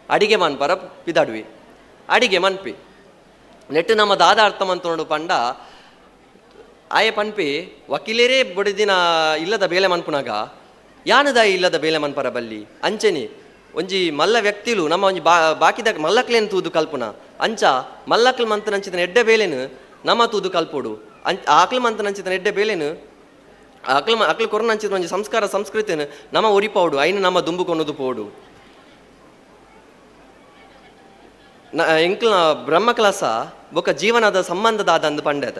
ಅಡಿಗೆ ಮನ್ಪರ ಪಿದಾಡುವಿ ಅಡಿಗೆ ಮನ್ಪಿ ನೆಟ್ಟು ನಮ್ಮ ದಾದ ಅರ್ಥ ಮಂತ ನೋಡು ಪಂಡ ಆಯ ಪನ್ಪೆ ವಕೀಲರೇ ಬಡಿದಿನ ಇಲ್ಲದ ಬೇಲೆ ಮನ್ಪುನಾಗ ಯಾನದಾಯಿ ಇಲ್ಲದ ಬೇಲೆ ಮನ್ಪರ ಬಲ್ಲಿ ಅಂಚೆನಿ ಒಂಜಿ ಮಲ್ಲ ವ್ಯಕ್ತಿಲು ನಮ್ಮ ಒಂಜಿ ಬಾಕಿದ ಮಲ್ಲಕ್ಲೇನು ತೂದು ಕಲ್ಪುನ ಅಂಚ ಮಲ್ಲಕ್ಲು ಮಂತ ನಂಚಿದ ಎಡ್ಡೆ ಬೇಲೆನು ನಮ್ಮ ತೂದು ಕಲ್ಪೋಡು ಆಕ್ಲು ಮಂತ ನಂಚಿದ ಎಡ್ಡೆ ಬೇಲೆನು ಅಕ್ಲು ಕೊರೋನಾ ಅಂಚಿದ ಒಂಜಿ ಸಂಸ್ಕಾರ ಸಂಸ್ಕೃತಿನ ನಮ್ಮ ಒರಿಪೋಡು ಐನು ನಮ್ಮ ದುಂಬುಕೊನ್ನೋದು ಪೋಡು ಎಂಕ್ಲ ಬ್ರಹ್ಮ ಕ್ಲಾಸ ಬೊಕ್ಕ ಜೀವನದ ಸಂಬಂಧದಾದ ಅಂದು ಪಂಡದ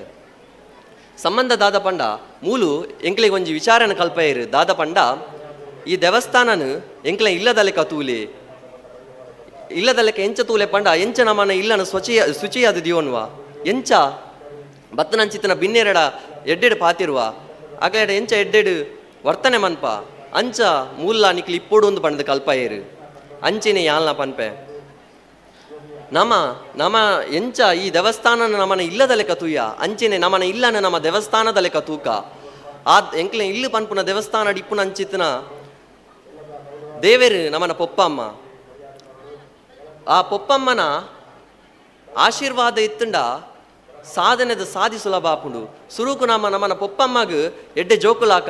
ಸಂಬಂಧದಾದ ಪಂಡ ಮೂಲು ಎಂಕ್ಲಿಗೆ ಒಂಜಿ ವಿಚಾರನ ಕಲ್ಪಯಿರು ದಾದ ಪಂಡ ಈ ದೇವಸ್ಥಾನನ ಎಂಕ್ಲ ಇಲ್ಲದಲೆಕ ತೂಲೆ ಇಲ್ಲದಲೆಕ ಎಂಚ ತೂಲೆ ಪಂಡ ಎಂಚ ನಮ್ಮನ ಇಲ್ಲನ ಶುಚಿಯಾದ ದಿಯೋನ್ವಾ ಎಂಚ ಬತ್ತನಂಚಿತನ ಬಿನ್ನೆರಡ ಎಡ್ಡೆಡು ಪಾತಿರುವ ಆಕಡೆ ಎಂಚ ಎಡ್ಡೆಡು ವರ್ತನೆ ಮನ್ಪ ಅಂಚ ಮೂಲ ನಿಕ್ಲಿ ಇಪ್ಪೋಡು ಒಂದು ಪಂಡದ ಕಲ್ಪಯಿರು ಅಂಚಿನೇ ಯಾಲ್ನ ಪನ್ಪೆ ನಮ ಎಂಚ ಈ ದೇವಸ್ಥಾನ ನಮ್ಮನ ಇಲ್ಲದ ಲೆಕ್ಕ ತೂಯ ಅಂಚಿನೆ ನಮ್ಮನ ಇಲ್ಲನ ನಮ್ಮ ದೇವಸ್ಥಾನದ ಲೆಕ್ಕ ತೂಕ ಆ ಎಂಕ್ಲೆ ಇಲ್ಲು ಪನ್ಪುನ ದೇವಸ್ಥಾನ ಇಪ್ಪುನ ಅಂಚಿತ್ನ ದೇವೇರು ನಮ್ಮನ ಪೊಪ್ಪಮ್ಮ ಆ ಪೊಪ್ಪಮ್ಮನ ಆಶೀರ್ವಾದ ಇತ್ತುಂಡ ಸಾಧನೆದ ಸಾಧಿ ಸುಲಭ ಆಪುಂಡು ಸುರುಕು ನಮ್ಮನ ಪೊಪ್ಪಮ್ಮಗ ಎಡ್ಡೆ ಜೋಕುಲಾಕ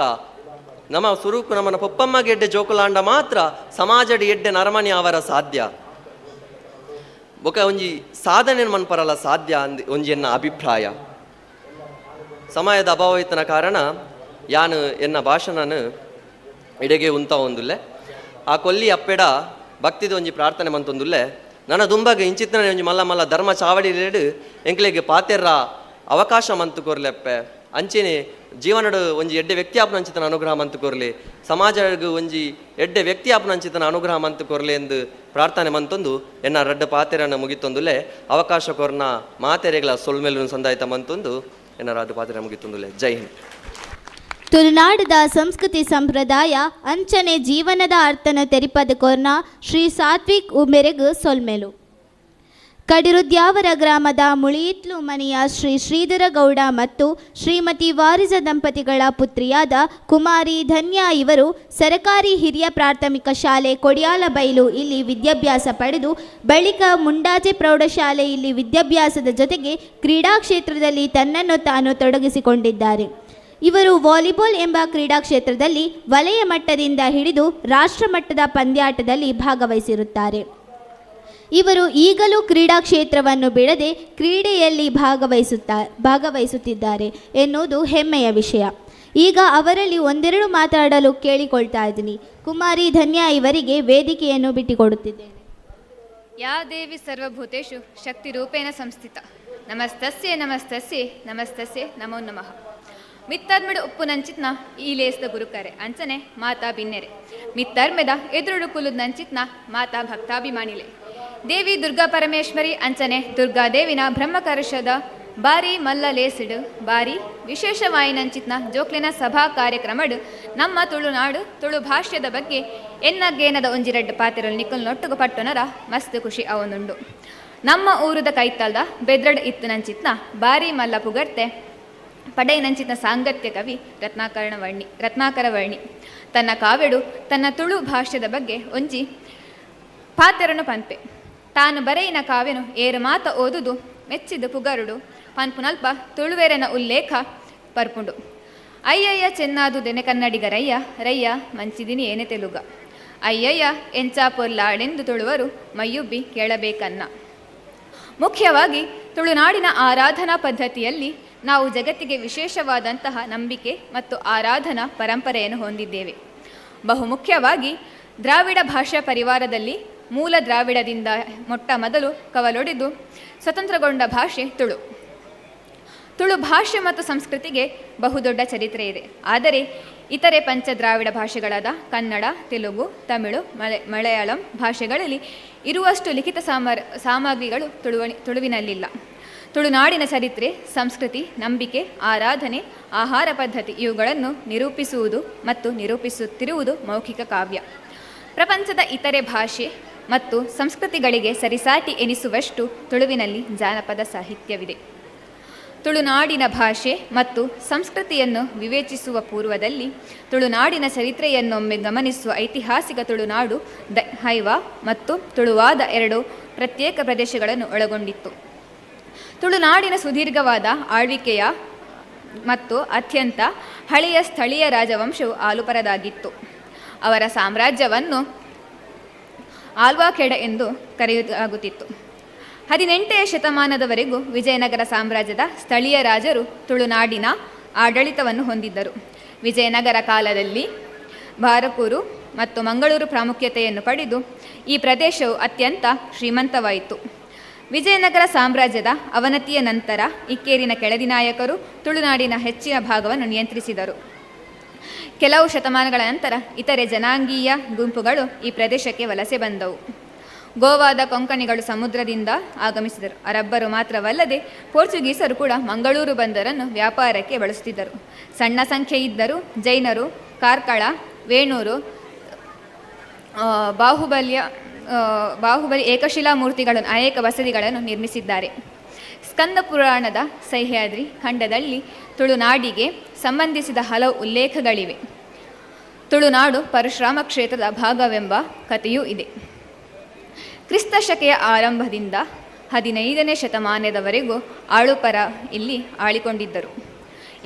ನಮ್ಮ ಸುರುಕು ನಮ್ಮನ ಪೊಪ್ಪಮ್ಮಗೆ ಎಡ್ಡೆ ಜೋಕುಲಾಂಡ ಮಾತ್ರ ಸಮಾಜದ ಎಡ್ಡೆ ನರಮಣಿ ಅವರ ಸಾಧ್ಯ ಬೊಕ ಒಂಜಿ ಸಾಧನೆ ಮನ್ಪರಲ್ಲ ಸಾಧ್ಯ ಅಂದ್ ಒಂಜಿ ಎನ್ನ ಅಭಿಪ್ರಾಯ. ಸಮಯದ ಅಭಾವ ಇತ್ತನ ಕಾರಣ ಯಾನು ಎನ್ನ ಭಾಷಣನ ಎಡೆಗೆ ಉಂತ ಒಂದುಲ್ಲೆ ಆ ಕೊಲ್ಲಿ ಅಪ್ಪೆಡ ಭಕ್ತಿದ ಒಂಜಿ ಪ್ರಾರ್ಥನೆ ಮಂತೊಂದುಲ್ಲೆ ನನ್ನ ದುಂಬಗೆ ಇಂಚಿತ್ತನೆ ಒಂಜಿ ಮಲ್ಲ ಮಲ್ಲ ಧರ್ಮ ಚಾವಡಿಲೇಡು ಎಂಕ್ಲೆಗೆ ಪಾತೆರ್ರ ಅವಕಾಶ ಮಂತು ಕೊರ್ಲೆಪ್ಪೆ ಅಂಚೆನೆ ಜೀವನಡು ಒಂಜಿ ಎಡ್ಡೆ ವ್ಯಕ್ತಿ ಆಪನ ಅಂಚಿತನ ಅನುಗ್ರಹ ಮಂತು ಕೊರ್ಲೆ ಸಮಾಜಗೂ ಒಂಜಿ ಎಡ್ಡೆ ವ್ಯಕ್ತಿ ಆಪನ ಅಂಚಿತನ ಅನುಗ್ರಹ ಮಂತು ಕೊರ್ಲೆ ಎಂದು ಪ್ರಾರ್ಥನೆ ಮಂತೊಂದು ಎನ್ನ ರಡ್ಡ ಪಾತೆರನ್ನ ಮುಗಿತೊಂದುಲೆ ಅವಕಾಶ ಕೊರ್ನ ಮಾತೆರೆಗಳ ಸೊಲ್ಮೆಲು ಸಂದಾಯಿತ ಮಂತೊಂದು ಎನ್ನ ರಡ್ಡ ಪಾತೆರ ಮುಗಿತೊಂದುಲೆ. ಜೈ ಹಿಂದ್. ತುಳುನಾಡದ ಸಂಸ್ಕೃತಿ ಸಂಪ್ರದಾಯ ಅಂಚನೆ ಜೀವನದ ಅರ್ಥನ ತೆರಿಪದ ಕೊರ್ನ ಶ್ರೀ ಸಾತ್ವಿಕ್ ಉಮೆರೆಗು ಸೊಲ್ಮೆಲು ಕಡಿರುದ್ಯಾವರ ಗ್ರಾಮದ ಮುಳಿಯಿತ್ಲು ಮನೆಯ ಶ್ರೀ ಶ್ರೀಧರ ಗೌಡ ಮತ್ತು ಶ್ರೀಮತಿ ವಾರಿಜ ದಂಪತಿಗಳ ಪುತ್ರಿಯಾದ ಕುಮಾರಿ ಧನ್ಯಾ ಇವರು ಸರಕಾರಿ ಹಿರಿಯ ಪ್ರಾಥಮಿಕ ಶಾಲೆ ಕೊಡಿಯಾಲಬೈಲು ಇಲ್ಲಿ ವಿದ್ಯಾಭ್ಯಾಸ ಪಡೆದು ಬಳಿಕ ಮುಂಡಾಜೆ ಪ್ರೌಢಶಾಲೆ ಇಲ್ಲಿ ವಿದ್ಯಾಭ್ಯಾಸದ ಜೊತೆಗೆ ಕ್ರೀಡಾ ಕ್ಷೇತ್ರದಲ್ಲಿ ತನ್ನನ್ನು ತಾನು ತೊಡಗಿಸಿಕೊಂಡಿದ್ದಾರೆ. ಇವರು ವಾಲಿಬಾಲ್ ಎಂಬ ಕ್ರೀಡಾ ಕ್ಷೇತ್ರದಲ್ಲಿ ವಲಯ ಮಟ್ಟದಿಂದ ಹಿಡಿದು ರಾಷ್ಟ್ರ ಮಟ್ಟದ ಪಂದ್ಯಾಟದಲ್ಲಿ ಭಾಗವಹಿಸಿರುತ್ತಾರೆ. ಇವರು ಈಗಲೂ ಕ್ರೀಡಾ ಕ್ಷೇತ್ರವನ್ನು ಬಿಡದೆ ಕ್ರೀಡೆಯಲ್ಲಿ ಭಾಗವಹಿಸುತ್ತಿದ್ದಾರೆ ಎನ್ನುವುದು ಹೆಮ್ಮೆಯ ವಿಷಯ. ಈಗ ಅವರಲ್ಲಿ ಒಂದೆರಡು ಮಾತಾಡಲು ಕೇಳಿಕೊಳ್ತಾ ಇದ್ದೀನಿ. ಕುಮಾರಿ ಧನ್ಯಾ ಇವರಿಗೆ ವೇದಿಕೆಯನ್ನು ಬಿಟ್ಟುಕೊಡುತ್ತಿದ್ದೇನೆ. ಯಾ ದೇವಿ ಸರ್ವಭೂತೇಷು ಶಕ್ತಿರೂಪೇಣ ಸಂಸ್ಥಿತ ನಮಸ್ತಸ್ಯೆ ನಮಸ್ತಸ್ಯೆ ನಮಸ್ತಸ್ಯೆ ನಮೋ ನಮಃ. ಮಿತ್ತರ್ಮೆಡ ಉಪ್ಪುನಂಚಿತ್ನ ಈ ಲೇಸ್ದ ಗುರುಕರೆ ಅಂಚನೆ ಮಾತಾ ಬಿನ್ನೆರೆ ಮಿತ್ತರ್ಮೆದ ಎದುರುಡು ಕುಲುದ್ ನಂಚಿತ್ನ ಮಾತಾ ಭಕ್ತಾಭಿಮಾನಿಲೆ ದೇವಿ ದುರ್ಗಾ ಪರಮೇಶ್ವರಿ ಅಂಚನೆ ದುರ್ಗಾದೇವಿನ ಬ್ರಹ್ಮಕರುಷದ ಬಾರಿ ಮಲ್ಲ ಲೇಸಿಡು ಬಾರಿ ವಿಶೇಷವಾಯಿನಂಚಿತ್ನ ಜೋಕ್ಲಿನ ಸಭಾ ಕಾರ್ಯಕ್ರಮಡು ನಮ್ಮ ತುಳುನಾಡು ತುಳು ಭಾಷ್ಯದ ಬಗ್ಗೆ ಎನ್ನಗೇನದ ಒಂಜಿರೆಡ್ಡು ಪಾತಿರಲು ನಿಕ್ಕಲು ನೊಟ್ಟುಗು ಪಟ್ಟುನರ ಮಸ್ತ್ ಖುಷಿ ಅವನುಂಡು. ನಮ್ಮ ಊರುದ ಕೈತಲ್ದ ಬೆದ್ರಡ್ ಇತ್ತು ನಂಚಿತ್ನ ಬಾರಿ ಮಲ್ಲ ಪುಗರ್ತೆ ಪಡೆಯನಂಚಿನ ಸಾಂಗತ್ಯ ಕವಿ ರತ್ನಾಕರ ವರ್ಣಿ ತನ್ನ ಕಾವ್ಯಡು ತನ್ನ ತುಳು ಭಾಷ್ಯದ ಬಗ್ಗೆ ಒಂಜಿ ಪಾತೆರನು ಪನ್ಪೆ ತಾನು ಬರೆಯಿನ ಕಾವ್ಯನು ಏರು ಮಾತ ಓದುದು ಮೆಚ್ಚಿದು ಪುಗರುಡು ಪನ್ಪುನಲ್ಪ ತುಳುವೆರನ ಉಲ್ಲೇಖ ಪರ್ಪುಂಡು. ಅಯ್ಯಯ್ಯ ಚೆನ್ನಾದು ದೆನೆ ಕನ್ನಡಿಗರಯ್ಯ ರಯ್ಯ ಮಂಚಿದಿನಿ ಏನೆ ತೆಲುಗ ಅಯ್ಯಯ್ಯ ಎಂಚಾ ಪೊಲ್ಲಾಳೆಂದು ತುಳುವರು ಮೈಯುಬ್ಬಿ ಕೇಳಬೇಕನ್ನ. ಮುಖ್ಯವಾಗಿ ತುಳುನಾಡಿನ ಆರಾಧನಾ ಪದ್ಧತಿಯಲ್ಲಿ ನಾವು ಜಗತ್ತಿಗೆ ವಿಶೇಷವಾದಂತಹ ನಂಬಿಕೆ ಮತ್ತು ಆರಾಧನಾ ಪರಂಪರೆಯನ್ನು ಹೊಂದಿದ್ದೇವೆ. ಬಹುಮುಖ್ಯವಾಗಿ ದ್ರಾವಿಡ ಭಾಷಾ ಪರಿವಾರದಲ್ಲಿ ಮೂಲ ದ್ರಾವಿಡದಿಂದ ಮೊಟ್ಟ ಮೊದಲು ಕವಲೊಡೆದು ಸ್ವತಂತ್ರಗೊಂಡ ಭಾಷೆ ತುಳು. ತುಳು ಭಾಷೆ ಮತ್ತು ಸಂಸ್ಕೃತಿಗೆ ಬಹುದೊಡ್ಡ ಚರಿತ್ರೆ ಇದೆ. ಆದರೆ ಇತರೆ ಪಂಚ ದ್ರಾವಿಡ ಭಾಷೆಗಳಾದ ಕನ್ನಡ, ತೆಲುಗು, ತಮಿಳು, ಮಲಯಾಳಂ ಭಾಷೆಗಳಲ್ಲಿ ಇರುವಷ್ಟು ಲಿಖಿತ ಸಾಮಗ್ರಿಗಳು ತುಳುವಿನಲ್ಲಿಲ್ಲ. ತುಳುನಾಡಿನ ಚರಿತ್ರೆ, ಸಂಸ್ಕೃತಿ, ನಂಬಿಕೆ, ಆರಾಧನೆ, ಆಹಾರ ಪದ್ಧತಿ ಇವುಗಳನ್ನು ನಿರೂಪಿಸುವುದು ಮತ್ತು ನಿರೂಪಿಸುತ್ತಿರುವುದು ಮೌಖಿಕ ಕಾವ್ಯ. ಪ್ರಪಂಚದ ಇತರೆ ಭಾಷೆ ಮತ್ತು ಸಂಸ್ಕೃತಿಗಳಿಗೆ ಸರಿಸಾಟಿ ಎನಿಸುವಷ್ಟು ತುಳುವಿನಲ್ಲಿ ಜಾನಪದ ಸಾಹಿತ್ಯವಿದೆ. ತುಳುನಾಡಿನ ಭಾಷೆ ಮತ್ತು ಸಂಸ್ಕೃತಿಯನ್ನು ವಿವೇಚಿಸುವ ಪೂರ್ವದಲ್ಲಿ ತುಳುನಾಡಿನ ಚರಿತ್ರೆಯನ್ನೊಮ್ಮೆ ಗಮನಿಸುವ ಐತಿಹಾಸಿಕ ತುಳುನಾಡು ಹೈವ ಮತ್ತು ತುಳುವಾದ ಎರಡು ಪ್ರತ್ಯೇಕ ಪ್ರದೇಶಗಳನ್ನು ಒಳಗೊಂಡಿತ್ತು. ತುಳುನಾಡಿನ ಸುದೀರ್ಘವಾದ ಆಳ್ವಿಕೆಯ ಮತ್ತು ಅತ್ಯಂತ ಹಳೆಯ ಸ್ಥಳೀಯ ರಾಜವಂಶವು ಆಲುಪರದಾಗಿತ್ತು. ಅವರ ಸಾಮ್ರಾಜ್ಯವನ್ನು ಆಲ್ವಾಖೆಡ ಎಂದು ಕರೆಯಲಾಗುತ್ತಿತ್ತು. 18ನೇ ಶತಮಾನದವರೆಗೂ ವಿಜಯನಗರ ಸಾಮ್ರಾಜ್ಯದ ಸ್ಥಳೀಯ ರಾಜರು ತುಳುನಾಡಿನ ಆಡಳಿತವನ್ನು ಹೊಂದಿದ್ದರು. ವಿಜಯನಗರ ಕಾಲದಲ್ಲಿ ಬಾರಕೂರು ಮತ್ತು ಮಂಗಳೂರು ಪ್ರಾಮುಖ್ಯತೆಯನ್ನು ಪಡೆದು ಈ ಪ್ರದೇಶವು ಅತ್ಯಂತ ಶ್ರೀಮಂತವಾಯಿತು. ವಿಜಯನಗರ ಸಾಮ್ರಾಜ್ಯದ ಅವನತಿಯ ನಂತರ ಇಕ್ಕೇರಿನ ಕೆಳದಿ ನಾಯಕರು ತುಳುನಾಡಿನ ಹೆಚ್ಚಿನ ಭಾಗವನ್ನು ನಿಯಂತ್ರಿಸಿದರು. ಕೆಲವು ಶತಮಾನಗಳ ನಂತರ ಇತರೆ ಜನಾಂಗೀಯ ಗುಂಪುಗಳು ಈ ಪ್ರದೇಶಕ್ಕೆ ವಲಸೆ ಬಂದವು. ಗೋವಾದ ಕೊಂಕಣಿಗಳು ಸಮುದ್ರದಿಂದ ಆಗಮಿಸಿದರು. ಅರಬ್ಬರು ಮಾತ್ರವಲ್ಲದೆ ಪೋರ್ಚುಗೀಸರು ಕೂಡ ಮಂಗಳೂರು ಬಂದರನ್ನು ವ್ಯಾಪಾರಕ್ಕೆ ಬಳಸುತ್ತಿದ್ದರು. ಸಣ್ಣ ಸಂಖ್ಯೆ ಇದ್ದರೂ ಜೈನರು ಕಾರ್ಕಳ, ವೇಣೂರು, ಬಾಹುಬಲಿ ಏಕಶಿಲಾ ಮೂರ್ತಿಗಳನ್ನು ಅನೇಕ ಬಸದಿಗಳನ್ನು ನಿರ್ಮಿಸಿದ್ದಾರೆ. ಸ್ಕಂದ ಪುರಾಣದ ಸಹ್ಯಾದ್ರಿ ಖಂಡದಲ್ಲಿ ತುಳುನಾಡಿಗೆ ಸಂಬಂಧಿಸಿದ ಹಲವು ಉಲ್ಲೇಖಗಳಿವೆ. ತುಳುನಾಡು ಪರಶುರಾಮ ಕ್ಷೇತ್ರದ ಭಾಗವೆಂಬ ಕಥೆಯೂ ಇದೆ. ಕ್ರಿಸ್ತ ಶಕೆಯ ಆರಂಭದಿಂದ 15ನೇ ಶತಮಾನದವರೆಗೂ ಆಳುಪರ ಇಲ್ಲಿ ಆಳಿಕೊಂಡಿದ್ದರು.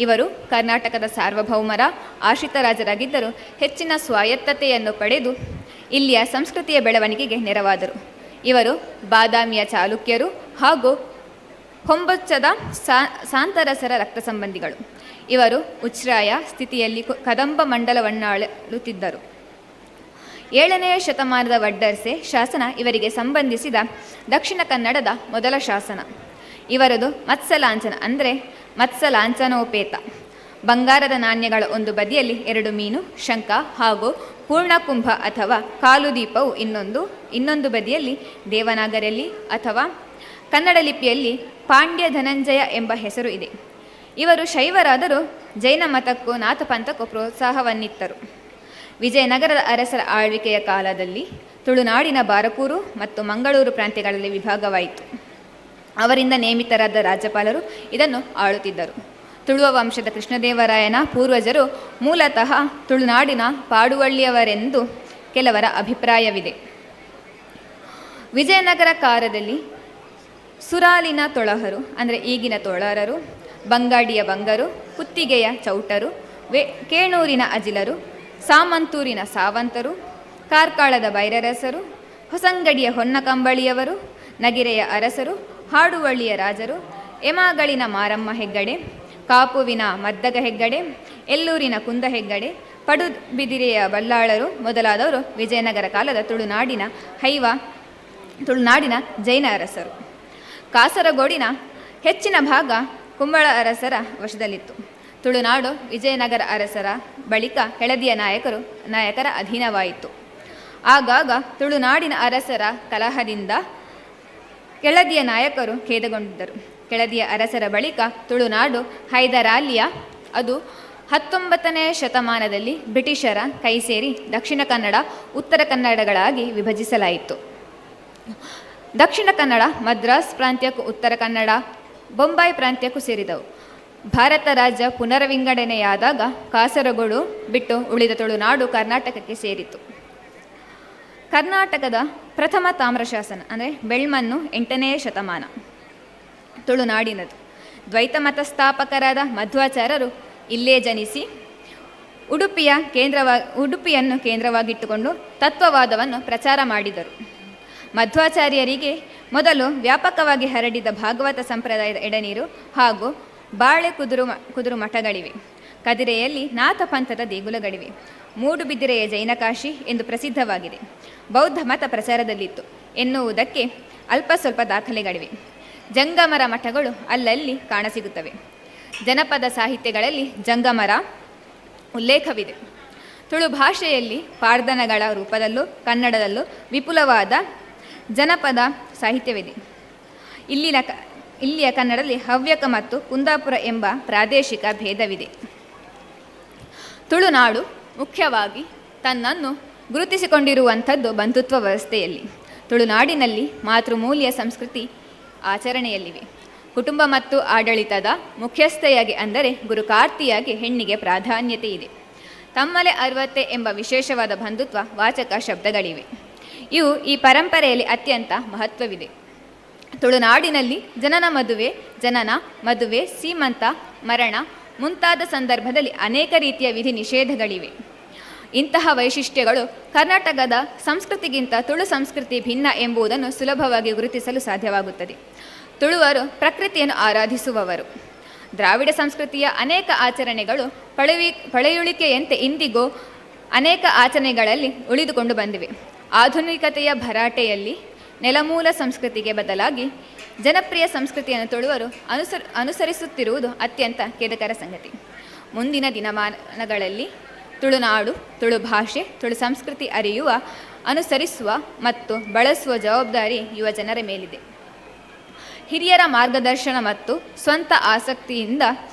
ಇವರು ಕರ್ನಾಟಕದ ಸಾರ್ವಭೌಮರ ಆಶ್ರಿತ ರಾಜರಾಗಿದ್ದರೂ ಹೆಚ್ಚಿನ ಸ್ವಾಯತ್ತತೆಯನ್ನು ಪಡೆದು ಇಲ್ಲಿಯ ಸಂಸ್ಕೃತಿಯ ಬೆಳವಣಿಗೆಗೆ ನೆರವಾದರು. ಇವರು ಬಾದಾಮಿಯ ಚಾಲುಕ್ಯರು ಹಾಗೂ ಹೊಂಬೊಚ್ಚದ ಸಾಂತರಸರ ರಕ್ತ ಸಂಬಂಧಿಗಳು. ಇವರು ಉಚ್ಛ್ರಾಯ ಸ್ಥಿತಿಯಲ್ಲಿ ಕದಂಬ ಮಂಡಲವನ್ನಾಳುತ್ತಿದ್ದರು. 7ನೇ ಶತಮಾನದ ವಡ್ಡರ್ಸೆ ಶಾಸನ ಇವರಿಗೆ ಸಂಬಂಧಿಸಿದ ದಕ್ಷಿಣ ಕನ್ನಡದ ಮೊದಲ ಶಾಸನ. ಇವರದು ಮತ್ಸ್ಯಲಾಂಛನ ಅಂದರೆ ಮತ್ಸ್ಯಲಾಂಛನೋಪೇತ. ಬಂಗಾರದ ನಾಣ್ಯಗಳ ಒಂದು ಬದಿಯಲ್ಲಿ 2 ಮೀನು, ಶಂಖ ಹಾಗೂ ಪೂರ್ಣಕುಂಭ ಅಥವಾ ಕಾಲುದೀಪವು ಇನ್ನೊಂದು ಬದಿಯಲ್ಲಿ ದೇವನಾಗರಿಯಲ್ಲಿ ಅಥವಾ ಕನ್ನಡ ಲಿಪಿಯಲ್ಲಿ ಪಾಂಡ್ಯ ಧನಂಜಯ ಎಂಬ ಹೆಸರು ಇದೆ. ಇವರು ಶೈವರಾದರೂ ಜೈನ ಮತಕ್ಕೂ ನಾಥಪಂಥಕ್ಕೂ ಪ್ರೋತ್ಸಾಹವನ್ನಿತ್ತರು. ವಿಜಯನಗರದ ಅರಸರ ಆಳ್ವಿಕೆಯ ಕಾಲದಲ್ಲಿ ತುಳುನಾಡಿನ ಬಾರಕೂರು ಮತ್ತು ಮಂಗಳೂರು ಪ್ರಾಂತ್ಯಗಳಲ್ಲಿ ವಿಭಾಗವಾಯಿತು. ಅವರಿಂದ ನೇಮಿತರಾದ ರಾಜ್ಯಪಾಲರು ಇದನ್ನು ಆಳುತ್ತಿದ್ದರು. ತುಳುವ ವಂಶದ ಕೃಷ್ಣದೇವರಾಯನ ಪೂರ್ವಜರು ಮೂಲತಃ ತುಳುನಾಡಿನ ಪಾಡುವಳ್ಳಿಯವರೆಂದು ಕೆಲವರ ಅಭಿಪ್ರಾಯವಿದೆ. ವಿಜಯನಗರ ಕಾಲದಲ್ಲಿ ಸುರಾಲಿನ ತೊಳಹರು ಅಂದರೆ ಈಗಿನ ತೊಳರರು, ಬಂಗಾಡಿಯ ಬಂಗರು, ಕುತ್ತಿಗೆಯ ಚೌಟರು, ಕೇಣೂರಿನ ಅಜಿಲರು, ಸಾಮಂತೂರಿನ ಸಾವಂತರು, ಕಾರ್ಕಳದ ಬೈರರಸರು, ಹೊಸಂಗಡಿಯ ಹೊನ್ನಕಂಬಳಿಯವರು, ನಗಿರೆಯ ಅರಸರು, ಹಾಡುವಳ್ಳಿಯ ರಾಜರು, ಎಮಾಗಳಿನ ಮಾರಮ್ಮ ಹೆಗ್ಗಡೆ, ಕಾಪುವಿನ ಮದ್ದಗ ಹೆಗ್ಗಡೆ, ಎಲ್ಲೂರಿನ ಕುಂದ ಹೆಗ್ಗಡೆ, ಪಡುಬಿದಿರೆಯ ಬಲ್ಲಾಳರು ಮೊದಲಾದವರು ವಿಜಯನಗರ ಕಾಲದ ತುಳುನಾಡಿನ ಜೈನ ಅರಸರು. ಕಾಸರಗೋಡಿನ ಹೆಚ್ಚಿನ ಭಾಗ ಕುಂಬಳ ಅರಸರ ವಶದಲ್ಲಿತ್ತು. ತುಳುನಾಡು ವಿಜಯನಗರ ಅರಸರ ಬಳಿಕ ಕೆಳದಿಯ ನಾಯಕರ ಅಧೀನವಾಯಿತು. ಆಗಾಗ ತುಳುನಾಡಿನ ಅರಸರ ಕಲಹದಿಂದ ಕೆಳದಿಯ ನಾಯಕರು ಖೇದಗೊಂಡಿದ್ದರು. ಕೆಳದಿಯ ಅರಸರ ಬಳಿಕ ತುಳುನಾಡು ಹೈದರಾಲಿಯ ಅದು 19ನೇ ಶತಮಾನದಲ್ಲಿ ಬ್ರಿಟಿಷರ ಕೈ ಸೇರಿ ದಕ್ಷಿಣ ಕನ್ನಡ, ಉತ್ತರ ಕನ್ನಡಗಳಾಗಿ ವಿಭಜಿಸಲಾಯಿತು. ದಕ್ಷಿಣ ಕನ್ನಡ ಮದ್ರಾಸ್ ಪ್ರಾಂತ್ಯಕ್ಕೂ ಉತ್ತರ ಕನ್ನಡ ಬೊಂಬಾಯಿ ಪ್ರಾಂತ್ಯಕ್ಕೂ ಸೇರಿದವು. ಭಾರತ ರಾಜ್ಯ ಪುನರ್ವಿಂಗಡಣೆಯಾದಾಗ ಕಾಸರಗೋಡು ಬಿಟ್ಟು ಉಳಿದ ತುಳುನಾಡು ಕರ್ನಾಟಕಕ್ಕೆ ಸೇರಿತು. ಕರ್ನಾಟಕದ ಪ್ರಥಮ ತಾಮ್ರಶಾಸನ ಅಂದರೆ ಬೆಳ್ಮನ್ನು 8ನೇ ಶತಮಾನ ತುಳುನಾಡಿನದು. ದ್ವೈತ ಮತ ಸ್ಥಾಪಕರಾದ ಮಧ್ವಾಚಾರ್ಯರು ಇಲ್ಲೇ ಜನಿಸಿ ಉಡುಪಿಯನ್ನು ಕೇಂದ್ರವಾಗಿಟ್ಟುಕೊಂಡು ತತ್ವವಾದವನ್ನು ಪ್ರಚಾರ ಮಾಡಿದರು. ಮಧ್ವಾಚಾರ್ಯರಿಗೆ ಮೊದಲು ವ್ಯಾಪಕವಾಗಿ ಹರಡಿದ ಭಾಗವತ ಸಂಪ್ರದಾಯದ ಎಡನೀರು ಹಾಗೂ ಬಾಳೆ ಕುದುರು ಮಠಗಳಿವೆ. ಕದಿರೆಯಲ್ಲಿ ನಾಥಪಂಥದ ದೇಗುಲಗಳಿವೆ. ಮೂಡುಬಿದಿರೆಯ ಜೈನಕಾಶಿ ಎಂದು ಪ್ರಸಿದ್ಧವಾಗಿದೆ. ಬೌದ್ಧ ಮತ ಪ್ರಚಾರದಲ್ಲಿತ್ತು ಎನ್ನುವುದಕ್ಕೆ ಅಲ್ಪ ಸ್ವಲ್ಪ ದಾಖಲೆಗಳಿವೆ. ಜಂಗಮರ ಮಠಗಳು ಅಲ್ಲಲ್ಲಿ ಕಾಣಸಿಗುತ್ತವೆ. ಜನಪದ ಸಾಹಿತ್ಯಗಳಲ್ಲಿ ಜಂಗಮರ ಉಲ್ಲೇಖವಿದೆ. ತುಳು ಭಾಷೆಯಲ್ಲಿ ಪಾರ್ಧನಗಳ ರೂಪದಲ್ಲೂ ಕನ್ನಡದಲ್ಲೂ ವಿಪುಲವಾದ ಜನಪದ ಸಾಹಿತ್ಯವಿದೆ. ಇಲ್ಲಿಯ ಕನ್ನಡದಲ್ಲಿ ಹವ್ಯಕ ಮತ್ತು ಕುಂದಾಪುರ ಎಂಬ ಪ್ರಾದೇಶಿಕ ಭೇದವಿದೆ. ತುಳುನಾಡು ಮುಖ್ಯವಾಗಿ ತನ್ನನ್ನು ಗುರುತಿಸಿಕೊಂಡಿರುವಂಥದ್ದು ಬಂಧುತ್ವ ವ್ಯವಸ್ಥೆಯಲ್ಲಿ. ತುಳುನಾಡಿನಲ್ಲಿ ಮಾತೃಮೂಲ್ಯ ಸಂಸ್ಕೃತಿ ಆಚರಣೆಯಲ್ಲಿವೆ. ಕುಟುಂಬ ಮತ್ತು ಆಡಳಿತದ ಮುಖ್ಯಸ್ಥೆಯಾಗಿ ಅಂದರೆ ಗುರುಕಾರ್ತಿಯಾಗಿ ಹೆಣ್ಣಿಗೆ ಪ್ರಾಧಾನ್ಯತೆ ಇದೆ. ತಮ್ಮಲೆ 60 ಎಂಬ ವಿಶೇಷವಾದ ಬಂಧುತ್ವ ವಾಚಕ ಶಬ್ದಗಳಿವೆ. ಇವು ಈ ಪರಂಪರೆಯಲ್ಲಿ ಅತ್ಯಂತ ಮಹತ್ವವಿದೆ. ತುಳುನಾಡಿನಲ್ಲಿ ಜನನ ಮದುವೆ ಸೀಮಂತ ಮರಣ ಮುಂತಾದ ಸಂದರ್ಭದಲ್ಲಿ ಅನೇಕ ರೀತಿಯ ವಿಧಿ ನಿಷೇಧಗಳಿವೆ. ಇಂತಹ ವೈಶಿಷ್ಟ್ಯಗಳು ಕರ್ನಾಟಕದ ಸಂಸ್ಕೃತಿಗಿಂತ ತುಳು ಸಂಸ್ಕೃತಿ ಭಿನ್ನ ಎಂಬುದನ್ನು ಸುಲಭವಾಗಿ ಗುರುತಿಸಲು ಸಾಧ್ಯವಾಗುತ್ತದೆ. ತುಳುವರು ಪ್ರಕೃತಿಯನ್ನು ಆರಾಧಿಸುವವರು. ದ್ರಾವಿಡ ಸಂಸ್ಕೃತಿಯ ಅನೇಕ ಆಚರಣೆಗಳು ಪಳೆಯುಳಿಕೆಯಂತೆ ಇಂದಿಗೂ ಅನೇಕ ಆಚರಣೆಗಳಲ್ಲಿ ಉಳಿದುಕೊಂಡು ಬಂದಿವೆ. ಆಧುನಿಕತೆಯ ಭರಾಟೆಯಲ್ಲಿ ನೆಲಮೂಲ ಸಂಸ್ಕೃತಿಗೆ ಬದಲಾಗಿ ಜನಪ್ರಿಯ ಸಂಸ್ಕೃತಿಯನ್ನು ತುಳುವರು ಅನುಸರಿಸುತ್ತಿರುವುದು ಅತ್ಯಂತ ಖೇದಕರ ಸಂಗತಿ. ಮುಂದಿನ ದಿನಮಾನಗಳಲ್ಲಿ ತುಳುನಾಡು, ತುಳು ಭಾಷೆ, ತುಳು ಸಂಸ್ಕೃತಿ ಅರಿಯುವ, ಅನುಸರಿಸುವ ಮತ್ತು ಬಳಸುವ ಜವಾಬ್ದಾರಿ ಯುವ ಜನರ ಮೇಲಿದೆ. ಹಿರಿಯರ ಮಾರ್ಗದರ್ಶನ ಮತ್ತು ಸ್ವಂತ ಆಸಕ್ತಿಯಿಂದ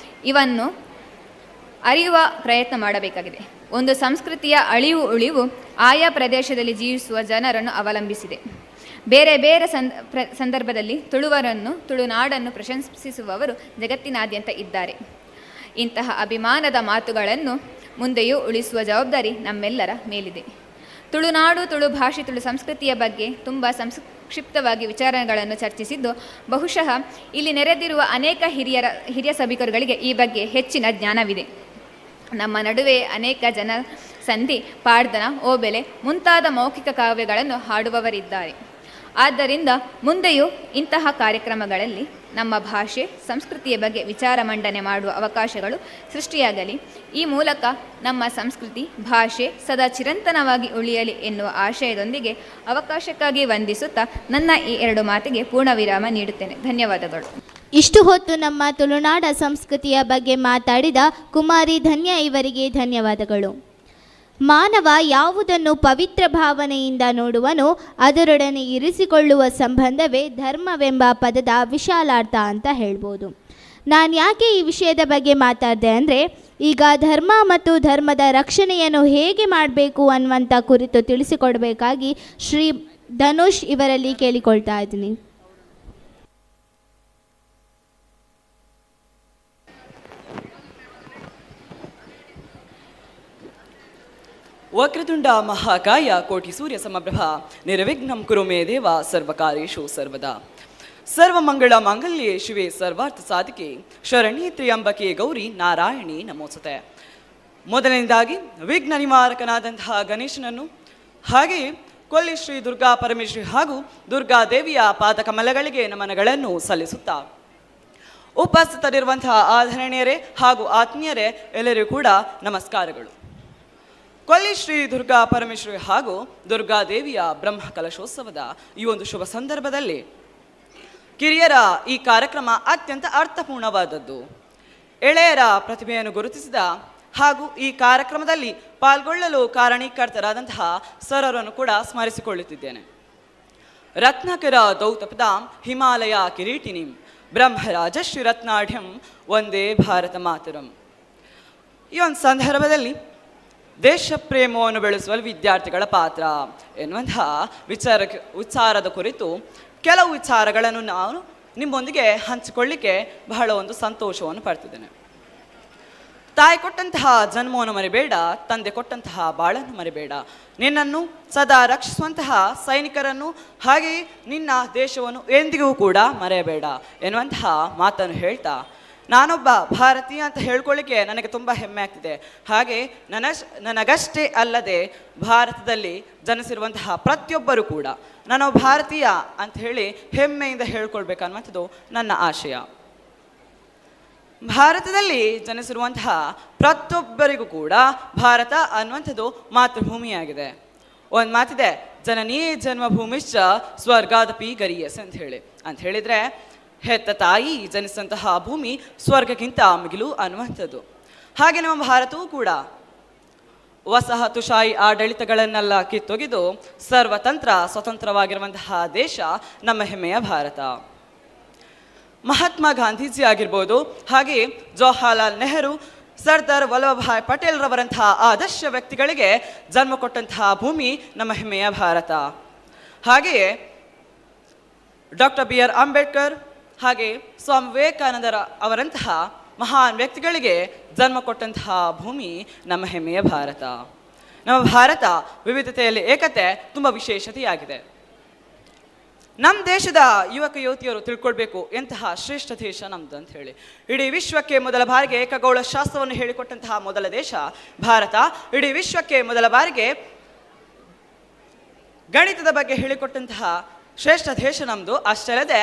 ಇವನ್ನು ಅರಿಯುವ ಪ್ರಯತ್ನ ಮಾಡಬೇಕಾಗಿದೆ. ಒಂದು ಸಂಸ್ಕೃತಿಯ ಅಳಿವು ಉಳಿವು ಆಯಾ ಪ್ರದೇಶದಲ್ಲಿ ಜೀವಿಸುವ ಜನರನ್ನು ಅವಲಂಬಿಸಿದೆ. ಬೇರೆ ಬೇರೆ ಸಂದರ್ಭದಲ್ಲಿ ತುಳುವರನ್ನು, ತುಳುನಾಡನ್ನು ಪ್ರಶಂಸಿಸುವವರು ಜಗತ್ತಿನಾದ್ಯಂತ ಇದ್ದಾರೆ. ಇಂತಹ ಅಭಿಮಾನದ ಮಾತುಗಳನ್ನು ಮುಂದೆಯೂ ಉಳಿಸುವ ಜವಾಬ್ದಾರಿ ನಮ್ಮೆಲ್ಲರ ಮೇಲಿದೆ. ತುಳುನಾಡು, ತುಳು ಭಾಷೆ, ತುಳು ಸಂಸ್ಕೃತಿಯ ಬಗ್ಗೆ ತುಂಬ ಸಂಕ್ಷಿಪ್ತವಾಗಿ ವಿಚಾರಗಳನ್ನು ಚರ್ಚಿಸಿದ್ದು, ಬಹುಶಃ ಇಲ್ಲಿ ನೆರೆದಿರುವ ಅನೇಕ ಹಿರಿಯ ಸಭಿಕರುಗಳಿಗೆ ಈ ಬಗ್ಗೆ ಹೆಚ್ಚಿನ ಜ್ಞಾನವಿದೆ. ನಮ್ಮ ನಡುವೆ ಅನೇಕ ಜನ ಸಂಧಿ, ಪಾಡ್ದನ, ಓಬೆಲೆ ಮುಂತಾದ ಮೌಖಿಕ ಕಾವ್ಯಗಳನ್ನು ಹಾಡುವವರಿದ್ದಾರೆ. ಆದ್ದರಿಂದ ಮುಂದೆಯೂ ಇಂತಹ ಕಾರ್ಯಕ್ರಮಗಳಲ್ಲಿ ನಮ್ಮ ಭಾಷೆ, ಸಂಸ್ಕೃತಿಯ ಬಗ್ಗೆ ವಿಚಾರ ಮಂಡನೆ ಮಾಡುವ ಅವಕಾಶಗಳು ಸೃಷ್ಟಿಯಾಗಲಿ. ಈ ಮೂಲಕ ನಮ್ಮ ಸಂಸ್ಕೃತಿ, ಭಾಷೆ ಸದಾ ಚಿರಂತನವಾಗಿ ಉಳಿಯಲಿ ಎನ್ನುವ ಆಶಯದೊಂದಿಗೆ ಅವಕಾಶಕ್ಕಾಗಿ ವಂದಿಸುತ್ತಾ ನನ್ನ ಈ 2 ಮಾತಿಗೆ ಪೂರ್ಣ ವಿರಾಮ ನೀಡುತ್ತೇನೆ. ಧನ್ಯವಾದಗಳು. ಇಷ್ಟು ಹೊತ್ತು ನಮ್ಮ ತುಳುನಾಡ ಸಂಸ್ಕೃತಿಯ ಬಗ್ಗೆ ಮಾತಾಡಿದ ಕುಮಾರಿ ಧನ್ಯ ಇವರಿಗೆ ಧನ್ಯವಾದಗಳು. ಮಾನವ ಯಾವುದನ್ನು ಪವಿತ್ರ ಭಾವನೆಯಿಂದ ನೋಡುವನೋ ಅದರೊಡನೆ ಇರಿಸಿಕೊಳ್ಳುವ ಸಂಬಂಧವೇ ಧರ್ಮವೆಂಬ ಪದದ ವಿಶಾಲಾರ್ಥ ಅಂತ ಹೇಳ್ಬೋದು. ನಾನು ಯಾಕೆ ಈ ವಿಷಯದ ಬಗ್ಗೆ ಮಾತಾಡಿದೆ ಅಂದರೆ, ಈಗ ಧರ್ಮ ಮತ್ತು ಧರ್ಮದ ರಕ್ಷಣೆಯನ್ನು ಹೇಗೆ ಮಾಡಬೇಕು ಅನ್ನುವಂಥ ಕುರಿತು ತಿಳಿಸಿಕೊಡಬೇಕಾಗಿ ಶ್ರೀ ಧನುಷ್ ಇವರಲ್ಲಿ ಕೇಳಿಕೊಳ್ತಾ ಇದ್ದೀನಿ. ವಕ್ರತುಂಡ ಮಹಾಕಾಯ ಕೋಟಿ ಸೂರ್ಯ ಸಮಪ್ರಭಾ ನಿರ್ವಿಘ್ನಂ ಕುರು ಮೇ ದೇವ ಸರ್ವಕಾರ್ಯೇಷು ಸರ್ವದಾ. ಸರ್ವಮಂಗಳ ಮಾಂಗಲ್ಯೆ ಶಿವೆ ಸರ್ವಾರ್ಥ ಸಾಧಿಕೆ ಶರಣ್ಯೇ ತ್ರ್ಯಂಬಕೆ ಗೌರಿ ನಾರಾಯಣಿ ನಮೋಸ್ತುತೆ. ಮೊದಲನೇದಾಗಿ ವಿಘ್ನ ನಿವಾರಕನಾದಂತಹ ಗಣೇಶನನ್ನು, ಹಾಗೆಯೇ ಕೊಲ್ಲಿ ಶ್ರೀ ದುರ್ಗಾ ಪರಮೇಶ್ವರಿ ಹಾಗೂ ದುರ್ಗಾದೇವಿಯ ಪಾದಕಮಲಗಳಿಗೆ ನಮನಗಳನ್ನು ಸಲ್ಲಿಸುತ್ತಾ, ಉಪಸ್ಥಿತರಿರುವಂತಹ ಆಧರಣೀಯರೇ ಹಾಗೂ ಆತ್ಮೀಯರೇ ಎಲ್ಲರಿಗೂ ಕೂಡ ನಮಸ್ಕಾರಗಳು. ಕೊಲ್ಲಿ ಶ್ರೀ ದುರ್ಗಾ ಪರಮೇಶ್ವರಿ ಹಾಗೂ ದುರ್ಗಾದೇವಿಯ ಬ್ರಹ್ಮ ಕಲಶೋತ್ಸವದ ಈ ಒಂದು ಶುಭ ಸಂದರ್ಭದಲ್ಲಿ ಕಿರಿಯರ ಈ ಕಾರ್ಯಕ್ರಮ ಅತ್ಯಂತ ಅರ್ಥಪೂರ್ಣವಾದದ್ದು. ಎಳೆಯರ ಪ್ರತಿಭೆಯನ್ನು ಗುರುತಿಸಿದ ಹಾಗೂ ಈ ಕಾರ್ಯಕ್ರಮದಲ್ಲಿ ಪಾಲ್ಗೊಳ್ಳಲು ಕಾರಣೀಕರ್ತರಾದಂತಹ ಸರರನ್ನು ಕೂಡ ಸ್ಮರಿಸಿಕೊಳ್ಳುತ್ತಿದ್ದೇನೆ. ರತ್ನಾಕರ ದೌತಪದಾಂ ಹಿಮಾಲಯ ಕಿರೀಟಿನಿಂ ಬ್ರಹ್ಮರಾಜಶ್ರೀ ರತ್ನಾಢ್ಯಂ ಒಂದೇ ಭಾರತ ಮಾತರಂ. ಈ ಒಂದು ಸಂದರ್ಭದಲ್ಲಿ ದೇಶ ಪ್ರೇಮವನ್ನು ಬೆಳೆಸುವಲ್ಲಿ ವಿದ್ಯಾರ್ಥಿಗಳ ಪಾತ್ರ ಎನ್ನುವಂತಹ ವಿಚಾರದ ಕುರಿತು ಕೆಲವು ವಿಚಾರಗಳನ್ನು ನಾನು ನಿಮ್ಮೊಂದಿಗೆ ಹಂಚಿಕೊಳ್ಳಿಕ್ಕೆ ಬಹಳ ಒಂದು ಸಂತೋಷವನ್ನು ಪಡ್ತಿದ್ದೇನೆ. ತಾಯಿ ಕೊಟ್ಟಂತಹ ಜನ್ಮವನ್ನು ಮರಿಬೇಡ, ತಂದೆ ಕೊಟ್ಟಂತಹ ಬಾಳನ್ನು ಮರಿಬೇಡ, ನಿನ್ನನ್ನು ಸದಾ ರಕ್ಷಿಸುವಂತಹ ಸೈನಿಕರನ್ನು ಹಾಗೆಯೇ ನಿನ್ನ ದೇಶವನ್ನು ಎಂದಿಗೂ ಕೂಡ ಮರೆಯಬೇಡ ಎನ್ನುವಂತಹ ಮಾತನ್ನು ಹೇಳ್ತಾ, ನಾನೊಬ್ಬ ಭಾರತೀಯ ಅಂತ ಹೇಳ್ಕೊಳ್ಳಿಕ್ಕೆ ನನಗೆ ತುಂಬ ಹೆಮ್ಮೆ ಆಗ್ತಿದೆ. ಹಾಗೆ ನನಗಷ್ಟೇ ಅಲ್ಲದೆ ಭಾರತದಲ್ಲಿ ಜನಿಸಿರುವಂತಹ ಪ್ರತಿಯೊಬ್ಬರು ಕೂಡ ನಾನು ಭಾರತೀಯ ಅಂತ ಹೇಳಿ ಹೆಮ್ಮೆಯಿಂದ ಹೇಳ್ಕೊಳ್ಬೇಕನ್ನುವಂಥದ್ದು ನನ್ನ ಆಶಯ. ಭಾರತದಲ್ಲಿ ಜನಿಸಿರುವಂತಹ ಪ್ರತಿಯೊಬ್ಬರಿಗೂ ಕೂಡ ಭಾರತ ಅನ್ನುವಂಥದ್ದು ಮಾತೃಭೂಮಿಯಾಗಿದೆ. ಒಂದು ಮಾತಿದೆ, ಜನನೀ ಜನ್ಮಭೂಮಿಶ್ಚ ಸ್ವರ್ಗಾದಪಿ ಗರಿಯಸ್ ಅಂತ ಹೇಳಿದರೆ ಹೆತ್ತ ತಾಯಿ ಜನಿಸಿದಂತಹ ಭೂಮಿ ಸ್ವರ್ಗಕ್ಕಿಂತ ಮಿಗಿಲು ಅನ್ನುವಂಥದ್ದು. ಹಾಗೆ ನಮ್ಮ ಭಾರತವೂ ಕೂಡ ವಸಾಹತುಶಾಹಿ ಆಡಳಿತಗಳನ್ನೆಲ್ಲ ಕಿತ್ತೊಗೆದು ಸ್ವತಂತ್ರವಾಗಿರುವಂತಹ ದೇಶ ನಮ್ಮ ಹೆಮ್ಮೆಯ ಭಾರತ. ಮಹಾತ್ಮ ಗಾಂಧೀಜಿ ಆಗಿರ್ಬೋದು, ಹಾಗೆಯೇ ಜವಾಹರ್ಲಾಲ್ ನೆಹರು, ಸರ್ದಾರ್ ವಲ್ಲಭಭಾಯ್ ಪಟೇಲ್ ರವರಂತಹ ಆದರ್ಶ ವ್ಯಕ್ತಿಗಳಿಗೆ ಜನ್ಮ ಕೊಟ್ಟಂತಹ ಭೂಮಿ ನಮ್ಮ ಹೆಮ್ಮೆಯ ಭಾರತ. ಹಾಗೆಯೇ ಡಾಕ್ಟರ್ BR ಅಂಬೇಡ್ಕರ್ ಹಾಗೆ ಸ್ವಾಮಿ ವಿವೇಕಾನಂದರ ಅವರಂತಹ ಮಹಾನ್ ವ್ಯಕ್ತಿಗಳಿಗೆ ಜನ್ಮ ಕೊಟ್ಟಂತಹ ಭೂಮಿ ನಮ್ಮ ಹೆಮ್ಮೆಯ ಭಾರತ. ನಮ್ಮ ಭಾರತ ವಿವಿಧತೆಯಲ್ಲಿ ಏಕತೆ ತುಂಬ ವಿಶೇಷತೆಯಾಗಿದೆ. ನಮ್ಮ ದೇಶದ ಯುವಕ ಯುವತಿಯರು ತಿಳ್ಕೊಳ್ಬೇಕು ಎಂತಹ ಶ್ರೇಷ್ಠ ದೇಶ ನಮ್ದು ಅಂತ ಹೇಳಿ. ಇಡೀ ವಿಶ್ವಕ್ಕೆ ಮೊದಲ ಬಾರಿಗೆ ಏಕಗೌಳ ಶಾಸ್ತ್ರವನ್ನು ಹೇಳಿಕೊಟ್ಟಂತಹ ಮೊದಲ ದೇಶ ಭಾರತ. ಇಡೀ ವಿಶ್ವಕ್ಕೆ ಮೊದಲ ಬಾರಿಗೆ ಗಣಿತದ ಬಗ್ಗೆ ಹೇಳಿಕೊಟ್ಟಂತಹ ಶ್ರೇಷ್ಠ ದೇಶ ನಮ್ಮದು. ಅಷ್ಟಲ್ಲದೆ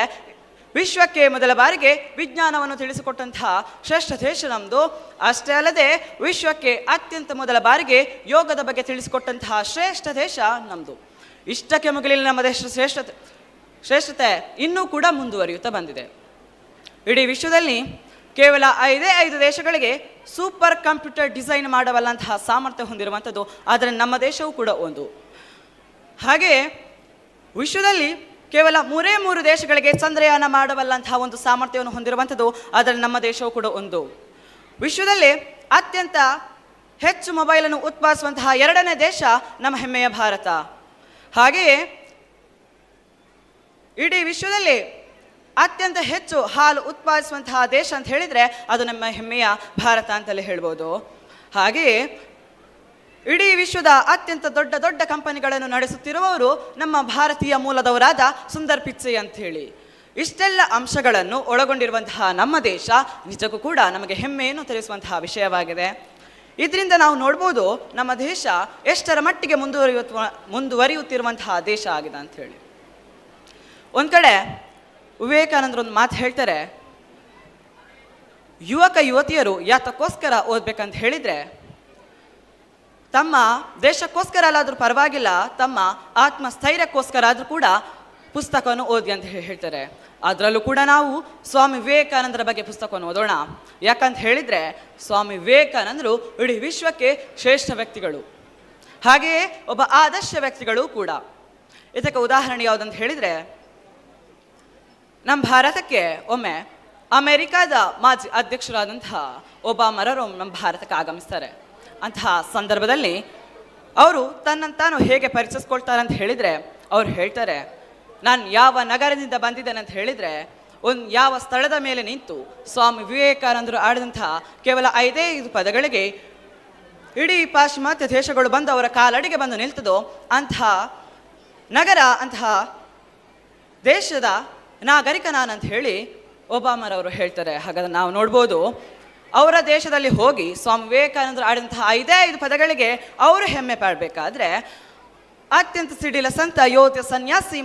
ವಿಶ್ವಕ್ಕೆ ಮೊದಲ ಬಾರಿಗೆ ವಿಜ್ಞಾನವನ್ನು ತಿಳಿಸಿಕೊಟ್ಟಂತಹ ಶ್ರೇಷ್ಠ ದೇಶ ನಮ್ಮದು. ಅಷ್ಟೇ ಅಲ್ಲದೆ ವಿಶ್ವಕ್ಕೆ ಅತ್ಯಂತ ಮೊದಲ ಬಾರಿಗೆ ಯೋಗದ ಬಗ್ಗೆ ತಿಳಿಸಿಕೊಟ್ಟಂತಹ ಶ್ರೇಷ್ಠ ದೇಶ ನಮ್ಮದು. ಇಷ್ಟಕ್ಕೆ ಮುಗಿಲಿಲ್ಲ ನಮ್ಮ ದೇಶ ಶ್ರೇಷ್ಠತೆ ಇನ್ನೂ ಕೂಡ ಮುಂದುವರಿಯುತ್ತಾ ಬಂದಿದೆ. ಇಡೀ ವಿಶ್ವದಲ್ಲಿ ಕೇವಲ 5 ದೇಶಗಳಿಗೆ ಸೂಪರ್ ಕಂಪ್ಯೂಟರ್ ಡಿಸೈನ್ ಮಾಡಬಲ್ಲಂತಹ ಸಾಮರ್ಥ್ಯ ಹೊಂದಿರುವಂಥದ್ದು, ಆದರೆ ನಮ್ಮ ದೇಶವೂ ಕೂಡ ಒಂದು. ಹಾಗೆಯೇ ವಿಶ್ವದಲ್ಲಿ ಕೇವಲ 3 ದೇಶಗಳಿಗೆ ಚಂದ್ರಯಾನ ಮಾಡಬಲ್ಲಂತಹ ಒಂದು ಸಾಮರ್ಥ್ಯವನ್ನು ಹೊಂದಿರುವಂಥದ್ದು, ಆದರೆ ನಮ್ಮ ದೇಶವೂ ಕೂಡ ಒಂದು. ವಿಶ್ವದಲ್ಲಿ ಅತ್ಯಂತ ಹೆಚ್ಚು ಮೊಬೈಲನ್ನು ಉತ್ಪಾದಿಸುವಂತಹ 2ನೇ ದೇಶ ನಮ್ಮ ಹೆಮ್ಮೆಯ ಭಾರತ. ಹಾಗೆಯೇ ಇಡೀ ವಿಶ್ವದಲ್ಲಿ ಅತ್ಯಂತ ಹೆಚ್ಚು ಹಾಲು ಉತ್ಪಾದಿಸುವಂತಹ ದೇಶ ಅಂತ ಹೇಳಿದರೆ ಅದು ನಮ್ಮ ಹೆಮ್ಮೆಯ ಭಾರತ ಅಂತಲೇ ಹೇಳ್ಬೋದು. ಹಾಗೆಯೇ ಇಡೀ ವಿಶ್ವದ ಅತ್ಯಂತ ದೊಡ್ಡ ದೊಡ್ಡ ಕಂಪನಿಗಳನ್ನು ನಡೆಸುತ್ತಿರುವವರು ನಮ್ಮ ಭಾರತೀಯ ಮೂಲದವರಾದ ಸುಂದರ್ ಪಿಚ್ಚೈ ಅಂತ ಹೇಳಿ. ಇಷ್ಟೆಲ್ಲ ಅಂಶಗಳನ್ನು ಒಳಗೊಂಡಿರುವಂತಹ ನಮ್ಮ ದೇಶ ನಿಜಕ್ಕೂ ಕೂಡ ನಮಗೆ ಹೆಮ್ಮೆಯನ್ನು ತಿಳಿಸುವಂತಹ ವಿಷಯವಾಗಿದೆ. ಇದರಿಂದ ನಾವು ನೋಡ್ಬೋದು ನಮ್ಮ ದೇಶ ಎಷ್ಟರ ಮಟ್ಟಿಗೆ ಮುಂದುವರಿಯುತ್ತಿರುವಂತಹ ದೇಶ ಆಗಿದೆ ಅಂತ ಹೇಳಿ. ಒಂದು ಕಡೆ ವಿವೇಕಾನಂದರು ಒಂದು ಮಾತು ಹೇಳ್ತಾರೆ, ಯುವಕ ಯುವತಿಯರು ಯಾತಕ್ಕೋಸ್ಕರ ಓದ್ಬೇಕಂತ ಹೇಳಿದರೆ ತಮ್ಮ ದೇಶಕ್ಕೋಸ್ಕರ ಅಲ್ಲಾದರೂ ಪರವಾಗಿಲ್ಲ, ತಮ್ಮ ಆತ್ಮಸ್ಥೈರ್ಯಕ್ಕೋಸ್ಕರ ಆದರೂ ಕೂಡ ಪುಸ್ತಕವನ್ನು ಓದಿ ಅಂತ ಹೇಳ್ತಾರೆ. ಅದರಲ್ಲೂ ಕೂಡ ನಾವು ಸ್ವಾಮಿ ವಿವೇಕಾನಂದರ ಬಗ್ಗೆ ಪುಸ್ತಕವನ್ನು ಓದೋಣ. ಯಾಕಂತ ಹೇಳಿದರೆ ಸ್ವಾಮಿ ವಿವೇಕಾನಂದರು ಇಡೀ ವಿಶ್ವಕ್ಕೆ ಶ್ರೇಷ್ಠ ವ್ಯಕ್ತಿಗಳು, ಹಾಗೆಯೇ ಒಬ್ಬ ಆದರ್ಶ ವ್ಯಕ್ತಿಗಳು ಕೂಡ. ಇದಕ್ಕೆ ಉದಾಹರಣೆ ಯಾವುದಂತ ಹೇಳಿದರೆ, ನಮ್ಮ ಭಾರತಕ್ಕೆ ಒಮ್ಮೆ ಅಮೆರಿಕಾದ ಮಾಜಿ ಅಧ್ಯಕ್ಷರಾದಂತಹ ಒಬಾಮರರು ನಮ್ಮ ಭಾರತಕ್ಕೆ ಆಗಮಿಸ್ತಾರೆ. ಅಂತಹ ಸಂದರ್ಭದಲ್ಲಿ ಅವರು ತನ್ನಂತಾನು ಹೇಗೆ ಪರಿಚಯಿಸ್ಕೊಳ್ತಾರೆ ಅಂತ ಹೇಳಿದರೆ, ಅವ್ರು ಹೇಳ್ತಾರೆ, ನಾನು ಯಾವ ನಗರದಿಂದ ಬಂದಿದ್ದೇನೆ ಅಂತ ಹೇಳಿದರೆ ಯಾವ ಸ್ಥಳದ ಮೇಲೆ ನಿಂತು ಸ್ವಾಮಿ ವಿವೇಕಾನಂದರು ಆಡಿದಂತಹ ಕೇವಲ 5 ಪದಗಳಿಗೆ ಇಡೀ ಪಾಶ್ಚಿಮಾತ್ಯ ದೇಶಗಳು ಬಂದು ಅವರ ಕಾಲಡಿಗೆ ಬಂದು ನಿಲ್ತದೋ ಅಂತಹ ನಗರ, ಅಂತಹ ದೇಶದ ನಾಗರಿಕ ನಾನಂತ ಹೇಳಿ ಒಬಾಮರವರು ಹೇಳ್ತಾರೆ. ಹಾಗಾದ್ರೆ ನಾವು ನೋಡ್ಬೋದು ಅವರ ದೇಶದಲ್ಲಿ ಹೋಗಿ ಸ್ವಾಮಿ ವಿವೇಕಾನಂದರು ಆಡಿದಂತಹ 5 ಪದಗಳಿಗೆ ಅವರು ಹೆಮ್ಮೆ ಪಡಬೇಕಾದ್ರೆ ಅತ್ಯಂತ ಸಿಡಿಲ ಸಂತ ಯೋಧ ಸನ್ಯಾಸಿ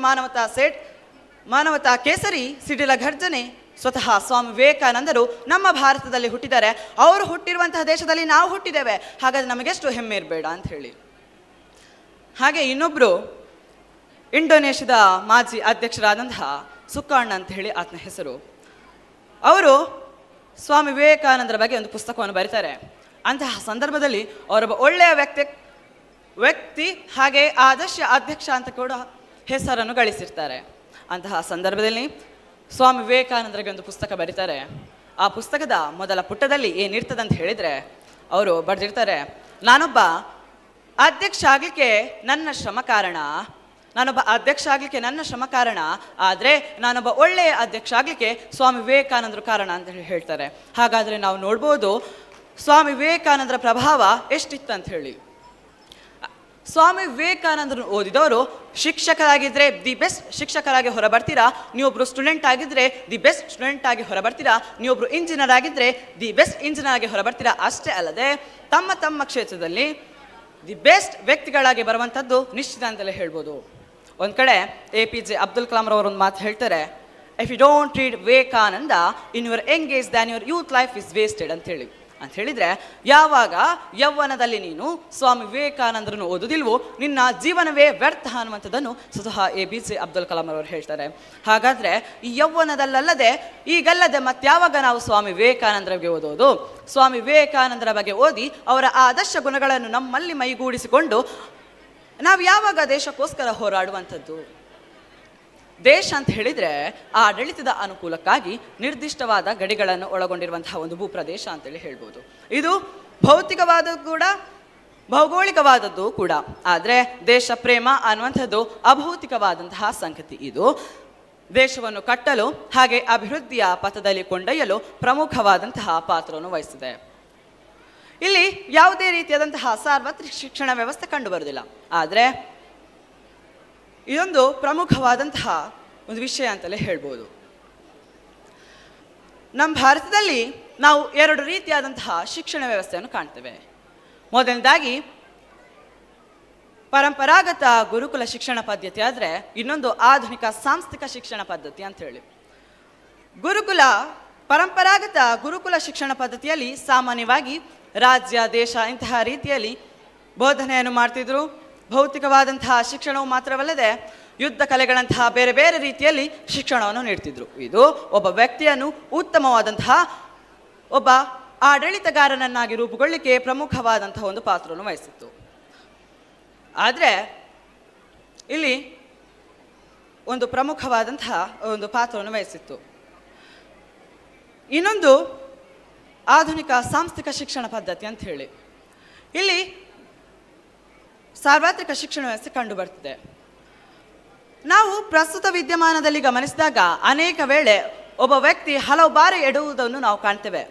ಮಾನವತಾ ಕೇಸರಿ ಸಿಡಿಲ ಘರ್ಜನೆ ಸ್ವತಃ ಸ್ವಾಮಿ ವಿವೇಕಾನಂದರು ನಮ್ಮ ಭಾರತದಲ್ಲಿ ಹುಟ್ಟಿದ್ದಾರೆ. ಅವರು ಹುಟ್ಟಿರುವಂತಹ ದೇಶದಲ್ಲಿ ನಾವು ಹುಟ್ಟಿದ್ದೇವೆ, ಹಾಗಾದ್ರೆ ನಮಗೆಷ್ಟು ಹೆಮ್ಮೆ ಇರಬೇಡ ಅಂತ ಹೇಳಿ. ಹಾಗೆ ಇನ್ನೊಬ್ಬರು ಇಂಡೋನೇಷ್ಯಾದ ಮಾಜಿ ಅಧ್ಯಕ್ಷರಾದಂತಹ ಸುಕಾರ್ಣ ಅಂತ ಹೇಳಿ ಆತನ ಹೆಸರು. ಅವರು ಸ್ವಾಮಿ ವಿವೇಕಾನಂದರ ಬಗ್ಗೆ ಒಂದು ಪುಸ್ತಕವನ್ನು ಬರೀತಾರೆ. ಅಂತಹ ಸಂದರ್ಭದಲ್ಲಿ ಅವರೊಬ್ಬ ಒಳ್ಳೆಯ ವ್ಯಕ್ತಿ ಹಾಗೆ ಆದರ್ಶ ಅಧ್ಯಕ್ಷ ಅಂತ ಕೂಡ ಹೆಸರನ್ನು ಗಳಿಸಿರ್ತಾರೆ. ಅಂತಹ ಸಂದರ್ಭದಲ್ಲಿ ಸ್ವಾಮಿ ವಿವೇಕಾನಂದರಿಗೆ ಒಂದು ಪುಸ್ತಕ ಬರೀತಾರೆ. ಆ ಪುಸ್ತಕದ ಮೊದಲ ಪುಟದಲ್ಲಿ ಏನಿರ್ತದೆ ಅಂತ ಹೇಳಿದರೆ ಅವರು ಬರೆದಿರ್ತಾರೆ, ನಾನೊಬ್ಬ ಅಧ್ಯಕ್ಷ ಆಗಲಿಕ್ಕೆ ನನ್ನ ಶ್ರಮ ಕಾರಣ, ಆದರೆ ನಾನೊಬ್ಬ ಒಳ್ಳೆಯ ಅಧ್ಯಕ್ಷ ಆಗಲಿಕ್ಕೆ ಸ್ವಾಮಿ ವಿವೇಕಾನಂದರು ಕಾರಣ ಅಂತ ಹೇಳಿ ಹೇಳ್ತಾರೆ. ಹಾಗಾದರೆ ನಾವು ನೋಡ್ಬೋದು ಸ್ವಾಮಿ ವಿವೇಕಾನಂದರ ಪ್ರಭಾವ ಎಷ್ಟಿತ್ತು ಹೇಳಿ. ಸ್ವಾಮಿ ವಿವೇಕಾನಂದರು ಓದಿದವರು ಶಿಕ್ಷಕರಾಗಿದ್ದರೆ ದಿ ಬೆಸ್ಟ್ ಶಿಕ್ಷಕರಾಗಿ ಹೊರಬರ್ತೀರಾ, ನೀವೊಬ್ಬರು ಸ್ಟೂಡೆಂಟ್ ಆಗಿದ್ದರೆ ದಿ ಬೆಸ್ಟ್ ಸ್ಟೂಡೆಂಟ್ ಆಗಿ ಹೊರಬರ್ತೀರಾ, ನೀವೊಬ್ಬರು ಇಂಜಿನಿಯರ್ ಆಗಿದ್ದರೆ ದಿ ಬೆಸ್ಟ್ ಇಂಜಿನಿಯರ್ ಆಗಿ ಹೊರಬರ್ತೀರಾ. ಅಷ್ಟೇ ಅಲ್ಲದೆ ತಮ್ಮ ತಮ್ಮ ಕ್ಷೇತ್ರದಲ್ಲಿ ದಿ ಬೆಸ್ಟ್ ವ್ಯಕ್ತಿಗಳಾಗಿ ಬರುವಂಥದ್ದು ನಿಶ್ಚಿತ ಅಂತಲೇ ಹೇಳ್ಬೋದು. ಒಂದು ಕಡೆ APJ ಅಬ್ದುಲ್ ಕಲಾಂ ರವರು ಒಂದು ಮಾತು ಹೇಳ್ತಾರೆ, if you don't read Vivekananda in your young age than your youth life is wasted ಅಂತ ಹೇಳಿದರೆ ಯಾವಾಗ ಯೌವನದಲ್ಲಿ ನೀನು ಸ್ವಾಮಿ ವಿವೇಕಾನಂದರನ್ನು ಓದುವುದಿಲ್ವೋ ನಿನ್ನ ಜೀವನವೇ ವ್ಯರ್ಥ ಅನ್ನುವಂಥದ್ದನ್ನು ಸ್ವತಃ APJ ಅಬ್ದುಲ್ ಕಲಾಂ ಅವರು ಹೇಳ್ತಾರೆ. ಹಾಗಾದರೆ ಈ ಯೌವನದಲ್ಲದೆ ಈಗಲ್ಲದೆ ಮತ್ಯಾವಾಗ ನಾವು ಸ್ವಾಮಿ ವಿವೇಕಾನಂದರಿಗೆ ಓದೋದು? ಸ್ವಾಮಿ ವಿವೇಕಾನಂದರ ಬಗ್ಗೆ ಓದಿ ಅವರ ಆದರ್ಶ ಗುಣಗಳನ್ನು ನಮ್ಮಲ್ಲಿ ಮೈಗೂಡಿಸಿಕೊಂಡು ನಾವು ಯಾವಾಗ ದೇಶಕ್ಕೋಸ್ಕರ ಹೋರಾಡುವಂಥದ್ದು? ದೇಶ ಅಂತ ಹೇಳಿದರೆ ಆಡಳಿತದ ಅನುಕೂಲಕ್ಕಾಗಿ ನಿರ್ದಿಷ್ಟವಾದ ಗಡಿಗಳನ್ನು ಒಳಗೊಂಡಿರುವಂತಹ ಒಂದು ಭೂಪ್ರದೇಶ ಅಂತೇಳಿ ಹೇಳ್ಬೋದು. ಇದು ಭೌತಿಕವಾದದ್ದು ಕೂಡ ಭೌಗೋಳಿಕವಾದದ್ದು ಕೂಡ. ಆದರೆ ದೇಶ ಪ್ರೇಮ ಅನ್ನುವಂಥದ್ದು ಅಭೌತಿಕವಾದಂತಹ ಸಂಗತಿ. ಇದು ದೇಶವನ್ನು ಕಟ್ಟಲು ಹಾಗೆ ಅಭಿವೃದ್ಧಿಯ ಪಥದಲ್ಲಿ ಕೊಂಡೊಯ್ಯಲು ಪ್ರಮುಖವಾದಂತಹ ಪಾತ್ರವನ್ನು ವಹಿಸಿದೆ. ಇಲ್ಲಿ ಯಾವುದೇ ರೀತಿಯಾದಂತಹ ಸಾರ್ವತ್ರಿಕ ಶಿಕ್ಷಣ ವ್ಯವಸ್ಥೆ ಕಂಡುಬರುವುದಿಲ್ಲ. ಆದರೆ ಇದೊಂದು ಪ್ರಮುಖವಾದಂತಹ ಒಂದು ವಿಷಯ ಅಂತಲೇ ಹೇಳ್ಬೋದು. ನಮ್ಮ ಭಾರತದಲ್ಲಿ ನಾವು 2 ರೀತಿಯಾದಂತಹ ಶಿಕ್ಷಣ ವ್ಯವಸ್ಥೆಯನ್ನು ಕಾಣ್ತೇವೆ. ಮೊದಲನೇದಾಗಿ ಪರಂಪರಾಗತ ಗುರುಕುಲ ಶಿಕ್ಷಣ ಪದ್ಧತಿ, ಆದರೆ ಇನ್ನೊಂದು ಆಧುನಿಕ ಸಾಂಸ್ಥಿಕ ಶಿಕ್ಷಣ ಪದ್ಧತಿ ಅಂತ ಹೇಳಿ. ಗುರುಕುಲ ಪರಂಪರಾಗತ ಗುರುಕುಲ ಶಿಕ್ಷಣ ಪದ್ಧತಿಯಲ್ಲಿ ಸಾಮಾನ್ಯವಾಗಿ ರಾಜ್ಯ ದೇಶ ಇಂತಹ ರೀತಿಯಲ್ಲಿ ಬೋಧನೆಯನ್ನು ಮಾಡ್ತಿದ್ರು. ಭೌತಿಕವಾದಂತಹ ಶಿಕ್ಷಣವು ಮಾತ್ರವಲ್ಲದೆ ಯುದ್ಧ ಕಲೆಗಳಂತಹ ಬೇರೆ ಬೇರೆ ರೀತಿಯಲ್ಲಿ ಶಿಕ್ಷಣವನ್ನು ನೀಡ್ತಿದ್ರು. ಇದು ಒಬ್ಬ ವ್ಯಕ್ತಿಯನ್ನು ಉತ್ತಮವಾದಂತಹ ಒಬ್ಬ ಆಡಳಿತಗಾರನನ್ನಾಗಿ ರೂಪುಗೊಳ್ಳಲಿಕ್ಕೆ ಪ್ರಮುಖವಾದಂತಹ ಒಂದು ಪಾತ್ರವನ್ನು ವಹಿಸಿತ್ತು. ಆದರೆ ಇಲ್ಲಿ ಒಂದು ಪ್ರಮುಖವಾದಂತಹ ಒಂದು ಪಾತ್ರವನ್ನು ವಹಿಸಿತ್ತು. ಇನ್ನೊಂದು ಆಧುನಿಕ ಸಾಂಸ್ಥಿಕ ಶಿಕ್ಷಣ ಪದ್ಧತಿ ಅಂತ ಹೇಳಿ ಇಲ್ಲಿ ಸಾರ್ವತ್ರಿಕ ಶಿಕ್ಷಣ ವ್ಯವಸ್ಥೆ ಕಂಡು ಬರ್ತದೆ. ನಾವು ಪ್ರಸ್ತುತ ವಿದ್ಯಮಾನದಲ್ಲಿ ಗಮನಿಸಿದಾಗ ಅನೇಕ ವೇಳೆ ಒಬ್ಬ ವ್ಯಕ್ತಿ ಹಲವು ಬಾರಿ ಎಡುವುದನ್ನು ನಾವು ಕಾಣ್ತೇವೆ.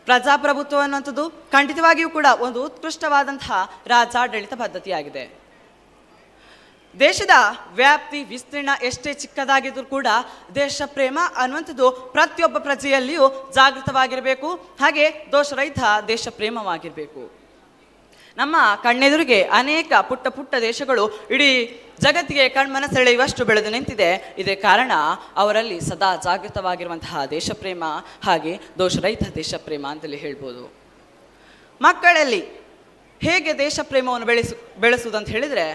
ಪ್ರಜಾಪ್ರಭುತ್ವ ಅನ್ನುವಂಥದ್ದು ಖಂಡಿತವಾಗಿಯೂ ಕೂಡ ಒಂದು ಉತ್ಕೃಷ್ಟವಾದಂತಹ ರಾಜಾಡಳಿತ ಪದ್ಧತಿಯಾಗಿದೆ. ದೇಶದ ವ್ಯಾಪ್ತಿ ವಿಸ್ತೀರ್ಣ ಎಷ್ಟೇ ಚಿಕ್ಕದಾಗಿದ್ರೂ ಕೂಡ ದೇಶ ಪ್ರೇಮ ಅನ್ನುವಂಥದ್ದು ಪ್ರತಿಯೊಬ್ಬ ಪ್ರಜೆಯಲ್ಲಿಯೂ ಜಾಗೃತವಾಗಿರಬೇಕು. ಹಾಗೆ ದೋಷರಹಿತ ದೇಶ ಪ್ರೇಮವಾಗಿರಬೇಕು. ನಮ್ಮ ಕಣ್ಣೆದುರಿಗೆ ಅನೇಕ ಪುಟ್ಟ ಪುಟ್ಟ ದೇಶಗಳು ಇಡೀ ಜಗತ್ತಿಗೆ ಕಣ್ಮನ ಸೆಳೆಯುವಷ್ಟು ಬೆಳೆದು ನಿಂತಿದೆ. ಇದೇ ಕಾರಣ ಅವರಲ್ಲಿ ಸದಾ ಜಾಗೃತವಾಗಿರುವಂತಹ ದೇಶ ಪ್ರೇಮ ಹಾಗೆ ದೋಷರಹಿತ ದೇಶ ಪ್ರೇಮ ಅಂತಲೇ ಹೇಳ್ಬೋದು. ಮಕ್ಕಳಲ್ಲಿ ಹೇಗೆ ದೇಶ ಪ್ರೇಮವನ್ನು ಬೆಳೆಸುವುದಂತ ಹೇಳಿದರೆ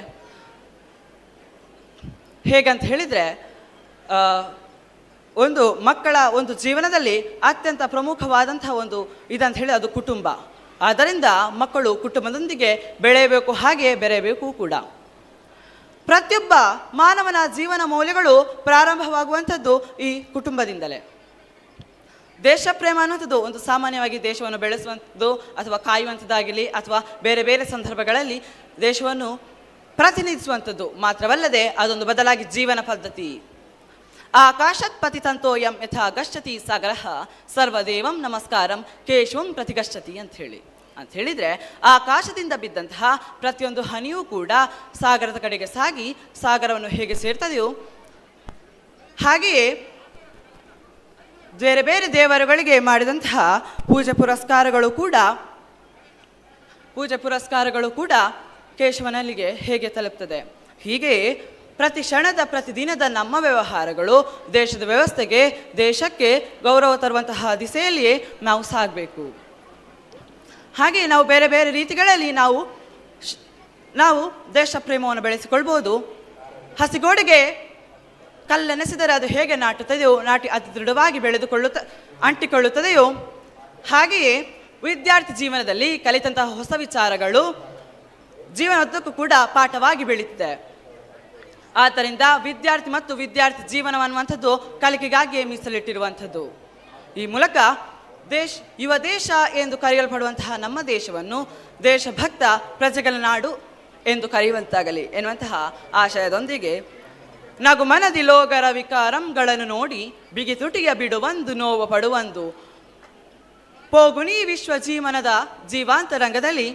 ಒಂದು ಮಕ್ಕಳ ಒಂದು ಜೀವನದಲ್ಲಿ ಅತ್ಯಂತ ಪ್ರಮುಖವಾದಂತಹ ಒಂದು ಇದಂತ ಹೇಳಿ ಅದು ಕುಟುಂಬ. ಆದ್ದರಿಂದ ಮಕ್ಕಳು ಕುಟುಂಬದೊಂದಿಗೆ ಬೆಳೆಯಬೇಕು, ಹಾಗೆ ಬೆರೆಯಬೇಕು ಕೂಡ. ಪ್ರತಿಯೊಬ್ಬ ಮಾನವನ ಜೀವನ ಮೌಲ್ಯಗಳು ಪ್ರಾರಂಭವಾಗುವಂಥದ್ದು ಈ ಕುಟುಂಬದಿಂದಲೇ. ದೇಶ ಪ್ರೇಮ ಅನ್ನುವಂಥದ್ದು ಒಂದು ಸಾಮಾನ್ಯವಾಗಿ ದೇಶವನ್ನು ಬೆಳೆಸುವಂಥದ್ದು ಅಥವಾ ಕಾಯುವಂಥದ್ದಾಗಲಿ ಅಥವಾ ಬೇರೆ ಬೇರೆ ಸಂದರ್ಭಗಳಲ್ಲಿ ದೇಶವನ್ನು ಪ್ರತಿನಿಧಿಸುವಂಥದ್ದು ಮಾತ್ರವಲ್ಲದೆ ಅದೊಂದು ಬದಲಾಗಿ ಜೀವನ ಪದ್ಧತಿ. ಆಕಾಶತ್ ಪತಿತಂತೋ ಯಂ ಯಥಾ ಗಚ್ಚತಿ ಸಾಗರಃ ಸರ್ವದೇವಂ ನಮಸ್ಕಾರಂ ಕೇಶವಂ ಪ್ರತಿಗಚ್ಚತಿ ಅಂತ ಹೇಳಿದರೆ ಆಕಾಶದಿಂದ ಬಿದ್ದಂತಹ ಪ್ರತಿಯೊಂದು ಹನಿಯೂ ಕೂಡ ಸಾಗರದ ಕಡೆಗೆ ಸಾಗಿ ಸಾಗರವನ್ನು ಹೇಗೆ ಸೇರ್ತದೆಯೋ ಹಾಗೆಯೇ ಬೇರೆ ಬೇರೆ ದೇವರುಗಳಿಗೆ ಮಾಡಿದಂತಹ ಪೂಜೆ ಪುರಸ್ಕಾರಗಳು ಕೂಡ ಕೇಶವನಲ್ಲಿಗೆ ಹೇಗೆ ತಲುಪ್ತದೆ. ಹೀಗೆ ಪ್ರತಿ ಕ್ಷಣದ ಪ್ರತಿದಿನದ ನಮ್ಮ ವ್ಯವಹಾರಗಳು ದೇಶದ ವ್ಯವಸ್ಥೆಗೆ ದೇಶಕ್ಕೆ ಗೌರವ ತರುವಂತಹ ದಿಸೆಯಲ್ಲಿಯೇ ನಾವು ಸಾಗಬೇಕು. ಹಾಗೆ ನಾವು ಬೇರೆ ಬೇರೆ ರೀತಿಗಳಲ್ಲಿ ನಾವು ದೇಶ ಪ್ರೇಮವನ್ನು ಬೆಳೆಸಿಕೊಳ್ಬೋದು. ಹಸಿಗೋಡೆಗೆ ಕಲ್ಲನೆಸೆದರೆ ಅದು ಹೇಗೆ ನಾಟುತ್ತದೆಯೋ ನಾಟಿ ಅತಿ ದೃಢವಾಗಿ ಅಂಟಿಕೊಳ್ಳುತ್ತದೆಯೋ ಹಾಗೆಯೇ ವಿದ್ಯಾರ್ಥಿ ಜೀವನದಲ್ಲಿ ಕಲಿತಂತಹ ಹೊಸ ವಿಚಾರಗಳು ಜೀವನೋದ್ದಕ್ಕೂ ಕೂಡ ಪಾಠವಾಗಿ ಬೆಳೀತಿದೆ. ಆದ್ದರಿಂದ ವಿದ್ಯಾರ್ಥಿ ಜೀವನವನ್ನುವಂಥದ್ದು ಕಲಿಕೆಗಾಗಿ ಮೀಸಲಿಟ್ಟಿರುವಂಥದ್ದು. ಈ ಮೂಲಕ ಯುವ ದೇಶ ಎಂದು ಕರೆಯಲ್ಪಡುವಂತಹ ನಮ್ಮ ದೇಶವನ್ನು ದೇಶಭಕ್ತ ಪ್ರಜೆಗಳ ನಾಡು ಎಂದು ಕರೆಯುವಂತಾಗಲಿ ಎನ್ನುವಂತಹ ಆಶಯದೊಂದಿಗೆ ನಗು ಮನದಿ ಲೋಗರ ವಿಕಾರಂಗಳನ್ನು ನೋಡಿ ಬಿಗಿ ತುಟಿಯ ಬಿಡುವಂದು ನೋವು ಪಡುವಂದು ಪೋಗುಣಿ ವಿಶ್ವ ಜೀವನದ ಜೀವಾಂತರಂಗದಲ್ಲಿ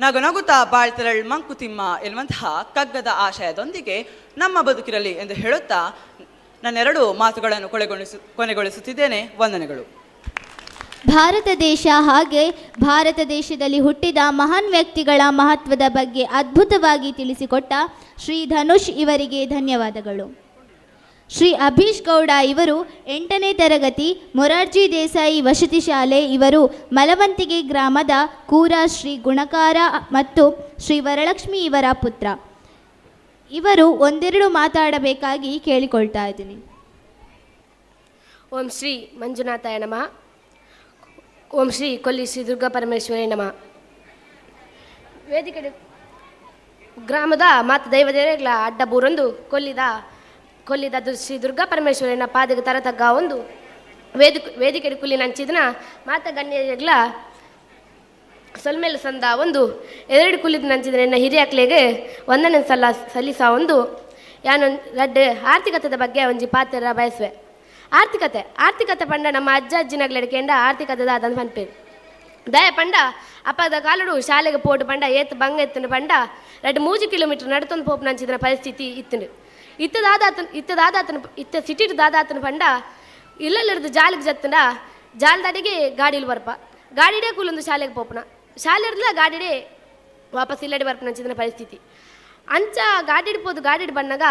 ನಗು ನಗುತ್ತಾ ಬಾಳ್ತಿರಳ್ ಮಂಕುತಿಮ್ಮ ಎನ್ನುವಂತಹ ಕಗ್ಗದ ಆಶಯದೊಂದಿಗೆ ನಮ್ಮ ಬದುಕಿರಲಿ ಎಂದು ಹೇಳುತ್ತಾ ನನ್ನೆರಡು ಮಾತುಗಳನ್ನು ಕೊನೆಗೊಳಿಸುತ್ತಿದ್ದೇನೆ. ವಂದನೆಗಳು. ಭಾರತ ದೇಶ ಹಾಗೆ ಭಾರತ ದೇಶದಲ್ಲಿ ಹುಟ್ಟಿದ ಮಹಾನ್ ವ್ಯಕ್ತಿಗಳ ಮಹತ್ವದ ಬಗ್ಗೆ ಅದ್ಭುತವಾಗಿ ತಿಳಿಸಿಕೊಟ್ಟ ಶ್ರೀ ಧನುಷ್ ಇವರಿಗೆ ಧನ್ಯವಾದಗಳು. ಶ್ರೀ ಅಭೀಶ್ ಗೌಡ ಇವರು 8ನೇ ತರಗತಿ ಮೊರಾರ್ಜಿ ದೇಸಾಯಿ ವಸತಿ ಶಾಲೆ. ಇವರು ಮಲವಂತಿಗೆ ಗ್ರಾಮದ ಕೂರ ಶ್ರೀ ಗುಣಕಾರ ಮತ್ತು ಶ್ರೀ ವರಲಕ್ಷ್ಮಿ ಇವರ ಪುತ್ರ. ಇವರು ಒಂದೆರಡು ಮಾತಾಡಬೇಕಾಗಿ ಕೇಳಿಕೊಳ್ತಾ ಇದ್ದೀನಿ. ಓಂ ಶ್ರೀ ಮಂಜುನಾಥಾಯ ನಮಃ. ಓಂ ಶ್ರೀ ಕೊಲ್ಲಿ ಶ್ರೀ ದುರ್ಗಾ ಪರಮೇಶ್ವರಿ ನಮಃ. ವೇದಿಕೆ ಗ್ರಾಮದ ಮಾತು ದೈವದೇವಗಳ ಅಡ್ಡ ಬೂರೊಂದು ಕೊಲ್ಲಿದ ಶ್ರೀ ದುರ್ಗಾ ಪರಮೇಶ್ವರಿನ ಪಾದಕ್ಕೆ ತರತಗ್ಗ ಒಂದು ವೇದಿಕೆ ಕುಲ್ಲಿ ನಂಚಿದನ ಮಾತ ಗಣ್ಯಗಳ ಸೊಲ್ಮೇಲೆ ಸಂದ ಒಂದು ಎರಡು ಕುಲ್ಲಿದ ನಂಚಿದ್ರೆ ನನ್ನ ಹಿರಿಯಕ್ಲೆಗೆ ಒಂದನೇ ಸಲ್ಲಿಸ ಒಂದು ಯಾನು ರಡ್ಡು ಆರ್ಥಿಕತೆದ ಬಗ್ಗೆ ಒಂಜಿ ಪಾತ್ರ ಬಯಸುವೆ. ಆರ್ಥಿಕತೆ ಪಂಡ ನಮ್ಮ ಅಜ್ಜಿನಗ್ಲಡ್ಕೆಂಡ ಆರ್ಥಿಕತೆದ ಅದನ್ನು ಪನ್ಪೇರು ದಯ ಪಂಡ ಅಪ್ಪದ ಕಾಲುಡು ಶಾಲೆಗೆ ಪೋಟು ಪಂಡ ಏತ್ ಬಂಗ ಎತ್ತನ ಪಂಡ 2-3 ಕಿಲೋಮೀಟರ್ ನಡ್ತೊಂದು ಪೋಪು ನಂಚಿದ ಪರಿಸ್ಥಿತಿ ಇತ್ತು. ಇತ್ತ ಸಿಟಿಡ್ ದಾದಾತನ ಪಂಡ ಇಲ್ಲಲ್ಲಿರ್ದು ಜಾಲಿಗೆ ಜತ್ತಂಡ ಜಾಲದಡಿಗೆ ಗಾಡಿಲಿ ಬರ್ಪ ಗಾಡಿಡೇ ಕೂಲೊಂದು ಶಾಲೆಗೆ ಪೋಪನ ಶಾಲೆ ಇರ್ದಿಲ್ಲ ಗಾಡಿಡೇ ವಾಪಸ್ ಇಲ್ಲಡೆ ಬರ್ಪ ನಂಚಿದ ಪರಿಸ್ಥಿತಿ ಅಂಚ ಗಾಡಿಡ್ಬೋದು ಗಾಡಿಡ್ ಬಂದಾಗ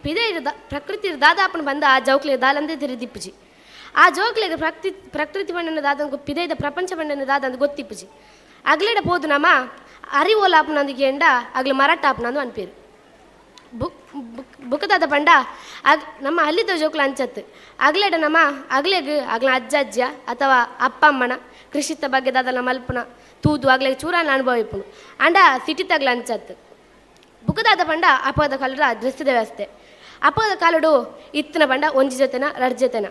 ಪಿದೆ ಪ್ರಕೃತಿ ದಾದಾಪನ ಬಂದ ಆ ಜೌಕ್ಲಿ ದಾಲಂದೇ ತಿರಿ ದಿಪ್ಪುಜಿ ಆ ಜೋಕ್ಲೆಗ್ ಪ್ರಕೃತಿ ಬಣ್ಣನದಾದ ಪಿದೈದ ಪ್ರಪಂಚ ಬಣ್ಣನದಾದ ಅಂತ ಗೊತ್ತಿಪ್ಪುಜಿ ಅಗ್ಲೆಡ ಪೋದು ನಮ್ಮ ಅರಿವೋಲ ಆಪ್ನಂದಿಗೆ ಎಂಡ ಅಗ್ಲ ಮರಾಠ ಆಪ್ನಂದು ಅನ್ಪೇರು ಬುಕ್ಕದಾದ ಪಂಡ ನಮ್ಮ ಹಲ್ಲಿದ ಜೋಕ್ಲ ಅಂಚತ್ತು ಅಗ್ಲೆಡ ನಮ್ಮ ಅಗ್ಲೆಗ್ ಅಗ್ಲ ಅಜ್ಜ ಅಜ್ಜ ಅಥವಾ ಅಪ್ಪ ಅಮ್ಮನ ಕೃಷಿತ ಬಗ್ಗೆ ದಾದಲ ಮಲ್ಪನ ತೂದು ಅಗ್ಲೆಗ್ ಚೂರಾನ ಅನುಭವ ಇಪ್ಪುನು ಅಂಡ ಸಿಟಿತಗ್ಲ ಅಂಚತ್ತು ಬುಕ್ಕದಾದ ಪಂಡ ಅಪ್ಪದ ಕಾಲದ ಡ್ರೆಸ್ಸಿದ ವ್ಯವಸ್ಥೆ ಅಪ್ಪದ ಕಾಲಡು ಇತ್ತಿನ ಪಂಡ ಒಂಜಿ ಜೊತೆನ 2 ಜೊತೆನ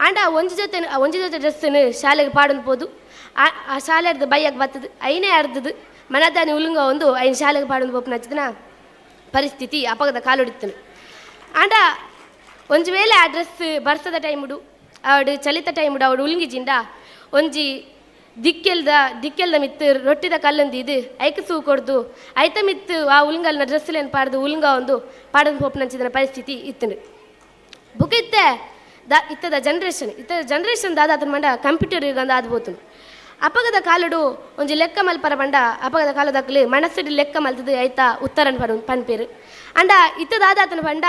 ಅಂಡ ಒಂಜಿ ಜೊತೆ ಡ್ರೆಸ್ಸನ್ನು ಶಾಲೆಗೆ ಪಾಡೊಂದು ಪೋದು ಆ ಶಾಲೆ ಅರ್ದು ಬೈಯಾಗ ಬತ್ತದು ಐನೇ ಅರ್ದದು ಮನದಾನಿ ಉಲುಂಗ ಒಂದು ಐನು ಶಾಲೆಗೆ ಪಾಡೊಂದು ಪೋಪನ ಹಚ್ಚಿದನ ಪರಿಸ್ಥಿತಿ ಅಪ್ಪಗದ ಕಾಲೊಡಿತ್ತನು ಅಂಡ ಒಂಜಿ ವೇಳೆ ಆ ಡ್ರೆಸ್ ಬರ್ಸದ ಟೈಮುಡು ಅವಡು ಚಲಿತ ಟೈಮುಡು ಅವಡು ಉಳುಂಗಿಜಿಂಡ ಒಂಜಿ ದಿಕ್ಕೆಲ್ದ ಮಿತ್ತು ರೊಟ್ಟಿದ ಕಲ್ಲೊಂದು ಇದು ಐಕ ಸೂ ಕೊಡ್ದು ಐತ ಮಿತ್ತು ಆ ಉಲುಂಗಲ್ನ ಡ್ರೆಸ್ಲೇನು ಪಾಡ್ದು ಉಲುಂಗ ಒಂದು ಪಾಡೊಂದು ಪೋಪನ ಹಚ್ಚಿದನ ಪರಿಸ್ಥಿತಿ ಇತ್ತನು ಬುಕ್ ಇತ್ತದ ಜನ್ರೇಷನ್ ದಾದ ಅದನ್ನ ಮಂಡ ಕಂಪ್ಯೂಟರ್ ಯುಗಂದ ಆದ್ಬೋತು ಅಪ್ಪಗದ ಕಾಲುಡು ಒಂಜಿ ಲೆಕ್ಕ ಮಲ್ಪರ ಬಂಡ ಅಪ್ಪಗದ ಕಾಲದಕ್ಕಲಿ ಮನಸ್ಸಿಡಿ ಲೆಕ್ಕ ಮಲ್ತದು ಐತಾ ಉತ್ತರನ್ ಪನ್ಪೇರು ಅಂಡ ಇತ್ತದಾದ ಆತನ ಬಂಡ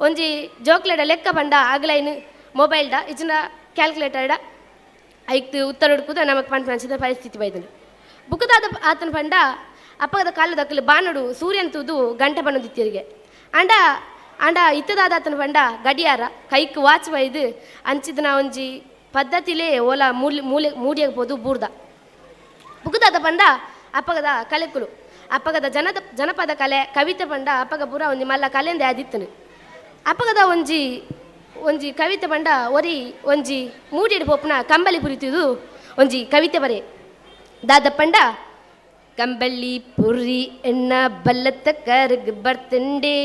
ಒಂಜಿ ಜೋಕ್ಲೆಡ ಲೆಕ್ಕ ಬಂಡ ಆಗ್ಲೈನು ಮೊಬೈಲ್ಡ ಇಚ್ಚಿನ ಕ್ಯಾಲ್ಕುಲೇಟರ್ಡ ಐಕ್ತು ಉತ್ತರ ಹುಡುಕುದು ನಮಗೆ ಪನ್ಪಂಚಿದ ಪರಿಸ್ಥಿತಿ ಬೈದನು ಬುಕ್ಕದಾದ ಆತನ ಬಂಡ ಅಪ್ಪಗದ ಕಾಲದಕ್ಕಲಿ ಬಾನುಡು ಸೂರ್ಯನ್ ತೂದು ಗಂಟೆ ಬಣ್ಣದಿತ್ತಿರಿಗೆ ಅಂಡ ಇತ್ತದಾದ ಆತನ ಬಂಡ ಗಡಿಯಾರ ಕೈಕ್ ವಾಚ್ ಬೈದು ಅಂಚಿದನ ಒಂಜಿ ಪದ್ಧತಿಲೇ ಓಲ ಮೂಡಿಯಾಗ ಹೋದು ಬೂರ್ದ ಬುಕ್ಕದಾದ ಬಂಡ ಅಪ್ಪಗದ ಕಲೆಕುಲು ಅಪ್ಪಗದ ಜನಪದ ಕಲೆ ಕವಿತೆ ಬಂಡ ಅಪ್ಪಗ ಪೂರ ಒಂಜಿ ಮಲ್ಲ ಕಲೆಂದೆ ಆದಿತ್ತನು ಅಪ್ಪಗದ ಒಂಜಿ ಕವಿತೆ ಬಂಡ ಒರಿ ಒಂಜಿ ಮೂಡಿಯಡಿ ಪೋಪನ ಕಂಬಳಿ ಪುರಿತಿದು ಒಂಜಿ ಕವಿತೆ ಬರೆ ದಾದ ಪಂಡ ಕಂಬಳಿ ಪುರಿ ಎಣ್ಣ ಬಲ್ಲತ್ತ ಕರ್ಗ್ ಬರ್ತಂಡೆ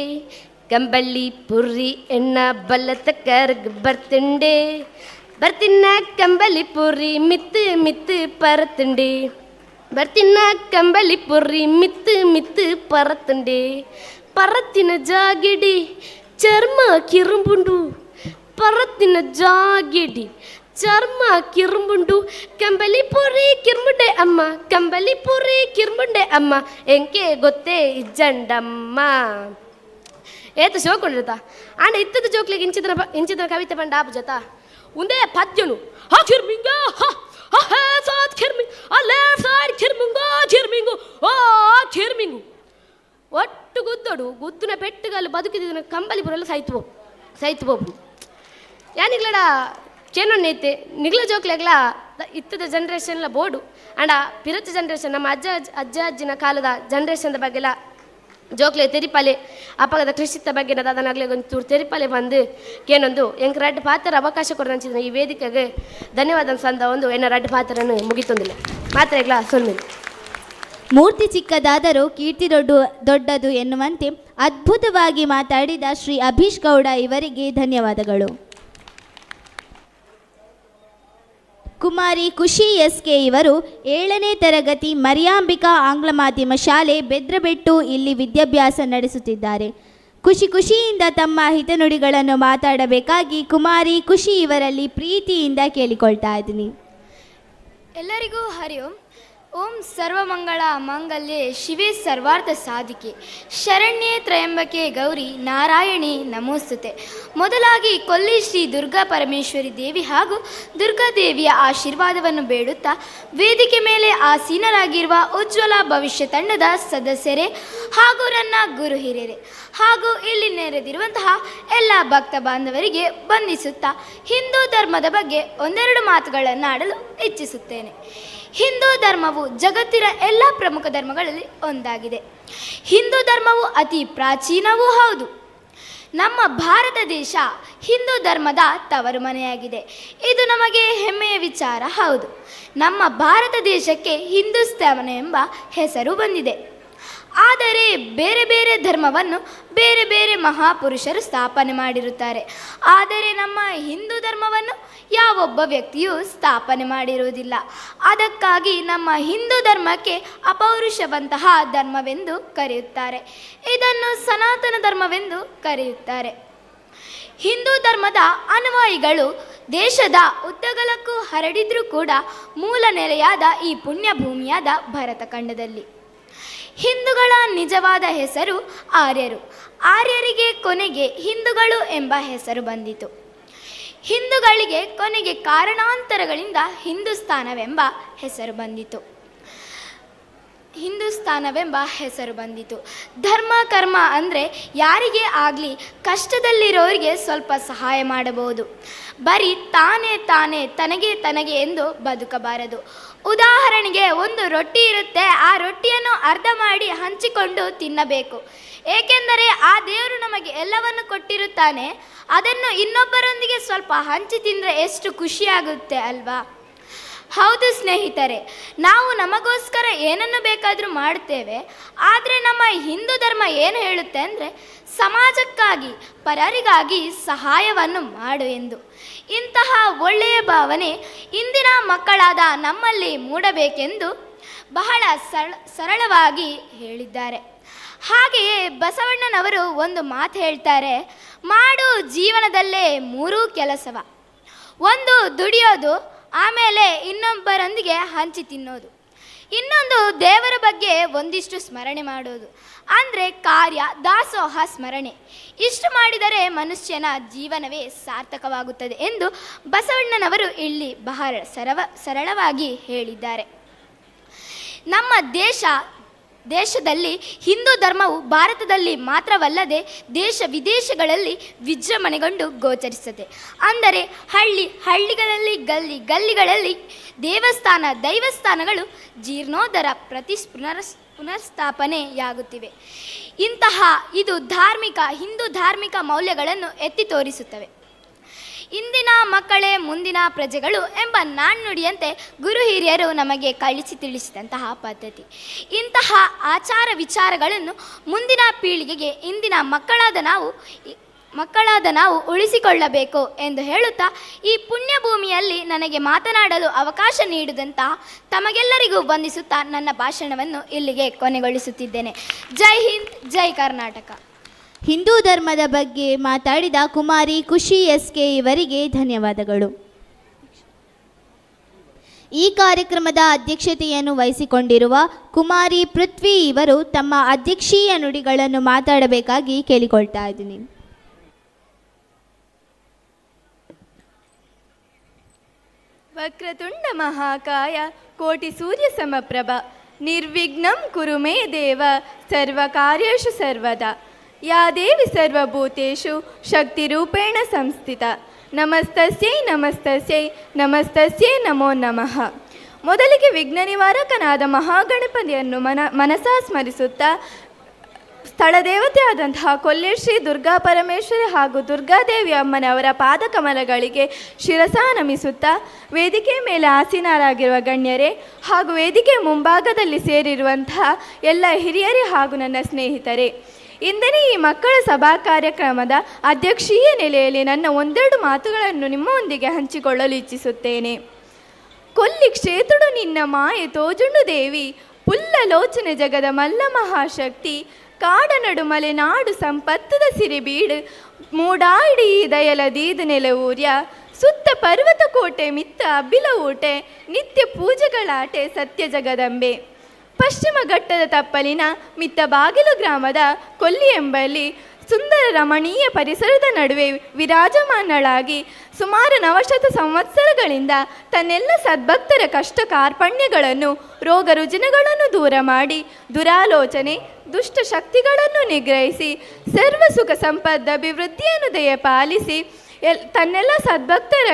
ಕಂಬಳಿ ಪುರಿ ಎಣ್ಣ ಬಲ್ಲತ್ತ ಕರ್ಗ್ ಬರ್ತಂಡೆ ಬರ್ತಿನ್ನ ಕಂಬಳಿ ಪುರಿ ಮಿತ್ತು ಪರತಂಡೆ ಬರ್ತಿನ್ನ ಕಂಬಳಿ ಪುರಿ ಮಿತ್ತು ಪರತಂಡೆ ಪರತ್ತಿನ ಜಾಗಿಡಿ ಚರ್ಮ ಕಿರುಂಬುಂಡು ಪರತ್ತಿನ ಜಾಗಿಡಿ ಚರ್ಮ ಕಿರುಂಬುಂಡು ಕಂಬಳಿ ಪುರಿ ಕಿರ್ಮುಂಡೆ ಅಮ್ಮ ಕಂಬಳಿ ಪುರಿ ಕಿರ್ಮುಂಡೆ ಅಮ್ಮ ಎಂಕೆ ಗೊತ್ತೇ ಇಜ್ಜಂಡಮ್ಮ ಏತ ಶೋಕೊಂಡಿರತ ಆಂಡ ಇತ್ತದ ಜೋಕ್ಲಿಗೆ ಇಂಚಿದ್ರ ಕವಿತೆ ಬಂಡ ಆಪು ಜೊತ ಉಂದೇ ಪದ್ಯನು ಹಾ ಕಿರ್ಮಿಂಗ ಹಾ ಸಾತ್ ಕಿರ್ಮಿಂಗ್ ಆ ಲೆಫ್ಟ್ ಸೈಡ್ ಕಿರ್ಮಿಂಗ ಕಿರ್ಮಿಂಗು ಓ ಕಿರ್ಮಿಂಗು ಒಟ್ಟು ಗುದ್ದುನ ಪೆಟ್ಟುಗಲ್ಲು ಬದುಕಿದ ಕಂಬಳಿ ಪುರಲ್ಲ ಸೈತು ಬೋಪು ಯಾನಿಗ್ಲಡ ಚೇನೊಣ್ಣೈತೆ ನಿಗ್ಲ ಜೋಕ್ಲೆಗ್ಲ ಇತ್ತದ ಜನ್ರೇಷನ್ಲ ಬೋಡು ಅಂಡ ಪಿರಚ ಜನ್ರೇಷನ್ ನಮ್ಮ ಅಜ್ಜಿನ ಕಾಲದ ಜನ್ರೇಷನ್ದ ಬಗ್ಗೆಲ್ಲ ಜೋಕ್ಲೆ ತೆರಿಪಾಲೆ ಅಪ್ಪಗದ ಕೃಷಿತ ಬಗ್ಗೆ ಅದನ್ನಾಗಲೇ ಒಂಚೂರು ತೆರಿಪಾಲೆ ಬಂದು ಏನೊಂದು ಎಂಕ್ ರಡ್ಡು ಪಾತ್ರ ಅವಕಾಶ ಕೊಡಂಚಿದ ಈ ವೇದಿಕೆಗೆ ಧನ್ಯವಾದ ಸಂದ ಒಂದು ಎನ್ನ ರಡ್ಡು ಪಾತ್ರನು ಮುಗಿತೊಂದಿಲ್ಲ ಮಾತ್ರ ಇಗ್ಲ ಸೊನ್ನೆ ಮೂರ್ತಿ ಚಿಕ್ಕದಾದರೂ ಕೀರ್ತಿ ದೊಡ್ಡದು ಎನ್ನುವಂತೆ ಅದ್ಭುತವಾಗಿ ಮಾತಾಡಿದ ಶ್ರೀ ಅಭೀಶ್ ಗೌಡ ಇವರಿಗೆ ಧನ್ಯವಾದಗಳು. ಕುಮಾರಿ ಖುಷಿ ಎಸ್ಕೆ ಇವರು 7ನೇ ತರಗತಿ ಮರಿಯಾಂಬಿಕಾ ಆಂಗ್ಲ ಮಾಧ್ಯಮ ಶಾಲೆ ಬೆದ್ರಬೆಟ್ಟು ಇಲ್ಲಿ ವಿದ್ಯಾಭ್ಯಾಸ ನಡೆಸುತ್ತಿದ್ದಾರೆ. ಖುಷಿಯಿಂದ ತಮ್ಮ ಹಿತನುಡಿಗಳನ್ನು ಮಾತಾಡಬೇಕಾಗಿ ಕುಮಾರಿ ಖುಷಿ ಇವರಲ್ಲಿ ಪ್ರೀತಿಯಿಂದ ಕೇಳಿಕೊಳ್ತಾ ಇದ್ದೀನಿ. ಎಲ್ಲರಿಗೂ ಹರಿ ಓಂ. ಓಂ ಸರ್ವಮಂಗಳ ಮಾಂಗಲ್ಯೆ ಶಿವೆ ಸರ್ವಾರ್ಥ ಸಾಧಿಕೆ ಶರಣ್ಯೆ ತ್ರಯಂಬಕೆ ಗೌರಿ ನಾರಾಯಣಿ ನಮೋಸ್ತುತೆ. ಮೊದಲಾಗಿ ಕೊಲ್ಲಿ ಶ್ರೀ ದುರ್ಗಾ ಪರಮೇಶ್ವರಿ ದೇವಿ ಹಾಗೂ ದುರ್ಗಾದೇವಿಯ ಆಶೀರ್ವಾದವನ್ನು ಬೇಡುತ್ತಾ ವೇದಿಕೆ ಮೇಲೆ ಆಸೀನರಾಗಿರುವ ಉಜ್ವಲ ಭವಿಷ್ಯ ತಂಡದ ಸದಸ್ಯರೇ ಹಾಗೂ ನನ್ನ ಗುರು ಹಿರಿಯರೇ ಹಾಗೂ ಇಲ್ಲಿ ನೆರೆದಿರುವಂತಹ ಎಲ್ಲ ಭಕ್ತ ಬಾಂಧವರಿಗೆ ವಂದಿಸುತ್ತಾ ಹಿಂದೂ ಧರ್ಮದ ಬಗ್ಗೆ ಒಂದೆರಡು ಮಾತುಗಳನ್ನು ಆಡಲು ಇಚ್ಛಿಸುತ್ತೇನೆ. ಹಿಂದೂ ಧರ್ಮವು ಜಗತ್ತಿನ ಎಲ್ಲ ಪ್ರಮುಖ ಧರ್ಮಗಳಲ್ಲಿ ಒಂದಾಗಿದೆ. ಹಿಂದೂ ಧರ್ಮವು ಅತಿ ಪ್ರಾಚೀನವೂ ಹೌದು. ನಮ್ಮ ಭಾರತ ದೇಶ ಹಿಂದೂ ಧರ್ಮದ ತವರು ಮನೆಯಾಗಿದೆ. ಇದು ನಮಗೆ ಹೆಮ್ಮೆಯ ವಿಚಾರ ಹೌದು. ನಮ್ಮ ಭಾರತ ದೇಶಕ್ಕೆ ಹಿಂದೂಸ್ತಾನ ಎಂಬ ಹೆಸರು ಬಂದಿದೆ. ಆದರೆ ಬೇರೆ ಬೇರೆ ಧರ್ಮವನ್ನು ಬೇರೆ ಬೇರೆ ಮಹಾಪುರುಷರು ಸ್ಥಾಪನೆ ಮಾಡಿರುತ್ತಾರೆ. ಆದರೆ ನಮ್ಮ ಹಿಂದೂ ಧರ್ಮವನ್ನು ಯಾವೊಬ್ಬ ವ್ಯಕ್ತಿಯೂ ಸ್ಥಾಪನೆ ಮಾಡಿರುವುದಿಲ್ಲ. ಅದಕ್ಕಾಗಿ ನಮ್ಮ ಹಿಂದೂ ಧರ್ಮಕ್ಕೆ ಅಪೌರುಷವಂತಹ ಧರ್ಮವೆಂದು ಕರೆಯುತ್ತಾರೆ. ಇದನ್ನು ಸನಾತನ ಧರ್ಮವೆಂದು ಕರೆಯುತ್ತಾರೆ. ಹಿಂದೂ ಧರ್ಮದ ಅನುಯಾಯಿಗಳು ದೇಶದ ಉದ್ದಗಲಕ್ಕೂ ಹರಡಿದ್ರೂ ಕೂಡ ಮೂಲ ನೆಲೆಯಾದ ಈ ಪುಣ್ಯ ಭೂಮಿಯಾದ ಭರತಖಂಡದಲ್ಲಿ ಹಿಂದೂಗಳ ನಿಜವಾದ ಹೆಸರು ಆರ್ಯರು. ಆರ್ಯರಿಗೆ ಕೊನೆಗೆ ಹಿಂದೂಗಳು ಎಂಬ ಹೆಸರು ಬಂದಿತು. ಹಿಂದೂಗಳಿಗೆ ಕೊನೆಗೆ ಕಾರಣಾಂತರಗಳಿಂದ ಹಿಂದೂಸ್ತಾನವೆಂಬ ಹೆಸರು ಬಂದಿತು. ಧರ್ಮ ಕರ್ಮ ಅಂದರೆ ಯಾರಿಗೇ ಆಗಲಿ ಕಷ್ಟದಲ್ಲಿರೋರಿಗೆ ಸ್ವಲ್ಪ ಸಹಾಯ ಮಾಡಬಹುದು. ಬರೀ ತಾನೇ ತನಗೆ ಎಂದು ಬದುಕಬಾರದು. ಉದಾಹರಣೆಗೆ ಒಂದು ರೊಟ್ಟಿ ಇರುತ್ತೆ, ಆ ರೊಟ್ಟಿಯನ್ನು ಅರ್ಧ ಮಾಡಿ ಹಂಚಿಕೊಂಡು ತಿನ್ನಬೇಕು. ಏಕೆಂದರೆ ಆ ದೇವರು ನಮಗೆ ಎಲ್ಲವನ್ನು ಕೊಟ್ಟಿರುತ್ತಾನೆ. ಅದನ್ನು ಇನ್ನೊಬ್ಬರೊಂದಿಗೆ ಸ್ವಲ್ಪ ಹಂಚಿ ತಿಂದರೆ ಎಷ್ಟು ಖುಷಿಯಾಗುತ್ತೆ ಅಲ್ವಾ? ಹೌದು ಸ್ನೇಹಿತರೆ, ನಾವು ನಮಗೋಸ್ಕರ ಏನನ್ನು ಬೇಕಾದರೂ ಮಾಡ್ತೇವೆ. ಆದರೆ ನಮ್ಮ ಹಿಂದೂ ಧರ್ಮ ಏನು ಹೇಳುತ್ತೆ ಅಂದರೆ ಸಮಾಜಕ್ಕಾಗಿ, ಪರರಿಗಾಗಿ ಸಹಾಯವನ್ನು ಮಾಡು ಎಂದು. ಇಂತಹ ಒಳ್ಳೆಯ ಭಾವನೆ ಇಂದಿನ ಮಕ್ಕಳಾದ ನಮ್ಮಲ್ಲಿ ಮೂಡಬೇಕೆಂದು ಬಹಳ ಸರಳವಾಗಿ ಹೇಳಿದ್ದಾರೆ. ಹಾಗೆಯೇ ಬಸವಣ್ಣನವರು ಒಂದು ಮಾತು ಹೇಳ್ತಾರೆ, ಮಾಡು ಜೀವನದಲ್ಲೇ 3 ಕೆಲಸವ. ಒಂದು ದುಡಿಯೋದು, ಆಮೇಲೆ ಇನ್ನೊಬ್ಬರೊಂದಿಗೆ ಹಂಚಿ ತಿನ್ನೋದು, ಇನ್ನೊಂದು ದೇವರ ಬಗ್ಗೆ ಒಂದಿಷ್ಟು ಸ್ಮರಣೆ ಮಾಡೋದು, ಅಂದರೆ ಕಾರ್ಯ ದಾಸೋಹ ಸ್ಮರಣೆ. ಇಷ್ಟು ಮಾಡಿದರೆ ಮನುಷ್ಯನ ಜೀವನವೇ ಸಾರ್ಥಕವಾಗುತ್ತದೆ ಎಂದು ಬಸವಣ್ಣನವರು ಇಲ್ಲಿ ಬಹಳ ಸರಳವಾಗಿ ಹೇಳಿದ್ದಾರೆ. ನಮ್ಮ ದೇಶದಲ್ಲಿ ಹಿಂದೂ ಧರ್ಮವು ಭಾರತದಲ್ಲಿ ಮಾತ್ರವಲ್ಲದೆ ದೇಶ ವಿದೇಶಗಳಲ್ಲಿ ವಿಜೃಂಭಣೆಗೊಂಡು ಗೋಚರಿಸುತ್ತದೆ. ಅಂದರೆ ಹಳ್ಳಿಗಳಲ್ಲಿ ಗಲ್ಲಿಗಳಲ್ಲಿ ದೈವಸ್ಥಾನಗಳು ಜೀರ್ಣೋದ್ಧಾರ ಪುನರ್ಸ್ಥಾಪನೆಯಾಗುತ್ತಿವೆ. ಇದು ಹಿಂದೂ ಧಾರ್ಮಿಕ ಮೌಲ್ಯಗಳನ್ನು ಎತ್ತಿ ತೋರಿಸುತ್ತವೆ. ಇಂದಿನ ಮಕ್ಕಳೇ ಮುಂದಿನ ಪ್ರಜೆಗಳು ಎಂಬ ನಾಣ್ಣುಡಿಯಂತೆ ಗುರು ಹಿರಿಯರು ನಮಗೆ ಕಳಿಸಿ ತಿಳಿಸಿದಂತಹ ಪದ್ಧತಿ. ಇಂತಹ ಆಚಾರ ವಿಚಾರಗಳನ್ನು ಮುಂದಿನ ಪೀಳಿಗೆಗೆ ಇಂದಿನ ಮಕ್ಕಳಾದ ನಾವು ಉಳಿಸಿಕೊಳ್ಳಬೇಕು ಎಂದು ಹೇಳುತ್ತಾ, ಈ ಪುಣ್ಯಭೂಮಿಯಲ್ಲಿ ನನಗೆ ಮಾತನಾಡಲು ಅವಕಾಶ ನೀಡಿದಂತಹ ತಮಗೆಲ್ಲರಿಗೂ ವಂದಿಸುತ್ತಾ ನನ್ನ ಭಾಷಣವನ್ನು ಇಲ್ಲಿಗೆ ಕೊನೆಗೊಳಿಸುತ್ತಿದ್ದೇನೆ. ಜೈ ಹಿಂದ್, ಜೈ ಕರ್ನಾಟಕ. ಹಿಂದೂ ಧರ್ಮದ ಬಗ್ಗೆ ಮಾತಾಡಿದ ಕುಮಾರಿ ಖುಷಿ SK ಇವರಿಗೆ ಧನ್ಯವಾದಗಳು. ಈ ಕಾರ್ಯಕ್ರಮದ ಅಧ್ಯಕ್ಷತೆಯನ್ನು ವಹಿಸಿಕೊಂಡಿರುವ ಕುಮಾರಿ ಪೃಥ್ವಿ ಇವರು ತಮ್ಮ ಅಧ್ಯಕ್ಷೀಯ ನುಡಿಗಳನ್ನು ಮಾತಾಡಬೇಕಾಗಿ ಕೇಳಿಕೊಳ್ತಾ ಇದ್ದೀನಿ. ವಕ್ರತುಂಡ ಮಹಾಕಾಯ ಕೋಟಿ ಸೂರ್ಯ ಸಮಪ್ರಭ ನಿರ್ವಿಘ್ನಂ ಕುರು ಮೇ ದೇವ ಸರ್ವಕಾರ್ಯೇಷು ಸರ್ವದಾ ಯಾ ದೇವಿ ಸರ್ವಭೂತೇಷು ಶಕ್ತಿರೂಪೇಣ ಸಂಸ್ಥಿತ ನಮಸ್ತಸ್ಯೈ ನಮೋ ನಮಃ. ಮೊದಲಿಗೆ ವಿಘ್ನ ನಿವಾರಕನಾದ ಮಹಾಗಣಪತಿಯನ್ನು ಮನಸಾ ಸ್ಮರಿಸುತ್ತಾ ಸ್ಥಳ ದೇವತೆಯಾದಂತಹ ಕೊಲ್ಲೇರು ಶ್ರೀ ದುರ್ಗಾ ಪರಮೇಶ್ವರಿ ಹಾಗೂ ದುರ್ಗಾದೇವಿ ಅಮ್ಮನವರ ಪಾದಕಮಲಗಳಿಗೆ ಶಿರಸ ನಮಿಸುತ್ತಾ, ವೇದಿಕೆ ಮೇಲೆ ಆಸೀನರಾಗಿರುವ ಗಣ್ಯರೇ ಹಾಗೂ ವೇದಿಕೆ ಮುಂಭಾಗದಲ್ಲಿ ಸೇರಿರುವಂತಹ ಎಲ್ಲ ಹಿರಿಯರೇ ಹಾಗೂ ನನ್ನ ಸ್ನೇಹಿತರೆ, ಇಂದಿನ ಈ ಮಕ್ಕಳ ಸಭಾ ಕಾರ್ಯಕ್ರಮದ ಅಧ್ಯಕ್ಷೀಯ ನೆಲೆಯಲ್ಲಿ ನನ್ನ ಒಂದೆರಡು ಮಾತುಗಳನ್ನು ನಿಮ್ಮೊಂದಿಗೆ ಹಂಚಿಕೊಳ್ಳಲು ಇಚ್ಛಿಸುತ್ತೇನೆ. ಕೊಲ್ಲಿ ಕ್ಷೇತ್ರುಡು ನಿನ್ನ ಮಾಯೆ ತೋಜುಂಡು ದೇವಿ, ಪುಲ್ಲಲೋಚನೆ ಜಗದ ಮಲ್ಲ ಮಹಾಶಕ್ತಿ, ಕಾಡನಡು ಮಲೆನಾಡು ಸಂಪತ್ತದ ಸಿರಿಬೀಡು, ಮೂಡಾಯಿಡಿ ದಯಲ ದೀದ ನೆಲವೂರ್ಯ, ಸುತ್ತ ಪರ್ವತ ಕೋಟೆ ಮಿತ್ತ ಅಬ್ಬಿಲ ಊಟೆ, ನಿತ್ಯ ಪೂಜೆಗಳಾಟೆ ಸತ್ಯ ಜಗದಂಬೆ. ಪಶ್ಚಿಮ ಘಟ್ಟದ ತಪ್ಪಲಿನ ಮಿತ್ತ ಬಾಗಿಲು ಗ್ರಾಮದ ಕೊಲ್ಲಿ ಎಂಬಲ್ಲಿ ಸುಂದರ ರಮಣೀಯ ಪರಿಸರದ ನಡುವೆ ವಿರಾಜಮಾನಳಾಗಿ ಸುಮಾರು 900 ಸಂವತ್ಸರಗಳಿಂದ ತನ್ನೆಲ್ಲ ಸದ್ಭಕ್ತರ ಕಷ್ಟ ಕಾರ್ಪಣ್ಯಗಳನ್ನು, ರೋಗ ರುಜಿನಗಳನ್ನು ದೂರ ಮಾಡಿ, ದುರಾಲೋಚನೆ ದುಷ್ಟ ಶಕ್ತಿಗಳನ್ನು ನಿಗ್ರಹಿಸಿ, ಸರ್ವ ಸುಖ ಸಂಪದ ಅಭಿವೃದ್ಧಿಯನ್ನು ದಯಪಾಲಿಸಿ, ತನ್ನೆಲ್ಲ ಸದ್ಭಕ್ತರ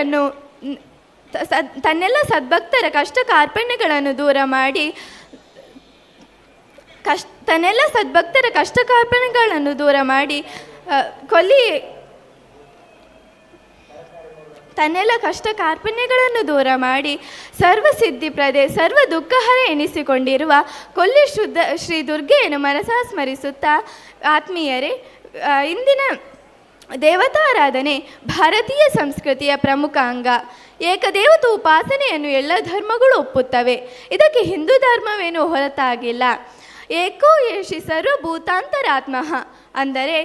ಕಷ್ಟ ಕಾರ್ಪಣ್ಯಗಳನ್ನು ದೂರ ಮಾಡಿ ಸರ್ವಸಿದ್ಧಿಪ್ರದೆ ಸರ್ವ ದುಃಖಹರ ಎನಿಸಿಕೊಂಡಿರುವ ಕೊಲ್ಲಿ ಶ್ರೀ ದುರ್ಗೆಯನ್ನು ಮನಸಾ ಸ್ಮರಿಸುತ್ತಾ, ಆತ್ಮೀಯರೇ, ಇಂದಿನ ದೇವತಾರಾಧನೆ ಭಾರತೀಯ ಸಂಸ್ಕೃತಿಯ ಪ್ರಮುಖ ಅಂಗ. ಏಕದೇವತ ಉಪಾಸನೆಯನ್ನು ಎಲ್ಲ ಧರ್ಮಗಳು ಒಪ್ಪುತ್ತವೆ. ಇದಕ್ಕೆ ಹಿಂದೂ ಧರ್ಮವೇನೂ ಹೊರತಾಗಿಲ್ಲ. ಏಕೋ ಯೇಷಿ ಸರ್ವಭೂತಾಂತರಾತ್ಮ, ಅಂದರೆ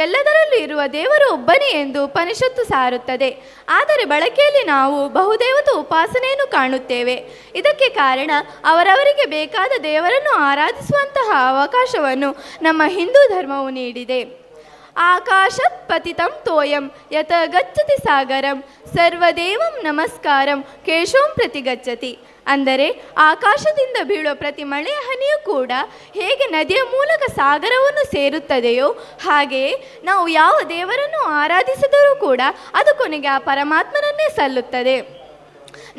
ಎಲ್ಲದರಲ್ಲೂ ಇರುವ ದೇವರು ಒಬ್ಬನೇ ಎಂದು ಉಪನಿಷತ್ತು ಸಾರುತ್ತದೆ. ಆದರೆ ಬಳಕೆಯಲ್ಲಿ ನಾವು ಬಹುದೇವತ ಉಪಾಸನೆಯನ್ನು ಕಾಣುತ್ತೇವೆ. ಇದಕ್ಕೆ ಕಾರಣ ಅವರವರಿಗೆ ಬೇಕಾದ ದೇವರನ್ನು ಆರಾಧಿಸುವಂತಹ ಅವಕಾಶವನ್ನು ನಮ್ಮ ಹಿಂದೂ ಧರ್ಮವು ನೀಡಿದೆ. ಆಕಾಶತ್ ಪತಿತಂ ತೋಯಂ ಯತ ಗಚ್ಚತಿ ಸಾಗರಂ ಸರ್ವದೇವಂ ನಮಸ್ಕಾರಂ ಕೇಶೋಂ ಪ್ರತಿ ಗಚ್ಚತಿ. ಅಂದರೆ ಆಕಾಶದಿಂದ ಬೀಳುವ ಪ್ರತಿ ಮಳೆಯ ಹನಿಯೂ ಕೂಡ ಹೇಗೆ ನದಿಯ ಮೂಲಕ ಸಾಗರವನ್ನು ಸೇರುತ್ತದೆಯೋ ಹಾಗೆಯೇ ನಾವು ಯಾವ ದೇವರನ್ನು ಆರಾಧಿಸಿದರೂ ಕೂಡ ಅದು ಕೊನೆಗೆ ಆ ಪರಮಾತ್ಮನನ್ನೇ ಸಲ್ಲುತ್ತದೆ.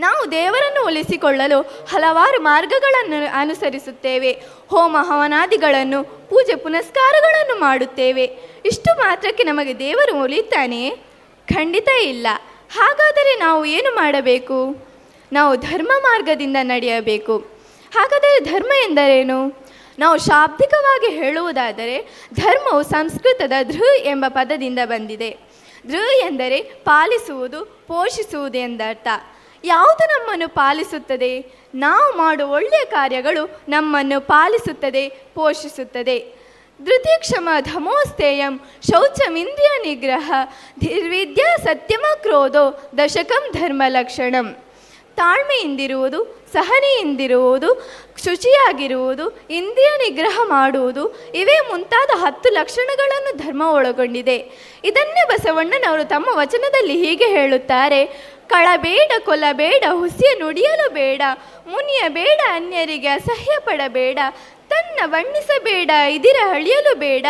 ನಾವು ದೇವರನ್ನು ಒಲಿಸಿಕೊಳ್ಳಲು ಹಲವಾರು ಮಾರ್ಗಗಳನ್ನು ಅನುಸರಿಸುತ್ತೇವೆ. ಹೋಮ ಹವನಾದಿಗಳನ್ನು ಪೂಜೆ ಪುನಸ್ಕಾರಗಳನ್ನು ಮಾಡುತ್ತೇವೆ. ಇಷ್ಟು ಮಾತ್ರಕ್ಕೆ ನಮಗೆ ದೇವರು ಒಲಿತಾನೆ? ಖಂಡಿತ ಇಲ್ಲ. ಹಾಗಾದರೆ ನಾವು ಏನು ಮಾಡಬೇಕು? ನಾವು ಧರ್ಮ ಮಾರ್ಗದಿಂದ ನಡೆಯಬೇಕು. ಹಾಗಾದರೆ ಧರ್ಮ ಎಂದರೇನು? ನಾವು ಶಾಬ್ದಿಕವಾಗಿ ಹೇಳುವುದಾದರೆ ಧರ್ಮವು ಸಂಸ್ಕೃತದ ಧೃ ಎಂಬ ಪದದಿಂದ ಬಂದಿದೆ. ಧೃ ಎಂದರೆ ಪಾಲಿಸುವುದು, ಪೋಷಿಸುವುದು ಎಂದರ್ಥ. ಯಾವುದು ನಮ್ಮನ್ನು ಪಾಲಿಸುತ್ತದೆ? ನಾವು ಮಾಡುವ ಒಳ್ಳೆಯ ಕಾರ್ಯಗಳು ನಮ್ಮನ್ನು ಪಾಲಿಸುತ್ತದೆ, ಪೋಷಿಸುತ್ತದೆ. ಧೃತಿಕ್ಷಮ ಧಮೋಸ್ತೇಯಂ ಶೌಚಮಿಂದ್ರಿಯ ನಿಗ್ರಹ ಧಿರ್ವಿದ್ಯಾ ಸತ್ಯಮ ಕ್ರೋಧೋ ದಶಕಂ ಧರ್ಮ ಲಕ್ಷಣಂ. ತಾಳ್ಮೆಯಿಂದಿರುವುದು, ಸಹನೆಯಿಂದಿರುವುದು, ಶುಚಿಯಾಗಿರುವುದು, ಇಂದ್ರಿಯ ನಿಗ್ರಹ ಮಾಡುವುದು, ಇವೇ ಮುಂತಾದ 10 ಲಕ್ಷಣಗಳನ್ನು ಧರ್ಮ ಒಳಗೊಂಡಿದೆ. ಇದನ್ನೇ ಬಸವಣ್ಣನವರು ತಮ್ಮ ವಚನದಲ್ಲಿ ಹೀಗೆ ಹೇಳುತ್ತಾರೆ: ಕಳಬೇಡ, ಕೊಲ್ಲಬೇಡ, ಹುಸಿಯ ನುಡಿಯಲು ಬೇಡ, ಮುನಿಯಬೇಡ, ಅನ್ಯರಿಗೆ ಅಸಹ್ಯ ಪಡಬೇಡ, ತನ್ನ ಬಣ್ಣಿಸಬೇಡ, ಇದಿರ ಅಳಿಯಲು ಬೇಡ.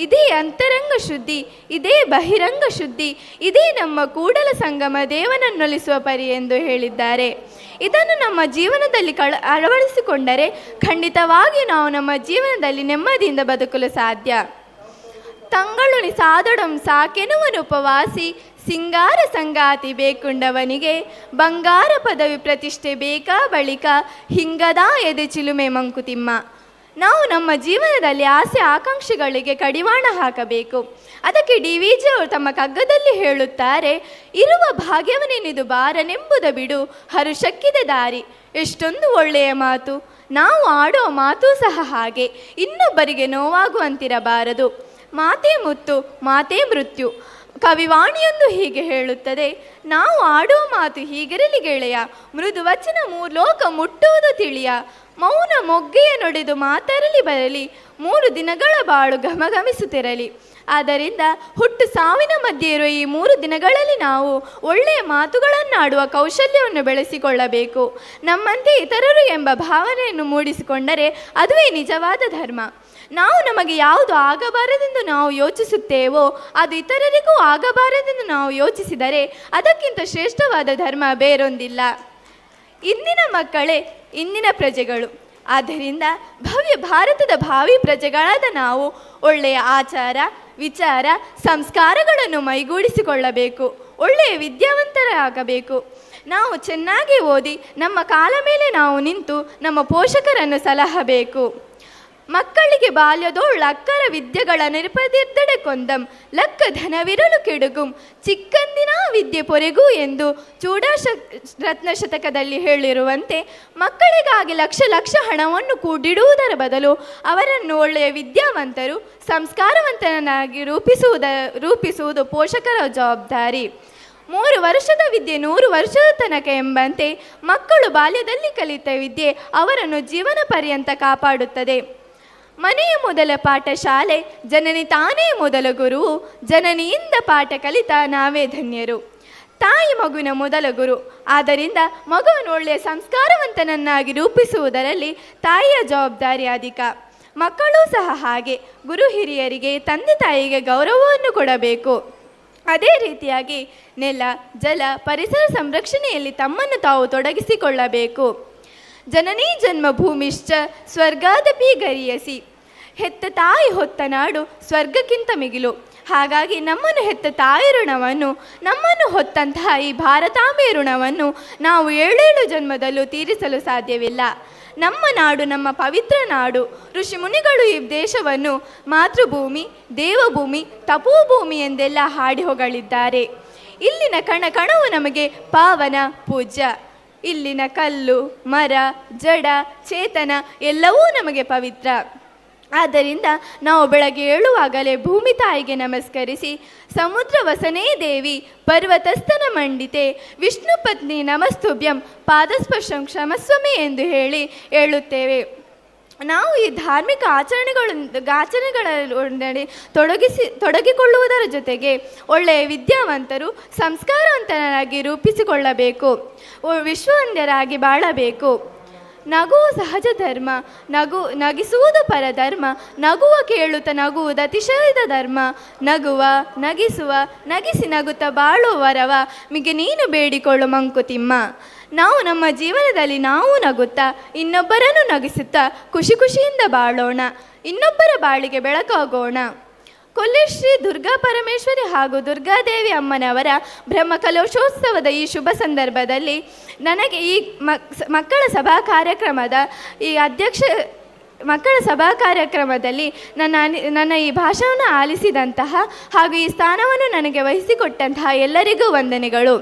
ಇದೇ ಅಂತರಂಗ ಶುದ್ಧಿ, ಇದೇ ಬಹಿರಂಗ ಶುದ್ಧಿ, ಇದೇ ನಮ್ಮ ಕೂಡಲ ಸಂಗಮ ದೇವನನ್ನೊಲಿಸುವ ಪರಿ ಎಂದು ಹೇಳಿದ್ದಾರೆ. ಇದನ್ನು ನಮ್ಮ ಜೀವನದಲ್ಲಿ ಅಳವಡಿಸಿಕೊಂಡರೆ ಖಂಡಿತವಾಗಿ ನಾವು ನಮ್ಮ ಜೀವನದಲ್ಲಿ ನೆಮ್ಮದಿಯಿಂದ ಬದುಕಲು ಸಾಧ್ಯ. ತಂಗಳುಣಿ ಸಾದೊಡಂ ಸಾಕೆನುವನು ಉಪವಾಸಿ, ಸಿಂಗಾರ ಸಂಗಾತಿ ಬೇಕುಂಡವನಿಗೆ, ಬಂಗಾರ ಪದವಿ ಪ್ರತಿಷ್ಠೆ ಬೇಕಾ ಬಳಿಕ, ಹಿಂಗದ ಎದೆ ಚಿಲುಮೆ ಮಂಕುತಿಮ್ಮ. ನಾವು ನಮ್ಮ ಜೀವನದಲ್ಲಿ ಆಸೆ ಆಕಾಂಕ್ಷೆಗಳಿಗೆ ಕಡಿವಾಣ ಹಾಕಬೇಕು. ಅದಕ್ಕೆ DVG ಅವರು ತಮ್ಮ ಕಗ್ಗದಲ್ಲಿ ಹೇಳುತ್ತಾರೆ: ಇರುವ ಭಾಗ್ಯವನೆನಿದು ಬಾರನೆಂಬುದ ಬಿಡು, ಹರುಷಕ್ಕಿದೆ ದಾರಿ. ಎಷ್ಟೊಂದು ಒಳ್ಳೆಯ ಮಾತು. ನಾವು ಆಡೋ ಮಾತು ಸಹ ಹಾಗೆ, ಇನ್ನೊಬ್ಬರಿಗೆ ನೋವಾಗುವಂತಿರಬಾರದು. ಮಾತೇ ಮುತ್ತು, ಮಾತೇ ಮೃತ್ಯು. ಕವಿವಾಣಿಯೊಂದು ಹೀಗೆ ಹೇಳುತ್ತದೆ: ನಾವು ಆಡುವ ಮಾತು ಹೀಗಿರಲಿ ಗೆಳೆಯ, ಮೃದು ವಚನ ಲೋಕ ಮುಟ್ಟುವುದು ತಿಳಿಯ, ಮೌನ ಮೊಗ್ಗೆಯ ನುಡಿದು ಮಾತರಲಿ ಬರಲಿ, 3 ದಿನಗಳ ಬಾಳು ಘಮಘಮಿಸುತ್ತಿರಲಿ. ಆದ್ದರಿಂದ ಹುಟ್ಟು ಸಾವಿನ ಮಧ್ಯೆ ಇರುವ ಈ 3 ದಿನಗಳಲ್ಲಿ ನಾವು ಒಳ್ಳೆಯ ಮಾತುಗಳನ್ನಾಡುವ ಕೌಶಲ್ಯವನ್ನು ಬೆಳೆಸಿಕೊಳ್ಳಬೇಕು. ನಮ್ಮಂತೆ ಇತರರು ಎಂಬ ಭಾವನೆಯನ್ನು ಮೂಡಿಸಿಕೊಂಡರೆ ಅದುವೇ ನಿಜವಾದ ಧರ್ಮ. ನಾವು ನಮಗೆ ಯಾವುದು ಆಗಬಾರದೆಂದು ನಾವು ಯೋಚಿಸುತ್ತೇವೋ ಅದು ಇತರರಿಗೂ ಆಗಬಾರದೆಂದು ನಾವು ಯೋಚಿಸಿದರೆ ಅದಕ್ಕಿಂತ ಶ್ರೇಷ್ಠವಾದ ಧರ್ಮ ಬೇರೊಂದಿಲ್ಲ. ಇಂದಿನ ಮಕ್ಕಳೇ ಇಂದಿನ ಪ್ರಜೆಗಳು. ಆದ್ದರಿಂದ ಭವ್ಯ ಭಾರತದ ಭಾವಿ ಪ್ರಜೆಗಳಾದ ನಾವು ಒಳ್ಳೆಯ ಆಚಾರ, ವಿಚಾರ, ಸಂಸ್ಕಾರಗಳನ್ನು ಮೈಗೂಡಿಸಿಕೊಳ್ಳಬೇಕು. ಒಳ್ಳೆಯ ವಿದ್ಯಾವಂತರಾಗಬೇಕು. ನಾವು ಚೆನ್ನಾಗಿ ಓದಿ ನಮ್ಮ ಕಾಲ ಮೇಲೆ ನಾವು ನಿಂತು ನಮ್ಮ ಪೋಷಕರನ್ನು ಸಲಹಬೇಕು. ಮಕ್ಕಳಿಗೆ ಬಾಲ್ಯದೋಳ್ ಅಕ್ಕರ ವಿದ್ಯೆಗಳ ನಿರಪದಿರ್ದಡೆ ಕೊಂದಂ, ಲಕ್ಕ ಧನವಿರಲು ಕೆಡುಗುಂ, ಚಿಕ್ಕಂದಿನ ವಿದ್ಯೆ ಪೊರೆಗೂ ಎಂದು ರತ್ನ ಶತಕದಲ್ಲಿ ಹೇಳಿರುವಂತೆ ಮಕ್ಕಳಿಗಾಗಿ ಲಕ್ಷ ಲಕ್ಷ ಹಣವನ್ನು ಕೂಡಿಡುವುದರ ಬದಲು ಅವರನ್ನು ಒಳ್ಳೆಯ ವಿದ್ಯಾವಂತರು, ಸಂಸ್ಕಾರವಂತನಾಗಿ ರೂಪಿಸುವುದು ಪೋಷಕರ ಜವಾಬ್ದಾರಿ. 3 ವರ್ಷದ ವಿದ್ಯೆ 100 ವರ್ಷದ ತನಕ ಎಂಬಂತೆ ಮಕ್ಕಳು ಬಾಲ್ಯದಲ್ಲಿ ಕಲಿತ ವಿದ್ಯೆ ಅವರನ್ನು ಜೀವನ ಪರ್ಯಂತ ಕಾಪಾಡುತ್ತದೆ. ಮನೆಯ ಮೊದಲ ಪಾಠ ಶಾಲೆ, ಜನನಿ ತಾನೇ ಮೊದಲ ಗುರುವು, ಜನನಿಯಿಂದ ಪಾಠ ಕಲಿತ ನಾವೇ ಧನ್ಯರು. ತಾಯಿ ಮಗುವಿನ ಮೊದಲ ಗುರು. ಆದ್ದರಿಂದ ಮಗುವನ್ನು ಒಳ್ಳೆಯ ಸಂಸ್ಕಾರವಂತನನ್ನಾಗಿ ರೂಪಿಸುವುದರಲ್ಲಿ ತಾಯಿಯ ಜವಾಬ್ದಾರಿ ಅಧಿಕ. ಮಕ್ಕಳೂ ಸಹ ಹಾಗೆ ಗುರು ಹಿರಿಯರಿಗೆ, ತಂದೆ ತಾಯಿಗೆ ಗೌರವವನ್ನು ಕೊಡಬೇಕು. ಅದೇ ರೀತಿಯಾಗಿ ನೆಲ, ಜಲ, ಪರಿಸರ ಸಂರಕ್ಷಣೆಯಲ್ಲಿ ತಮ್ಮನ್ನು ತಾವು ತೊಡಗಿಸಿಕೊಳ್ಳಬೇಕು. ಜನನೀ ಜನ್ಮಭೂಮಿಶ್ಚ ಸ್ವರ್ಗಾದಪಿ ಗರಿಯಸಿ. ಹೆತ್ತ ತಾಯಿ ಹೊತ್ತ ನಾಡು ಸ್ವರ್ಗಕ್ಕಿಂತ ಮಿಗಿಲು. ಹಾಗಾಗಿ ನಮ್ಮನ್ನು ಹೆತ್ತ ತಾಯಿ ಋಣವನ್ನು, ನಮ್ಮನ್ನು ಹೊತ್ತಂತಹ ಈ ಭಾರತಾಂಬೆ ಋಣವನ್ನು ನಾವು 7 ಜನ್ಮದಲ್ಲೂ ತೀರಿಸಲು ಸಾಧ್ಯವಿಲ್ಲ. ನಮ್ಮ ನಾಡು ನಮ್ಮ ಪವಿತ್ರ ನಾಡು. ಋಷಿ ಮುನಿಗಳು ಈ ದೇಶವನ್ನು ಮಾತೃಭೂಮಿ, ದೇವಭೂಮಿ, ತಪೋಭೂಮಿ ಎಂದೆಲ್ಲ ಹಾಡಿ ಹೊಗಳಿದ್ದಾರೆ. ಇಲ್ಲಿನ ಕಣ ಕಣವು ನಮಗೆ ಪಾವನ, ಪೂಜ್ಯ. ಇಲ್ಲಿನ ಕಲ್ಲು, ಮರ, ಜಡ, ಚೇತನ ಎಲ್ಲವೂ ನಮಗೆ ಪವಿತ್ರ. ಆದ್ದರಿಂದ ನಾವು ಬೆಳಗ್ಗೆ ಏಳುವಾಗಲೇ ಭೂಮಿ ತಾಯಿಗೆ ನಮಸ್ಕರಿಸಿ, ಸಮುದ್ರ ವಸನೇ ದೇವಿ, ಪರ್ವತಸ್ಥನ ಮಂಡಿತೆ, ವಿಷ್ಣು ಪತ್ನಿ ನಮಸ್ತುಭ್ಯಂ, ಪಾದಸ್ಪರ್ಶಂ ಕ್ಷಮಸ್ವಮಿ ಎಂದು ಹೇಳಿ ಹೇಳುತ್ತೇವೆ. ನಾವು ಈ ಧಾರ್ಮಿಕ ಆಚರಣೆಗಳೊಂದಿಗೆ ತೊಡಗಿಕೊಳ್ಳುವುದರ ಜೊತೆಗೆ ಒಳ್ಳೆಯ ವಿದ್ಯಾವಂತರು, ಸಂಸ್ಕಾರವಂತರಾಗಿ ರೂಪಿಸಿಕೊಳ್ಳಬೇಕು, ವಿಶ್ವವಂದ್ಯರಾಗಿ ಬಾಳಬೇಕು. ನಗುವು ಸಹಜ ಧರ್ಮ, ನಗಿಸುವುದು ಪರಧರ್ಮ, ನಗುವ ಕೇಳುತ್ತ ನಗುವುದು ಅತಿಶಯದ ಧರ್ಮ, ನಗಿಸಿ ನಗುತ್ತಾ ಬಾಳುವ ವರವ ಮಿಗೆ ನೀನು ಬೇಡಿಕೊಳ್ಳು ಮಂಕುತಿಮ್ಮ. ನಾವು ನಮ್ಮ ಜೀವನದಲ್ಲಿ ನಾವು ನಗುತ್ತಾ ಇನ್ನೊಬ್ಬರನ್ನು ನಗಿಸುತ್ತಾ ಖುಷಿಯಿಂದ ಬಾಳೋಣ, ಇನ್ನೊಬ್ಬರ ಬಾಳಿಗೆ ಬೆಳಕಾಗೋಣ. ಕೊಲ್ಲಿ ಶ್ರೀ ದುರ್ಗಾ ಪರಮೇಶ್ವರಿ ಹಾಗೂ ದುರ್ಗಾದೇವಿ ಅಮ್ಮನವರ ಬ್ರಹ್ಮಕಲಶೋತ್ಸವದ ಈ ಶುಭ ಸಂದರ್ಭದಲ್ಲಿ ನನಗೆ ಈ ಮಕ್ಕಳ ಸಭಾ ಕಾರ್ಯಕ್ರಮದಲ್ಲಿ ನನ್ನ ಈ ಭಾಷಣವನ್ನು ಆಲಿಸಿದಂತಹ ಹಾಗೂ ಈ ಸ್ಥಾನವನ್ನು ನನಗೆ ವಹಿಸಿಕೊಟ್ಟಂತಹ ಎಲ್ಲರಿಗೂ ವಂದನೆಗಳು.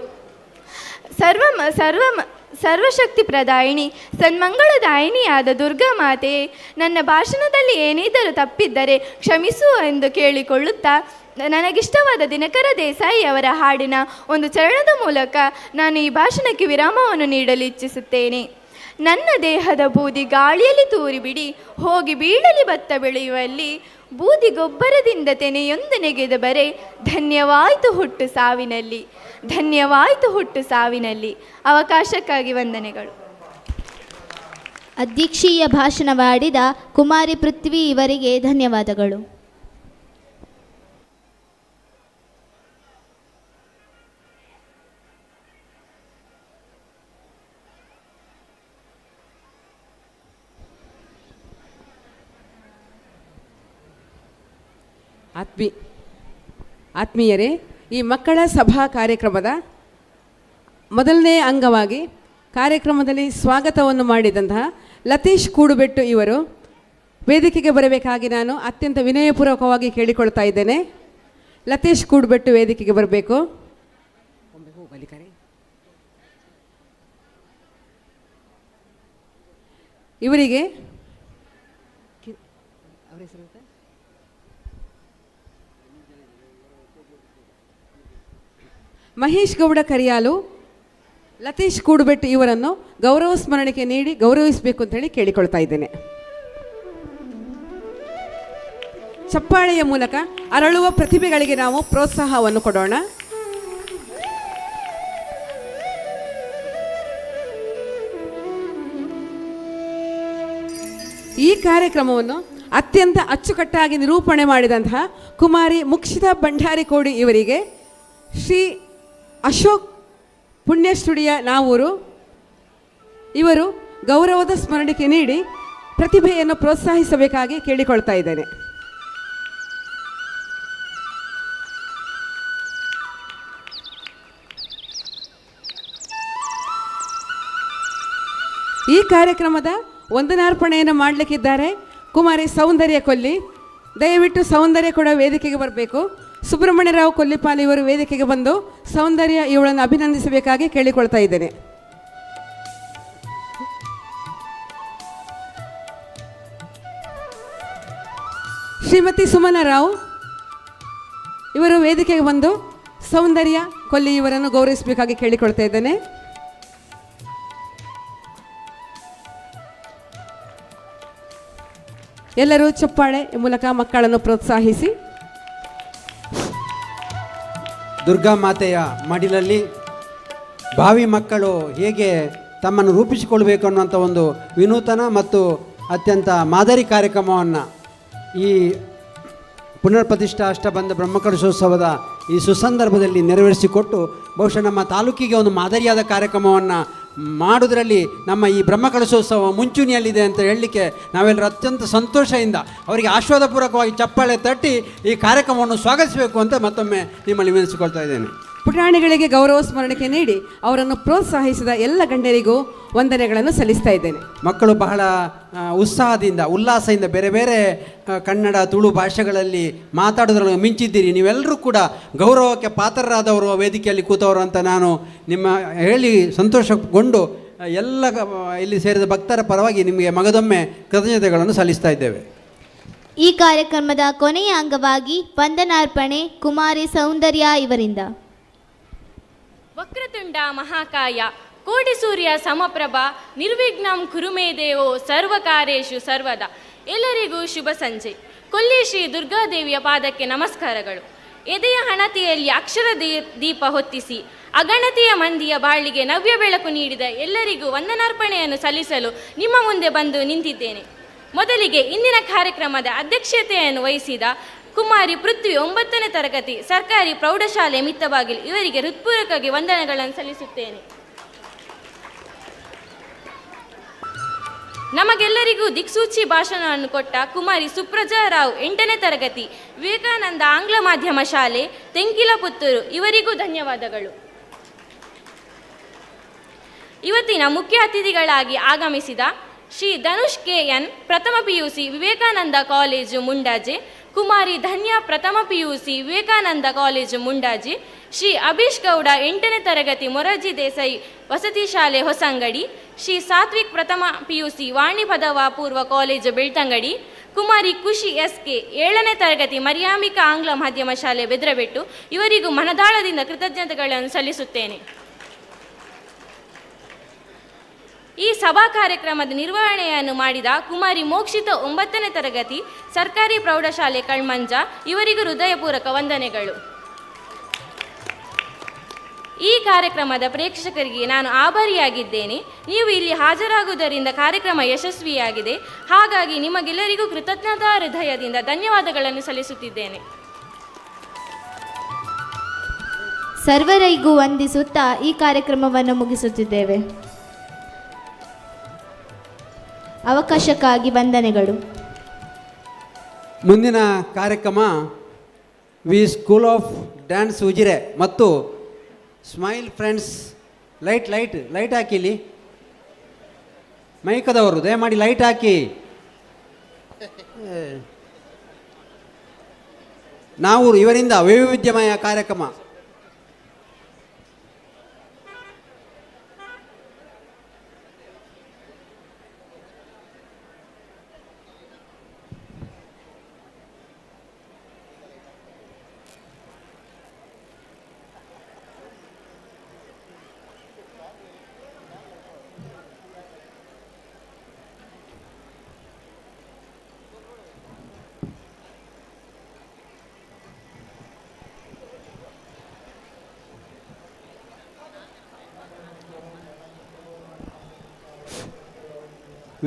ಸರ್ವಶಕ್ತಿ ಪ್ರದಾಯಿನಿ ಸನ್ಮಂಗಳದಾಯಿನಿಯಾದ ದುರ್ಗಾ ಮಾತೆಯೇ, ನನ್ನ ಭಾಷಣದಲ್ಲಿ ಏನಿದ್ದರೂ ತಪ್ಪಿದ್ದರೆ ಕ್ಷಮಿಸು ಎಂದು ಕೇಳಿಕೊಳ್ಳುತ್ತಾ, ನನಗಿಷ್ಟವಾದ ದಿನಕರ ದೇಸಾಯಿ ಅವರ ಹಾಡಿನ ಒಂದು ಚರಣದ ಮೂಲಕ ನಾನು ಈ ಭಾಷಣಕ್ಕೆ ವಿರಾಮವನ್ನು ನೀಡಲು ಇಚ್ಛಿಸುತ್ತೇನೆ. ನನ್ನ ದೇಹದ ಬೂದಿ ಗಾಳಿಯಲ್ಲಿ ತೂರಿಬಿಡಿ, ಹೋಗಿ ಬೀಳಲಿ ಭತ್ತ ಬೆಳೆಯುವಲ್ಲಿ, ಬೂದಿ ಗೊಬ್ಬರದಿಂದ ತೆನೆಯೊಂದು ನೆಗೆದ ಬರೆ, ಧನ್ಯವಾಯಿತು ಹುಟ್ಟು ಸಾವಿನಲ್ಲಿ, ಧನ್ಯವಾಯಿತು ಹುಟ್ಟು ಸಾವಿನಲ್ಲಿ. ಅವಕಾಶಕ್ಕಾಗಿ ವಂದನೆಗಳು. ಅಧ್ಯಕ್ಷೀಯ ಭಾಷಣವಾಡಿದ ಕುಮಾರಿ ಪೃಥ್ವಿ ಇವರಿಗೆ ಧನ್ಯವಾದಗಳು. ಆತ್ಮೀಯರೇ, ಈ ಮಕ್ಕಳ ಸಭಾ ಕಾರ್ಯಕ್ರಮದ ಮೊದಲನೇ ಅಂಗವಾಗಿ ಕಾರ್ಯಕ್ರಮದಲ್ಲಿ ಸ್ವಾಗತವನ್ನು ಮಾಡಿದಂತಹ ಲತೀಶ್ ಕೂಡುಬೆಟ್ಟು ಇವರು ವೇದಿಕೆಗೆ ಬರಬೇಕಾಗಿ ನಾನು ಅತ್ಯಂತ ವಿನಯಪೂರ್ವಕವಾಗಿ ಕೇಳಿಕೊಳ್ತಾ ಇದ್ದೇನೆ. ಲತೀಶ್ ಕೂಡುಬೆಟ್ಟು ವೇದಿಕೆಗೆ ಬರಬೇಕು. ಇವರಿಗೆ ಮಹೇಶ್ ಗೌಡ ಕರಿಯಾಲು, ಲತೀಶ್ ಕೂಡುಬೆಟ್ಟು ಇವರನ್ನು ಗೌರವ ಸ್ಮರಣೆಗೆ ನೀಡಿ ಗೌರವಿಸಬೇಕು ಅಂತ ಹೇಳಿ ಕೇಳಿಕೊಳ್ತಾ ಇದ್ದೇನೆ. ಚಪ್ಪಾಳೆಯ ಮೂಲಕ ಅರಳುವ ಪ್ರತಿಭೆಗಳಿಗೆ ನಾವು ಪ್ರೋತ್ಸಾಹವನ್ನು ಕೊಡೋಣ. ಈ ಕಾರ್ಯಕ್ರಮವನ್ನು ಅತ್ಯಂತ ಅಚ್ಚುಕಟ್ಟಾಗಿ ನಿರೂಪಣೆ ಮಾಡಿದಂತಹ ಕುಮಾರಿ ಮುಕ್ಷಿತಾ ಭಂಡಾರಿ ಕೋಡಿ ಇವರಿಗೆ ಶ್ರೀ ಅಶೋಕ್ ಪುಣ್ಯ ಸ್ಟುಡಿಯೋ ನಾವೂರು ಇವರು ಗೌರವದ ಸ್ಮರಣೆಗೆ ನೀಡಿ ಪ್ರತಿಭೆಯನ್ನು ಪ್ರೋತ್ಸಾಹಿಸಬೇಕಾಗಿ ಕೇಳಿಕೊಳ್ತಾ ಇದ್ದೇನೆ. ಈ ಕಾರ್ಯಕ್ರಮದ ವಂದನಾರ್ಪಣೆಯನ್ನು ಮಾಡಲಿಕ್ಕಿದ್ದಾರೆ ಕುಮಾರಿ ಸೌಂದರ್ಯ ಕೊಲ್ಲಿ. ದಯವಿಟ್ಟು ಸೌಂದರ್ಯ ಕೂಡ ವೇದಿಕೆಗೆ ಬರಬೇಕು. ಸುಬ್ರಹ್ಮಣ್ಯರಾವ್ ಕೊಲ್ಲಿಪಾಲ್ ಇವರು ವೇದಿಕೆಗೆ ಬಂದು ಸೌಂದರ್ಯ ಇವಳನ್ನು ಅಭಿನಂದಿಸಬೇಕಾಗಿ ಕೇಳಿಕೊಳ್ತಾ ಇದ್ದೇನೆ. ಶ್ರೀಮತಿ ಸುಮನಾ ರಾವ್ ಇವರು ವೇದಿಕೆಗೆ ಬಂದು ಸೌಂದರ್ಯ ಕೊಲ್ಲಿ ಇವರನ್ನು ಗೌರವಿಸಬೇಕಾಗಿ ಕೇಳಿಕೊಳ್ತಾ ಇದ್ದೇನೆ. ಎಲ್ಲರೂ ಚಪ್ಪಾಳೆ ಮೂಲಕ ಮಕ್ಕಳನ್ನು ಪ್ರೋತ್ಸಾಹಿಸಿ. ದುರ್ಗಾ ಮಾತೆಯ ಮಡಿಲಲ್ಲಿ ಭಾವಿ ಮಕ್ಕಳು ಹೇಗೆ ತಮ್ಮನ್ನು ರೂಪಿಸಿಕೊಳ್ಬೇಕು ಅನ್ನುವಂಥ ಒಂದು ವಿನೂತನ ಮತ್ತು ಅತ್ಯಂತ ಮಾದರಿ ಕಾರ್ಯಕ್ರಮವನ್ನು ಈ ಪುನರ್ಪ್ರತಿಷ್ಠಾ ಅಷ್ಟಬಂಧ ಬ್ರಹ್ಮಕಲಶೋತ್ಸವದ ಈ ಸುಸಂದರ್ಭದಲ್ಲಿ ನೆರವೇರಿಸಿಕೊಟ್ಟು ಬಹುಶಃ ನಮ್ಮ ತಾಲೂಕಿಗೆ ಒಂದು ಮಾದರಿಯಾದ ಕಾರ್ಯಕ್ರಮವನ್ನು ಮಾಡೋದರಲ್ಲಿ ನಮ್ಮ ಈ ಬ್ರಹ್ಮಕಲಶೋತ್ಸವ ಮುಂಚೂಣಿಯಲ್ಲಿದೆ ಅಂತ ಹೇಳಲಿಕ್ಕೆ ನಾವೆಲ್ಲರೂ ಅತ್ಯಂತ ಸಂತೋಷದಿಂದ ಅವರಿಗೆ ಆಶೀರ್ವಾದಪೂರ್ವಕವಾಗಿ ಚಪ್ಪಾಳೆ ತಟ್ಟಿ ಈ ಕಾರ್ಯಕ್ರಮವನ್ನು ಸ್ವಾಗತಿಸಬೇಕು ಅಂತ ಮತ್ತೊಮ್ಮೆ ನಿಮ್ಮಲ್ಲಿ ವಿನಿಸಿಕೊಳ್ತಾ ಇದ್ದೇನೆ. ಪುಟಾಣಿಗಳಿಗೆ ಗೌರವ ಸ್ಮರಣೆಗೆ ನೀಡಿ ಅವರನ್ನು ಪ್ರೋತ್ಸಾಹಿಸಿದ ಎಲ್ಲ ಗಣ್ಯರಿಗೂ ವಂದನೆಗಳನ್ನು ಸಲ್ಲಿಸ್ತಾ ಇದ್ದೇನೆ. ಮಕ್ಕಳು ಬಹಳ ಉತ್ಸಾಹದಿಂದ ಉಲ್ಲಾಸದಿಂದ ಬೇರೆ ಬೇರೆ ಕನ್ನಡ ತುಳು ಭಾಷೆಗಳಲ್ಲಿ ಮಾತಾಡೋದ್ರಲ್ಲಿ ಮಿಂಚಿದ್ದೀರಿ. ನೀವೆಲ್ಲರೂ ಕೂಡ ಗೌರವಕ್ಕೆ ಪಾತ್ರರಾದವರು ವೇದಿಕೆಯಲ್ಲಿ ಕೂತವರು ಅಂತ ನಾನು ನಿಮ್ಮ ಹೇಳಿ ಸಂತೋಷಗೊಂಡು ಎಲ್ಲ ಇಲ್ಲಿ ಸೇರಿದ ಭಕ್ತರ ಪರವಾಗಿ ನಿಮಗೆ ಮಗದೊಮ್ಮೆ ಕೃತಜ್ಞತೆಗಳನ್ನು ಸಲ್ಲಿಸ್ತಾ ಇದ್ದೇವೆ. ಈ ಕಾರ್ಯಕ್ರಮದ ಕೊನೆಯ ಅಂಗವಾಗಿ ವಂದನಾರ್ಪಣೆ ಕುಮಾರಿ ಸೌಂದರ್ಯ ಇವರಿಂದ. ವಕ್ರತುಂಡ ಮಹಾಕಾಯ ಕೋಟಿ ಸೂರ್ಯ ಸಮಪ್ರಭ ನಿರ್ವಿಘ್ನಂ ಕುರುಮೇ ದೇವೋ ಸರ್ವಕಾರ್ಯೇಷು ಸರ್ವದಾ. ಎಲ್ಲರಿಗೂ ಶುಭ ಸಂಜೆ. ಕೊಲ್ಲಿ ಶ್ರೀ ದುರ್ಗಾದೇವಿಯ ಪಾದಕ್ಕೆ ನಮಸ್ಕಾರಗಳು. ಎದೆಯ ಹಣತೆಯಲ್ಲಿ ಅಕ್ಷರ ದೀಪ ಹೊತ್ತಿಸಿ ಅಗಣತೆಯ ಮಂದಿಯ ಬಾಳಿಗೆ ನವ್ಯ ಬೆಳಕು ನೀಡಿದ ಎಲ್ಲರಿಗೂ ವಂದನಾರ್ಪಣೆಯನ್ನು ಸಲ್ಲಿಸಲು ನಿಮ್ಮ ಮುಂದೆ ಬಂದು ನಿಂತಿದ್ದೇನೆ. ಮೊದಲಿಗೆ ಇಂದಿನ ಕಾರ್ಯಕ್ರಮದ ಅಧ್ಯಕ್ಷತೆಯನ್ನು ವಹಿಸಿದ ಕುಮಾರಿ ಪೃಥ್ವಿ 9ನೇ ತರಗತಿ ಸರ್ಕಾರಿ ಪ್ರೌಢಶಾಲೆ ಮಿತ್ತಬಾಗಿಲು ಇವರಿಗೆ ಹೃತ್ಪೂರ್ವಕವಾಗಿ ವಂದನೆಗಳನ್ನು ಸಲ್ಲಿಸುತ್ತೇನೆ. ನಮಗೆಲ್ಲರಿಗೂ ದಿಕ್ಸೂಚಿ ಭಾಷಣವನ್ನು ಕೊಟ್ಟ ಕುಮಾರಿ ಸುಪ್ರಜಾ ರಾವ್ 8ನೇ ತರಗತಿ ವಿವೇಕಾನಂದ ಆಂಗ್ಲ ಮಾಧ್ಯಮ ಶಾಲೆ ತೆಂಕಿಲಪುತ್ತೂರು ಇವರಿಗೂ ಧನ್ಯವಾದಗಳು. ಇವತ್ತಿನ ಮುಖ್ಯ ಅತಿಥಿಗಳಾಗಿ ಆಗಮಿಸಿದ ಶ್ರೀ ಧನುಷ್ KN ಪ್ರಥಮ PUC ವಿವೇಕಾನಂದ ಕಾಲೇಜು ಮುಂಡಾಜೆ, ಕುಮಾರಿ ಧನ್ಯಾ ಪ್ರಥಮ PUC ವಿವೇಕಾನಂದ ಕಾಲೇಜು ಮುಂಡಾಜೆ, ಶ್ರೀ ಅಭೀಶ್ ಗೌಡ 8ನೇ ತರಗತಿ ಮೊರಾರ್ಜಿ ದೇಸಾಯಿ ವಸತಿ ಶಾಲೆ ಹೊಸಂಗಡಿ, ಶ್ರೀ ಸಾತ್ವಿಕ್ ಪ್ರಥಮ PUC ವಾಣಿ ಪದವ ಪೂರ್ವ ಕಾಲೇಜು ಬೆಳ್ತಂಗಡಿ, ಕುಮಾರಿ ಖುಷಿ SK 7ನೇ ತರಗತಿ ಮರಿಯಾಮಿಕಾ ಆಂಗ್ಲ ಮಾಧ್ಯಮ ಶಾಲೆ ಬೆದ್ರಬೆಟ್ಟು ಇವರಿಗೂ ಮನದಾಳದಿಂದ ಕೃತಜ್ಞತೆಗಳನ್ನು ಸಲ್ಲಿಸುತ್ತೇನೆ. ಈ ಸಭಾ ಕಾರ್ಯಕ್ರಮದ ನಿರ್ವಹಣೆಯನ್ನು ಮಾಡಿದ ಕುಮಾರಿ ಮೋಕ್ಷಿತ 9ನೇ ತರಗತಿ ಸರ್ಕಾರಿ ಪ್ರೌಢಶಾಲೆ ಕಳ್ಮಂಜ ಇವರಿಗೂ ಹೃದಯಪೂರ್ವಕ ವಂದನೆಗಳು. ಈ ಕಾರ್ಯಕ್ರಮದ ಪ್ರೇಕ್ಷಕರಿಗೆ ನಾನು ಆಭಾರಿಯಾಗಿದ್ದೇನೆ. ನೀವು ಇಲ್ಲಿ ಹಾಜರಾಗುವುದರಿಂದ ಕಾರ್ಯಕ್ರಮ ಯಶಸ್ವಿಯಾಗಿದೆ. ಹಾಗಾಗಿ ನಿಮಗೆಲ್ಲರಿಗೂ ಕೃತಜ್ಞತಾ ಹೃದಯದಿಂದ ಧನ್ಯವಾದಗಳನ್ನು ಸಲ್ಲಿಸುತ್ತಿದ್ದೇನೆ. ಸರ್ವರಿಗೂ ವಂದಿಸುತ್ತಾ ಈ ಕಾರ್ಯಕ್ರಮವನ್ನು ಮುಗಿಸುತ್ತಿದ್ದೇವೆ. ಅವಕಾಶಕ್ಕಾಗಿ ವಂದನೆಗಳು. ಮುಂದಿನ ಕಾರ್ಯಕ್ರಮ V school of dance Ujire ಮತ್ತು ಸ್ಮೈಲ್ ಫ್ರೆಂಡ್ಸ್. ಲೈಟ್ ಹಾಕಿಲಿ, ಮೈಕದವರು ದಯಮಾಡಿ ಲೈಟ್ ಹಾಕಿ. ನಾವು ಇವರಿಂದ ವೈವಿಧ್ಯಮಯ ಕಾರ್ಯಕ್ರಮ.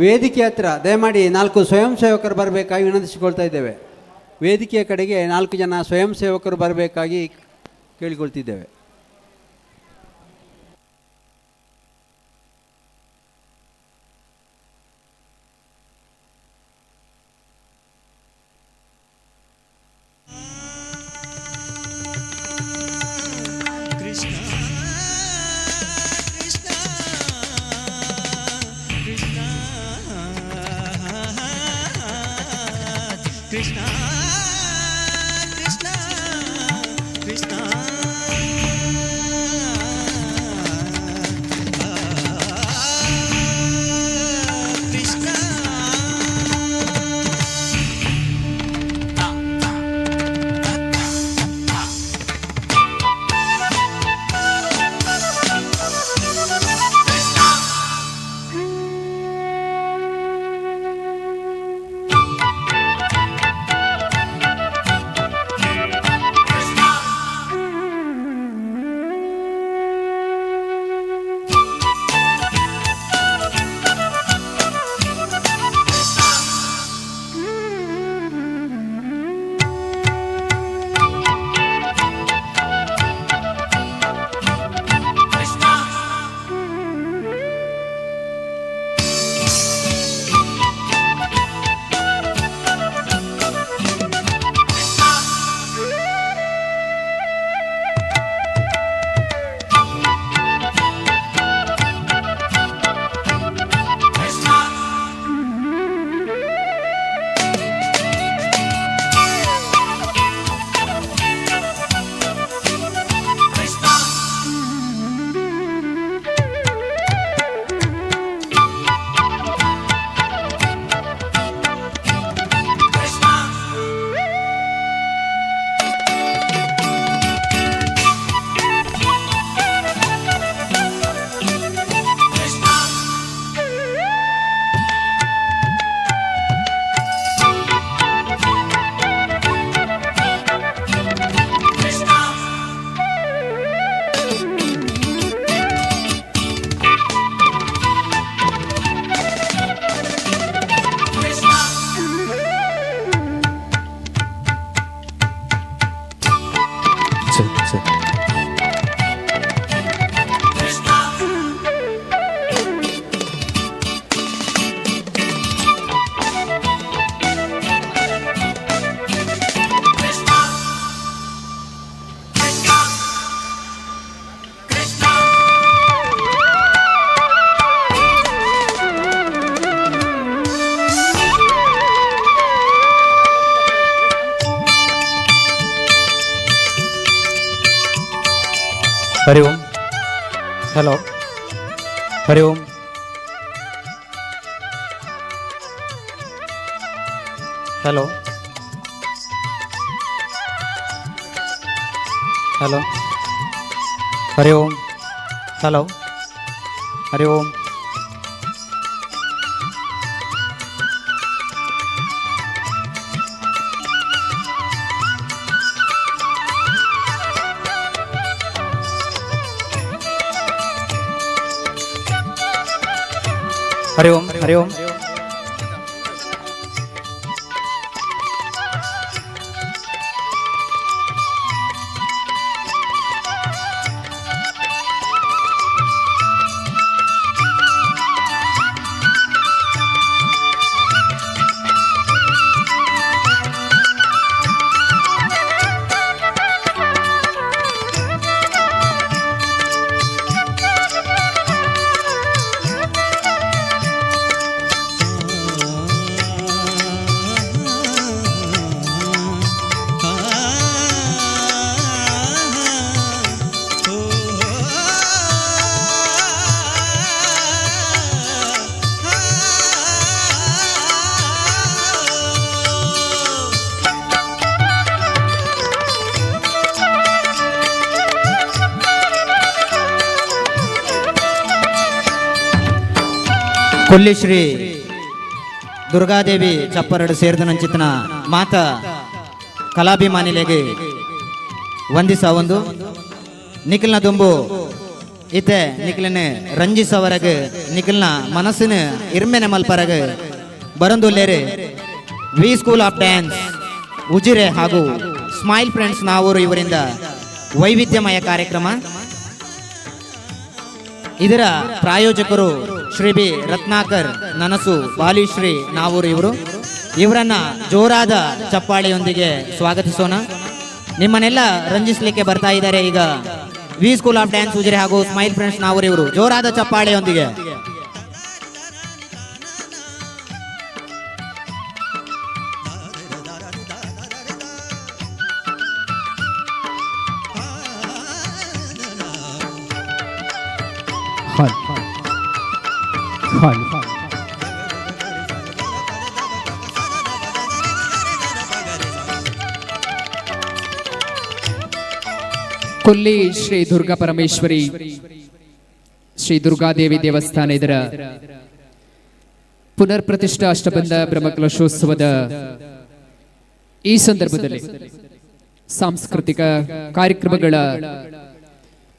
ವೇದಿಕೆ ಹತ್ರ ದಯಮಾಡಿ 4 ಸ್ವಯಂ ಸೇವಕರು ಬರಬೇಕಾಗಿ ವಿನಂತಿಸಿಕೊಳ್ತಾ ಇದ್ದೇವೆ. ವೇದಿಕೆಯ ಕಡೆಗೆ 4 ಜನ ಸ್ವಯಂ ಸೇವಕರು ಬರಬೇಕಾಗಿ ಕೇಳಿಕೊಳ್ತಿದ್ದೇವೆ. Krishna Krishna Krishna Krishna ಹರಿ ಓಂ. ಹಲೋ, ಹರಿ ಓಂ. ಹಲೋ, ಹಲೋ, ಹರಿ ಓಂ. ಹಲೋ, ಹರಿ ಓಂ. ಹರಿ ಓಂ. ಹರಿ ಓಂ. ಕೊಲ್ಲಿ ಶ್ರೀ ದುರ್ಗಾದೇವಿ ಚಪ್ಪರಡು ಸೇರಿದ ನಂಚಿತನ ಮಾತ ಕಲಾಭಿಮಾನಿಲೆಗೆ ವಂದಿಸ ಒಂದು ನಿಖಿಲ್ನ ದುಂಬು ಇತ್ತೆ ನಿಖಿಲಿನ ರಂಜಿಸವರಗೆ ನಿಖಿಲ್ನ ಮನಸ್ಸಿನ ಇರ್ಮೆನೆ ಮಲ್ಪರಗೆ ಬರಂದುಲ್ಲೇರೆ V school of dance Ujire ಹಾಗೂ ಸ್ಮೈಲ್ ಫ್ರೆಂಡ್ಸ್ ನಾವೂರು ಇವರಿಂದ ವೈವಿಧ್ಯಮಯ ಕಾರ್ಯಕ್ರಮ. ಇದರ ಪ್ರಾಯೋಜಕರು ಶ್ರೀ ಬಿ ರತ್ನಾಕರ್ ನನಸು ಬಾಲಿಶ್ರೀ ನಾವೂರು ಇವರು. ಇವರನ್ನ ಜೋರಾದ ಚಪ್ಪಾಳೆಯೊಂದಿಗೆ ಸ್ವಾಗತಿಸೋಣ. ನಿಮ್ಮನ್ನೆಲ್ಲ ರಂಜಿಸಲಿಕ್ಕೆ ಬರ್ತಾ ಇದ್ದಾರೆ ಈಗ V school of dance Ujire ಹಾಗೂ ಸ್ಮೈಲ್ ಫ್ರೆಂಡ್ಸ್ ನಾವೂರು ಇವರು. ಜೋರಾದ ಚಪ್ಪಾಳೆಯೊಂದಿಗೆ. ಕೊಲ್ಲಿ ಶ್ರೀ ದುರ್ಗಾ ಪರಮೇಶ್ವರಿ ಶ್ರೀ ದುರ್ಗಾದೇವಿ ದೇವಸ್ಥಾನ ಇದರ ಪುನರ್ ಪ್ರತಿಷ್ಠಾ ಅಷ್ಟಬಂಧ ಬ್ರಹ್ಮಕಲಶೋತ್ಸವದ ಈ ಸಂದರ್ಭದಲ್ಲಿ ಸಾಂಸ್ಕೃತಿಕ ಕಾರ್ಯಕ್ರಮಗಳ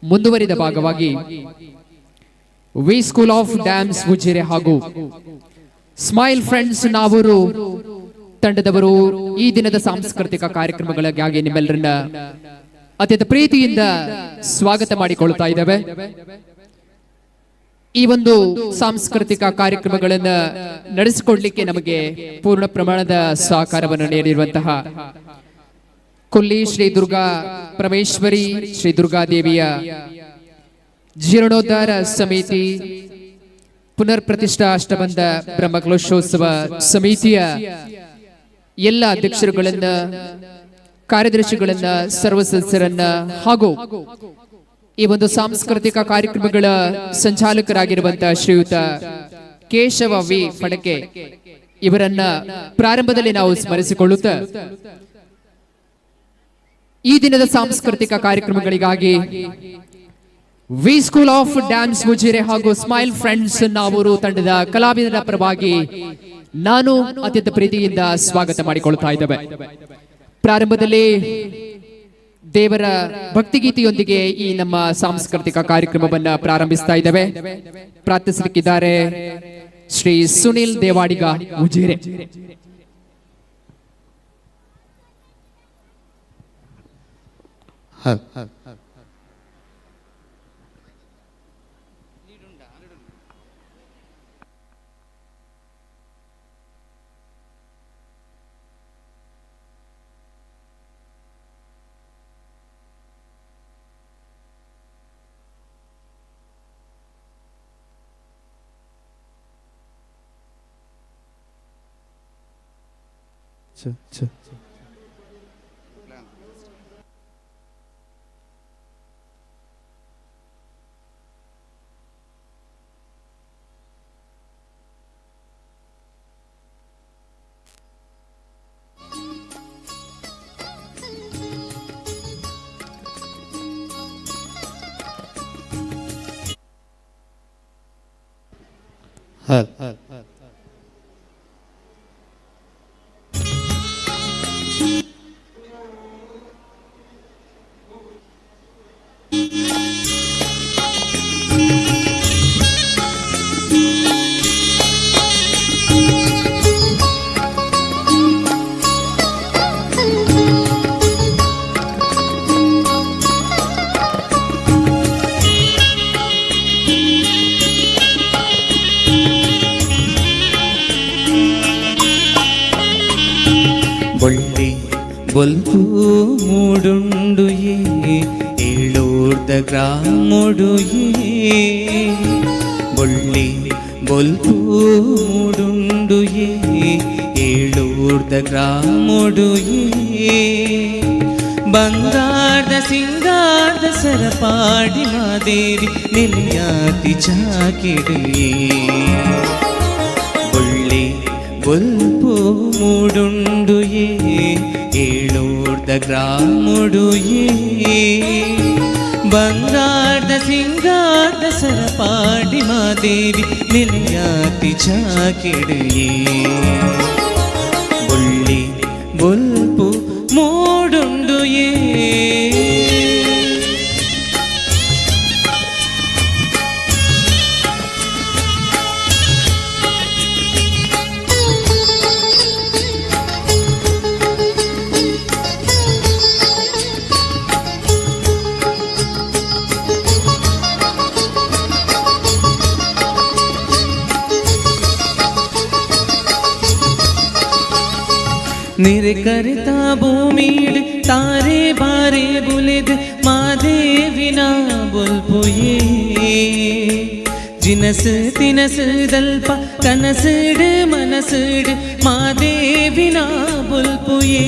ಮುಂದುವರಿದ ಭಾಗವಾಗಿ V school of dance Ujire ಹಾಗೂ ಸ್ಮೈಲ್ ಫ್ರೆಂಡ್ಸ್ ನಾವೂರು ತಂಡದವರು ಈ ದಿನದ ಸಾಂಸ್ಕೃತಿಕ ಕಾರ್ಯಕ್ರಮಗಳಿಗಾಗಿ ನಿಮ್ಮೆಲ್ಲರನ್ನ ಅತ್ಯಂತ ಪ್ರೀತಿಯಿಂದ ಸ್ವಾಗತ ಮಾಡಿಕೊಳ್ತಾ ಇದ್ದೇವೆ. ಈ ಒಂದು ಸಾಂಸ್ಕೃತಿಕ ಕಾರ್ಯಕ್ರಮಗಳನ್ನು ನಡೆಸಿಕೊಡ್ಲಿಕ್ಕೆ ನಮಗೆ ಪೂರ್ಣ ಪ್ರಮಾಣದ ಸಹಕಾರವನ್ನು ನೀಡಿರುವಂತಹ ಕೊಲ್ಲಿ ಶ್ರೀ ದುರ್ಗಾ ಪರಮೇಶ್ವರಿ ಶ್ರೀ ದುರ್ಗಾದೇವಿಯ ಜೀರ್ಣೋದ್ಧಾರ ಸಮಿತಿ ಪುನರ್ ಪ್ರತಿಷ್ಠಾ ಅಷ್ಟಬಂಧ ಬ್ರಹ್ಮಕಲಶೋತ್ಸವ ಸಮಿತಿಯ ಎಲ್ಲ ಅಧ್ಯಕ್ಷರುಗಳನ್ನ, ಕಾರ್ಯದರ್ಶಿಗಳನ್ನ, ಸರ್ವ ಸದಸ್ಯರನ್ನ ಹಾಗೂ ಈ ಒಂದು ಸಾಂಸ್ಕೃತಿಕ ಕಾರ್ಯಕ್ರಮಗಳ ಸಂಚಾಲಕರಾಗಿರುವಂತಹ ಶ್ರೀಯುತ ಕೇಶವ ವಿ ಫಡಕೆ ಇವರನ್ನ ಪ್ರಾರಂಭದಲ್ಲಿ ನಾವು ಸ್ಮರಿಸಿಕೊಳ್ಳುತ್ತಾ ಈ ದಿನದ ಸಾಂಸ್ಕೃತಿಕ ಕಾರ್ಯಕ್ರಮಗಳಿಗಾಗಿ V school of dance Ujire ಹಾಗೂ ಸ್ಮೈಲ್ ಫ್ರೆಂಡ್ಸ್ ನಾವೂರು ತಂಡದ ಕಲಾವಿದರ ಪರವಾಗಿ ನಾನು ಅತ್ಯಂತ ಪ್ರೀತಿಯಿಂದ ಸ್ವಾಗತ ಮಾಡಿಕೊಳ್ತಾ ಇದ್ದೇವೆ. ಪ್ರಾರಂಭದಲ್ಲಿ ದೇವರ ಭಕ್ತಿಗೀತೆಯೊಂದಿಗೆ ಈ ನಮ್ಮ ಸಾಂಸ್ಕೃತಿಕ ಕಾರ್ಯಕ್ರಮವನ್ನ ಪ್ರಾರಂಭಿಸ್ತಾ ಇದ್ದೇವೆ. ಪ್ರಾರ್ಥಿಸಲಿಕ್ಕಿದ್ದಾರೆ ಶ್ರೀ ಸುನಿಲ್ ದೇವಾಡಿಗ ಉಜಿರೆ. ಬೊಳ್ಳಿ ಬೊಲ್ಪು ಮೂಡುಂಡು ಏಳೋರ್ದ ಗ್ರಾಮೊಡು ಬೊಳ್ಳಿ ಬೊಲ್ಪು ಮೂಡುಂಡು ಏಳೋರ್ದ ಗ್ರಾಮೊಡು ಬಂಗಾರದ ಸಿಂಗಾರದ ಸರಪಾಡಿ ಮಾದೇವಿ ನಿಲ್ಯಾತಿ ಚಾಕಿಡು ಬೊಳ್ಳಿ ಬೊಲ್ಪು ಮೂಡುಂಡು ಏಳೋರ್ದ ಗ್ರಾಮೊಡು ಬಂಗಾರದ ಸಿಂಗಾರದ ಸರಪಾಡಿ ಮಾದೇವಿ ನಿಲ್ಯಾತಿ ಚಾಕಿಡು ಬೊಳ್ಳಿ ಬೊಲ್ಪು ಮೂಡುಂಡು निरे करता भूमीड तारे बारे बुलेद मादेवी ना बोल्पुये जिनस तिनस दल्प कनसड मनसड मादेवी ना बोल्पुये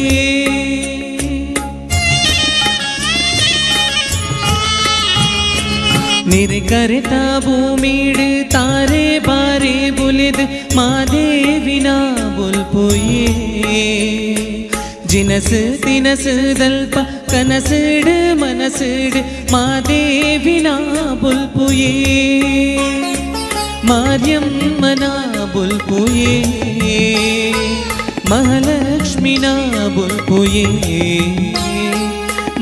निरे करता भूमीड तारे बारे बुलेद मादेवी ना बोल्पुये जिनस तिनस दल्प कनसड मनसड मादेवी ना बोल्पुये मार्यम्म ना बोल्पुये महालक्ष्मी ना बोल्पुये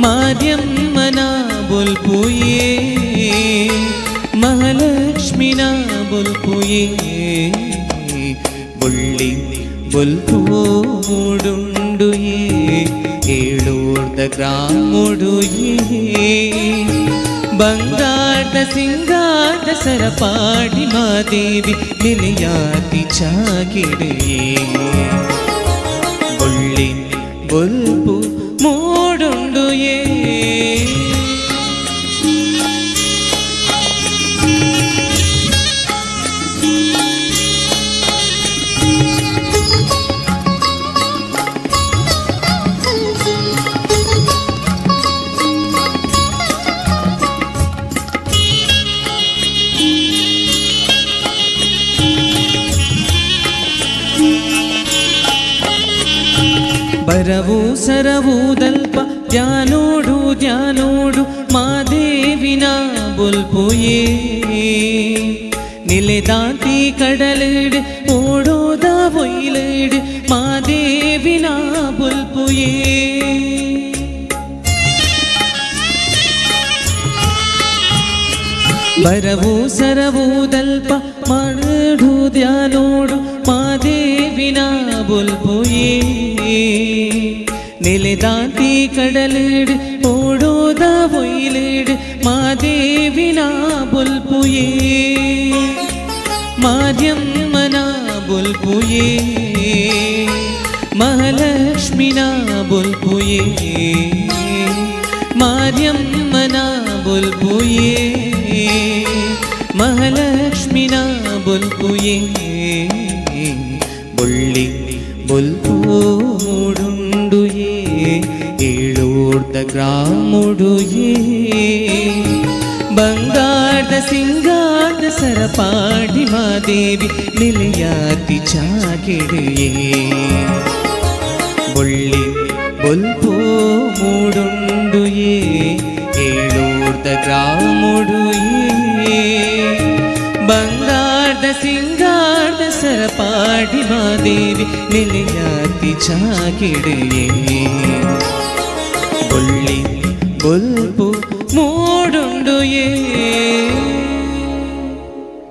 मार्यम्म ना बोल्पुये महालक्ष्मी ना बोल्पुये ಬೊಳ್ಳಿ ಬೊಲ್ಪು ಮೂಡುಂಡು ಏಳೋರ್ದ ಗ್ರಾಮೊಡು ಬಂಗಾರದ ಸಿಂಗಾರದ ಸರಪಾಡಿ ಮಾದೇವಿ ನಿಲಯಾತಿ ಚಾಕಿಡು ಬೊಳ್ಳಿ ಬೊಲ್ಪು ಮೂಡುಂಡು ಬರವು ಸರವು ದಲ್ಪ ಧ್ಯಾನೋಡು ಧ್ಯಾನೋಡು ಮಾದೇವಿನ ಬೊಲ್ಪುಯೇ ನಿಲೆದಾತಿ ಕಡಲಿಡ್ ಓಡೋದ ಒಯ್ಲಿಡ್ ಮಾದೇವಿನ ಬೊಲ್ಪುಯೇ ಬರವು ಸರವು ದಲ್ಪ ಮಾಡು ಧ್ಯಾನೋಡು ಮಾದೇವಿನ ಬೊಲ್ಪುಯೇ ನಿಲೆದಾತಿ ಕಡಲಿಡ್ ಓಡೋದ ಒಯ್ಲಿಡ್ ಮಾದೇವಿನ ಬೊಲ್ಪುಯೇ ಮಾರ್ಯಮ್ಮನ ಬೊಲ್ಪುಯೇ ಮಹಾಲಕ್ಷ್ಮಿನ ಬೊಲ್ಪುಯೇ ಮಾರ್ಯಮ್ಮನ ಬೊಲ್ಪುಯೇ ಮಹಾಲಕ್ಷ್ಮಿನ ಬೊಲ್ಪುಯೇ ಬೊಳ್ಳಿ ಬೊಲ್ಪು ಮೂಡುಂಡು ಏಳೋರ್ದ ಗ್ರಾಮೊಡು ಬಂಗಾರದ ಸಿಂಗಾರದ ಸರಪಾಡಿ ಮಾದೇವಿ ನಿಲಯಾತಿ ಚಾಕಿಡು ಬೊಳ್ಳಿ ಬೊಲ್ಪು ಮೂಡುಂಡು ಏಳೋರ್ದ ಗ್ರಾಮೊಡು ಬಂಗಾರದ ಸಿಂಗಾರ್ದ ಸರಪಾಡಿ ಮಾದೇವಿ ನಿಲೆಯಾತಿ ಚಾಕಿಡೆಯೇ ಬೊಳ್ಳಿ ಬೊಲ್ಪು ಮೂಡುಂಡು ಏ.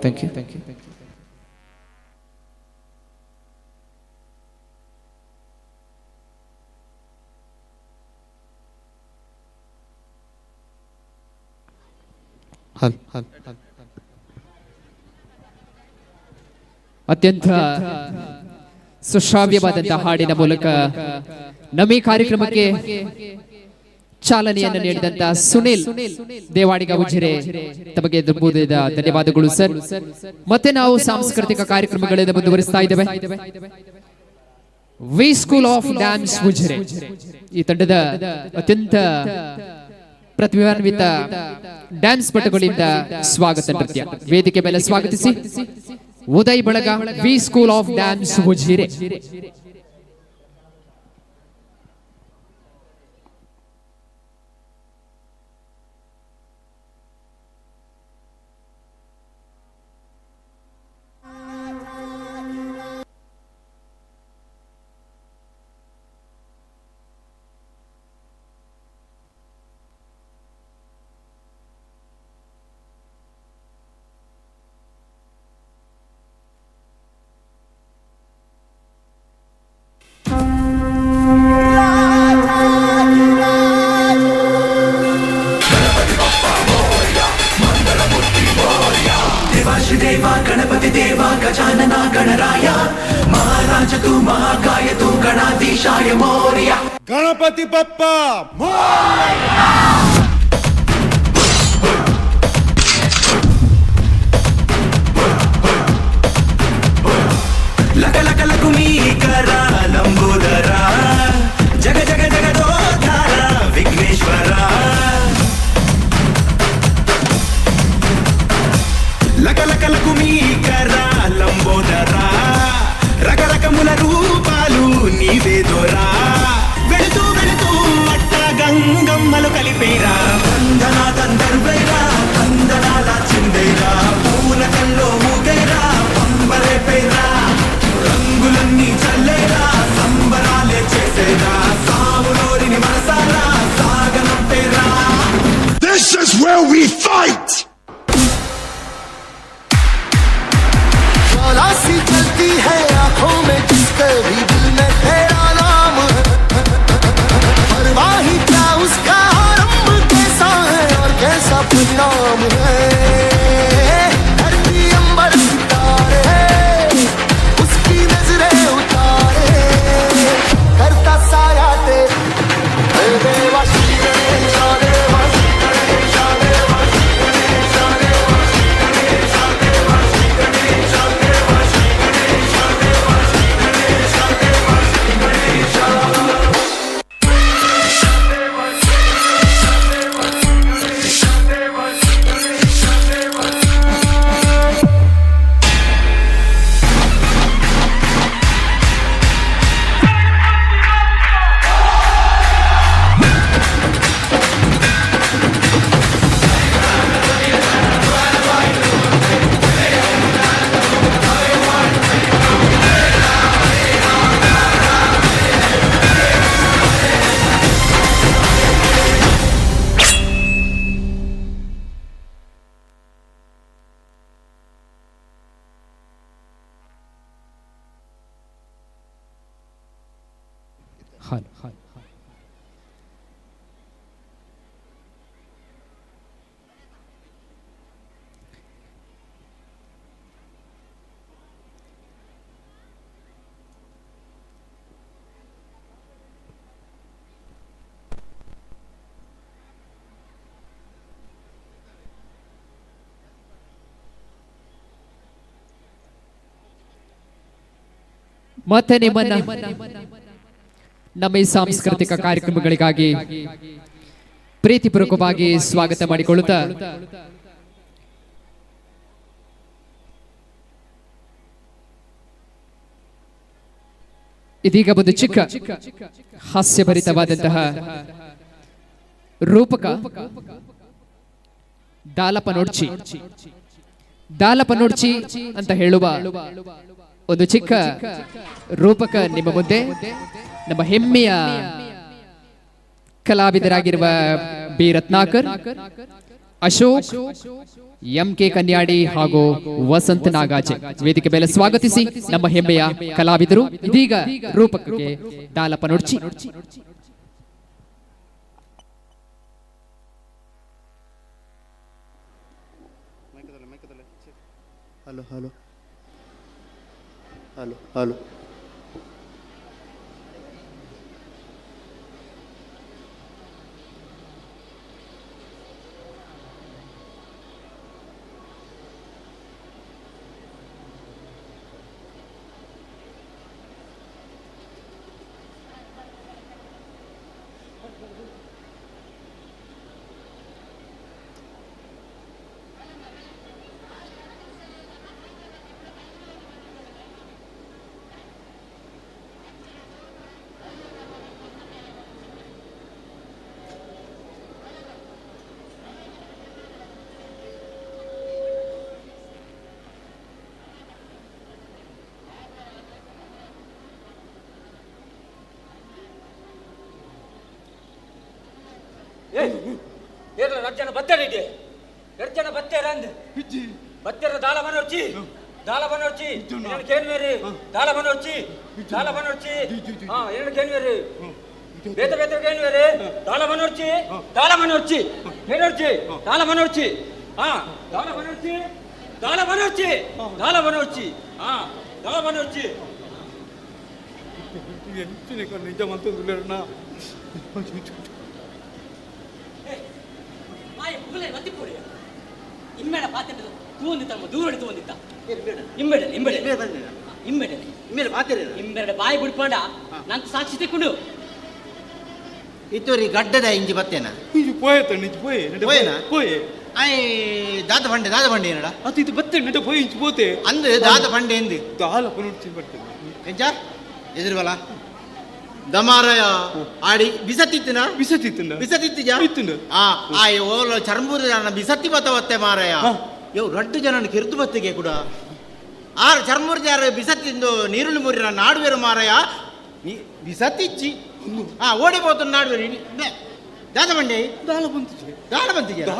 Thank you. ಅತ್ಯಂತ ಸುಶ್ರಾವ್ಯವಾದಂತಹ ಹಾಡಿನ ಮೂಲಕ ನಮ್ಮ ಈ ಕಾರ್ಯಕ್ರಮಕ್ಕೆ ಚಾಲನೆಯನ್ನು ನೀಡಿದಂತ ಸುನಿಲ್ ದೇವಾಡಿಗ ಉಜಿರೆ ತಮಗೆ ತುಂಬುವುದಾದ ಧನ್ಯವಾದಗಳು ಸರ್. ಮತ್ತೆ ನಾವು ಸಾಂಸ್ಕೃತಿಕ ಕಾರ್ಯಕ್ರಮಗಳಿಂದ ಮುಂದುವರಿಸ್ತಾ ಇದ್ದೇವೆ. V school of dance Ujire ಈ ತಂಡದ ಅತ್ಯಂತ ಪ್ರತಿಭಾನ್ವಿತ ಡ್ಯಾನ್ಸ್ ಪಟುಗಳಿಂದ ಸ್ವಾಗತ ನೃತ್ಯ ವೇದಿಕೆ ಮೇಲೆ ಸ್ವಾಗತಿಸಿ ಉದಯ್ ಬಳಗ V school of dance Ujire. Deva Ganapati देवा गजानन गणराय महाराज तू महाकाय तू गणाधीशाय मोरया गणपति बप्पा लग लग लघुमी करा लंबोदरा जग जग जगदोधारा विघ्नेश्वरा लग लग लघुमी करा लंबोदरा रग रग मुल रूपालु नीवे दोरा వెళుతూ వెళుతూ అట్ట గంగమ్మలు కలిపేరా వందనా తందర్వేరా వందనాల చిందేరా పూల కల్లో ఊగేరా పంబరే పేరా రంగులన్నీ చల్లేరా సంబరాలే చేసేరా సాములోరిని మనసారా సాగనంపేరా. This is where we fight. सी चलती है आंखों में जिसके भी दिल में तेरा नाम है परवाह ही क्या उसका आरंभ कैसा है और कैसा परिणाम है धरती अंबर सितारे उसकी नजरें उतारे करता साया तेरे देवा श्री गणेश देवा श्री गणेश देवा श्री गणेश देवा श्री गणेश देवा श्री गणेश देवा श्री गणेश देवा श्री गणेश देवा श्री गणेश ಮತ್ತೆ ನಿಮ್ಮನ್ನ ನಮ್ಮ ಈ ಸಾಂಸ್ಕೃತಿಕ ಕಾರ್ಯಕ್ರಮಗಳಿಗಾಗಿ ಪ್ರೀತಿಪೂರ್ವಕವಾಗಿ ಸ್ವಾಗತ ಮಾಡಿಕೊಳ್ಳುತ್ತಾ ಇದೀಗ ಒಂದು ಚಿಕ್ಕ ಹಾಸ್ಯಭರಿತವಾದಂತಹ ರೂಪಕ ಡಾಲಪ ನೋಡ್ಚಿ ದಾಲಪನೋಡ್ಚಿ ಅಂತ ಹೇಳುವ ಒಂದು ಚಿಕ್ಕ ರೂಪಕ ನಿಮ್ಮ ಮುಂದೆ ನಮ್ಮ ಹೆಮ್ಮೆಯ ಕಲಾವಿದರಾಗಿರುವ ಬಿ ರತ್ನಾಕರ್, ಅಶೋಕ್, ಎಂ.ಕೆ. ಕನ್ಯಾಡಿ ಹಾಗೂ ವಸಂತ ನಾಗಾಜೆ ವೇದಿಕೆ ಮೇಲೆ ಸ್ವಾಗತಿಸಿ ನಮ್ಮ ಹೆಮ್ಮೆಯ ಕಲಾವಿದರು. ಇದೀಗ ರೂಪಕಕ್ಕೆ ದಾಲಪನೋಡ್ಚಿ. ಹಲೋ ಹಲೋ ಹಲೋ ಹಲೋ ಜನ ಬತ್ತೇರಿದೆ 2 ಜನ ಬತ್ತೇರ ಅಂದ್ ಬತ್ತೇರ ದಾಳ ಬನೋರ್ಚಿ ಕೇನ್ವೇರಿ ದಾಳ ಬನೋರ್ಚಿ ಹಾ ಏನು ಕೇನ್ವೇರಿ ಬೇತ ಕೇನ್ವೇರಿ ದಾಳ ಬನೋರ್ಚಿ ಕೇನೋರ್ಚಿ ದಾಳ ಬನೋರ್ಚಿ ಹಾ ದಾಳ ಬನೋರ್ಚಿ ಹಾ ದಾಳ ಬನೋರ್ಚಿ ನಿಜ ಮಂತಂದುಲೇರಣ್ಣ ಇಮ್ಮೇಡ ಪಾತ್ರೆ ತೂಂದಿತ್ತ ದೂರಡಿ ತೂಂದಿತ್ತ ಇಮ್ಮೆಡೆ ಬಾಯಿ ಬಿಡ್ಕೊಂಡ ನಂಗೆ ಸಾಕ್ಷಿ ತೆಕ್ಕೊಂಡು ಇತ್ತೋರಿ ಗಡ್ಡದ ಇಂಜಿ ಬತ್ತೇನ ದಾದ ಬಂಡೆ ಏನಡ ಅದು ಇದು ಬತ್ತೆ ನಟ ಪೋಯಿ ಇಂಚು ಪೋತೆ ಅಂದ್ರೆ ದಾದ ಬಂಡೆ ಎಂದಿ ದಾಲ ಪನೋಡ್ಚಿ ಬರ್ತೇನೆ ಎಂಚ ಎದುರುವಲ ದಮಾರಯ ಆಡಿ ಬಿಸತ್ತಿತ್ತನ ಬಿಸತ್ತಿತ್ತಿಜ ಓಲ ಚರ್ಮೂರ ಜನ ಬಿಸತ್ತಿ ಬತ್ತವತ್ತೆ ಮಾರಯ ಯೋ 2 ಜನ ಕೆರ್ದು ಬತ್ತಿಗೆ ಕೂಡ ಆರು ಚರ್ಮೂರು ಜಾರ ಬಿಸತ್ತಿಂದು ನೀರುಳ್ಳಿ ಮೂರಿನ ನಾಡುವೇರು ಮಾರಯ ಬಿಸತ್ತಿಚ್ಚಿ ಓಡಿపోతు ನಾಡುವೇರು ದಾದ ಬಂಡೆ ದಾಲ ಬಂತಿಜರ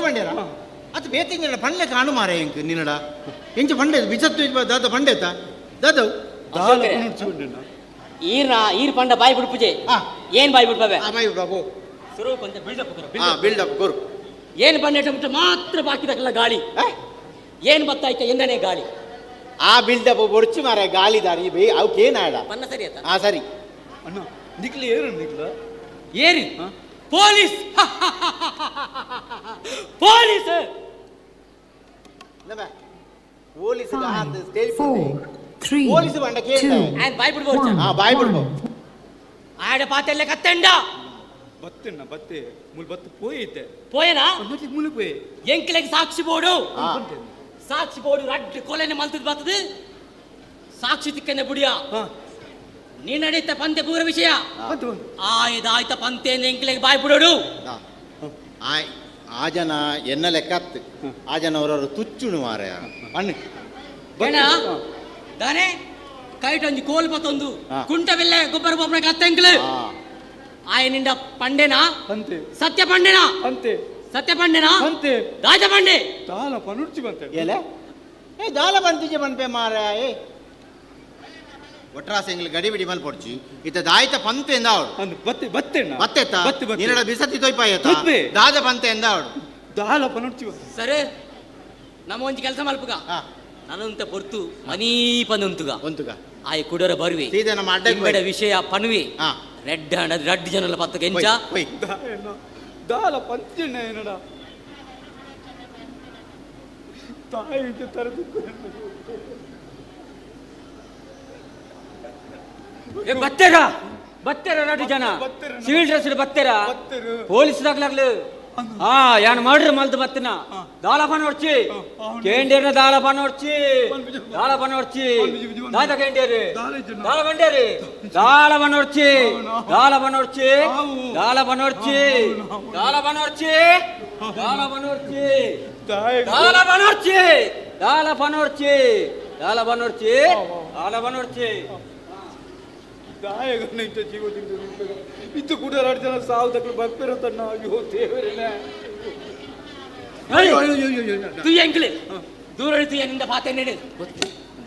ಬಂಡೇರ ಅದು ಬೇತಿಂಗಲ್ಲ ಪಂಡೆ ಕಾಣು ಮಾರಯ ಎಂಕ್ ನಿನ್ನಡ ಎಂಚ ಪಂಡೆ ಬಿಸತ್ತು ದಾದ ಪಂಡೆತ ದಾದವ್ ಈರ್ ಪಂಡ ಬಾಯಿ ಬಿಡ್ಪುಜೆ ಏನ್ ಬಾಯಿ ಬಿಡ್ಬವೆ ಬಾಯಿ ಬಿಡ್ಬೋ ಶುರು ಕೊಂಚ ಬಿಲ್ಡಪ್ ಕೊರು ಏನು ಪಂಡೆ ಮಾತ್ರ ಬಾಕಿದಕ್ಕಲ್ಲ ಗಾಳಿ ಏನು ಬತ್ತಾಯ್ತ ಎಂದನೇ ಗಾಳಿ ಆ ಬಿಲ್ಡಪ್ ಒಡ್ಚಿ ಮಾರ ಗಾಳಿ ದಾರಿ ಬೇ ಅವಕ್ಕೇನಾಡ ಪನ್ನ ಸರಿ ಆತ ಸರಿ ಅಣ್ಣ ನಿಕ್ಲಿ ಏರಿ ಪೊಲೀಸ್ ಪೊಲೀಸ್ ಪೊಲೀಸ್ ಬಂಡ ಬಾಯಿ ಬಿಡ್ಬೋದು ಬಾಯಿ ಬಿಡ್ಬೋ ಆಡ ಪಾತೆಲ್ಲ ಕತ್ತಂಡ ಬತ್ತೆ ಮುಲ್ ಬತ್ತು ಪೋಯಿತೆ ಪೋಯನಾ ಮುಲು ಪೋಯೆ ಎಂಕ್ಲೆಗೆ ಸಾಕ್ಷಿ ಬೋರ್ಡು ರಡ್ಡು ಕೊಲೆನೆ ಮಲ್ತದ್ ಬರ್ತದೆ ಸಾಕ್ಷಿ ತಿಕ್ಕನೆ ಬುಡಿಯ ನೀ ನಡೀತ ಪಂತೆ ಪೂರ ವಿಷಯ ಆಯ್ತ ಪಂತೆ ಎಂಕ್ಲೆಗೆ ಬಾಯಿ ಬಿಡೋಡು ಆ ಜನ ಎನ್ನ ಲೆಕ್ಕತ್ತು ಆ ಜನ ಅವರವರು ತುಚ್ಚುಣು ಮಾರ ಬೇಡ ದಾನೆ ಕೈಟೊಂದು ಕೋಲ್ ಬತ್ತೊಂದು ಕುಂಟವಿಲ್ಲ ಗೊಬ್ಬರ ಬೊಬ್ಬರ ಕತ್ತೆಂಕ್ಲು ಆಯನಿಂದ ಪಂಡೆನಾ ಸತ್ಯ ಪಂಡೆನಾ ಸತ್ಯ ಪಂಡೆನಾ ರಾಜ ಪಂಡೆ ದಾಲ ಪನುರ್ಚಿ ಬಂತೆ ಏಲೆ ದಾಲ ಬಂತಿಜೆ ಬಂಪೆ ಮಾರ ಒಟ್ರಾಸ ಎಂಗ್ಲ ಗಡಿಬಿಡಿ ಮಲ್ ಪೊಡ್ಚಿ ಇತ ದಾಯ್ತ ಪಂತೆ ಎಂದ ಅವಳು ಬತ್ತೆತ್ತ ನಿನ್ನಡ ಬಿಸತ್ತಿ ತೊಯ್ಪಾಯತ್ತ ದಾದ ಪಂತೆ ಎಂದ ಅವಳು ದಾಲ ಪನುರ್ಚಿ ಸರಿ ನಮ್ಮ ಒಂಜಿ ಕೆಲಸ ಮಲ್ಪುಗ ನನಂತ ಪೊರ್ತು ಮನೀಪನುಂತುಗ ಆಯ್ ಕುಡರ ಬರುವೆ ನಮ್ಮ ಅಡ್ಡ ವಿಷಯ ಪನುವೆ ರೆಡ್ ಜನಲ ಪತ್ತು ಕೆಂಚ ದಾಲ ಪಂಚಣ್ಣ ಏನಡ ತಾಯಿಗೆ ತರದು ಬತ್ತೆರ ರೆಡ್ ಜನ ಸಿವಿಲ್ ಡ್ರೆಸ್ ಬತ್ತೆರ ಪೊಲೀಸ್ ದಾಗ್ಲಾಗ್ಲು ಯಾನ್ ಮಾಡ್ರ ಮಲ್ದು ಬತ್ತನ दाला पनोर्ची केंडेर दाला पनोर्ची दाला पनोर्ची दादा केंडेर दाला केंडेर दाला पनोर्ची दाला पनोर्ची दाला पनोर्ची दाला पनोर्ची दाला पनोर्ची दाला पनोर्ची दाला पनोर्ची दाला पनोर्ची दाला पनोर्ची काय गणित जीव इथं कुठे रडताना साव तक बघते होताना होते तू ಎಂಕ್ಲೆ ದೂರ ಇಳಿತು ಏನಿಂದ ಪಾತೆ ನೆಡೆ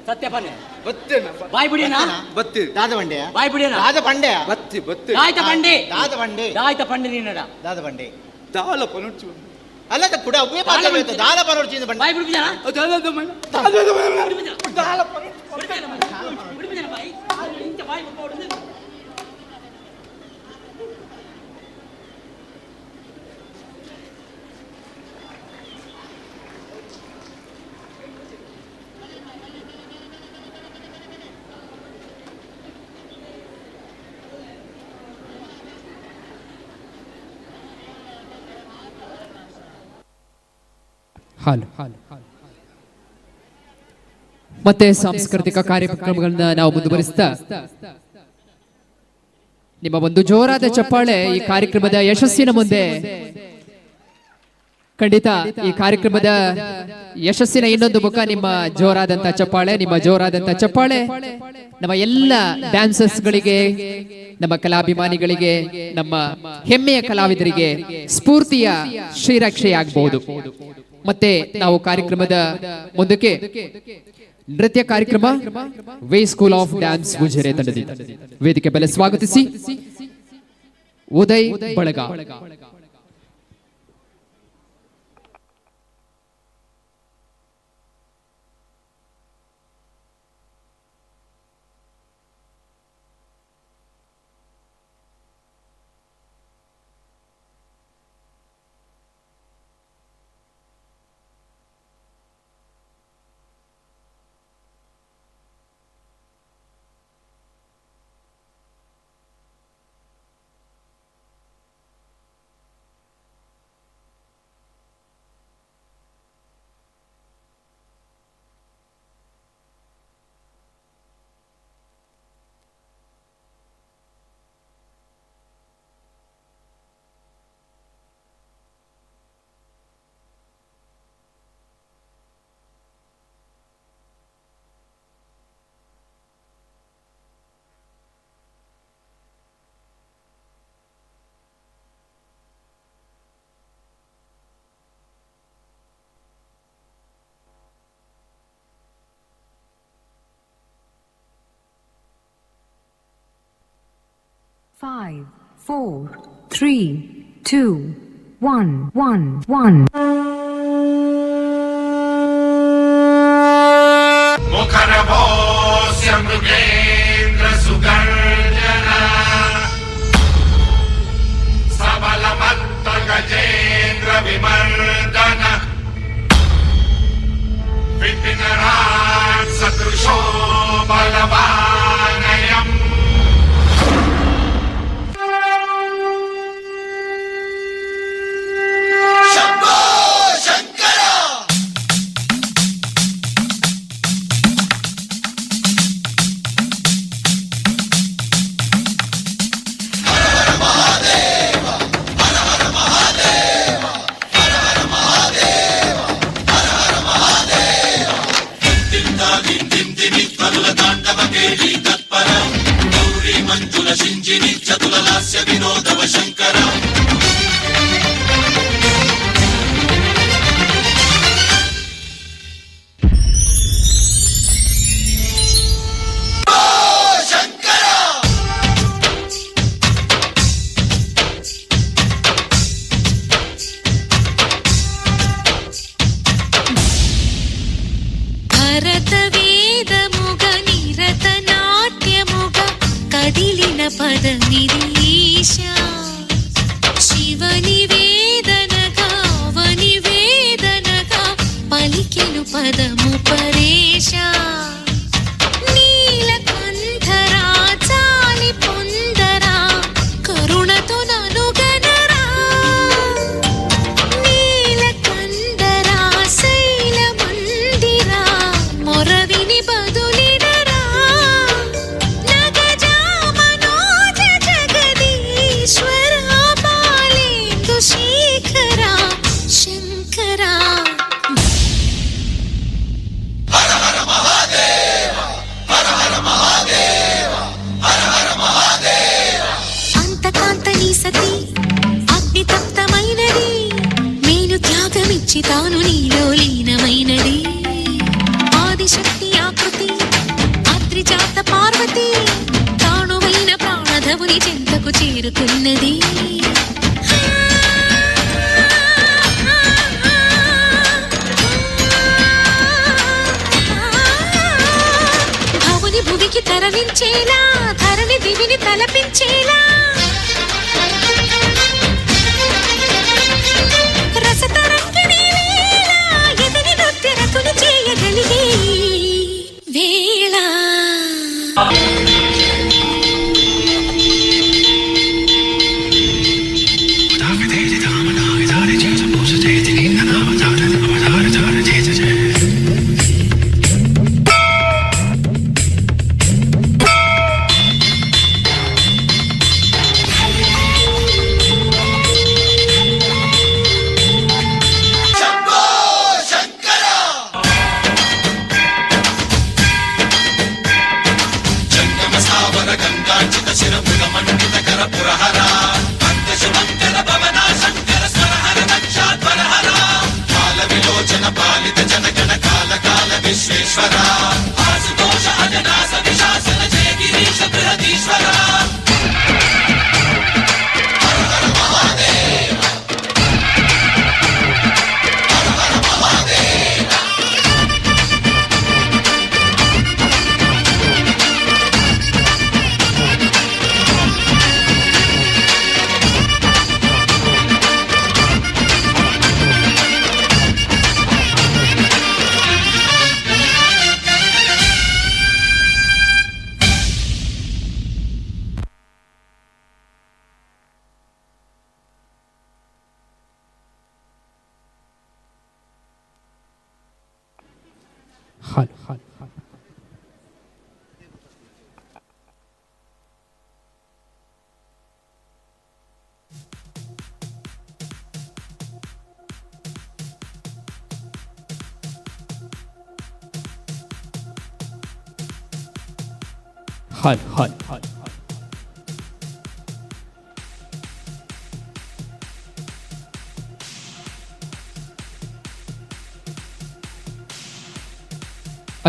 ಸತ್ಯಪನೆ ಬತ್ತೇನ ಬಾಯಿ ಬಿಡಿನಾ ಬತ್ತಿ ದಾದ ಬಂಡೆ ಬಾಯಿ ಬಿಡಿನಾ ದಾದ ಬಂಡೆ ಬತ್ತಿ ಬತ್ತಿ ದಾಯ್ತ ಬಂಡೆ ದಾದ ಬಂಡೆ ದಾಯ್ತ ಬಂಡೆ ನೀನಡ ದಾದ ಬಂಡೆ ದಾಲ ಪನೊಡ್ಚು ಅಲ್ಲದ ಕೂಡ ಅವೇ ಪಾತೆ ಬೈತ ದಾದ ಪನೊಡ್ಚಿಂದ ಬಂಡೆ ಬಾಯಿ ಬಿಡಿಬಿಜಾನ ದಾದ ಮೈನ ದಾಲ ಬಿಡಿಬಿಜಾನ ಬಾಯಿ ಇಂತ ಬಾಯಿ ಬಿಡ್ಕೊಡ್ದು ಮತ್ತೆ ಸಾಂಸ್ಕೃತಿಕ ಕಾರ್ಯಕ್ರಮಗಳನ್ನ ನಾವು ಮುಂದುವರಿಸ್ತಾ ನಿಮ್ಮ ಒಂದು ಜೋರಾದ ಚಪ್ಪಾಳೆ ಈ ಕಾರ್ಯಕ್ರಮದ ಯಶಸ್ಸಿನ ಮುಂದೆ ಖಂಡಿತ ಈ ಕಾರ್ಯಕ್ರಮದ ಯಶಸ್ಸಿನ ಇನ್ನೊಂದು ಮುಖ ನಿಮ್ಮ ಜೋರಾದಂತ ಚಪ್ಪಾಳೆ. ನಿಮ್ಮ ಜೋರಾದಂತ ಚಪ್ಪಾಳೆ ನಮ್ಮ ಎಲ್ಲ ಡ್ಯಾನ್ಸರ್ಸ್ ಗಳಿಗೆ, ನಮ್ಮ ಕಲಾಭಿಮಾನಿಗಳಿಗೆ, ನಮ್ಮ ಹೆಮ್ಮೆಯ ಕಲಾವಿದರಿಗೆ ಸ್ಫೂರ್ತಿಯ ಶ್ರೀರಕ್ಷೆಯಾಗಬಹುದು. ಮತ್ತೆ ನಾವು ಕಾರ್ಯಕ್ರಮದ ಮುಂದಕ್ಕೆ ನೃತ್ಯ ಕಾರ್ಯಕ್ರಮ ವೇ ಸ್ಕೂಲ್ ಆಫ್ ಡ್ಯಾನ್ಸ್ ಗುಜರೆ ತಂಡದಿಂದ ವೇದಿಕೆ ಮೇಲೆ ಸ್ವಾಗತಿಸಿ ಉದಯ್ ಬಳಗ. Five, 4, 3, 2, 1, 1, 1. मुखरभोस्य मृगेन्द्र सुगर्जना सबलमत्त गजेन्द्र विमर्दन विपिनराट् सदृशो बलवानयम् మంజుల చతుల లాస్య వినోదవ శంకర పదనిరీశా శివని వేదనగా అవని వేదనగా పలికెను పదము పరేశా నీలకంఠరా చాలి పొందరా కరుణతో ననుగనరా నీలకంఠరా నుంచి తాను నీలో లీనమైనది ఆదిశక్తి ఆకృతి ఆత్రిజాత పార్వతి తానువైన ప్రాణధవుని చెంతకు చేరుకున్నది భవుని భువికి తరలించేలా ధరణి దివిని తలపించేలా రసతరంగిణి వేళ ఎదిరి నృత్యరతులు చేయగలిగే వేళ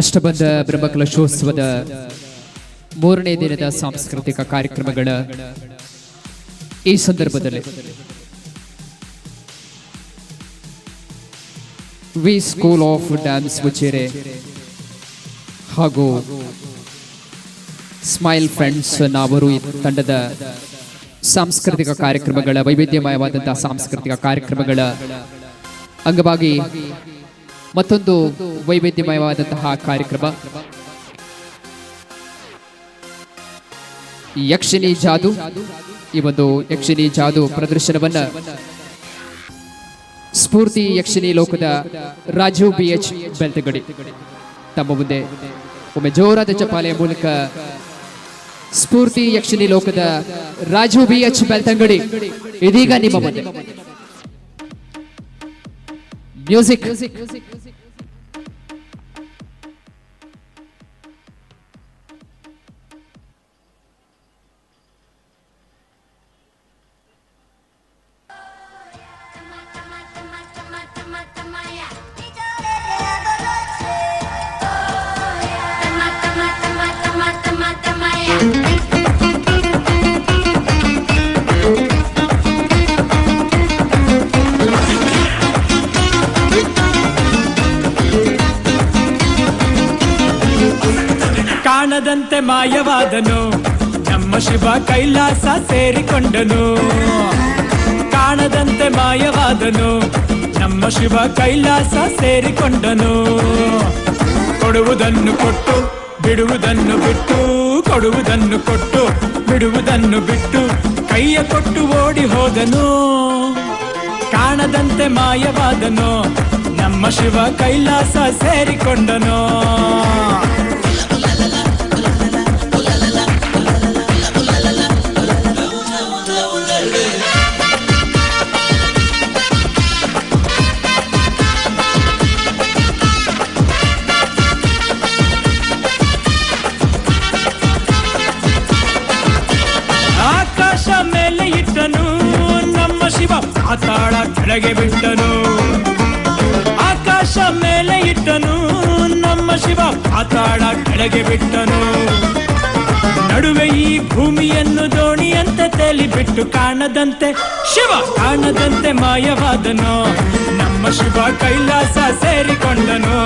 ಅಷ್ಟಬಂಧ ಬ್ರಹ್ಮಕಲಶೋತ್ಸವದ 3ನೇ ದಿನದ ಸಾಂಸ್ಕೃತಿಕ ಕಾರ್ಯಕ್ರಮಗಳ ಈ ಸಂದರ್ಭದಲ್ಲಿ V school of dance Ujire ಹಾಗೂ ಸ್ಮೈಲ್ ಫ್ರೆಂಡ್ಸ್ ನಾವರು ಈ ತಂಡದ ಸಾಂಸ್ಕೃತಿಕ ಕಾರ್ಯಕ್ರಮಗಳ ವೈವಿಧ್ಯಮಯವಾದಂತಹ ಸಾಂಸ್ಕೃತಿಕ ಕಾರ್ಯಕ್ರಮಗಳ ಅಂಗವಾಗಿ ಮತ್ತೊಂದು ವೈವಿಧ್ಯಮಯವಾದಂತಹ ಕಾರ್ಯಕ್ರಮ ಯಕ್ಷಿಣಿ ಜಾದು. ಈ ಒಂದು ಯಕ್ಷಿಣಿ ಜಾದು ಪ್ರದರ್ಶನವನ್ನ ಸ್ಫೂರ್ತಿ ಯಕ್ಷಿಣಿ ಲೋಕದ ರಾಜು BH ಬೆಳ್ತಂಗಡಿ ತಮ್ಮ ಮುಂದೆ ಒಮ್ಮೆ ಜೋರಾದ ಚಪ್ಪಾಳೆಯ ಮೂಲಕ ಸ್ಫೂರ್ತಿ ಯಕ್ಷಿಣಿ ಲೋಕದ ರಾಜು BH ಬೆಳ್ತಂಗಡಿ ಇದೀಗ ನಿಮ್ಮ ಮುಂದೆ ಮ್ಯೂಸಿಕ್. ಕಾಣದಂತೆ ಮಾಯವಾದನು ನಮ್ಮ ಶಿವ ಕೈಲಾಸ ಸೇರಿಕೊಂಡನು. ಕಾಣದಂತೆ ಮಾಯವಾದನು ನಮ್ಮ ಶಿವ ಕೈಲಾಸ ಸೇರಿಕೊಂಡನು. ಕೊಡುವುದನ್ನು ಕೊಟ್ಟು ಬಿಡುವುದನ್ನು ಬಿಟ್ಟು, ಕೊಡುವುದನ್ನು ಕೊಟ್ಟು ಬಿಡುವುದನ್ನು ಬಿಟ್ಟು ಕೈಯ ಕೊಟ್ಟು ಓಡಿ ಹೋದನು. ಕಾಣದಂತೆ ಮಾಯವಾದನು ನಮ್ಮ ಶಿವ ಕೈಲಾಸ ಸೇರಿಕೊಂಡನು. ಪಾತಾಳ ಕೆಳಗೆ ಬಿಟ್ಟನು. ಆಕಾಶ ಮೇಲೆ ಇಟ್ಟನು, ನಮ್ಮ ಶಿವ ಪಾತಾಳ ಕೆಳಗೆ ಬಿಟ್ಟನು. ನಡುವೆ ಈ ಭೂಮಿಯನ್ನು ದೋಣಿಯಂತೆ ತೇಲಿ ಬಿಟ್ಟು ಕಾಣದಂತೆ ಶಿವ ಕಾಣದಂತೆ ಮಾಯವಾದನು. ನಮ್ಮ ಶಿವ ಕೈಲಾಸ ಸೇರಿಕೊಂಡನು.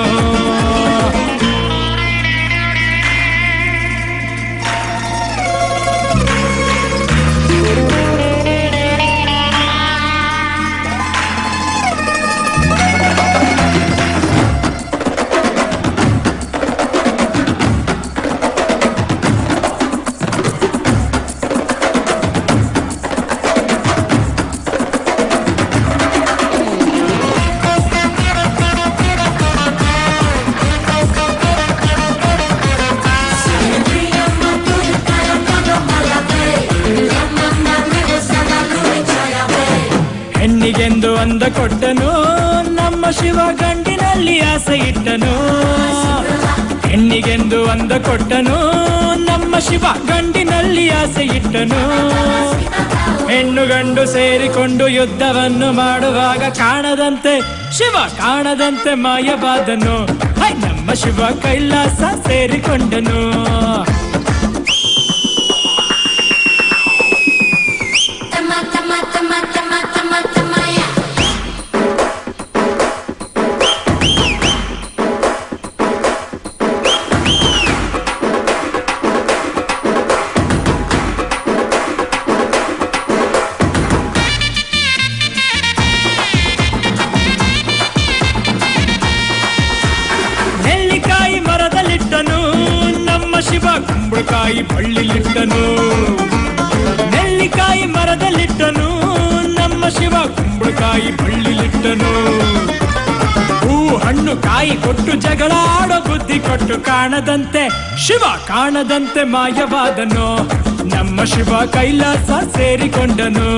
ಹೆಣ್ಣಿಗೆಂದು ಅಂದ ಕೊಟ್ಟನು, ನಮ್ಮ ಶಿವ ಗಂಡಿನಲ್ಲಿ ಆಸೆ ಇಟ್ಟನು. ಹೆಣ್ಣಿಗೆಂದು ಅಂದ ಕೊಟ್ಟನು, ನಮ್ಮ ಶಿವ ಗಂಡಿನಲ್ಲಿ ಆಸೆ ಇಟ್ಟನು. ಹೆಣ್ಣು ಗಂಡು ಸೇರಿಕೊಂಡು ಯುದ್ಧವನ್ನು ಮಾಡುವಾಗ ಕಾಣದಂತೆ ಶಿವ ಕಾಣದಂತೆ ಮಾಯವಾದನು. ನಮ್ಮ ಶಿವ ಕೈಲಾಸ ಸೇರಿಕೊಂಡನು. ನೆಲ್ಲಿಕಾಯಿ ಮರದಲ್ಲಿಟ್ಟನು, ನಮ್ಮ ಶಿವ ಕುಂಬಳಕಾಯಿ ಬಳ್ಳಿಲಿಟ್ಟನು. ನೆಲ್ಲಿಕಾಯಿ ಮರದಲ್ಲಿಟ್ಟನು, ನಮ್ಮ ಶಿವ ಕುಂಬಳಕಾಯಿ ಬಳ್ಳಿಲಿಟ್ಟನು. ಹೂ ಹಣ್ಣು ಕಾಯಿ ಕೊಟ್ಟು ಜಗಳ ಆಡೋ ಬುದ್ಧಿ ಕೊಟ್ಟು ಕಾಣದಂತೆ ಶಿವ ಕಾಣದಂತೆ ಮಾಯವಾದನು. ನಮ್ಮ Shiva Kailasa ಸೇರಿಕೊಂಡನು.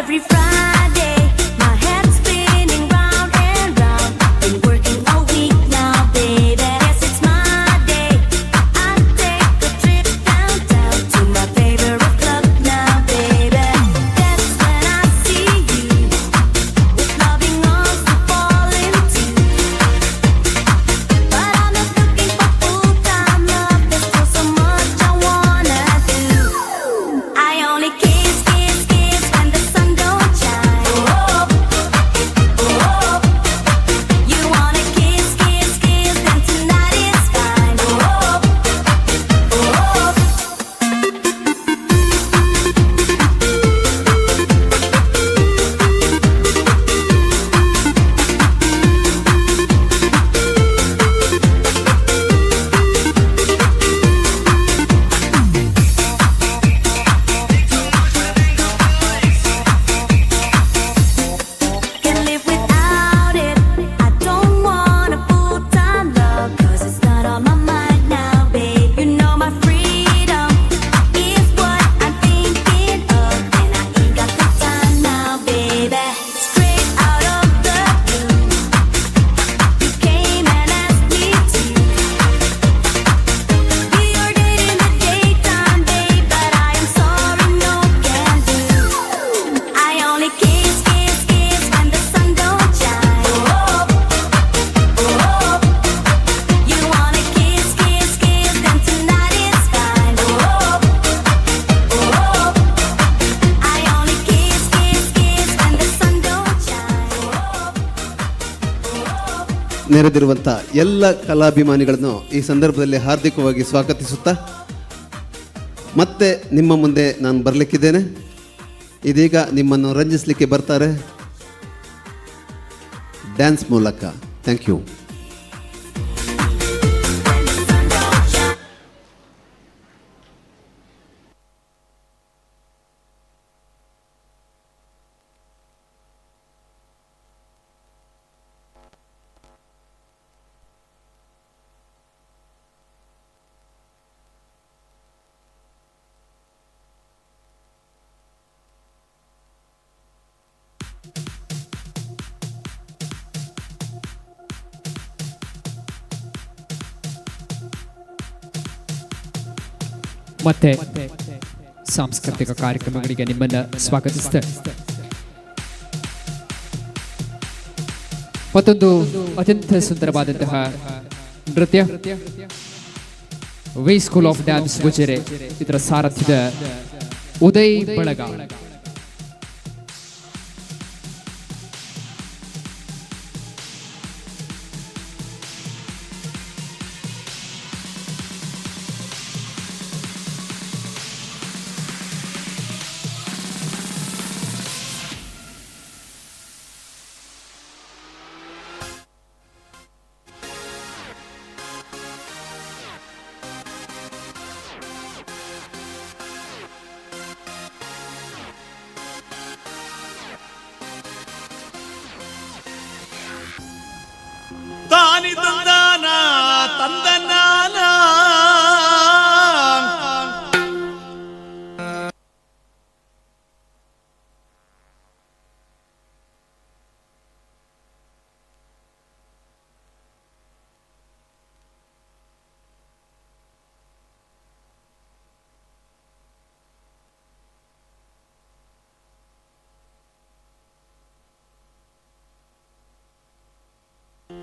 Every Friday, my head's spinning round and round. Been working all week now, baby. Yes, it's my day. I take a trip downtown to my favorite club now, baby. That's when I see you with loving arms to fall into. But I'm not looking for full-time love. There's still so much I wanna do. I only kiss, kiss, kiss when the sun don't shine. Oh, oh, you wanna kiss, kiss, kiss, then tonight is fine. Oh, can live without it. I don't want a full-time love, 'cause it's not on my mind now, babe. You know my freedom is what I'm thinking of, and I ain't got the time now, baby. Straight out of the blue, you came and asked me to be your date in the daytime, babe, but I am sorry, no can do. I only kiss, kiss, kiss when the sun don't shine. Oh, you wanna kiss, kiss, kiss, then tonight is fine. Oh, I only kiss, kiss, kiss when the sun don't shine. ನೆರೆದಿರುವಂಥ ಎಲ್ಲ ಕಲಾಭಿಮಾನಿಗಳನ್ನು ಈ ಸಂದರ್ಭದಲ್ಲಿ ಹಾರ್ದಿಕವಾಗಿ ಸ್ವಾಗತಿಸುತ್ತಾ ಮತ್ತೆ ನಿಮ್ಮ ಮುಂದೆ ನಾನು ಬರಲಿಕ್ಕಿದ್ದೇನೆ. ಇದೀಗ ನಿಮ್ಮನ್ನು ರಂಜಿಸಲಿಕ್ಕೆ ಬರ್ತಾರೆ ಡ್ಯಾನ್ಸ್ ಮೂಲಕ. Thank you. ಮತ್ತೆ ಸಾಂಸ್ಕೃತಿಕ ಕಾರ್ಯಕ್ರಮಗಳಿಗೆ ನಿಮ್ಮನ್ನು ಸ್ವಾಗತಿಸ್ತೇನೆ. ಮತ್ತೊಂದು ಅತ್ಯಂತ ಸುಂದರವಾದಂತಹ ನೃತ್ಯ V school of dance Ujire, ಇದರ ಸಾರಥ್ಯದ ಉದಯ್ ಬಳಗ. ತಾನಿ ತಂದಾನ ತಂದನಾನ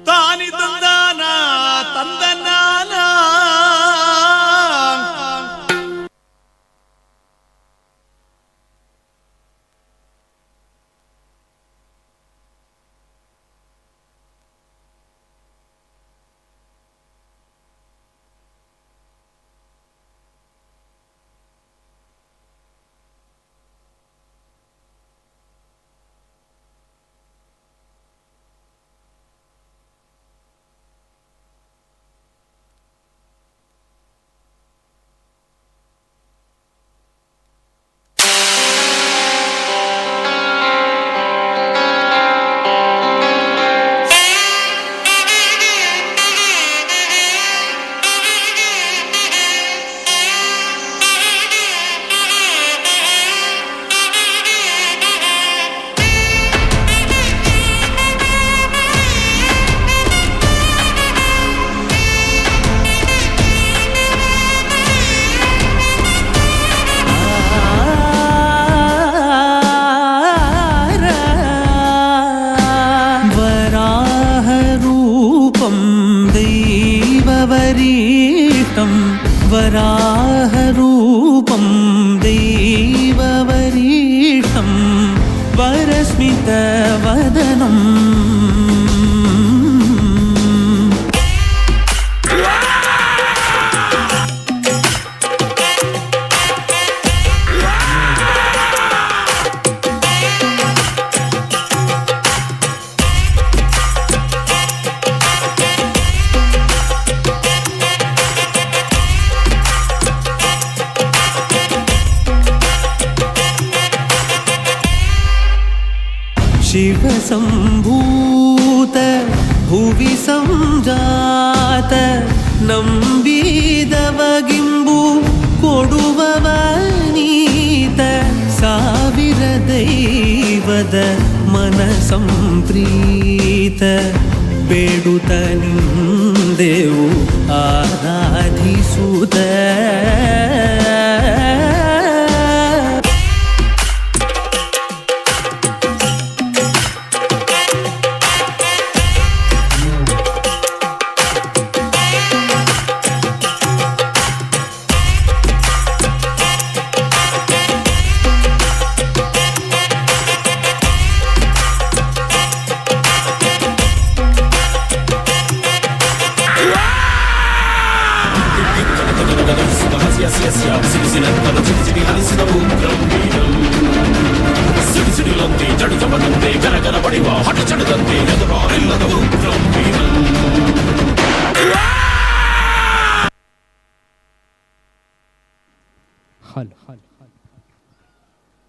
ತಾನಿ ತಂದಾನ ತಂದನಾನ वराहरूपं दैववरीष्टं वरस्मितवदनम् शिवसम्भूत भुवि संजात ನಂಬಿದವಗಿಂಬು ಕೊಡುವವನೀತ ಸಾವಿರ ದೈವದ ಮನ ಸಂಪ್ರೀತ ಬೇಡುತ್ತ ನಿಂದೆವು ಆರಾಧಿಸುತ್ತ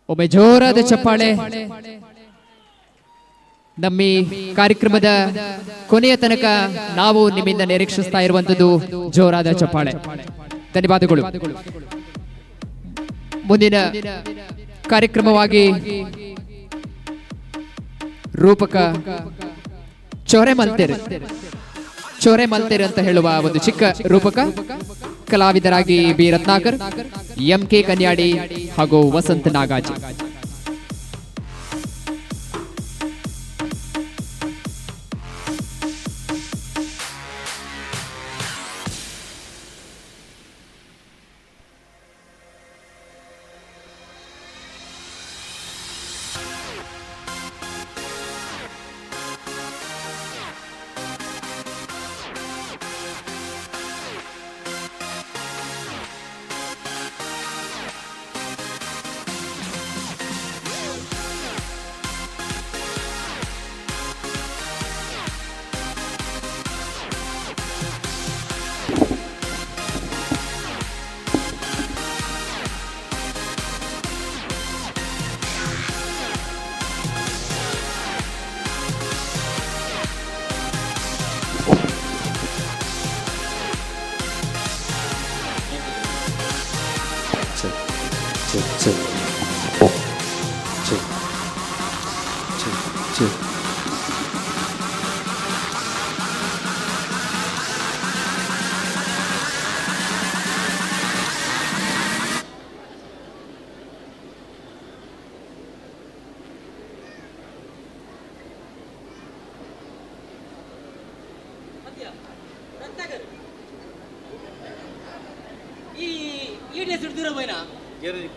ಒಮ್ಮೆ ಜೋರಾದ ಚಪ್ಪಾಳೆ ನಮ್ಮ ಕಾರ್ಯಕ್ರಮದ ಕೊನೆಯ ತನಕ ನಾವು ನಿಮ್ಮಿಂದ ನಿರೀಕ್ಷಿಸ್ತಾ ಇರುವಂತದ್ದು ಜೋರಾದ ಚಪ್ಪಾಳೆ. ಧನ್ಯವಾದಗಳು. ಮುಂದಿನ ಕಾರ್ಯಕ್ರಮವಾಗಿ ರೂಪಕ ಚೋರೆ ಮಲ್ತೇರ್ ಅಂತ ಹೇಳುವ ಒಂದು ಚಿಕ್ಕ ರೂಪಕ ಕಲಾವಿದರಾಗಿ ಬಿ ರತ್ನಾಕರ್, ಎಂಕೆ ಕನ್ಯಾಡಿ ಹಾಗೂ ವಸಂತ ನಾಗಾಜಿ.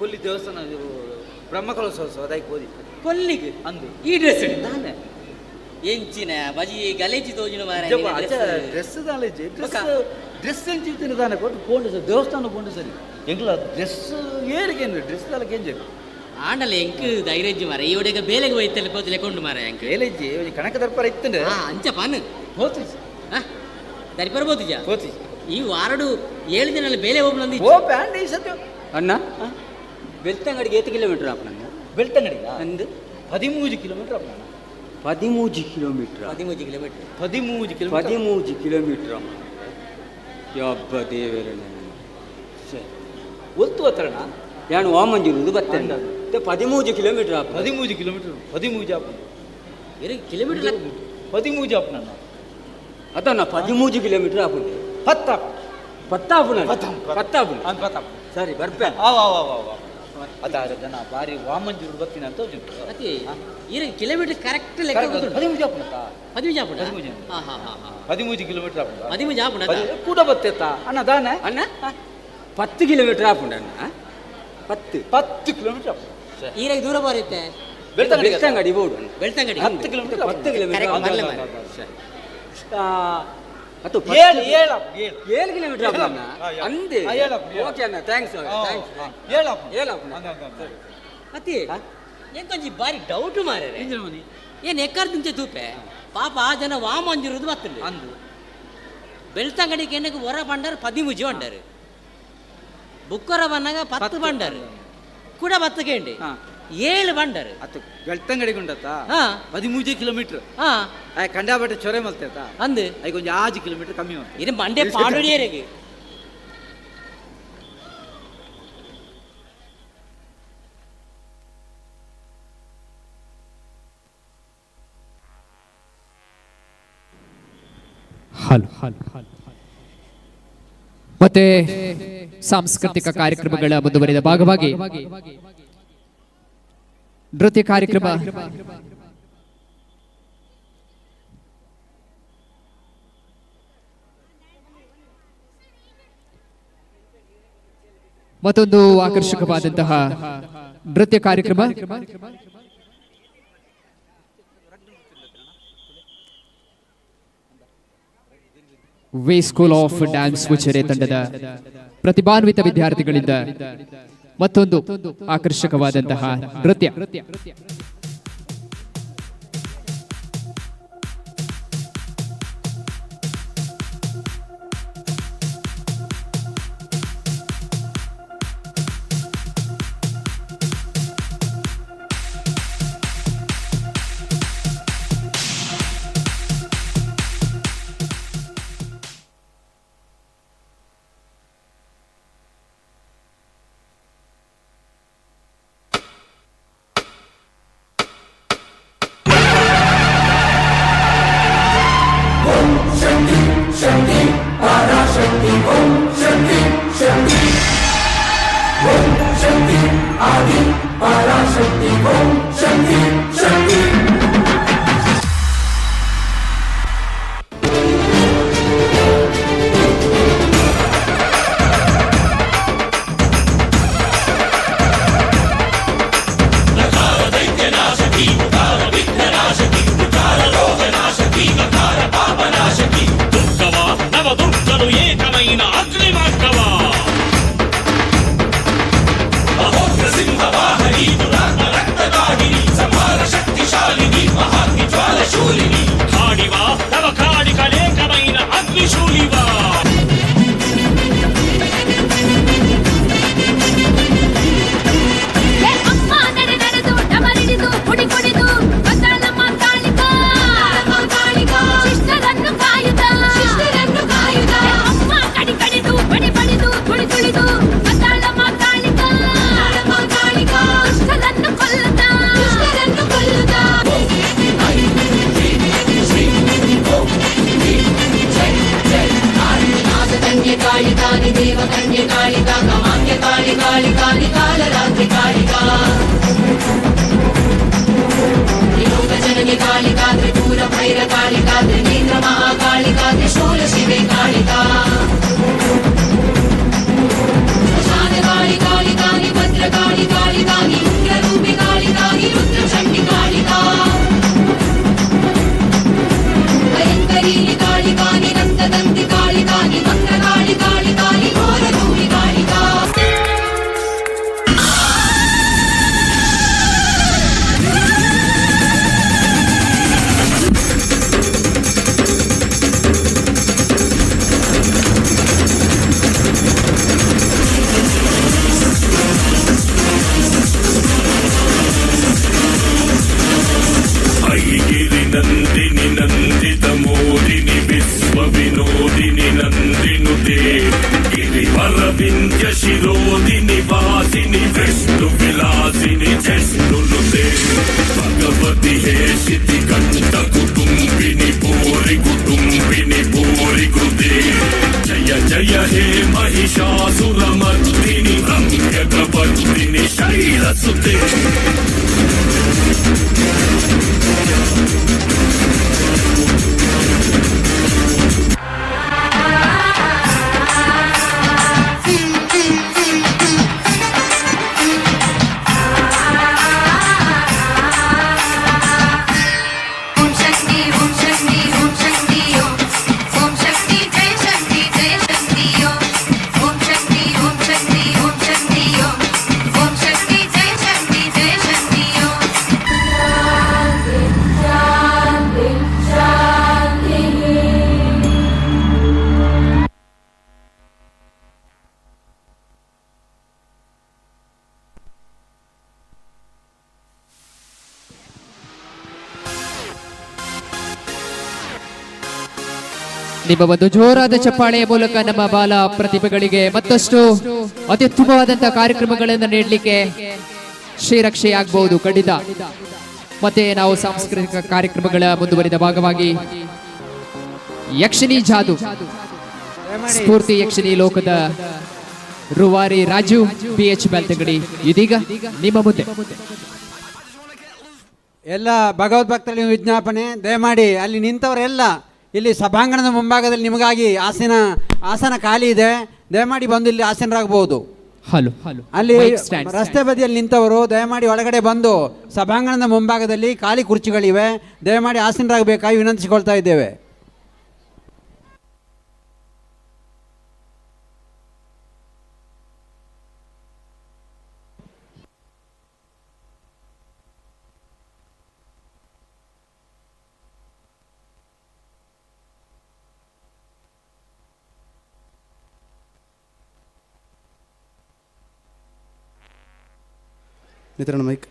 ಕೊಲ್ಲಿ ದೇವಸ್ಥಾನ ಬ್ರಹ್ಮಕಲೋತ್ಸವ ಅದಕ್ಕೆ ಹೋದಿ ಕೊಲ್ಲಿಗೆ ಅಂದು ಈ ಡ್ರೆಸ್ ನಾನೆ ಎಂಚಿನ ಬಜಿ ಗಲೇಜಿ ತೋಜಿನ ಮಾರ ಡ್ರೆಸ್ ದಾಲೇಜಿ ಡ್ರೆಸ್ ಎಂಚಿನ ದಾನೆ ಕೊಟ್ಟು ಕೊಂಡು ದೇವಸ್ಥಾನ ಕೊಂಡು ಸರಿ ಎಂಗ್ಲ ಡ್ರೆಸ್ ಏರಿಗೆ ಡ್ರೆಸ್ ದಾಲಕ್ಕೆ ಎಂಜಿ ಆಂಡಲ್ಲ ಎಂಕ್ ಧೈರ್ಯಜ್ಜಿ ಮಾರ ಈ ಒಡೆಗ ಬೇಲೆಗೆ ಹೋಯ್ತಲ್ಲ ಪೋತಲೆ ಕೊಂಡು ಮಾರ ಎಂಕ್ ಬೇಲೆಜ್ಜಿ ಕಣಕ ದರ್ಪರ ಇತ್ತಂದ್ರೆ ಅಂಚ ಪಾನು ಹೋತಿ ದರಿಪರ ಬೋತಿಜ ಹೋತಿ ಈ ವಾರಡು 7 ದಿನ ಬೇಲೆ ಹೋಗ್ಲಂದಿ ಓ ಬ್ಯಾಂಡ್ ಈ ಸತ್ಯ ಅಣ್ಣ ಬೆಳ್ತಂಗಡಿಗೆ 8 ಕಿಲೋಮೀಟರ್ ಆಪಣ್ಣ ಬೆಳ್ತಂಗಡಿಗ ಅಂದು 13 ಕಿಲೋಮೀಟರ್ ಆಪಣ್ಣ 13 ಕಿಲೋಮೀಟರ್ 13 ಕಿಲೋಮೀಟರ್ ಯಬ್ಬ ದೇವರಣ್ಣ ಒತ್ತು ಹತ್ರಣ ಯಾನು ವಾಮಂಜೂರು ಬರ್ತೇನೆ 13 ಕಿಲೋಮೀಟರ್ ಆಪ 13 ಕಿಲೋಮೀಟರ್ 13 ಆಪ ಕಿಲೋಮೀಟರ್ 13 ಆಪ ನನ್ನ ಅದನ್ನ 13 ಕಿಲೋಮೀಟರ್ ಆಪುಂಡೆ ಪತ್ತಾಪುನ ಸರಿ ಬರ್ಪೆ ಅದಾರ ಜನ ಬಾರಿ ವಾಮಂಜೂರು ಬರ್ತೀನಿ ಅಂತ ಅತಿ ಕಿಲೋಮೀಟರ್ ಕರೆಕ್ಟ್ ಲೆಕ್ಕ 13 ಆಪುನ 13 ಕಿಲೋಮೀಟರ್ ಆಪುನ 13 ಆಪುನ ಕೂಡ ಬರ್ತೇತ ಅಣ್ಣ ದಾನೆ ಅಣ್ಣ 10 ಕಿಲೋಮೀಟರ್ ಆಪುಂಡ ಅಣ್ಣ 10 ಕಿಲೋಮೀಟರ್ ಆಪುನ ಈರಾಗ ದೂರ ಬರುತ್ತೆ Belthangady board Belthangady 10 kilometre 10 kilometre ಅದು 7 ಕಿಲೋಮೀಟರ್ ಆಪಣ್ಣ ಅಂದೆ ಓಕೆ ಅಣ್ಣ ಥ್ಯಾಂಕ್ಸ್ ಅತಿ ಎಂಕೊಂಜಿ ಬಾರಿ ಡೌಟ್ ಮಾರ್ರೆ ಏನು ಎಕ್ಕರ್ದಿಂಚೆ ತೂಪೆ ಪಾಪ ಆ ಜನ ವಾಮಂಜಿರುದು ಬರ್ತದೆ ಅಂದು ಬೆಳ್ತಂಗಡಿಗೆ ಏನಕ್ಕೆ ಹೊರ ಬಂಡಾರ 13 ಬಂಡಾರು ಬುಕ್ಕರ ಬನ್ನಾಗ 10 ಬಂಡಾರು ಕೂಡ 10 ಕೇಂಡಿ 7 ಬಂಡಾರು ಅತ್ತು ಬೆಳ್ತಂಗಡಿಗೆ ಉಂಡತ್ತ 13 ಕಿಲೋಮೀಟರ್ ಕಂಡಾಬಟ್ಟೆ ಚೊರೆ ಮಲ್ತೇತ ಅಂದು ಈಗ ಒಂದು 5 ಕಿಲೋಮೀಟರ್ ಕಮ್ಮಿ ಉಂಟು ಇದು ಮಂಡೆ ಪಾಡೋಡಿಯರಿಗೆ ಮತ್ತೆ ಸಾಂಸ್ಕೃತಿಕ ಕಾರ್ಯಕ್ರಮಗಳ ಮುಂದುವರಿದ ಭಾಗವಾಗಿ ನೃತ್ಯ ಕಾರ್ಯಕ್ರಮ ಮತ್ತೊಂದು ಆಕರ್ಷಕವಾದಂತಹ ನೃತ್ಯ ಕಾರ್ಯಕ್ರಮ V school of dance Ujire ತಂಡದ ಪ್ರತಿಭಾನ್ವಿತ ವಿದ್ಯಾರ್ಥಿಗಳಿಂದ ಮತ್ತೊಂದು ಆಕರ್ಷಕವಾದಂತಹ ನೃತ್ಯ. ಕಾಳಿಕಾ ಕಾಲರಾತ್ರಿ ಕಾಳಿಕಾ ತ್ರಿಲೋಕ ಜನನಿ ಕಾಳಿಕಾ ತ್ರಿಪುರ ಭೈರ ಕಾಳಿಕಾ ತ್ರಿನೇತ್ರ ಮಹಾಕಾಳಿಕಾ ತ್ರಿಶೂಲ ಶಿವೆ ಕಾಳಿಕಾ ಶ್ಮಶಾನ ಕಾಳಿಕಾನಿ ಭದ್ರ ಕಾಳಿಕಾನಿ ಉಗ್ರರೂಪಿ ಕಾಳಿಕಾನಿ ರುದ್ರ ಚಂಡಿ ಕಾಳಿಕಾ ಭಯಂಕರೀನಿ ಕಾಳಿಕಾನಿ ದಂತದಂತಿ ಕಾಳಿಕಾನಿ ಮಂತ್ರ ಕಾಳಿಕಾನಿ ಘೋರ ರೂಪಿ ಕಾಳಿಕಾ ಐಗಿರಿ ನಂದಿನಿ ನಂದಿತ ಮೋದಿನಿ ವಿಶ್ವ ವಿನೋದಿನಿ ನಂದಿನುತೆ ಗಿರಿವರ ವಿಂಧ್ಯ ಶಿರೋದಿನಿ ವಾಸಿನಿ ವಿಷ್ಣು ವಿಲಾಸಿನಿ ಜಷ್ಣುನುತೆ ಭಗವತಿ ಹೇಷಿತಿ ಕಂಠ ಕುಟುಂಬಿನಿ ಪೂರಿ ಕೃತೆ ಜಯ ಜಯ ಹೇ ಮಹಿಷಾಸುರ ಮರ್ದಿನಿ ರಮ್ಯಕ ವರ್ದಿನಿ ಶೈಲಸುತೆ ನಿಮ್ಮ ಒಂದು ಜೋರಾದ ಚಪ್ಪಾಳೆಯ ಮೂಲಕ ನಮ್ಮ ಬಾಲ ಪ್ರತಿಭೆಗಳಿಗೆ ಮತ್ತಷ್ಟು ಅತ್ಯುತ್ತಮವಾದಂತಹ ಕಾರ್ಯಕ್ರಮಗಳನ್ನು ನೀಡಲಿಕ್ಕೆ ಶ್ರೀರಕ್ಷೆಯಾಗಬಹುದು ಖಂಡಿತ. ಮತ್ತೆ ನಾವು ಸಾಂಸ್ಕೃತಿಕ ಕಾರ್ಯಕ್ರಮಗಳ ಮುಂದುವರಿದ ಭಾಗವಾಗಿ ಯಕ್ಷಿಣಿ ಜಾದು ಸ್ಫೂರ್ತಿ ಯಕ್ಷಿಣಿ ಲೋಕದ ರೂವಾರಿ ರಾಜು PH ಬೆಳ್ತಂಗಡಿ ಇದೀಗ ನಿಮ್ಮ ಮುಂದೆ. ಎಲ್ಲ ಭಗವದ್ಭಕ್ತರಿಗೆ ವಿಜ್ಞಾಪನೆ, ದಯಮಾಡಿ ಅಲ್ಲಿ ನಿಂತವರೆಲ್ಲ ಇಲ್ಲಿ ಸಭಾಂಗಣದ ಮುಂಭಾಗದಲ್ಲಿ ನಿಮಗಾಗಿ ಆಸನ ಖಾಲಿ ಇದೆ, ದಯಮಾಡಿ ಬಂದು ಇಲ್ಲಿ ಆಸನರಾಗಬಹುದು. ಅಲ್ಲಿ ರಸ್ತೆ ಬದಿಯಲ್ಲಿ ನಿಂತವರು ದಯಮಾಡಿ ಒಳಗಡೆ ಬಂದು ಸಭಾಂಗಣದ ಮುಂಭಾಗದಲ್ಲಿ ಖಾಲಿ ಕುರ್ಚಿಗಳಿವೆ, ದಯಮಾಡಿ ಆಸನರಾಗಬೇಕಾಗಿ ವಿನಂತಿಸಿಕೊಳ್ತಾ ಇದ್ದೇವೆ. ಮಿತ್ರನ mic.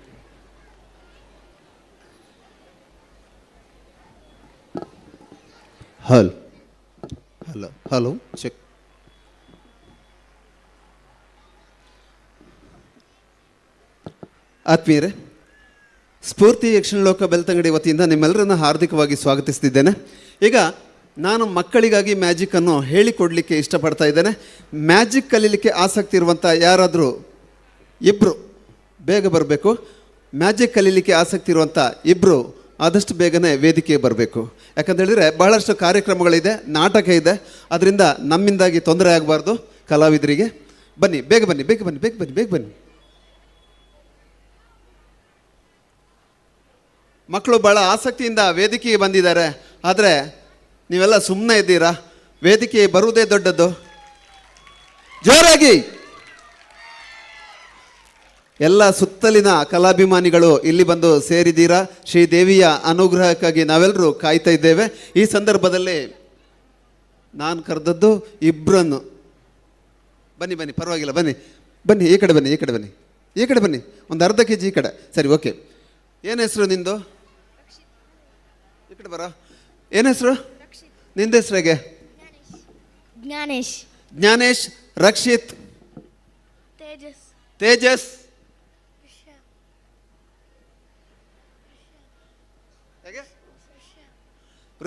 Hello hello hello check. ಆತ್ಮೀಯರೇ, ಸ್ಫೂರ್ತಿ ಯಕ್ಷಿಣ ಲೋಕ ಬೆಳ್ತಂಗಡಿ ವತಿಯಿಂದ ನಿಮ್ಮೆಲ್ಲರನ್ನು ಹಾರ್ದಿಕವಾಗಿ ಸ್ವಾಗತಿಸ್ತಿದ್ದೇನೆ. ಈಗ ನಾನು ಮಕ್ಕಳಿಗಾಗಿ ಮ್ಯಾಜಿಕ್ಕನ್ನು ಹೇಳಿಕೊಡಲಿಕ್ಕೆ ಇಷ್ಟಪಡ್ತಾ ಇದ್ದೇನೆ. ಮ್ಯಾಜಿಕ್ ಕಲೀಲಿಕ್ಕೆ ಆಸಕ್ತಿ ಇರುವಂಥ ಯಾರಾದರೂ ಇಬ್ಬರು ಬೇಗ ಬರಬೇಕು. ಮ್ಯಾಜಿಕ್ ಕಲೀಲಿಕ್ಕೆ ಆಸಕ್ತಿ ಇರುವಂಥ ಇಬ್ಬರು ಆದಷ್ಟು ಬೇಗನೆ ವೇದಿಕೆಗೆ ಬರಬೇಕು. ಯಾಕಂತೇಳಿದರೆ ಬಹಳಷ್ಟು ಕಾರ್ಯಕ್ರಮಗಳಿದೆ, ನಾಟಕ ಇದೆ, ಅದರಿಂದ ನಮ್ಮಿಂದಾಗಿ ತೊಂದರೆ ಆಗಬಾರ್ದು ಕಲಾವಿದರಿಗೆ. ಬನ್ನಿ, ಬೇಗ ಬನ್ನಿ, ಬೇಗ ಬನ್ನಿ, ಬೇಗ ಬನ್ನಿ, ಬೇಗ ಬನ್ನಿ. ಮಕ್ಕಳು ಭಾಳ ಆಸಕ್ತಿಯಿಂದ ವೇದಿಕೆಗೆ ಬಂದಿದ್ದಾರೆ, ಆದರೆ ನೀವೆಲ್ಲ ಸುಮ್ಮನೆ ಇದ್ದೀರಾ. ವೇದಿಕೆ ಬರುವುದೇ ದೊಡ್ಡದ್ದು. ಜೋರಾಗಿ ಎಲ್ಲ ಸುತ್ತಲಿನ ಕಲಾಭಿಮಾನಿಗಳು ಇಲ್ಲಿ ಬಂದು ಸೇರಿದ್ದೀರಾ. ಶ್ರೀದೇವಿಯ ಅನುಗ್ರಹಕ್ಕಾಗಿ ನಾವೆಲ್ಲರೂ ಕಾಯ್ತಾ ಇದ್ದೇವೆ. ಈ ಸಂದರ್ಭದಲ್ಲಿ ನಾನು ಕರೆದದ್ದು ಇಬ್ಬರನ್ನು. ಬನ್ನಿ ಬನ್ನಿ, ಪರವಾಗಿಲ್ಲ, ಬನ್ನಿ ಬನ್ನಿ, ಈ ಕಡೆ ಬನ್ನಿ, ಈ ಕಡೆ ಬನ್ನಿ, ಈ ಕಡೆ ಬನ್ನಿ, ಒಂದು ಅರ್ಧ kg ಈ ಕಡೆ. ಸರಿ, ಓಕೆ. ಏನು ಹೆಸರು ನಿಂದು? ಈ ಕಡೆ ಬರೋ. ಏನು ಹೆಸರು ನಿಂದ? ಹೆಸರು ಹೇಗೆ? ಜ್ಞಾನೇಶ್. ಜ್ಞಾನೇಶ್. ರಕ್ಷಿತ್. ತೇಜಸ್. ತೇಜಸ್.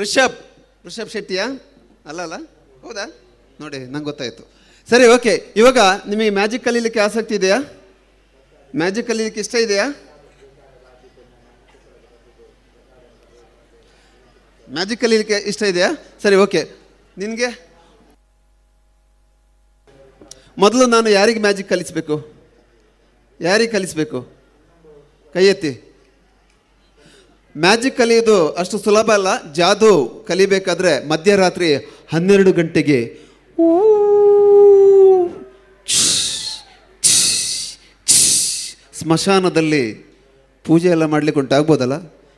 ಋಷಭ್. ಋಷಭ್ ಶೆಟ್ಟಿಯಾ? ಅಲ್ಲ, ಹೌದಾ? ನೋಡಿ, ನಂಗೆ ಗೊತ್ತಾಯಿತು. ಸರಿ, ಓಕೆ. ಇವಾಗ ನಿಮಗೆ ಮ್ಯಾಜಿಕ್ ಕಲೀಲಿಕ್ಕೆ ಆಸಕ್ತಿ ಇದೆಯಾ? ಮ್ಯಾಜಿಕ್ ಕಲೀಲಿಕ್ಕೆ ಇಷ್ಟ ಇದೆಯಾ? ಮ್ಯಾಜಿಕ್ ಕಲೀಲಿಕ್ಕೆ ಇಷ್ಟ ಇದೆಯಾ? ಸರಿ, ಓಕೆ. ನಿನಗೆ ಮೊದಲು ನಾನು ಯಾರಿಗೆ ಮ್ಯಾಜಿಕ್ ಕಲಿಸಬೇಕು? ಯಾರಿಗೆ ಕಲಿಸಬೇಕು? ಕೈ ಎತ್ತಿ. ಮ್ಯಾಜಿಕ್ ಕಲಿಯೋದು ಅಷ್ಟು ಸುಲಭ ಅಲ್ಲ. ಜಾದು ಕಲಿಬೇಕಾದ್ರೆ ಮಧ್ಯರಾತ್ರಿ 12 ಗಂಟೆಗೆ ಸ್ಮಶಾನದಲ್ಲಿ ಪೂಜೆ ಎಲ್ಲ ಮಾಡ್ಲಿಕ್ಕೆ ಉಂಟಾಗ್ಬೋದಲ್ಲ?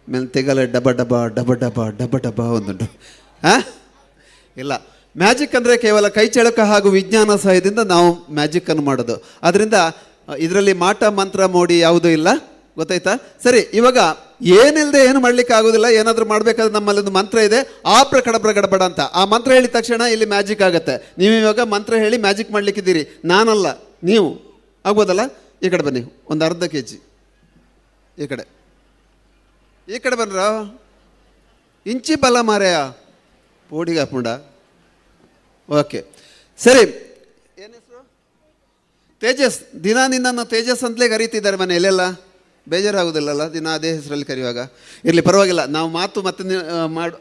ಮೇಲೆ ತೆಗಲ ಡಬ ಡಬ ಡಬ ಡಬ ಡಬ ಡಬ ಒಂದುಂಟು. ಇಲ್ಲ, ಮ್ಯಾಜಿಕ್ ಅಂದರೆ ಕೇವಲ ಕೈ ಚಳಕ ಹಾಗೂ ವಿಜ್ಞಾನ ಸಹಾಯದಿಂದ ನಾವು ಮ್ಯಾಜಿಕ್ಕನ್ನು ಮಾಡೋದು. ಅದರಿಂದ ಇದರಲ್ಲಿ ಮಾಟ ಮಂತ್ರ ಮೋಡಿ ಯಾವುದೂ ಇಲ್ಲ, ಗೊತ್ತಾಯ್ತಾ? ಸರಿ, ಇವಾಗ ಏನಿಲ್ಲದೆ ಏನು ಮಾಡ್ಲಿಕ್ಕೆ ಆಗೋದಿಲ್ಲ. ಏನಾದರೂ ಮಾಡಬೇಕಾದ್ರೆ ನಮ್ಮಲ್ಲಿ ಒಂದು ಮಂತ್ರ ಇದೆ, ಆಪ್ರಕಡಬ್ರ ಗಡಬಡ ಅಂತ. ಆ ಮಂತ್ರ ಹೇಳಿದ ತಕ್ಷಣ ಇಲ್ಲಿ ಮ್ಯಾಜಿಕ್ ಆಗುತ್ತೆ. ನೀವು ಇವಾಗ ಮಂತ್ರ ಹೇಳಿ ಮ್ಯಾಜಿಕ್ ಮಾಡ್ಲಿಕ್ಕಿದ್ದೀರಿ, ನಾನಲ್ಲ, ನೀವು. ಆಗ್ಬೋದಲ್ಲ? ಈ ಕಡೆ ಬನ್ನಿ, ಒಂದು ಅರ್ಧ kg ಈ ಕಡೆ ಬನ್ರ. ಇಂಚಿ ಬಲ ಮಾರ್ಯ ಪೋಡಿಗೆ ಹಾಕೊಂಡ. ಓಕೆ, ಸರಿ. ಏನು ಹೆಸರು? ತೇಜಸ್. ದಿನ ನಿನ್ನನ್ನು ತೇಜಸ್ ಅಂತಲೇ ಕರೀತಿದ್ದಾರೆ ಮನೆಯಲ್ಲೆಲ್ಲ. ಬೇಜಾರಾಗೋದಿಲ್ಲಲ್ಲ ದಿನ ಅದೇ ಹೆಸರಲ್ಲಿ ಕರೆಯುವಾಗ? ಇರಲಿ, ಪರವಾಗಿಲ್ಲ. ನಾವು ಮಾತು ಮತ್ತೆ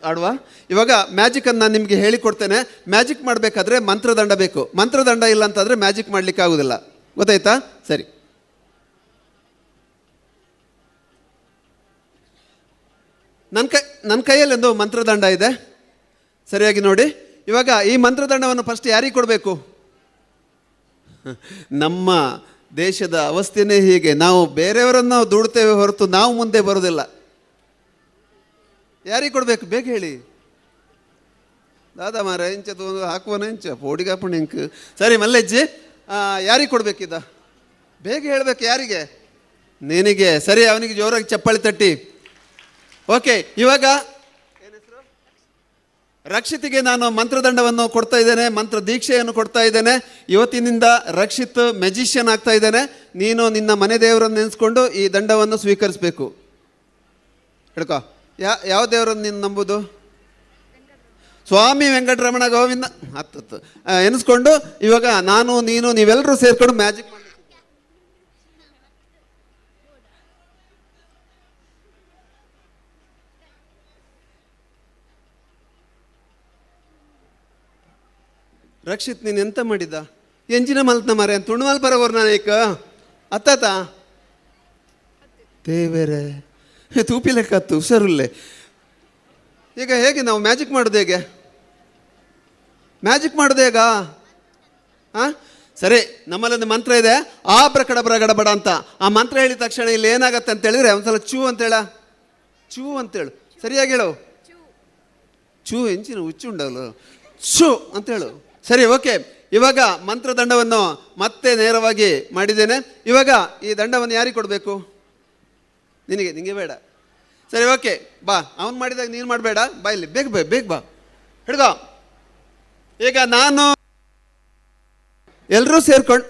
ಆಡುವ. ಇವಾಗ ಮ್ಯಾಜಿಕನ್ನು ನಾನು ನಿಮಗೆ ಹೇಳಿಕೊಡ್ತೇನೆ. ಮ್ಯಾಜಿಕ್ ಮಾಡಬೇಕಾದ್ರೆ ಮಂತ್ರದಂಡ ಬೇಕು. ಮಂತ್ರದಂಡ ಇಲ್ಲ ಅಂತಂದರೆ ಮ್ಯಾಜಿಕ್ ಮಾಡಲಿಕ್ಕೆ ಆಗೋದಿಲ್ಲ, ಗೊತ್ತಾಯ್ತಾ? ಸರಿ, ನನ್ನ ಕೈಯಲ್ಲಿ ಒಂದು ಮಂತ್ರದಂಡ ಇದೆ, ಸರಿಯಾಗಿ ನೋಡಿ. ಇವಾಗ ಈ ಮಂತ್ರದಂಡವನ್ನು ಫಸ್ಟ್ ಯಾರಿಗೆ ಕೊಡಬೇಕು? ನಮ್ಮ ದೇಶದ ಅವಸ್ಥೆನೇ ಹೀಗೆ. ನಾವು ಬೇರೆಯವರನ್ನು ದುಡ್ತೇವೆ ಹೊರತು ನಾವು ಮುಂದೆ ಬರೋದಿಲ್ಲ. ಯಾರಿಗೆ ಕೊಡಬೇಕು? ಬೇಗ ಹೇಳಿ. ದಾದಾ ಮಾರ ಇಂಚ ಹಾಕುವನ ಇಂಚ ಪೋಡಿಗೆ ಹಾಕೊಂಡು ಇಂಕ್. ಸರಿ ಮಲ್ಲೆಜ್ಜಿ, ಯಾರಿಗೆ ಕೊಡಬೇಕಿದ್ದ? ಬೇಗ ಹೇಳಬೇಕು. ಯಾರಿಗೆ? ನಿನಗೆ. ಸರಿ, ಅವನಿಗೆ ಜೋರಾಗಿ ಚಪ್ಪಾಳಿ ತಟ್ಟಿ. ಓಕೆ, ಇವಾಗ ರಕ್ಷಿತಿಗೆ ನಾನು ಮಂತ್ರದಂಡವನ್ನು ಕೊಡ್ತಾ ಇದ್ದೇನೆ, ಮಂತ್ರ ದೀಕ್ಷೆಯನ್ನು ಕೊಡ್ತಾ ಇದ್ದೇನೆ. ಇವತ್ತಿನಿಂದ ರಕ್ಷಿತ್ ಮೆಜಿಷಿಯನ್ ಆಗ್ತಾ ಇದ್ದೇನೆ. ನೀನು ನಿನ್ನ ಮನೆ ದೇವರನ್ನು ನೆನೆಸ್ಕೊಂಡು ಈ ದಂಡವನ್ನು ಸ್ವೀಕರಿಸಬೇಕು. ಹೇಳ್ಕೊ. ಯಾವ ದೇವರನ್ನು ನೀನು ನಂಬುದು? ಸ್ವಾಮಿ ವೆಂಕಟರಮಣ ಗೋವಿಂದ ಹತ್ತು ಎನಿಸ್ಕೊಂಡು ಇವಾಗ ನಾನು ನೀನು ನೀವೆಲ್ಲರೂ ಸೇರ್ಕೊಂಡು ಮ್ಯಾಜಿಕ್ ಮಾಡಿ. ರಕ್ಷಿತ್, ನೀನು ಎಂತ ಮಾಡಿದ್ದ? ಎಂಜಿನ ಮಲ್ತನ ಮಾರೆ ತುಣುವಲ್ ಬರೋರು ನಾನೀಕ ಅತ್ತಾತ ದೇವರೇ ತೂಪಿ ಲೆಕ್ಕತ್ತು ಹುಷಾರುಲ್ಲೇ. ಈಗ ಹೇಗೆ ನಾವು ಮ್ಯಾಜಿಕ್ ಮಾಡೋದು? ಹೇಗೆ ಮ್ಯಾಜಿಕ್ ಮಾಡೋದು? ಹೇಗ? ಹಾಂ, ಸರಿ. ನಮ್ಮಲ್ಲೊಂದು ಮಂತ್ರ ಇದೆ, ಆಪ್ರಕಡಬ್ರ ಗಡಬಡ ಅಂತ. ಆ ಮಂತ್ರ ಹೇಳಿದ ತಕ್ಷಣ ಇಲ್ಲಿ ಏನಾಗತ್ತೆ ಅಂತ ಹೇಳಿದ್ರೆ ಒಂದ್ಸಲ ಚೂ ಅಂತೇಳ. ಚೂ ಅಂತೇಳು. ಸರಿಯಾಗಿ ಹೇಳು. ಚೂ ಎಂಚಿನ ಹುಚ್ಚು ಉಂಡವಳು. ಶೂ ಅಂತೇಳು. ಸರಿ, ಓಕೆ. ಇವಾಗ ಮಂತ್ರದಂಡವನ್ನು ಮತ್ತೆ ನೇರವಾಗಿ ಮಾಡಿದ್ದೇನೆ. ಇವಾಗ ಈ ದಂಡವನ್ನು ಯಾರಿಗೆ ಕೊಡಬೇಕು? ನಿನಗೆ ಬೇಡ. ಸರಿ, ಓಕೆ, ಬಾ. ಅವನು ಮಾಡಿದಾಗ ನೀನು ಮಾಡಬೇಡ. ಬಾ ಇಲ್ಲಿ, ಬೇಗ ಬಾ, ಹಿಡ್ಕೋ. ಈಗ ನಾನು ಎಲ್ಲರೂ ಸೇರ್ಕೊಂಡು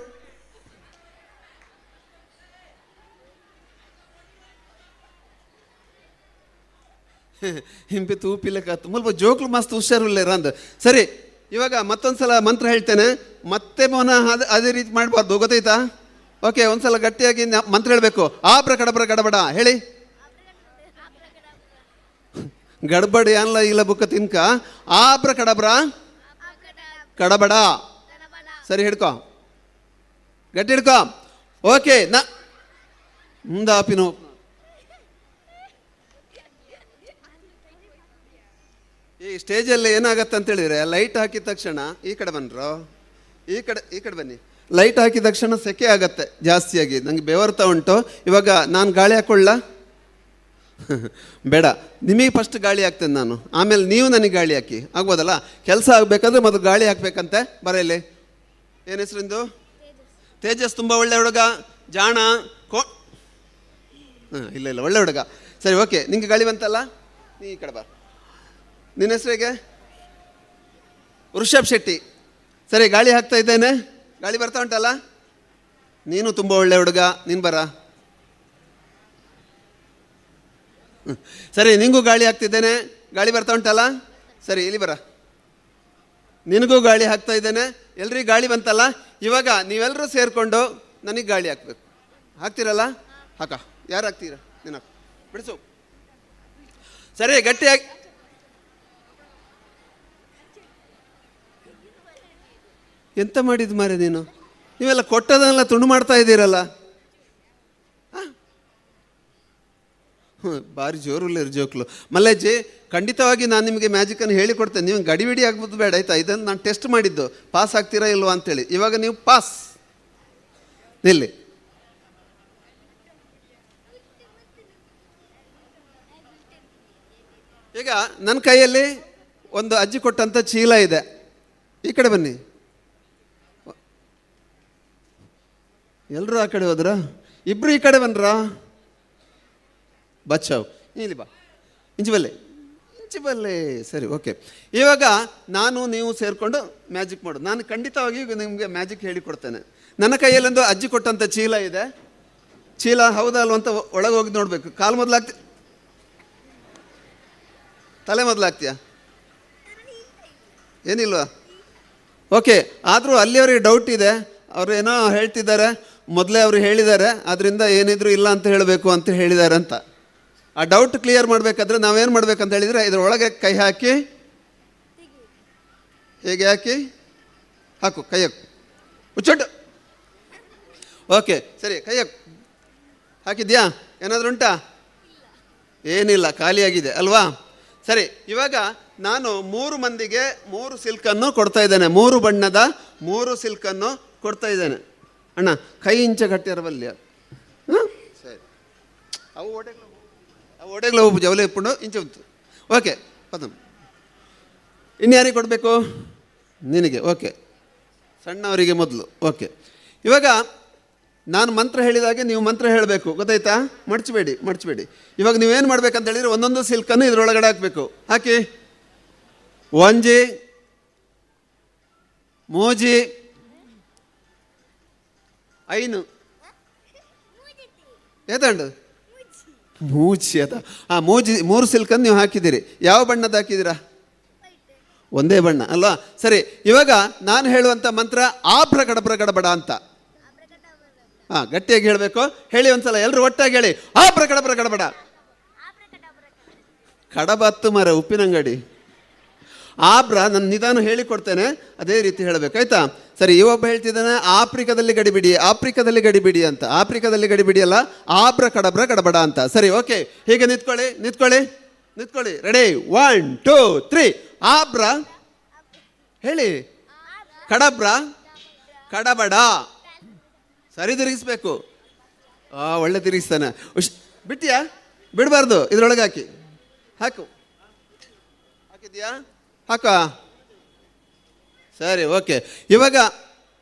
ಹಿಂಪಿ ತೂಪಿಲಕ್ಕತ್ತು ಮುಲ್ಪ ಜೋಕ್ಲು ಮಸ್ತ್ ಹುಷಾರಿಲ್ಲ ರಂದು. ಸರಿ, ಇವಾಗ ಮತ್ತೊಂದ್ಸಲ ಮಂತ್ರ ಹೇಳ್ತೇನೆ. ಮತ್ತೆ ಅದೇ ರೀತಿ ಮಾಡಬಾರ್ದು, ಗೊತ್ತಾಯ್ತಾ? ಓಕೆ, ಒಂದ್ಸಲ ಗಟ್ಟಿಯಾಗಿ ಮಂತ್ರ ಹೇಳಬೇಕು. ಆಪ್ರಕಡಬ್ರ ಗಡಬಡ ಹೇಳಿ. ಗಡಬಡಿ ಅಲ್ಲ ಇಲ್ಲ ಬುಕ್ಕ ತಿನ್ಕ. ಆಪ್ರಕಡಬ್ರ ಕಡಬಡ. ಸರಿ, ಹಿಡ್ಕೊ, ಗಟ್ಟಿ ಹಿಡ್ಕೊ. ಓಕೆ, ಮುಂದಾಪಿನೋ. ಈ ಸ್ಟೇಜಲ್ಲಿ ಏನಾಗತ್ತೆ ಅಂತ ಹೇಳಿದ್ರೆ, ಲೈಟ್ ಹಾಕಿದ ತಕ್ಷಣ ಈ ಕಡೆ ಬನ್ರೋ, ಈ ಕಡೆ ಬನ್ನಿ. ಲೈಟ್ ಹಾಕಿದ ತಕ್ಷಣ ಸೆಕೆ ಆಗತ್ತೆ ಜಾಸ್ತಿಯಾಗಿ, ನನಗೆ ಬೆವರ್ತಾ ಉಂಟು. ಇವಾಗ ನಾನು ಗಾಳಿ ಹಾಕೊಳ್ಳ? ಬೇಡ, ನಿಮಗೆ ಫಸ್ಟ್ ಗಾಳಿ ಹಾಕ್ತೇನೆ ನಾನು, ಆಮೇಲೆ ನೀವು ನನಗೆ ಗಾಳಿ ಹಾಕಿ. ಆಗ್ಬೋದಲ್ಲ? ಕೆಲಸ ಆಗಬೇಕಾದ್ರೆ ಮೊದಲು ಗಾಳಿ ಹಾಕ್ಬೇಕಂತೆ. ಬರೆಯಲ್ಲಿ ಏನು ಹೆಸರಿಂದು? ತೇಜಸ್. ತುಂಬ ಒಳ್ಳೆ ಹುಡುಗ, ಜಾಣ, ಇಲ್ಲ ಒಳ್ಳೆ ಹುಡುಗ. ಸರಿ, ಓಕೆ. ನಿಂಗೆ ಗಾಳಿ ಬಂತಲ್ಲ, ನೀ ಈ ಕಡೆ ಬಾ. ನಿನ್ನ ಹೆಸರು ಹೇಗೆ? ಋಷಭ್ ಶೆಟ್ಟಿ. ಸರಿ, ಗಾಳಿ ಹಾಕ್ತಾ ಇದ್ದೇನೆ. ಗಾಳಿ ಬರ್ತಾ ಉಂಟಲ್ಲ? ನೀನು ತುಂಬ ಒಳ್ಳೆ ಹುಡುಗ, ನೀನು ಬರ. ಸರಿ, ನಿನಗೂ ಗಾಳಿ ಹಾಕ್ತಿದ್ದೇನೆ. ಗಾಳಿ ಬರ್ತಾ ಉಂಟಲ್ಲ? ಸರಿ, ಇಲ್ಲಿ ಬರ. ನಿನಗೂ ಗಾಳಿ ಹಾಕ್ತಾ ಇದ್ದೇನೆ. ಎಲ್ರಿಗೂ ಗಾಳಿ ಬಂತಲ್ಲ? ಇವಾಗ ನೀವೆಲ್ಲರೂ ಸೇರಿಕೊಂಡು ನನಗೆ ಗಾಳಿ ಹಾಕ್ಬೇಕು. ಹಾಕ್ತೀರಲ್ಲ? ಹಾಕ. ಯಾರು ಹಾಕ್ತೀರಾ? ನೀನು ಹಾಕು. ಬಿಡಿಸು. ಸರಿ, ಗಟ್ಟಿಯಾಗಿ. ಎಂತ ಮಾಡಿದ್ದು ಮಾರೆ ನೀನು? ನೀವೆಲ್ಲ ಕೊಟ್ಟದನ್ನೆಲ್ಲ ತುಂಡು ಮಾಡ್ತಾ ಇದ್ದೀರಲ್ಲ. ಭಾರಿ ಜೋರುಲ್ಲ ಜೋಕ್ಲು. ಮಲ್ಲೇಜಿ, ಖಂಡಿತವಾಗಿ ನಾನು ನಿಮಗೆ ಮ್ಯಾಜಿಕನ್ನು ಹೇಳಿಕೊಡ್ತೇನೆ. ನೀವು ಗಡಿಬಿಡಿ ಆಗ್ಬೋದು ಬೇಡ ಆಯ್ತಾ? ಇದನ್ನು ನಾನು ಟೆಸ್ಟ್ ಮಾಡಿದ್ದು, ಪಾಸ್ ಆಗ್ತೀರಾ ಇಲ್ವಾ ಅಂತೇಳಿ. ಇವಾಗ ನೀವು ಪಾಸ್. ನಿಲ್ಲಿ. ಈಗ ನನ್ನ ಕೈಯಲ್ಲಿ ಒಂದು ಅಜ್ಜಿ ಕೊಟ್ಟಂಥ ಚೀಲ ಇದೆ. ಈ ಕಡೆ ಬನ್ನಿ. ಎಲ್ಲರೂ ಆ ಕಡೆ ಹೋದ್ರ? ಇಬ್ರು ಈ ಕಡೆ ಬನ್ರ. ಬಚ್ಚಾವ್, ಇಲ್ಲಿ ಬಾ. ಇಂಚಿ ಬಲ್ಲೆ. ಸರಿ, ಓಕೆ. ಇವಾಗ ನಾನು ನೀವು ಸೇರಿಕೊಂಡು ಮ್ಯಾಜಿಕ್ ಮಾಡೋದು. ನಾನು ಖಂಡಿತವಾಗಿ ನಿಮಗೆ ಮ್ಯಾಜಿಕ್ ಹೇಳಿಕೊಡ್ತೇನೆ. ನನ್ನ ಕೈಯಲ್ಲೊಂದು ಅಜ್ಜಿ ಕೊಟ್ಟಂಥ ಚೀಲ ಇದೆ. ಚೀಲ ಹೌದಾ ಅಲ್ವ ಅಂತ ಒಳಗೆ ಹೋಗಿ ನೋಡಬೇಕು. ಕಾಲು ಮೊದಲಾಗ್ತಿ, ತಲೆ ಮೊದಲಾಗ್ತೀಯಾ? ಏನಿಲ್ವಾ? ಓಕೆ. ಆದರೂ ಅಲ್ಲಿಯವರಿಗೆ ಡೌಟ್ ಇದೆ. ಅವರು ಏನೋ ಹೇಳ್ತಿದ್ದಾರೆ, ಮೊದಲೇ ಅವರು ಹೇಳಿದ್ದಾರೆ, ಅದರಿಂದ ಏನಿದ್ರು ಇಲ್ಲ ಅಂತ ಹೇಳಬೇಕು ಅಂತ ಹೇಳಿದ್ದಾರೆ ಅಂತ. ಆ ಡೌಟ್ ಕ್ಲಿಯರ್ ಮಾಡಬೇಕಾದ್ರೆ ನಾವೇನು ಮಾಡಬೇಕಂತ ಹೇಳಿದರೆ, ಇದರೊಳಗೆ ಕೈ ಹಾಕಿ, ಹೇಗೆ ಹಾಕಿ ಹಾಕು, ಕೈ ಹಾಕು, ಮುಚ್ಚೊಟ್ಟು. ಓಕೆ, ಸರಿ, ಕೈ ಹಾಕು. ಹಾಕಿದ್ಯಾ? ಏನಾದರೂ ಉಂಟಾ? ಏನಿಲ್ಲ, ಖಾಲಿಯಾಗಿದೆ ಅಲ್ವಾ? ಸರಿ, ಇವಾಗ ನಾನು 3 ಮಂದಿಗೆ 3 ಸಿಲ್ಕನ್ನು ಕೊಡ್ತಾ ಇದ್ದೇನೆ. 3 ಬಣ್ಣದ 3 ಸಿಲ್ಕನ್ನು ಕೊಡ್ತಾ ಇದ್ದೇನೆ. ಅಣ್ಣ, ಕೈ ಇಂಚ ಕಟ್ಟಿರಬಲ್ಯ. ಹಾಂ, ಸರಿ. ಅವು ಒಡೆಗ್ಲ ಒಬ್ಬ ಜವಲೆ ಇಪ್ಪುಂಡು ಇಂಚ ಉಂಟು. ಓಕೆ, ಪದಂ. ಇನ್ಯಾರಿಗೆ ಕೊಡಬೇಕು? ನಿನಗೆ. ಓಕೆ, ಸಣ್ಣವರಿಗೆ ಮೊದಲು. ಓಕೆ, ಇವಾಗ ನಾನು ಮಂತ್ರ ಹೇಳಿದಾಗೆ ನೀವು ಮಂತ್ರ ಹೇಳಬೇಕು, ಗೊತ್ತಾಯ್ತಾ? ಮಡಚಬೇಡಿ. ಇವಾಗ ನೀವೇನು ಮಾಡ್ಬೇಕಂತ ಹೇಳಿದರೆ, ಒಂದೊಂದು ಸಿಲ್ಕನ್ನು ಇದರೊಳಗಡೆ ಹಾಕಬೇಕು. ಹಾಕಿ. ಒಂಜಿ, ಮೋಜಿ, ಐನು, ಏತಂಡು ಮೂಜಿ ಅದ. ಮೂಜಿ 3 ಸಿಲ್ಕನ್ನು ನೀವು ಹಾಕಿದ್ದೀರಿ. ಯಾವ ಬಣ್ಣದ ಹಾಕಿದ್ದೀರಾ? ಒಂದೇ ಬಣ್ಣ ಅಲ್ವಾ? ಸರಿ, ಇವಾಗ ನಾನು ಹೇಳುವಂಥ ಮಂತ್ರ ಆಭ್ರ ಗಡಬ್ರ ಗಡಬಡ ಅಂತ. ಗಟ್ಟಿಯಾಗಿ ಹೇಳಬೇಕು. ಹೇಳಿ ಒಂದ್ಸಲ, ಎಲ್ಲರೂ ಒಟ್ಟಾಗಿ ಹೇಳಿ. ಆಭ್ರ ಗಡಬ್ರ ಗಡಬಡ. ಕಡಬತ್ತು ಮರ ಉಪ್ಪಿನಂಗಡಿ. ಆಬ್ರ ನಾನು ನಿಧಾನ ಹೇಳಿಕೊಡ್ತೇನೆ, ಅದೇ ರೀತಿ ಹೇಳಬೇಕು, ಆಯ್ತಾ? ಸರಿ, ಇವೊಬ್ಬ ಹೇಳ್ತಿದ್ದಾನೆ ಆಫ್ರಿಕಾದಲ್ಲಿ ಗಡಿಬಿಡಿ ಅಂತ. ಆಫ್ರಿಕಾದಲ್ಲಿ ಗಡಿಬಿಡಿ ಅಲ್ಲ, ಆಬ್ರ ಕಡಬ್ರ ಗಡಬಡ ಅಂತ. ಸರಿ, ಓಕೆ. ಹೀಗೆ ನಿಂತ್ಕೊಳ್ಳಿ. ರೆಡಿ? 1 2 3. ಆಬ್ರ ಹೇಳಿ. ಕಡಬ್ರ ಕಡಬಡ. ಸರಿ, ತಿರುಗಿಸ್ಬೇಕು. ಒಳ್ಳೆ ತಿರುಗಿಸ್ತಾನೆ. ಬಿಟ್ಟಿಯಾ? ಬಿಡಬಾರ್ದು. ಇದ್ರೊಳಗೆ ಹಾಕು. ಹಾಕಿದ್ಯಾ? ಹಾಕ. ಸರಿ, ಓಕೆ. ಇವಾಗ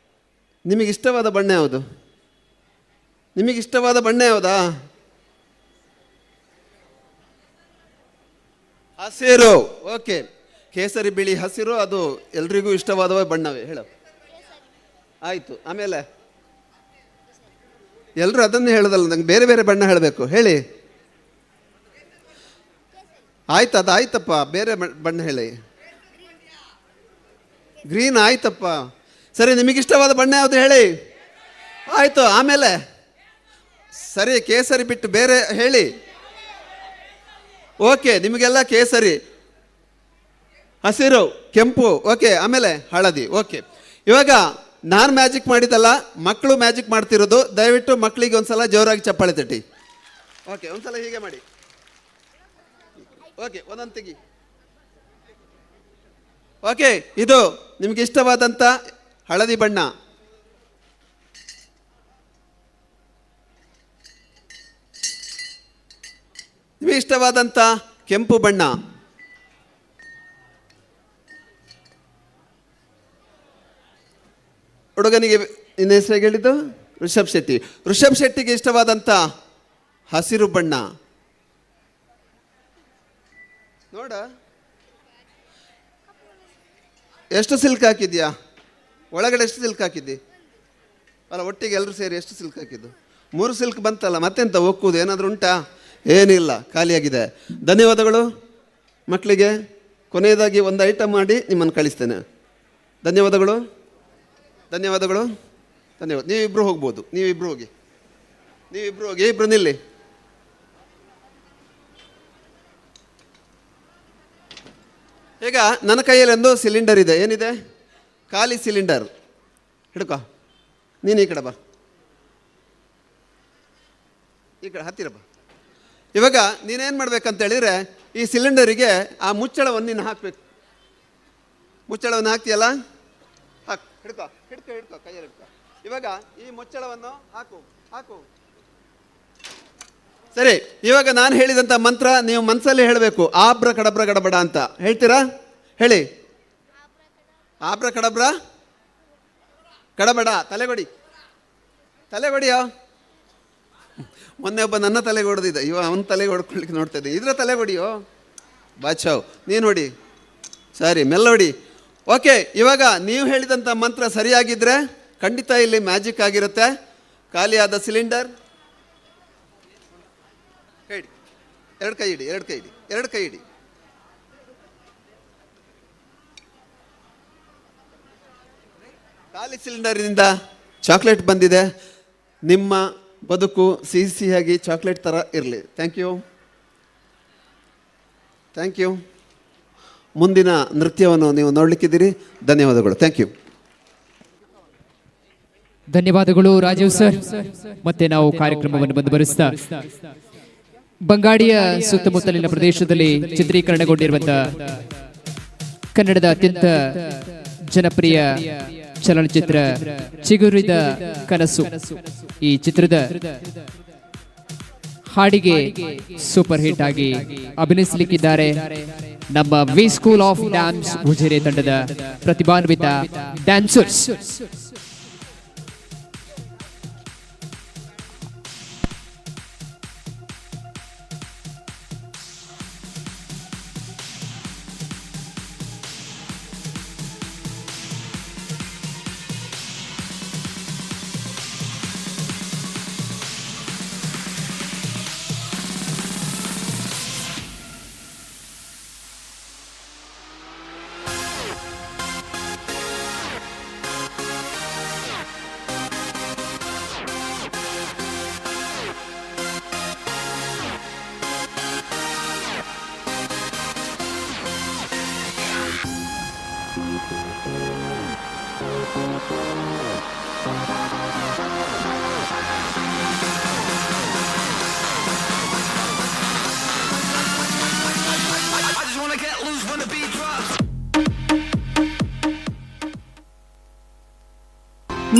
ನಿಮಗಿಷ್ಟವಾದ ಬಣ್ಣ ಯಾವುದು? ಹಸಿರು. ಓಕೆ. ಕೇಸರಿ, ಬಿಳಿ, ಹಸಿರು, ಅದು ಎಲ್ರಿಗೂ ಇಷ್ಟವಾದ ಬಣ್ಣವೇ. ಹೇಳು. ಆಯಿತು. ಆಮೇಲೆ ಎಲ್ಲರೂ ಅದನ್ನೇ ಹೇಳೋದಲ್ಲ, ನಂಗೆ ಬೇರೆ ಬೇರೆ ಬಣ್ಣ ಹೇಳಬೇಕು. ಹೇಳಿ. ಆಯ್ತು, ಅದು ಆಯ್ತಪ್ಪ. ಬೇರೆ ಬಣ್ಣ ಹೇಳಿ. ಗ್ರೀನ್ ಆಯ್ತಪ್ಪ. ಸರಿ, ನಿಮಗಿಷ್ಟವಾದ ಬಣ್ಣ ಯಾವುದು ಹೇಳಿ. ಆಯಿತು. ಆಮೇಲೆ ಸರಿ, ಕೇಸರಿ ಬಿಟ್ಟು ಬೇರೆ ಹೇಳಿ. ಓಕೆ, ನಿಮಗೆಲ್ಲ ಕೇಸರಿ, ಹಸಿರು, ಕೆಂಪು. ಓಕೆ, ಆಮೇಲೆ ಹಳದಿ. ಓಕೆ, ಇವಾಗ ನಾನು ಮ್ಯಾಜಿಕ್ ಮಾಡಿದ್ದಲ್ಲ, ಮಕ್ಕಳು ಮ್ಯಾಜಿಕ್ ಮಾಡ್ತಿರೋದು. ದಯವಿಟ್ಟು ಮಕ್ಕಳಿಗೆ ಒಂದ್ಸಲ ಜೋರಾಗಿ ಚಪ್ಪಾಳೆ ತಟ್ಟಿ. ಓಕೆ, ಒಂದ್ಸಲ ಹೀಗೆ ಮಾಡಿ. ಓಕೆ, ಒಂದೊಂದು ತೆಗಿ. ಓಕೆ, ಇದು ನಿಮ್ಗೆ ಇಷ್ಟವಾದಂಥ ಹಳದಿ ಬಣ್ಣ. ನಿಮಗೆ ಇಷ್ಟವಾದಂಥ ಕೆಂಪು ಬಣ್ಣ. ಹುಡುಗನಿಗೆ ನಿನ್ನ ಹೆಸರು ಹೇಳಿದ್ದು ಋಷಭ್ ಶೆಟ್ಟಿಗೆ ಇಷ್ಟವಾದಂಥ ಹಸಿರು ಬಣ್ಣ. ನೋಡ, ಎಷ್ಟು ಸಿಲ್ಕ್ ಹಾಕಿದ್ಯಾ? ಒಳಗಡೆ ಎಷ್ಟು ಸಿಲ್ಕ್ ಹಾಕಿದ್ದಿ? ಅಲ್ಲ, ಒಟ್ಟಿಗೆ ಎಲ್ಲರೂ ಸೇರಿ ಎಷ್ಟು ಸಿಲ್ಕ್ ಹಾಕಿದ್ದು? 3 ಸಿಲ್ಕ್ ಬಂತಲ್ಲ, ಮತ್ತೆಂತ ಒಕ್ಕುವುದು? ಏನಾದರೂ ಉಂಟಾ? ಏನಿಲ್ಲ, ಖಾಲಿಯಾಗಿದೆ. ಧನ್ಯವಾದಗಳು ಮಕ್ಕಳಿಗೆ. ಕೊನೆಯದಾಗಿ ಒಂದು ಐಟಮ್ ಮಾಡಿ ನಿಮ್ಮನ್ನು ಕಳಿಸ್ತೇನೆ. ಧನ್ಯವಾದಗಳು. ಧನ್ಯವಾದಗಳು. ನೀವಿಬ್ಬರು ಹೋಗ್ಬೋದು. ನೀವಿಬ್ಬರು ಹೋಗಿ, ಇಬ್ಬರು ನಿಲ್ಲಿ. ಈಗ ನನ್ನ ಕೈಯಲ್ಲಿ ಒಂದು ಸಿಲಿಂಡರ್ ಇದೆ. ಏನಿದೆ? ಖಾಲಿ ಸಿಲಿಂಡರ್. ಹಿಡ್ಕೊ. ನೀನು ಈ ಕಡೆ ಬಾ, ಈ ಕಡೆ ಹತ್ತಿರ ಬಾ. ಇವಾಗ ನೀನೇನು ಮಾಡ್ಬೇಕಂತ ಹೇಳಿದರೆ, ಈ ಸಿಲಿಂಡರಿಗೆ ಆ ಮುಚ್ಚಳವನ್ನು ನೀನು ಹಾಕಬೇಕು. ಮುಚ್ಚಳವನ್ನು ಹಾಕ್ತೀಯಲ್ಲ, ಹಾಕು. ಹಿಡ್ಕೊ ಕೈಯಲ್ಲಿ ಹಿಡ್ಕೊ. ಇವಾಗ ಈ ಮುಚ್ಚಳವನ್ನು ಹಾಕು. ಸರಿ, ಇವಾಗ ನಾನು ಹೇಳಿದಂಥ ಮಂತ್ರ ನೀವು ಮನಸ್ಸಲ್ಲಿ ಹೇಳಬೇಕು. ಆಬ್ರ ಕಡಬ್ರ ಗಡಬಡ ಅಂತ ಹೇಳ್ತೀರಾ? ಹೇಳಿ. ಆಬ್ರ ಕಡಬ್ರ ಗಡಬಡ. ತಲೆಗೊಡಿಯೋ. ಮೊನ್ನೆ ಒಬ್ಬ ನನ್ನ ತಲೆಗೆ ಹೊಡೆದಿದ್ದ, ಅವನ ತಲೆಗೆ ಹೊಡ್ಕೊಳ್ಲಿಕ್ಕೆ ನೋಡ್ತಾ ಇದ್ದೆ. ಇದರ ತಲೆಗೊಡಿಯೋ. ಬಾಚಾವ್, ನೀನು ಹೊಡಿ. ಸರಿ, ಮೆಲ್ಲ ಹೊಡಿ. ಓಕೆ, ಇವಾಗ ನೀವು ಹೇಳಿದಂಥ ಮಂತ್ರ ಸರಿಯಾಗಿದ್ದರೆ ಖಂಡಿತ ಇಲ್ಲಿ ಮ್ಯಾಜಿಕ್ ಆಗಿರುತ್ತೆ. ಖಾಲಿಯಾದ ಸಿಲಿಂಡರ್ ಎರಡು ಕೈ ಇಡಿ. ಖಾಲಿ ಸಿಲಿಂಡರ್ನಿಂದ ಚಾಕ್ಲೇಟ್ ಬಂದಿದೆ. ನಿಮ್ಮ ಬದುಕು ಸಿಹಿಯಾಗಿ ಚಾಕ್ಲೇಟ್ ಥರ ಇರಲಿ. Thank you. ಮುಂದಿನ ನೃತ್ಯವನ್ನು ನೀವು ನೋಡಲಿಕ್ಕಿದ್ದೀರಿ. ಧನ್ಯವಾದಗಳು. Thank you. ಧನ್ಯವಾದಗಳು ರಾಜೀವ್ ಸರ್. ಮತ್ತೆ ನಾವು ಕಾರ್ಯಕ್ರಮವನ್ನು ಮುಂದುವರಿಸ್ತಾ ಬಂಗಾಡಿಯ ಸುತ್ತಮುತ್ತಲಿನ ಪ್ರದೇಶದಲ್ಲಿ ಚಿತ್ರೀಕರಣಗೊಂಡಿರುವಂತಹ ಕನ್ನಡದ ಅತ್ಯಂತ ಜನಪ್ರಿಯ ಚಲನಚಿತ್ರ ಚಿಗುರಿದ ಕನಸು. ಈ ಚಿತ್ರದ ಹಾಡಿಗೆ ಸೂಪರ್ ಹಿಟ್ ಆಗಿ ಅಭಿನಯಿಸಲಿಕ್ಕಿದ್ದಾರೆ ನಮ್ಮ V school of dance Ujire ತಂಡದ ಪ್ರತಿಭಾನ್ವಿತ ಡ್ಯಾನ್ಸರ್ಸ್.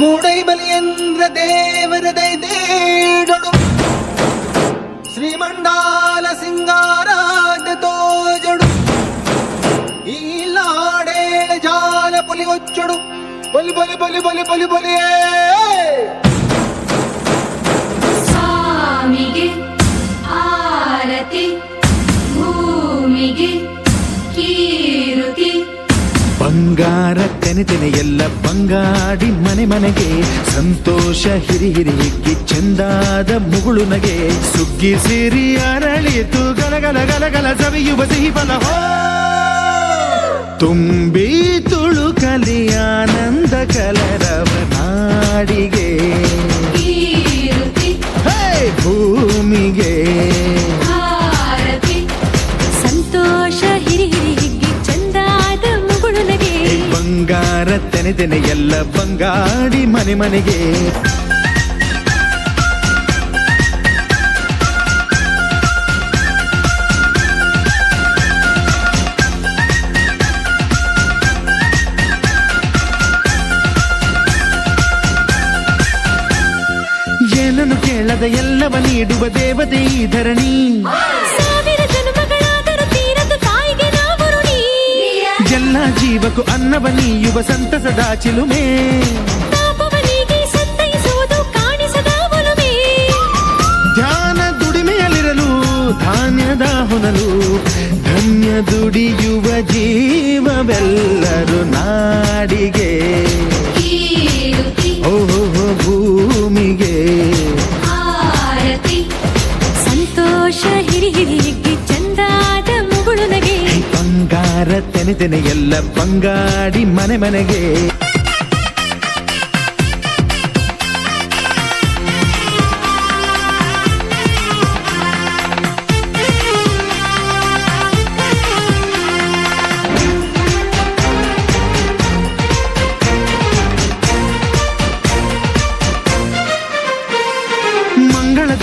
ಮೂಡೈ ಬಲಿಯಂದ್ರ ದೇವರದೈ ದೇಡೊಡು ಶ್ರೀಮಂಡಾಲ ಸಿಂಗಾರಾದ ತೋಜಡು ಈ ಲಾಡೇಳ ಜಾಲ ಪುಲಿ ಒಚ್ಚಡು ಬಲಿ ಬಲಿ ಬಲಿ ಬಲಿ ಬಲಿ ಬಲಿಯೇ ಸ್ವಾಮಿಗೆ ಆರತಿ ಭೂಮಿಗೆ ಕೀರುತಿ ಬಂಗಾರ ತೆನೆ ಎಲ್ಲ ಬಂಗಾಡಿ ಮನೆಗೆ ಸಂತೋಷ ಹಿರಿ ಹಿಗ್ಗಿ ಚೆಂದಾದ ಮುಗುಳು ನಗೆ ಸುಗ್ಗಿ ಸಿರಿ ಅರಳಿತು ಗಲಗಲ ಗಲಗಲ ಸವಿಯುವ ಸಿಹಿ ಫಲ ತುಂಬಿ ತುಳುಕಲಿ ಆನಂದ ಕಲರವ ನಾಡಿಗೆ ಭೂಮಿಗೆ ಸಂತೋಷ ಹಿರಿ ಹಿಗ್ಗಿ ಚಂದಾದ ಮುಗುಳು ನಗೆ ಬಂಗಾರ ತೆನೆ ಎಲ್ಲ ಬಂಗಾಡಿ ಮನೆಗೆ ಏನನ್ನು ಕೇಳದ ಎಲ್ಲವ ನೀಡುವ ದೇವತೆ ಈ ಧರಣಿ ಸಾವಿರ ಜನ್ಮಗಳಾದರೂ ತೀರದು ತಾಯಿಗೆ ನಾವು ಋಣಿ ಎಲ್ಲ ಜೀವಕ್ಕೂ ಅನ್ನವ ನೀಯುವ ಸಂತಸದ ಚಿಲುಮೆ ಪಾಪವನಿಗೆ ಸಂತೈಸುವುದು ಕಾಣಿಸದ ಒಲುಮೆ ಧ್ಯಾನ ದುಡಿಮೆಯಲ್ಲಿರಲು ಧಾನ್ಯದ ಹೊನಲು ಧನ್ಯ ದುಡಿಯುವ ಜೀವವೆಲ್ಲರೂ ನಾಡಿಗೆ ಓಹೋ ಭೂಮಿಗೆ ಆರತಿ ಸಂತೋಷ ಹಿರಿ ಹಿಗ್ಗಿ ಚಂದಾದ ಮುಗುಳು ನಗೆ ಬಂಗಾರ ತೆನೆ ಎಲ್ಲ ಬಂಗಾಡಿ ಮನೆಗೆ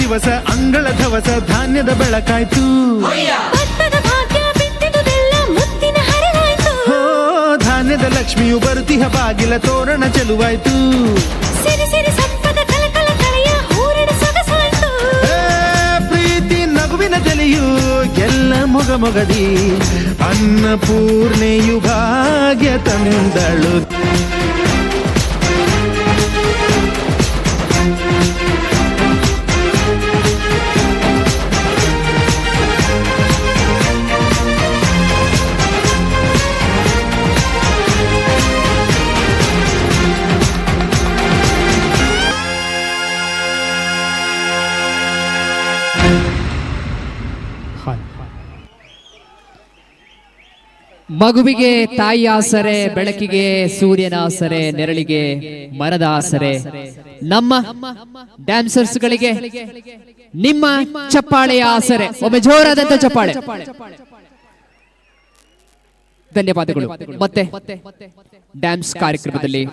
ದಿವಸ ಅಂಗಳ ಧವಸ ಧಾನ್ಯದ ಬೆಳಕಾಯ್ತು. ಭತ್ತದ ಭಾಗ್ಯ ಬಿತ್ತಿದುದೆಲ್ಲ ಮುತ್ತಿನ ಹರಿವಾಯ್ತು. ಹೋ ಧಾನ್ಯದ ಲಕ್ಷ್ಮಿಯು ಬರುತಿಹ ಬಾಗಿಲ ತೋರಣ ಚೆಲುವಾಯ್ತು. ಸಿರಿ ಸಿರಿ ಸಂಪದ ಕಲಕಲ ಕಳೆಯ ಹೂರಣ ಸೊಗಸಾಯ್ತು. ಪ್ರೀತಿ ನಗುವಿನ ತಲೆಯು ಎಲ್ಲ ಮೊಗ ಮೊಗದಿ ಅನ್ನಪೂರ್ಣೆಯು ಭಾಗ್ಯ ತಂದಳು. ಮಗುವಿಗೆ ತಾಯಿ ಆಸರೆ, ಬೆಳಕಿಗೆ ಸೂರ್ಯನ ಆಸರೆ, ನೆರಳಿಗೆ ಮರದ ಆಸರೆ. ನಮ್ಮ ಡ್ಯಾನ್ಸರ್ಸ್ಗಳಿಗೆ ನಿಮ್ಮ ಚಪ್ಪಾಳೆಯ ಆಸರೆ. ಒಮ್ಮೆ ಜೋರಾದಂತ ಚಪ್ಪಾಳೆ. ಧನ್ಯವಾದಗಳು. ಮತ್ತೆ ಡ್ಯಾನ್ಸ್ ಕಾರ್ಯಕ್ರಮದಲ್ಲಿ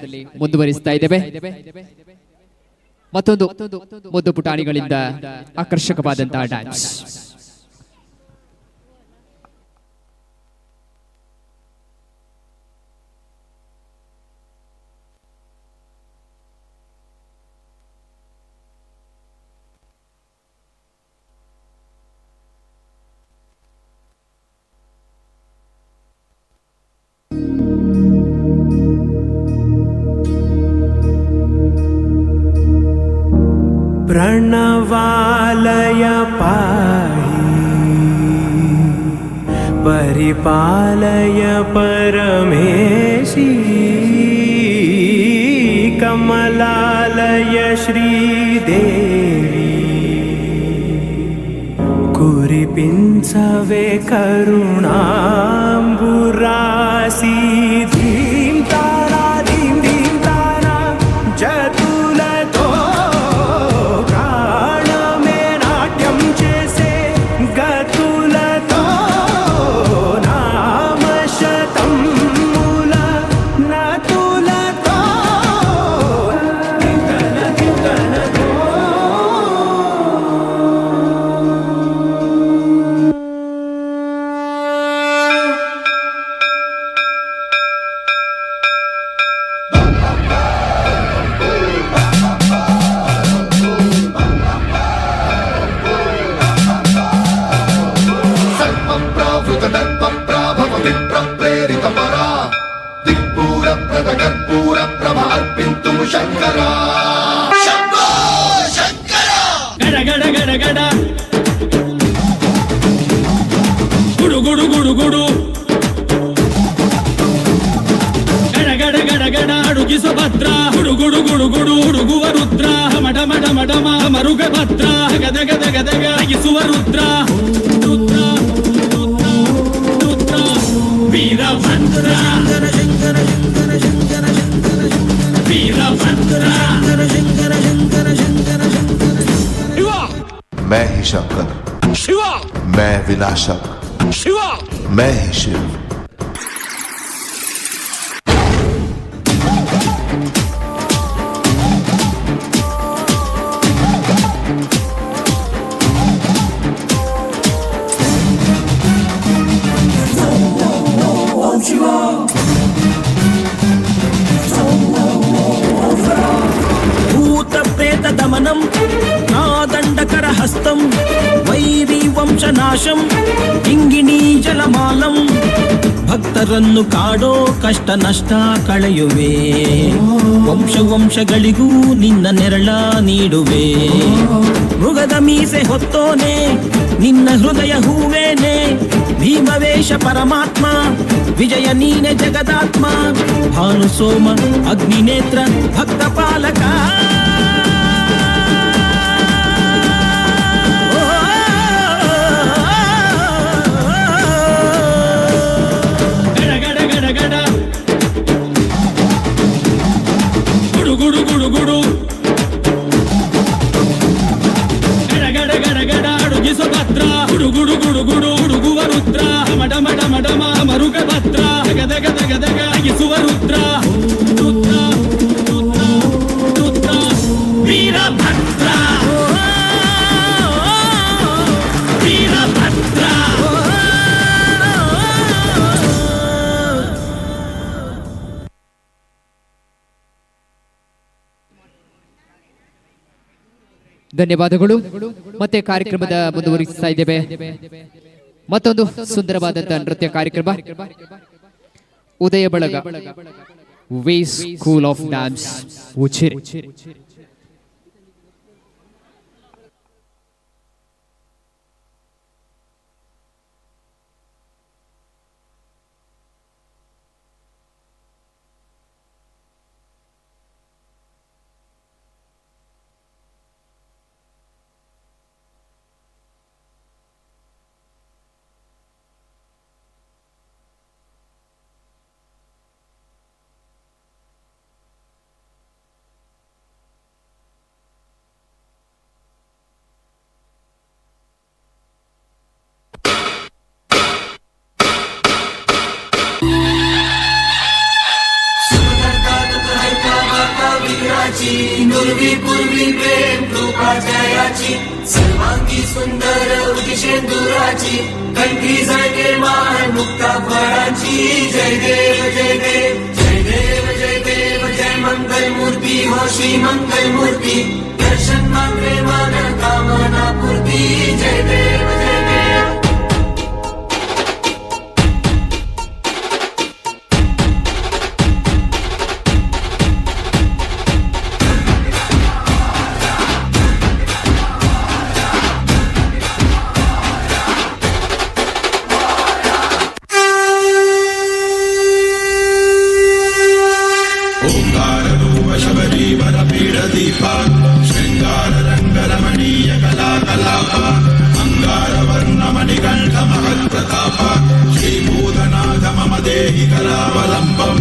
ಮುಂದುವರಿಸ್ತಾ ಇದ್ದೇವೆ. ಮತ್ತೊಂದು ಮುದ್ದು ಪುಟಾಣಿಗಳಿಂದ ಆಕರ್ಷಕವಾದಂತಹ ಡ್ಯಾನ್ಸ್. प्रणवालय पाहि परिपालय परमेशी कमलालय श्रीदेवी कुरिपिंचवे करुणांबुरासी धीम तारा जतुलतो ಸುಭದ್ರ ಹುಡುಗುಡು ಗುಡುಗುಡು ಹುಡುಗುವ ರುದ್ರ ಮಡ ಮಡ ಮಡಮ ಮರುಗ ಭದ್ರ ಗದ ಗದ ಗದಗ ಅಗಿಸುವ ರುದ್ರ ರುದ್ರ ರುದ್ರ ರುದ್ರ ವೀರಭದ್ರ ಶಂಕರ ಶಂಕರ ಶಂಕರ ಶಂಕರ ಶಂಕರ ವೀರಭದ್ರ ಶಂಕರ ಶಂಕರ ಶಂಕರ ಶಂಕರ ಶಿವ मैं ही शंकर ಶಿವ मैं विनाशक ಶಿವ मैं ही शिव भूत प्रेत दमनम नादंडकर हस्तम वैरी ವಂಶನಾಶಂ ಇಂಗಿಣಿ ಜಲಮಾಲಂ ಭಕ್ತರನ್ನು ಕಾಡೋ ಕಷ್ಟ ನಷ್ಟ ಕಳೆಯುವೆ ವಂಶ ವಂಶಗಳಿಗೂ ನಿನ್ನ ನೆರಳ ನೀಡುವೆ ಮೃಗದ ಮೀಸೆ ಹೊತ್ತೋನೆ ನಿನ್ನ ಹೃದಯ ಹೂವೇನೆ ಭೀಮವೇಶ ಪರಮಾತ್ಮ ವಿಜಯ ನೀನೆ ಜಗದಾತ್ಮ ಭಾನು ಸೋಮ ಅಗ್ನಿನೇತ್ರ ಭಕ್ತ ಪಾಲಕ ಗುಡು ಗುಡು ಗುಡು ಗಡ ಗಡ ಗಡ ಗಡ ಅಡುಗಿಸು ಭದ್ರ ಗುಡು ಗುಡು ಗುಡು ಗುಡು ಹುಡುಗುವ ರುದ್ರ ಮಡ ಮಡ ಮಡಮ ಮರುಗ ಭದ್ರ ಗದ ಗದ ಗದಗ ಅಗಿಸುವ ರುದ್ರ ರುದ್ರ ರುದ್ರ ರುದ್ರ ವೀರಭದ್ರ ಧನ್ಯವಾದಗಳು. ಮತ್ತೆ ಕಾರ್ಯಕ್ರಮದ ಮುಂದುವರಿಸ್ತಾ ಇದ್ದೇವೆ. ಮತ್ತೊಂದು ಸುಂದರವಾದಂತಹ ನೃತ್ಯ ಕಾರ್ಯಕ್ರಮ ಉದಯ ಬಳಗ V school of dance Ujire. नुरवी पूर्वी प्रेम कृपा जयाची सर्वांगी सुंदर उदिशेंदुराची कंठी जागे मान मुक्ता फळाची जय देव जय देव जय देव जय देव जय मंगल मूर्ती हो श्री मंगल मूर्ती दर्शन मात्रे मन कामना पूर्ती जय देव जय देव. ಶೃಂಗಾರ ರಂಗ ರಮಣೀಯ ಕಲಾ ಕಲಾಪ ಅಂಗಾರ ವರ್ಣ ಮಣಿಕಂಠ ಮಹತ್ ಪ್ರತಾಪ ಶ್ರೀಭೂತನಾಥ ಮಮ ದೇಹಿ ಕಲಾವಲಂಬಂ.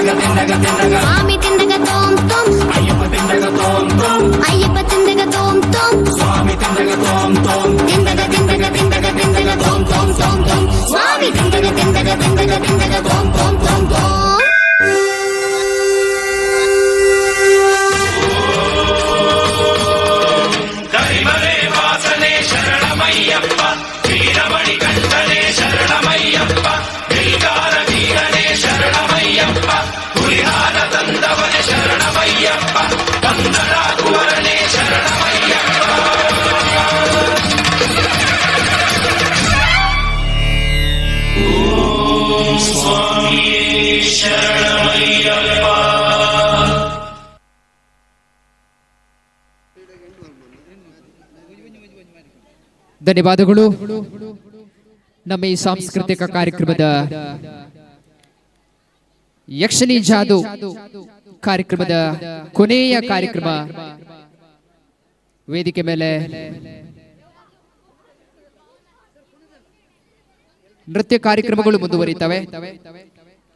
ಸ್ವಾಮಿ ತಿಂದಗ ತೋಂ ತೋಂ ಅಯ್ಯಪ್ಪ ತಿಂದಗ ತೋಂ ತೋಂ ಅಯ್ಯಪ್ಪ ತಿಂದಗ ತೋಂ ತೋಂ ಸ್ವಾಮಿ ತಿಂದಗ ತೋಂ ತೋಂ ತಿಂದಗ ತಿಂದಗ ತಿಂದಗ ತಿಂದಗ ತೋಂ ತೋಂ ತೋಂ ತೋಂ ಸ್ವಾಮಿ ತಿಂದಗ ತಿಂದಗ ತಿಂದಗ ತಿಂದಗ ತೋಂ ತೋಂ ತೋಂ ತೋಂ. ಕರಿಮಲೆ ವಾಸನೆ ಶರಣಮಯ್ಯಪ್ಪ ವೀರಮಣಿ ಕಂಠನೆ ಶರಣಮಯ್ಯಪ್ಪ ಬಿಲ್ಗಾರ ವೀರನೇ ಶರಣಮಯ್ಯಪ್ಪ ಹುರಿಹಾರ ತಂದವನೆ ಶರಣಮಯ್ಯಪ್ಪ ಬಂದರಾಗುವರನೇ ಶರಣಮಯ್ಯಪ್ಪ. ಓಂ ಸ್ವಾಮಿಯೇ ಶರಣಮಯ್ಯಪ್ಪ. ಧನ್ಯವಾದಗಳು. ನಮ್ಮ ಈ ಸಾಂಸ್ಕೃತಿಕ ಕಾರ್ಯಕ್ರಮದ ಯಕ್ಷಿಣಿ ಜಾದು ಕಾರ್ಯಕ್ರಮದ ಕೊನೆಯ ಕಾರ್ಯಕ್ರಮ ವೇದಿಕೆ ಮೇಲೆ ನೃತ್ಯ ಕಾರ್ಯಕ್ರಮಗಳು ಮುಂದುವರಿತವೆ.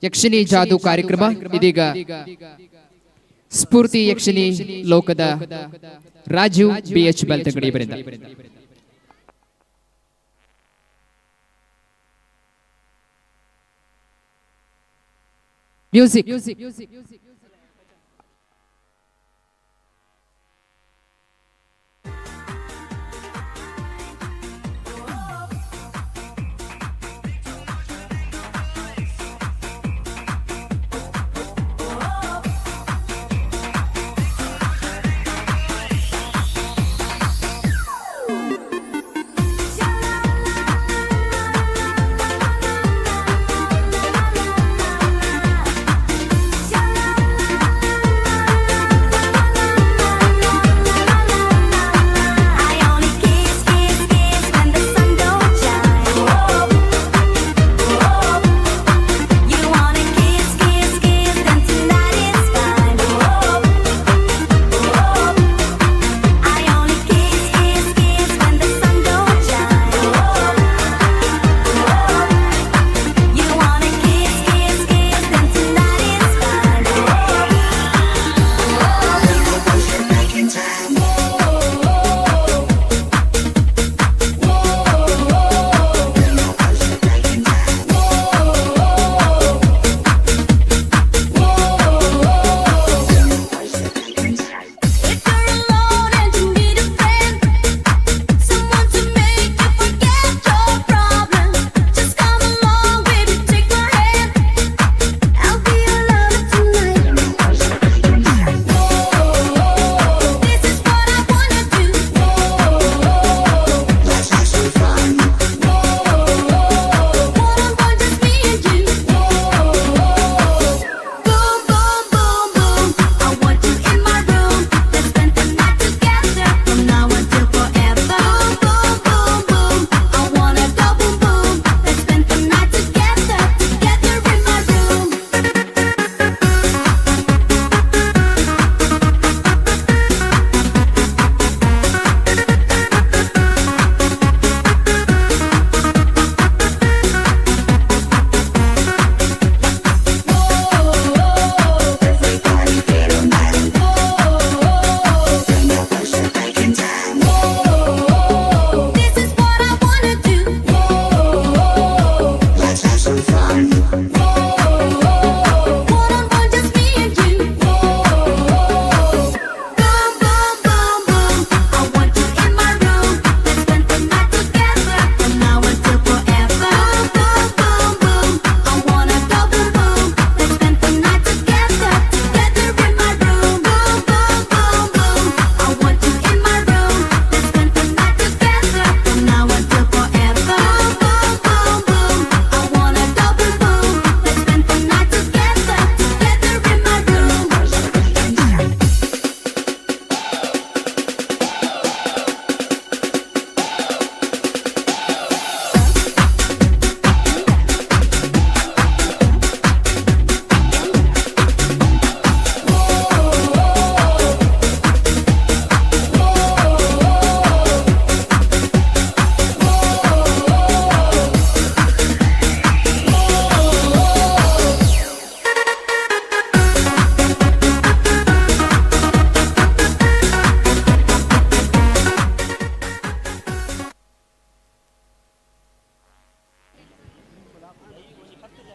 ಯಕ್ಷಿಣಿ ಜಾದು ಕಾರ್ಯಕ್ರಮ ಇದೀಗ ಸ್ಫೂರ್ತಿ ಯಕ್ಷಿಣಿ ಲೋಕದ ರಾಜು BH ಬೆಳ್ತಂಗಡಿ ಇವರಿಂದ. ಮ್ಯೂಸಿಕ್.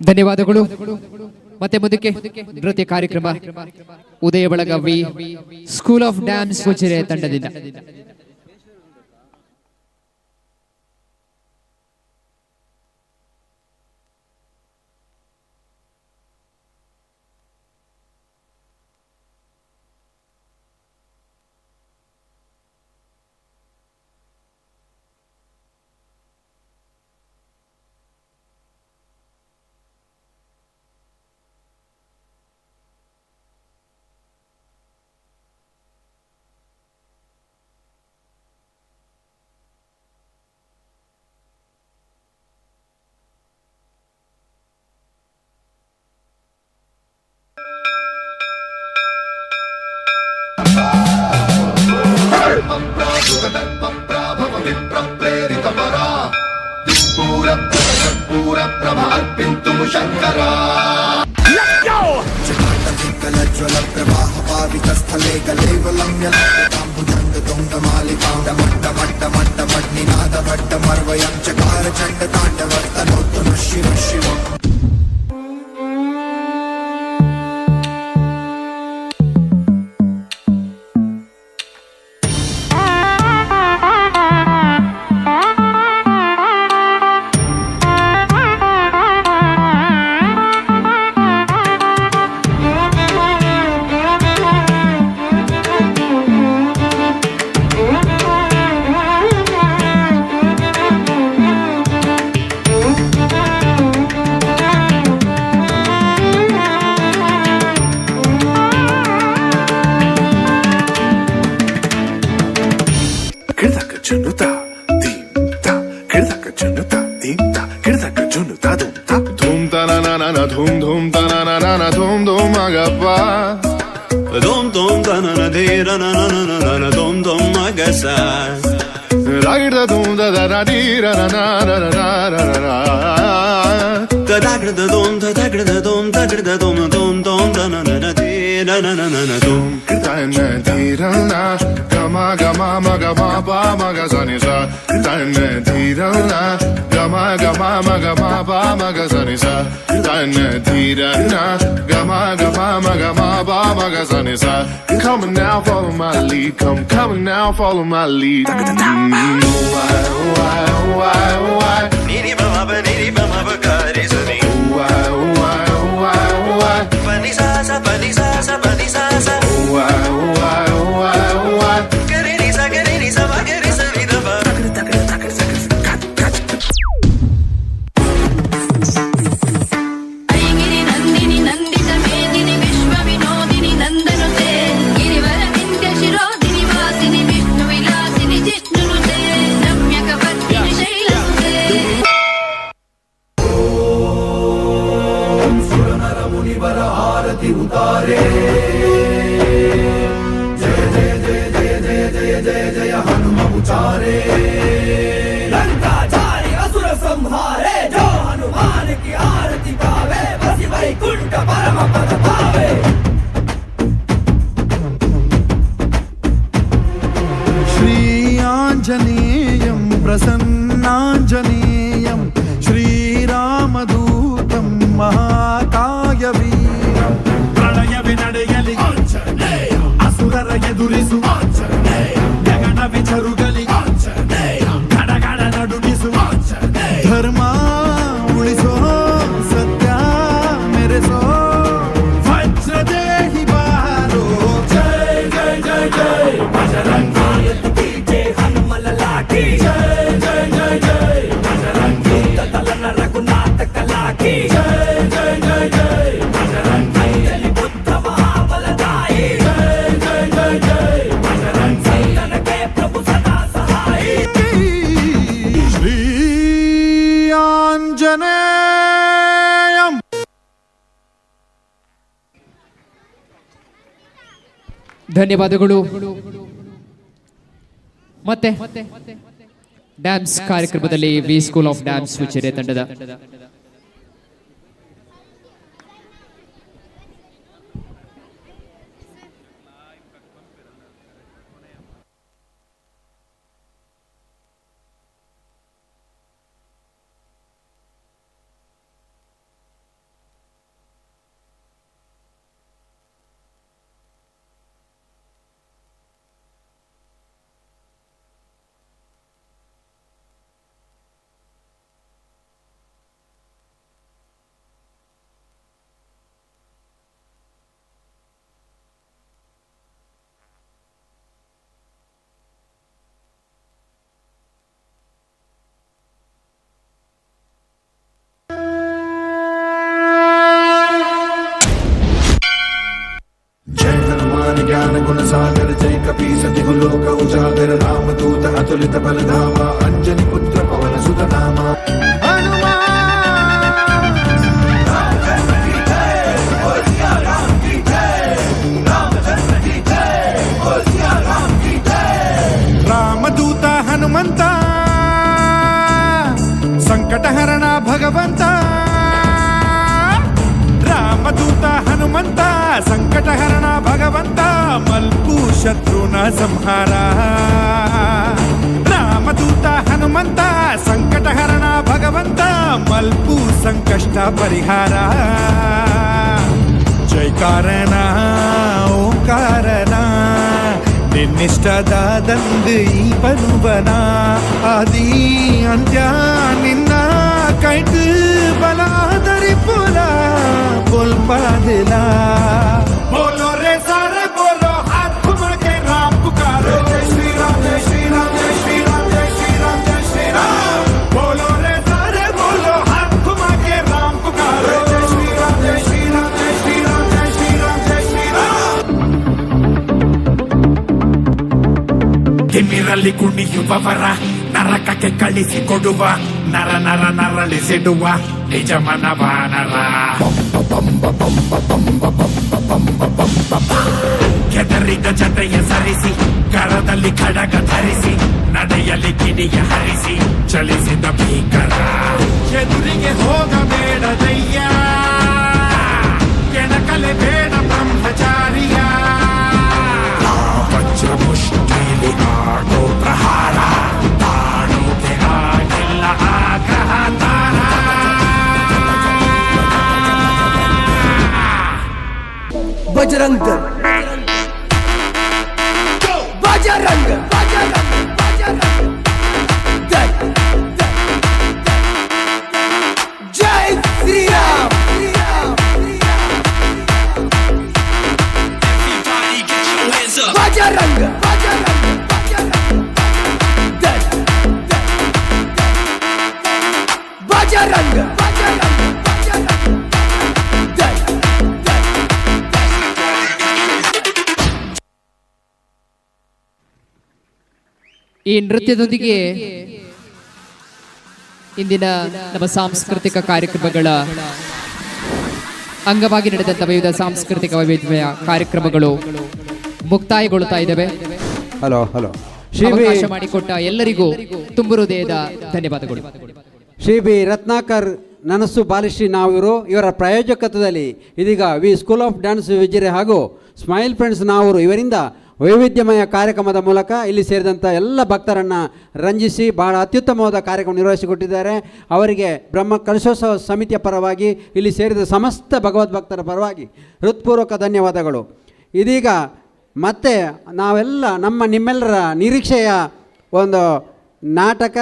ಧನ್ಯವಾದಗಳು. ಮತ್ತೆ ಮುಂದಕ್ಕೆ ನೃತ್ಯ ಕಾರ್ಯಕ್ರಮ ಉದಯ Belagavi school of dance Ujire ತಂಡದಿಂದ. स्थले गलेवलम्यनिनादवट्टमट्टमट्टमट्टमट्टमर्वयं चकार चण्डताण्डवर्तनोत्तु नः शिवः शिवम्. Dhum dhum ta na na na na dhum dhum agappa dhum dhum ta na na de na na na na na na dhum dhum agasa ragda dhum da da da di ra na na na na na na da da da dhum da da da dhum da da dhum dhum dhum da na na na de na na na na na dhum ta na di ra na gama gama ma gama pa ma ga sa ni sa ta na di ra na gama gama ma gama pa ma ga sa ni sa ta na di ra na gama gama ma gama pa ma ga sa ni sa come now follow my lead come now follow my lead why niri bama ba ga re sa ni why pani sa sa pani sa sa pani sa sa why gare ni sa ma gare sa ni da ba ಐಗಿರಿ Nandini Nandita ಮೇದಿನಿ ವಿಶ್ವ ವಿನೋದಿನಿ ನಂದನುತೆ ಗಿರಿವರ ವಿಂಧ್ಯ ಶಿರೋದಿನಿ ವಾಸಿನಿ ವಿಷ್ಣು ವಿಲಾಸಿನಿ ಜಿಷ್ಣುನುತೆ ರಮ್ಯಕ ಪದ್ಮಿನಿ ಶೈಲಸುತೆ ಸುರನರ ಮುನಿವರ ಆರತಿ ಉತಾರೆ ಜಯ ಜಯ ಜಯ ಜಯ ಜಯ ಜಯ ಜಯ ಜಯ ಹನುಮ ಉಚಾರೆ ಲಂಕಾಚಾರಿ असुर संहारे जो हनुमान की आरती गावे बसी वैकुंठ परम पद पावे श्री आंजनेयं प्रसन्नांजनेयं श्रीरामदूतं महाकायवीरं प्रणयवे ನಡೆಯಲಿ ಆಂಜನೇಯ ಅಸುರರ ಎದುರಿಸು ಆಂಜನೇಯ ಗಗನ ವಿಚರುಗಲಿ ಆಂಜನೇಯ ಗಡಗಡ ನಡುಗಿಸು ಆಂಜನೇಯ ಧರ್ಮ ಉಳಿಸೋ ಸತ್ಯ ಮೆರೆಸೋ ವಜ್ರದೇಹಿ ಬಾರೋ ಜೈ ಜೈ ಜೈ ಜೈ ಬಜರಂಗಿ ಜೈ ಹನುಮಲ ಲಾಠಿ ಜೈ ಜೈ ಜೈ ಜೈ ಬಜರಂಗಿ ತಲನ ರಘುನಾಥ ಕಲಾಕಿ ಜೈ ಜೈ ಜೈ ಜೈ ಬಜರಂಗಿ ಅಲ್ಲಿ ಬುದ್ಧ ಮಹಾಬಲದಾಯಿ ಜೈ ಜೈ ಜೈ ಜೈ ಬಜರಂಗಿ ನನಗೆ ಪ್ರಭು ಸದಾ ಸಹಾಯಿ ಶ್ರೀ ಆಂಜನೇಯಂ. ಧನ್ಯವಾದಗಳು. ಮತ್ತೆ ಡ್ಯಾನ್ಸ್ ಕಾರ್ಯಕ್ರಮದಲ್ಲಿ V school of dance Ujire ತಂಡದ ज्ञान गुण सागर जय कपी सतिगु लोक उजागर रामदूत अतुलित बलधामा अंजनी पुत्र पवन सुत नामा ರಾಮದೂತ ಹನುಮಂತ ಸಂಕಟಹರಣ ಭಗವಂತ ರಾಮದೂತ ಹನುಮಂತ ಸಂಕಟಹರಣ ಭಗವಂತ ಮಲ್ಪು ಶತ್ರುನ ಸಂಹಾರ ರಾಮದೂತ ಹನುಮಂತ ಸಂಕಟಹರಣ ಭಗವಂತ ಮಲ್ಪು ಸಂಕಷ್ಟ ಪರಿಹಾರ ಜೈಕಾರನ ಓಂಕಾರನ ನಿನ್ನಿಷ್ಟದಾದಂದು ಈ ಪನುಬನ ಆದಿ ಅಂತ್ಯ ನಿನ್ನ ಕೈಟ್ ಬಲಾದರಿ ಪುಲ ಬೋಲ್ಪಾದಿಲ ಬೋಲೋ ರೇ ಸಾರೆ ಬೋಲೋ ಹಾತ್ घुमा के राम पुकारो जय श्री राम जय श्री राम जय श्री राम जय श्री राम जय श्री राम बोलो रे सारे बोलो हाथ घुमा के राम पुकारो जय श्री राम जय श्री राम जय श्री राम जय श्री राम जय श्री राम ತಿಮ್ಮಿರಲ್ಲಿ ಕುಣಿಯುವವರ ನರಕಕ್ಕೆ ಕಳಿಸಿಕೊಡುವ ನರ ನರ ನರಳಿಸಿಡುವ ನಿಜಮನ ವಾನರ ಕೆದರಿದ ಜತೆಯ ಸರಿಸಿ ಕರದಲ್ಲಿ ಖಡಗ ಧರಿಸಿ ನಡೆಯಲಿ ಕಿಡಿಯ ಹರಿಸಿ ಚಲಿಸಿದ ಭೀಕರ ಎದುರಿಗೆ ಹೋಗಬೇಡದಯ್ಯ ಕೆಣಕಲೆ ಬೇಡ ಬ್ರಹ್ಮಚಾರಿಯ ವಜ್ರ ಮುಷ್ಟಿಲಿ ಆಗೋ ಪ್ರಹಾರ ತಾಣೋಕೆ ಆಗಿಲ್ಲ ಆಗ್ರಹ ತಾರ बजरंग बजरंग जय श्री राम बजरंग बजरंग ಈ ನೃತ್ಯದೊಂದಿಗೆ ಇಂದಿನ ನಮ್ಮ ಸಾಂಸ್ಕೃತಿಕ ಕಾರ್ಯಕ್ರಮಗಳ ಅಂಗವಾಗಿ ನಡೆದಂಥ ವಿವಿಧ ಸಾಂಸ್ಕೃತಿಕ ವೈವಿಧ್ಯ ಕಾರ್ಯಕ್ರಮಗಳು ಮುಕ್ತಾಯಗೊಳ್ಳುತ್ತಾ ಇದ್ದಾವೆ. ಹಲೋ ಹಲೋ ಅವಕಾಶ ಮಾಡಿಕೊಟ್ಟ ಎಲ್ಲರಿಗೂ ತುಂಬು ಹೃದಯದ ಧನ್ಯವಾದಗಳು. ಶ್ರೀ ಬಿ ರತ್ನಾಕರ್ ನನಸು ಬಾಲಿಶ್ರೀ ನಾವಿರು ಇವರ ಪ್ರಾಯೋಜಕತ್ವದಲ್ಲಿ ಇದೀಗ ವಿ ಸ್ಕೂಲ್ ಆಫ್ ಡ್ಯಾನ್ಸ್ ವಿಜಯರೆ ಹಾಗೂ ಸ್ಮೈಲ್ ಫ್ರೆಂಡ್ಸ್ ನಾವರು ಇವರಿಂದ ವೈವಿಧ್ಯಮಯ ಕಾರ್ಯಕ್ರಮದ ಮೂಲಕ ಇಲ್ಲಿ ಸೇರಿದಂಥ ಎಲ್ಲ ಭಕ್ತರನ್ನು ರಂಜಿಸಿ ಬಹಳ ಅತ್ಯುತ್ತಮವಾದ ಕಾರ್ಯಕ್ರಮ ನಿರ್ವಹಿಸಿಕೊಟ್ಟಿದ್ದಾರೆ. ಅವರಿಗೆ ಬ್ರಹ್ಮ ಕಲಶೋತ್ಸವ ಸಮಿತಿಯ ಪರವಾಗಿ ಇಲ್ಲಿ ಸೇರಿದ ಸಮಸ್ತ ಭಗವದ್ಭಕ್ತರ ಪರವಾಗಿ ಹೃತ್ಪೂರ್ವಕ ಧನ್ಯವಾದಗಳು. ಇದೀಗ ಮತ್ತೆ ನಾವೆಲ್ಲ ನಿಮ್ಮೆಲ್ಲರ ನಿರೀಕ್ಷೆಯ ಒಂದು ನಾಟಕ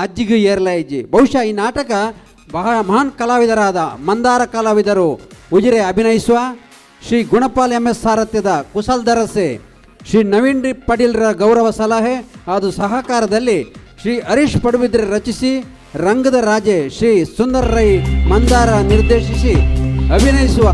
ಅಜ್ಜಿಗು ಏರ್ಲೈಜಿ. ಬಹುಶಃ ಈ ನಾಟಕ ಬಹಳ ಮಹಾನ್ ಕಲಾವಿದರಾದ ಮಂದಾರ ಕಲಾವಿದರು ಉಜಿರೆ ಅಭಿನಯಿಸುವ ಶ್ರೀ ಗುಣಪಾಲ್ MS ಸಾರಥ್ಯದ ಕುಶಲ್ ದರಸೆ, ಶ್ರೀ ನವೀನ್ ಪಟೀಲ್ರ ಗೌರವ ಸಲಹೆ ಅದು ಸಹಕಾರದಲ್ಲಿ ಶ್ರೀ ಹರೀಶ್ ಪಡುಬಿದ್ರೆ ರಚಿಸಿ ರಂಗದ ರಾಜೆ ಶ್ರೀ ಸುಂದರ್ ರೈ ಮಂದಾರ ನಿರ್ದೇಶಿಸಿ ಅಭಿನಯಿಸುವ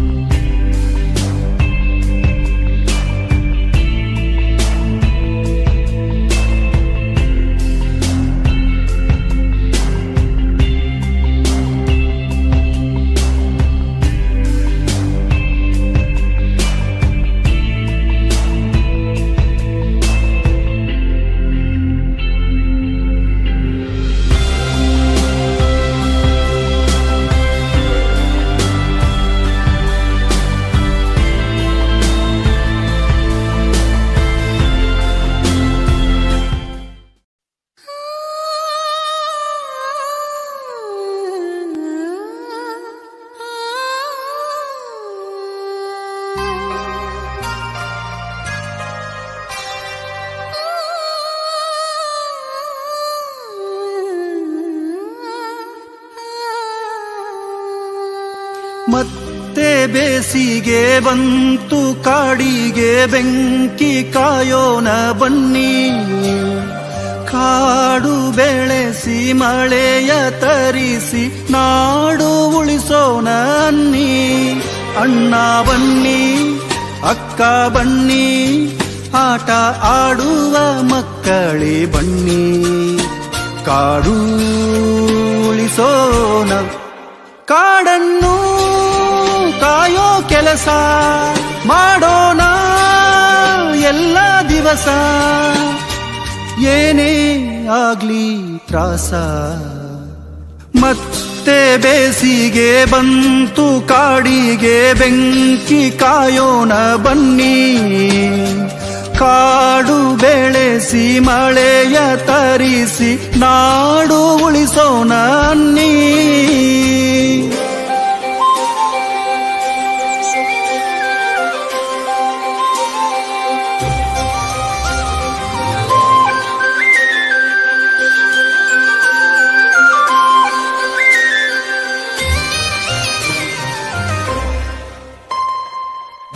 ಮತ್ತೆ ಬೇಸಿಗೆ ಬಂತು ಕಾಡಿಗೆ ಬೆಂಕಿ ಕಾಯೋಣ ಬನ್ನಿ, ಕಾಡು ಬೆಳೆಸಿ ಮಳೆಯ ತರಿಸಿ ನಾಡು ಉಳಿಸೋಣ ಅನ್ನಿ. ಅಣ್ಣ ಬನ್ನಿ ಅಕ್ಕ ಬನ್ನಿ ಆಟ ಆಡುವ ಮಕ್ಕಳೇ ಬನ್ನಿ, ಕಾಡು ಉಳಿಸೋಣ, ಕಾಡನ್ನು ಕಾಯೋ ಕೆಲಸ ಮಾಡೋಣ ಎಲ್ಲ ದಿವಸ, ಏನೇ ಆಗ್ಲಿ ತ್ರಾಸ. ಮತ್ತೆ ಬೇಸಿಗೆ ಬಂತು ಕಾಡಿಗೆ ಬೆಂಕಿ ಕಾಯೋಣ ಬನ್ನಿ, ಕಾಡು ಬೆಳೆಸಿ ಮಳೆಯ ತರಿಸಿ ನಾಡು ಉಳಿಸೋಣ ಅನ್ನಿ.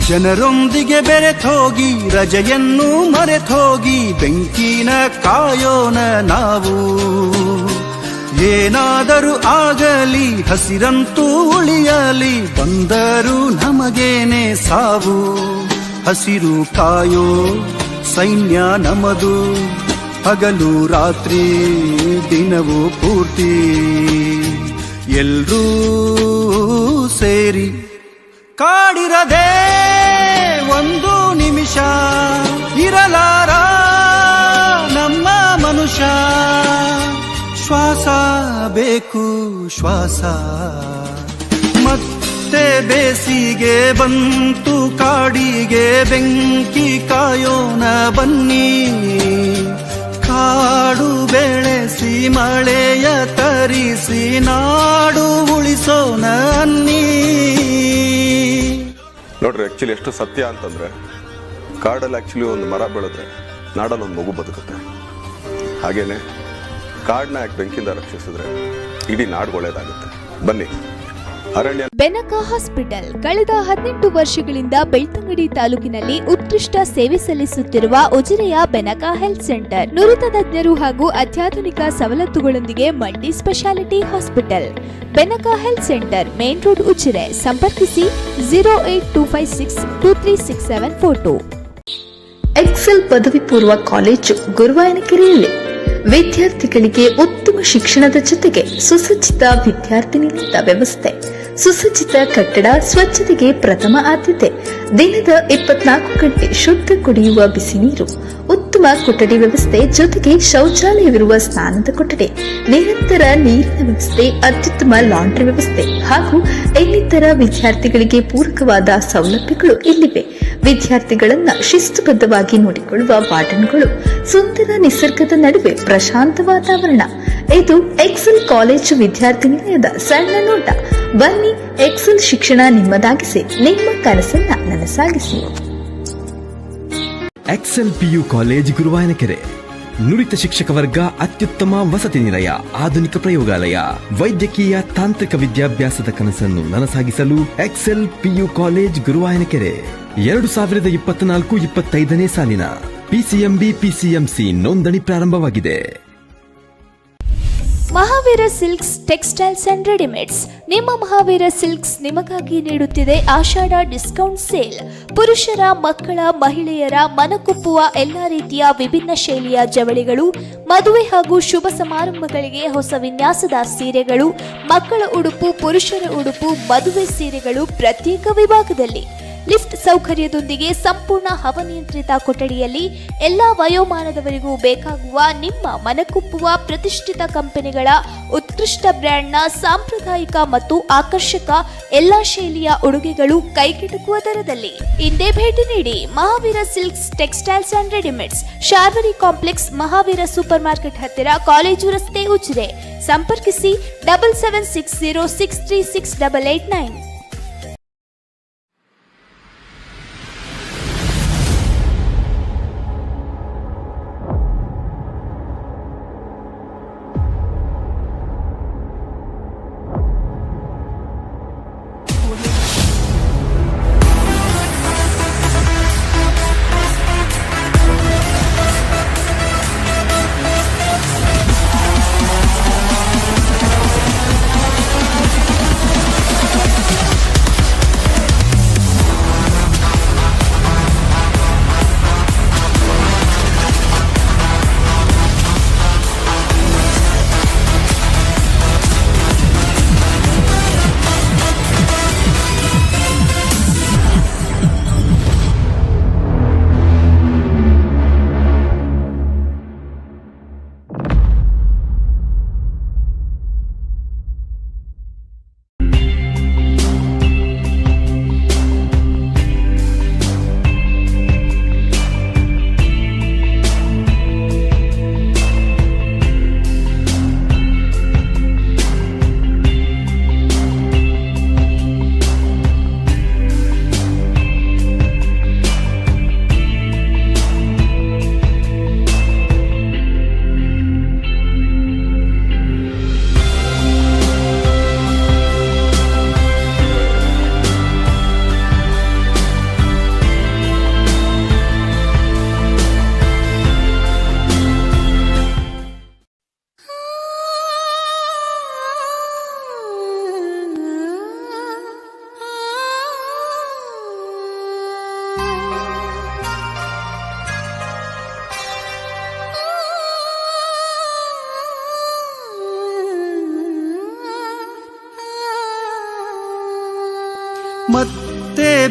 ಜನರೊಂದಿಗೆ ಬೆರೆತೋಗಿ ರಜೆಯನ್ನು ಮರೆತೋಗಿ ಬೆಂಕಿನ ಕಾಯೋಣ ನಾವು, ಏನಾದರೂ ಆಗಲಿ ಹಸಿರಂತೂ ಉಳಿಯಲಿ ಬಂದರೂ ನಮಗೇನೆ ಸಾವು. ಹಸಿರು ಕಾಯೋ ಸೈನ್ಯ ನಮದು, ಹಗಲು ರಾತ್ರಿ ದಿನವೂ ಪೂರ್ತಿ ಎಲ್ರೂ ಸೇರಿ ಕಾಡಿರದೆ ಒಂದು ನಿಮಿಷ ಇರಲಾರ ನಮ್ಮ ಮನುಷ್ಯ. ಶ್ವಾಸ ಬೇಕು ಶ್ವಾಸ, ಮತ್ತೆ ಬೇಸಿಗೆ ಬಂತು ಕಾಡಿಗೆ ಬೆಂಕಿ ಕಾಯೋಣ ಬನ್ನಿ, ಕಾಡು ಬೆಳೆಸಿ ಮಳೆಯ ತರಿಸಿ ನಾಡು ಉಳಿಸೋಣ ಅನ್ನಿ. ನೋಡ್ರಿ, ಆ್ಯಕ್ಚುಲಿ ಎಷ್ಟು ಸತ್ಯ ಅಂತಂದರೆ, ಕಾಡಲ್ಲಿ ಆ್ಯಕ್ಚುಲಿ ಒಂದು ಮರ ಬೆಳೆದ್ರೆ ನಾಡಲ್ಲಿ ಒಂದು ಮಗು ಬದುಕುತ್ತೆ. ಹಾಗೇನೆ ಕಾಡನ್ನ ಯಾಕೆ ಬೆಂಕಿಯಿಂದ ರಕ್ಷಿಸಿದ್ರೆ ಇಡೀ ನಾಡು ಒಳ್ಳೆಯದಾಗುತ್ತೆ. ಬನ್ನಿ ಅರಣ್ಯ. ಬೆನಕ ಹಾಸ್ಪಿಟಲ್ ಕಳೆದ 18 ವರ್ಷಗಳಿಂದ ಬೆಳ್ತಂಗಡಿ ತಾಲೂಕಿನಲ್ಲಿ ಉತ್ಕೃಷ್ಟ ಸೇವೆ ಸಲ್ಲಿಸುತ್ತಿರುವ ಉಜಿರೆಯ ಬೆನಕ ಹೆಲ್ತ್ ಸೆಂಟರ್, ನುರಿತ ತಜ್ಞರು ಹಾಗೂ ಅತ್ಯಾಧುನಿಕ ಸವಲತ್ತುಗಳೊಂದಿಗೆ multi specialty hospital. Benaka health centre, main road, Ujire. ಸಂಪರ್ಕಿಸಿ 08256236742. ಎಕ್ಸೆಲ್ ಪದವಿ ಪೂರ್ವ ಕಾಲೇಜು ಗುರುವಾಯನಕೆರೆಯಲ್ಲಿ ವಿದ್ಯಾರ್ಥಿಗಳಿಗೆ ಉತ್ತಮ ಶಿಕ್ಷಣದ ಜೊತೆಗೆ ಸುಸಜ್ಜಿತ ವಿದ್ಯಾರ್ಥಿ ನಿಲಯದ ವ್ಯವಸ್ಥೆ, ಸುಸಜ್ಜಿತ ಕಟ್ಟಡ, ಸ್ವಚ್ಛತೆಗೆ ಪ್ರಥಮ ಆದ್ಯತೆ, ದಿನದ 24 ಗಂಟೆ ಶುದ್ಧ ಕುಡಿಯುವ ಬಿಸಿ ನೀರು, ಉತ್ತಮ ಕೊಠಡಿ ವ್ಯವಸ್ಥೆ ಜೊತೆಗೆ ಶೌಚಾಲಯವಿರುವ ಸ್ನಾನದ ಕೊಠಡಿ, ನಿರಂತರ ನೀರಿನ ವ್ಯವಸ್ಥೆ, ಅತ್ಯುತ್ತಮ ಲಾಂಡ್ರಿ ವ್ಯವಸ್ಥೆ ಹಾಗೂ ಇನ್ನಿತರ ವಿದ್ಯಾರ್ಥಿಗಳಿಗೆ ಪೂರಕವಾದ ಸೌಲಭ್ಯಗಳು ಇಲ್ಲಿವೆ. ವಿದ್ಯಾರ್ಥಿಗಳನ್ನ ಶಿಸ್ತುಬದ್ಧವಾಗಿ ನೋಡಿಕೊಳ್ಳುವ ವಾರ್ಡನ್ಗಳು, ಸುಂದರ ನಿಸರ್ಗದ ನಡುವೆ ಪ್ರಶಾಂತ ವಾತಾವರಣ. ಇದು ಎಕ್ಸೆಲ್ ಕಾಲೇಜು ವಿದ್ಯಾರ್ಥಿ ನಿಲಯದ ಸಣ್ಣ ನೋಟ. ಬನ್ನಿ, ಎಕ್ಸೆಲ್ ಶಿಕ್ಷಣ ನಿಮ್ಮದಾಗಿಸಿ, ನಿಮ್ಮ ಕನಸನ್ನ ನನಸಾಗಿಸಿ. ಎಕ್ಸೆಲ್ ಪಿಯು ಕಾಲೇಜ್ ಗುರುವಾಯನಕೆರೆ, ನುರಿತ ಶಿಕ್ಷಕ ವರ್ಗ, ಅತ್ಯುತ್ತಮ ವಸತಿ ನಿಲಯ, ಆಧುನಿಕ ಪ್ರಯೋಗಾಲಯ, ವೈದ್ಯಕೀಯ ತಾಂತ್ರಿಕ ವಿದ್ಯಾಭ್ಯಾಸದ ಕನಸನ್ನು ನನಸಾಗಿಸಲು ಎಕ್ಸೆಲ್ ಪಿಯು ಕಾಲೇಜ್ ಗುರುವಾಯನಕೆರೆ. 2024-25ನೇ ಸಾಲಿನ ಪಿಸಿಎಂಬಿ ಪಿಸಿಎಂಸಿ ನೋಂದಣಿ ಪ್ರಾರಂಭವಾಗಿದೆ. Mahavir silks textiles and readymades. ನಿಮ್ಮ ಮಹಾವೀರ ಸಿಲ್ಕ್ಸ್ ನಿಮಗಾಗಿ ನೀಡುತ್ತಿದೆ ಆಷಾಢ ಡಿಸ್ಕೌಂಟ್ ಸೇಲ್. ಪುರುಷರ, ಮಕ್ಕಳ, ಮಹಿಳೆಯರ ಮನಕುಪ್ಪುವ ಎಲ್ಲಾ ರೀತಿಯ ವಿಭಿನ್ನ ಶೈಲಿಯ ಜವಳಿಗಳು, ಮದುವೆ ಹಾಗೂ ಶುಭ ಸಮಾರಂಭಗಳಿಗೆ ಹೊಸ ವಿನ್ಯಾಸದ ಸೀರೆಗಳು, ಮಕ್ಕಳ ಉಡುಪು, ಪುರುಷರ ಉಡುಪು, ಮದುವೆ ಸೀರೆಗಳು ಪ್ರತ್ಯೇಕ ವಿಭಾಗದಲ್ಲಿ. ಲಿಫ್ಟ್ ಸೌಕರ್ಯದೊಂದಿಗೆ ಸಂಪೂರ್ಣ ಹವಾನಿಯಂತ್ರಿತ ಕೊಠಡಿಯಲ್ಲಿ ಎಲ್ಲಾ ವಯೋಮಾನದವರಿಗೂ ಬೇಕಾಗುವ ನಿಮ್ಮ ಮನಕುಪ್ಪುವ ಪ್ರತಿಷ್ಠಿತ ಕಂಪನಿಗಳ ಉತ್ಕೃಷ್ಟ ಬ್ರ್ಯಾಂಡ್ನ ಸಾಂಪ್ರದಾಯಿಕ ಮತ್ತು ಆಕರ್ಷಕ ಎಲ್ಲಾ ಶೈಲಿಯ ಉಡುಗೆಗಳು ಕೈಗೆಟುಕುವ ದರದಲ್ಲಿ. ಇಂದೇ ಭೇಟಿ ನೀಡಿ Mahavir silks textiles and readymades, Sharvari complex, Mahavir super market ಹತ್ತಿರ, ಕಾಲೇಜು ರಸ್ತೆ, ಉಜಿರೆ. ಸಂಪರ್ಕಿಸಿ 7760636889.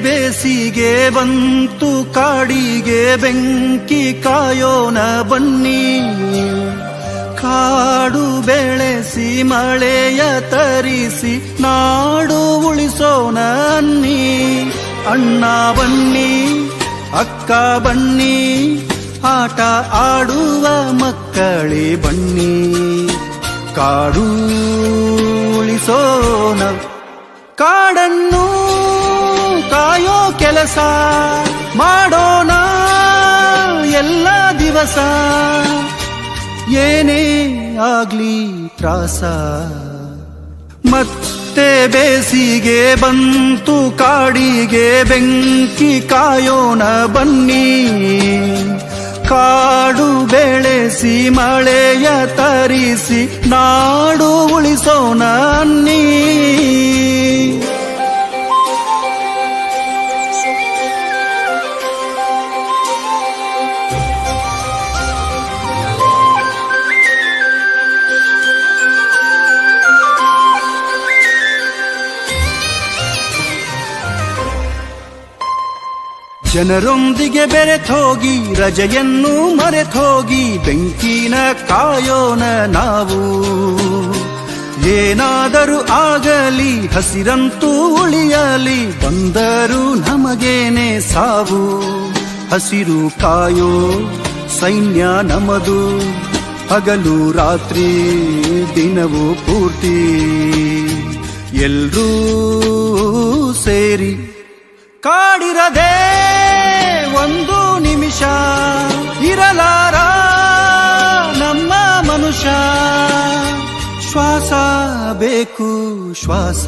ಬೇಸಿಗೆ ಬಂತು ಕಾಡಿಗೆ ಬೆಂಕಿ ಕಾಯೋಣ ಬನ್ನಿ, ಕಾಡು ಬೆಳೆಸಿ ಮಳೆಯ ತರಿಸಿ ನಾಡು ಉಳಿಸೋಣ ಅನ್ನಿ. ಅಣ್ಣ ಬನ್ನಿ, ಅಕ್ಕ ಬನ್ನಿ, ಆಟ ಆಡುವ ಮಕ್ಕಳೇ ಬನ್ನಿ, ಕಾಡು ಉಳಿಸೋಣ. ಕಾಡನ್ನು ಕಾಯೋ ಕೆಲಸ ಮಾಡೋಣ ಎಲ್ಲ ದಿವಸ, ಏನೇ ಆಗ್ಲಿ ತ್ರಾಸ. ಮತ್ತೆ ಬೇಸಿಗೆ ಬಂತು ಕಾಡಿಗೆ ಬೆಂಕಿ ಕಾಯೋಣ ಬನ್ನಿ, ಕಾಡು ಬೆಳೆಸಿ ಮಳೆಯ ತರಿಸಿ ನಾಡು ಉಳಿಸೋಣ ಅನ್ನಿ. ಜನರೊಂದಿಗೆ ಬೆರೆತೋಗಿ ರಜೆಯನ್ನು ಮರೆತೋಗಿ ಬೆಂಕಿನ ಕಾಯೋಣ ನಾವು. ಏನಾದರೂ ಆಗಲಿ ಹಸಿರಂತೂ ಉಳಿಯಲಿ, ಬಂದರೂ ನಮಗೇನೆ ಸಾವು. ಹಸಿರು ಕಾಯೋ ಸೈನ್ಯ ನಮದು, ಹಗಲು ರಾತ್ರಿ ದಿನವೂ ಪೂರ್ತಿ ಎಲ್ರೂ ಸೇರಿ. ಕಾಡಿರದೆ ಒಂದು ನಿಮಿಷ ಇರಲಾರ ನಮ್ಮ ಮನುಷ್ಯ, ಶ್ವಾಸ ಬೇಕು ಶ್ವಾಸ.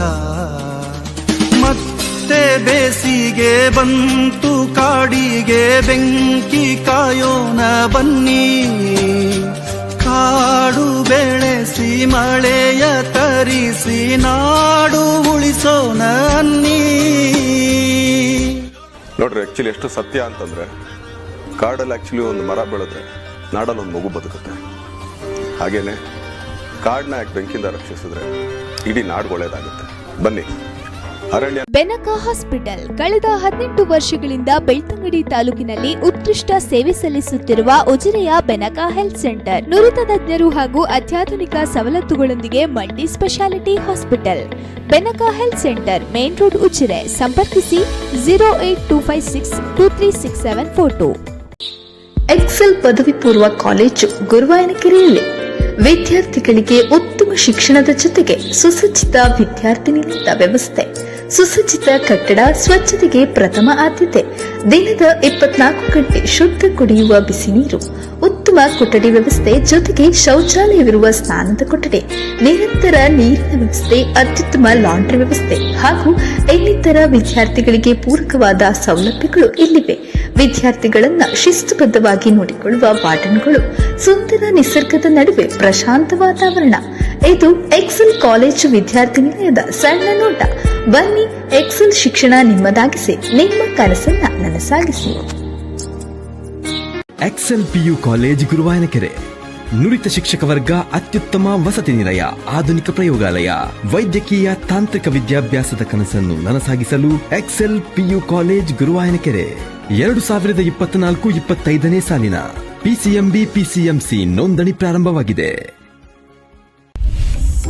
ಮತ್ತೆ ಬೇಸಿಗೆ ಬಂತು ಕಾಡಿಗೆ ಬೆಂಕಿ ಕಾಯೋಣ ಬನ್ನಿ, ಕಾಡು ಬೆಳೆಸಿ ಮಳೆಯ ತರಿಸಿ ನಾಡು ಉಳಿಸೋಣ ಅನ್ನಿ. ನೋಡ್ರಿ, ಆಕ್ಚುಲಿ ಎಷ್ಟು ಸತ್ಯ ಅಂತಂದ್ರೆ, ಕಾಡಲ್ಲಿ ಆಕ್ಚುಲಿ ಒಂದು ಮರ ಬೆಳೆದ್ರೆ ನಾಡಲ್ಲಿ ಒಂದು ಮಗು ಬದುಕುತ್ತೆ. ಹಾಗೇನೆ ಕಾಡನ್ನ ಯಾಕೆ ಬೆಂಕಿಯಿಂದ ರಕ್ಷಿಸಿದ್ರೆ ಇಡೀ ನಾಡು ಒಳ್ಳೇದಾಗುತ್ತೆ. ಬನ್ನಿ ಅರಣ್ಯ. ಬೆನಕ ಹಾಸ್ಪಿಟಲ್ ಕಳೆದ 18 ವರ್ಷಗಳಿಂದ ಬೆಳ್ತಂಗಡಿ ತಾಲೂಕಿನಲ್ಲಿ ಉತ್ಕೃಷ್ಟ ಸೇವೆ ಸಲ್ಲಿಸುತ್ತಿರುವ ಉಜಿರೆಯ ಬೆನಕ ಹೆಲ್ತ್ ಸೆಂಟರ್ ನುರಿತ ತಜ್ಞರು ಹಾಗೂ ಅತ್ಯಾಧುನಿಕ ಸವಲತ್ತುಗಳೊಂದಿಗೆ multi specialty hospital. Benaka health centre main road Ujire. ಸಂಪರ್ಕಿಸಿ 08256236742. ಎಕ್ಸೆಲ್ ಪದವಿ ಪೂರ್ವ ಕಾಲೇಜು ಗುರುವಾಯನಕೆರೆಯಲ್ಲಿ ವಿದ್ಯಾರ್ಥಿಗಳಿಗೆ ಉತ್ತಮ ಶಿಕ್ಷಣದ ಜೊತೆಗೆ ಸುಸಜ್ಜಿತ ವಿದ್ಯಾರ್ಥಿ ನಿಲಯದ ವ್ಯವಸ್ಥೆ, ಸುಸಜ್ಜಿತ ಕಟ್ಟಡ, ಸ್ವಚ್ಛತೆಗೆ ಪ್ರಥಮ ಆದ್ಯತೆ, ದಿನದ 24 ಗಂಟೆ ಶುದ್ಧ ಕುಡಿಯುವ ಬಿಸಿ ನೀರು, ಉತ್ತಮ ಕೊಠಡಿ ವ್ಯವಸ್ಥೆ ಜೊತೆಗೆ ಶೌಚಾಲಯವಿರುವ ಸ್ನಾನದ ಕೊಠಡಿ, ನಿರಂತರ ನೀರಿನ ವ್ಯವಸ್ಥೆ, ಅತ್ಯುತ್ತಮ ಲಾಂಡ್ರಿ ವ್ಯವಸ್ಥೆ ಹಾಗೂ ಇನ್ನಿತರ ವಿದ್ಯಾರ್ಥಿಗಳಿಗೆ ಪೂರಕವಾದ ಸೌಲಭ್ಯಗಳು ಇಲ್ಲಿವೆ. ವಿದ್ಯಾರ್ಥಿಗಳನ್ನ ಶಿಸ್ತುಬದ್ಧವಾಗಿ ನೋಡಿಕೊಳ್ಳುವ ವಾರ್ಡನ್ಗಳು, ಸುಂದರ ನಿಸರ್ಗದ ನಡುವೆ ಪ್ರಶಾಂತ ವಾತಾವರಣ. ಇದು ಎಕ್ಸೆಲ್ ಕಾಲೇಜು ವಿದ್ಯಾರ್ಥಿ ನಿಲಯದ ಸಣ್ಣ ನೋಟ. ಬನ್ನಿ, ಎಕ್ಸೆಲ್ ಶಿಕ್ಷಣ ನಿಮ್ಮದಾಗಿಸಿ, ನಿಮ್ಮ ಕನಸನ್ನ ನನಸಾಗಿಸಿ. Excel PU college Guruvayanakere. ನುರಿತ ಶಿಕ್ಷಕ ವರ್ಗ, ಅತ್ಯುತ್ತಮ ವಸತಿ ನಿಲಯ, ಆಧುನಿಕ ಪ್ರಯೋಗಾಲಯ, ವೈದ್ಯಕೀಯ ತಾಂತ್ರಿಕ ವಿದ್ಯಾಭ್ಯಾಸದ ಕನಸನ್ನು ನನಸಾಗಿಸಲು ಎಕ್ಸೆಲ್ PU ಕಾಲೇಜ್ ಗುರುವಾಯನಕೆರೆ. 2024-25ನೇ ಸಾಲಿನ PCMB PCMC ನೋಂದಣಿ ಪ್ರಾರಂಭವಾಗಿದೆ.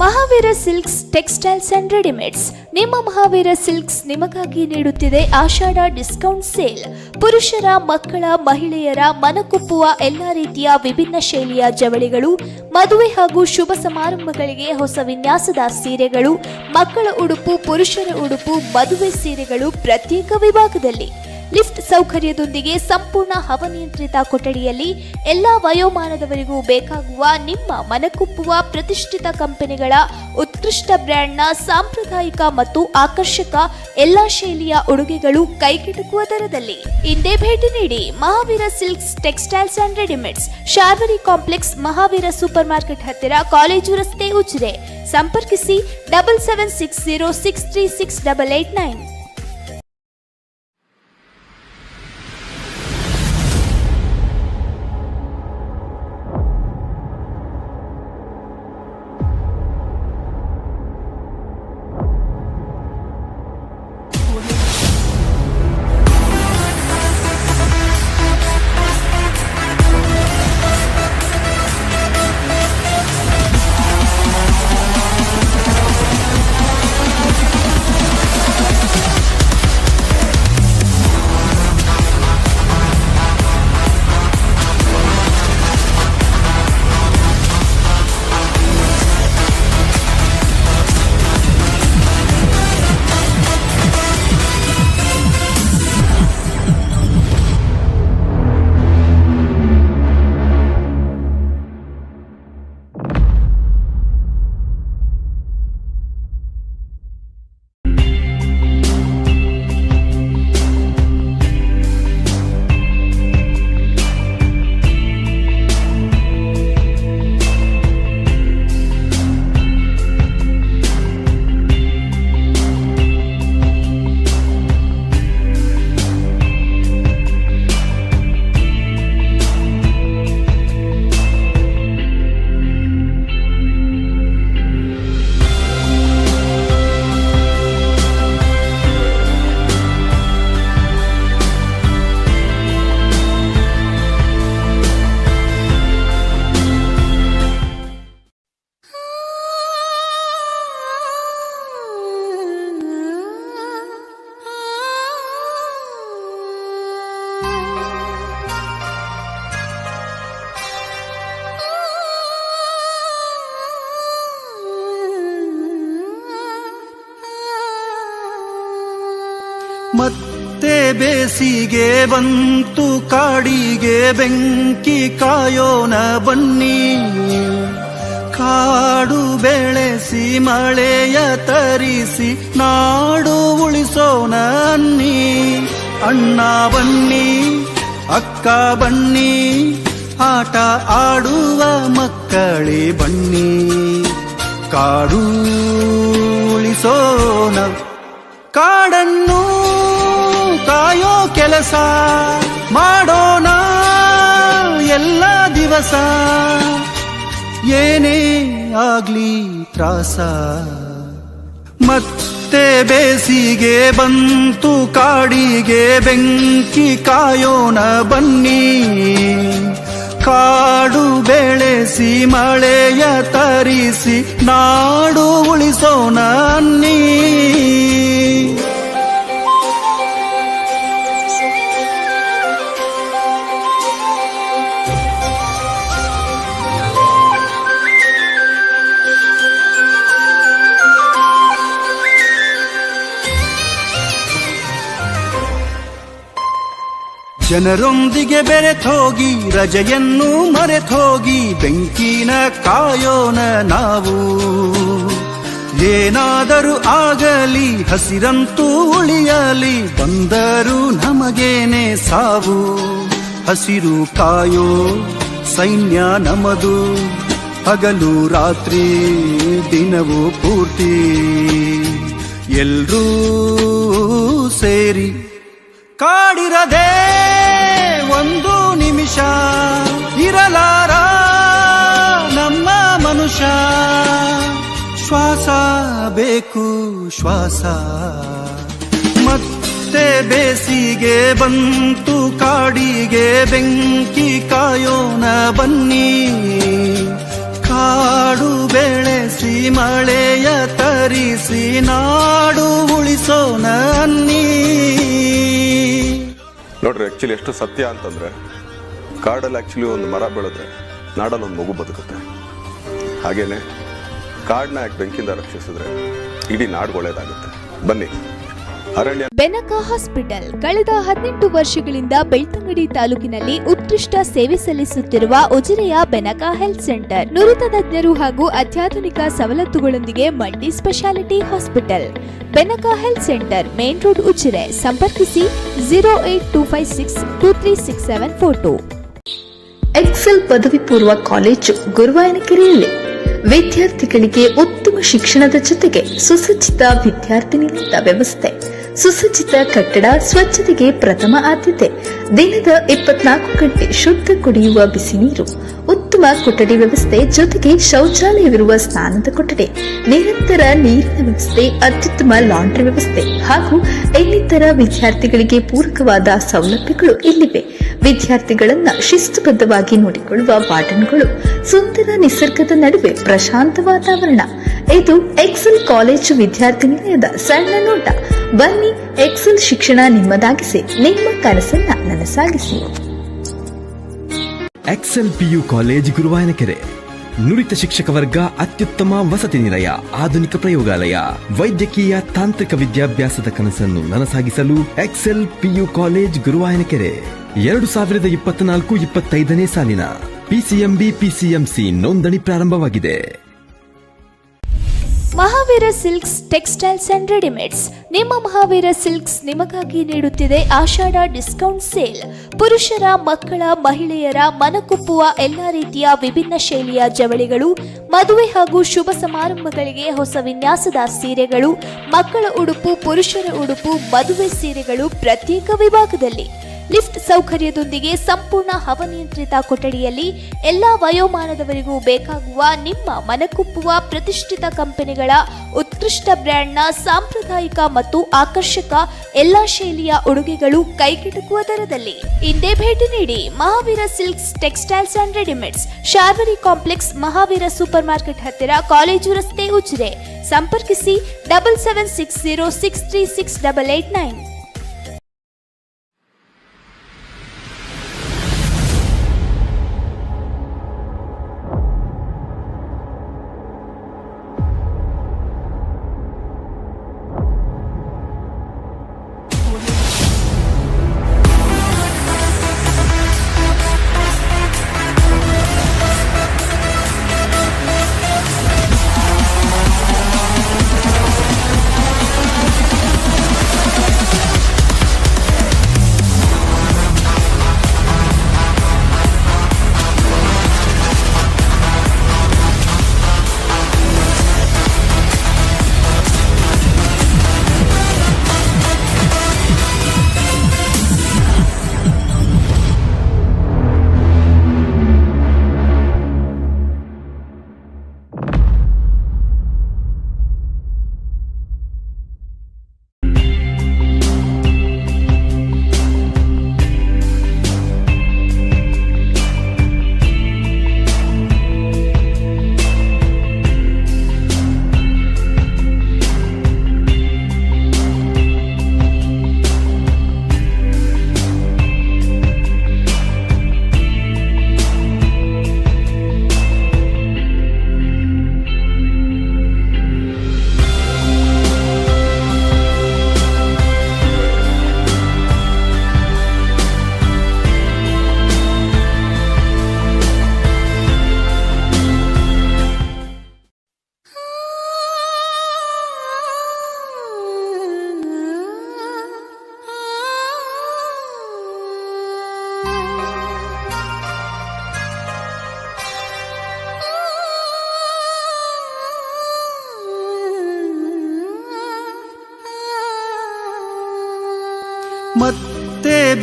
Mahavir silks textiles and readymades. ನಿಮ್ಮ ಮಹಾವೀರ ಸಿಲ್ಕ್ಸ್ ನಿಮಗಾಗಿ ನೀಡುತ್ತಿದೆ ಆಷಾಢ ಡಿಸ್ಕೌಂಟ್ ಸೇಲ್. ಪುರುಷರ, ಮಕ್ಕಳ, ಮಹಿಳೆಯರ ಮನಕುಪ್ಪುವ ಎಲ್ಲಾ ರೀತಿಯ ವಿಭಿನ್ನ ಶೈಲಿಯ ಜವಳಿಗಳು, ಮದುವೆ ಹಾಗೂ ಶುಭ ಸಮಾರಂಭಗಳಿಗೆ ಹೊಸ ವಿನ್ಯಾಸದ ಸೀರೆಗಳು, ಮಕ್ಕಳ ಉಡುಪು, ಪುರುಷರ ಉಡುಪು, ಮದುವೆ ಸೀರೆಗಳು ಪ್ರತ್ಯೇಕ ವಿಭಾಗದಲ್ಲಿ. ಲಿಫ್ಟ್ ಸೌಕರ್ಯದೊಂದಿಗೆ ಸಂಪೂರ್ಣ ಹವಾನಿಯಂತ್ರಿತ ಕೊಠಡಿಯಲ್ಲಿ ಎಲ್ಲಾ ವಯೋಮಾನದವರಿಗೂ ಬೇಕಾಗುವ ನಿಮ್ಮ ಮನಕುಪ್ಪುವ ಪ್ರತಿಷ್ಠಿತ ಕಂಪನಿಗಳ ಉತ್ಕೃಷ್ಟ ಬ್ರ್ಯಾಂಡ್ನ ಸಾಂಪ್ರದಾಯಿಕ ಮತ್ತು ಆಕರ್ಷಕ ಎಲ್ಲಾ ಶೈಲಿಯ ಉಡುಗೆಗಳು ಕೈಗೆಟುಕುವ ದರದಲ್ಲಿ. ಇಂದೇ ಭೇಟಿ ನೀಡಿ Mahavir silks textiles and readymades, Sharvari complex, Mahavir super market ಹತ್ತಿರ, ಕಾಲೇಜು ರಸ್ತೆ, ಉಜಿರೆ. ಸಂಪರ್ಕಿಸಿ 7760636889. ಮತ್ತೆ ಬೇಸಿಗೆ ಬಂತು ಕಾಡಿಗೆ ಬೆಂಕಿ ಕಾಯೋಣ ಬನ್ನಿ, ಕಾಡು ಬೆಳೆಸಿ ಮಳೆಯ ತರಿಸಿ ನಾಡು ಉಳಿಸೋಣ ಅನ್ನಿ. ಅಣ್ಣ ಬನ್ನಿ ಅಕ್ಕ ಬನ್ನಿ, ಆಟ ಆಡುವ ಮಕ್ಕಳೇ ಬನ್ನಿ, ಕಾಡು ಉಳಿಸೋಣ. ಕಾಡನ್ನು ಕಾಯೋ ಕೆಲಸ ಮಾಡೋಣ ಎಲ್ಲ ದಿವಸ, ಏನೇ ಆಗ್ಲಿ ತ್ರಾಸ. ಮತ್ತೆ ಬೇಸಿಗೆ ಬಂತು ಕಾಡಿಗೆ ಬೆಂಕಿ ಕಾಯೋಣ ಬನ್ನಿ, ಕಾಡು ಬೆಳೆಸಿ ಮಳೆಯ ತರಿಸಿ ನಾಡು ಉಳಿಸೋಣ ಅನ್ನಿ. ಜನರೊಂದಿಗೆ ಬೆರೆತೋಗಿ ರಜೆಯನ್ನು ಮರೆತೋಗಿ ಬೆಂಕಿನ ಕಾಯೋಣ ನಾವು. ಏನಾದರೂ ಆಗಲಿ ಹಸಿರಂತೂ ಉಳಿಯಲಿ, ಬಂದರೂ ನಮಗೇನೆ ಸಾವು. ಹಸಿರು ಕಾಯೋ ಸೈನ್ಯ ನಮದು, ಹಗಲು ರಾತ್ರಿ ದಿನವೂ ಪೂರ್ತಿ ಎಲ್ರೂ ಸೇರಿ. ಕಾಡಿರದೆ ಒಂದು ನಿಮಿಷ ಇರಲಾರ ನಮ್ಮ ಮನುಷ್ಯ, ಶ್ವಾಸ ಬೇಕು ಶ್ವಾಸ. ಮತ್ತೆ ಬೇಸಿಗೆ ಬಂತು ಕಾಡಿಗೆ ಬೆಂಕಿ ಕಾಯೋಣ ಬನ್ನಿ, ಕಾಡು ಬೆಳೆಸಿ ಮಳೆಯ ತರಿಸಿ ನಾಡು ಉಳಿಸೋಣ ಅನ್ನಿ. ನೋಡ್ರಿ, ಆ್ಯಕ್ಚುಲಿ ಎಷ್ಟು ಸತ್ಯ ಅಂತಂದರೆ, ಕಾಡಲ್ಲಿ ಆ್ಯಕ್ಚುಲಿ ಒಂದು ಮರ ಬೆಳೆದ್ರೆ ನಾಡಲ್ಲಿ ಒಂದು ಮಗು ಬದುಕುತ್ತೆ. ಹಾಗೇನೆ ಕಾಡನ್ನ ಯಾಕೆ ಬೆಂಕಿಯಿಂದ ರಕ್ಷಿಸಿದ್ರೆ ಇಡೀ ನಾಡು ಒಳ್ಳೆಯದಾಗುತ್ತೆ. ಬನ್ನಿ ಅರಣ್ಯ. ಬೆನಕ ಹಾಸ್ಪಿಟಲ್ ಕಳೆದ 18 ವರ್ಷಗಳಿಂದ ಬೆಳ್ತಂಗಡಿ ತಾಲೂಕಿನಲ್ಲಿ ಉತ್ಕೃಷ್ಟ ಸೇವೆ ಸಲ್ಲಿಸುತ್ತಿರುವ ಉಜಿರೆಯ ಬೆನಕ ಹೆಲ್ತ್ ಸೆಂಟರ್ ನುರಿತ ತಜ್ಞರು ಹಾಗೂ ಅತ್ಯಾಧುನಿಕ ಸವಲತ್ತುಗಳೊಂದಿಗೆ multi specialty hospital. Benaka health centre main road Ujire. ಸಂಪರ್ಕಿಸಿ 08256236742. ಎಕ್ಸೆಲ್ ಪದವಿ ಪೂರ್ವ ಕಾಲೇಜು ಗುರುವಾಯನಕೆರೆಯಲ್ಲಿ ವಿದ್ಯಾರ್ಥಿಗಳಿಗೆ ಉತ್ತಮ ಶಿಕ್ಷಣದ ಜೊತೆಗೆ ಸುಸಜ್ಜಿತ ವಿದ್ಯಾರ್ಥಿ ನಿಲಯದ ವ್ಯವಸ್ಥೆ, ಸುಸಜ್ಜಿತ ಕಟ್ಟಡ, ಸ್ವಚ್ಛತೆಗೆ ಪ್ರಥಮ ಆದ್ಯತೆ, ದಿನದ 24 ಗಂಟೆ ಶುದ್ಧ ಕುಡಿಯುವ ಬಿಸಿ ನೀರು, ಉತ್ತಮ ಕೊಠಡಿ ವ್ಯವಸ್ಥೆ ಜೊತೆಗೆ ಶೌಚಾಲಯವಿರುವ ಸ್ನಾನದ ಕೊಠಡಿ, ನಿರಂತರ ನೀರಿನ ವ್ಯವಸ್ಥೆ, ಅತ್ಯುತ್ತಮ ಲಾಂಡ್ರಿ ವ್ಯವಸ್ಥೆ ಹಾಗೂ ಇನ್ನಿತರ ವಿದ್ಯಾರ್ಥಿಗಳಿಗೆ ಪೂರಕವಾದ ಸೌಲಭ್ಯಗಳು ಇಲ್ಲಿವೆ. ವಿದ್ಯಾರ್ಥಿಗಳನ್ನ ಶಿಸ್ತುಬದ್ಧವಾಗಿ ನೋಡಿಕೊಳ್ಳುವ ವಾರ್ಡನ್ಗಳು, ಸುಂದರ ನಿಸರ್ಗದ ನಡುವೆ ಪ್ರಶಾಂತ ವಾತಾವರಣ. ಇದು ಎಕ್ಸೆಲ್ ಕಾಲೇಜು ವಿದ್ಯಾರ್ಥಿ ನಿಲಯದ ಸಣ್ಣ ನೋಟ. ಬನ್ನಿ, ಎಕ್ಸೆಲ್ ಶಿಕ್ಷಣ ನಿಮ್ಮದಾಗಿಸಿ, ನಿಮ್ಮ ಕನಸನ್ನ ನನಸಾಗಿಸಿ. Excel PU college Guruvayanakere. ನುರಿತ ಶಿಕ್ಷಕ ವರ್ಗ, ಅತ್ಯುತ್ತಮ ವಸತಿ ನಿಲಯ, ಆಧುನಿಕ ಪ್ರಯೋಗಾಲಯ, ವೈದ್ಯಕೀಯ ತಾಂತ್ರಿಕ ವಿದ್ಯಾಭ್ಯಾಸದ ಕನಸನ್ನು ನನಸಾಗಿಸಲು ಎಕ್ಸೆಲ್ PU ಕಾಲೇಜ್ ಗುರುವಾಯನಕೆರೆ. 2024-25ನೇ ಸಾಲಿನ PCMB PCMC ನೋಂದಣಿ ಪ್ರಾರಂಭವಾಗಿದೆ. Mahavir silks textiles and readymades. ನಿಮ್ಮ ಮಹಾವೀರ ಸಿಲ್ಕ್ಸ್ ನಿಮಗಾಗಿ ನೀಡುತ್ತಿದೆ ಆಷಾಢ ಡಿಸ್ಕೌಂಟ್ ಸೇಲ್. ಪುರುಷರ, ಮಕ್ಕಳ, ಮಹಿಳೆಯರ ಮನಕುಪ್ಪುವ ಎಲ್ಲಾ ರೀತಿಯ ವಿಭಿನ್ನ ಶೈಲಿಯ ಜವಳಿಗಳು, ಮದುವೆ ಹಾಗೂ ಶುಭ ಸಮಾರಂಭಗಳಿಗೆ ಹೊಸ ವಿನ್ಯಾಸದ ಸೀರೆಗಳು, ಮಕ್ಕಳ ಉಡುಪು, ಪುರುಷರ ಉಡುಪು, ಮದುವೆ ಸೀರೆಗಳು ಪ್ರತ್ಯೇಕ ವಿಭಾಗದಲ್ಲಿ. ಲಿಫ್ಟ್ ಸೌಕರ್ಯದೊಂದಿಗೆ ಸಂಪೂರ್ಣ ಹವಾನಿಯಂತ್ರಿತ ಕೊಠಡಿಯಲ್ಲಿ ಎಲ್ಲಾ ವಯೋಮಾನದವರಿಗೂ ಬೇಕಾಗುವ ನಿಮ್ಮ ಮನಕುಪ್ಪುವ ಪ್ರತಿಷ್ಠಿತ ಕಂಪನಿಗಳ ಉತ್ಕೃಷ್ಟ ಬ್ರ್ಯಾಂಡ್ನ ಸಾಂಪ್ರದಾಯಿಕ ಮತ್ತು ಆಕರ್ಷಕ ಎಲ್ಲಾ ಶೈಲಿಯ ಉಡುಗೆಗಳು ಕೈಗೆಟುಕುವ ದರದಲ್ಲಿ. ಇಂದೇ ಭೇಟಿ ನೀಡಿ Mahavir silks textiles and readymades, Sharvari complex, Mahavir super market ಹತ್ತಿರ, ಕಾಲೇಜು ರಸ್ತೆ, ಉಜಿರೆ. ಸಂಪರ್ಕಿಸಿ 7760636889.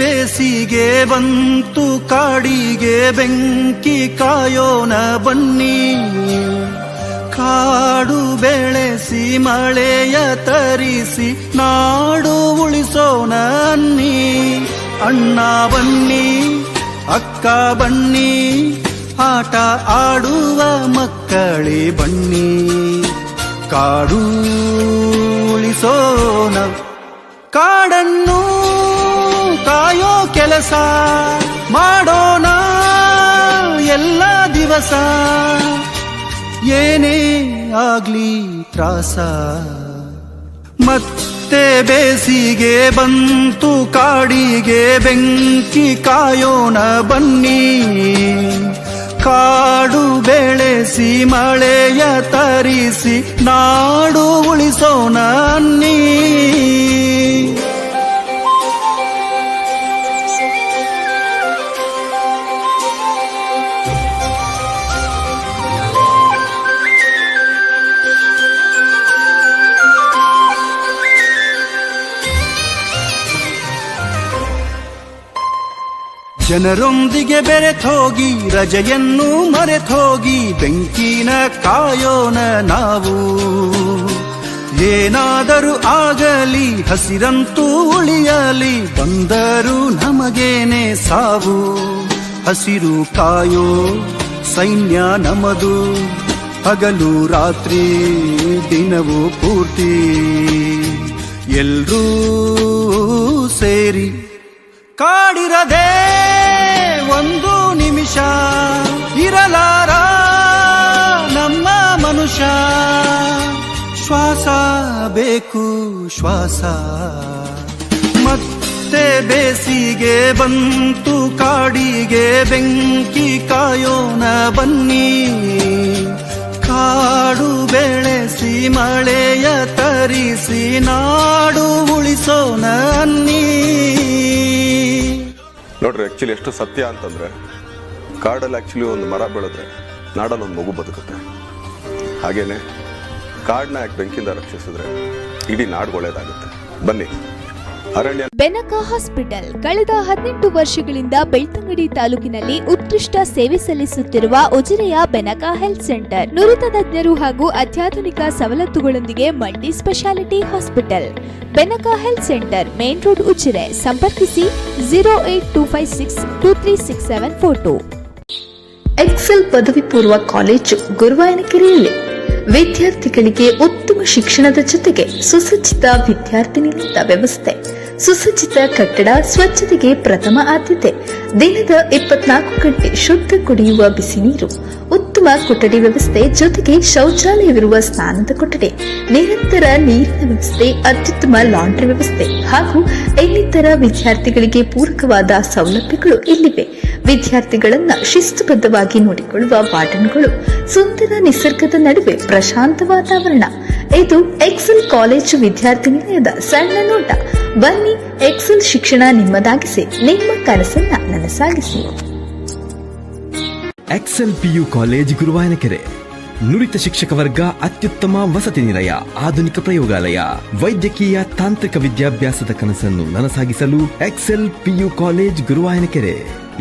ಬೇಸಿಗೆ ಬಂತು ಕಾಡಿಗೆ ಬೆಂಕಿ ಕಾಯೋಣ ಬನ್ನಿ, ಕಾಡು ಬೆಳೆಸಿ ಮಳೆಯ ತರಿಸಿ ನಾಡು ಉಳಿಸೋಣ ಅನ್ನಿ. ಅಣ್ಣ ಬನ್ನಿ, ಅಕ್ಕ ಬನ್ನಿ, ಆಟ ಆಡುವ ಮಕ್ಕಳೇ ಬನ್ನಿ, ಕಾಡು ಉಳಿಸೋಣ. ಕಾಡನ್ನು ಕಾಯೋ ಕೆಲಸ ಮಾಡೋಣ ಎಲ್ಲ ದಿವಸ, ಏನೇ ಆಗ್ಲಿ ತ್ರಾಸ. ಮತ್ತೆ ಬೇಸಿಗೆ ಬಂತು ಕಾಡಿಗೆ ಬೆಂಕಿ ಕಾಯೋಣ ಬನ್ನಿ, ಕಾಡು ಬೆಳೆಸಿ ಮಳೆಯ ತರಿಸಿ ನಾಡು ಉಳಿಸೋಣ ಅನ್ನಿ. ಜನರೊಂದಿಗೆ ಬೆರೆತೋಗಿ ರಜೆಯನ್ನು ಮರೆತೋಗಿ ಬೆಂಕಿನ ಕಾಯೋಣ ನಾವು. ಏನಾದರೂ ಆಗಲಿ ಹಸಿರಂತೂ ಉಳಿಯಲಿ, ಬಂದರೂ ನಮಗೇನೆ ಸಾವು. ಹಸಿರು ಕಾಯೋ ಸೈನ್ಯ ನಮದು, ಹಗಲು ರಾತ್ರಿ ದಿನವೂ ಪೂರ್ತಿ ಎಲ್ರೂ ಸೇರಿ. ಕಾಡಿರದೆ ಒಂದು ನಿಮಿಷ ಇರಲಾರ ನಮ್ಮ ಮನುಷ್ಯ, ಶ್ವಾಸ ಬೇಕು ಶ್ವಾಸ. ಮತ್ತೆ ಬೇಸಿಗೆ ಬಂತು ಕಾಡಿಗೆ ಬೆಂಕಿ ಕಾಯೋಣ ಬನ್ನಿ, ಕಾಡು ಬೆಳೆಸಿ ಮಳೆಯ ತರಿಸಿ ನಾಡು ಉಳಿಸೋಣ ಅನ್ನಿ. ನೋಡ್ರಿ, ಆ್ಯಕ್ಚುಲಿ ಎಷ್ಟು ಸತ್ಯ ಅಂತಂದರೆ, ಕಾಡಲ್ಲಿ ಆ್ಯಕ್ಚುಲಿ ಒಂದು ಮರ ಬೆಳೆದ್ರೆ ನಾಡಲ್ಲಿ ಒಂದು ಮಗು ಬದುಕುತ್ತೆ. ಹಾಗೇನೆ ಕಾಡನ್ನ ಯಾಕೆ ಬೆಂಕಿಯಿಂದ ರಕ್ಷಿಸಿದ್ರೆ ಇಡೀ ನಾಡು ಒಳ್ಳೇದಾಗುತ್ತೆ. ಬನ್ನಿ ಅರಣ್ಯ. ಬೆನಕ ಹಾಸ್ಪಿಟಲ್ ಕಳೆದ 18 ವರ್ಷಗಳಿಂದ ಬೆಳ್ತಂಗಡಿ ತಾಲೂಕಿನಲ್ಲಿ ಉತ್ಕೃಷ್ಟ ಸೇವೆ ಸಲ್ಲಿಸುತ್ತಿರುವ ಉಜಿರೆಯ ಬೆನಕ ಹೆಲ್ತ್ ಸೆಂಟರ್ ನುರಿತ ತಜ್ಞರು ಹಾಗೂ ಅತ್ಯಾಧುನಿಕ ಸವಲತ್ತುಗಳೊಂದಿಗೆ multi specialty hospital. Benaka health centre main road Ujire. ಸಂಪರ್ಕಿಸಿ 08256236742. ಎಕ್ಸೆಲ್ ಪದವಿ ಪೂರ್ವ ಕಾಲೇಜು ಗುರುವಾಯನಕೆರೆಯಲ್ಲಿ ವಿದ್ಯಾರ್ಥಿಗಳಿಗೆ ಉತ್ತಮ ಶಿಕ್ಷಣದ ಜೊತೆಗೆ ಸುಸಜ್ಜಿತ ವಿದ್ಯಾರ್ಥಿ ನಿಲಯದ ವ್ಯವಸ್ಥೆ, ಸುಸಜ್ಜಿತ ಕಟ್ಟಡ, ಸ್ವಚ್ಛತೆಗೆ ಪ್ರಥಮ ಆದ್ಯತೆ, ದಿನದ 24 ಗಂಟೆ ಶುದ್ಧ ಕುಡಿಯುವ ಬಿಸಿ ನೀರು, ಉತ್ತಮ ಕೊಠಡಿ ವ್ಯವಸ್ಥೆ ಜೊತೆಗೆ ಶೌಚಾಲಯವಿರುವ ಸ್ನಾನದ ಕೊಠಡಿ, ನಿರಂತರ ನೀರಿನ ವ್ಯವಸ್ಥೆ, ಅತ್ಯುತ್ತಮ ಲಾಂಡ್ರಿ ವ್ಯವಸ್ಥೆ ಹಾಗೂ ಇನ್ನಿತರ ವಿದ್ಯಾರ್ಥಿಗಳಿಗೆ ಪೂರಕವಾದ ಸೌಲಭ್ಯಗಳು ಇಲ್ಲಿವೆ. ವಿದ್ಯಾರ್ಥಿಗಳನ್ನ ಶಿಸ್ತುಬದ್ಧವಾಗಿ ನೋಡಿಕೊಳ್ಳುವ ವಾರ್ಡನ್ಗಳು, ಸುಂದರ ನಿಸರ್ಗದ ನಡುವೆ ಪ್ರಶಾಂತ ವಾತಾವರಣ. ಇದು ಎಕ್ಸೆಲ್ ಕಾಲೇಜು ವಿದ್ಯಾರ್ಥಿ ನಿಲಯದ ಸಣ್ಣ ನೋಟ. ಬನ್ನಿ, ಎಕ್ಸೆಲ್ ಶಿಕ್ಷಣ ನಿಮ್ಮದಾಗಿಸಿ, ನಿಮ್ಮ ಕನಸನ್ನ ನನಸಾಗಿಸಿ. Excel PU college Guruvayanakere. ನುರಿತ ಶಿಕ್ಷಕ ವರ್ಗ, ಅತ್ಯುತ್ತಮ ವಸತಿ ನಿಲಯ, ಆಧುನಿಕ ಪ್ರಯೋಗಾಲಯ, ವೈದ್ಯಕೀಯ ತಾಂತ್ರಿಕ ವಿದ್ಯಾಭ್ಯಾಸದ ಕನಸನ್ನು ನನಸಾಗಿಸಲು ಎಕ್ಸೆಲ್ ಪಿಯು ಕಾಲೇಜ್ ಗುರುವಾಯನಕೆರೆ.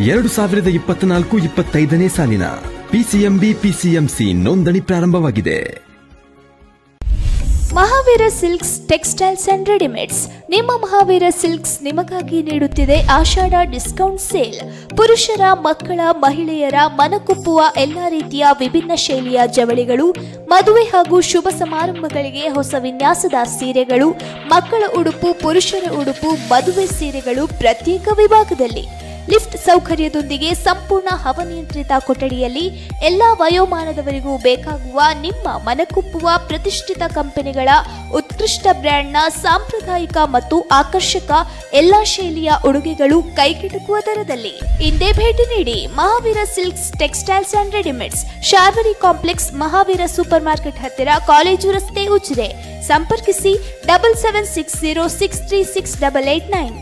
2024-25ನೇ ಸಾಲಿನ ಪಿಸಿಎಂಬಿ ಪಿಸಿಎಂಸಿ ನೋಂದಣಿ ಪ್ರಾರಂಭವಾಗಿದೆ. Mahavir silks textiles and readymades. ನಿಮ್ಮ ಮಹಾವೀರ ಸಿಲ್ಕ್ಸ್ ನಿಮಗಾಗಿ ನೀಡುತ್ತಿದೆ ಆಷಾಢ ಡಿಸ್ಕೌಂಟ್ ಸೇಲ್. ಪುರುಷರ, ಮಕ್ಕಳ, ಮಹಿಳೆಯರ ಮನಕುಪ್ಪುವ ಎಲ್ಲಾ ರೀತಿಯ ವಿಭಿನ್ನ ಶೈಲಿಯ ಜವಳಿಗಳು, ಮದುವೆ ಹಾಗೂ ಶುಭ ಸಮಾರಂಭಗಳಿಗೆ ಹೊಸ ವಿನ್ಯಾಸದ ಸೀರೆಗಳು, ಮಕ್ಕಳ ಉಡುಪು, ಪುರುಷರ ಉಡುಪು, ಮದುವೆ ಸೀರೆಗಳು ಪ್ರತ್ಯೇಕ ವಿಭಾಗದಲ್ಲಿ. ಲಿಫ್ಟ್ ಸೌಕರ್ಯದೊಂದಿಗೆ ಸಂಪೂರ್ಣ ಹವಾನಿಯಂತ್ರಿತ ಕೊಠಡಿಯಲ್ಲಿ ಎಲ್ಲಾ ವಯೋಮಾನದವರಿಗೂ ಬೇಕಾಗುವ ನಿಮ್ಮ ಮನಕುಪ್ಪುವ ಪ್ರತಿಷ್ಠಿತ ಕಂಪನಿಗಳ ಉತ್ಕೃಷ್ಟ ಬ್ರ್ಯಾಂಡ್ನ ಸಾಂಪ್ರದಾಯಿಕ ಮತ್ತು ಆಕರ್ಷಕ ಎಲ್ಲಾ ಶೈಲಿಯ ಉಡುಗೆಗಳು ಕೈಗೆಟುಕುವ ದರದಲ್ಲಿ. ಇಂದೇ ಭೇಟಿ ನೀಡಿ Mahavir silks textiles and readymades, Sharvari complex, Mahavir super market ಹತ್ತಿರ, ಕಾಲೇಜು ರಸ್ತೆ, ಉಜಿರೆ. ಸಂಪರ್ಕಿಸಿ 7760636889.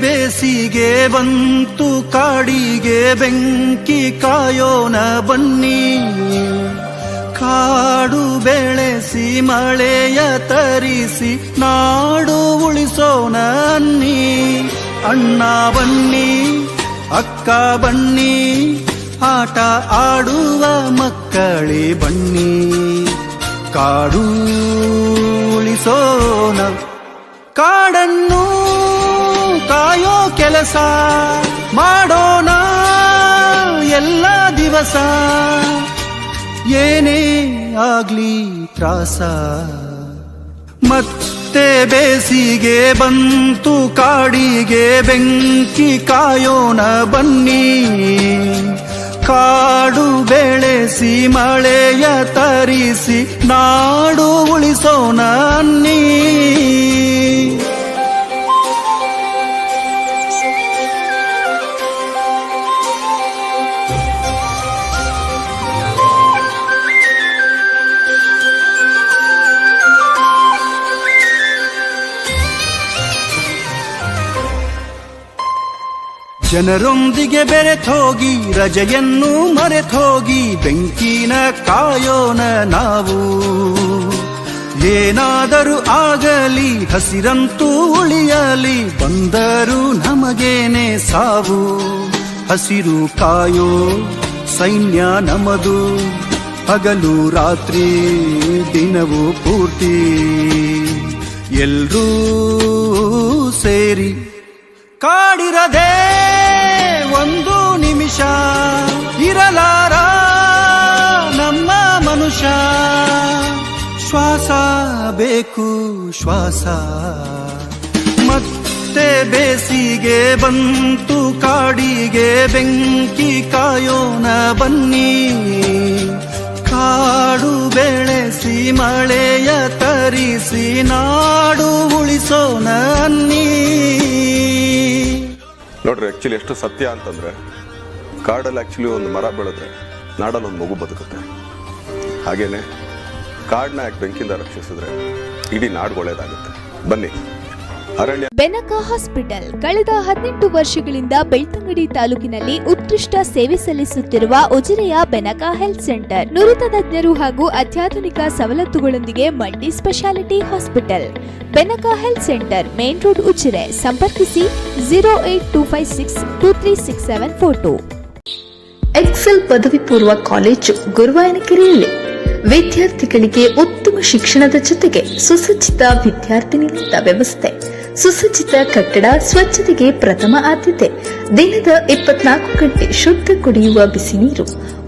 ಬೇಸಿಗೆ ಬಂತು ಕಾಡಿಗೆ ಬೆಂಕಿ ಕಾಯೋಣ ಬನ್ನಿ ಕಾಡು ಬೆಳೆಸಿ ಮಳೆಯ ತರಿಸಿ ನಾಡು ಉಳಿಸೋಣ ಅನ್ನಿ ಅಣ್ಣ ಬನ್ನಿ ಅಕ್ಕ ಬನ್ನಿ ಆಟ ಆಡುವ ಮಕ್ಕಳೇ ಬನ್ನಿ ಕಾಡು ಉಳಿಸೋಣ ಕಾಡನ್ನು ಕಾಯೋ ಕೆಲಸ ಮಾಡೋಣ ಎಲ್ಲ ದಿವಸ ಏನೇ ಆಗ್ಲಿ ತ್ರಾಸ ಮತ್ತೆ ಬೇಸಿಗೆ ಬಂತು ಕಾಡಿಗೆ ಬೆಂಕಿ ಕಾಯೋಣ ಬನ್ನಿ ಕಾಡು ಬೆಳೆಸಿ ಮಳೆಯ ತರಿಸಿ ನಾಡು ಉಳಿಸೋಣ ಅನ್ನಿ ಜನರೊಂದಿಗೆ ಬೆರೆತೋಗಿ ರಜೆಯನ್ನು ಮರೆತೋಗಿ ಬೆಂಕಿನ ಕಾಯೋಣ ನಾವು ಏನಾದರೂ ಆಗಲಿ ಹಸಿರಂತೂ ಉಳಿಯಲಿ ಬಂದರೂ ನಮಗೇನೆ ಸಾವು ಹಸಿರು ಕಾಯೋ ಸೈನ್ಯ ನಮದು ಹಗಲು ರಾತ್ರಿ ದಿನವೂ ಪೂರ್ತಿ ಎಲ್ರೂ ಸೇರಿ ಕಾಡಿರದೆ ಒಂದು ನಿಮಿಷ ಇರಲಾರ ನಮ್ಮ ಮನುಷ್ಯ ಶ್ವಾಸ ಬೇಕು ಶ್ವಾಸ ಮತ್ತೆ ಬೇಸಿಗೆ ಬಂತು ಕಾಡಿಗೆ ಬೆಂಕಿ ಕಾಯೋಣ ಬನ್ನಿ ಕಾಡು ಬೆಳೆಸಿ ಮಳೆಯ ತರಿಸಿ ನಾಡು ಉಳಿಸೋಣ ಅನ್ನಿ ನೋಡ್ರಿ ಆ್ಯಕ್ಚುಲಿ ಎಷ್ಟು ಸತ್ಯ ಅಂತಂದರೆ ಕಾಡಲ್ಲಿ ಆ್ಯಕ್ಚುಲಿ ಒಂದು ಮರ ಬೆಳೆದ್ರೆ ನಾಡಲ್ಲಿ ಒಂದು ಮಗು ಬದುಕುತ್ತೆ. ಹಾಗೇನೆ ಕಾಡನ್ನ ಯಾಕೆ ಬೆಂಕಿಯಿಂದ ರಕ್ಷಿಸಿದ್ರೆ ಇಡೀ ನಾಡು ಒಳ್ಳೇದಾಗುತ್ತೆ. ಬನ್ನಿ ಅರಣ್ಯ. ಬೆನಕ ಹಾಸ್ಪಿಟಲ್ ಕಳೆದ 18 ವರ್ಷಗಳಿಂದ ಬೆಳ್ತಂಗಡಿ ತಾಲೂಕಿನಲ್ಲಿ ಉತ್ಕೃಷ್ಟ ಸೇವೆ ಸಲ್ಲಿಸುತ್ತಿರುವ ಉಜಿರೆಯ ಬೆನಕ ಹೆಲ್ತ್ ಸೆಂಟರ್ ನುರಿತ ತಜ್ಞರು ಹಾಗೂ ಅತ್ಯಾಧುನಿಕ ಸವಲತ್ತುಗಳೊಂದಿಗೆ multi specialty hospital. Benaka health centre main road Ujire. ಸಂಪರ್ಕಿಸಿ 08256236742. ಎಕ್ಸೆಲ್ ಪದವಿ ಪೂರ್ವ ಕಾಲೇಜು ಗುರುವಾಯನಕೆರೆಯಲ್ಲಿ ವಿದ್ಯಾರ್ಥಿಗಳಿಗೆ ಉತ್ತಮ ಶಿಕ್ಷಣದ ಜೊತೆಗೆ ಸುಸಜ್ಜಿತ ವಿದ್ಯಾರ್ಥಿ ನಿಲಯದ ವ್ಯವಸ್ಥೆ, ಸುಸಜ್ಜಿತ ಕಟ್ಟಡ, ಸ್ವಚ್ಛತೆಗೆ ಪ್ರಥಮ ಆದ್ಯತೆ, ದಿನದ 24 ಗಂಟೆ ಶುದ್ಧ ಕುಡಿಯುವ ಬಿಸಿ ನೀರು,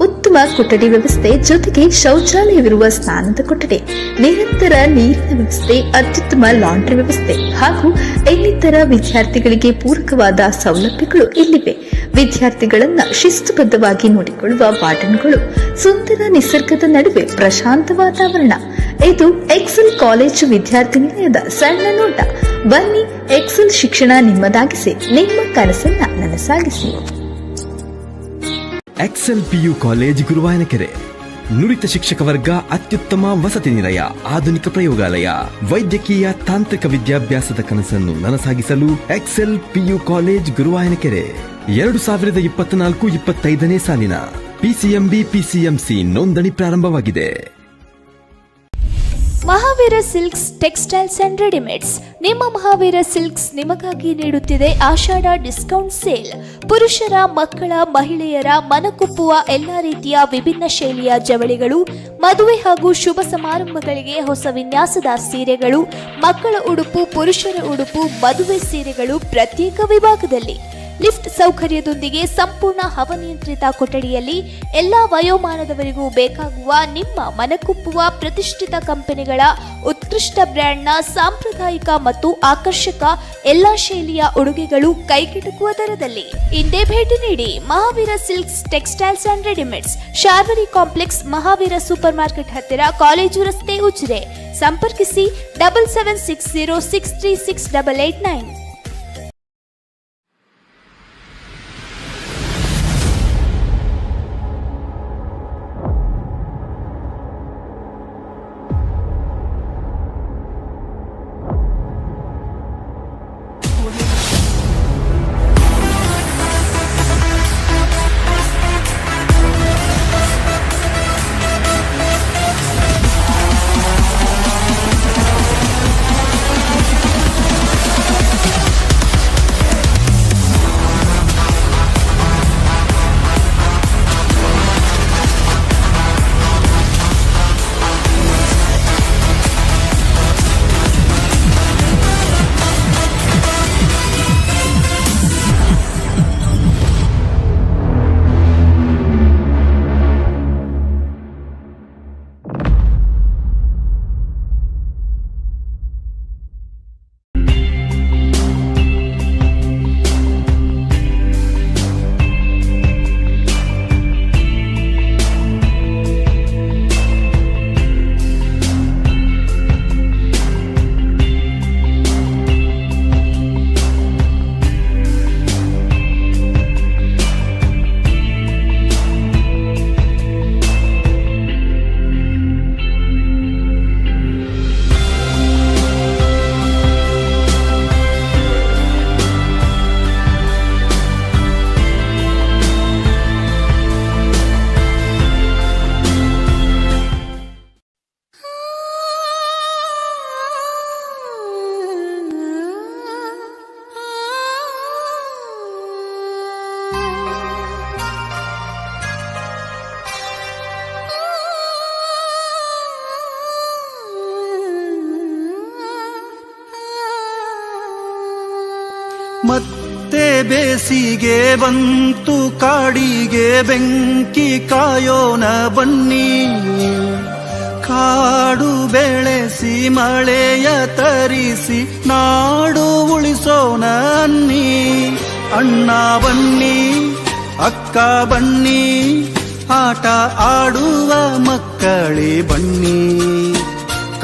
ಉತ್ತಮ ಕೊಠಡಿ ವ್ಯವಸ್ಥೆ ಜೊತೆಗೆ ಶೌಚಾಲಯವಿರುವ ಸ್ನಾನದ ಕೊಠಡಿ, ನಿರಂತರ ನೀರಿನ ವ್ಯವಸ್ಥೆ, ಅತ್ಯುತ್ತಮ ಲಾಂಡ್ರಿ ವ್ಯವಸ್ಥೆ ಹಾಗೂ ಇನ್ನಿತರ ವಿದ್ಯಾರ್ಥಿಗಳಿಗೆ ಪೂರಕವಾದ ಸೌಲಭ್ಯಗಳು ಇಲ್ಲಿವೆ. ವಿದ್ಯಾರ್ಥಿಗಳನ್ನ ಶಿಸ್ತುಬದ್ಧವಾಗಿ ನೋಡಿಕೊಳ್ಳುವ ವಾರ್ಡನ್ಗಳು, ಸುಂದರ ನಿಸರ್ಗದ ನಡುವೆ ಪ್ರಶಾಂತ ವಾತಾವರಣ. ಇದು ಎಕ್ಸೆಲ್ ಕಾಲೇಜು ವಿದ್ಯಾರ್ಥಿ ನಿಲಯದ ಸಣ್ಣ ನೋಟ. ಬನ್ನಿ, ಎಕ್ಸೆಲ್ ಶಿಕ್ಷಣ ನಿಮ್ಮದಾಗಿಸಿ, ನಿಮ್ಮ ಕನಸನ್ನ ನನಸಾಗಿಸಿ. Excel PU college Guruvayanakere. ನುರಿತ ಶಿಕ್ಷಕ ವರ್ಗ, ಅತ್ಯುತ್ತಮ ವಸತಿ ನಿಲಯ, ಆಧುನಿಕ ಪ್ರಯೋಗಾಲಯ, ವೈದ್ಯಕೀಯ ತಾಂತ್ರಿಕ ವಿದ್ಯಾಭ್ಯಾಸದ ಕನಸನ್ನು ನನಸಾಗಿಸಲು ಎಕ್ಸೆಲ್ ಪಿಯು ಕಾಲೇಜ್ ಗುರುವಾಯನಕೆರೆ. 2024-25ನೇ ಸಾಲಿನ ಪಿಸಿಎಂಬಿ ಪಿಸಿಎಂಸಿ ನೋಂದಣಿ ಪ್ರಾರಂಭವಾಗಿದೆ. Mahavir silks textiles and readymades. ನಿಮ್ಮ ಮಹಾವೀರ ಸಿಲ್ಕ್ಸ್ ನಿಮಗಾಗಿ ನೀಡುತ್ತಿದೆ ಆಷಾಢ ಡಿಸ್ಕೌಂಟ್ ಸೇಲ್. ಪುರುಷರ, ಮಕ್ಕಳ, ಮಹಿಳೆಯರ ಮನಕುಪ್ಪುವ ಎಲ್ಲಾ ರೀತಿಯ ವಿಭಿನ್ನ ಶೈಲಿಯ ಜವಳಿಗಳು, ಮದುವೆ ಹಾಗೂ ಶುಭ ಸಮಾರಂಭಗಳಿಗೆ ಹೊಸ ವಿನ್ಯಾಸದ ಸೀರೆಗಳು, ಮಕ್ಕಳ ಉಡುಪು, ಪುರುಷರ ಉಡುಪು, ಮದುವೆ ಸೀರೆಗಳು ಪ್ರತ್ಯೇಕ ವಿಭಾಗದಲ್ಲಿ. ಲಿಫ್ಟ್ ಸೌಕರ್ಯದೊಂದಿಗೆ ಸಂಪೂರ್ಣ ಹವಾನಿಯಂತ್ರಿತ ಕೊಠಡಿಯಲ್ಲಿ ಎಲ್ಲಾ ವಯೋಮಾನದವರಿಗೂ ಬೇಕಾಗುವ ನಿಮ್ಮ ಮನಕುಪ್ಪುವ ಪ್ರತಿಷ್ಠಿತ ಕಂಪನಿಗಳ ಉತ್ಕೃಷ್ಟ ಬ್ರ್ಯಾಂಡ್ನ ಸಾಂಪ್ರದಾಯಿಕ ಮತ್ತು ಆಕರ್ಷಕ ಎಲ್ಲಾ ಶೈಲಿಯ ಉಡುಗೆಗಳು ಕೈಗೆಟುಕುವ ದರದಲ್ಲಿ. ಇಂದೇ ಭೇಟಿ ನೀಡಿ Mahavir silks textiles and readymades, Sharvari complex, Mahavir super market ಹತ್ತಿರ, ಕಾಲೇಜು ರಸ್ತೆ, ಉಜಿರೆ. ಸಂಪರ್ಕಿಸಿ 7760636889. ಮತ್ತೆ ಬೇಸಿಗೆ ಬಂತು ಕಾಡಿಗೆ ಬೆಂಕಿ ಕಾಯೋಣ ಬನ್ನಿ ಕಾಡು ಬೆಳೆಸಿ ಮಳೆಯ ತರಿಸಿ ನಾಡು ಉಳಿಸೋಣ ಅನ್ನಿ ಅಣ್ಣ ಬನ್ನಿ ಅಕ್ಕ ಬನ್ನಿ ಆಟ ಆಡುವ ಮಕ್ಕಳೇ ಬನ್ನಿ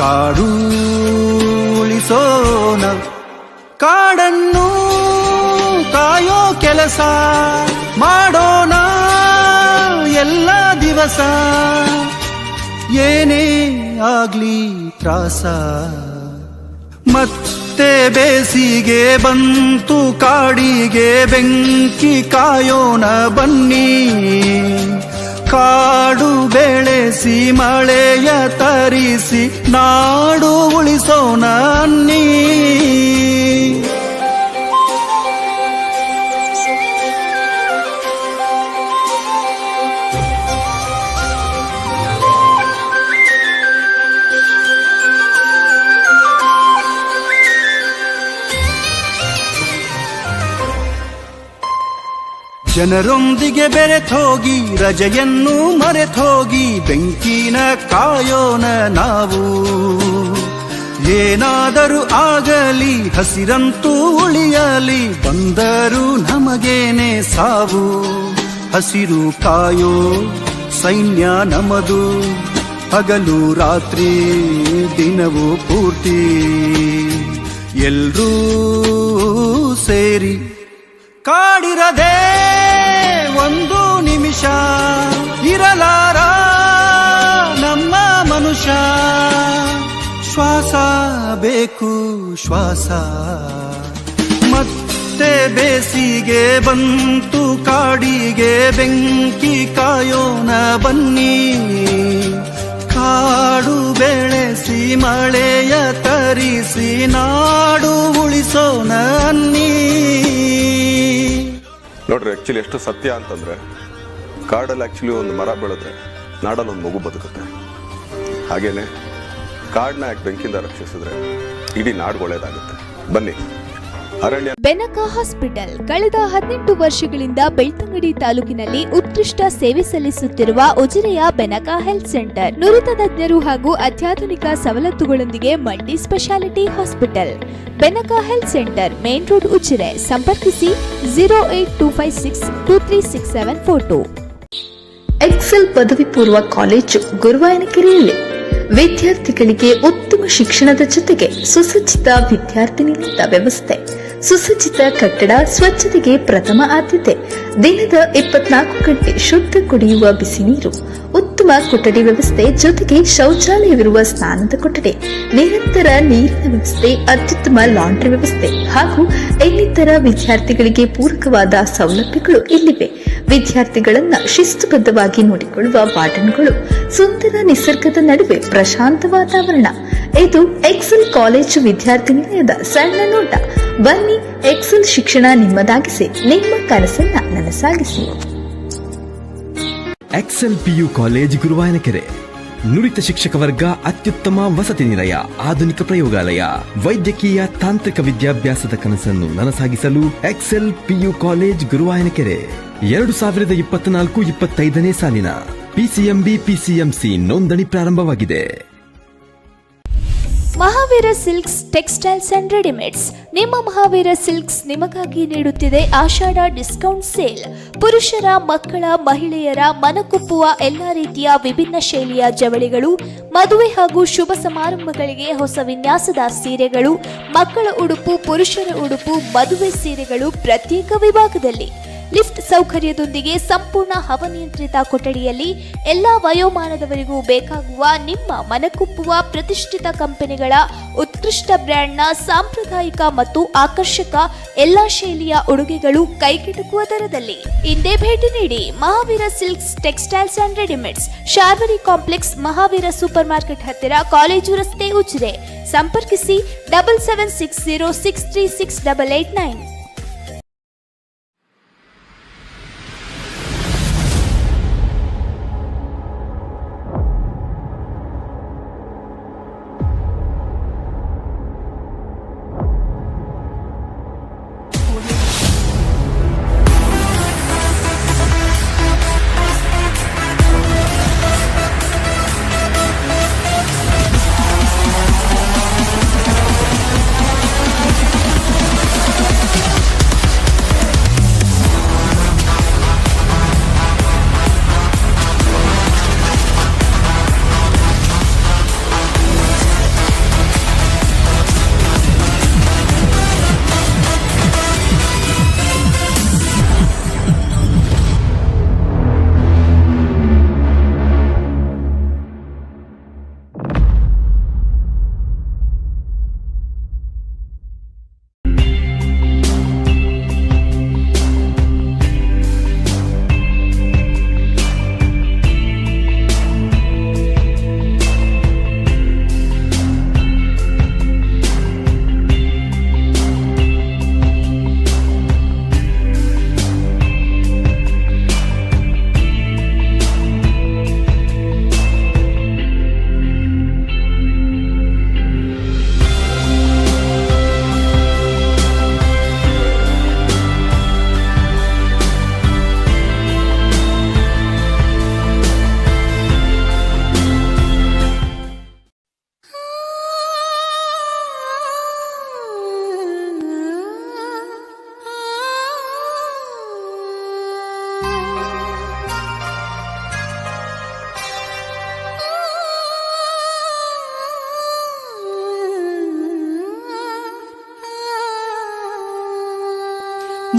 ಕಾಡು ಉಳಿಸೋಣ ಕಾಡನ್ನು ಕಾಯೋ ಕೆಲಸ ಮಾಡೋಣ ಎಲ್ಲ ದಿವಸ ಏನೇ ಆಗ್ಲಿ ತ್ರಾಸ ಮತ್ತೆ ಬೇಸಿಗೆ ಬಂತು ಕಾಡಿಗೆ ಬೆಂಕಿ ಕಾಯೋಣ ಬನ್ನಿ ಕಾಡು ಬೆಳೆಸಿ ಮಳೆಯ ತರಿಸಿ ನಾಡು ಉಳಿಸೋಣ ಅನ್ನಿ ಜನರೊಂದಿಗೆ ಬೆರೆತೋಗಿ ರಜೆಯನ್ನು ಮರೆತೋಗಿ ಬೆಂಕಿನ ಕಾಯೋಣ ನಾವು ಏನಾದರೂ ಆಗಲಿ ಹಸಿರಂತೂ ಉಳಿಯಲಿ ಬಂದರೂ ನಮಗೇನೆ ಸಾವು ಹಸಿರು ಕಾಯೋ ಸೈನ್ಯ ನಮದು ಹಗಲು ರಾತ್ರಿ ದಿನವೂ ಪೂರ್ತಿ ಎಲ್ರೂ ಸೇರಿ ಕಾಡಿರದೆ ಒಂದು ನಿಮಿಷ ಇರಲಾರ ನಮ್ಮ ಮನುಷ್ಯ ಶ್ವಾಸ ಬೇಕು ಶ್ವಾಸ ಮತ್ತೆ ಬೇಸಿಗೆ ಬಂತು ಕಾಡಿಗೆ ಬೆಂಕಿ ಕಾಯೋಣ ಬನ್ನಿ ಕಾಡು ಬೆಳೆಸಿ ಮಳೆಯ ತರಿಸಿ ನಾಡು ಉಳಿಸೋಣ ಅನ್ನಿ ನೋಡ್ರಿ, ಆ್ಯಕ್ಚುಲಿ ಎಷ್ಟು ಸತ್ಯ ಅಂತಂದರೆ ಕಾಡಲ್ಲಿ ಆ್ಯಕ್ಚುಲಿ ಒಂದು ಮರ ಬೆಳೆದ್ರೆ ನಾಡಲ್ಲಿ ಒಂದು ಮಗು ಬದುಕುತ್ತೆ. ಹಾಗೇನೆ ಕಾಡನ್ನ ಯಾಕೆ ಬೆಂಕಿಯಿಂದ ರಕ್ಷಿಸಿದ್ರೆ ಇಡೀ ನಾಡು ಒಳ್ಳೇದಾಗುತ್ತೆ. ಬನ್ನಿ ಅರಣ್ಯ. ಬೆನಕ ಹಾಸ್ಪಿಟಲ್ ಕಳೆದ 18 ವರ್ಷಗಳಿಂದ ಬೆಳ್ತಂಗಡಿ ತಾಲೂಕಿನಲ್ಲಿ ಉತ್ಕೃಷ್ಟ ಸೇವೆ ಸಲ್ಲಿಸುತ್ತಿರುವ ಉಜಿರೆಯ ಬೆನಕ ಹೆಲ್ತ್ ಸೆಂಟರ್ ನುರಿತ ತಜ್ಞರು ಹಾಗೂ ಅತ್ಯಾಧುನಿಕ ಸವಲತ್ತುಗಳೊಂದಿಗೆ multi specialty hospital. Benaka health centre main road Ujire. ಸಂಪರ್ಕಿಸಿ 08256236742. ಎಕ್ಸೆಲ್ ಪದವಿ ಪೂರ್ವ ಕಾಲೇಜು ಗುರುವಾಯನಕೆರೆಯಲ್ಲಿ ವಿದ್ಯಾರ್ಥಿಗಳಿಗೆ ಉತ್ತಮ ಶಿಕ್ಷಣದ ಜೊತೆಗೆ ಸುಸಜ್ಜಿತ ವಿದ್ಯಾರ್ಥಿ ನಿಲಯದ ವ್ಯವಸ್ಥೆ, ಸುಸಜ್ಜಿತ ಕಟ್ಟಡ, ಸ್ವಚ್ಛತೆಗೆ ಪ್ರಥಮ ಆದ್ಯತೆ, ದಿನದ 24 ಗಂಟೆ ಶುದ್ಧ ಕುಡಿಯುವ ಬಿಸಿ ನೀರು, ಉತ್ತಮ ಕೊಠಡಿ ವ್ಯವಸ್ಥೆ ಜೊತೆಗೆ ಶೌಚಾಲಯವಿರುವ ಸ್ನಾನದ ಕೊಠಡಿ, ನಿರಂತರ ನೀರಿನ ವ್ಯವಸ್ಥೆ, ಅತ್ಯುತ್ತಮ ಲಾಂಡ್ರಿ ವ್ಯವಸ್ಥೆ ಹಾಗೂ ಇನ್ನಿತರ ವಿದ್ಯಾರ್ಥಿಗಳಿಗೆ ಪೂರಕವಾದ ಸೌಲಭ್ಯಗಳು ಇಲ್ಲಿವೆ. ವಿದ್ಯಾರ್ಥಿಗಳನ್ನ ಶಿಸ್ತುಬದ್ಧವಾಗಿ ನೋಡಿಕೊಳ್ಳುವ ವಾರ್ಡನ್ಗಳು, ಸುಂದರ ನಿಸರ್ಗದ ನಡುವೆ ಪ್ರಶಾಂತ ವಾತಾವರಣ. ಇದು ಎಕ್ಸೆಲ್ ಕಾಲೇಜು ವಿದ್ಯಾರ್ಥಿ ನಿಲಯದ ಸಣ್ಣ ನೋಟ. ಬನ್ನಿ, ಎಕ್ಸೆಲ್ ಶಿಕ್ಷಣ ನಿಮ್ಮದಾಗಿಸಿ, ನಿಮ್ಮ ಕನಸನ್ನ ನನಸಾಗಿಸಿ. Excel PU college Guruvayanakere. ನುರಿತ ಶಿಕ್ಷಕ ವರ್ಗ, ಅತ್ಯುತ್ತಮ ವಸತಿ ನಿಲಯ, ಆಧುನಿಕ ಪ್ರಯೋಗಾಲಯ, ವೈದ್ಯಕೀಯ ತಾಂತ್ರಿಕ ವಿದ್ಯಾಭ್ಯಾಸದ ಕನಸನ್ನು ನನಸಾಗಿಸಲು ಎಕ್ಸೆಲ್ PU ಕಾಲೇಜ್ ಗುರುವಾಯನಕೆರೆ. 2024-25ನೇ ಸಾಲಿನ PCMB PCMC ನೋಂದಣಿ ಪ್ರಾರಂಭವಾಗಿದೆ. Mahavir silks textiles and readymades. ನಿಮ್ಮ ಮಹಾವೀರ ಸಿಲ್ಕ್ಸ್ ನಿಮಗಾಗಿ ನೀಡುತ್ತಿದೆ ಆಷಾಢ ಡಿಸ್ಕೌಂಟ್ ಸೇಲ್. ಪುರುಷರ, ಮಕ್ಕಳ, ಮಹಿಳೆಯರ ಮನಕುಪ್ಪುವ ಎಲ್ಲಾ ರೀತಿಯ ವಿಭಿನ್ನ ಶೈಲಿಯ ಜವಳಿಗಳು, ಮದುವೆ ಹಾಗೂ ಶುಭ ಸಮಾರಂಭಗಳಿಗೆ ಹೊಸ ವಿನ್ಯಾಸದ ಸೀರೆಗಳು, ಮಕ್ಕಳ ಉಡುಪು, ಪುರುಷರ ಉಡುಪು, ಮದುವೆ ಸೀರೆಗಳು ಪ್ರತ್ಯೇಕ ವಿಭಾಗದಲ್ಲಿ. ಲಿಫ್ಟ್ ಸೌಕರ್ಯದೊಂದಿಗೆ ಸಂಪೂರ್ಣ ಹವಾನಿಯಂತ್ರಿತ ಕೊಠಡಿಯಲ್ಲಿ ಎಲ್ಲಾ ವಯೋಮಾನದವರಿಗೂ ಬೇಕಾಗುವ ನಿಮ್ಮ ಮನಕುಪ್ಪುವ ಪ್ರತಿಷ್ಠಿತ ಕಂಪನಿಗಳ ಉತ್ಕೃಷ್ಟ ಬ್ರ್ಯಾಂಡ್ನ ಸಾಂಪ್ರದಾಯಿಕ ಮತ್ತು ಆಕರ್ಷಕ ಎಲ್ಲಾ ಶೈಲಿಯ ಉಡುಗೆಗಳು ಕೈಗೆಟುಕುವ ದರದಲ್ಲಿ. ಇಂದೇ ಭೇಟಿ ನೀಡಿ Mahavir silks textiles and readymades, Sharvari complex, Mahavir super market ಹತ್ತಿರ, ಕಾಲೇಜು ರಸ್ತೆ, ಉಜಿರೆ. ಸಂಪರ್ಕಿಸಿ 7760636889.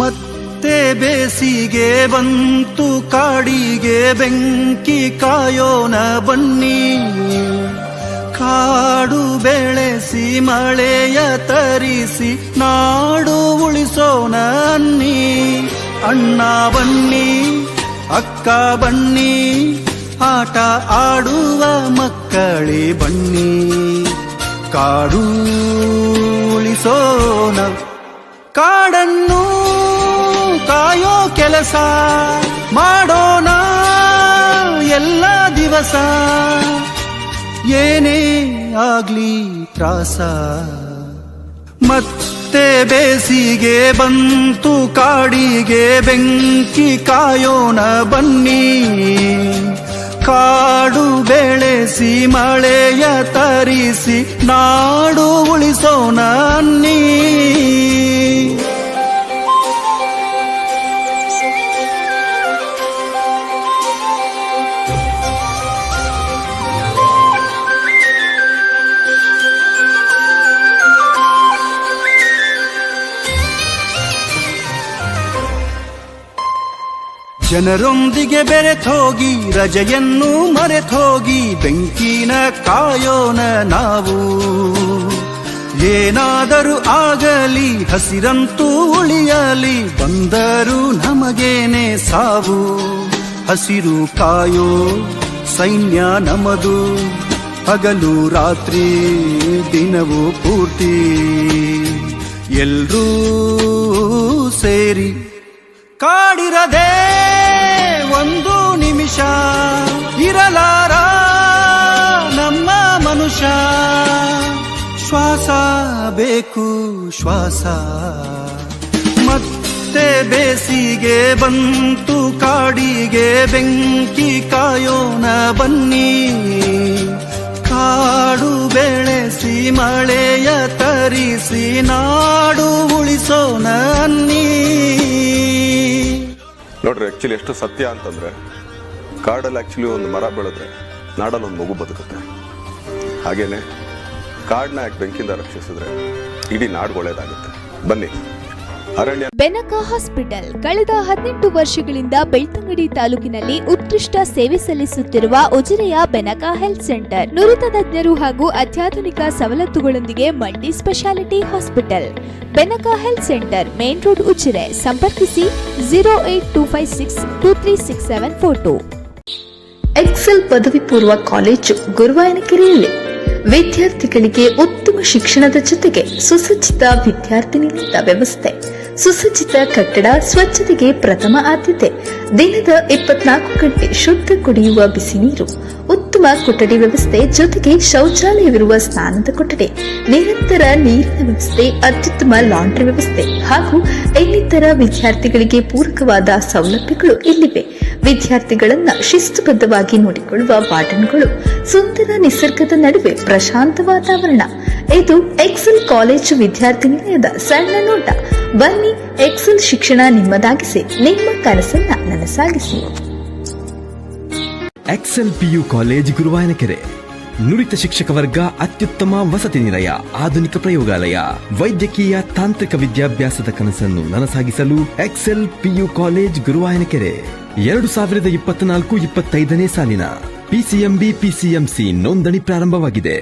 ಮತ್ತೆ ಬೇಸಿಗೆ ಬಂತು ಕಾಡಿಗೆ ಬೆಂಕಿ ಕಾಯೋಣ ಬನ್ನಿ ಕಾಡು ಬೆಳೆಸಿ ಮಳೆಯ ತರಿಸಿ ನಾಡು ಉಳಿಸೋಣ ಅನ್ನಿ ಅಣ್ಣ ಬನ್ನಿ ಅಕ್ಕ ಬನ್ನಿ ಆಟ ಆಡುವ ಮಕ್ಕಳೇ ಬನ್ನಿ ಕಾಡು ಉಳಿಸೋಣ ಕಾಡನ್ನು ಕಾಯೋ ಕೆಲಸ ಮಾಡೋಣ ಎಲ್ಲ ದಿವಸ ಏನೇ ಆಗ್ಲಿ ತ್ರಾಸ ಮತ್ತೆ ಬೇಸಿಗೆ ಬಂತು ಕಾಡಿಗೆ ಬೆಂಕಿ ಕಾಯೋಣ ಬನ್ನಿ ಕಾಡು ಬೆಳೆಸಿ ಮಳೆಯ ತರಿಸಿ ನಾಡು ಉಳಿಸೋಣ ಅನ್ನಿ ಜನರೊಂದಿಗೆ ಬೆರೆತೋಗಿ ರಜೆಯನ್ನು ಮರೆತೋಗಿ ಬೆಂಕಿನ ಕಾಯೋಣ ನಾವು ಏನಾದರೂ ಆಗಲಿ ಹಸಿರಂತೂ ಉಳಿಯಲಿ ಬಂದರೂ ನಮಗೇನೆ ಸಾವು ಹಸಿರು ಕಾಯೋ ಸೈನ್ಯ ನಮದು ಹಗಲು ರಾತ್ರಿ ದಿನವೂ ಪೂರ್ತಿ ಎಲ್ರೂ ಸೇರಿ ಕಾಡಿರದೆ ಒಂದು ನಿಮಿಷ ಇರಲಾರ ನಮ್ಮ ಮನುಷ್ಯ ಶ್ವಾಸ ಬೇಕು ಶ್ವಾಸ ಮತ್ತೆ ಬೇಸಿಗೆ ಬಂತು ಕಾಡಿಗೆ ಬೆಂಕಿ ಕಾಯೋಣ ಬನ್ನಿ ಕಾಡು ಬೆಳೆಸಿ ಮಳೆಯ ತರಿಸಿ ನಾಡು ಉಳಿಸೋಣ ಅನ್ನಿ ನೋಡ್ರಿ ಆ್ಯಕ್ಚುಲಿ ಎಷ್ಟು ಸತ್ಯ ಅಂತಂದರೆ ಕಾಡಲ್ಲಿ ಆ್ಯಕ್ಚುಲಿ ಒಂದು ಮರ ಬೆಳೆದ್ರೆ ನಾಡಲ್ಲಿ ಒಂದು ಮಗು ಬದುಕುತ್ತೆ. ಹಾಗೇನೆ ಕಾಡನ್ನ ಯಾಕೆ ಬೆಂಕಿಯಿಂದ ರಕ್ಷಿಸಿದ್ರೆ ಇಡೀ ನಾಡು ಒಳ್ಳೇದಾಗುತ್ತೆ. ಬನ್ನಿ ಅರಣ್ಯ. ಬೆನಕ ಹಾಸ್ಪಿಟಲ್ ಕಳೆದ 18 ವರ್ಷಗಳಿಂದ ಬೆಳ್ತಂಗಡಿ ತಾಲೂಕಿನಲ್ಲಿ ಉತ್ಕೃಷ್ಟ ಸೇವೆ ಸಲ್ಲಿಸುತ್ತಿರುವ ಉಜಿರೆಯ ಬೆನಕ ಹೆಲ್ತ್ ಸೆಂಟರ್ ನುರಿತ ತಜ್ಞರು ಹಾಗೂ ಅತ್ಯಾಧುನಿಕ ಸವಲತ್ತುಗಳೊಂದಿಗೆ multi specialty hospital. Benaka health centre main road Ujire. ಸಂಪರ್ಕಿಸಿ 08256236742. ಎಕ್ಸೆಲ್ ಪದವಿ ಪೂರ್ವ ಕಾಲೇಜು ಗುರುವಾಯನಕೆರೆಯಲ್ಲಿ ವಿದ್ಯಾರ್ಥಿಗಳಿಗೆ ಉತ್ತಮ ಶಿಕ್ಷಣದ ಜೊತೆಗೆ ಸುಸಜ್ಜಿತ ವಿದ್ಯಾರ್ಥಿ ನಿಲಯದ ವ್ಯವಸ್ಥೆ, ಸುಸಜ್ಜಿತ ಕಟ್ಟಡ, ಸ್ವಚ್ಛತೆಗೆ ಪ್ರಥಮ ಆದ್ಯತೆ, ದಿನದ 24 ಗಂಟೆ ಶುದ್ಧ ಕುಡಿಯುವ ಬಿಸಿ ನೀರು, ಉತ್ತಮ ಕೊಠಡಿ ವ್ಯವಸ್ಥೆ ಜೊತೆಗೆ ಶೌಚಾಲಯವಿರುವ ಸ್ನಾನದ ಕೊಠಡಿ, ನಿರಂತರ ನೀರಿನ ವ್ಯವಸ್ಥೆ, ಅತ್ಯುತ್ತಮ ಲಾಂಡ್ರಿ ವ್ಯವಸ್ಥೆ ಹಾಗೂ ಇನ್ನಿತರ ವಿದ್ಯಾರ್ಥಿಗಳಿಗೆ ಪೂರಕವಾದ ಸೌಲಭ್ಯಗಳು ಇಲ್ಲಿವೆ. ವಿದ್ಯಾರ್ಥಿಗಳನ್ನ ಶಿಸ್ತುಬದ್ಧವಾಗಿ ನೋಡಿಕೊಳ್ಳುವ ವಾರ್ಡನ್ಗಳು, ಸುಂದರ ನಿಸರ್ಗದ ನಡುವೆ ಪ್ರಶಾಂತ ವಾತಾವರಣ. ಇದು ಎಕ್ಸೆಲ್ ಕಾಲೇಜು ವಿದ್ಯಾರ್ಥಿ ನಿಲಯದ ಸಣ್ಣ ನೋಟ. ಬನ್ನಿ, ಎಕ್ಸೆಲ್ ಶಿಕ್ಷಣ ನಿಮ್ಮದಾಗಿಸಿ, ನಿಮ್ಮ ಕನಸನ್ನ ನನಸಾಗಿಸಿ. Excel PU college Guruvayanakere. ನುರಿತ ಶಿಕ್ಷಕ ವರ್ಗ, ಅತ್ಯುತ್ತಮ ವಸತಿ ನಿಲಯ, ಆಧುನಿಕ ಪ್ರಯೋಗಾಲಯ, ವೈದ್ಯಕೀಯ ತಾಂತ್ರಿಕ ವಿದ್ಯಾಭ್ಯಾಸದ ಕನಸನ್ನು ನನಸಾಗಿಸಲು ಎಕ್ಸೆಲ್ PU ಕಾಲೇಜ್ ಗುರುವಾಯನಕೆರೆ. 2024-25ನೇ ಸಾಲಿನ PCMB PCMC ನೋಂದಣಿ ಪ್ರಾರಂಭವಾಗಿದೆ.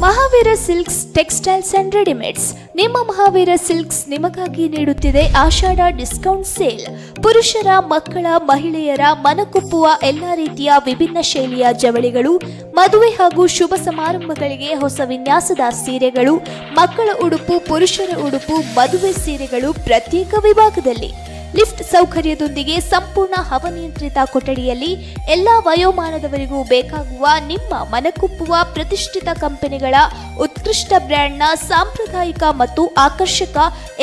Mahavir silks textiles and readymades. ನಿಮ್ಮ ಮಹಾವೀರ ಸಿಲ್ಕ್ಸ್ ನಿಮಗಾಗಿ ನೀಡುತ್ತಿದೆ ಆಷಾಢ ಡಿಸ್ಕೌಂಟ್ ಸೇಲ್. ಪುರುಷರ, ಮಕ್ಕಳ, ಮಹಿಳೆಯರ ಮನಕುಪ್ಪುವ ಎಲ್ಲಾ ರೀತಿಯ ವಿಭಿನ್ನ ಶೈಲಿಯ ಜವಳಿಗಳು, ಮದುವೆ ಹಾಗೂ ಶುಭ ಸಮಾರಂಭಗಳಿಗೆ ಹೊಸ ವಿನ್ಯಾಸದ ಸೀರೆಗಳು, ಮಕ್ಕಳ ಉಡುಪು, ಪುರುಷರ ಉಡುಪು, ಮದುವೆ ಸೀರೆಗಳು ಪ್ರತ್ಯೇಕ ವಿಭಾಗದಲ್ಲಿ. ಲಿಫ್ಟ್ ಸೌಕರ್ಯದೊಂದಿಗೆ ಸಂಪೂರ್ಣ ಹವಾನಿಯಂತ್ರಿತ ಕೊಠಡಿಯಲ್ಲಿ ಎಲ್ಲಾ ವಯೋಮಾನದವರಿಗೂ ಬೇಕಾಗುವ ನಿಮ್ಮ ಮನಕುಪ್ಪುವ ಪ್ರತಿಷ್ಠಿತ ಕಂಪನಿಗಳ ಉತ್ಕೃಷ್ಟ ಬ್ರ್ಯಾಂಡ್ನ ಸಾಂಪ್ರದಾಯಿಕ ಮತ್ತು ಆಕರ್ಷಕ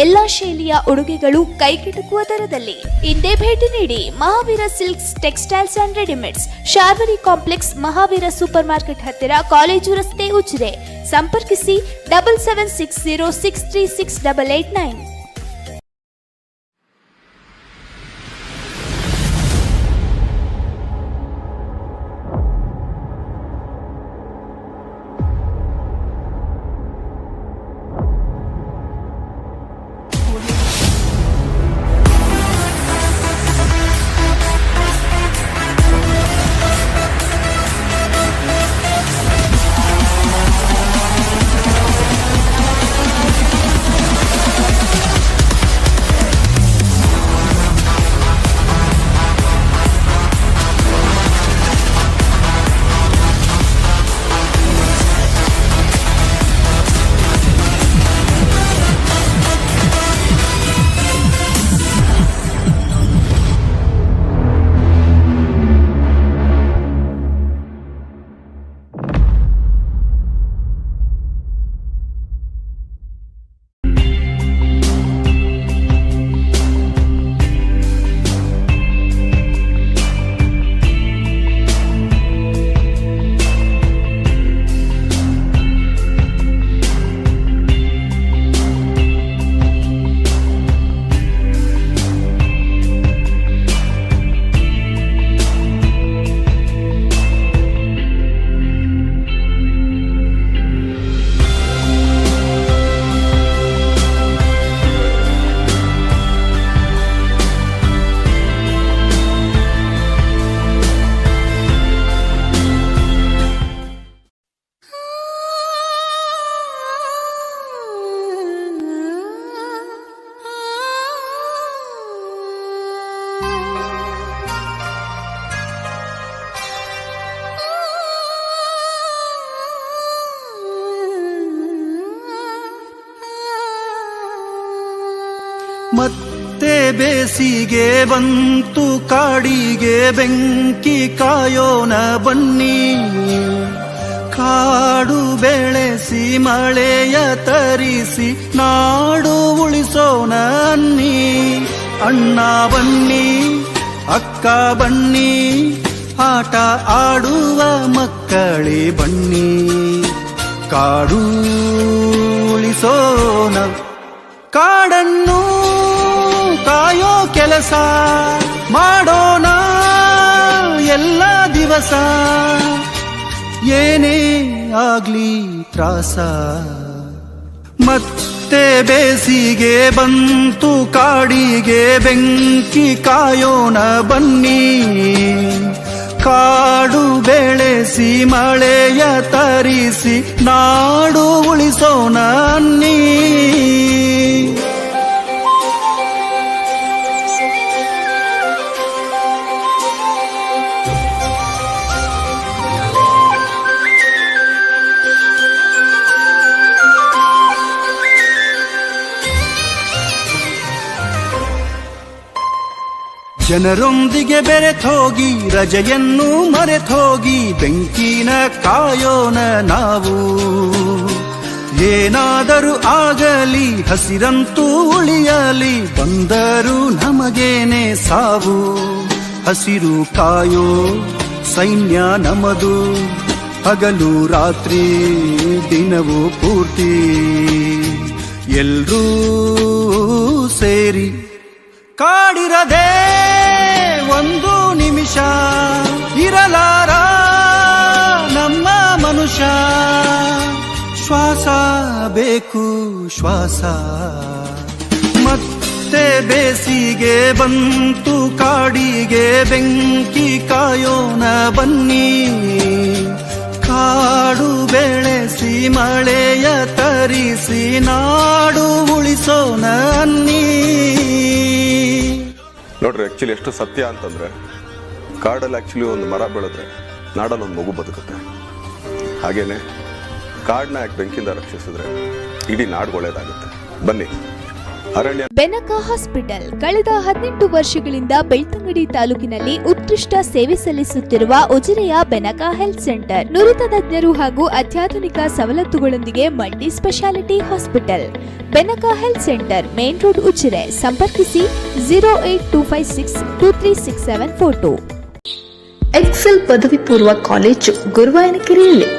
ಎಲ್ಲಾ ಶೈಲಿಯ ಉಡುಗೆಗಳು ಕೈಗೆಟುಕುವ ದರದಲ್ಲಿ. ಇಂದೇ ಭೇಟಿ ನೀಡಿ Mahavir silks textiles and readymades, Sharvari complex, Mahavir super market ಹತ್ತಿರ, ಕಾಲೇಜು ರಸ್ತೆ, ಉಜಿರೆ. ಸಂಪರ್ಕಿಸಿ 7760636889. ಮತ್ತೆ ಬೇಸಿಗೆ ಬಂತು ಕಾಡಿಗೆ ಬೆಂಕಿ ಕಾಯೋಣ ಬನ್ನಿ ಕಾಡು ಬೆಳೆಸಿ ಮಳೆಯ ತರಿಸಿ ನಾಡು ಉಳಿಸೋಣ ಅನ್ನಿ ಅಣ್ಣ ಬನ್ನಿ ಅಕ್ಕ ಬನ್ನಿ ಆಟ ಆಡುವ ಮಕ್ಕಳೇ ಬನ್ನಿ ಕಾಡು ಉಳಿಸೋಣ ಕಾಡನ್ನು ಕಾಯೋ ಕೆಲಸ ಮಾಡೋಣ ಎಲ್ಲ ದಿವಸ ಏನೇ ಆಗ್ಲಿ ತ್ರಾಸ ಮತ್ತೆ ಬೇಸಿಗೆ ಬಂತು ಕಾಡಿಗೆ ಬೆಂಕಿ ಕಾಯೋಣ ಬನ್ನಿ ಕಾಡು ಬೆಳೆಸಿ ಮಳೆಯ ತರಿಸಿ ನಾಡು ಉಳಿಸೋಣ ಅನ್ನಿ ಜನರೊಂದಿಗೆ ಬೆರೆತೋಗಿ ರಜೆಯನ್ನು ಮರೆತೋಗಿ ಬೆಂಕಿನ ಕಾಯೋಣ ನಾವು ಏನಾದರೂ ಆಗಲಿ ಹಸಿರಂತೂ ಉಳಿಯಲಿ ಬಂದರೂ ನಮಗೇನೆ ಸಾವು ಹಸಿರು ಕಾಯೋ ಸೈನ್ಯ ನಮದು ಹಗಲು ರಾತ್ರಿ ದಿನವೂ ಪೂರ್ತಿ ಎಲ್ರೂ ಸೇರಿ ಕಾಡಿರದೆ ಒಂದು ನಿಮಿಷ ಇರಲಾರ ನಮ್ಮ ಮನುಷ್ಯ ಶ್ವಾಸ ಬೇಕು ಶ್ವಾಸ ಮತ್ತೆ ಬೇಸಿಗೆ ಬಂತು ಕಾಡಿಗೆ ಬೆಂಕಿ ಕಾಯೋಣ ಬನ್ನಿ ಕಾಡು ಬೆಳೆಸಿ ಮಳೆಯ ತರಿಸಿ ನಾಡು ಉಳಿಸೋಣ ಅನ್ನಿ ನೋಡ್ರಿ ಆ್ಯಕ್ಚುಲಿ ಎಷ್ಟು ಸತ್ಯ ಅಂತಂದರೆ ಕಾಡಲ್ಲಿ ಆ್ಯಕ್ಚುಲಿ ಒಂದು ಮರ ಬೆಳೆದ್ರೆ ನಾಡಲ್ಲಿ ಒಂದು ಮಗು ಬದುಕುತ್ತೆ ಹಾಗೇನೆ ಕಾಡನ್ನ ಯಾಕೆ ಬೆಂಕಿಯಿಂದ ರಕ್ಷಿಸಿದ್ರೆ ಇಡೀ ನಾಡು ಒಳ್ಳೇದಾಗುತ್ತೆ ಬನ್ನಿ ಅರಣ್ಯ ಬೆನಕ ಹಾಸ್ಪಿಟಲ್ ಕಳೆದ 18 ವರ್ಷಗಳಿಂದ ಬೆಳ್ತಂಗಡಿ ತಾಲೂಕಿನಲ್ಲಿ ಉತ್ಕೃಷ್ಟ ಸೇವೆ ಸಲ್ಲಿಸುತ್ತಿರುವ ಉಜಿರೆಯ ಬೆನಕ ಹೆಲ್ತ್ ಸೆಂಟರ್ ನುರಿತ ತಜ್ಞರು ಹಾಗೂ ಅತ್ಯಾಧುನಿಕ ಸವಲತ್ತುಗಳೊಂದಿಗೆ multi specialty hospital Benaka health centre main road Ujire ಸಂಪರ್ಕಿಸಿ 08256236742 ಎಕ್ಸೆಲ್ ಪದವಿ ಪೂರ್ವ ಕಾಲೇಜು ಗುರುವಾಯನಕೆರೆಯಲ್ಲಿ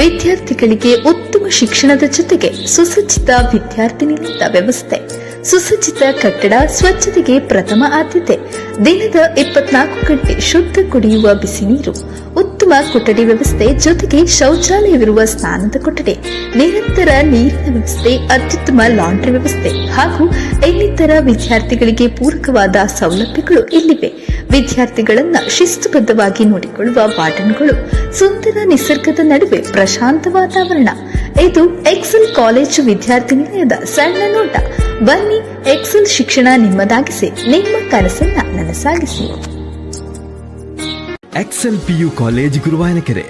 ವಿದ್ಯಾರ್ಥಿಗಳಿಗೆ ಉತ್ತಮ ಶಿಕ್ಷಣದ ಜೊತೆಗೆ ಸುಸಜ್ಜಿತ ವಿದ್ಯಾರ್ಥಿ ನಿಲಯದ ವ್ಯವಸ್ಥೆ ಸುಸಜ್ಜಿತ ಕಟ್ಟಡ ಸ್ವಚ್ಛತೆಗೆ ಪ್ರಥಮ ಆದ್ಯತೆ ದಿನದ 24 ಗಂಟೆ ಶುದ್ಧ ಕುಡಿಯುವ ಬಿಸಿ ನೀರು ಉತ್ತಮ ಕೊಠಡಿ ವ್ಯವಸ್ಥೆ ಜೊತೆಗೆ ಶೌಚಾಲಯವಿರುವ ಸ್ನಾನದ ಕೊಠಡಿ ನಿರಂತರ ನೀರಿನ ವ್ಯವಸ್ಥೆ ಅತ್ಯುತ್ತಮ ಲಾಂಡ್ರಿ ವ್ಯವಸ್ಥೆ ಹಾಗೂ ಇನ್ನಿತರ ವಿದ್ಯಾರ್ಥಿಗಳಿಗೆ ಪೂರಕವಾದ ಸೌಲಭ್ಯಗಳು ಇಲ್ಲಿವೆ ವಿದ್ಯಾರ್ಥಿಗಳನ್ನ ಶಿಸ್ತುಬದ್ಧವಾಗಿ ನೋಡಿಕೊಳ್ಳುವ ವಾರ್ಡನ್ಗಳು ಸುಂದರ ನಿಸರ್ಗದ ನಡುವೆ ಪ್ರಶಾಂತ ವಾತಾವರಣ ಇದು ಎಕ್ಸೆಲ್ ಕಾಲೇಜು ವಿದ್ಯಾರ್ಥಿ ನಿಲಯದ ಸಣ್ಣ ನೋಟ ಬನ್ನಿ ಎಕ್ಸೆಲ್ ಶಿಕ್ಷಣ ನಿಮ್ಮದಾಗಿಸಿ ನಿಮ್ಮ ಕನಸನ್ನ ನನಸಾಗಿಸಿ ಎಕ್ಸೆಲ್ ಪಿಯು ಕಾಲೇಜ್ ಗುರುವಾಯನಕೆರೆ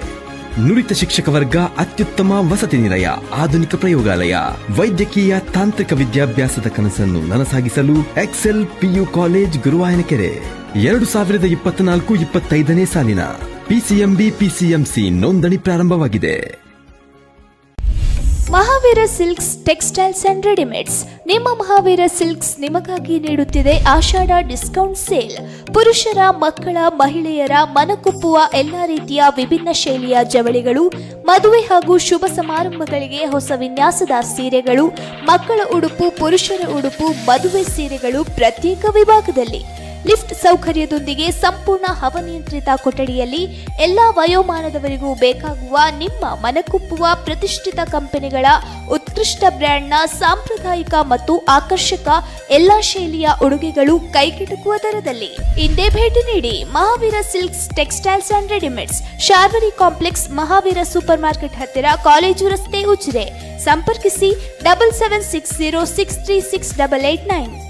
ನುರಿತ ಶಿಕ್ಷಕ ವರ್ಗ ಅತ್ಯುತ್ತಮ ವಸತಿ ನಿಲಯ ಆಧುನಿಕ ಪ್ರಯೋಗಾಲಯ ವೈದ್ಯಕೀಯ ತಾಂತ್ರಿಕ ವಿದ್ಯಾಭ್ಯಾಸದ ಕನಸನ್ನು ನನಸಾಗಿಸಲು ಎಕ್ಸೆಲ್ ಪಿಯು ಕಾಲೇಜ್ ಗುರುವಾಯನಕೆರೆ 2024-25ನೇ ಸಾಲಿನ ಪಿಸಿಎಂಬಿ-ಪಿಸಿಎಂಸಿ ನೋಂದಣಿ ಪ್ರಾರಂಭವಾಗಿದೆ. Mahavir silks textiles and readymades ನಿಮ್ಮ ಮಹಾವೀರ ಸಿಲ್ಕ್ಸ್ ನಿಮಗಾಗಿ ನೀಡುತ್ತಿದೆ ಆಷಾಢ ಡಿಸ್ಕೌಂಟ್ ಸೇಲ್ ಪುರುಷರ ಮಕ್ಕಳ ಮಹಿಳೆಯರ ಮನಕುಪ್ಪುವ ಎಲ್ಲಾ ರೀತಿಯ ವಿಭಿನ್ನ ಶೈಲಿಯ ಜವಳಿಗಳು ಮದುವೆ ಹಾಗೂ ಶುಭ ಸಮಾರಂಭಗಳಿಗೆ ಹೊಸ ವಿನ್ಯಾಸದ ಸೀರೆಗಳು ಮಕ್ಕಳ ಉಡುಪು ಪುರುಷರ ಉಡುಪು ಮದುವೆ ಸೀರೆಗಳು ಪ್ರತ್ಯೇಕ ವಿಭಾಗದಲ್ಲಿ ಲಿಫ್ಟ್ ಸೌಕರ್ಯದೊಂದಿಗೆ ಸಂಪೂರ್ಣ ಹವಾನಿಯಂತ್ರಿತ ಕೊಠಡಿಯಲ್ಲಿ ಎಲ್ಲಾ ವಯೋಮಾನದವರಿಗೂ ಬೇಕಾಗುವ ನಿಮ್ಮ ಮನಕುಪ್ಪುವ ಪ್ರತಿಷ್ಠಿತ ಕಂಪನಿಗಳ ಉತ್ಕೃಷ್ಟ ಬ್ರ್ಯಾಂಡ್ನ ಸಾಂಪ್ರದಾಯಿಕ ಮತ್ತು ಆಕರ್ಷಕ ಎಲ್ಲಾ ಶೈಲಿಯ ಉಡುಗೆಗಳು ಕೈಗೆಟುಕುವ ದರದಲ್ಲಿ ಇಂದೇ ಭೇಟಿ ನೀಡಿ Mahavir silks textiles and readymades Sharvari complex Mahavir super market ಹತ್ತಿರ ಕಾಲೇಜು ರಸ್ತೆ ಉಜಿರೆ ಸಂಪರ್ಕಿಸಿ 7760636889.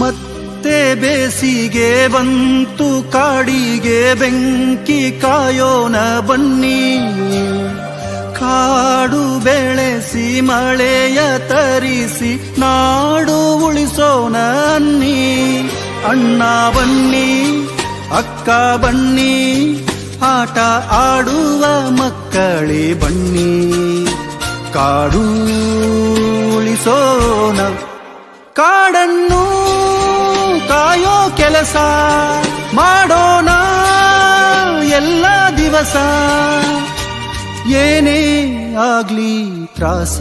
ಮತ್ತೆ ಬೇಸಿಗೆ ಬಂತು ಕಾಡಿಗೆ ಬೆಂಕಿ ಕಾಯೋಣ ಬನ್ನಿ ಕಾಡು ಬೆಳೆಸಿ ಮಳೆಯ ತರಿಸಿ ನಾಡು ಉಳಿಸೋಣ ಅನ್ನಿ ಅಣ್ಣ ಬನ್ನಿ ಅಕ್ಕ ಬನ್ನಿ ಆಟ ಆಡುವ ಮಕ್ಕಳೇ ಬನ್ನಿ ಕಾಡು ಉಳಿಸೋಣ ಕಾಡನ್ನು ಕಾಯೋ ಕೆಲಸ ಮಾಡೋಣ ಎಲ್ಲ ದಿವಸ ಏನೇ ಆಗ್ಲಿ ತ್ರಾಸ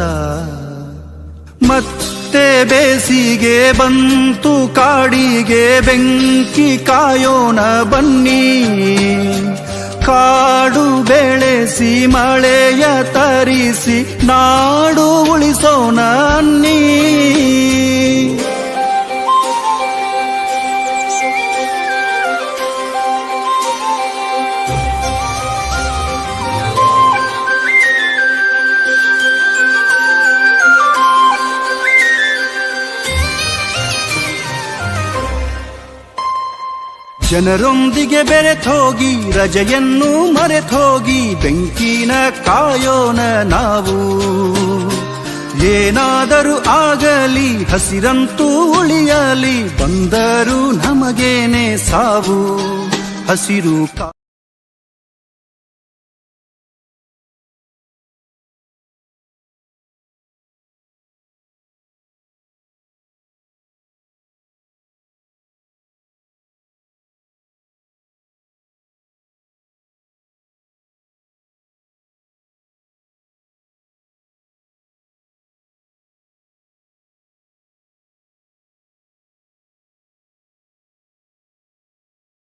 ಮತ್ತೆ ಬೇಸಿಗೆ ಬಂತು ಕಾಡಿಗೆ ಬೆಂಕಿ ಕಾಯೋಣ ಬನ್ನಿ ಕಾಡು ಬೆಳೆಸಿ ಮಳೆಯ ತರಿಸಿ ನಾಡು ಉಳಿಸೋಣ ಅನ್ನಿ ಜನರೊಂದಿಗೆ ಬೆರೆತೋಗಿ ರಜೆಯನ್ನು ಮರೆತೋಗಿ ಬೆಂಕಿನ ಕಾಯೋಣ ನಾವು ಏನಾದರೂ ಆಗಲಿ ಹಸಿರಂತೂ ಉಳಿಯಲಿ ಬಂದರೂ ನಮಗೇನೆ ಸಾವು ಹಸಿರು